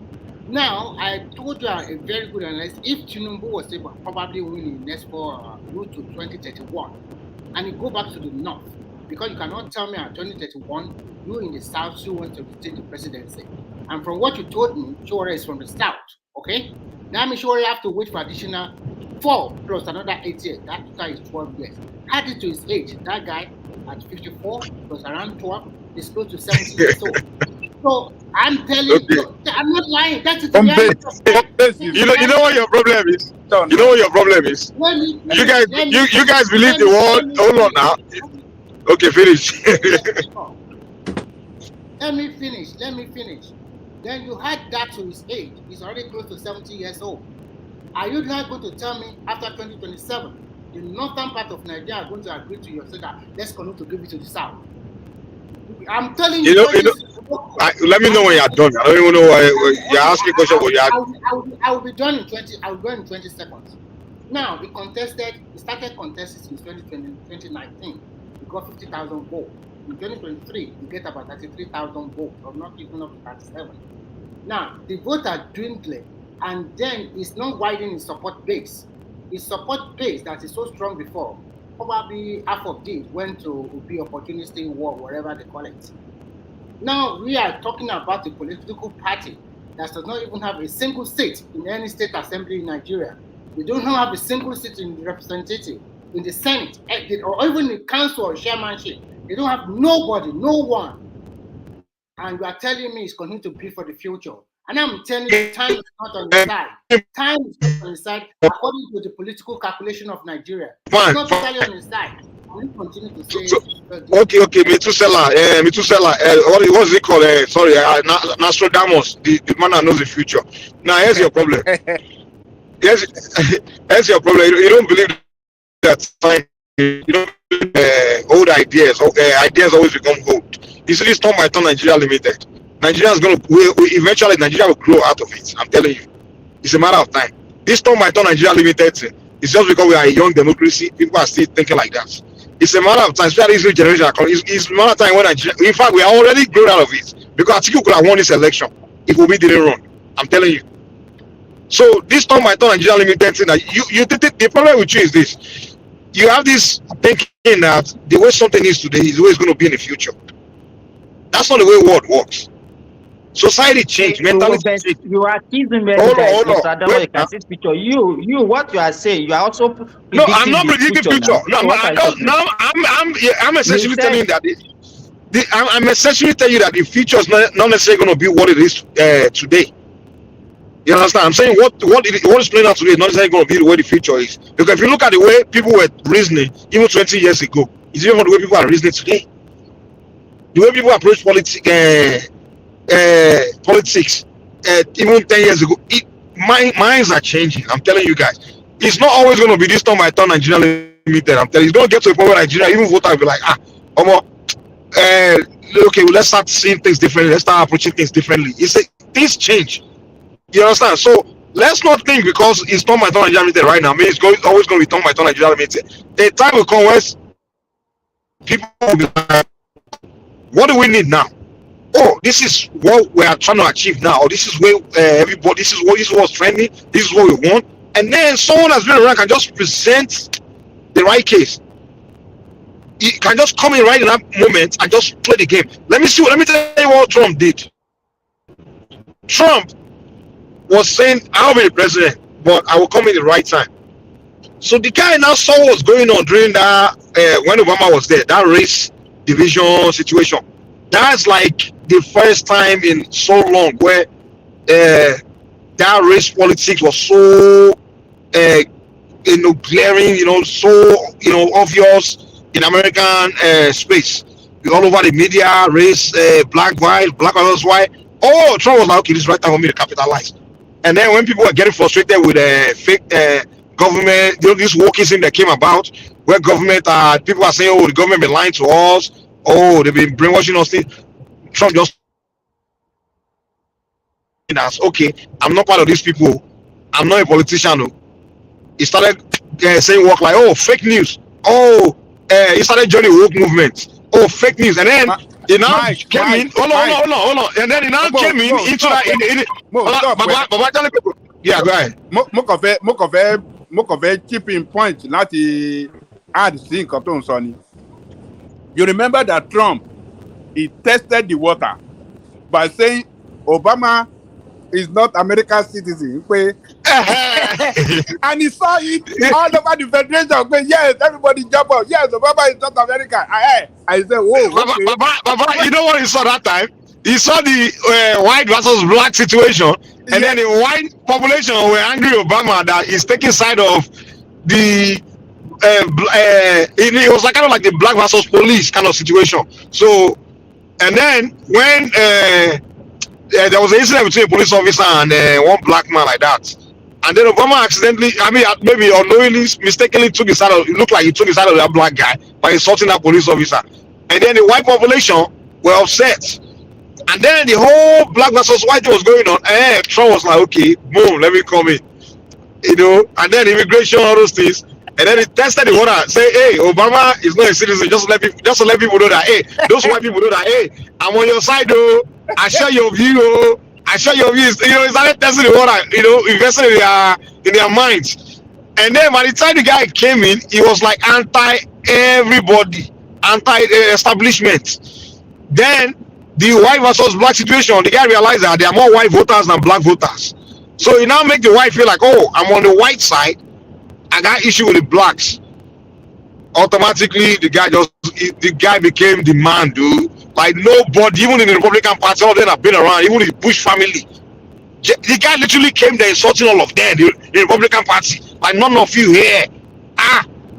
Now, I told you a very good analysis. If Tinubu was able to probably win in the next route to 2031, and he go back to the north, because you cannot tell me at 2031 you in the South you want to retain the presidency. And from what you told me, Shore is from the South. Okay, now I'm sure you have to wait for additional 4 plus another 8 years. That total is 12 years. Add it to his age. That guy at 54 plus around 12 is close to 70 years old. So I'm telling you, I'm not lying. That's the reality. You know what your problem is? You know what your problem is? You guys believe the world. Hold on now. Okay, finish. Let me finish. Then you add that to his age. He's already close to 70 years old. Are you not going to tell me after 2027, the northern part of Nigeria are going to agree to your say that let's continue to give it to the South? I'm telling you. Let me know when you're done. I don't even know why you're asking questions. I will be done in 20. I will go in 20 seconds. Now we started contesting since 2019. We got 50,000 votes. In 2023, we get about 33,000 votes, or not even up to 37. Now the votes are dwindling, and then it's not widening its support base. Its support base that is so strong before, probably half of this went to be opportunistic war, whatever they call it. Now we are talking about a political party that does not even have a single seat in any state assembly in Nigeria. They don't have a single seat in the representative, in the Senate, or even in the council or chairmanship. They don't have nobody, no one. And you are telling me it's going to be for the future. And I'm telling you, time is not on the side. Time is not on the side according to the political calculation of Nigeria. It's not totally on the side. We continue to say. Okay, Methuselah. What's it called? Nostradamus, the man that knows the future. Now, here's your problem. Here's your problem. You don't believe that you don't believe old ideas. Ideas always become old. You see this Turn by Turn Nigeria Limited. Nigeria is going to eventually Nigeria will grow out of it. I'm telling you, it's a matter of time. This Turn by Turn Nigeria Limited is just because we are a young democracy. People are still thinking like that. It's a matter of time. Especially this generation. It's a matter of time when Nigeria. In fact, we are already grown out of it because Atiku could have won this election if we didn't run. I'm telling you. So this Turn by Turn Nigeria Limited thing, the problem with you is this: you have this thinking that the way something is today is the way it's going to be in the future. That's not the way the world works. Society changed, mentality changed. You are teasing me. Hold on. You can see picture. You, what you are saying, you are also predicting. No, I'm not predicting future. No, I'm essentially telling you that. I'm essentially telling you that the future is not necessarily going to be what it is today. You understand? I'm saying what is playing out today is not necessarily going to be the way the future is. Because if you look at the way people were reasoning even 20 years ago, it's even the way people are reasoning today. The way people approach politics even 10 years ago, minds are changing. I'm telling you guys, it's not always going to be this Turn by Turn Nigeria Limited. I'm telling you, it's going to get to a point where Nigeria, even voters will be like, okay, well, let's start seeing things differently. Let's start approaching things differently. Things change. You understand? So let's not think because it's Turn by Turn Nigeria Limited right now. I mean, it's always going to be Turn by Turn Nigeria Limited. The time will come where people will be like, what do we need now? Oh, this is what we are trying to achieve now. Or this is where everybody. This is what's trending. This is what we want. And then someone has been around can just present the right case. He can just come in right in that moment and just play the game. Let me tell you what Trump did. Trump was saying, "I'll be the president, but I will come in the right time." So the guy now saw what's going on during that when Obama was there. That race division situation. That's like the first time in so long where that race politics was so glaring, so obvious in American space. All over the media, race, black, white, Oh, Trump was like, okay, this is right time for me to capitalize. And then when people were getting frustrated with fake government, this wokeism that came about, where people are saying, oh, the government been lying to us. Oh, they've been brainwashing us. Trump just okay, I'm not part of these people. I'm not a politician. He started saying work like, oh, fake news. Oh, he started joining the woke movement. Oh, fake news. And then he now came in. Hold on. And then he now came in into that. Yeah, go ahead. Mo kàn fẹ́ keep in point láti add sí nǹkan tó ń sọ ni. You remember that Trump, he tested the water by saying Obama is not American citizen. And he saw it all over the federation. Yes, everybody jump up. Yes, Obama is not American. I said, whoa, okay. Baba, you know what he saw that time? He saw the white versus black situation, and then the white population were angry Obama that he's taking side of the it was like kind of like the black versus police kind of situation. So, and then when there was an incident between a police officer and one black man like that, and then Obama accidentally, I mean, maybe unknowingly, mistakenly took his side of, it looked like he took his side of that black guy by insulting that police officer. And then the white population were upset. And then the whole black versus white thing was going on. And Trump was like, okay, boom, let me come in. You know, and then immigration, all those things. And then he tested the water, say, hey, Obama is not a citizen. Just to let people know that, hey, those white people know that, hey, I'm on your side, though. I share your view, oh. I share your views. You know, he started testing the water, you know, investing in their minds. And then by the time the guy came in, he was like anti-everybody, anti-establishment. Then the white versus black situation, the guy realized that there are more white voters than black voters. So he now make the white feel like, oh, I'm on the white side. I got issue with the blacks. Automatically, the guy became the man, dude. Like nobody, even in the Republican Party, all of them have been around, even the Bush family. The guy literally came there insulting all of them, the Republican Party. Like none of you here.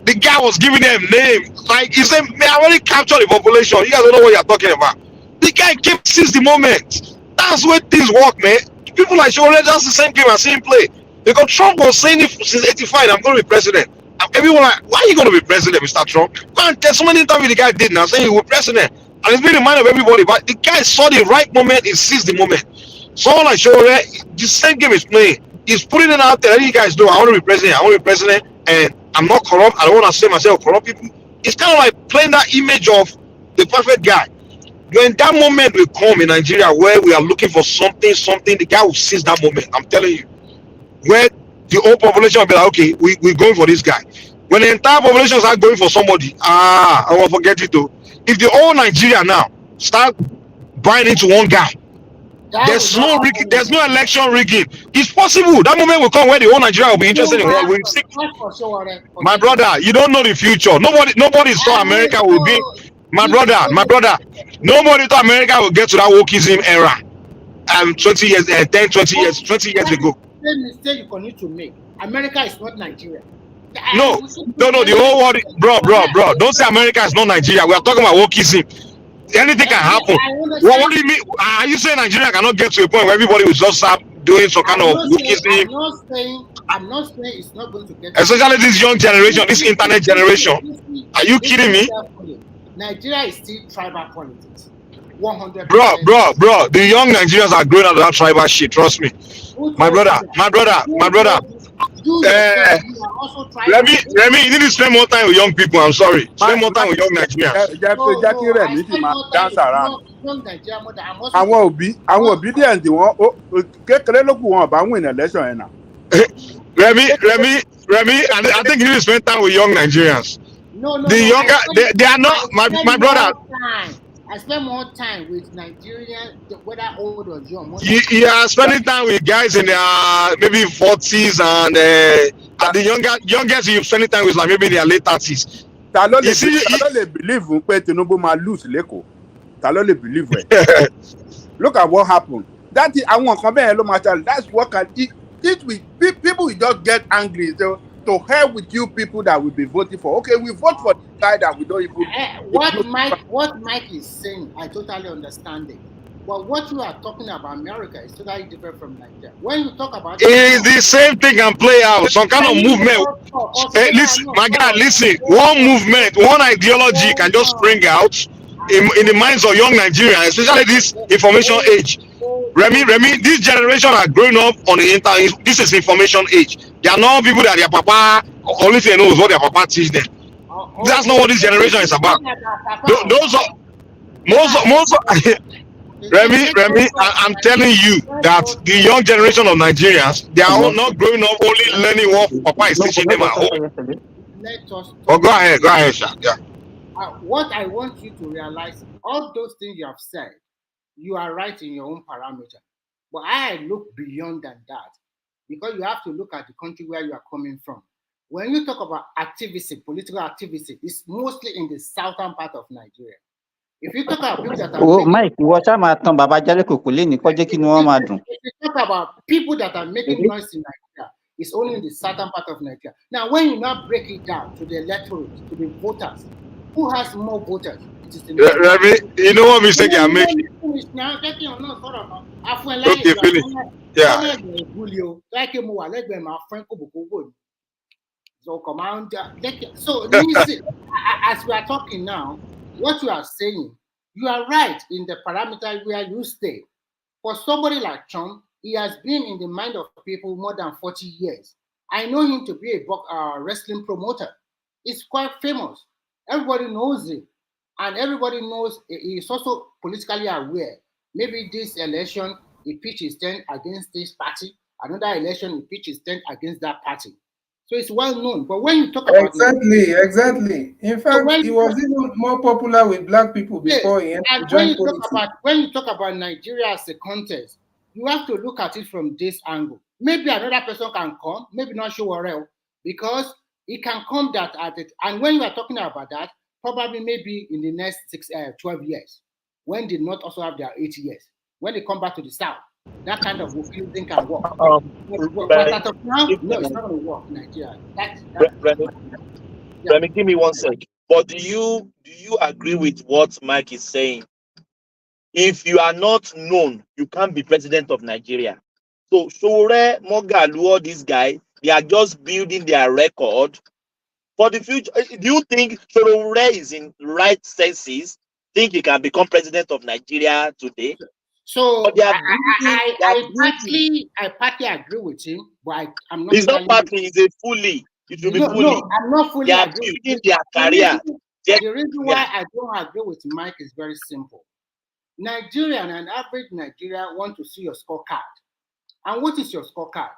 The guy was giving them names. Like he said, man, I already captured the population. You guys don't know what you're talking about. The guy came since the moment. That's where things work, man. People like Shore, that's the same game and same play. Because Trump was saying it since 85, I'm going to be president. And everyone like, why are you going to be president, Mr. Trump? Man, there's so many interviews the guy did now saying he will be president. And it's been in the mind of everybody. But the guy saw the right moment, he seized the moment. Someone like Shore, the same game is playing. He's putting it out there. Let you guys know, I want to be president. I want to be president. And I'm not corrupt. I don't want to say myself corrupt people. It's kind of like playing that image of the perfect guy. When that moment will come in Nigeria where we are looking for something, the guy will seize that moment. I'm telling you. Where the whole population will be like, okay, we're going for this guy. When the entire population start going for somebody, I won't forget it though. If the whole Nigeria now start buying into one guy, there's no rigging, there's no election rigging. It's possible. That moment will come where the whole Nigeria will be interested in what we see. My brother, you don't know the future. Nobody saw America will be. My brother, nobody thought America will get to that wokeism era. 20 years, 10, 20 years ago. The mistake you continue to make. America is not Nigeria. No, the whole world, bro. Don't say America is not Nigeria. We are talking about wokeism. Anything can happen. What do you mean? Are you saying Nigeria cannot get to a point where everybody will just start doing some kind of wokeism? I'm not saying it's not going to get. Especially this young generation, this internet generation. Are you kidding me? Nigeria is still tribal politics. 100%. Bro. The young Nigerians are growing out of that tribal shit. Trust me. My brother. Remy, you need to spend more time with young people. I'm sorry. Spend more time with young Nigerians. Dance around. Àwọn obedient wọn kékeré ló kù wọn bá win election yẹn náà. Remy, I think you need to spend time with young Nigerians. The younger, they are not, my brother. I spend more time with Nigerians, whether old or young. You are spending time with guys in their maybe 40s and the youngest you're spending time with like maybe in their late 30s. Ta ló lè believe pé Tinubu máa lose lẹ́kọ̀ọ́? Ta ló lè believe it? Look at what happened. That is àwọn nǹkan bẹ́ẹ̀ ló máa ṣàlẹ̀. That's what can people will just get angry. So, to hell with you people that will be voting for. Okay, we vote for the guy that we don't even. What Mike is saying, I totally understand it. But what you are talking about America is totally different from Nigeria. When you talk about it's the same thing can play out. Some kind of movement. Hey, listen, my guy, listen. One movement, one ideology can just spring out in the minds of young Nigerians, especially this information age. Remy, this generation are growing up on the internet. This is information age. They are not people that their papa only thing knows what their papa teach them. That's not what this generation is about. Those are most. Remy, I'm telling you that the young generation of Nigerians, they are not growing up only learning what papa is teaching them at home. Oh, go ahead, sir. Yeah. what I want you to realize, all those things you have said, you are right in your own parameter. But I look beyond than that, because you have to look at the country where you are coming from. When you talk about activism, political activism, it's mostly in the southern part of Nigeria. If you talk about people that are Mike, ìwọ ṣá máa tan bàbá Jálẹ̀ Kòkó lénìí kó jẹ́ kí inú wọn máa dùn. if you talk about people that are making noise in Nigeria, it's only in the southern part of Nigeria. Now, when you now break it down to the electorate, to the voters, who has more voters? It is the you know what mistake I make? Okay, finish. Yeah. So listen, as we are talking now, what you are saying, you are right in the parameter where you stay. For somebody like Trump, he has been in the mind of people more than 40 years. I know him to be a wrestling promoter. He's quite famous. Everybody knows him. And everybody knows he's also politically aware. Maybe this election, he pitched his tent against this party. Another election, he pitched his tent against that party. So it's well known. But when you talk about exactly. In fact, he was even more popular with black people before he entered politics. When you talk about Nigeria as a contest, you have to look at it from this angle. Maybe another person can come, maybe not Showorel, because it can come that at it. And when you are talking about that, probably maybe in the next 12 years, when the North also have their 8 years, when they come back to the South, that kind of thing can work. But as of now, no, it's not going to work in Nigeria. Remy, give me 1 sec. But do you agree with what Mike is saying? If you are not known, you can't be president of Nigeria. So Sowore, Mogalu, all these guys, they are just building their record for the future. Do you think Sowore is in right senses? Think he can become president of Nigeria today? So I partly agree with him, but I'm not. It's not partly; it's a fully. It should be fully. No, I'm not fully. They are building their career. The reason why I don't agree with Mike is very simple. Nigerian and average Nigeria want to see your scorecard. And what is your scorecard?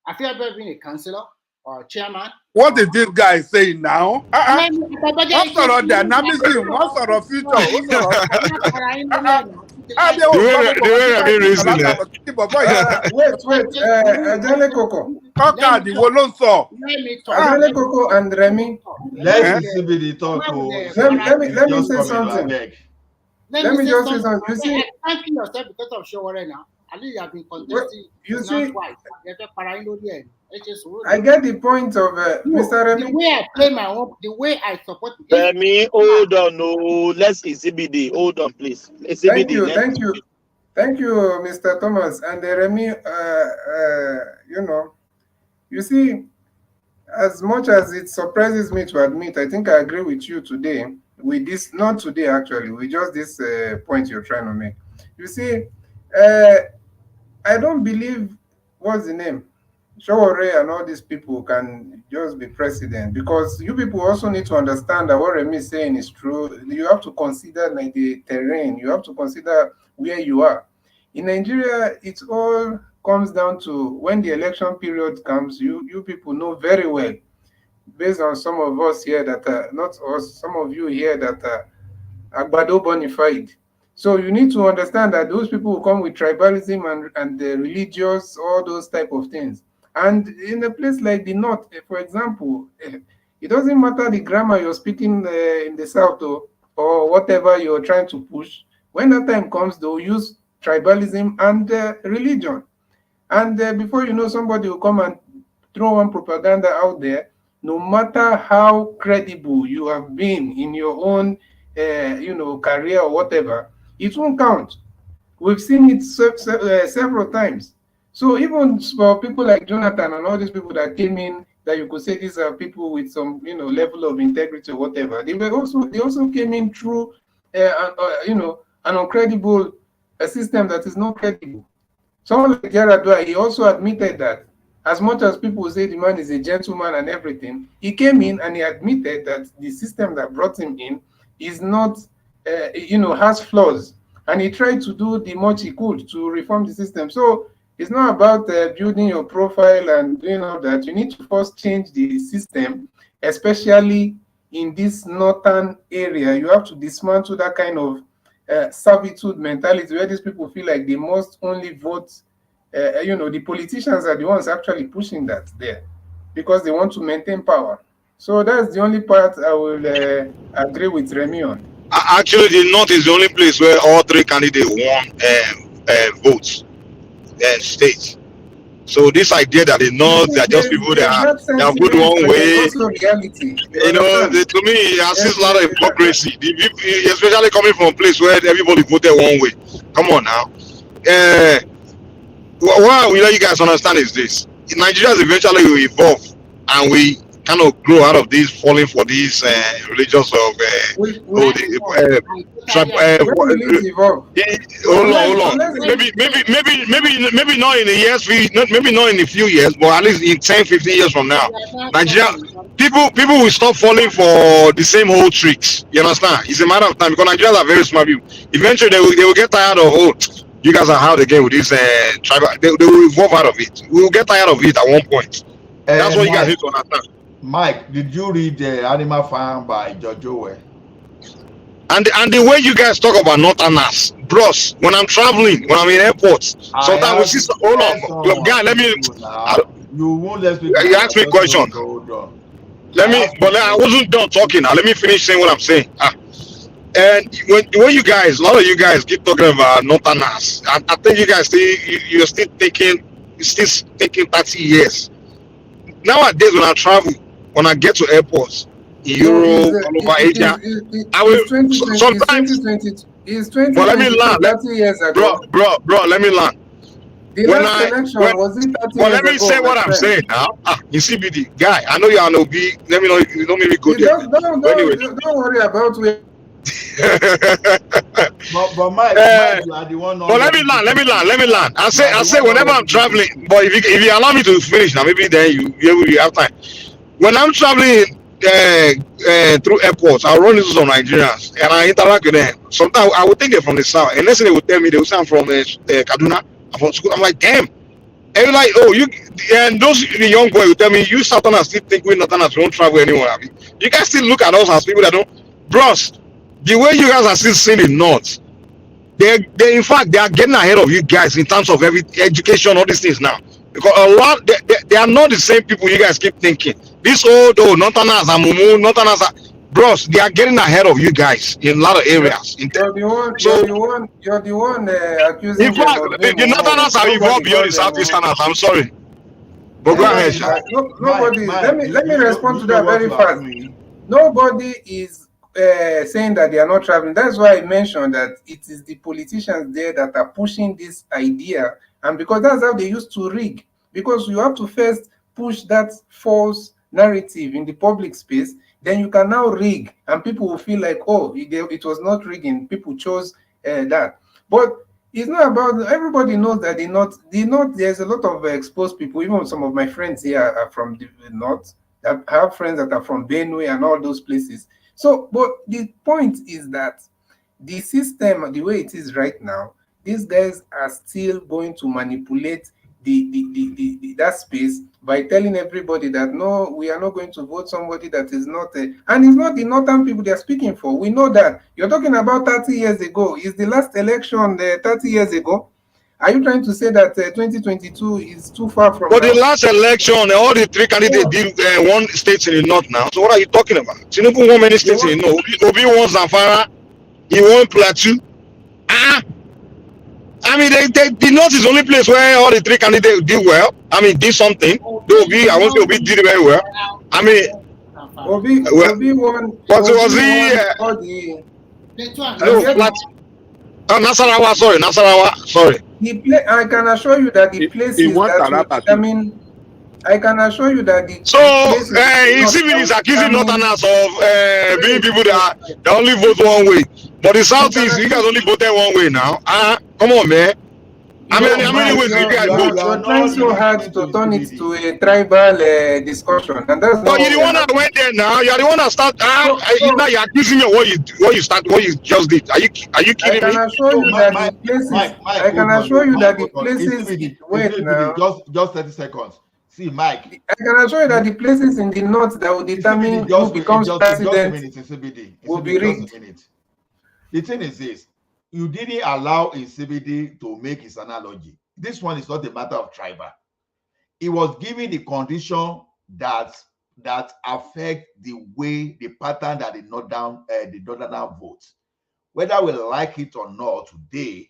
Have you ever been a councillor or a chairman? What is this guy saying now? What sort of dynamism? What sort of future? What sort of... Wait, Ajale Koko. Ajale Koko and Remy. Let CBD talk. Let me say something. Let me just say something. You see, thank you yourself because of Showorel now. At least you have been contesting. You see, twice. I get the point of Mr. Remy. The way I play my own, the way I support. Remy, hold on, no. Let's CBD. Hold on, please. Thank you, Mr. Thomas and Remy. You know, you see, as much as it surprises me to admit, I think I agree with you today. With this, not today actually, with just this point you're trying to make. You see, I don't believe, what's the name? Showorel and all these people can just be president, because you people also need to understand that what Remy is saying is true. You have to consider like the terrain. You have to consider where you are. In Nigeria, it all comes down to when the election period comes, you people know very well, based on some of us here that are, not us, some of you here that are Agbado bonified. So you need to understand that those people who come with tribalism and the religious, all those type of things. And in a place like the North, for example, it doesn't matter the grammar you're speaking in the South or whatever you're trying to push. When that time comes, they'll use tribalism and religion. And before you know, somebody will come and throw one propaganda out there. No matter how credible you have been in your own, career or whatever, it won't count. We've seen it several times. So even for people like Jonathan and all these people that came in, that you could say these are people with some, level of integrity or whatever, they also came in through, an uncredible system that is not credible. Someone like Yaradua, he also admitted that. As much as people say the man is a gentleman and everything, he came in and he admitted that the system that brought him in is not, has flaws. And he tried to do the much he could to reform the system. So it's not about building your profile and doing all that. You need to first change the system, especially in this northern area. You have to dismantle that kind of servitude mentality where these people feel like they must only vote. The politicians are the ones actually pushing that there because they want to maintain power. So that's the only part I will agree with Remy on. Actually, the North is the only place where all three candidates won votes and states. So this idea that the North are just people that are good one way, also reality. To me, it seems a lot of hypocrisy. Especially coming from a place where everybody voted one way. Come on now. What we let you guys understand is this: Nigeria eventually will evolve, and we kind of grow out of this falling for these religions of hold on. Maybe not in a years, maybe not in a few years, but at least in 10, 15 years from now, Nigeria people will stop falling for the same old tricks. You understand? It's a matter of time because Nigerians are very smart people. Eventually, they will get tired of you guys are out again with this tribal. They will evolve out of it. We will get tired of it at one point. That's what you guys need to understand. Mike, did you read the Animal Farm by George Orwell? And the way you guys talk about Northerners, bros, when I'm traveling, when I'm in airports, sometimes we see. Hold on, guy, let me. You won't let me. You ask me a question. Let me, but I wasn't done talking. Now let me finish saying what I'm saying. And when you guys, a lot of you guys keep talking about Northerners, I think you guys you're still taking 30 years. Nowadays, when I travel, when I get to airports in Europe, all over Asia, I will sometimes. It's 20, but let me land, 30 years ago. Bro, let me land. The last election was it 30 years ago? Let me say what I'm saying now. You CBD guy, I know you're an OB. Let me know. You don't make me go there. Don't worry about it. but Mike, you are the one. But let me land. I say whenever I'm traveling, but if you allow me to finish now, maybe then you have time. When I'm traveling through airports, I run into some Nigerians and I interact with them. Sometimes I would think they're from the south, and next thing they would tell me they would say I'm from Kaduna, I'm from school. I'm like, damn. And you're like, and the young boy will tell me, you Southerners still think we Northerners won't travel anywhere. I mean, you guys still look at us as people that don't, bros. The way you guys are still seeing the North, they in fact they are getting ahead of you guys in terms of every education, all these things now. Because a lot they are not the same people you guys keep thinking. This Northerners and Mumu, Northerners are bros, they are getting ahead of you guys in a lot of areas. You're the one accusing. In fact, the Northerners are evolved beyond the Southeasterners. I'm sorry. But go ahead. Nobody. Let me respond to that very fast. Nobody is saying that they are not traveling. That's why I mentioned that it is the politicians there that are pushing this idea, and because that's how they used to rig. Because you have to first push that false narrative in the public space, then you can now rig, and people will feel like, oh, it was not rigging. People chose that, but it's not about. Everybody knows that the North. There's a lot of exposed people. Even some of my friends here are from the North. I have friends that are from Benue and all those places. So, but the point is that the system, the way it is right now, these guys are still going to manipulate that space by telling everybody that no, we are not going to vote somebody that is not and it's not the northern people they are speaking for. We know that. You're talking about 30 years ago. Is the last election 30 years ago? Are you trying to say that 2022 is too far from? But the last election, all the three candidates did one state in the north now. So what are you talking about? Tinubu won many states in the north. Obi won Zamfara. He won Plateau. I mean, the north is the only place where all the three candidates did well. I mean, did something. I won't say Obi did very well. I mean, Obi won. But was he? Nasarawa, sorry. I can assure you that the places I can assure you that the is accusing Northerners of being people that only vote one way. But the Southeast, you guys only voted one way now. Come on, man. How many ways you guys vote? You're trying so hard to turn it to a tribal discussion, and that's. But you're the one that went there now. You're the one that started. Now you're accusing me of what you just did. Are you kidding me? I can assure you that the places. I can assure you that the places. Wait now. Just 30 seconds. See, Mike. I can assure you that the places in the north that will determine who becomes president will be rigged. The thing is this: you didn't allow a CBD to make his analogy. This one is not a matter of tribal. It was given the condition that affect the way, the pattern that the northern votes. Whether we like it or not today,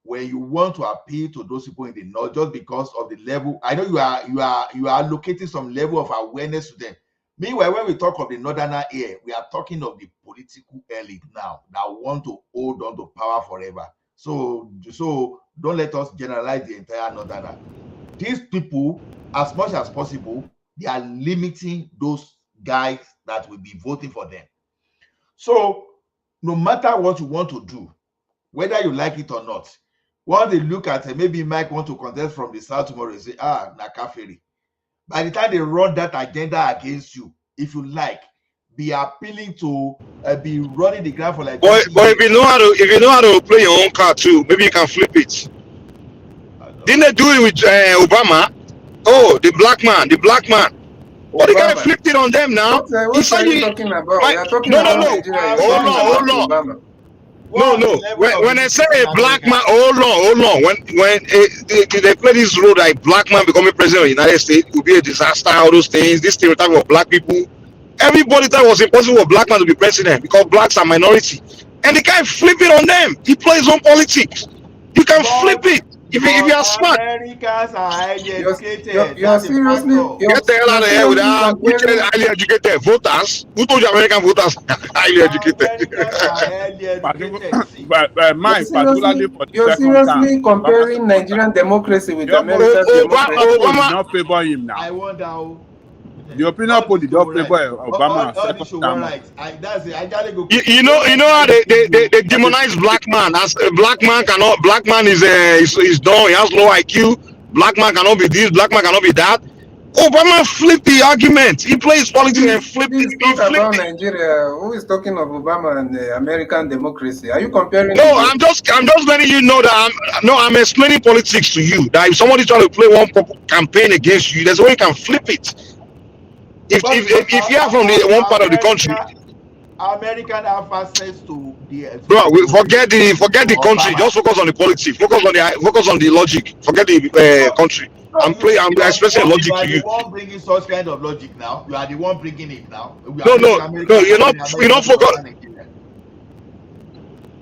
when you want to appeal to those people in the north, just because of the level, I know you are allocating some level of awareness to them. Meanwhile, when we talk of the northerner here, we are talking of the political elite now that want to hold on to power forever. So don't let us generalize the entire northerner. These people, as much as possible, they are limiting those guys that will be voting for them. So no matter what you want to do, whether you like it or not, once they look at it, maybe Mike want to contest from the south tomorrow, say, Nakaferi. By the time they run that agenda against you, if you like, be appealing to be running the ground for like. But if you know how to play your own card too, maybe you can flip it. Didn't they do it with Obama? Oh, the black man. But the guy flipped it on them now. What are you talking about? We are talking no. about Nigeria. Hold on. No. When I say a black man, hold on. When they play this role like black man becoming president of the United States will be a disaster, all those things, this stereotype of black people. Everybody thought it was impossible for black man to be president because blacks are minority. And the guy flip it on them. He plays on politics. You can flip it. If you are smart. Americans are highly educated. You're seriously get the hell out of here with that. Which highly educated voters? Who told you American voters are highly educated? But Mike, particularly for the you're seriously comparing Nigerian democracy with American democracy. Obama did not favor him now. I wonder. The opinion poll did not favor Obama. You know how they demonize black man as a black man is dumb, he has low IQ, black man cannot be this, black man cannot be that. Obama flipped the argument. He plays politics and flipped it. Talk about Nigeria. Who is talking of Obama and American democracy? Are you comparing? No, I'm just letting you know that I'm explaining politics to you. That if somebody trying to play one campaign against you, there's a way you can flip it. If you are from the one part of the country, American have access to the. Bro, forget the country. Just focus on the politics. Focus on the logic. Forget the country. I'm expressing logic to you. You are the one bringing such kind of logic now. You are the one bringing it now. No. You're not focused.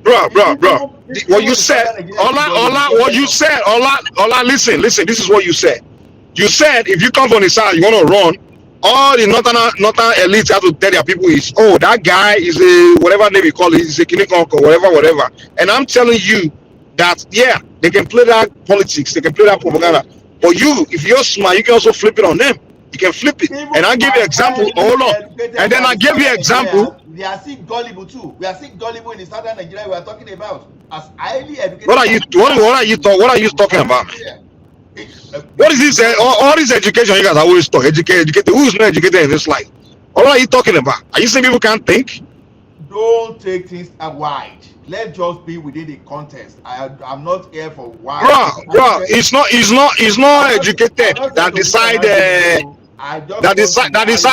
Bro. What you said, what you said, listen. This is what you said. You said if you come from the south, you want to run. All the northern elites have to tell their people is, oh, that guy is a whatever name you call it, he's a kinikonko, whatever. And I'm telling you that they can play that politics, they can play that propaganda. But if you're smart, you can also flip it on them. You can flip it. And I'll give you an example. Hold on. And then I'll give you an example. They are still gullible too. We are still gullible in the southern Nigeria we are talking about as highly educated. What are you talking about? What is this? All this education you guys always talk. Educated. Who is not educated in this life? What are you talking about? Are you saying people can't think? Don't take things wide. Let's just be within the context. I'm not here for wide. Bro, it's not educated that decide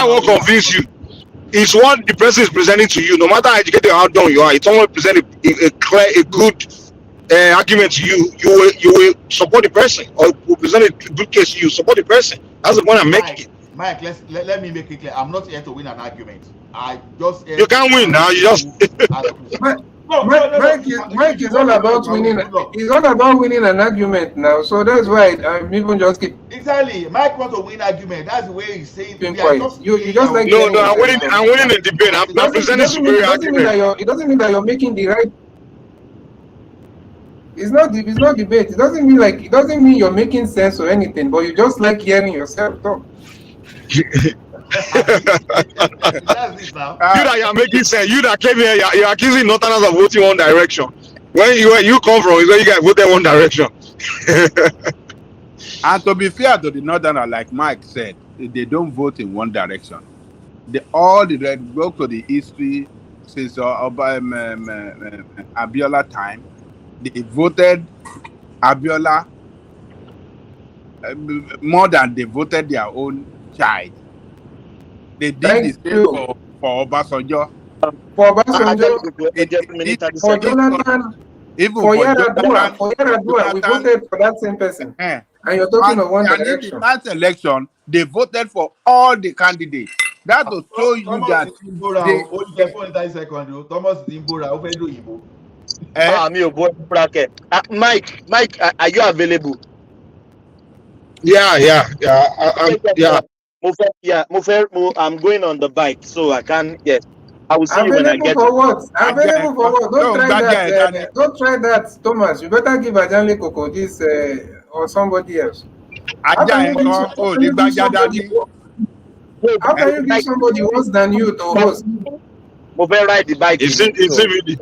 what convince you. It's what the person is presenting to you. No matter how educated or how dumb you are, it's someone present a good argument to you. You will support the person, or will present a good case to you. Support the person. That's the point I'm making. Mike, let me make it clear. I'm not here to win an argument. I just you can't win now. You just. Mike is all about winning. He's all about winning an argument now. So that's why I'm even just keep. Exactly. Mike wants to win argument. That's the way he's saying. You just like. No, I'm winning the debate. I'm presenting superior argument. It doesn't mean that you're making the right. It's not debate. It doesn't mean you're making sense or anything, but you just like hearing yourself talk. You that you're making sense. You that came here, you're accusing Northerners of voting one direction. Where you come from is where you guys voted one direction. And to be fair to the Northerner, like Mike said, they don't vote in one direction. All the red go to the history since Abiola time. They voted Abiola more than they voted their own child. They did the same for Obasanjo. For Obasanjo, for Jonathan, even for for Yaradua, we voted for that same person. And you're talking of one direction. In the last election, they voted for all the candidates. That will show you that Mike, are you available? Yeah. I'm going on the bike, so I can't. Yes, I will see you when I get. For what? Available for what? Don't try that. Don't try that, Thomas. You better give Ajanle Koko this or somebody else. How can you give somebody worse than you to host? Move ride the bike. It's really.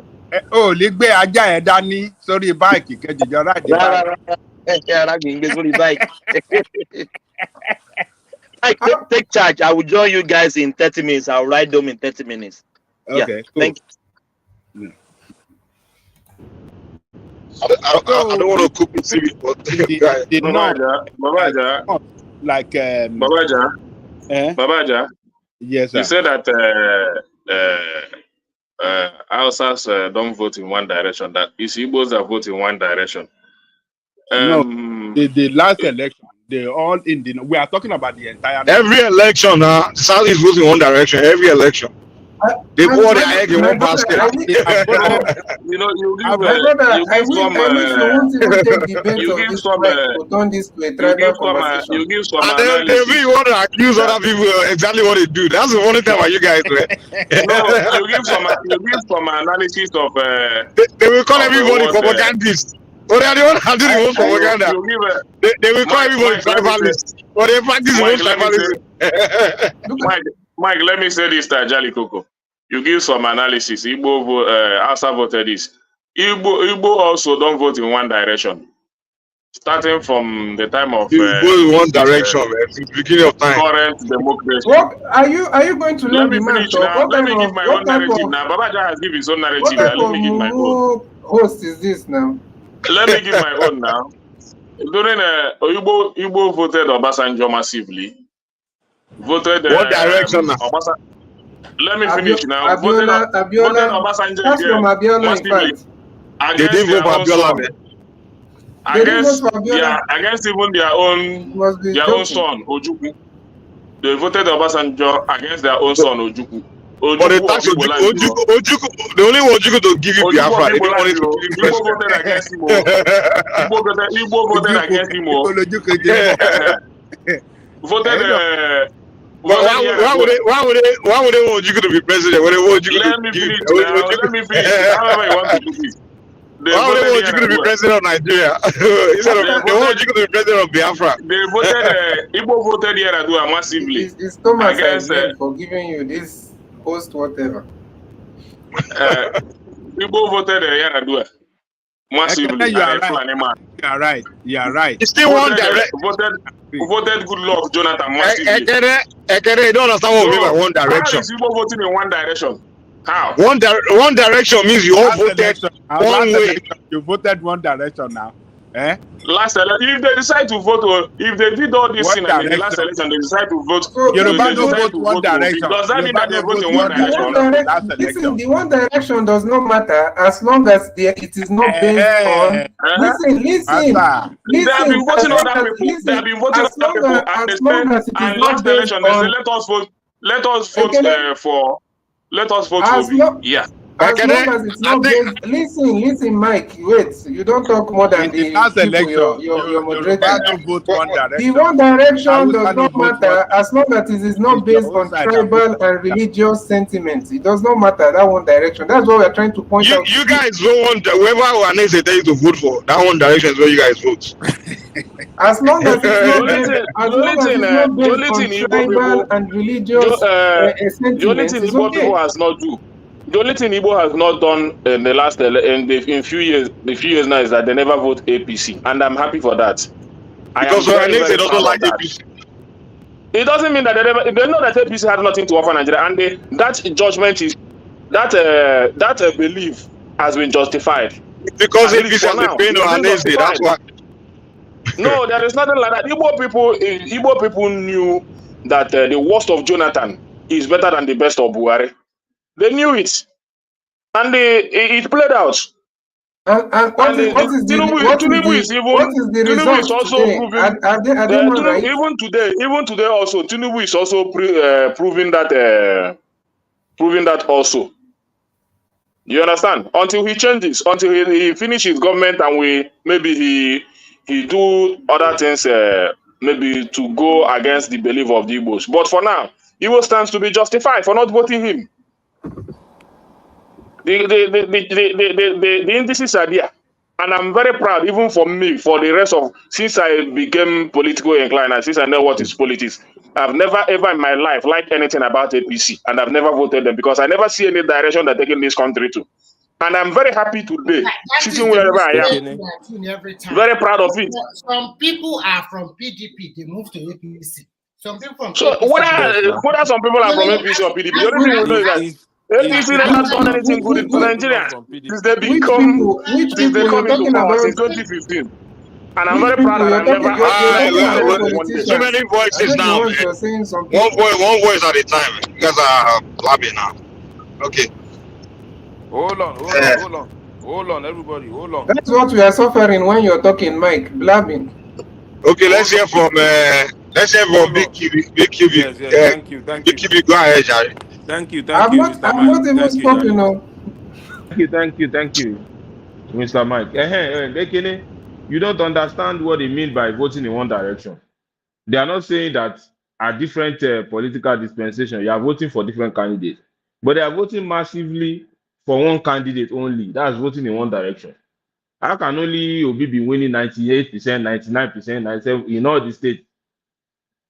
Oh, Ligbe Aja Dani, sorry, bike. You ride the bike. Take charge. I will join you guys in 30 minutes. I'll ride them in 30 minutes. Okay, cool. Thank you. I don't want to cook with TV, but Babaja. Yes, sir. You said that Hausas don't vote in one direction. That is Igbos that vote in one direction. No, the last election, they all in the. We are talking about the entire. Every election, South is voting in one direction. Every election, they pour their egg in one basket. You know, you give some. And then they want to accuse other people exactly what they do. That's the only time you guys. No, you give some analysis of. They will call everybody propagandists. Or they are the one who do the most propaganda. They will call everybody tribalists. Or they practice the most tribalism. Mike, let me say this to Ajali Koko. You give some analysis. Igbo Asa voted this. Igbo also don't vote in one direction. Starting from the time of one direction, since the beginning of time. Current democracy. What are you going to let me finish now? Let me give my own narrative now. Babaja has given his own narrative. Let me give my own. Host is this now? Let me give my own now. During Igbo voted Obasanjo massively. Voted what direction now? Let me finish now. Voted Obasanjo massively. They didn't vote for Abiola. Against even their own son Ojukwu. They voted Obasanjo against their own son Ojukwu. But they tax Ojukwu, they only want Ojukwu to give you Biafra. They don't want it to give you Igbo voted against him. Igbo voted against him. Voted. Why would they want Ojukwu to be president? When they want Ojukwu to give Let me finish. However you want to do this. Why would they want Ojukwu to be president of Nigeria? Instead of they want Ojukwu to be president of Biafra. They voted. Igbo voted Yaradua massively. It's Thomas against for giving you this post whatever. Igbo voted Yaradua massively. You are right. It's still one direct. Voted good luck, Jonathan massively. You don't understand what we mean by one direction. How is Igbo voting in one direction? How? One direction means you all voted one way. You voted one direction now. Last election, if they decide to vote, if they did all this thing in the last election, they decide to vote. Yoruba don't vote one direction. Does that mean that they vote in one direction? Listen, the one direction does not matter as long as it is not based on. Listen. They have been voting on that people. They have been voting on that people. And last election, they say, let us vote Let us vote for yeah. As long as it's not based, listen, Mike. Wait, you don't talk more than the last election. Your moderator. Vote one direction. The one direction does not matter as long as it is not based on tribal and religious sentiments. It does not matter that one direction. That's what we are trying to point out. You guys don't want whoever Wanese they tell you to vote for. That one direction is where you guys vote. As long as it's not based on tribal and religious sentiments, it's okay. Has not do. The only thing Igbo has not done in the last in few years now is that they never vote APC, and I'm happy for that. Because they don't like APC. It doesn't mean that they know that APC has nothing to offer Nigeria, and that judgment is that belief has been justified. Because APC has been paying on Wednesday, that's why. No, there is nothing like that. Igbo people knew that the worst of Jonathan is better than the best of Buhari. They knew it, and it played out. And what is the result today? Are they not right? Even today also, Tinubu is also proving that also. You understand? Until he changes, until he finishes government, and he do other things, maybe to go against the belief of the Igbos. But for now, Igbo stands to be justified for not voting him. The indices are there. And I'm very proud, even for me, for the rest of, since I became politically inclined and since I know what is politics, I've never ever in my life liked anything about APC, and I've never voted them because I never see any direction they're taking this country to. And I'm very happy today, sitting wherever I am. Very proud of it. Some people are from PDP, they move to APC. Some people from so APC, whether some people are from APC or PDP, the only thing we know is that APC never done anything good to Nigeria since they become into power since 2015. And I'm very proud that I've never too many voices now, man. One voice at a time. You guys are blabbing now. Okay. Hold on, everybody, hold on. That's what we are suffering when you're talking, Mike, blabbing. Okay, let's hear from Big QB. Yes, thank you. Big QB, go ahead, Jerry. Thank you, I'm not even spoken of. Thank you, Mr. Mike. Lekene, you don't understand what they mean by voting in one direction. They are not saying that at different political dispensation, you are voting for different candidates, but they are voting massively for one candidate only. That's voting in one direction. How can only Obi be winning 98%, 99%, 97% in all the states?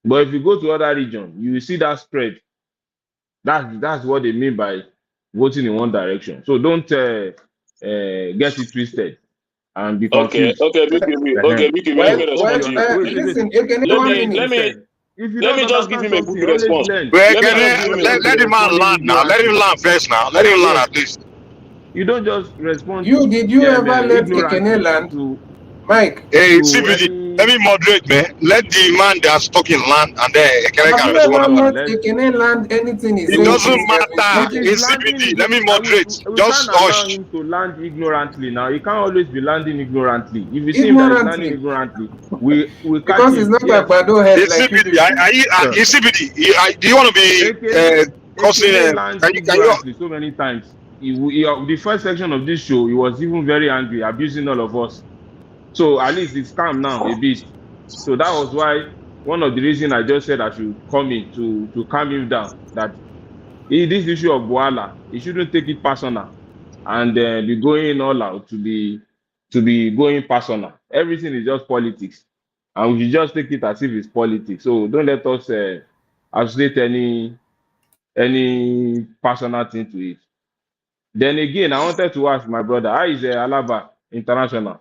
But if you go to other regions, you will see that spread. That's what they mean by voting in one direction. So don't get it twisted and be confused. Okay, listen, let me just give him a quick response. Let the man land now. Let him land first now. Let him land at least. You don't just respond. Did you ever let Ekene land? Mike. Hey, CBD, let me moderate, man. Let the man that's talking land, and then Ekene can respond. Let Ekene land anything he says. It doesn't matter. It's CBD. Let me moderate. Just hush. Him to land ignorantly now. He can't always be landing ignorantly. If you see him that is landing ignorantly, we catch because him. It's not like Bado head. It's like CBD. It's CBD. Do you want to be causing? Can you? So many times. The first section of this show, he was even very angry, abusing all of us. So at least it's calm now a bit. So that was why one of the reasons I just said I should come in to calm him down. That this issue of Bwala, he shouldn't take it personal and be going all out to be going personal. Everything is just politics, and we should just take it as if it's politics. So don't let us associate any personal thing to it. Then again, I wanted to ask my brother, how is Alaba International?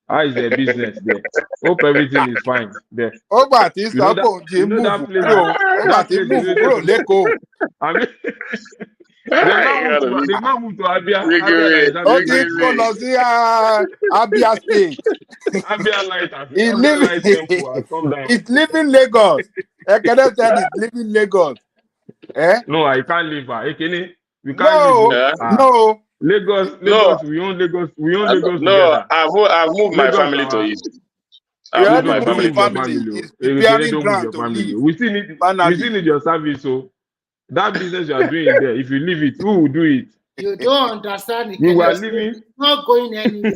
How is their business there? Hope everything is fine there. Oh, but you know that place. I mean, they now move to Abia. Abia State. Abia Light. It's living Lagos. I cannot tell it's living Lagos. No, I can't live. We can't live. No. Lagos, we own Lagos No, together. I've moved my family to it. I've moved my family. We still need your service. So that business you are doing there, if you leave it, who will do it? You don't understand. We were living. It's not going anywhere.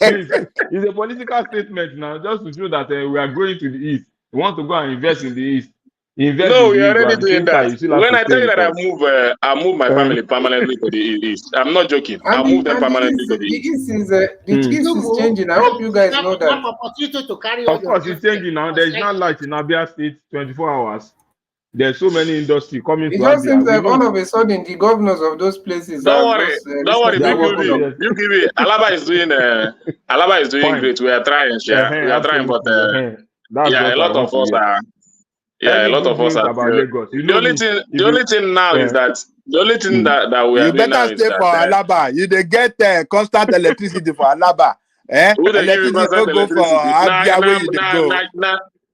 It's a political statement now, just to show that we are going to the east. We want to go and invest in the east. We are already doing that. When I tell you that I move my family permanently to the east, I'm not joking. I move them permanently to the east. The east is changing. I hope you guys know that. Of course, it's changing now. There's not light in Abia State 24 hours. There's so many industry coming to Abia. It just seems like all of a sudden the governors of those places. Don't worry, BQB. Alaba is doing great. We are trying, we are trying, but a lot of us are. Yeah, a lot of us are. The only thing now is that we are doing now is for Alaba. You they get constant electricity for Alaba. Who they give you Electricity constant no go for electricity? Abia where you dey go.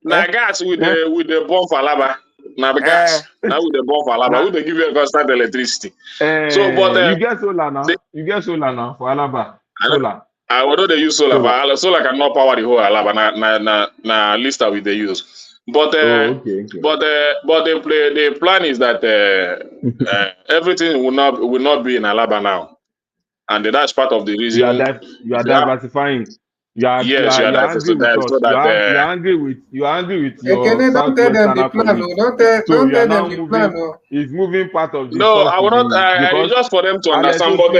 Na gas with the bomb for Alaba. Na the gas. Now with the bomb for Alaba. Who they give you constant electricity? So, but You get solar now. You get solar now for Alaba. Solar. I would they use solar. Solar cannot power the whole Alaba. Na list with they use. But okay. but the plan is that everything will not be in Alaba now, and that's part of the reason. You are diversifying. You are angry with us. You are angry with your southwestern colleagues. So you are now moving. It's moving part of the. No, I will not. It's just for them to understand. But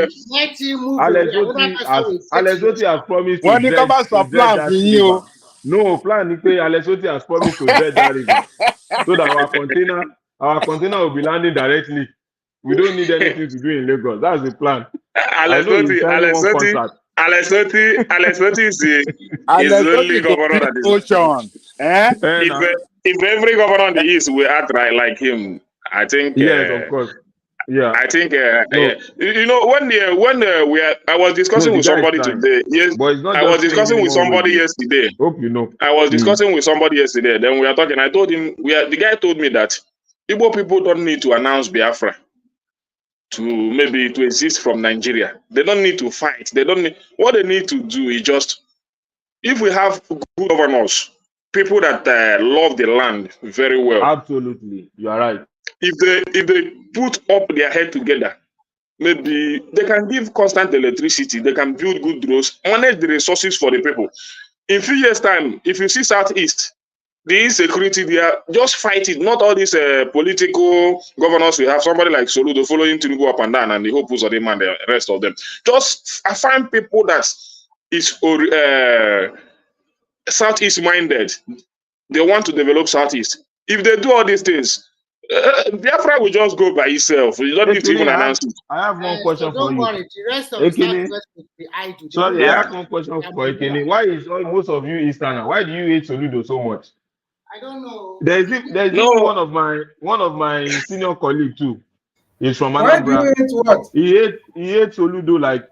Alesoti has promised when to come out some plan for you. No plan. Alesoti has promised to dredge that river, so that our container will be landing directly. We don't need anything to do in Lagos. That's the plan. Alesoti is only governor that is ocean. If every governor in the East will act right like him, I think. Yes, of course. Yeah. I think. You know, I was discussing with somebody today. Yes, I was discussing with somebody yesterday. Hope you know. I was discussing with somebody yesterday. Then we are talking. I told him the guy told me that Igbo people don't need to announce Biafra to exist from Nigeria. They don't need to fight. They don't need. What they need to do is just, if we have good governors, people that love the land very well. Absolutely, you are right. If they put up their head together, maybe they can give constant electricity. They can build good roads, manage the resources for the people. In few years' time, if you see Southeast, the insecurity there, just fight it. Not all these political governors. We have somebody like Soludo following Tinubu up and down, and the Hopus of them and the rest of them. Just find people that is Southeast minded. They want to develop Southeast. If they do all these things, Biafra will just go by itself. You don't need to even announce it. I have one question for you. Worry, the rest of the Southwest will be idle. Sorry, I have one question for Ekene. Why is most of you Eastern? Why do you hate Soludo so much? I don't know. There's one of my senior colleague too. He's from Anambra. Why do you hate what? He hates Soludo like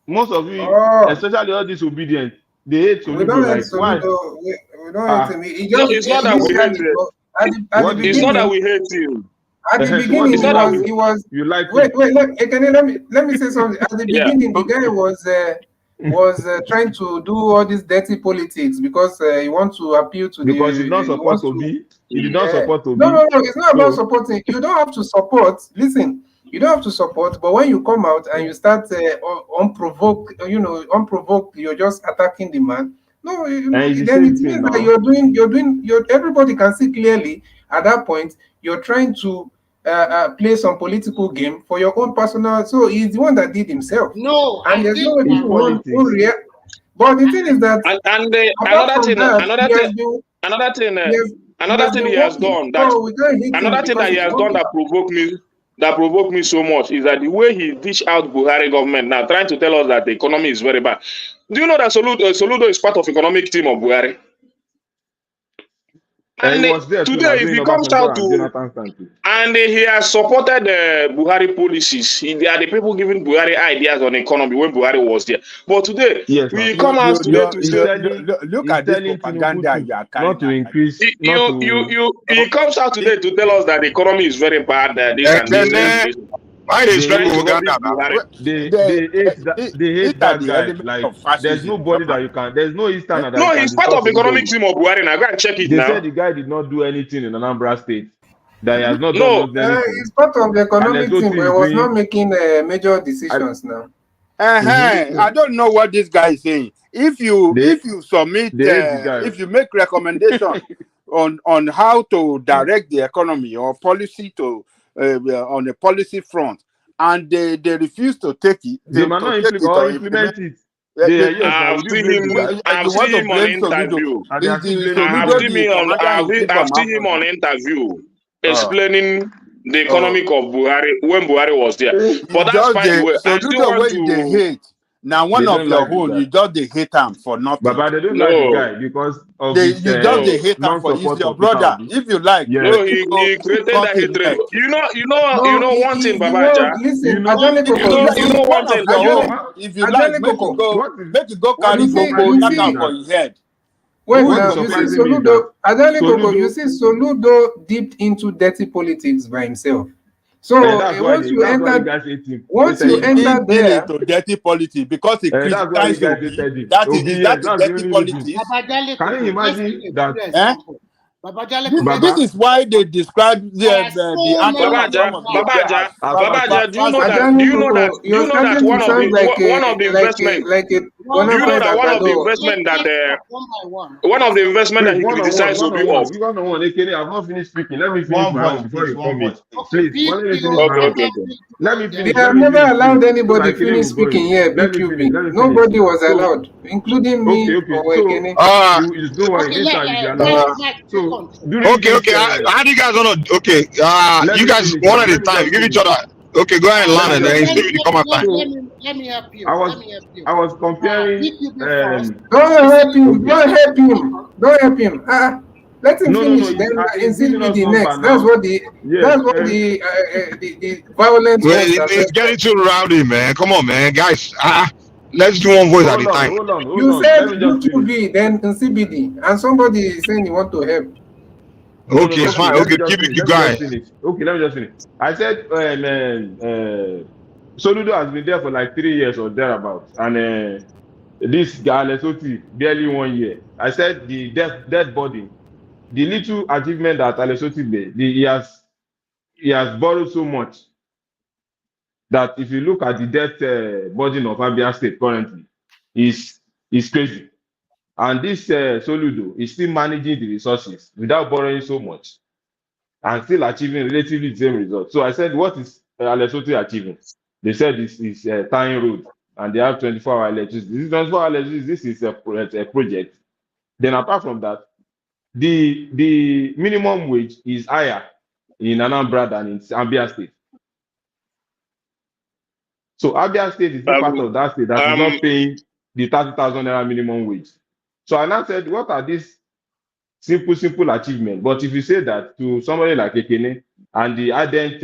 most of you, especially all these obedient. They hate Soludo. We don't hate like Soludo. We don't hate him. It's not that we hate him. It's not that we hate him. At the beginning, he was. You like? Wait. Let me say something. At the beginning, the guy was trying to do all this dirty politics because he wants to appeal to because he not supposed to be. He did not support to be. No. It's not about supporting. You don't have to support. Listen, you don't have to support. But when you come out and you start unprovoked, you're just attacking the man. No, then it means that you're doing. Everybody can see clearly at that point. You're trying to play some political game for your own personal. So he's the one that did himself. No, and there's no way people who react. But the thing is that another thing he has done that provoked me so much is that the way he dish out Buhari government now, trying to tell us that the economy is very bad. Do you know that Soludo is part of economic team of Buhari? And today, if he comes out and he has supported the Buhari policies, they are the people giving Buhari ideas on economy when Buhari was there. But today, we come out today to say, look at this propaganda you are carrying. Not to increase. He comes out today to tell us that the economy is very bad. Why they struggle propaganda? They hate that guy. Like, there's nobody that you can. There's no Eastern. No, he's part of the economic team of Buhari. Now go and check it now. They said the guy did not do anything in Anambra State. That he has not done anything. He's part of the economic team. He was not making major decisions now. I don't know what this guy is saying. If you submit, if you make recommendation on how to direct the economy or policy to. On a policy front, and they refuse to take it. They might not implement it. I've seen him on interview. I've seen him on interview explaining the economic of Buhari when Buhari was there. But that's fine. So do the way they hate. Now one They of don't your like the own, guy. you just they hate him for nothing. But they don't like the guy because of You his just they hate him for non-support it's your for Peter brother. Obi. If you like, Yes. No, he created that hatred. You know one thing, Babaja. Listen, It's one of your own. If you like, make you go carry go knock out for his head. Wait now, you see Soludo, Adelikoko, you see Soludo dipped into dirty politics by himself. So once you enter there, into dirty politics because he criticized Obi. That is dirty politics. Can you imagine that? This is why they describe the anthem of some of the Babaja, do you know that one of the investment that he criticized Obi of? I've not finished speaking. Let me finish my own before you come in. Please, let me finish my own. Let me finish. They have never allowed anybody finish speaking here. Nobody was allowed, including me or Ekene. Okay. How do you guys want to? Okay, you guys one at a time. Give each other. Okay, go ahead and learn, and then see if you come out time. Let me help you. I was comparing. Don't help him. Let him finish. Then insist with the next. That's what the violence. Well, it's getting too rowdy, man. Come on, man, guys. Let's do one voice at a time. You said U2B, then CBD, and somebody is saying you want to help. Okay, it's fine. Okay, keep it, you guys. Okay, let me just finish. I said, Soludo has been there for like 3 years or thereabouts, and this guy Alessoti barely 1 year. I said the dead body, the little achievement that Alessoti made, he has borrowed so much that if you look at the debt burden of Abia State currently, is crazy. And this Soludo is still managing the resources without borrowing so much and still achieving relatively the same results. So I said, what is Alessoti achieving? They said this is tying road and they have 24-hour electricity. This is 24-hour electricity. This is a project. Then apart from that, the minimum wage is higher in Anambra than in Abia State. So Abia State is the part of that state that is not paying the 30,000 naira minimum wage. So I now said, what are these simple achievements? But if you say that to somebody like Ekene and the ardent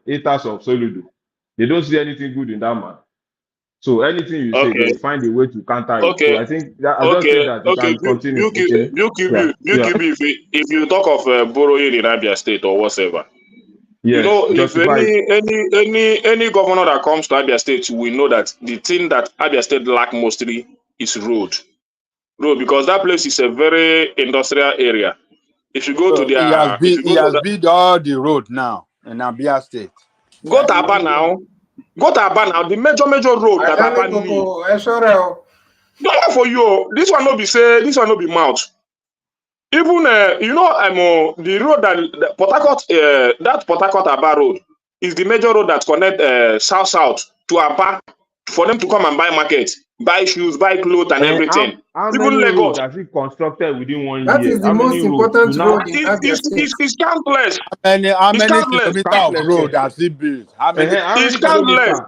haters of Soludo, they don't see anything good in that man. So anything you say, they find a way to counter it. So I think that I just say that you can continue. If you talk of borrowing in Abia State or whatever, yes, you know, if any governor that comes to Abia State, we know that the thing that Abia State lack mostly is road, because that place is a very industrial area. If you go to their, he has built all the road now in Abia State. Go to Aba now. The major road that Aba need. Not for you. This one no be say. This one no be mouth. Even you know, the road that Port Harcourt, that Port Harcourt Aba road is the major road that connect south to Aba for them to come and buy market, buy shoes, buy clothes, and everything. How even many Lagos. roads has it constructed within 1 year? That is the most important road in Abia State. It's countless. How many kilometers of road has it built? It's countless.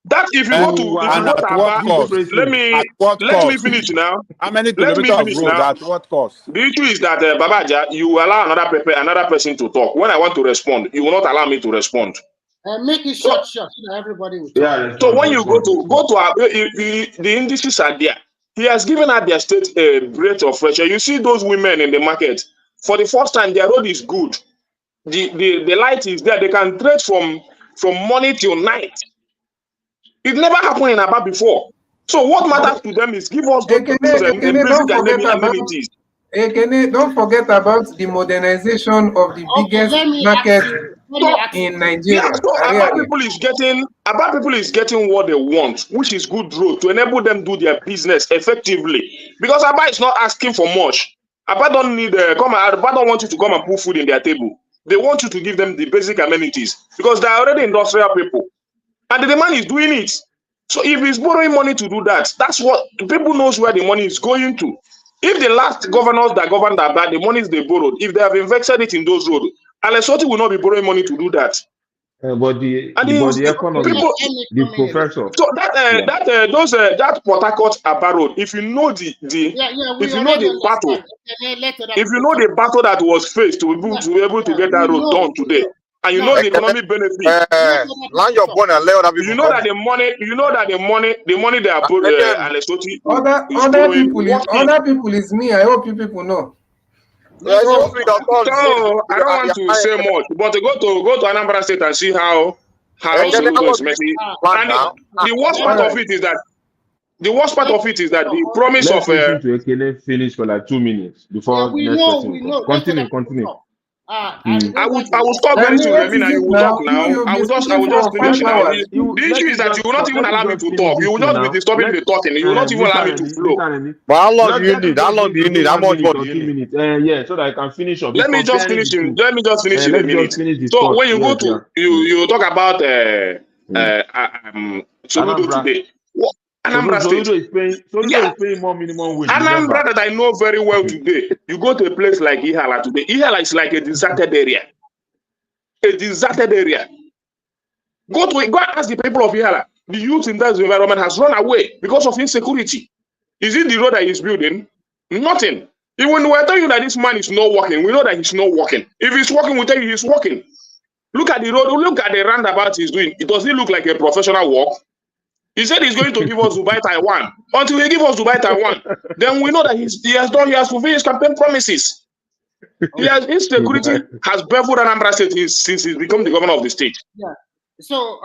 That if you go to Aba, let me finish now. How many kilometers of road at what cost? The issue is that Babaja, you allow another person to talk. When I want to respond, you will not allow me to respond. Make it short, so everybody will talk. Yeah. So when you go to the indices are there. He has given Abia State a breath of fresh air. You see those women in the market. For the first time, their road is good. The light is there. They can trade from morning till night. It never happened in Aba before. So what matters to them is give us those basic amenities. Don't forget about the modernization of the biggest market in Nigeria. Yeah, so Aba people is getting what they want, which is good road to enable them do their business effectively. Because Aba is not asking for much. Aba don't need Aba don't want you to come and put food in their table. They want you to give them the basic amenities because they are already industrial people, and the demand is doing it. So if he's borrowing money to do that, that's what people knows where the money is going to. If the last governors that governed Aba, the monies they borrowed, if they have invested it in those roads, Alessoti will not be borrowing money to do that. But the economy, people, the professor. so that Port Harcourt Aba Road, if you know the if you know the battle, if you know the battle that was faced to be able to get that road done today, and you know the economic benefit, land your bone and let other people. you know that the money they are put Alessoti other people is me. I hope you people know. So I don't want to say much, but to go to Anambra State and see how Soludo is messy. And the worst part of it is that the promise Let's of listen to Ekene finish for like 2 minutes before next person will come. Continue. I will stop very soon, Remy, and you will talk now. I will just finish now. The issue is that you will not even allow me to talk. You will not be disturbing the talking. You will not even allow me to flow. But how long do you need? How long do you need? How much more do you need? Yeah, so that I can finish up. Let me just finish in a minute. So when you go to you talk about Soludo today. Anambra State. Soludo is paying more minimum wage. Anambra that I know very well today. You go to a place like Ihala today. Ihala is like a deserted area. A deserted area. Go and ask the people of Ihala. The youth in that environment has run away because of insecurity. Is it the road that he's building? Nothing. Even when we tell you that this man is not working, we know that he's not working. If he's working, we tell you he's working. Look at the road. Look at the roundabout he's doing. It doesn't look like a professional work. He said he's going to give us Dubai Taiwan. Until he gives us Dubai Taiwan, then we know that he has fulfilled his campaign promises. Insecurity has beveled Anambra State since he's become the governor of the state. Yeah. So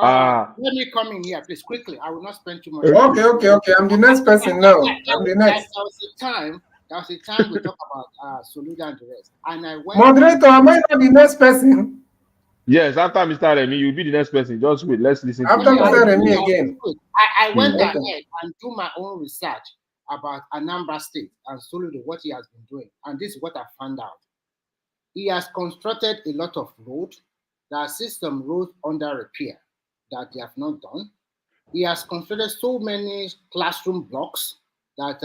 let me come in here, please, quickly. I will not spend too much time. Okay. I'm the next person now. I'm the next. There was a time we talk about Soludo and the rest. And I went. Moderator, am I not the next person? Yes, after Mr. Remy, you'll be the next person. Just wait, let's listen after to Mr. Remy again. I went ahead and do my own research about Anambra State and Soludo, what he has been doing. And this is what I found out. He has constructed a lot of roads. There are some roads under repair that they have not done. He has constructed so many classroom blocks that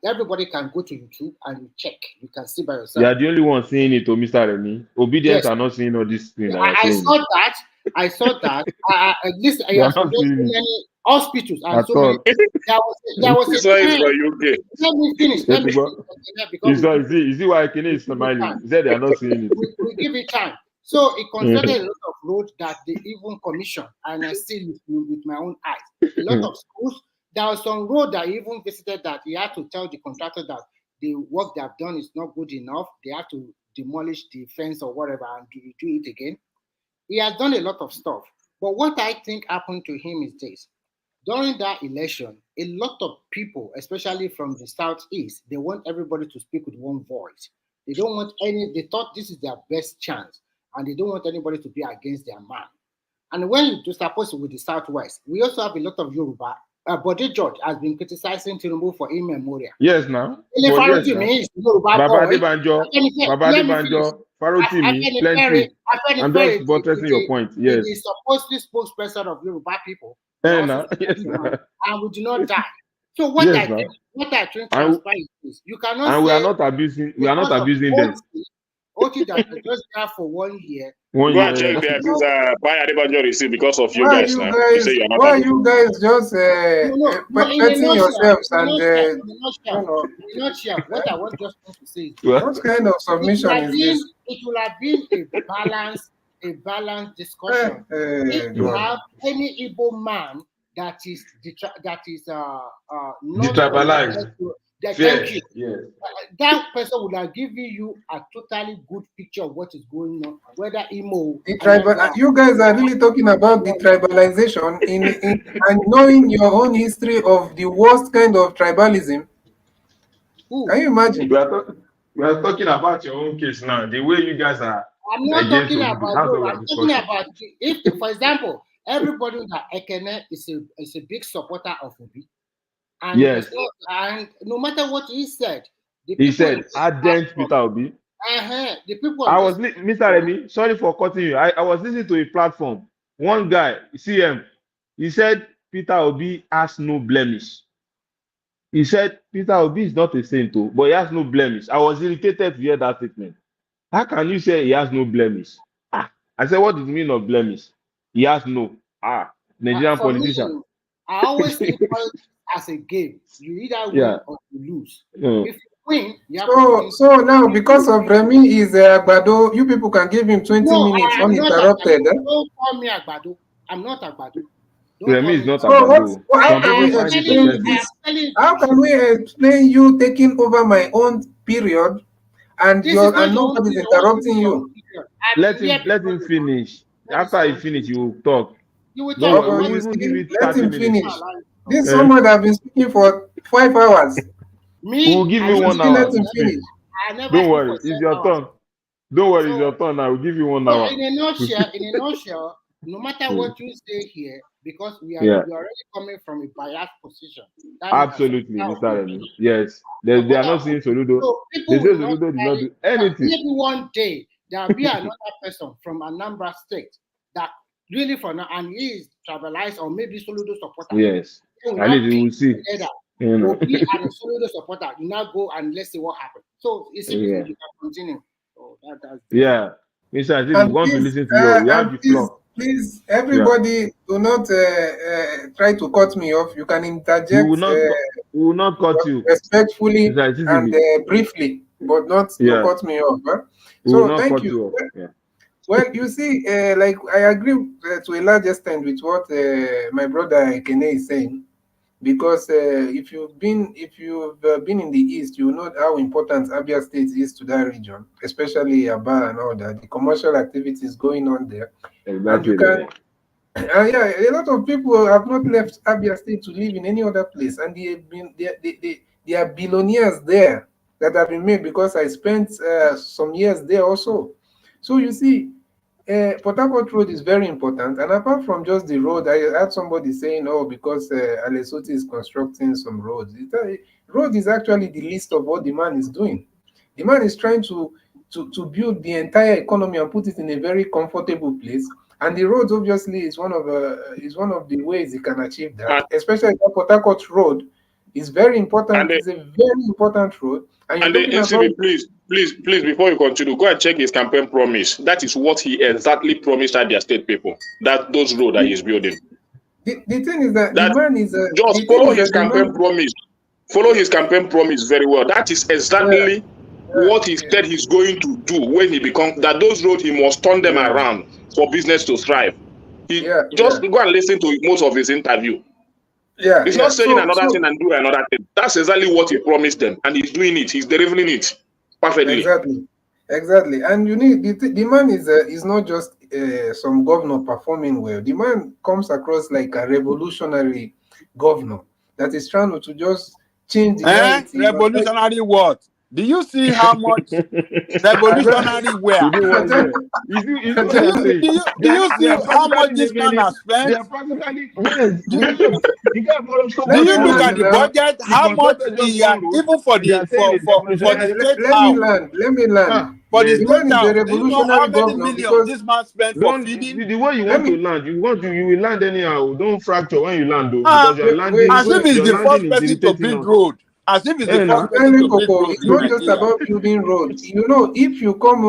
everybody can go to YouTube and you check. You can see by yourself. You are the only one seeing it, Mr. Remy. Obedience are not seeing all this thing. I saw that. At least I have so many hospitals and so many. There was a time. Let me finish. Is it why Ekene is smiling? He said they are not seeing it. We give it time. So it constructed a lot of roads that they even commissioned, and I see with my own eyes. A lot of schools. There was some road that he even visited that he had to tell the contractor that the work they have done is not good enough. They have to demolish the fence or whatever and do it again. He has done a lot of stuff. But what I think happened to him is this. During that election, a lot of people, especially from the Southeast, they want everybody to speak with one voice. They don't want they thought this is their best chance, and they don't want anybody to be against their man. And when you juxtapose with the Southwest, we also have a lot of Yoruba. Bode George has been criticizing Tinubu for in memoriam. Yes, now. Baba Adebanjo, Farotimi, plenty. I'm just buttressing your point. Yes. He is supposedly spokesperson of Yoruba people. Yes, and we do not die. So what I think transpire is you cannot. And we are not abusing. We are not abusing them. OT that just there for 1 year. Go and check there. This Bwala Adebanjo receive because of you guys now. Why you guys just petting yourselves and what I want just to say is what kind of submission is this? It will have been a balanced discussion. If you have any Igbo man that is detribalized. Thank you. Yes. That person would have given you a totally good picture of what is going on, whether Imo. You guys are really talking about the tribalization and knowing your own history of the worst kind of tribalism. Can you imagine? We are talking about your own case now. The way you guys are. I'm not talking about you. I'm talking about if, for example, everybody that Ekene is a big supporter of Obi. And yes. And no matter what he said, he said, ardent Peter Obi. The people. Mr. Remy, sorry for cutting you. I was listening to a platform. One guy, CM, he said Peter Obi has no blemish. He said Peter Obi is not a saint, but he has no blemish. I was irritated to hear that statement. How can you say he has no blemish? I said, what is the meaning of blemish? He has no. Nigerian For politician. me, I always see politics as a game. You either win or you lose. If you win, you have to. So now, because of Remy is Agbado, you people can give him 20 minutes uninterrupted. Don't call me Agbado. I'm not Agbado. Remy is not so Agbado. how can we explain this? How can we explain you taking over my own period and nobody's interrupting you? Let him finish. After he finish, you will talk. Don't worry, we will give it 30 minutes. This is someone that has been speaking for 5 hours. We will give you 1 hour. Let him finish. Don't worry, it's your turn. Don't worry, it's your turn. I will give you 1 hour. In a nutshell, no matter what you say here, because we are already coming from a biased position. Absolutely, Mr. Remy. Yes, they are not seeing Soludo. They say Soludo did not do anything. Maybe one day there will be another person from Anambra State that really for now, and he is tribalized or maybe Soludo supporter. Yes, at least you will see. Will be and a Soludo supporter. You now go and let's see what happens. So it's simple. You can continue. So yeah, Mr. Aziz, we want to listen to you. You have the floor. Please, everybody, do not try to cut me off. You can interject. We will not cut you respectfully and briefly, but not to cut me off. Huh? So thank you. Well, you see, like I agree to a large extent with what my brother Ekene is saying, because if you've been in the East, you know how important Abia State is to that region, especially Aba and all that. The commercial activities going on there. Exactly. A lot of people have not left Abia State to live in any other place, and they are billionaires there that have been made because I spent some years there also. So you see, Port Harcourt Road is very important, and apart from just the road, I had somebody saying, "Oh, because Lesotho is constructing some roads." Road is actually the least of what the man is doing. The man is trying to build the entire economy and put it in a very comfortable place. And the roads obviously is one of the ways he can achieve that. Especially the Port Harcourt Road is very important. It's a very important road. And the NCB, please, before you continue, go and check his campaign promise. That is what he exactly promised at their state people. That those roads that he's building. The thing is that the man is just follow his campaign promise. Follow his campaign promise very well. That is exactly what he said he's going to do when he becomes that. Those roads he must turn them around for business to thrive. Just go and listen to most of his interview. He's not saying another thing and do another thing. That's exactly what he promised them, and he's doing it. He's delivering it perfectly. Exactly. And you need the man is not just some governor performing well. The man comes across like a revolutionary governor that is trying to just change the narrative. Revolutionary what? Do you see how much revolutionary where? Do you see how much this man has spent? Do you look at the budget? How much even for the state house? Let me land. For the state house, do you know how many millions this man spent for feeding? The way you want to land, you will land anyhow. Don't fracture when you land, though, because you're landing. As if he's the first person to build road. As if it's the first person to build road. It's not just about building roads. You know, if you come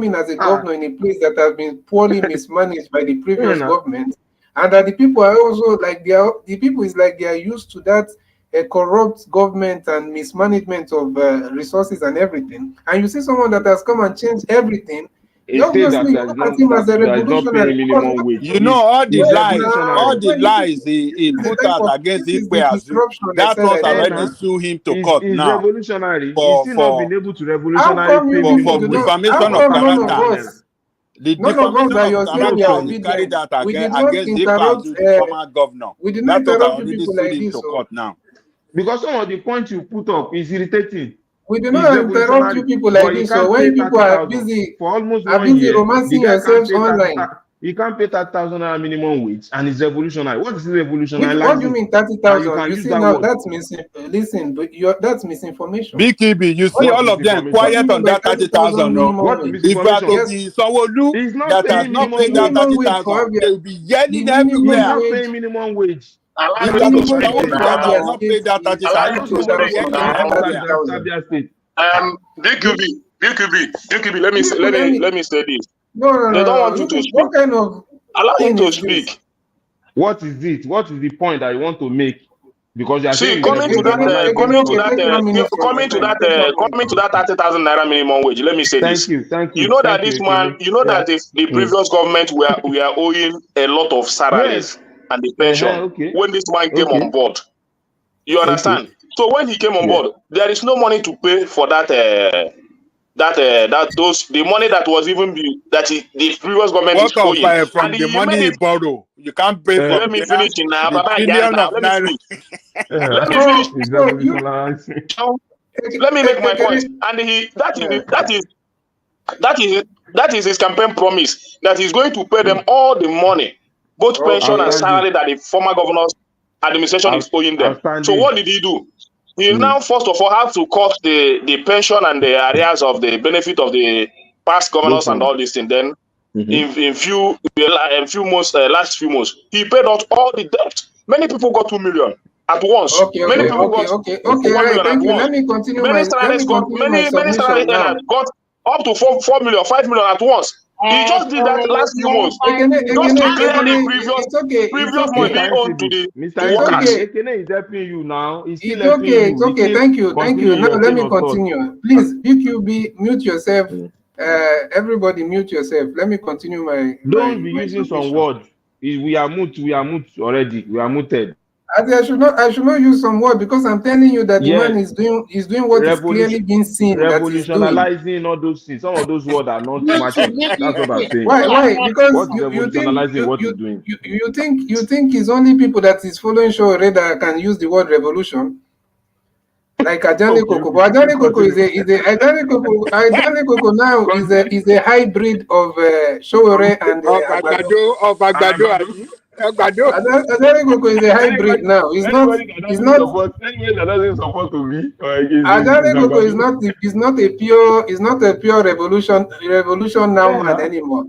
in as a governor in a place that has been poorly mismanaged by the previous government, and that the people are also like they are used to that corrupt government and mismanagement of resources and everything, and you see someone that has come and changed everything. Obviously, you look at him as a revolutionary. You know all the lies he put out against Ikpe. That was already sue him to court now. Revolutionary. He's still not been able to revolutionary for defamation of character. The defamation of character he carried out against Ikpe, former governor. That was already sued him to court now. Because some of the points you put up is irritating. We do not interrupt you people like this. So when people are busy, for almost 1 year, romancing yourselves online. You can't pay 30,000 minimum wage, and it's revolutionary. What is revolutionary? What do you mean 30,000? You see now that's listen, but that's misinformation. BKB, you see all of them quiet on that 30,000. No, if that is Sanwo-Olu that has not paid that 30,000, they will be yelling everywhere. He's not paying minimum wage. If that is Sanwo-Olu that has not paid that 30,000, BQB, let me say this. No. They don't want you to speak. What kind of allow him to this? speak? What is it? What is the point that you want to make? Because you are saying Coming to that 30,000 naira minimum wage. Let me say this. Thank you. You know that this man, that the previous government we are owing a lot of salaries and the pension when this man came on board. You understand? So when he came on board, there is no money to pay for that. The money that was even the previous government is owing. From the money he borrowed, you can't pay for. Let me finish now, Baba. Billion of Let me finish. Let me make my point. And that is his campaign promise, that he's going to pay them all the money, both pension and salary, that the former governor's administration is owing them. So what did he do? He now first of all have to cut the pension and the areas of the benefit of the past governors and all these things. Then in last few months, he paid out all the debt. Many people got 2 million at once. Many people got 1 million at once. Let me continue. Many salaries got up to 4 million, 5 million at once. He just did that last few months. Just to clear the previous money being owed to the workers. Ekene is helping you now. It's okay. Thank you. Now let me continue. Please, BQB, mute yourself. Everybody mute yourself. Let me continue my. Don't be using some words. We are mute already. We are muted. I should not use some word, because I'm telling you that the man is doing what is clearly being seen. Revolutionizing all those things. Some of those words are not matching. That's what I'm saying. Why? Because you think it's only people that is following show that can use the word revolution. Like Ajani Koko. But Ajani Koko now is a hybrid of Showore and Agbado. Adani Koko is a hybrid now. It's not. Adani Koko is not a pure revolution now man anymore.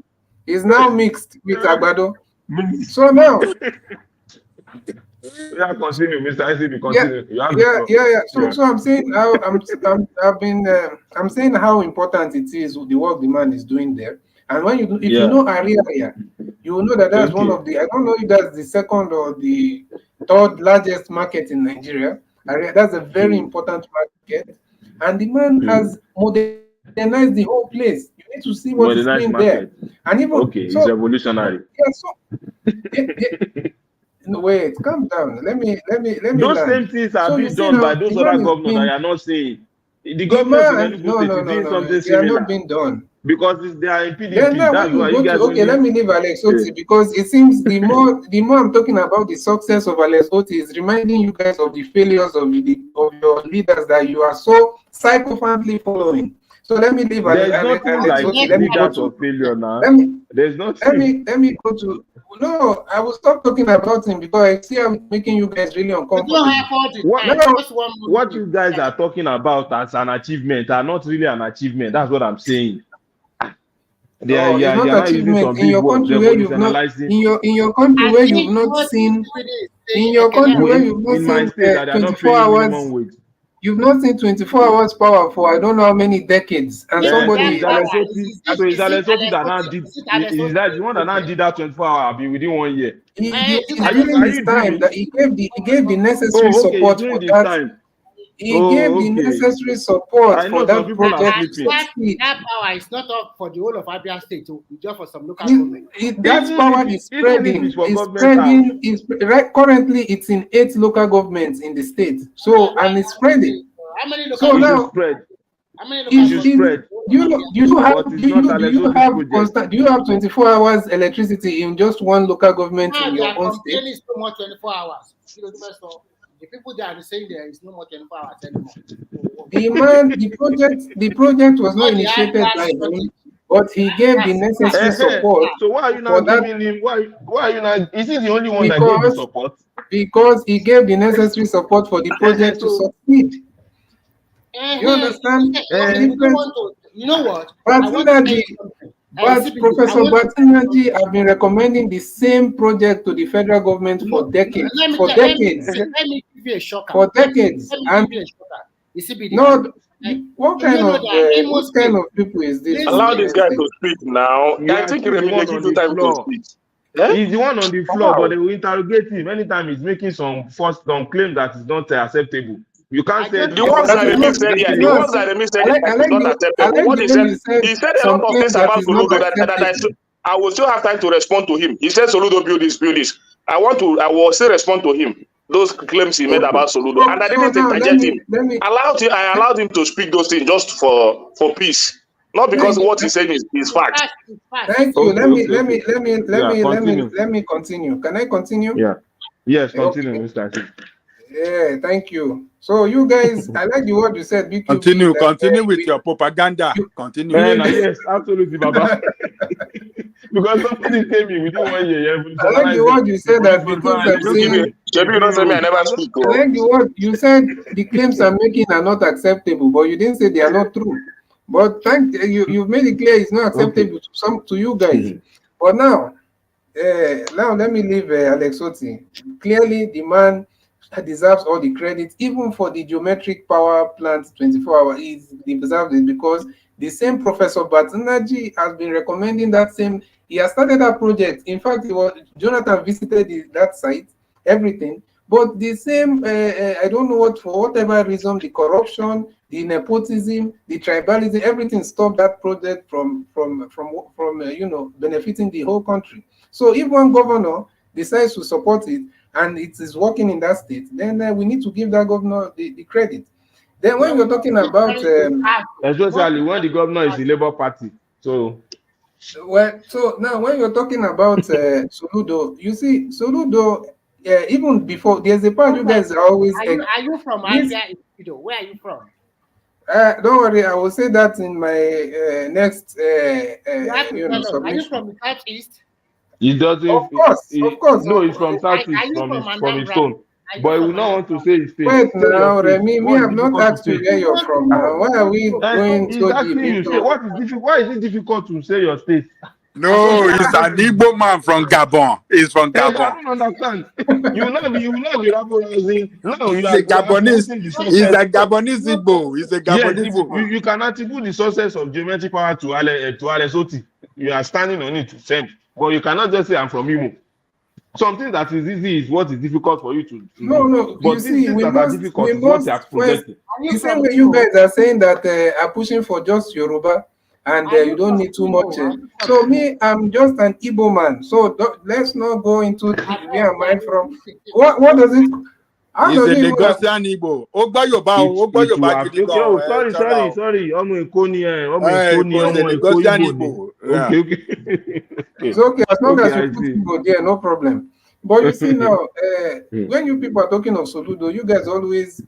He's now mixed with Agbado. So now. Yeah, continue, Mr. ICB. Continue. Yeah. So I'm saying I'm saying how important it is the work the man is doing there. And when if you know Area, you will know that that's one of the, I don't know if that's the second or the third largest market in Nigeria. That's a very important market. And the man has modernized the whole place. You need to see what he's doing there. And even it's revolutionary. No, wait, calm down. Let me. Those same things are being done by those other governors that you are not saying. The government is doing something similar. They are not being done. Because they are in PDP. That's why you guys. Okay, let me leave Alex Oti, because it seems the more I'm talking about the success of Alex Oti is reminding you guys of the failures of your leaders that you are so psychopathically following. So let me leave Alex Oti. Let me go to failure now. There's no. Let me go to. No, I will stop talking about him because I see I'm making you guys really uncomfortable. What you guys are talking about as an achievement are not really an achievement. That's what I'm saying. It's not achievement in your country where you've not in your country where you've not seen 24 hours. You've not seen 24 hours power for I don't know how many decades, and somebody. So is Alex Oti that now did? Is that the one that now did that 24 hours within 1 year? During his time that he gave the necessary support for that. He gave the necessary support for that project. That power is not up for the whole of Abia State, just for some local government. That power is spreading. Currently, it's in 8 local governments in the state. So, and it's spreading. How many local so now, how many local do you have 24 hours electricity in just one local government in your own state? There is no more 24 hours. The people that are saying there is no more 24 hours anymore. The project was not initiated by him, but he gave the necessary support. So why are you not giving him? Why are you not? Is he the only one that gave the support? Because he gave the necessary support for the project to succeed. You understand? You know what? But Professor Batinaji have been recommending the same project to the federal government for decades. Let me give you a shocker. For decades. And what kind of people is this? Allow this guy to speak now. I think he's the one give on you the time to floor. speak. Eh? He's the one on the floor, but they will interrogate him anytime he's making some claim that is not acceptable. You can't say The ones that Remy said, yeah, the ones that Remy said is not acceptable. What he said a lot of things about Soludo that I will still have time to respond to him. He said Soludo build this. I will still respond to him. Those claims he made about Soludo. And I didn't interject him. I allowed him to speak those things just for peace. Not because what he's saying is fact. Thank you. Let me continue. Can I continue? Yeah. Yes, continue, Mr. Asif. Yeah, thank you. So you guys, I like the word you said. BQB, continue with your propaganda. Continue. Yes, absolutely, Baba. Because somebody came in within 1 year. I like the word you said that the things I'm saying. You don't say me I never speak. I like the word you said. The claims I'm making are not acceptable, but you didn't say they are not true. But thank you. You've made it clear it's not acceptable to you guys. But now let me leave Alex Oti. Clearly, the man deserves all the credit, even for the geometric power plant 24 hours. He deserves it because the same Professor Batanaji has been recommending that same. He has started that project. In fact, Jonathan visited that site, everything. But the same, I don't know what, for whatever reason, the corruption, the nepotism, the tribalism, everything stopped that project from benefiting the whole country. So if one governor decides to support it and it is working in that state, then we need to give that governor the credit. Then when you're talking about especially when the governor is the Labour Party, so now when you're talking about Soludo, you see Soludo. Even before, there's a part you guys are always. Are you from Abia? Where are you from? Don't worry, I will say that in my next. Are you from the Southeast? He doesn't. Of course. No, he's from Southeast, from his phone. But he will not want to say his state. Wait now, Remy, me have not asked you where you're from now. Why are we going so deep? Why is it difficult to say your state? No, he's an Igbo man from Gabon. He's from Gabon. I don't understand. You will not be elaborating. No, he's a Gabonese. He's a Gabonese Igbo. He's a Gabonese Igbo. You can attribute the sources of geometric power to Alex Oti. You are standing on it to send. But you cannot just say I'm from Imo. Something that is easy is what is difficult for you to do. No. But things that are difficult is what you are projecting. The same way you guys are saying that are pushing for just Yoruba. And you don't need too much. So me, I'm just an Igbo man. So let's not go into where am I from. What does it? He's a Lagosian Igbo. Sorry. Okay. It's okay as long as you put Igbo there, no problem. But you see now, when you people are talking of Soludo, you guys always,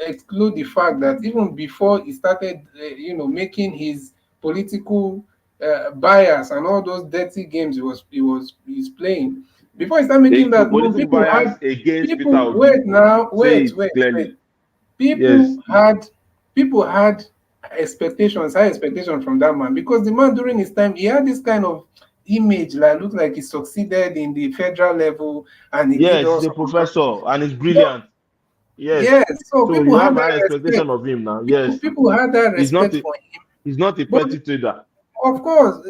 exclude the fact that even before he started, making his political bias and all those dirty games he's playing. Before he started making that, people had expectations, high expectations from that man, because the man during his time he had this kind of image that looked like he succeeded in the federal level, and the professor, and he's brilliant. Yes. So people have high expectation of him now. Yes. People had that respect for him. He's not a petty trader. Of course.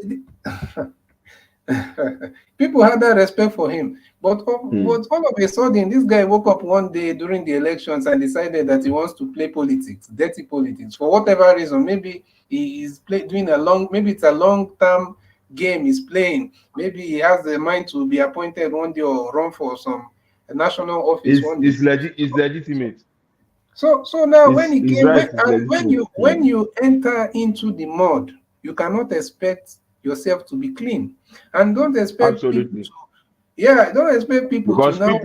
People had that respect for him. But all of a sudden, this guy woke up one day during the elections and decided that he wants to play politics, dirty politics, for whatever reason. Maybe he is maybe it's a long-term game he's playing. Maybe he has the mind to be appointed one day or run for some national office. It's legitimate. So now when he came, when you enter into the mud, you cannot expect yourself to be clean, and don't expect people to, don't expect people because to now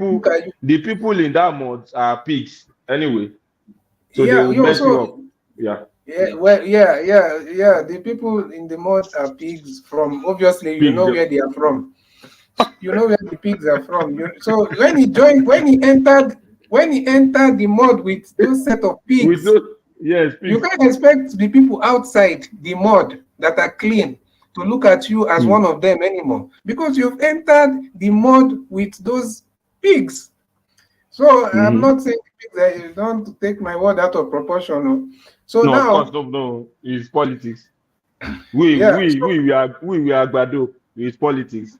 the people in that mud are pigs anyway, so they will mess you up. The people in the mud are pigs from, obviously, you know where they are from. You know where the pigs are from. So when he entered the mud with those set of pigs, you can't expect the people outside the mud that are clean to look at you as one of them anymore, because you've entered the mud with those pigs. So I'm not saying Don't take my word out of proportion. No. So No, now, of course, no. It's politics. We yeah. are Gbado. It's politics.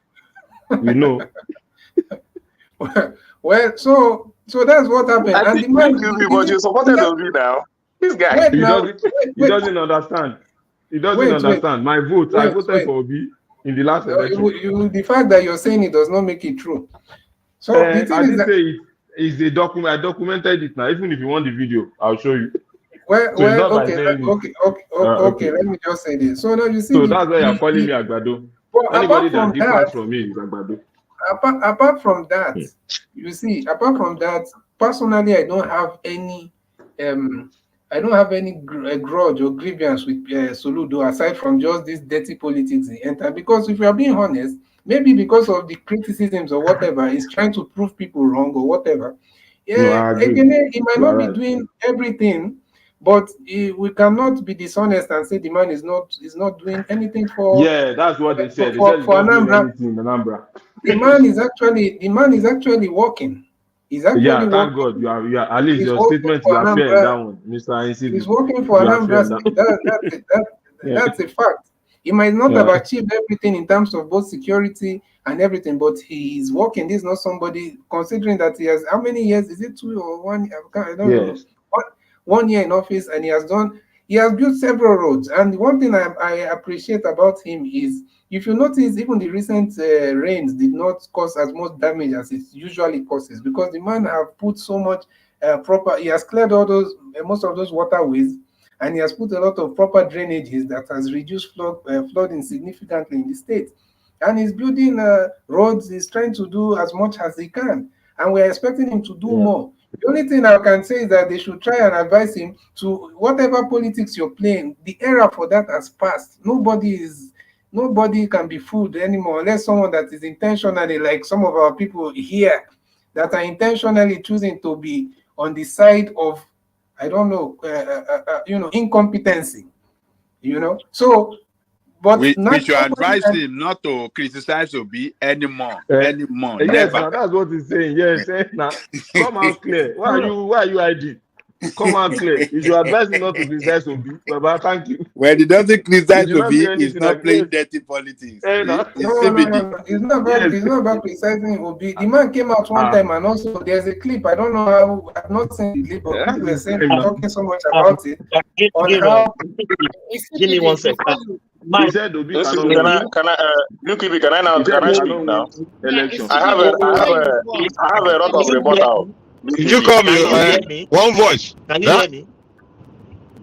We know. Well, so that's what happened. I And think the man, but you supported Obi now. This guy. wait He now, doesn't understand. He doesn't wait, understand. My vote, I voted wait. for Obi in the last election. The fact that you're saying it does not make it true. So the thing I is didn't that, say it is a document. I documented it now. Even if you want the video, I'll show you. well, So it's not by okay, saying it. okay. Let me just say this. So now you see, So that's why you're calling me Agbado. but Anybody apart that from differs that, from me is Agbado. apart from that, you see, apart from that, personally, I don't have any grudge or grievance with Soludo aside from just this dirty politics he entered. Because if you are being honest, maybe because of the criticisms or whatever, he's trying to prove people wrong or whatever. No, Yeah, I agree. again, he might You are not be right. doing everything, but we cannot be dishonest and say the man is not doing anything for Yeah, that's what they said. They said he's for not doing Anambra. anything in Anambra. The man is actually working. He's actually Yeah, thank working. God. You are at least He's your working statement. for You are fair in that Anambra. one, Mr. He's NCB. working for You are fair Anambra in that. State. Yeah. That's a fact. He might not have Yeah. achieved everything in terms of both security and everything, but he is working. This is not somebody, considering that he has, how many years? Is it 2 or 1? I don't know. Yes. 1 year in office, and he has built several roads. And one thing I appreciate about him is, if you notice, even the recent rains did not cause as much damage as it usually causes, because the man have put so much he has cleared all those most of those waterways, and he has put a lot of proper drainages that has reduced flooding significantly in the state. And he's building roads. He's trying to do as much as he can, and we're expecting him to do more. The only thing I can say is that they should try and advise him to, whatever politics you're playing, the era for that has passed. Nobody can be fooled anymore, unless someone that is intentionally, like some of our people here, that are intentionally choosing to be on the side of, I don't know, incompetency. So, but we not should advise him not to criticize Obi anymore. Yes, Never. now that's what he's saying. Yes, now come out clear. Why are you hiding? Come out clear. You should advise him not to criticize Obi. Baba, thank you. When he doesn't criticize Obi, he's anything not like playing this. dirty politics. No. It's CBD. No. It's not about criticizing Obi. The man came out one time, and also there's a clip. I don't know how. I've not seen the clip, but people are saying, talking so much about it. Give me 1 second. He said Obi Can I speak now? Election. I have a lot of rebuttal. Did you call me? One voice. Can you hear me?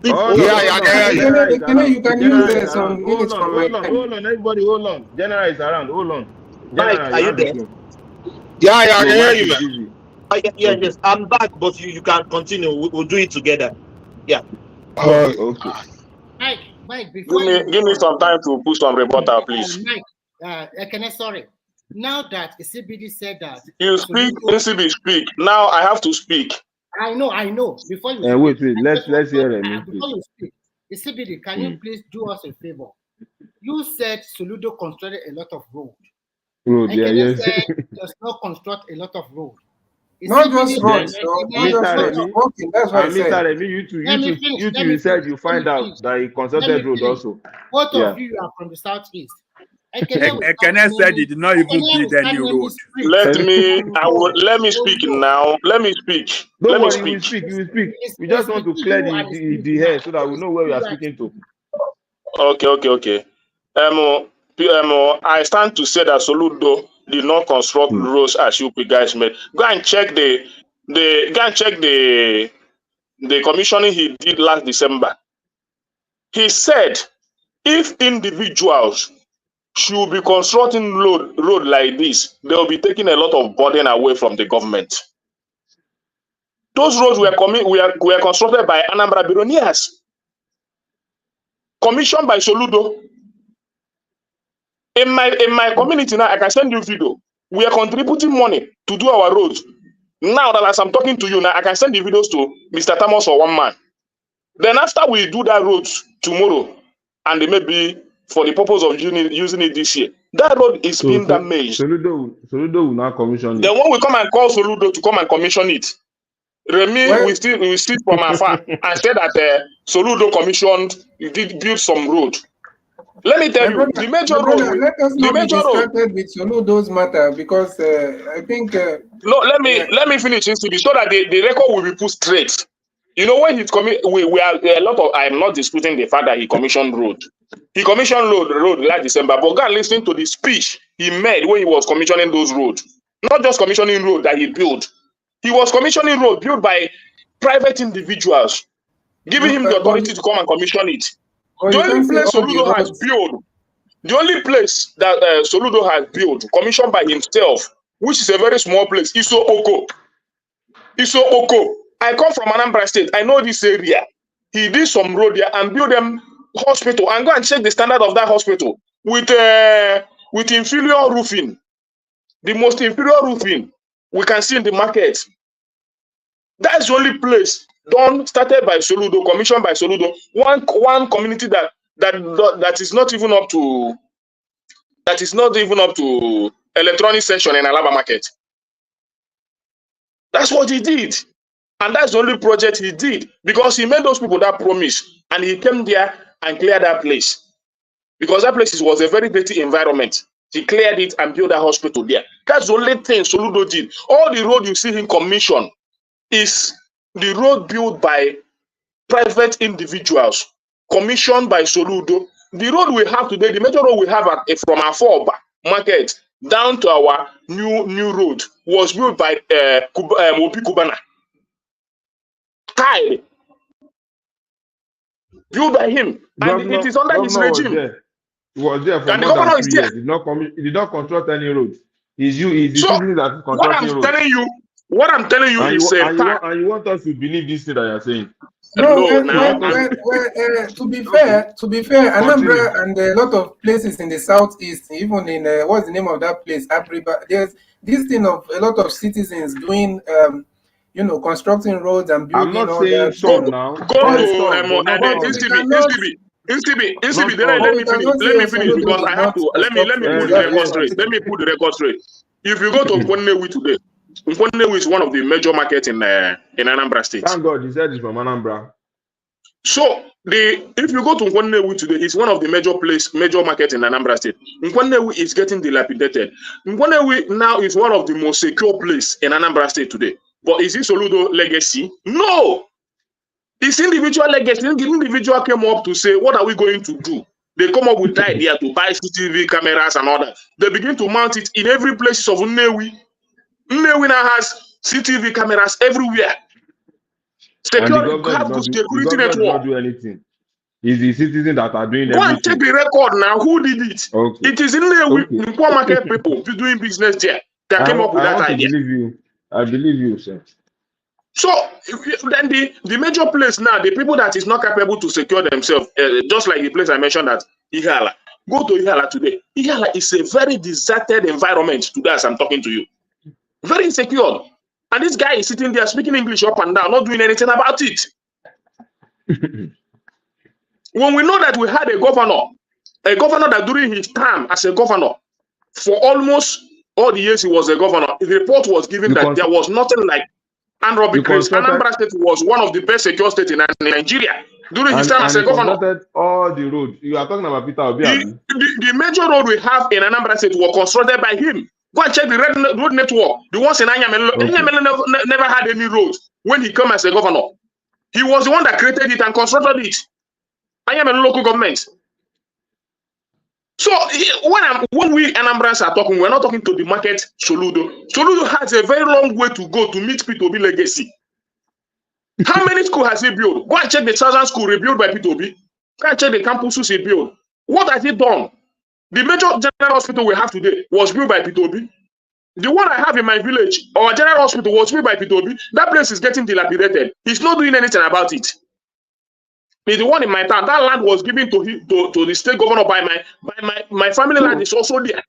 Oh, yeah, I can hear you. You can use some minutes from my time. Hold on, everybody, hold on. General is around. Hold on. Mike, are you there? Yeah, I can hear you, man. Yes. I'm back, but you can continue. We'll do it together. Yeah. Okay. Mike, before give me some time to put some rebuttal, please. Mike, sorry. Now that CBD said that you speak, NCB speak. Now I have to speak. I know. Before you wait, let's hear it. Before you speak, CBD, can you please do us a favor? You said Soludo constructed a lot of road. Yes. Said does not construct a lot of road. Not just roads, that's what I said. You said you find out that he constructed road also. Both of you are from the southeast. Ekene said he did not even build any road. Let me speak now. Let me speak. Don't worry, you speak. We just want to clear the hair so that we know where we are speaking to. Okay. I stand to say that Soludo did not construct roads as you guys made. Go and check the commissioning he did last December. He said if individuals should be constructing road like this, they will be taking a lot of burden away from the government. Those roads were constructed by Anambra billionaires, commissioned by Soludo. In my community now, I can send you video. We are contributing money to do our roads. Now that as I'm talking to you now, I can send the videos to Mr. Thomas or one man. Then after we do that road tomorrow, and they may be for the purpose of using it this year, that road is being damaged. Soludo will not commission it. Then when we come and call Soludo to come and commission it, Remy, we see from afar and said that Soludo commissioned, did build some road. Let me tell you, the major road. Let us not be distracted with Soludo's matter because I think. No, let me finish this so that the record will be put straight. You know, when he's we are a lot of. I am not disputing the fact that he commissioned road. He commissioned road last December. But go and listen to the speech he made when he was commissioning those roads. Not just commissioning road that he built. He was commissioning road built by private individuals, giving him the authority to come and commission it. The only place Soludo has built, the only place that Soludo has built, commissioned by himself, which is a very small place, Iso Oko. I come from Anambra State. I know this area. He did some road there and built them hospital. And go and check the standard of that hospital with inferior roofing, the most inferior roofing we can see in the market. That's the only place started by Soludo, commissioned by Soludo. One community that is not even up to electronic section in Alaba market. That's what he did. And that's the only project he did because he made those people that promise and he came there and cleared that place. Because that place was a very dirty environment. He cleared it and built a hospital there. That's the only thing Soludo did. All the road you see him commission is the road built by private individuals, commissioned by Soludo. The road we have today, the major road we have from our Afoba market down to our new road was built by Obi Kubana. Tied. Built by him. And it is under his regime. He was there for more than 3 years. He did not construct any roads. He's the citizen that is constructing roads. What I'm telling you is and you want us to believe this thing that you're saying. To be fair, Anambra and a lot of places in the southeast, even in what's the name of that place, Abriba, there's this thing of a lot of citizens doing constructing roads and building. I'm not saying some now. Let me finish because I have to. Let me put the record straight. Let me put the record straight. If you go to Nkwonewi today, Nkwonewi is one of the major markets in Anambra State. Thank God, he said it's from Anambra. So if you go to Nkwonewi today, it's one of the major markets in Anambra State. Nkwonewi is getting dilapidated. Nkwonewi now is one of the most secure places in Anambra State today. But is it Soludo legacy? No. It's individual legacy. The individual came up to say, what are we going to do? They come up with the idea to buy CCTV cameras and all that. They begin to mount it in every place of Nnewi. Nnewi now has CCTV cameras everywhere. And the government does not do anything. It's the citizens that are doing everything. Go and check the record now. Who did it? Okay. It is in Nnewi, in poor market people doing business there that came up with that idea. I believe you, sir. So then the major place now, the people that is not capable to secure themselves, just like the place I mentioned at Ihala. Go to Ihala today. Ihala is a very deserted environment today as I'm talking to you. Very insecure. And this guy is sitting there speaking English up and down, not doing anything about it. When we know that we had a governor that during his time as a governor, for almost all the years he was a governor, the report was given that there was nothing like Anambra State was one of the best secure states in Nigeria during his time as a governor. All the roads. You are talking about Peter Obi. The major road we have in Anambra State was constructed by him. Go and check the road network. The ones in Anyamelo. Anyamelo never had any roads when he came as a governor. He was the one that created it and constructed it. Anyamelo local government. So when we Anambrans are talking, we're not talking to the market Soludo. Soludo has a very long way to go to meet P2B legacy. How many schools has he built? Go and check the Southern school rebuilt by P2B. Go and check the campuses he built. What has he done? The major general hospital we have today was built by P2B. The one I have in my village, our general hospital was built by P2B. That place is getting dilapidated. He's not doing anything about it. The one in my town, that land was given to the state governor by my family land is also there.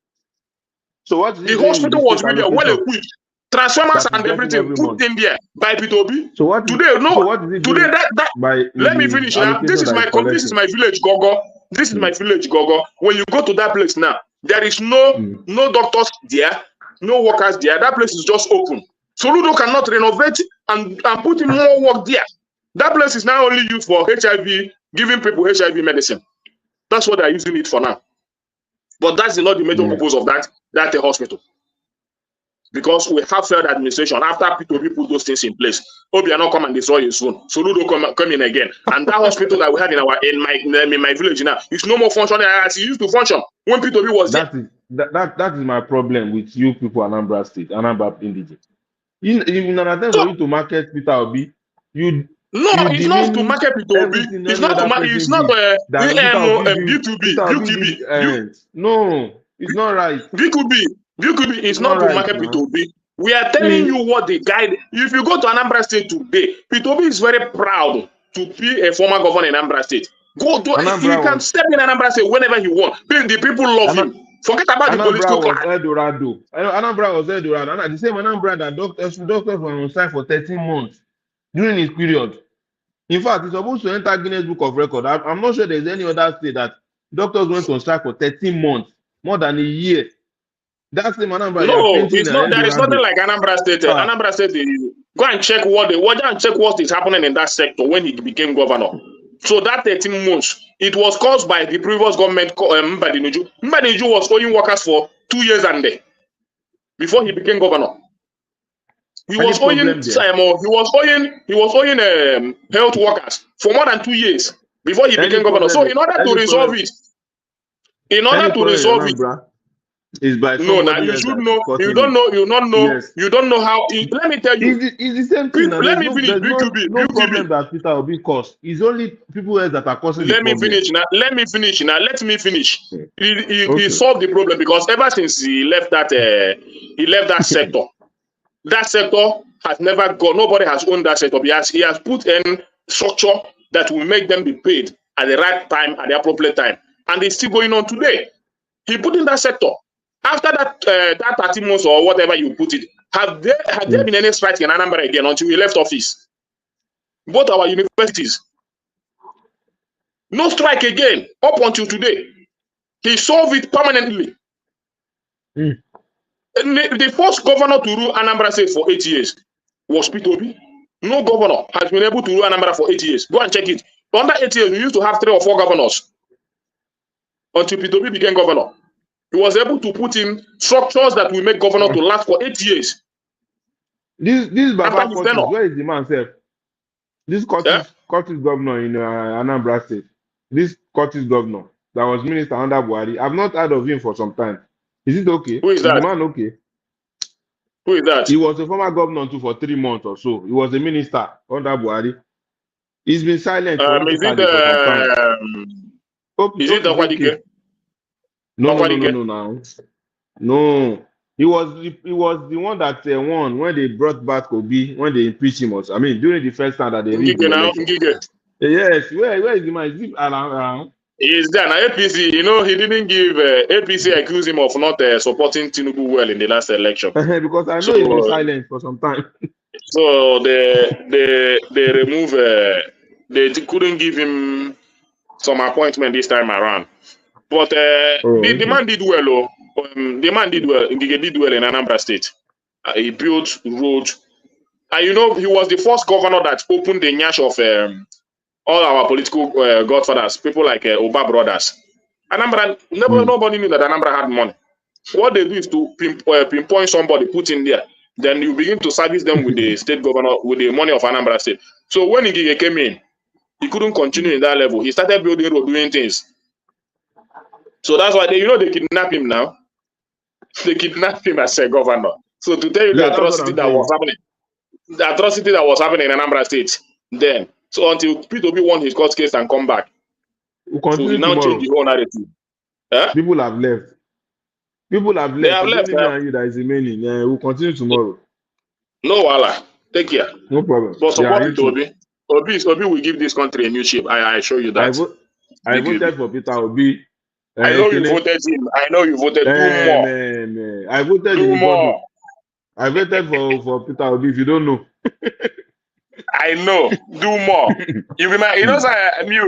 So what the hospital was really well equipped, transformers and everything put in there by P2B. So what today? Let me finish now. This is my village, Gogo. This is my village, Gogo. When you go to that place now, there is no doctors there, no workers there. That place is just open. Soludo cannot renovate and put in more work there. That place is now only used for HIV, giving people HIV medicine. That's what they're using it for now. But that's not the major purpose of that hospital. Because we have failed administration after P2P put those things in place. Hope you are not come and destroy it soon. Soludo come in again. And that hospital that we had in my village now is no more functioning as it used to function when P2P was there. That is my problem with you people, Anambra State, Anambra indigenous. In an attempt for you to market Peter Obi, it's not to market P2P. It's not to market. It's not B2B. No, it's not right. B2B is not to market P2B. We are telling you what the guide. If you go to Anambra State today, P2B is very proud to be a former governor in Anambra State. He can step in Anambra State whenever he wants. The people love him. Forget about the political class. Anambra was Eldorado. The same Anambra that doctors were on site for 13 months during his period. In fact, it's supposed to enter Guinness Book of Record. I'm not sure there's any other state that doctors went on strike for 13 months, more than a year. That's the Anambra. No, it's not. There is nothing like Anambra State. Anambra State. Go and check what is happening in that sector when he became governor. So that 13 months, it was caused by the previous government. Mbadiniju was owing workers for 2 years and day before he became governor. He was owing health workers for more than 2 years before he became governor. So in order to resolve it, is by now you should know. You don't know. Yes. You don't know how. Let me tell you. It's the same thing. Let me finish. No problem that Peter will be caused. It's only people else that are causing. Let me finish now. Let me finish. He solved the problem because ever since he left that sector, that sector has never gone. Nobody has owned that sector. He has put in structure that will make them be paid at the right time, at the appropriate time, and it's still going on today. He put in that sector. After that 30 months or whatever you put it, have there been any strike in Anambra again until he left office? Both our universities. No strike again up until today. He solved it permanently. The first governor to rule Anambra State for 8 years was P2P. No governor has been able to rule Anambra for 8 years. Go and check it. Under 8 years, we used to have 3 or 4 governors until P2P became governor. He was able to put in structures that will make governor to last for 8 years. This Baba Curtis, where is the man, sir? This Curtis governor in Anambra State. This Curtis governor that was minister under Buhari. I've not heard of him for some time. Is it okay? Who is that? The man okay? Who is that? He was a former governor too for 3 months or so. He was a minister under Buhari. He's been silent for some time. Is it Okwadike? No. He was the one that won when they brought back Obi, when they impeached him. Also. I mean, during the first time that they Yes, where is the man? Is he around? He is there. Now APC, he didn't give APC accused him of not supporting Tinubu well in the last election. Because I know he's been silent for some time. So they remove they couldn't give him some appointment this time around. But the man did well. The man did well. He did well in Anambra State. He built roads. And he was the first governor that opened the nyash of all our political godfathers, people like Oba brothers. Anambra, nobody knew that Anambra had money. What they do is to pinpoint somebody, put in there. Then you begin to service them with the state governor, with the money of Anambra State. So when Ngige came in, he couldn't continue in that level. He started building road, doing things. So that's why they kidnap him now. They kidnapped him as a governor. So to tell you the atrocity that was happening in Anambra State then. So until P2P won his court case and come back, so we now change the whole narrative. People have left. They have left. That is remaining. We'll continue tomorrow. No, Allah. Take care. No problem. But support Obi. Obi will give this country a new shape. I assure you that. I voted for Peter Obi. I know you voted him. I know you voted. Do more. I voted. Do more. I voted for Peter Obi. If you don't know. I know. Do more. You be my. You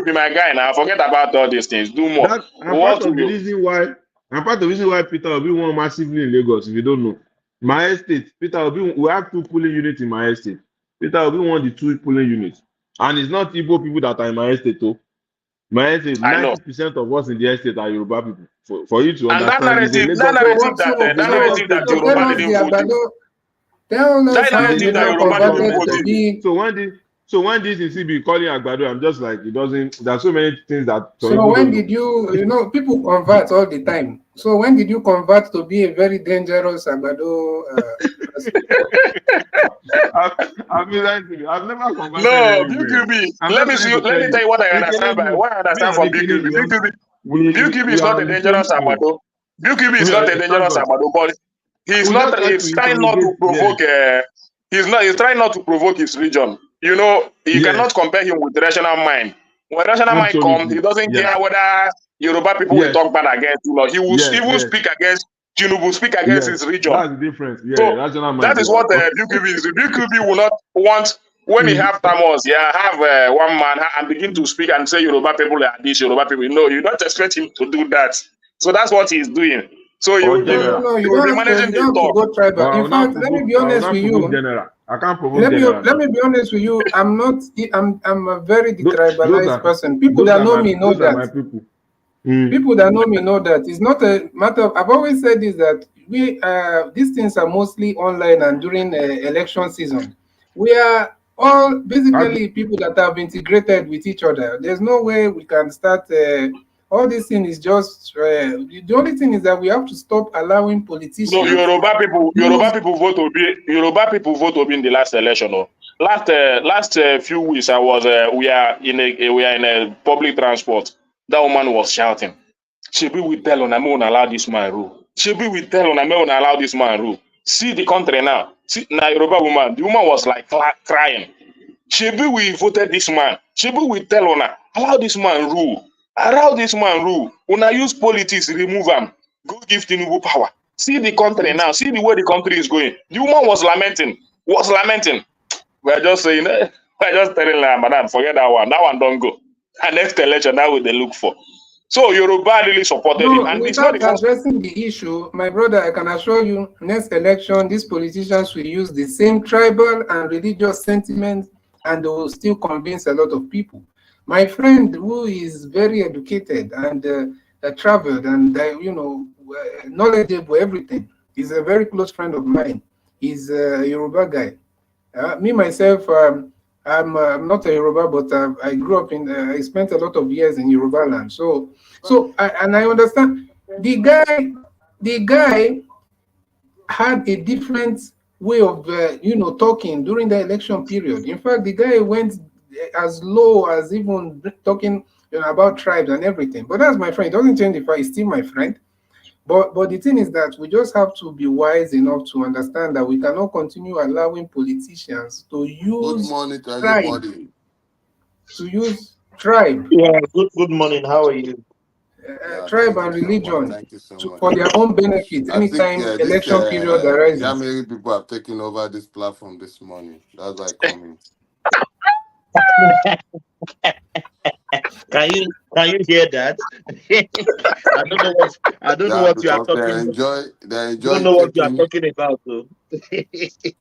be my guy now. Forget about all these things. Do more. I'm part of the reason why Peter Obi won massively in Lagos. If you don't know. My estate, Peter Obi, we have 2 polling units in my estate. Peter Obi won the 2 polling units. And it's not Igbo people that are in my estate, though. My estate, I know. 90% of us in the estate are Yoruba people. For you to And that understand, it's a narrative, Lagos that Yoruba didn't vote in. Tell us how That you narrative that now Yoruba didn't converted vote to in. be. So when this is be calling Agbado, I'm just like, it doesn't. There's so many things that some So people when don't did you, people convert all the time. So when did you convert to be a very dangerous Agbado person? I've never converted No, anywhere. BQB. I'm Let just me trying see. to Let me tell you what I understand by what I me understand and from Ekene, BQB. BQB we is are not a on the dangerous same page. Amado. BQB is We not are, a thank dangerous God. Amado, but he's We not. just try to He's trying not to interrogate. provoke. He's trying not to provoke his region. You know, you cannot compare him with rational mind. When rational mind comes, he Absolutely. doesn't Yes. care whether Yoruba people will Yes. talk bad against him or he will Yes. even Yes. speak against Tinubu, speak against Yes. his region. That's the difference. Yeah. So Rational mind. that is what BQB is. The BQB will not want, when he have Tamos, have one man and begin to speak and say Yoruba people are this, Yoruba people. No, you don't expect him to do that. So that's what he's doing. So he will be managing the talk. Go tribal. I In will not fact, let me provoke. be I will honest not with provoke you. general. I can't provoke general. Let me be honest with you. I'm not. I'm a very Those detribalized are person. People that know me know those are my that. people. People that know me know that it's not a matter of. I've always said this that these things are mostly online and during election season. We are all basically people that have integrated with each other. There's no way we can start. All this thing is just. The only thing is that we have to stop allowing politicians. No, Yoruba people vote Obi. Yoruba people vote Obi in the last election. No. Last few weeks, we are in a public transport. That woman was shouting. Shebi we tell on I won't allow this man rule. Shebi we tell on I won't allow this man rule. See the country now. See now Yoruba woman. The woman was like crying. Shebi we voted this man. Shebi we tell on allow this man rule. Allow this man rule. Una use politics remove him. Go give Tinubu power. See the country now. See the way the country is going. The woman was lamenting. We're just saying, we're just telling her, madam, forget that one. That one don't go. And next election, that what they look for. So Yoruba really supported him. And it's not without the first. addressing the issue, my brother, I can assure you, next election, these politicians will use the same tribal and religious sentiments, and they will still convince a lot of people. My friend, who is very educated and traveled and knowledgeable, everything, is a very close friend of mine. He's a Yoruba guy. Me myself, I'm not a Yoruba, but I grew up I spent a lot of years in Yoruba land. So I understand the guy had a different way of talking during the election period. In fact, the guy went as low as even talking about tribes and everything. But that's my friend. It doesn't change the fact he's still my friend. But the thing is that we just have to be wise enough to understand that we cannot continue allowing politicians to use tribe. To use tribe. Yeah, good morning. How are you? Tribe and religion for their own benefit anytime election period arises. How many people have taken over this platform this morning? That's why I come Can you hear that? I don't know what you are talking about. They enjoy don't know what you are talking about though.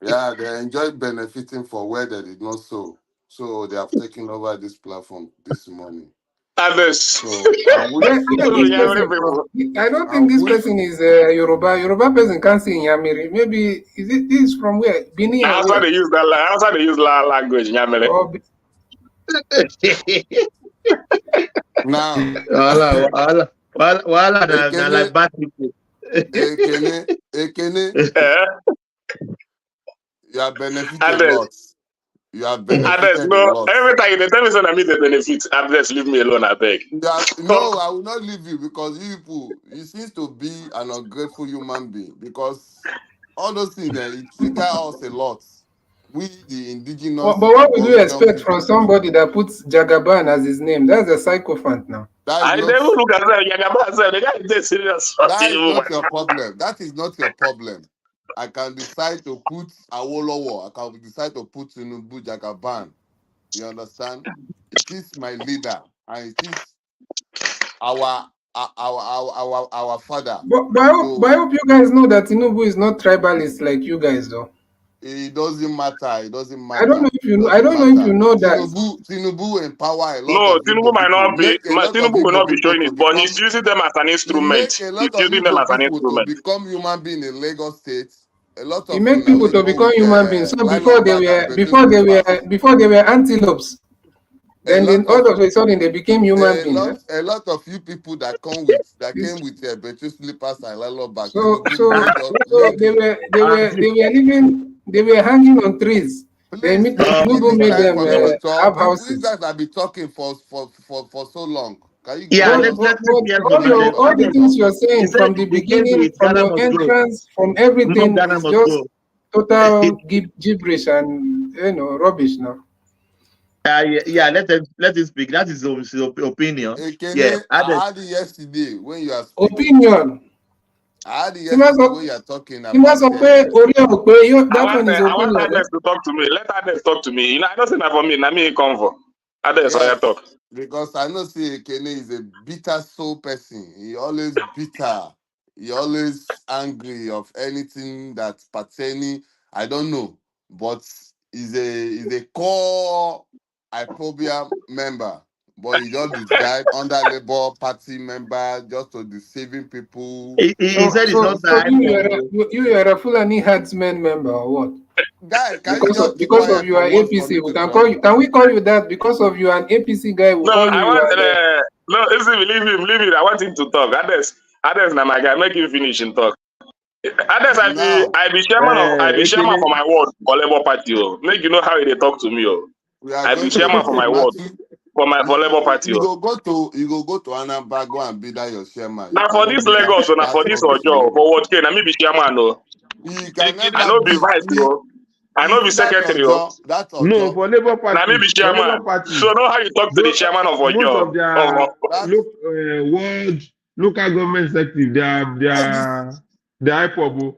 Yeah, they enjoy benefiting for where they did not sow. So they have taken over this platform this morning. So, I don't think this person is Yoruba. Yoruba person can't say Nyamiri. Maybe this is from where? Benin. That's how they use that. That's how they use language. Nyamere. Now, Wala na like bad people. Ekene. You are benefiting a lot. You are benefited a lot. Every time they tell me something, I mean the benefits. Abdes, leave me alone, I beg. No, I will not leave you because you seem to be an ungrateful human being because all those things it trigger us a lot. We the indigenous. But what would you expect from somebody that puts Jagaban as his name? That's a sycophant now. I never look at that. Jagaban, the guy is serious. That is not your problem. That is not your problem. I can decide to put Awolowo. I can decide to put Tinubu Jagaban. You understand? It is my leader, and it is our our father. But I hope you guys know that Tinubu is not tribalist like you guys, though. It doesn't matter. It doesn't matter. I don't know if you know. I don't know if you know that. Tinubu empower a lot No, of Tinubu might not be. Tinubu will not be showing it, but he's using them as an instrument. He make a He's lot of using them as an people to instrument. become human being in Lagos State. A lot He of make people to become human beings. So before they were antelopes. Then all of a sudden they became human beings. A lot of you people that came with better slippers and lalo bags. So they were hanging on trees. Tinubu made them have houses. You guys have been talking for so long. Can you all the things you're saying from the beginning, from your entrance, from everything is just total gibberish and rubbish now. Let him speak. That is his opinion. Yeah, I had it yesterday when you are speaking. Opinion. I had it yesterday when you are talking about. I want Ades to talk to me. Let Ades talk to me. I don't say that for me. I mean, come for Ades. I talk. Because I know Ekene is a bitter soul person. He always bitter. He always angry of anything that's pertaining. I don't know, but he's a core Iphobia member. But he just disguised under Labour Party member just to deceiving people. He said it's not that. You are a Fulani Herdsmen member or what? Guy, because of you are APC, we can call you. Can we call you that because of you are an APC guy? No, leave him. I want him to talk. Ades, na my guy. Make him finish and talk. Ades, I be chairman for my ward for Labour Party. Make you know how they talk to me. I be chairman for my ward for Labour Party. You go go to Anambra, go and be that your chairman. Now for this Lagos, now for this Ojo, for what can I be chairman? No, I know be vice. I know be secretary. No, for Labour Party. I may be chairman. So know how you talk to the chairman of Ojo. Most of their local government executive, they are IPOB.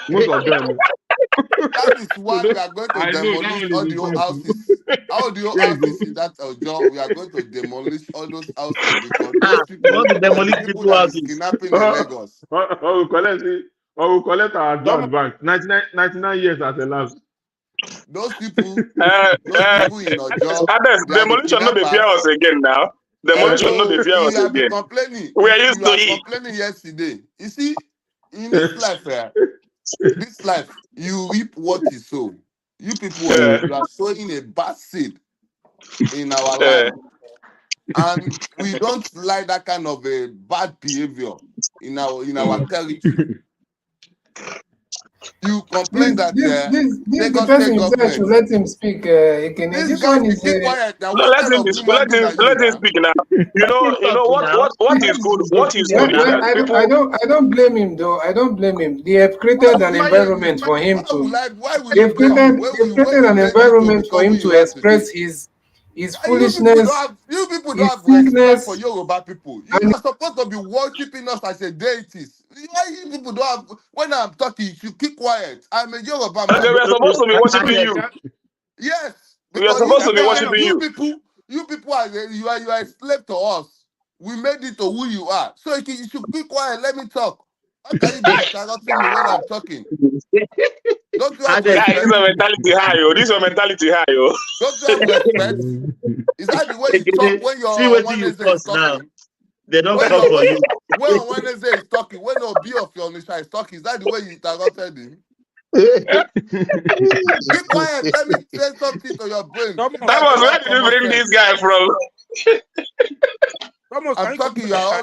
Most of them. That is why we are going to demolish all the old houses. All the old houses in that Ojo, we are going to demolish all those houses because those people that is kidnapping in Lagos. We'll collect our advance bank. 99 years as a last. Those people in Ojo. Demolition not the fear us again now. Demolition not the fear us again. We are used to it. Complaining yesterday. You see, in this life, you reap what you sow. You people you are sowing a bad seed in our life. And we don't like that kind of a bad behavior in our territory. You complain that the person himself should let him speak. This one is quiet. Let him speak now. You know what is good. What is good. I don't blame him though. I don't blame him. They have created an environment for him to. They've created an environment for him to express his foolishness. You people don't have respect for Yoruba people. You are supposed to be worshiping us as a deities. Why you people don't have? When I'm talking, you should keep quiet. I'm a Yoruba man. We are supposed to be worshiping you. Yes, we are supposed to be worshiping you. You people are a slave to us. We made it to who you are. So you should keep quiet. Let me talk. How can you be interrupting me when I'm talking? Don't you have respect? This is a mentality high, yo. This is a mentality high, yo. Don't you have respect? Is that the way you talk when you're on Wednesday is talking? They don't come for you. When on Wednesday is talking, when Obi of your Nisha is talking, is that the way you interrupted him? Keep quiet. Let me say something to your brain. Where did you bring this guy from? I'm talking. You are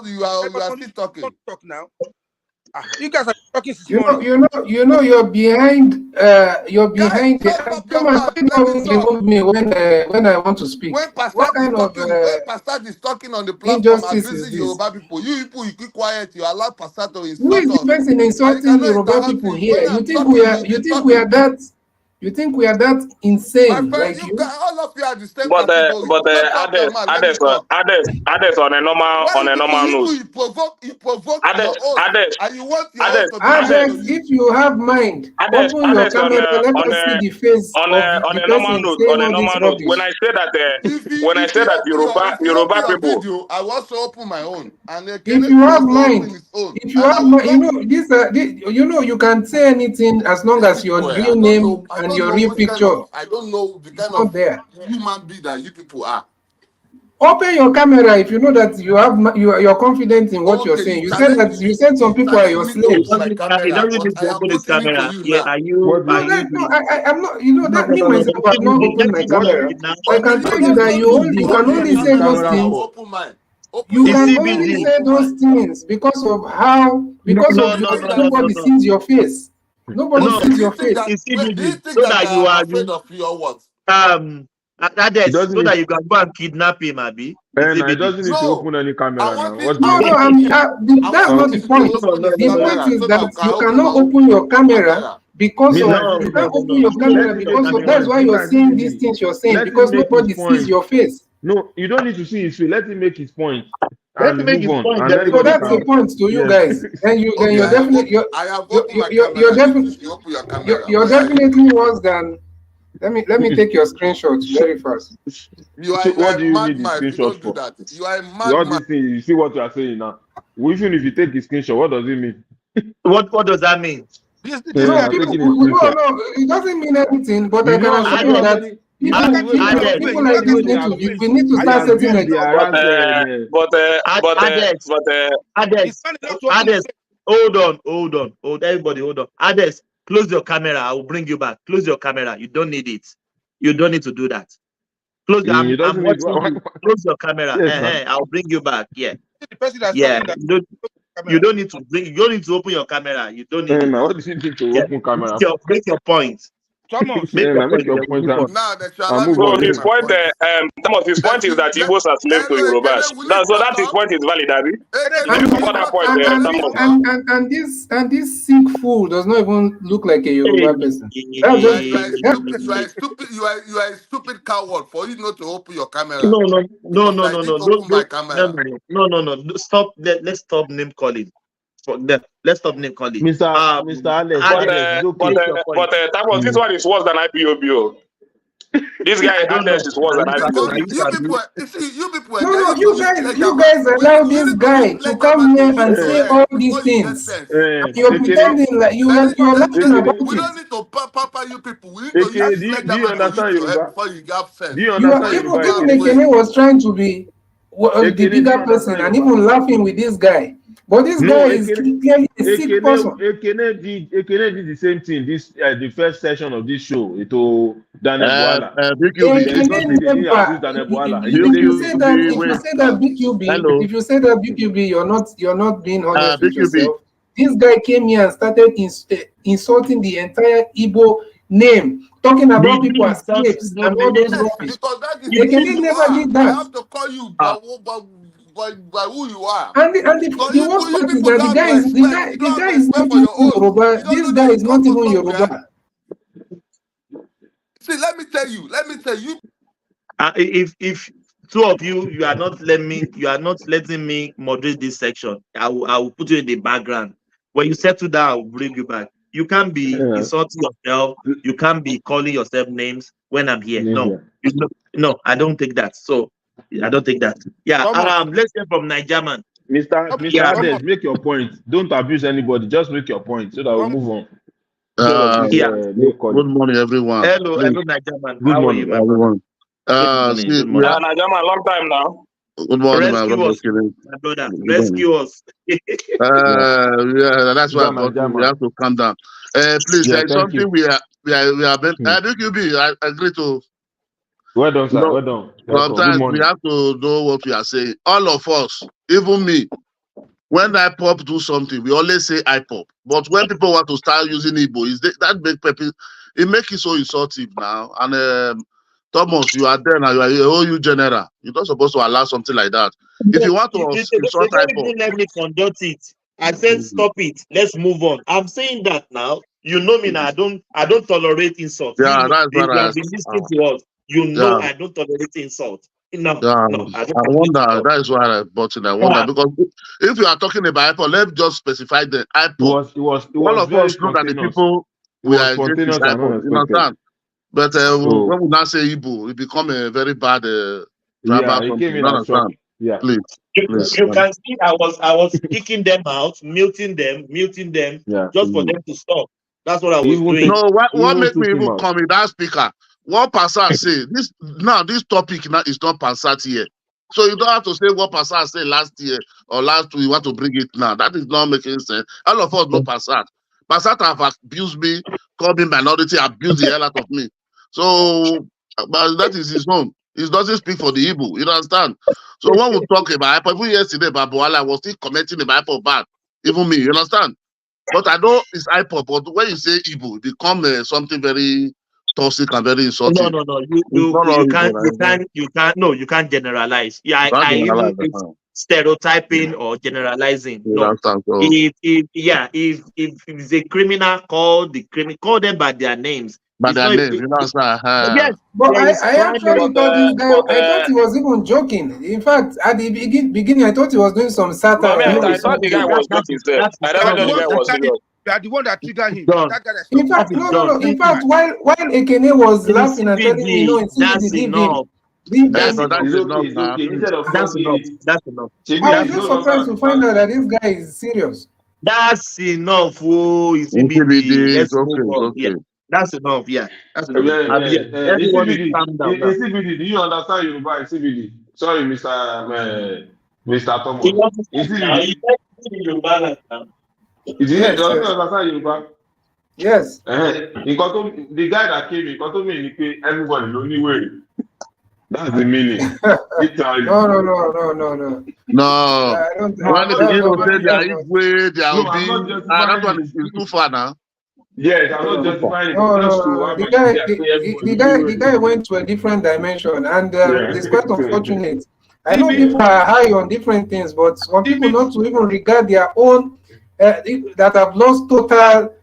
still talking. Talk now. You guys are talking. You know, you're behind. Come on, remove me when I want to speak. When Pastor is talking on the platform, addressing Yoruba people, you keep quiet. You allow Pastor to insult us. Who is the person insulting Yoruba people here? You think we are that? You think we are that insane? My friend, Like you got all of you are the same But category. Shut up your mouth. Let me talk. Ades on a normal note. You provoke your own, and you want your own to be Alex, if you have mind, open your camera. Let us see the face of the person saying all this rubbish. When I say that, Yoruba people, video, I want to open my own. And if you have mind, you can say anything as long as your real name and your real picture. I don't know the kind of human being that you people are. Open your camera if you know that you're confident in what you're saying. You said that some people are your slaves. He doesn't need to open his camera. Yeah, are you? I'm not. You know that me myself have not opened my camera. I can tell you that you can only say those things. You can only say those things because of nobody sees your face. Nobody sees your face. So that you are afraid of your what? Ades, so that you can go and kidnap him, Abi. It doesn't need to open any camera now. That's not the point. The point is that you cannot open your camera because you can't open your camera because that's why you're saying these things you're saying because nobody sees your face. No, you don't need to see his face. Let him make his point. Let him make his point. So that's the point to you guys. And you're definitely you're definitely worse than. Let me take your screenshots very fast. What do you need the screenshot for? You are a madman. You see what you are saying now. Even if you take the screenshot, what does it mean? What does that mean? No, it doesn't mean anything. But I can assure you that people like this we need to start setting Ades, hold on. Everybody, hold on. Ades, close your camera. I will bring you back. Close your camera. You don't need it. You don't need to do that. Close your close your camera. Yes, I'll bring you back. Yeah. You don't need to open your camera. You don't need what does it mean to open camera? Make your point. Make your point. Now so his point, his point is that Igbos are slaves to Yorubas. So that his point is valid, Abi. And this sick fool does not even look like a Yoruba person. You are a stupid coward for you not to open your camera. No. Stop. Let's stop name calling. Let's stop name calling. Mr. Alex, but this one is worse than IPOB. This guy is worse than IPOB. You guys allow this guy to come here and say all these things. You're pretending like you're laughing about it. We don't need to pamper you people. We need to use do you understand Yoruba? before you get sense. Do you understand Yoruba? Even Ekene was trying to be the bigger person and even laughing with this guy. But this guy is clearly a sick person. Ekene did the same thing. The first session of this show. Daniel Bwala. If you say that BQB, you're not being honest with yourself. This guy came here and started insulting the entire Igbo name, talking about people as slaves and all those rubbish. Ekene never did that. I have to call you by who you are. And the worst part is that the guy is not even Yoruba. This guy is not even Yoruba. See, let me tell you. If two of you are not letting me moderate this section, I will put you in the background. When you settle down, I will bring you back. You can't be insulting yourself. You can't be calling yourself names when I'm here. No, I don't take that. So I don't take that. Yeah, let's hear from Nigerman. Mr. Ades, make your point. Don't abuse anybody. Just make your point so that we'll move on. Good morning, everyone. Hello, Nigerman. Good morning, everyone. Nigerman, long time now. Good morning, my brother. Rescue us. That's why we have to calm down. Please, there's something we are. I agree to. Well done, sir. Well done. Sometimes we have to know what we are saying. All of us, even me, when IPOP do something, we always say IPOP. But when people want to start using Igbo, that big people, it makes it so insultive now. And Thomas, you are there now. You are a OU general. You're not supposed to allow something like that. If you want to insult IPOP, let me conduct it. I said stop it. Let's move on. I'm saying that now. You know me now. I don't tolerate insult. Yeah, that's If what you I. have been listening to us, you know Yeah, I don't tolerate insult. No, yeah. no, I don't I tolerate wonder. insult. That is why I bought it. I wonder Yeah. because if you are talking about IPOP, let's just specify the IPOP. It was All of very us know that the spontaneous. people It we was are against is spontaneous and IPOP. You unexpected. understand? But So when we now say Igbo, it become a very bad yeah, tribal it something. came You in as shock. understand? Yeah. Please, You please. can see I was kicking them out, muting them, Yeah. just for them to stop. That's what I was Even doing. No, what even make me took him even out. come in that speaker? What Passat say? This topic now is not Passat here. So you don't have to say what Passat said last year or last week. You want to bring it now. That is not making sense. All of us know Passat. Passat have abused me, called me minority, abused the hell out of me. So but that is his own. He doesn't speak for the Igbo. You understand? So when we talk about IPOP, even yesterday about Bwala, I was still commenting about IPOP back. Even me, you understand? But I know it's IPOP, but when you say Igbo, it become something very toxic and very insulting. No. It's not all Igbo, right? You can't generalize. Yeah, Can't I generalize even that it's now. stereotyping or generalizing. You No. understand? So If it's a criminal, call them by their names. by It's their not name, you understand? yes, But there is I crime in actually thought this guy, I thought he was even joking. In fact, at the beginning, I thought he was doing some satire I or thought the something. guy was joking himself. I never thought the guy was serious. You are the one that triggered him. done. That guy that In fact, no. In fact, while Ekene was laughing and telling me, CBD, that's leave enough. him, That's no, enough. that's enough It's now. okay. Instead of That's flogging enough. it, That's enough. I was it's just no surprised longer to find out that this guy is serious. That's enough. Oh, it's CBD. CBD, Let's it's okay, move it's on. Yeah, okay. that's enough. Yeah, that's enough. in Everyone is CBD, calm down in now. CBD, do you understand Yoruba in CBD? Sorry, Mr. He Thomas. wants to In start now. CBD, He likes to be Yoruba land now. Yes, does he understand Yoruba? Yes. The guy that came in, everybody only way. That's the meaning. No. No, I don't. when they begin to say they are That's not. Igwe, they are No, Obi, I'm not that justifying one it. is too far now. Yes, I'm not justifying it. No. Just to have The an guy, idea, say everybody the guy went to a different dimension, and it's quite yeah. unfortunate. I know people are high on different things, but some people not to even regard their own that have lost total,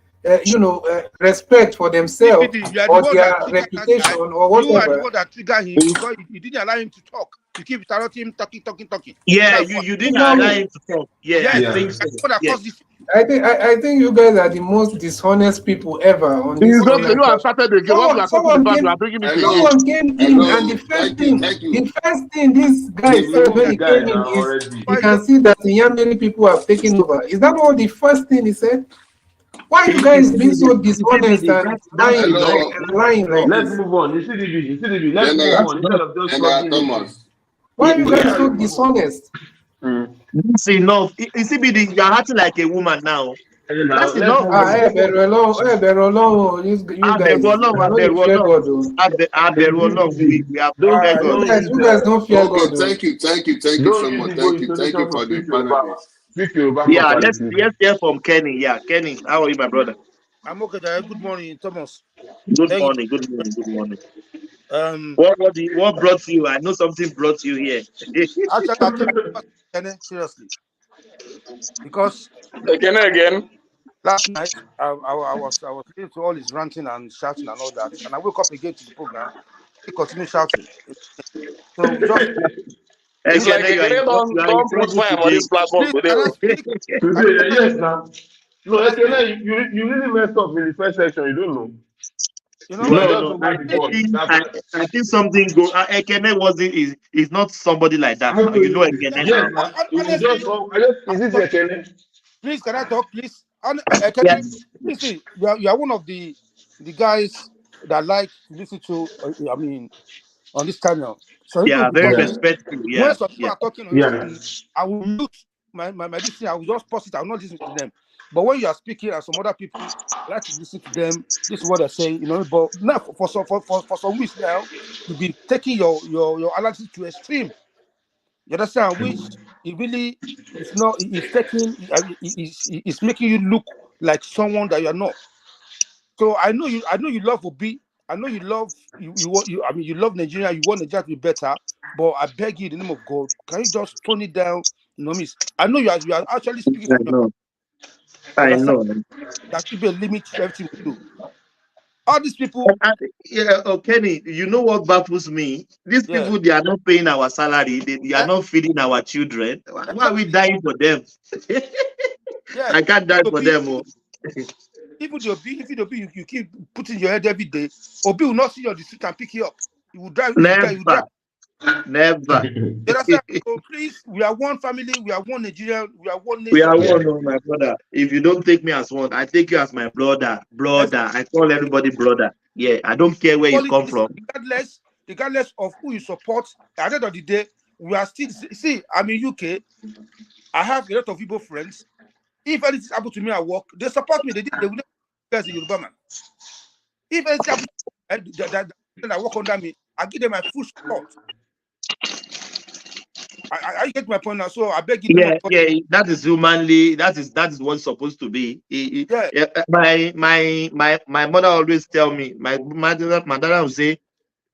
respect for themselves CBD, you are the or one their that triggered that reputation guy. or You are the whatever. one that triggered him because you didn't allow him to talk. You keep interrupting him, talking. Yeah, That's what. you didn't allow him to talk. Yeah, Yes, I think so. that's what Yeah. caused this. I think you guys are the most dishonest people ever on this It's okay, online you have platform. started again. What we are talking about, you are bringing it again. Someone came in, and the first thing this guy said when he came in is, you can see that Nyamiri people have taken over. Is that what the first thing he said? Why are you guys being so dishonest and lying like Let's this? move on. You see the B. Let's move on instead of just flogging it. Why are you guys so dishonest? That's enough. CBD, you are acting like a woman now. That's enough. You guys are not fear God. You guys don't fear God. Thank you so much. Thank you for the panelists. Yeah, let's hear from Kenny. Yeah, Kenny, how are you, my brother? I'm okay. Good morning, Thomas. Good morning. What brought you? I know something brought you here. Actually, I came seriously because again. Last night I was listening to all his ranting and shouting and all that, and I woke up again to the program. He continued shouting. So just it's like don't put fire on this platform today. Yes, now. No, you really messed up in the first section. You don't know. No. I think something go. Ekene is not somebody like that. You know Ekene. Yes, is it Ekene? Please, can I talk, please? Yes. Listen, you are one of the guys that like to listen to. On this channel. So yeah, very respectful. Yeah, when some people are talking, I will mute my listening. I will just pause it. I will not listen to them. But when you are speaking and some other people, I like to listen to them. This is what they're saying, But now, for some weeks now, you've been taking your analysis to extreme. You understand? Which it really is not. It's taking. It's making you look like someone that you are not. So I know you love Obi. I know you love you love Nigeria. You want Nigeria to be better. But I beg you, in the name of God, can you just tone it down? Miss. I know you are actually speaking from your. I know. There should be a limit to everything we do. All these people. Kenny, you know what baffles me? These people, they are not paying our salary. They are not feeding our children. Why are we dying for them? I can't die for them. Even the Obi, you keep putting your head every day. Obi will not see you on the street and pick you up. He will drive. Never. He will drive. Never. You understand? So please, we are one family. We are one Nigeria. We are one nation. We are one, my brother. If you don't take me as one, I take you as my brother. Brother. I call everybody brother. Yeah, I don't care where you come from. Regardless of who you support, at the end of the day, we are still. See, I'm in UK. I have a lot of Igbo friends. If anything happens to me at work, they support me. They will never as a Yoruba man. If anything happens that I work under me, I give them my full support. I get my point now, so I beg you. Yeah, that is humanly. That is what's supposed to be. My mother always tell me. My mother will say,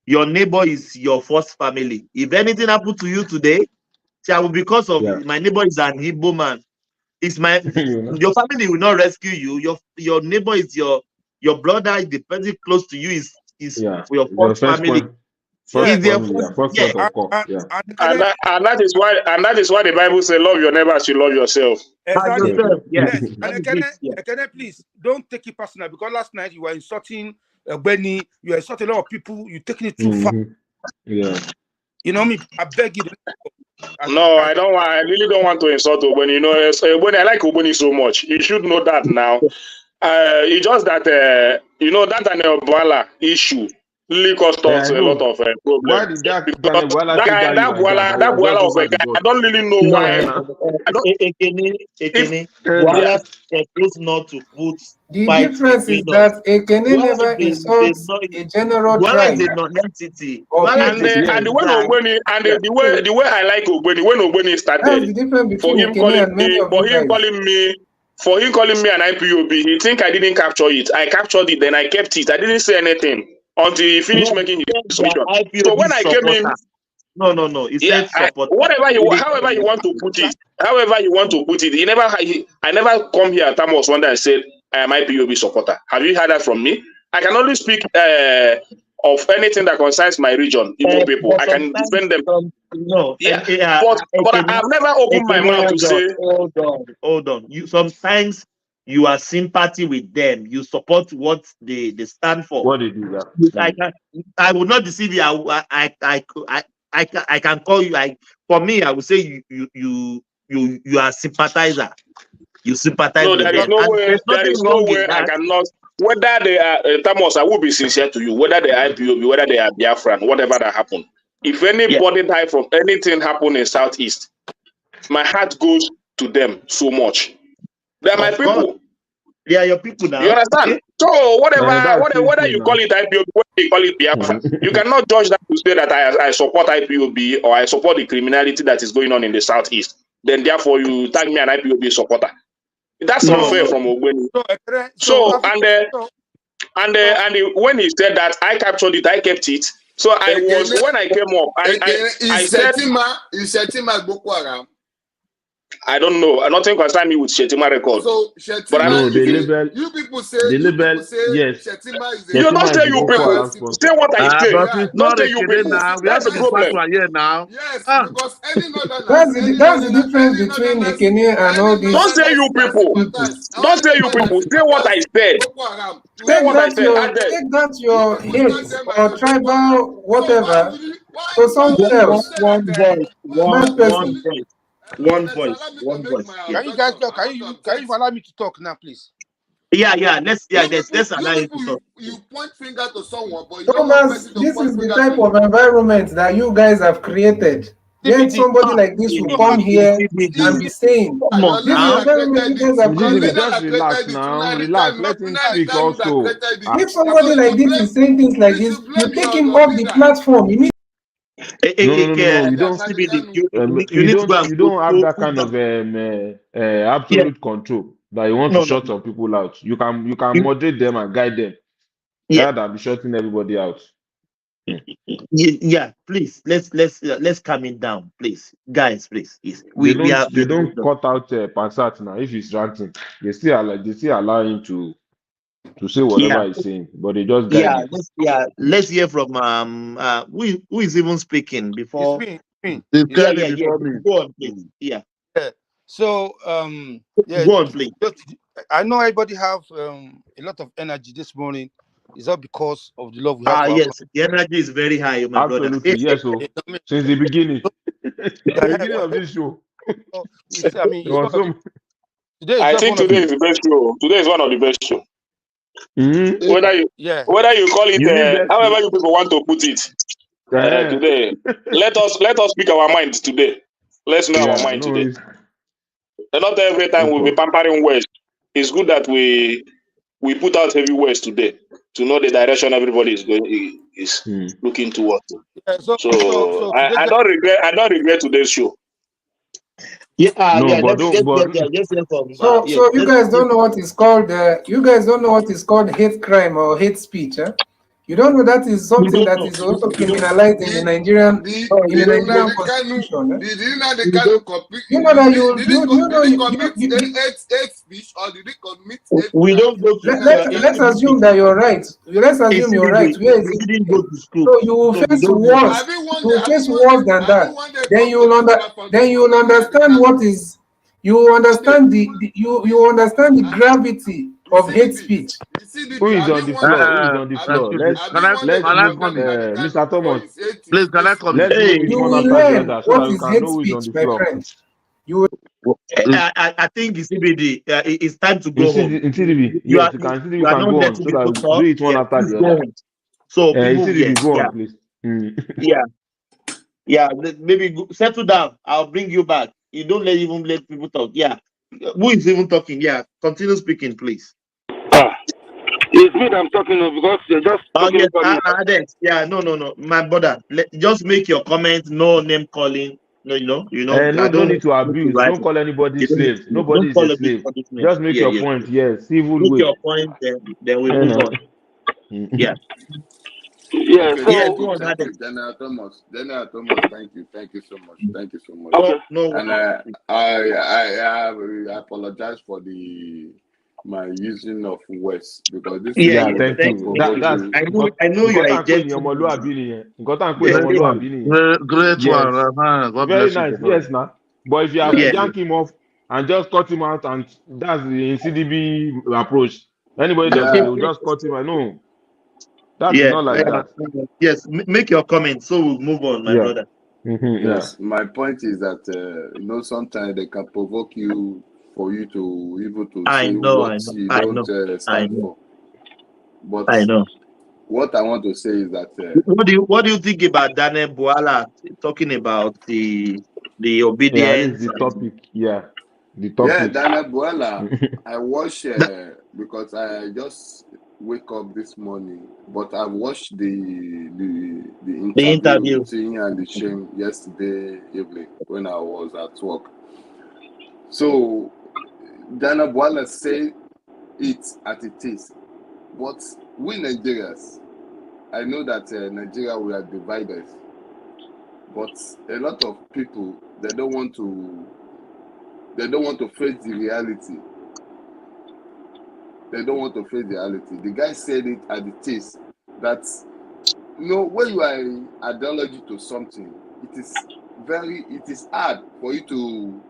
your neighbor is your first family. If anything happened to you today, because of my neighbor is an Igbo man. It's your family will not rescue you. Your neighbor is your brother. The person close to you is your first family. And that is why the Bible says, love your neighbor as you love yourself. Exactly. Yes. And Ekene, please don't take it personal, because last night you were insulting Benny, you insulted a lot of people, you taking it too far. Yeah. You know me, I beg you. No, I don't want. I really don't want to insult Obeni. You know, Obeni, I like Obeni so much. You should know that now. It's just that that an Bwala issue really cost us a lot of problems. Why did that Bwala of a guy? I don't really know why. Bwala supposed not to put. The difference is that Ekene never insults a general tribe. And the way I like Ogbeni, when Ogbeni started, for him calling me an IPOB, he think I didn't capture it. I captured it, then I kept it. I didn't say anything until he finished making his submission. So when I came in, no. He said support. However you want to put it, I never come here at Tamos one day and said I am IPOB supporter. Have you heard that from me? I can only speak of anything that concerns my region, Igbo people. I can defend them. But I've never opened my mouth to say. Hold on. Sometimes you are sympathy with them. You support what they stand for. What they do? I will not deceive you. I can call you. For me, I would say you are a sympathizer. You sympathize with them. There is no way I cannot. Whether they are Tamos, I will be sincere to you. Whether they are IPOB, whether they are Biafran, whatever that happened. If anybody die from anything happen in Southeast, my heart goes to them so much. They are my people. They are your people now. You understand? Okay. So whether you call it IPOB, whether you call it Biafra, you cannot judge that to say that I support IPOB or I support the criminality that is going on in the Southeast. Then therefore you tag me an IPOB supporter. That's unfair from Ogbeni. And when he said that, I captured it, I kept it. So when I came up, I said, Boko Haram. I don't know. Nothing concerns me with Shetima record. So Shetima, you people say yes. Shetima is you don't say you people. Say what I say. Don't say you people. That's the problem. Now. Yes, because that's the difference between Ekene and all these. Don't say you people. Don't say you people. Say what I said. Say what I said. Take that your hate or tribal whatever to someone else. One voice. Can you guys talk? Can you allow me to talk now, please? Yeah. Let's allow you to talk. You point finger to someone, but Thomas, this is the type of environment that you guys have created. Then somebody like this will come here and be saying, just relax now. Relax. Let him speak also. If somebody like this is saying things like this, you take him off the platform. No. You don't have that kind of absolute control that you want to shut some people out. You can moderate them and guide them rather than be shutting everybody out. Yeah, please let's calm it down, please, guys, please. Yes. They We are don't cut out Pansat now if he's ranting. They still allow him to say whatever he's saying, but they just guide it. Let's hear from who is even speaking It's before. me. Yeah. Go on, please. Yeah. So Go on, please. I know everybody have a lot of energy this morning. It's all because of the love we have for our Yes, the energy is very high, my brother. Absolutely, yes. So since the beginning, beginning of this show. I mean, I think today is the best show. Today is one of the best show. Mm-hmm. Whether you call it however you people want to put it. Today, let us speak our minds today. Let's know our mind today. And not every time we'll be pampering West. It's good that we put out heavy West today to know the direction everybody is going looking towards. So I don't regret today's show. So you guys don't know what is called hate crime or hate speech, huh? You don't know that is something that is also criminalized in the Nigerian constitution. You know that we don't go to let's assume that you're right. Let's assume you're right. Where is it? Didn't go to school. So you will face worse. You will face worse than that. Then you will understand what is. You understand the gravity of hate speech. Who is on the floor? Let's Mr. Thomas. Please, can I come? Let's move one after the other so that we can know who is on the floor. I think the CBD. It's time to go home. In CDB, yes, you can go on so that we do it one after the other. So CDB, go on, please. Maybe settle down. I'll bring you back. You don't even let people talk. Yeah, who is even talking? Yeah, continue speaking, please. It's me that I'm talking of because you're just talking no, my brother. Just make your comment. No name calling. No, no need to abuse. Don't call anybody slave. Nobody is a slave. Just make your point. Yes, civil way. Make your point, then we move on. Yeah. Yeah, so go on, Daniel Thomas, thank you so much. Okay. No. And I apologize for my using of West because this thank you. I know you are great one. God very bless nice. You, yes, now. But if you have yank him off and just cut him out, and that's the CDB approach. Anybody does it, will just cut him. I know. That is not like that. Yes, make your comment so we'll move on, my brother. Yes, my point is that sometimes they can provoke you for you to able to say what you don't stand for. But I know. What I want to say is that what do you think about Daniel Bwala talking about the obedience? The topic. The topic. Yeah, Daniel Bwala. I watched because I just wake up this morning, but I watched the interview with him and the Shane yesterday evening when I was at work. So Daniel Bwala said it as it is, but we Nigerians, I know that Nigeria we are divided, but a lot of people they don't want to face the reality. They don't want to face the reality. The guy said it as it is. That when you are in ideology to something, it is hard for you to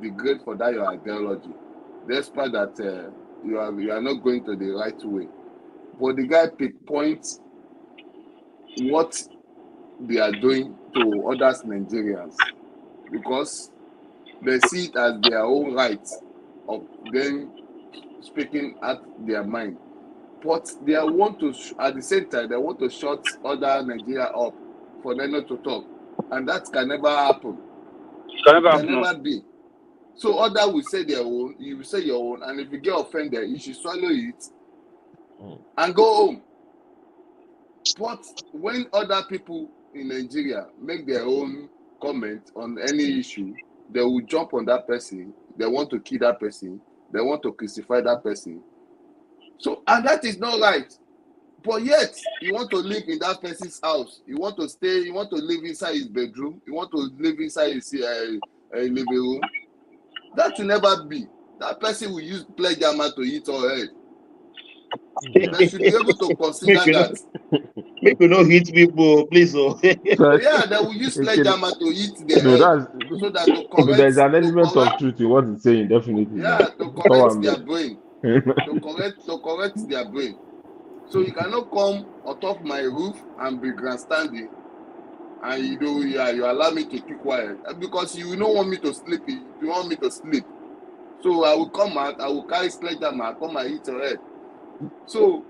degrade for that your ideology. Despite that you are not going to the right way. But the guy pinpoints what they are doing to others Nigerians because they see it as their own right of them speaking at their mind, but they want to at the same time they want to shut other Nigeria up for them not to talk, and that can never happen. Can never be. So other will say their own, you will say your own, and if you get offended, you should swallow it and go home. But when other people in Nigeria make their own comment on any issue, they will jump on that person. They want to kill that person. They want to crucify that person. So, and that is not right. But yet, you want to live in that person's house. You want to stay. You want to live inside his bedroom. You want to live inside his living room. That will never be. That person will use pleasure man to eat our head. They should be able to consider that. Make you not hit people, please. Oh. Yeah, they will use pleasure man to eat their head. So that to correct. There's an element of truth in what he's saying, definitely. Yeah, to correct their brain. to correct their brain. So you cannot come on top of my roof and be grandstanding, and you allow me to keep quiet because you don't want me to sleep. You want me to sleep. So I will come out. I will carry sledgehammer, come and eat your head. So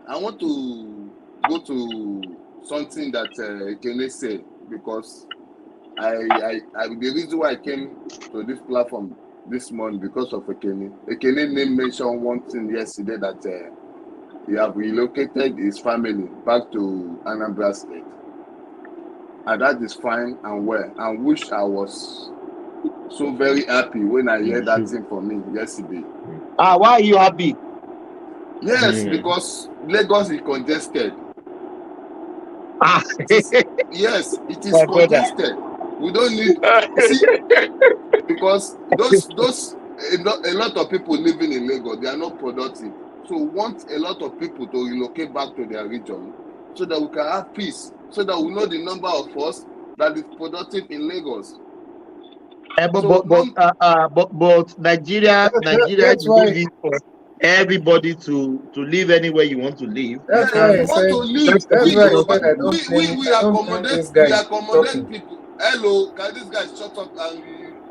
I want to go to something that Ekene said because the reason why I came to this platform this morning because of Ekene. Ekene mentioned one thing yesterday that he have relocated his family back to Anambra State, and that is fine and well. And which I was so very happy when I heard that thing from me yesterday. Why are you happy? Yes, because Lagos is congested. Yes, it is congested. We don't need because those a lot of people living in Lagos, they are not productive. So we want a lot of people to relocate back to their region so that we can have peace, so that we know the number of us that is productive in Lagos. But Nigeria is looking for everybody to live anywhere you want to live. That's why I said. We accommodate people. Hello, can this guy shut up and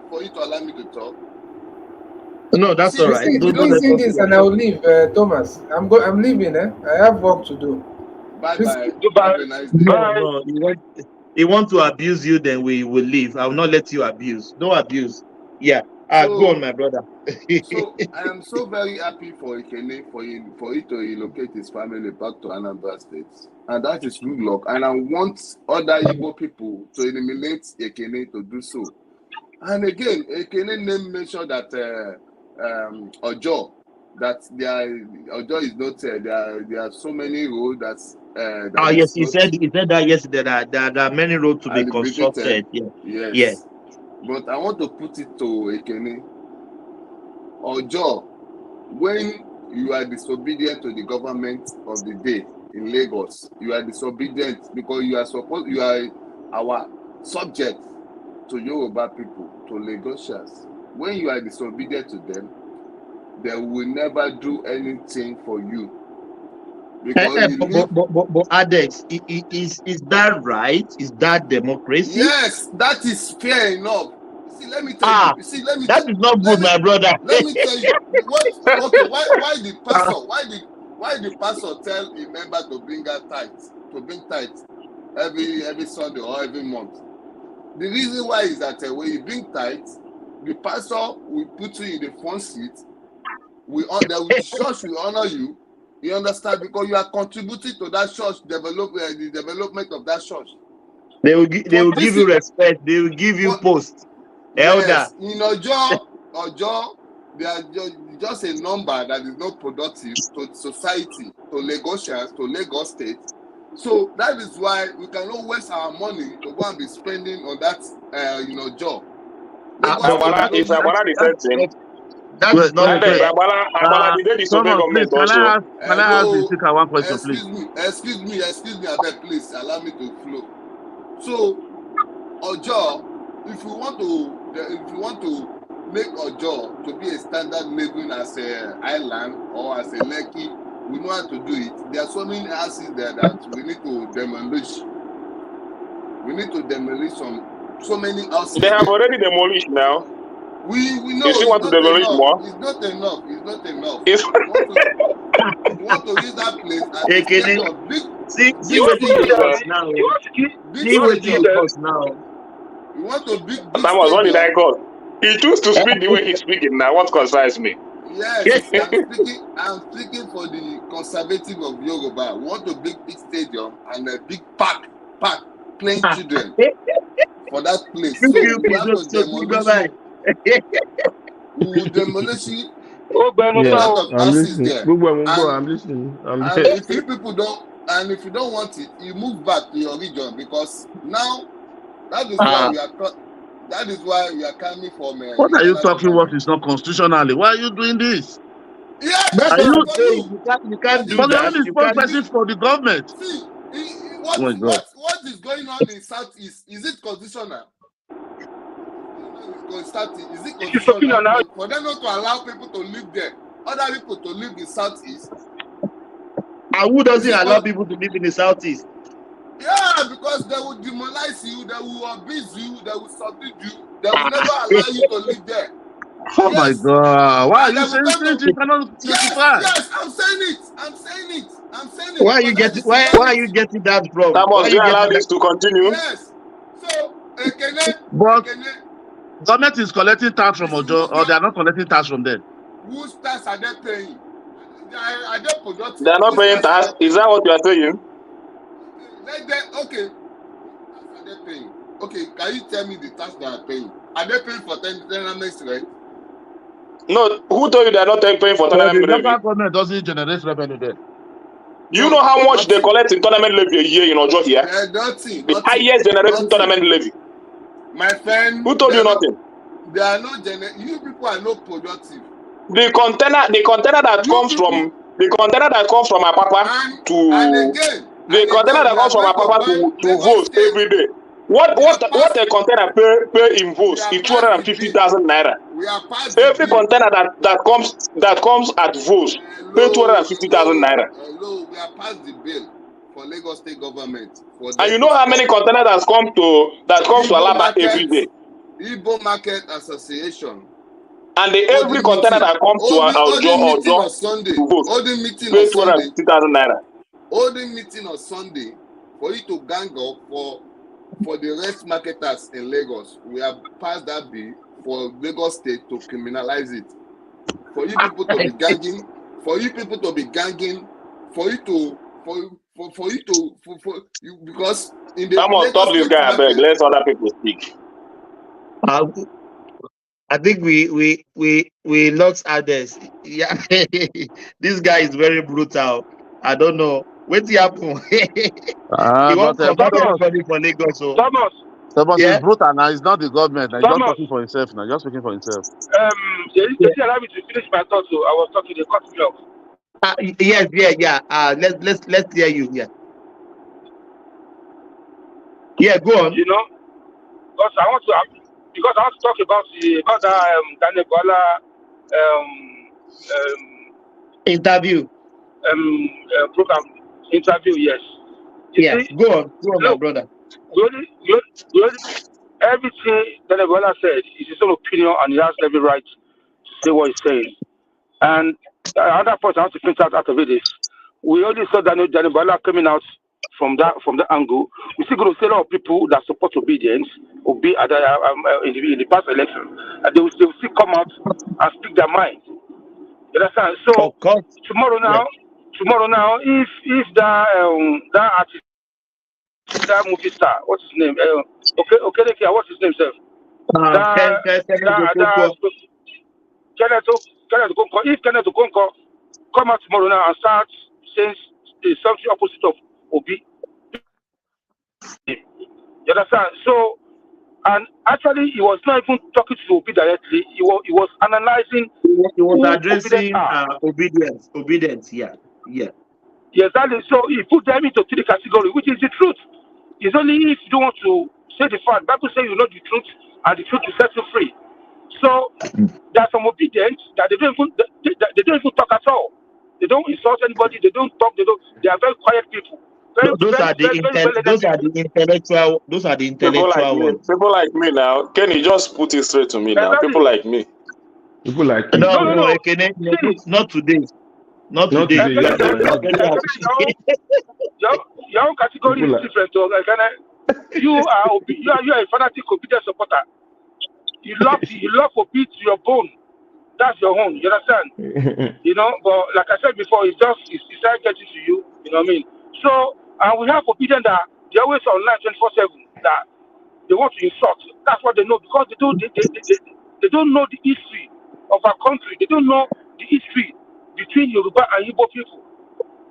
for you to allow me to talk? No, that's all right. Don't say this, and I will leave, Thomas. I'm leaving. I have work to do. Bye. Have a nice day. No, he want to abuse you, then we will leave. I will not let you abuse. No abuse. Yeah. Go on, my brother. So I am so very happy for Ekene for you to relocate his family back to Anambra State, and that is good luck. And I want other Igbo people to eliminate Ekene to do so. And again, Ekene mentioned that Ojo, that Ojo is not there are so many roads that yes, he said that yesterday that there are many roads to be constructed. Yes. Yeah. But I want to put it to Ekene. Ojo, when you are disobedient to the government of the day in Lagos, you are disobedient because you are our subject to Yoruba people, to Lagosians. When you are disobedient to them, they will never do anything for you. But Adex, is that right? Is that democracy? Yes, that is fair enough. See, let me tell you. See, let me. That is not good, my brother. Let me tell you. Why the pastor tell a member to bring tithe every Sunday or every month? The reason why is that when you bring tithe, the pastor will put you in the front seat. The church will honor you. You understand? Because you are contributing to that church the development of that church. They will give you respect. They will give you post. Yes, in Ojo, they are just a number that is not productive to society, to Lagosians, to Lagos State. So that is why we cannot waste our money to go and be spending on that job. Is Bwala the same thing? That is not fair. Bwala, did they disobey government also? Can I ask the speaker one question, please? Excuse me, I beg, please allow me to flow. So, Ojo, if you want to make Ojo to be a standard living as a island or as a Lekki, we know how to do it. There are so many houses there that we need to demolish. We need to demolish so many houses. They have already demolished now. We know. You still want to demolish more? It's not enough. You want to use that place as a place of big. See what you cost now. See what you cost now. You want to big. Thomas, what did I call? He chooses to speak the way he's speaking now. What concerns me? Yes, I'm speaking for the conservative of Yoruba. We want a big stadium and a big park playing children for that place. So we have to demolish. We will demolish it Yeah, lot of I'm houses listening. there. I'm listening. I'm And there. if you people don't want it, you move back to your region, because now that is why we are coming from What are you regional talking? What government. is not constitutionally? Why are you doing this? Yes, That's Are what you? I'm saying. You can't do But you're that. only You can't. spokesperson for the government. See, Oh my God. what is going on in Southeast? Is it constitutional? Is it constitutional for them not to allow people to live there, other people to live in Southeast? And who doesn't allow people to live in the Southeast? Yeah, because they will demolize you, they will abuse you, they will subdue you, they will never allow you to live there. Oh my God. Why are you saying things you cannot justify? Yes, I'm saying it. Why are you getting? Why are you getting that from? Why Amos, are do you you allow getting this that? to continue? Yes. So, But government is collecting tax from Ojo, or they are not collecting tax from them. whose tax are they paying? Are they productive? They are not paying tax. Is that what you are saying? Okay. Are they paying? Okay, can you tell me the tax they are paying? Are they paying for tenements rent? No, who told you they are not paying for So the tournament local levy? government doesn't generate revenue there. Do you know how much they collect in tournament levy a year in Ojo here? Nothing. The highest generating tournament levy. My friend, Who told you nothing? They are not you people are not productive. The container that comes from Apapa the container that comes from Apapa to Vos every day. What a container pay in Vos is 250,000 naira. Every container that comes at Vos pay 250,000 naira. Hello, we are past the bill for Lagos State government. And you know how many containers that comes to Alaba every day? Igbo Market Association. And every container that comes to Ojo to Vos pay 250,000 naira. Holding meeting on Sunday for you to gang up for the rest marketers in Lagos. We have passed that bill for Lagos State to criminalize it. For you people to be ganging, because in the I'm gonna stop this guy. I beg. Let other people speak. I think we lost others. Yeah, this guy is very brutal. I don't know what happened. He won't come back everybody for Lagos. So Thomas is brutal now. It's not the government. He's just talking for himself now. Just speaking for himself. They allow me to finish my thought. So I was talking. They cut me off. Yes. Let's hear you. Yeah, go on. You know, because I want to talk about that Daniel Bwala interview program interview. Yes. See, go on, my brother. Everything Daniel Bwala said is his own opinion, and he has every right to say what he's saying. And another point I want to point out of it is, we already saw Daniel Bwala coming out from that angle. We still going to see a lot of people that support obedience in the past election, and they will still come out and speak their mind. You understand? So tomorrow now, if that artist, that movie star, what's his name? Okay, what's his name, sir? If Kenneth Okonkwo come out tomorrow now and start saying something opposite of Obi, you understand? So, and actually, he was not even talking to Obi directly. He was analyzing. He was addressing obedience. Yeah. Exactly. So he put them into three categories, which is the truth. It's only if you don't want to say the fact. Bible says you know the truth, and the truth will set you free. So there are some obedience that they don't even talk at all. They don't insult anybody. They don't talk. They are very quiet people. Those are the intellectual ones. People like me now. Kenny, just put it straight to me now. Exactly. People like me. People like me. No. Not today. Not today. Your own category is different. You are a fanatic obedient supporter. You love Obi to your bone. That's your own. You understand? You know, but like I said before, it's started getting to you. You know what I mean? So, and we have obedient that they're always online 24/7. That they want to insult. That's what they know, because they don't know the history of our country. They don't know the history between Yoruba and Igbo people.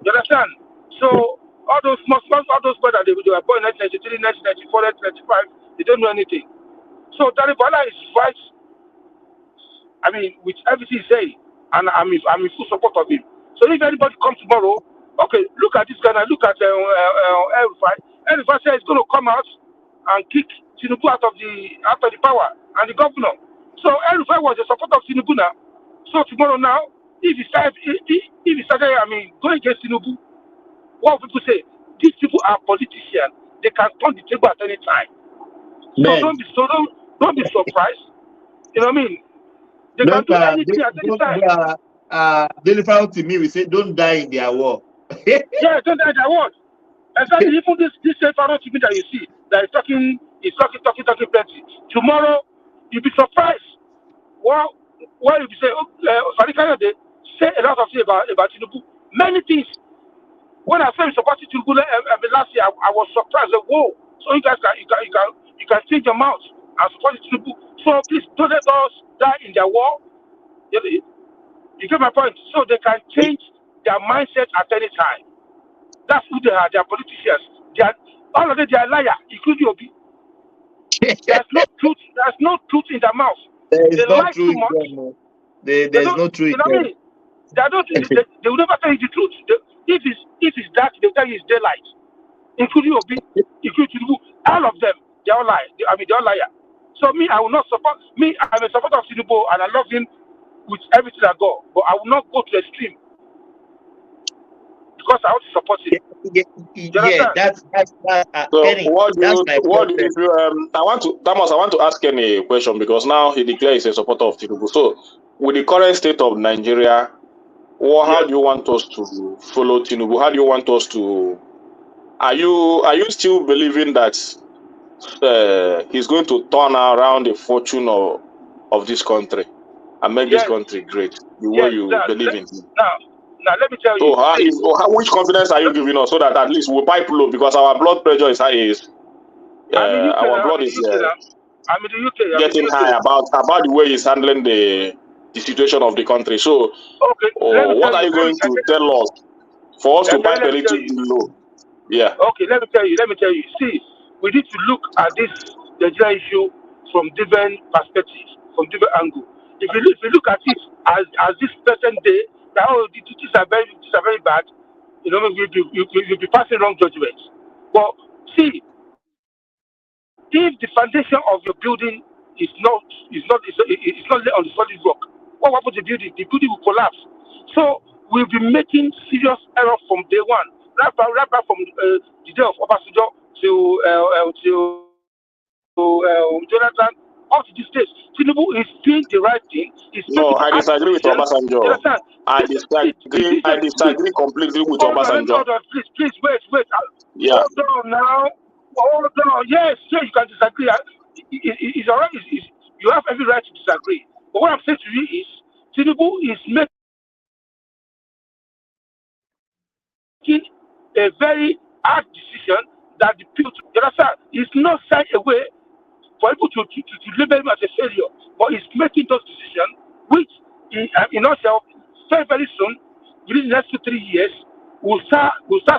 You understand? So all those brothers they were born in 1993, 1994, 1995, they don't know anything. So Bwala is right. I mean, with everything he say, and I'm in full support of him. So if anybody comes tomorrow, okay, look at this guy now, look at El-Rufai. El-Rufai says he's going to come out and kick Tinubu out of the power and the governor. So El-Rufai was a supporter of Tinubu now. So tomorrow now, if he started, going against Tinubu, what people say, these people are politicians. They can turn the table at any time. So don't be surprised. You know what I mean? They can do anything at any time. Deliver to me, we say, don't die in their war. Yeah, don't die in their war. Exactly. Even this Faro TV that you see, that is talking plenty. Tomorrow, you'll be surprised. Well, you say, Farikayode say a lot of things about Tinubu. Many things. When I said supporting Tinubu last year, I was surprised. Like, whoa! So you guys can change your mouth and support Tinubu. So please don't let us die in their war. You get my point? So they can change their mindset at any time. That's who they are. They are politicians. All of them, they are liars, including Obi. There's no truth. There's no truth in their mouth. They lie too much. There's no truth. You know what I mean? They will never tell you the truth. If it's dark, they'll tell you it's daylight. Including Obi, including Tinubu, all of them, they all lie. They're all liars. So me, I will not support. I'm a supporter of Tinubu, and I love him with everything I got. But I will not go to the extreme because I want to support him. That's so Kenny, what do you feel? I want to ask Kenny a question because now he declares he's a supporter of Tinubu. So with the current state of Nigeria, how do you want us to follow Tinubu? How do you want us to? Are you still believing that he's going to turn around the fortune of this country and make this country great the way you believe in him? Now let me tell you. So which confidence are you giving us so that at least we'll pipe low because our blood pressure is high? Our blood is getting high about the way he's handling the situation of the country. So what are you going to tell us for us to pipe a little low? Yeah. Okay, let me tell you. See, we need to look at this Nigeria issue from different perspectives, from different angles. If you look at it as this present day, these are very bad. You know, you'll be passing wrong judgments. But see, if the foundation of your building is not laid on the solid rock, what happens to the building? The building will collapse. So we'll be making serious error from day one. Right back from the day of Obasanjo to Jonathan, up to this stage. Tinubu is doing the right thing. I disagree with Obasanjo. I disagree completely with Obasanjo. Hold on, please, wait. Yeah. Hold on. Yes, you can disagree. It's all right. You have every right to disagree. But what I'm saying to you is, Tinubu is making a very hard decision that the people understand. It's not such a way for people to label him as a failure, but he's making those decisions, which in ourselves, very, very soon, within the next 2-3 years, we'll start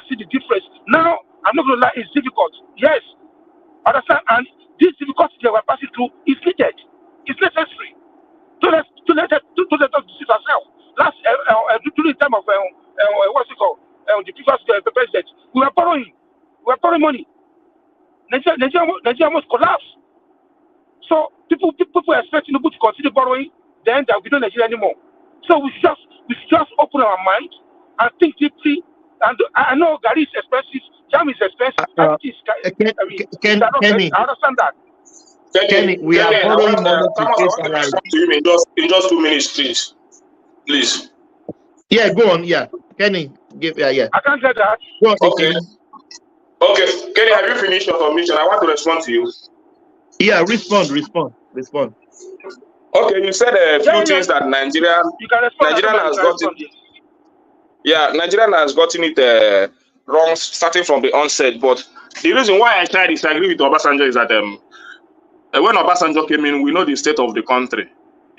see the difference. Now, I'm not going to lie, it's difficult. Yes, understand, and this difficulty that we're passing through is needed. It's necessary. Don't let us deceive ourselves. During the time of what's it called? The previous president, we were borrowing money. Nigeria almost collapsed. So people are expecting Tinubu to continue borrowing, then there will be no Nigeria anymore. So we should just open our mind and think deeply. And I know Gary is expensive, jam is expensive. Kenny, I understand that. Kenny, we are borrowing money to pay salary. In just 2 minutes, please. Yeah, go on. Yeah, Kenny, yeah. I can't get that. Go on, Okay. Okay, Kenny, have you finished your submission? I want to respond to you. Yeah, respond. Okay, you said a few things that Nigerian has gotten. Yeah, Nigerian has gotten it wrong starting from the onset. But the reason why I try to disagree with Obasanjo is that when Obasanjo came in, we know the state of the country.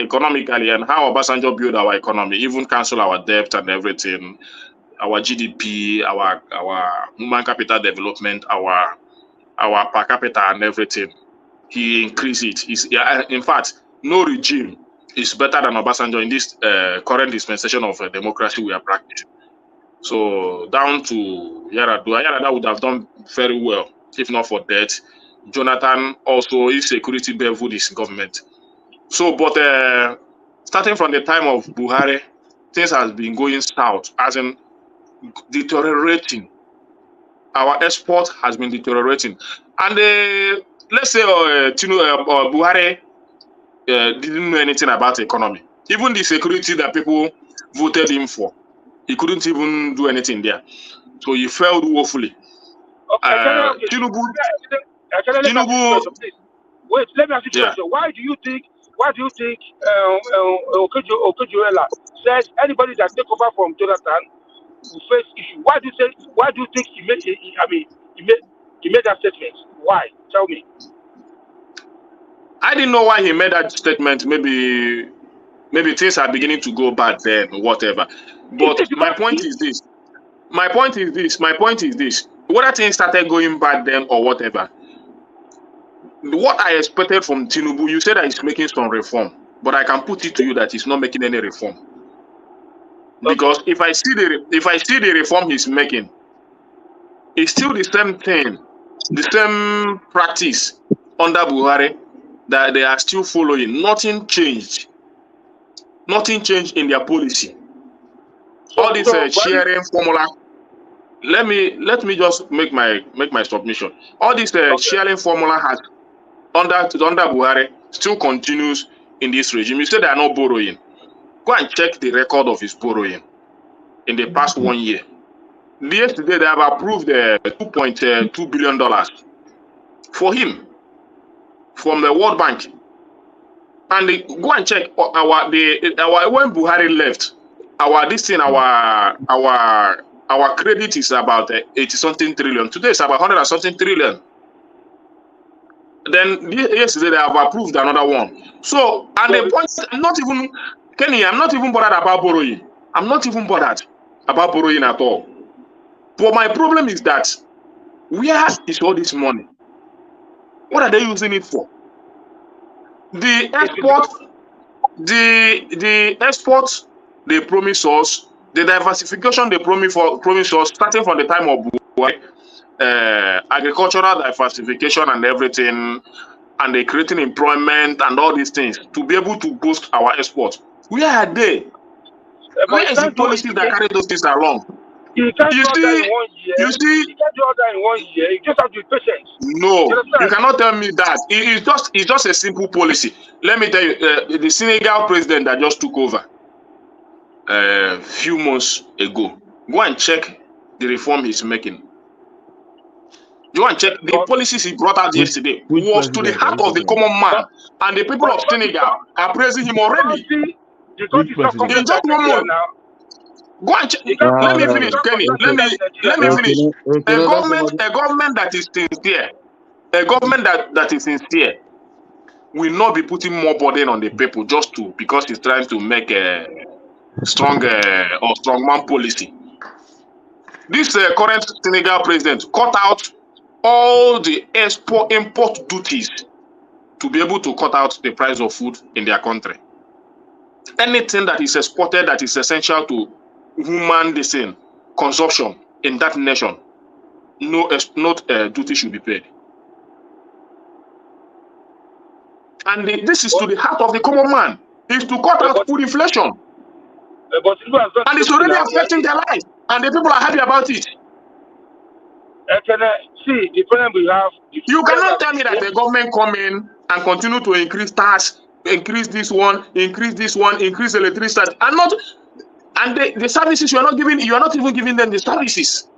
economically and how Obasanjo built our economy, even cancel our debt and everything, our GDP, our human capital development, our per capita and everything. He increased it. In fact, no regime is better than Obasanjo in this current dispensation of democracy we are practicing. So down to Yar'Adua. Yar'Adua would have done very well if not for debt. Jonathan also, his security beveled his government. So, but starting from the time of Buhari, things has been going south, as in deteriorating. Our export has been deteriorating. And let's say Buhari didn't know anything about the economy. Even the security that people voted him for, he couldn't even do anything there. So he failed woefully. Tinubu. Wait, let me ask you a question. Why do you think Okejuela says anybody that take over from Jonathan will face issue? Why do you think he made that statement? Why? Tell me. I didn't know why he made that statement. Maybe things are beginning to go bad then, or whatever. But my point is this. Whether things started going bad then or whatever, what I expected from Tinubu, you said that he's making some reform, but I can put it to you that he's not making any reform. Because if I see the reform he's making, it's still the same thing, the same practice under Buhari that they are still following. Nothing changed. Nothing changed in their policy. All this sharing formula. Let me just make my submission. All this sharing formula has under Buhari still continues in this regime. You say they are not borrowing. Go and check the record of his borrowing in the past 1 year. Yesterday they have approved $2.2 billion for him from the World Bank. And go and check our when Buhari left, our credit is about 80-something trillion. Today it's about 100-something trillion. Then yesterday they have approved another one. So, and the point, I'm not even bothered about borrowing. I'm not even bothered about borrowing at all. But my problem is that where is all this money? What are they using it for? The export they promise us, the diversification they promise us, starting from the time of Buhari, agricultural diversification and everything, and they creating employment and all these things to be able to boost our export. Where are they? Where is the policies that carry those things along? You can't do all that in 1 year. You can't do all that in 1 year. You just have to be patient. No, you cannot tell me that. It's just a simple policy. Let me tell you, the Senegal president that just took over a few months ago, go and check the reform he's making. Go and check the policies he brought out yesterday was to the heart of the common man, and the people of Senegal are praising him already. In just 1 month. Go and check. Let me finish, Kenny. Let me finish. A government that is sincere, that is sincere, will not be putting more burden on the people just because he's trying to make a strongman policy. This current Senegal president cut out all the import duties to be able to cut out the price of food in their country. Anything that is exported that is essential to human consumption in that nation, no duty should be paid. And this is to the heart of the common man, is to cut out food inflation. And it's already affecting their life, and the people are happy about it. See, the problem we have. You cannot tell me that the government come in and continue to increase tax, increase this one, increase electricity, and the services you are not even giving them the services.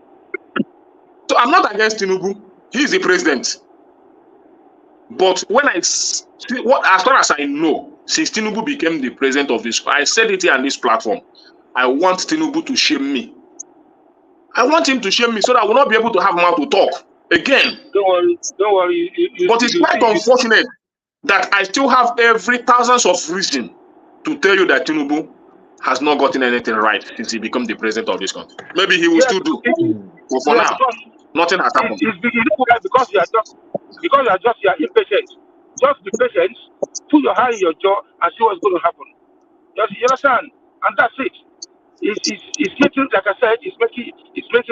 So I'm not against Tinubu. He is the president. But when as far as I know, since Tinubu became the president of this, I said it here on this platform, I want Tinubu to shame me. I want him to shame me so that I will not be able to have mouth to talk again. Don't worry. But it's quite unfortunate that I still have every thousands of reason to tell you that Tinubu has not gotten anything right since he became the president of this country. Maybe he will still do, but for now, nothing has happened. You know why? Because you are impatient. Just be patient, put your hand in your jaw and see what's going to happen. Just, you understand? And that's it. It's making, like I said, it's making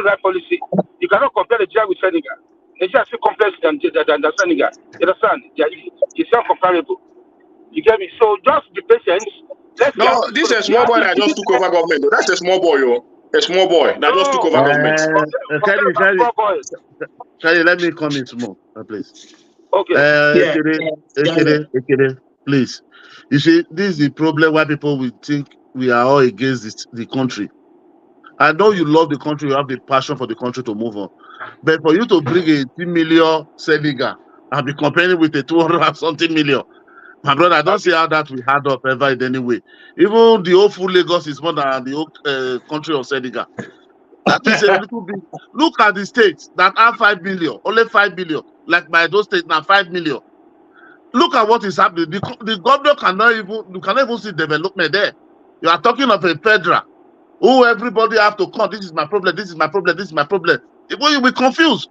right policy. You cannot compare Nigeria with Senegal. Nigeria is still complex than Senegal. You understand? It's not comparable. You get me? So just be patient. No, this is a small boy that just took over government. That's a small boy, yo. A small boy that just took over government. Shady, let me come in small, please. Okay. Ekede, please. You see, this is the problem why people will think we are all against the country. I know you love the country, you have the passion for the country to move on. But for you to bring a 10 million Senegal and be comparing with a 200 and something million, my brother, I don't see how that will add up ever in any way. Even the whole full Lagos is more than the whole country of Senegal. That is a little bit. Look at the states that have 5 billion, only 5 billion. Like my those states now 5 million. Look at what is happening. The government cannot even see development there. You are talking of a federal who everybody have to come. This is my problem. This is my problem. This is my problem. You will be confused.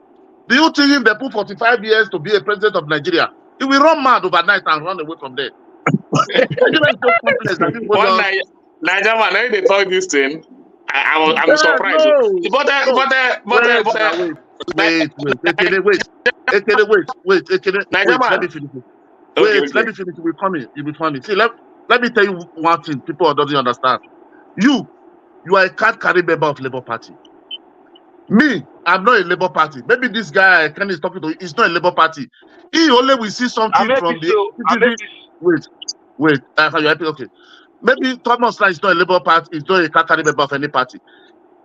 Do you think if they put 45 years to be a president of Nigeria, he will run mad overnight and run away from there? Nigeria is so complex. Nigeria man, when they talk this thing, I'm surprised. Wait. Let me finish. Let me finish. We're coming. You'll be funny. See, let me tell you one thing. People don't understand. You are a card carrying member of Labour Party. Me, I'm not a Labour Party. Maybe this guy Ken is talking to you, he's not a Labour Party. He only will see something from the. Wait. Okay. Maybe Thomas is not a Labour Party. He's not a card carrying member of any party.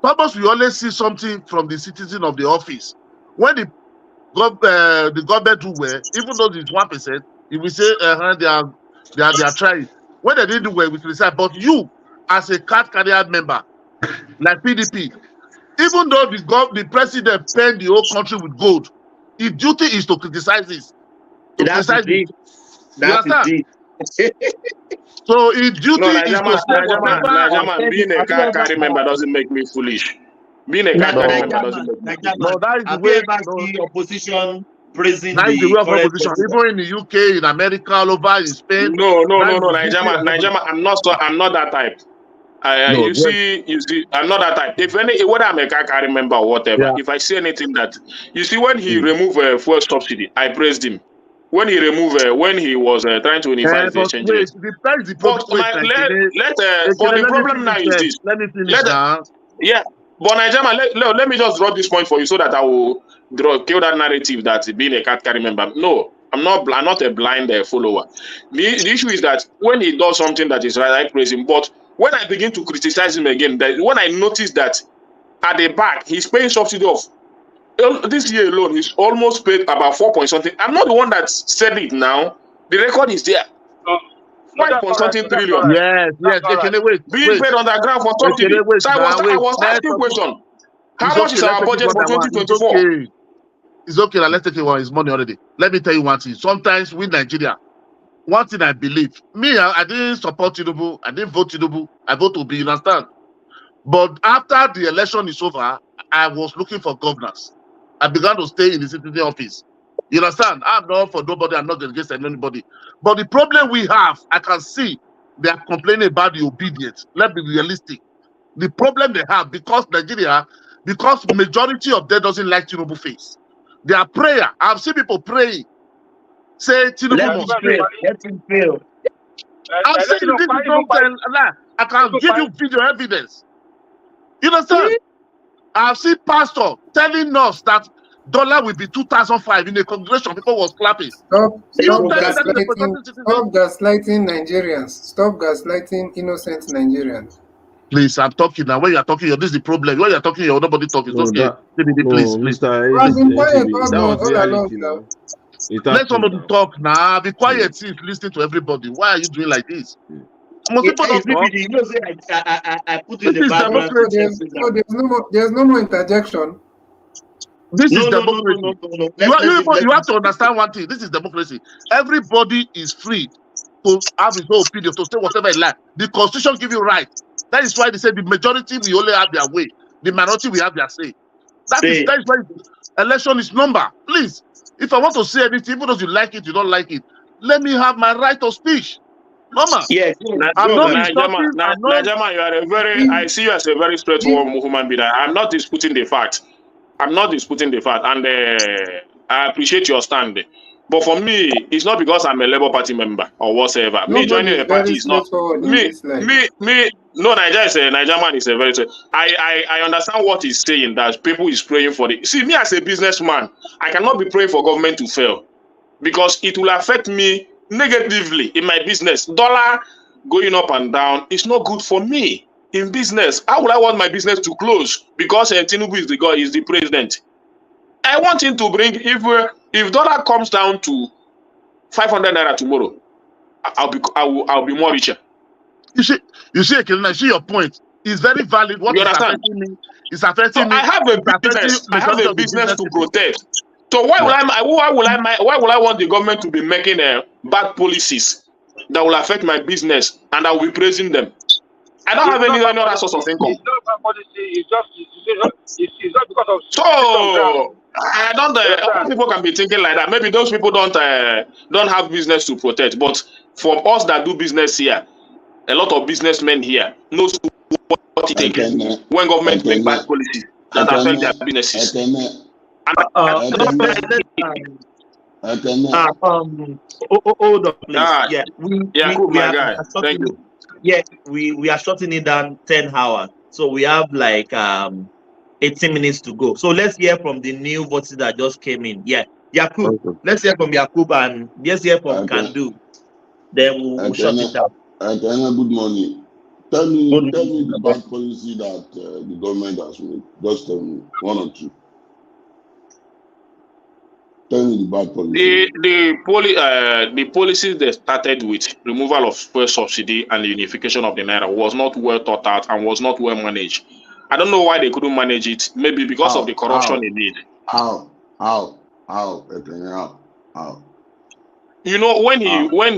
Thomas will always see something from the citizen of the office. When the government do well, even though it's 1%, he will say they are trying. When they didn't do well, we criticize. But you, as a card carrier member, like PDP, even though the president paid the whole country with gold, his duty is to criticize this. So his duty is to say whatever. Being a card carrier member doesn't make me foolish. Being a card carrier member doesn't make me foolish. No, that is the way the opposition praising that is the way of opposition. president. Even in the UK, in America, all over, in Spain. No, Nigeria, I'm not that type. You see, I'm not that type. Whether I'm a card carrier member or whatever, if I see anything that you see when he removed fuel subsidy, I praised him. When he removed, when he was trying to unify the exchange rate. But the problem now is this. Let me finish now. Yeah, but Nigeria, let me just drop this point for you so that I will kill that narrative that being a card carrying member. No, I'm not a blind follower. The issue is that when he does something that is right, I praise him. But when I begin to criticize him again, when I notice that at the back he's paying subsidy of this year alone, he's almost paid about 4 point something. I'm not the one that said it now. The record is there. 5 point something trillion. Yes. Being paid on the ground for subsidy. So I was asking question. How much is our budget for 2024? It's okay. Let's take it one. It's money already. Let me tell you one thing. Sometimes with Nigeria, one thing I believe. Me, I didn't support Tinubu. I didn't vote Tinubu. I vote Obi. You understand? But after the election is over, I was looking for governance. I began to stay in the citizen office. You understand? I'm not for nobody. I'm not against anybody. But the problem we have, I can see they are complaining about the obedience. Let's be realistic. The problem they have, because Nigeria, because majority of them doesn't like Tinubu face. Their prayer, I've seen people praying. Say Tinubu must fail. Let him fail. I'm saying this is something. I can give you video evidence. You understand? I've seen pastor telling us that dollar will be 2005 in a congregation. People was clapping. Stop gaslighting Nigerians. Stop gaslighting innocent Nigerians. Please, I'm talking now. When you're talking, this is the problem. When you're talking, nobody talking. It's okay. Please. I've been quiet all along now. Let somebody talk now. Be quiet, see, listen to everybody. Why are you doing like this? Most people don't talk. You know, I put in the background. There's no more interjection. This is democracy. You have to understand one thing. This is democracy. Everybody is free to have his own opinion, to say whatever he likes. The constitution gives you right. That is why they say the majority will only have their way. The minority will have their say. That is why election is number. Please, if I want to say anything, even though you like it, you don't like it, let me have my right of speech. Mama, yes, I'm not Najama, insulting. I'm not. Najama, you are a very. I see you as a very straightforward human being. I'm not disputing the fact. I'm not disputing the fact, and I appreciate your stand. But for me, it's not because I'm a Labour Party member or whatsoever. Me joining a party is not me. No, Niger man is a very. I understand what he's saying. That people is praying for the. See, me as a businessman, I cannot be praying for government to fail because it will affect me negatively in my business. Dollar going up and down is not good for me in business. How would I want my business to close because Tinubu is the president? I want him to bring if dollar comes down to 500 naira tomorrow, I'll be more richer. You see, Ekene, I see your point. It's very valid. What is affecting me is affecting me. I have a business. I have a business to protect. So why will I want the government to be making bad policies that will affect my business and I will be praising them? I don't have any other source of income. It's not bad policy. It's not because of. So I don't. People can be thinking like that. Maybe those people don't have business to protect. But for us that do business here, a lot of businessmen here knows what it takes when government make bad policies that affect their businesses. Hold on, please. Yeah, we are. Thank you. Yeah, we are shutting it down 10 hours. So we have like 18 minutes to go. So let's hear from the new voices that just came in. Yeah, Yakub. Okay. Let's hear from Yakub and let's hear from Kandu. Then we'll shut it down. Good morning. Tell me the bad policy that the government has made. Just tell me one or two. Tell me the bad policy. The policies they started with removal of fuel subsidy and the unification of the naira was not well thought out and was not well managed. I don't know why they couldn't manage it. Maybe because of the corruption in it. How? You know, when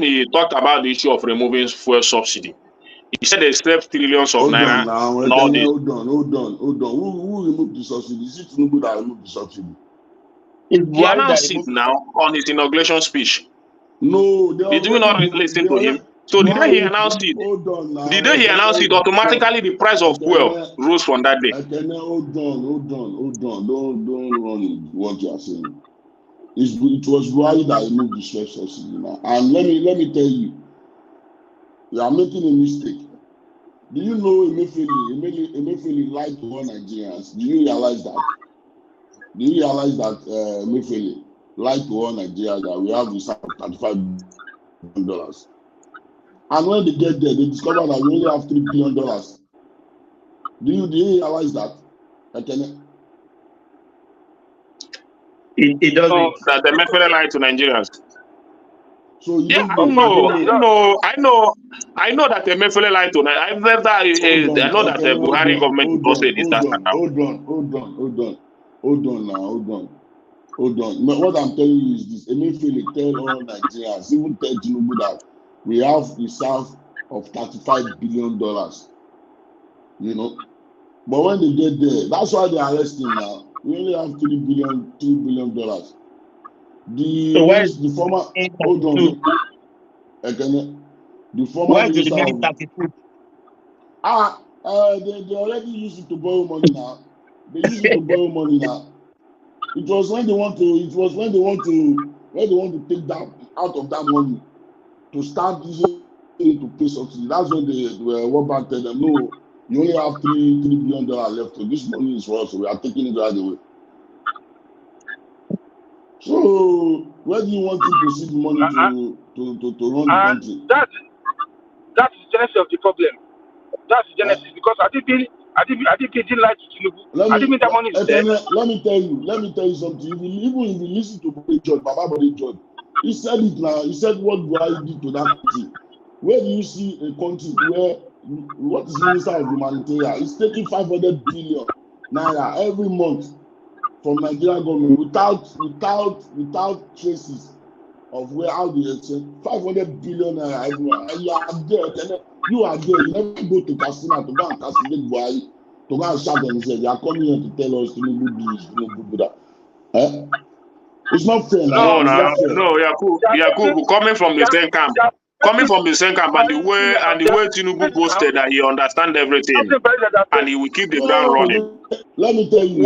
he talked about the issue of removing fuel subsidy, he said they saved trillions of naira. Hold on. Who removed the subsidy? Is it Tinubu that removed the subsidy? He announced it now on his inauguration speech. No, did you not listen to him? So the day he announced it, automatically the price of fuel rose from that day. Hold on. Don't run what you are saying. It was Bwala that removed the fuel subsidy now. And let me tell you, you are making a mistake. Do you know Emefiele lied to all Nigerians? Do you realize that? Do you realize that Emefiele lied to all Nigerians that we have reserve of $35 billion? And when they get there, they discover that we only have $3 billion. Do you realize that? It doesn't. So that the Emefiele lied to Nigerians. So yeah, I know that the Emefiele lied to Nigerians. I know that the Buhari government also said this. Hold on. What I'm telling you is this: Emefiele tell all Nigerians, even tell Tinubu that we have reserve of $35 billion. You know, but when they get there, that's why they arrest him now. We only have $3 billion. The former hold on. The former minister they already used it to borrow money now. They use it to borrow money now. It was when they want to take that out of that money to start using it to pay subsidy. That's when the World Bank tell them, no, you only have $3 billion left. So this money is for us. So we are taking it right away. So where do you want to see the money to run the country? That's the genesis of the problem. That's the genesis because I didn't lie to Tinubu. I didn't that money is there. Let me tell you something. Even if you listen to Baba Bode George, he said it now. He said what Buhari did to that country. Where do you see a country where what is the Minister of Humanitarian? He's taking 500 billion naira every month from Nigerian government without traces of where how they say 500 billion everywhere, and you are there. You are there. You never go to Casino to go and castigate Buhari, to go and shout and say, "You are coming here to tell us Tinubu this, Tinubu do that." It's not fair now. It's not fair. No, Yakubu, coming from the same camp, and the way Tinubu posted that he understand everything, and he will keep the ground running. Let me tell you.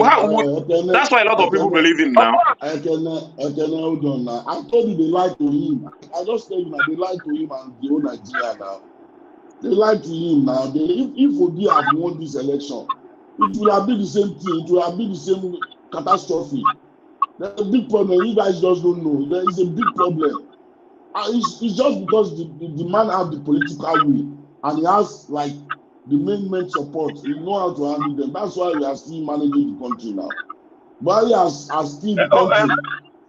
That's why a lot of people believe him now. I can hold on now. I told you they lied to him. I just told you now they lied to him and the whole Nigeria now. They lied to him now. If Obi had won this election, it would have been the same thing. It would have been the same catastrophe. There's a big problem. You guys just don't know. There is a big problem. It's just because the man has the political will and he has like the main support. He knows how to handle them. That's why we are still managing the country now. But he has still the country.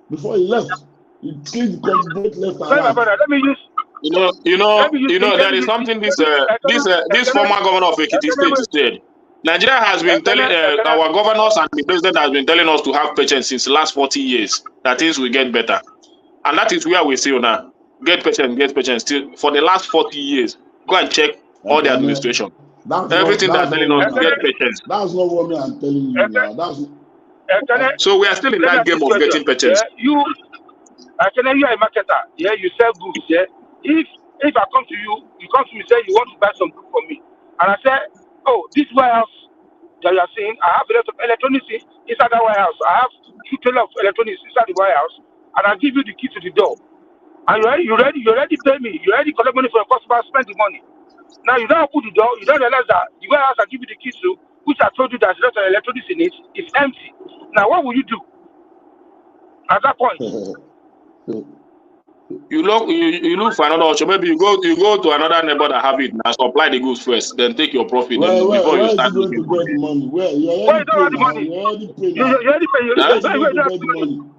Before he left, he cleaned the country both left and right. Let me use. There is something this former governor of Ekiti State said. Nigeria has been telling our governors and the president has been telling us to have patience since the last 40 years that things will get better, and that is where we see now. Get patience. Still for the last 40 years, go and check all the administration. Everything they're telling us, get patience. That's not what I'm telling you now. So we are still in that game of getting patience. You are a marketer. Yeah, you sell goods. Yeah, if I come to you, you come to me say you want to buy some goods for me, and I say, oh, this warehouse that you are saying, I have a lot of electronics inside that warehouse. I have 2 trailers of electronics inside the warehouse, and I give you the key to the door. And you already pay me. You already collect money from your customer, spend the money. Now you don't open the door. You don't realize that the warehouse I give you the key to, which I told you there's a lot of electronics in it, is empty. Now what will you do at that point? You look for another option. Maybe you go to another neighbor that have it and supply the goods first, then take your profit. Then before you start looking for the money. Where you already pay now. You already pay. You already pay. You already pay.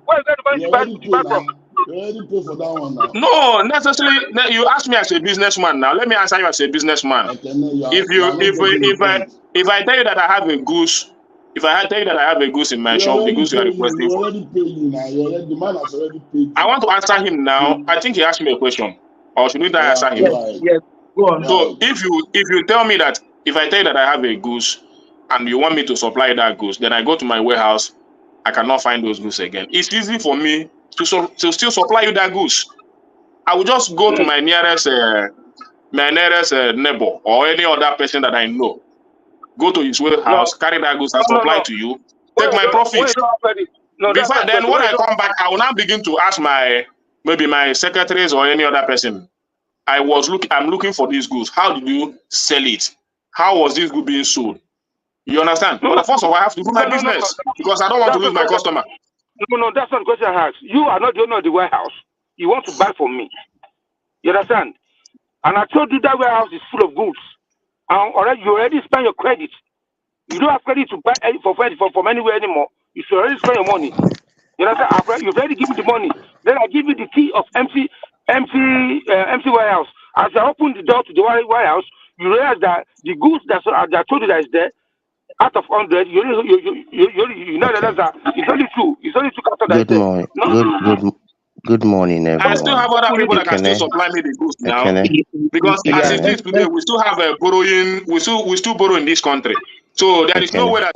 Where you get the money to buy from? You already pay for that one now. No, necessarily. You ask me as a businessman now. Let me answer you as a businessman. If I tell you that I have a goose, if I tell you that I have a goose in my shop, the goose you are requesting for. Already pay you now. The man has already paid. I want to answer him now. I think he asked me a question, or should we answer him? Yes. Go on. So if you tell me that, if I tell you that I have a goose and you want me to supply that goose, then I go to my warehouse, I cannot find those goose again. It's easy for me to still supply you that goose. I will just go to my nearest neighbor or any other person that I know. Go to his warehouse, carry that goods and supply to you. Take my profit. Then when I come back, I will now begin to ask my secretaries or any other person. I'm looking for these goods. How did you sell it? How was this good being sold? You understand? But first of all, I have to do my business because I don't want to lose my customer. No, that's not the question I asked. You are not the owner of the warehouse. You want to buy from me. You understand? And I told you that warehouse is full of goods. And you already spent your credit. You don't have credit to buy from anywhere anymore. You should already spend your money. You understand? You've already given the money. Then I give you the key of empty warehouse. As I open the door to the warehouse, you realize that the goods that I told you that is there, out of 100, you know that it's only 2. It's only 2 cartons. Good morning, everyone. I still have other people that can still supply me the goods now. Because as it is today, we still have borrowing. We still borrow in this country. So there is no way that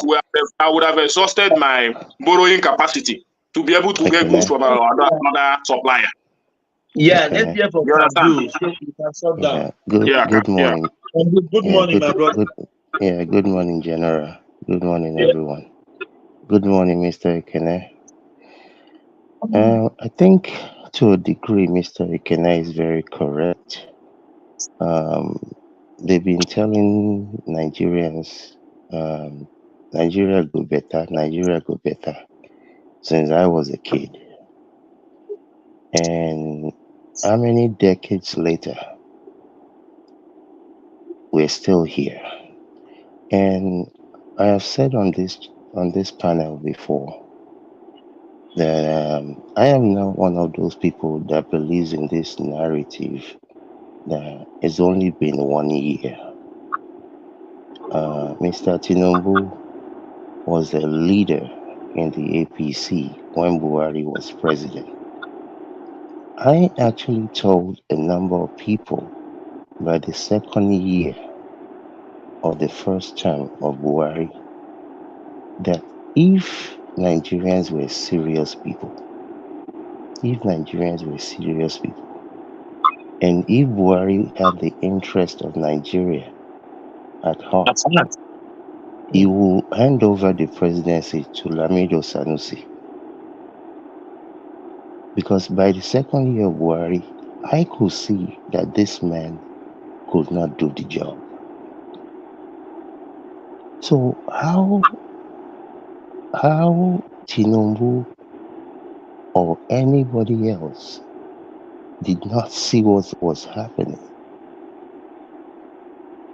I would have exhausted my borrowing capacity to be able to get goods from another supplier. Yeah, let's hear from you. So you can stop that. Good morning. Good morning, my brother. Good morning, General. Good morning, everyone. Good morning, Mr. Ekene. I think to a degree, Mr. Ekene is very correct. They've been telling Nigerians, Nigeria go better since I was a kid. And how many decades later, we're still here. And I have said on this panel before that I am not one of those people that believes in this narrative that it's only been 1 year. Mr. Tinubu was a leader in the APC when Buhari was president. I actually told a number of people by the second year of the first term of Buhari that if Nigerians were serious people, and if Buhari had the interest of Nigeria at heart, he will hand over the presidency to Lamido Sanusi. Because by the second year of Buhari, I could see that this man could not do the job. So how Tinubu or anybody else did not see what was happening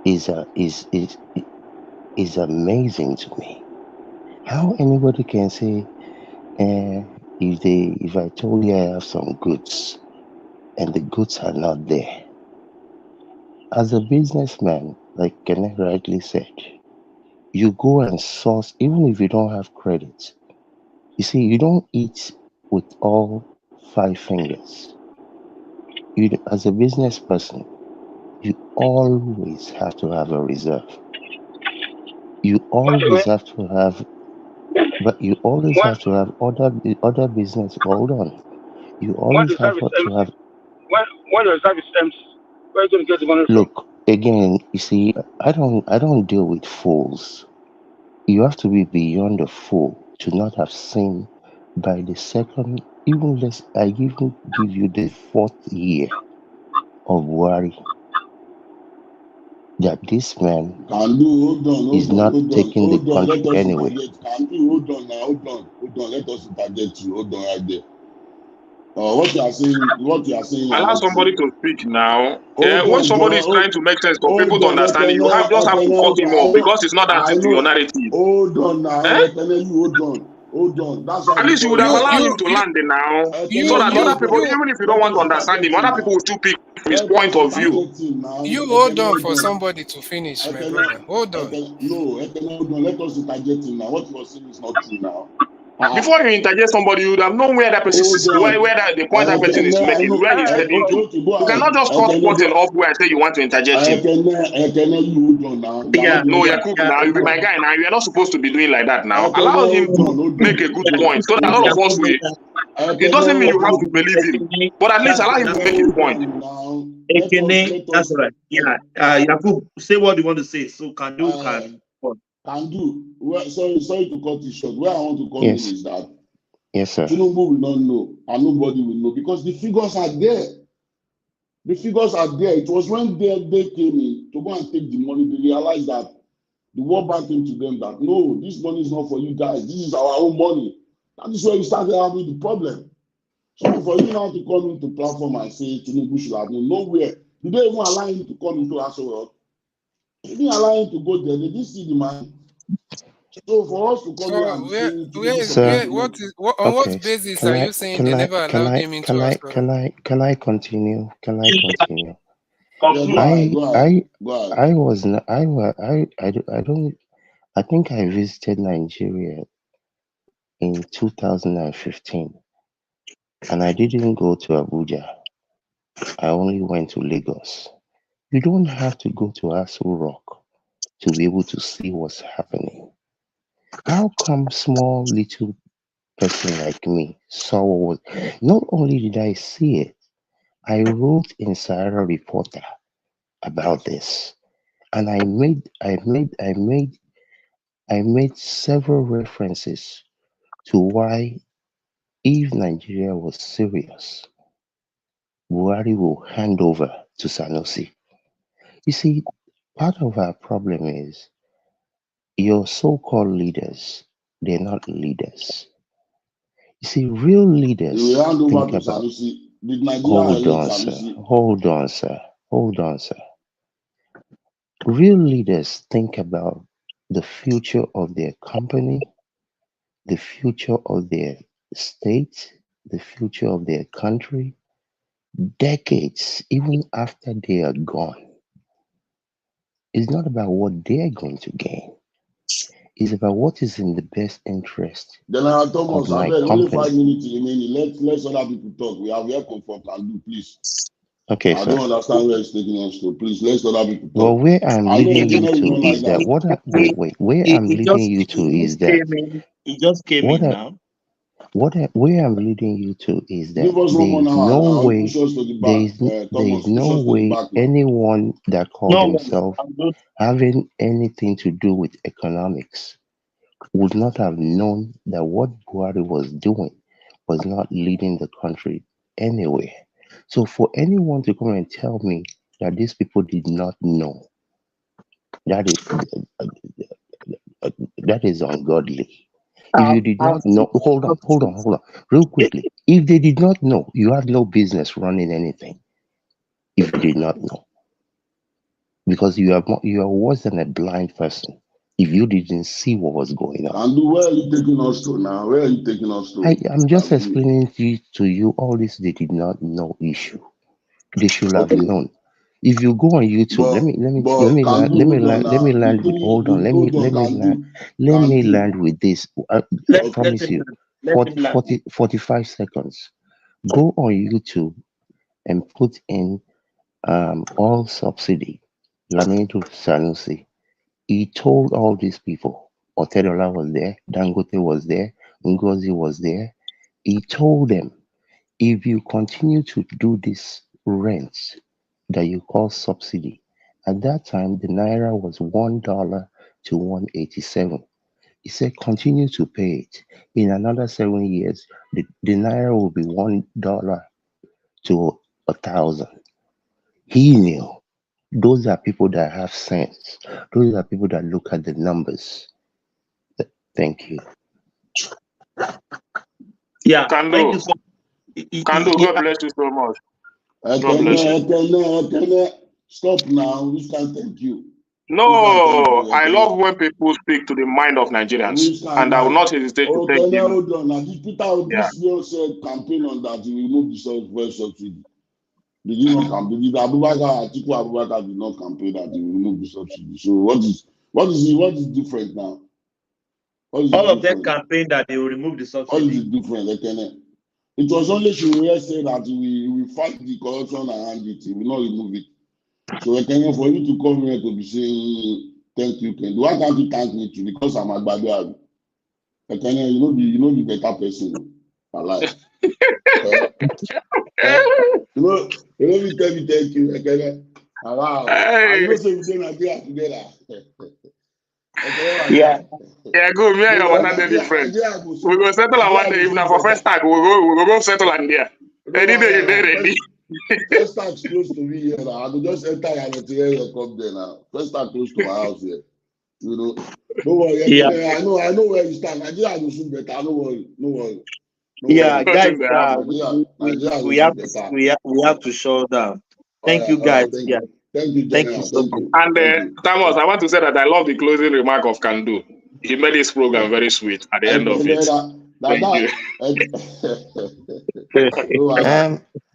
is amazing to me. How anybody can say, if I told you I have some goods and the goods are not there. As a businessman, like Kenneth rightly said, you go and source, even if you don't have credit. You see, you don't eat with all 5 fingers. As a business person, you always have to have a reserve. You always have to have, but you always have to have other business. Hold on. You When always the have service to have. empty, when the service empty, where are you going to get the money from? Look again. You see, I don't deal with fools. You have to be beyond a fool to not have seen by the second, even less. I even give you the 4th year of Buhari that this man Can do, is not taking the hold on, country let us anywhere. interject. Can do, hold on now, hold on, let us interject you, hold on right there. What you are saying are Allow not somebody true. to speak now. Hold When on, somebody John, is trying to make sense for people hold to on, understand, you have just have to cut him off because it's not that I into your know, narrative. hold on now, Eh? hold on, that's why At we least you call would have you, allowed him to land it now, so that other people, even if you don't let want to us understand him, interject other him people now. will still pick his Let point us of view. interject him now. You hold Ekene, on hold for on. somebody to finish, my brother. Hold on. Ekene, hold on, let us interject him now. What you are saying is not true now. Before you interject somebody, you would have known where that person Hold is, on. the point that person is I making, know. where he's heading to. Okay, go You ahead. cannot just cut person off where I say you want to interject him. Ekene, you hold on now. You are not the No, one Yakub, now you be my guy now. You are not supposed to be doing like that now. Ekene, Allow him hold to on. make a good point so that all of us will. It doesn't mean you have to believe him, but at least allow him to make his point. Now, Ekene, that's right. Yeah. Yakub, say what you want to say. So can do. Well, sorry to cut it short. Where I want to come in Yes. is that Yes, sir. Tinubu will not know, and nobody will know because the figures are there. The figures are there. It was when they came in to go and take the money, they realized that the World Bank came to them that no, this money is not for you guys. This is our own money. That is where we started having the problem. So for you now to come into platform and say Tinubu should have known, nowhere. Did they even allow him to come into Aso Rock? They didn't allow him to go there. They didn't see the man. So for us to come here and be saying Tinubu Sir, on what okay. basis are you saying they never allowed him into us? Can I continue? Can I continue? Yeah, go ahead. I was not, I don't, I think I visited Nigeria in 2015 and I didn't go to Abuja. I only went to Lagos. You don't have to go to Aso Rock to be able to see what's happening. How come small little person like me saw what was, not only did I see it, I wrote in Sahara Reporter about this. And I made several references to why if Nigeria was serious, Buhari will hand over to Sanusi. You see, part of our problem is your so-called leaders, they're not leaders. You see, real leaders You will hand over think to about. Sanusi. Did Nigeria Hold elect on, sir. Sanusi? Hold on, sir. Hold on, sir. Real leaders think about the future of their company, the future of their state, the future of their country, decades, even after they are gone. It's not about what they're going to gain. It's about what is in the best interest General of Thomas, I my beg, only 5 company. minutes remaining. Let other people talk. We have echo from Kandu, please. Okay, I sir. don't understand where it's taking us to. Please, let other people talk. Well, where I'm I know leading you Ekene is to not like is that that. what I, wait, where I'm leading you to is that He just came what in I, now. where I'm leading you to is that Give us 1 more there is hour no now. way, Push us to the there back. is Thomas, push no us to the way back now. anyone that called No, himself I'm good. having anything to do with economics would not have known that what Buhari was doing was not leading the country anywhere. So for anyone to come and tell me that these people did not know, that is ungodly. If you did not know, hold on, real quickly. If they did not know, you have no business running anything. If you did not know, because you are worse than a blind person. If you didn't see what was going on. And where are you taking us to now? Where are you taking us to? I'm just explaining to you all this they did not know issue. They should have known. If you go on YouTube, let me land with hold on. Let me land with this. I promise you, 45 seconds. Go on YouTube and put in oil subsidy. Lamento Sanusi. He told all these people, Petrodollar was there, Dangote was there, Ngozi was there. He told them, if you continue to do this rent that you call subsidy, at that time the naira was $1 to 187. He said, continue to pay it. In another 7 years, the naira will be $1 to 1,000. He knew. Those are people that have sense. Those are people that look at the numbers. Thank you. Yeah, Kando. thank you so Kando, God bless you so much. God bless you. Stop now. We can thank you. No, I love when people speak to the mind of Nigerians, and I will not hesitate to thank you. Hold on. Now, Peter Obi said campaign on that he remove the fuel subsidy. Did he not campaign? Did Atiku Abubakar did not campaign that he remove the subsidy? So what is different now? all of them campaign that they will remove the subsidy. What is the difference, Ekene? It was only Shiwere said that we fight the corruption and hand it. We will not remove it. So Ekene, for you to come here to be saying thank you, Ken. Why can't you thank me too? Because I'm a bad guy. Ekene, you know the better person. Alive. You know me tell me thank you, Ekene. Wow. I know say we say Nigeria together. Yeah, go. Me and your one day different. We go settle on one day. Even for first tag, we go settle on there. Any day you ready. First tag close to me here now. I will just enter and come there now. First tag close to my house here. You know. No worry. Yeah. I know where you stand. Nigeria will soon better. No worry. Yeah, guys. We have to show down. Thank you, guys. Thank you, thank you so much. And Thomas, I want to say that I love the closing remark of Kandu. He made this program very sweet at the end of it. Thank you.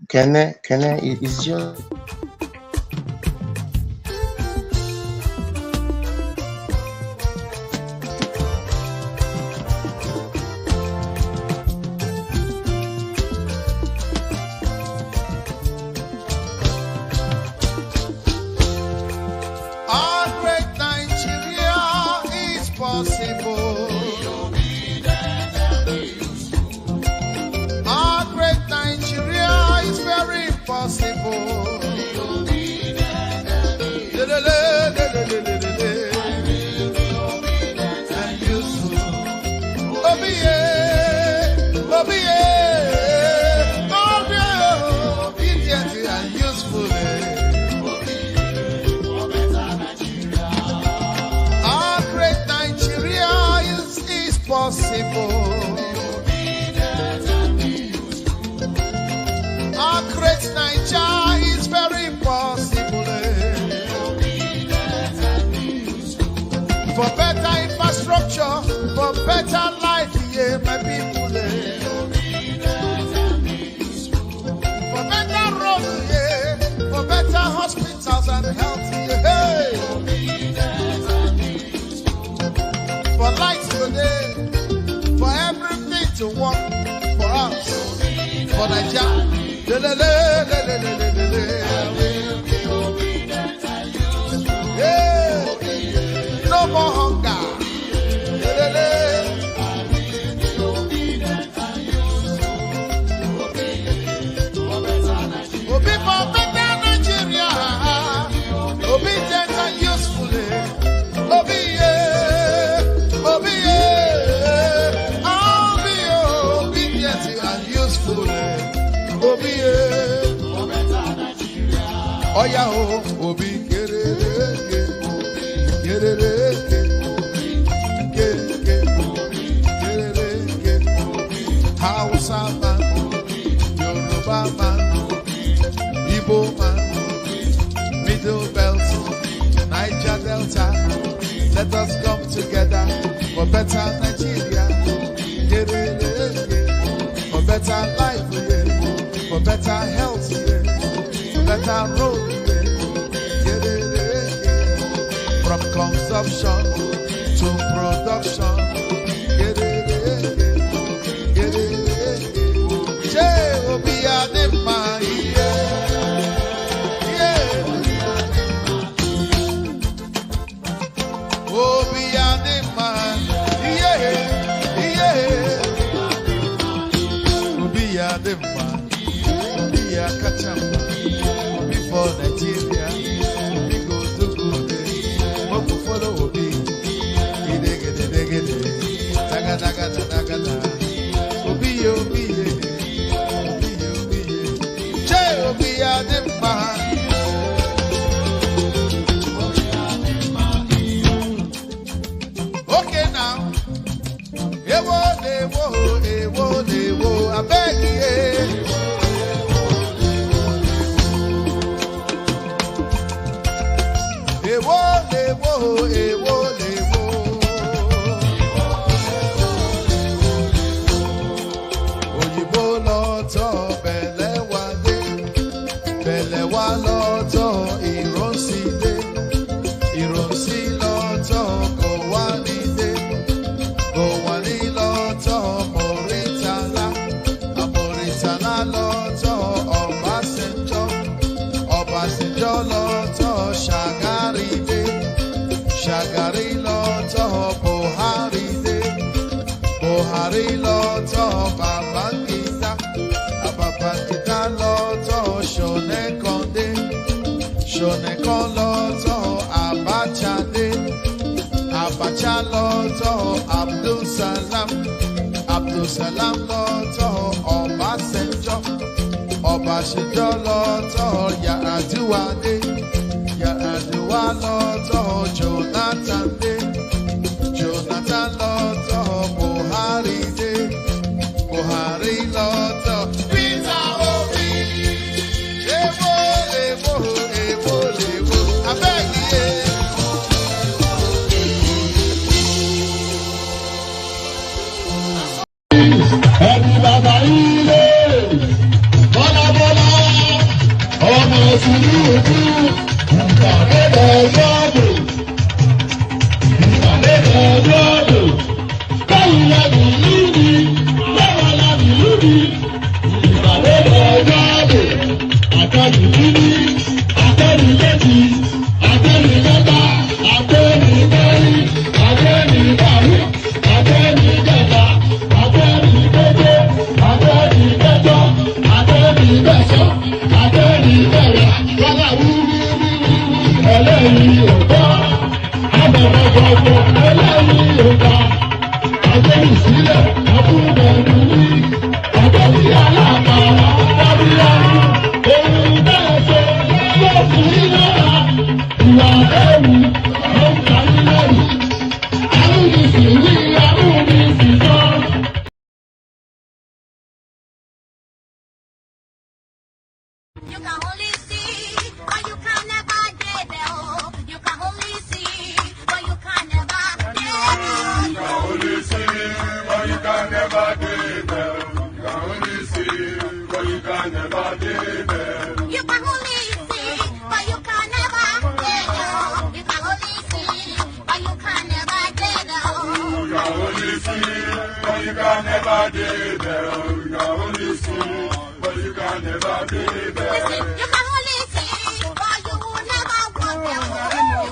Can I? It's just. For better infrastructure, for better life, yeah, my people. For better roads, yeah, for better hospitals and health, yeah. For to work for us, for Nigeria. Le, le, le, le, le, le, le, le, le. Yeah. No more hunger. Le, le, le. Obi for better Nigeria. Obedient and usefully. Obi, yeah. Obi, yeah. I'll be obedient and usefully. Obi, yeah. Oh, yeah, oh, Obi, get it, get it, get it. Hausa man, Yoruba man, Igbo man, Middle Belt, Niger Delta. Let us come together for better Nigeria. Get it, for better life, for better health, for better road. Get it, from consumption to production. Get it, get it. Obi Adema, yeah. Obi Adema, yeah. Obi Adema, Obi Akachamba, Obi for Nigeria, Obi go to good, Obi follow Obi, Idegede, Taga, Obi, Obi, Obi Adema. Okay now. Ewo, I beg you. Ewo. Oyibo lọ́tọ̀ bẹ̀lẹ̀ wá lọ́tọ̀ ìrọ̀sí lọ́tọ̀ kò wá ní lọ́tọ̀ Mọ̀rítàlá lọ́tọ̀ Ọbásanjọ́ lọ́tọ̀ Ṣàgárí lọ́tọ̀ Buhari lọ́tọ̀ Babangida lọ́tọ̀ Ṣọ̀nẹ́kan lọ́tọ̀ Abacha lọ́tọ̀ Abdulsalam lọ́tọ̀ Ọbásanjọ́ lọ́tọ̀ Yar'Adua lọ́tọ̀ Jonathan lọ́tọ̀ Buhari lọ́tọ̀ Peter Obi. Ewo, abẹ́yẹ. Ẹni bàbá ilé, Bọ́lá, ọmọ Tinubu, ìgbàlódé yọ̀dọ̀, báwo la nílùú ni, ìgbàlódé yọ̀dọ̀, àtẹnudíní, àtẹnudẹ́tì, àtẹnudẹ́ta, àtẹnudẹ́rí, àtẹnudẹ́rí, àtẹnudẹ́ta, àtẹnudẹ́tẹ́, àtẹnudẹ́tọ́, àtẹnudẹ́sọ, àtẹnudẹ́rẹ́, wọ́lá wúwúwúwú, ẹlẹ́yìí ò tọ́, àbẹ̀rẹ̀gbọ̀gbọ̀ ẹlẹ́yìí ò tọ́, àjẹmísílẹ̀ ọkùnrin ní ọ̀gbẹ̀rì aláàbàrà dábìlárú, ohun bẹ́ẹ̀ ṣe yóò fi lára, ìwà ẹ̀rù ló ń ta nílẹ̀rù, àrùnìsì wí àrùnìsì sọ. You can only see, but you can never get there. You can only see, but you can never get there. You can only see, but you can never get there. You can only see, but you can never get there. You can only see, but you can never get there. You can can never be there. You can only see, but you can never be there. Listen, you can only see, but you will never walk there. You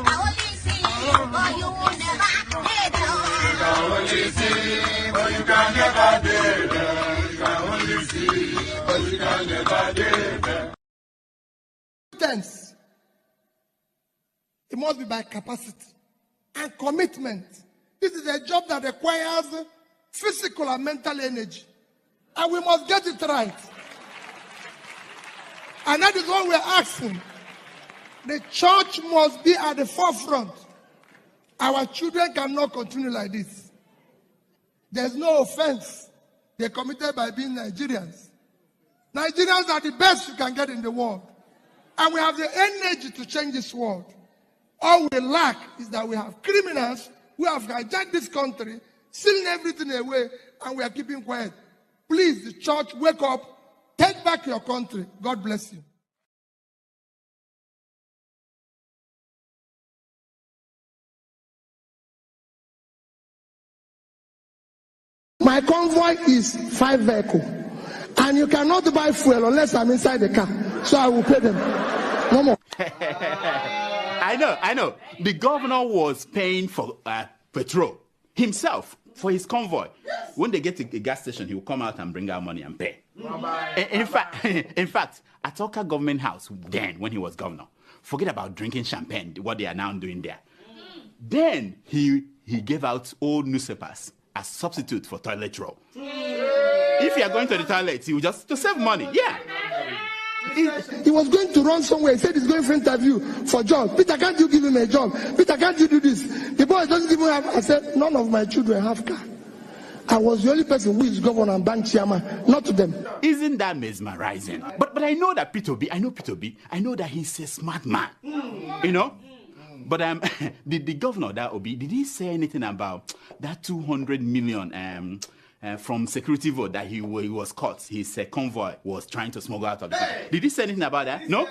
can only see, but you will never be there. You can only see, but you can never be there. You can only see, but you can never be there. It must be by capacity and commitment. This is a job that requires physical and mental energy. And we must get it right. And that is what we're asking. The church must be at the forefront. Our children cannot continue like this. There's no offense. They're committed by being Nigerians. Nigerians are the best you can get in the world. And we have the energy to change this world. All we lack is that we have criminals who have hijacked this country, stealing everything away, and we are keeping quiet. Please, the church, wake up. Take back your country. God bless you. My convoy is 5 vehicles. And you cannot buy fuel unless I'm inside the car. So I will pay them. No more. I know. The governor was paying for petrol himself for his convoy. When they get to a gas station, he will come out and bring out money and pay. In fact, at Oka government house then, when he was governor, forget about drinking champagne, what they are now doing there. Then he gave out old newspapers as substitute for toilet roll. If you are going to the toilet, he will just to save money. Yeah. He was going to run somewhere. He said he's going for interview for job. Peter, can't you give him a job? Peter, can't you do this? The boy doesn't even have. I said, none of my children have car. I was the only person who is governor and bank chairman, not to them. Isn't that mesmerizing? But I know that Peter B. I know that he's a smart man. You know? But the governor, that Obi, did he say anything about that 200 million from security vote that he was caught? His convoy was trying to smuggle out of the country. Did he say anything about that? No,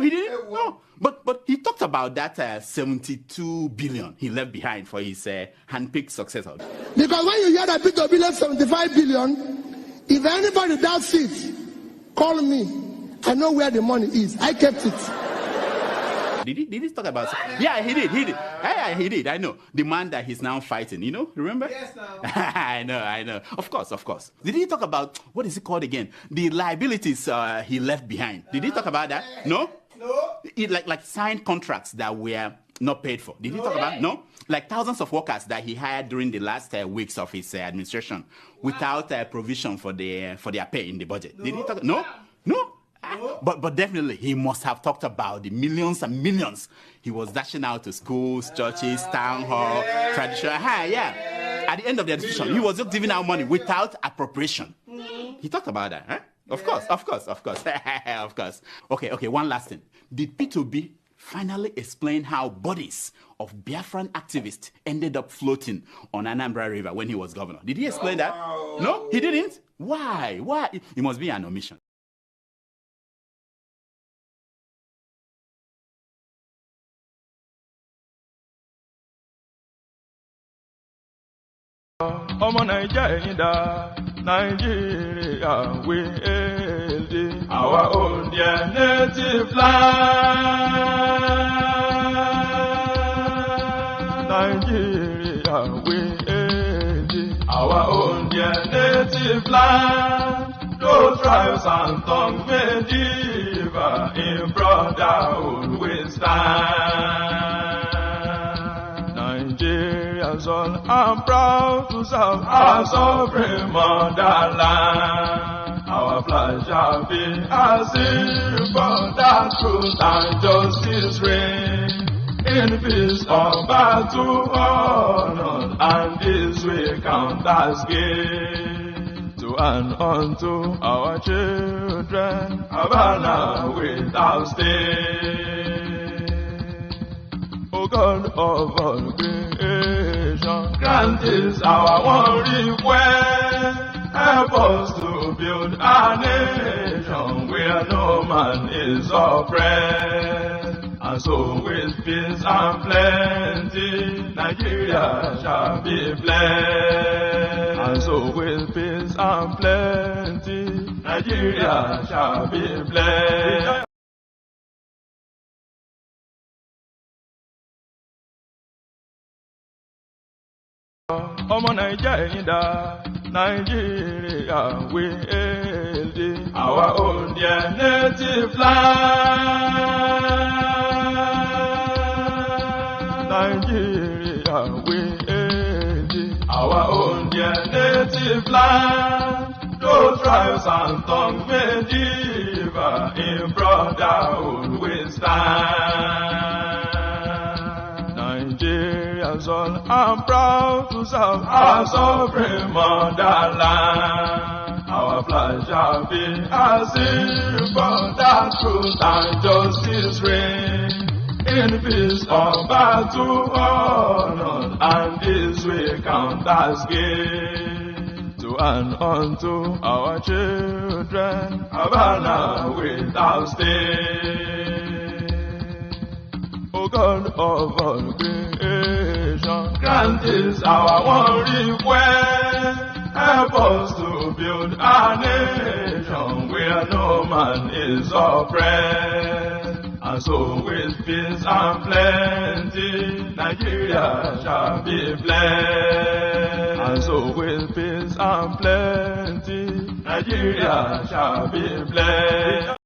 he didn't. No, but he talked about that 72 billion he left behind for his handpicked successor. Because when you hear that Peter B left 75 billion, if anybody doubts it, call me. I know where the money is. I kept it. Did he talk about? Yeah, he did. Yeah, he did. I know. The man that he's now fighting, you know? Remember? Yes, I know. Of course. Did he talk about, what is it called again? The liabilities he left behind. Did he talk about that? No? Like signed contracts that were not paid for. Did he talk about? No? Like thousands of workers that he hired during the last weeks of his administration without provision for their pay in the budget. Did he talk? No? But definitely he must have talked about the millions and millions he was dashing out to schools, churches, town hall, traditional. Yeah. At the end of the administration, he was just giving out money without appropriation. He talked about that, huh? Of course. Of course. Okay, one last thing. Did P2B finally explain how bodies of Biafran activists ended up floating on Anambra River when he was governor? Did he explain that? No, he didn't? Why? It must be an omission. Ọmọ Nàìjíríà we hail thee, our own dear native land. Nigeria we hail thee, our own dear native land. Though tribes and tongues may differ, in brotherhood we stand. Nigerians all are proud to serve our sovereign motherland. Our flag shall be a symbol that truth and justice reign. In peace or battle honored, and this we count as gain. To and unto our children, Havana without stay. O God of all creation, grant this our one request. Help us to build a nation where no man is oppressed, And so with peace and plenty, Nigeria shall be blessed. And so with peace and plenty, Nigeria shall be blessed. Ọmọ Naija ẹ̀yin dà, Nigeria we hail thee. Our own dear native land. Nigeria we hail thee. Our own dear native land. Though tribes and tongues may differ, in brotherhood we stand. Nigerians all are proud to serve our sovereign motherland. Our flag shall be as if that truth and justice reign. In peace or battle honored, and this we count as gain. To and unto our children, Havana without stay. O God of all creation, grant this our one request. Help us to build a nation where no man is oppressed. And so with peace and plenty, Nigeria shall be blessed. And so with peace and plenty, Nigeria shall be blessed.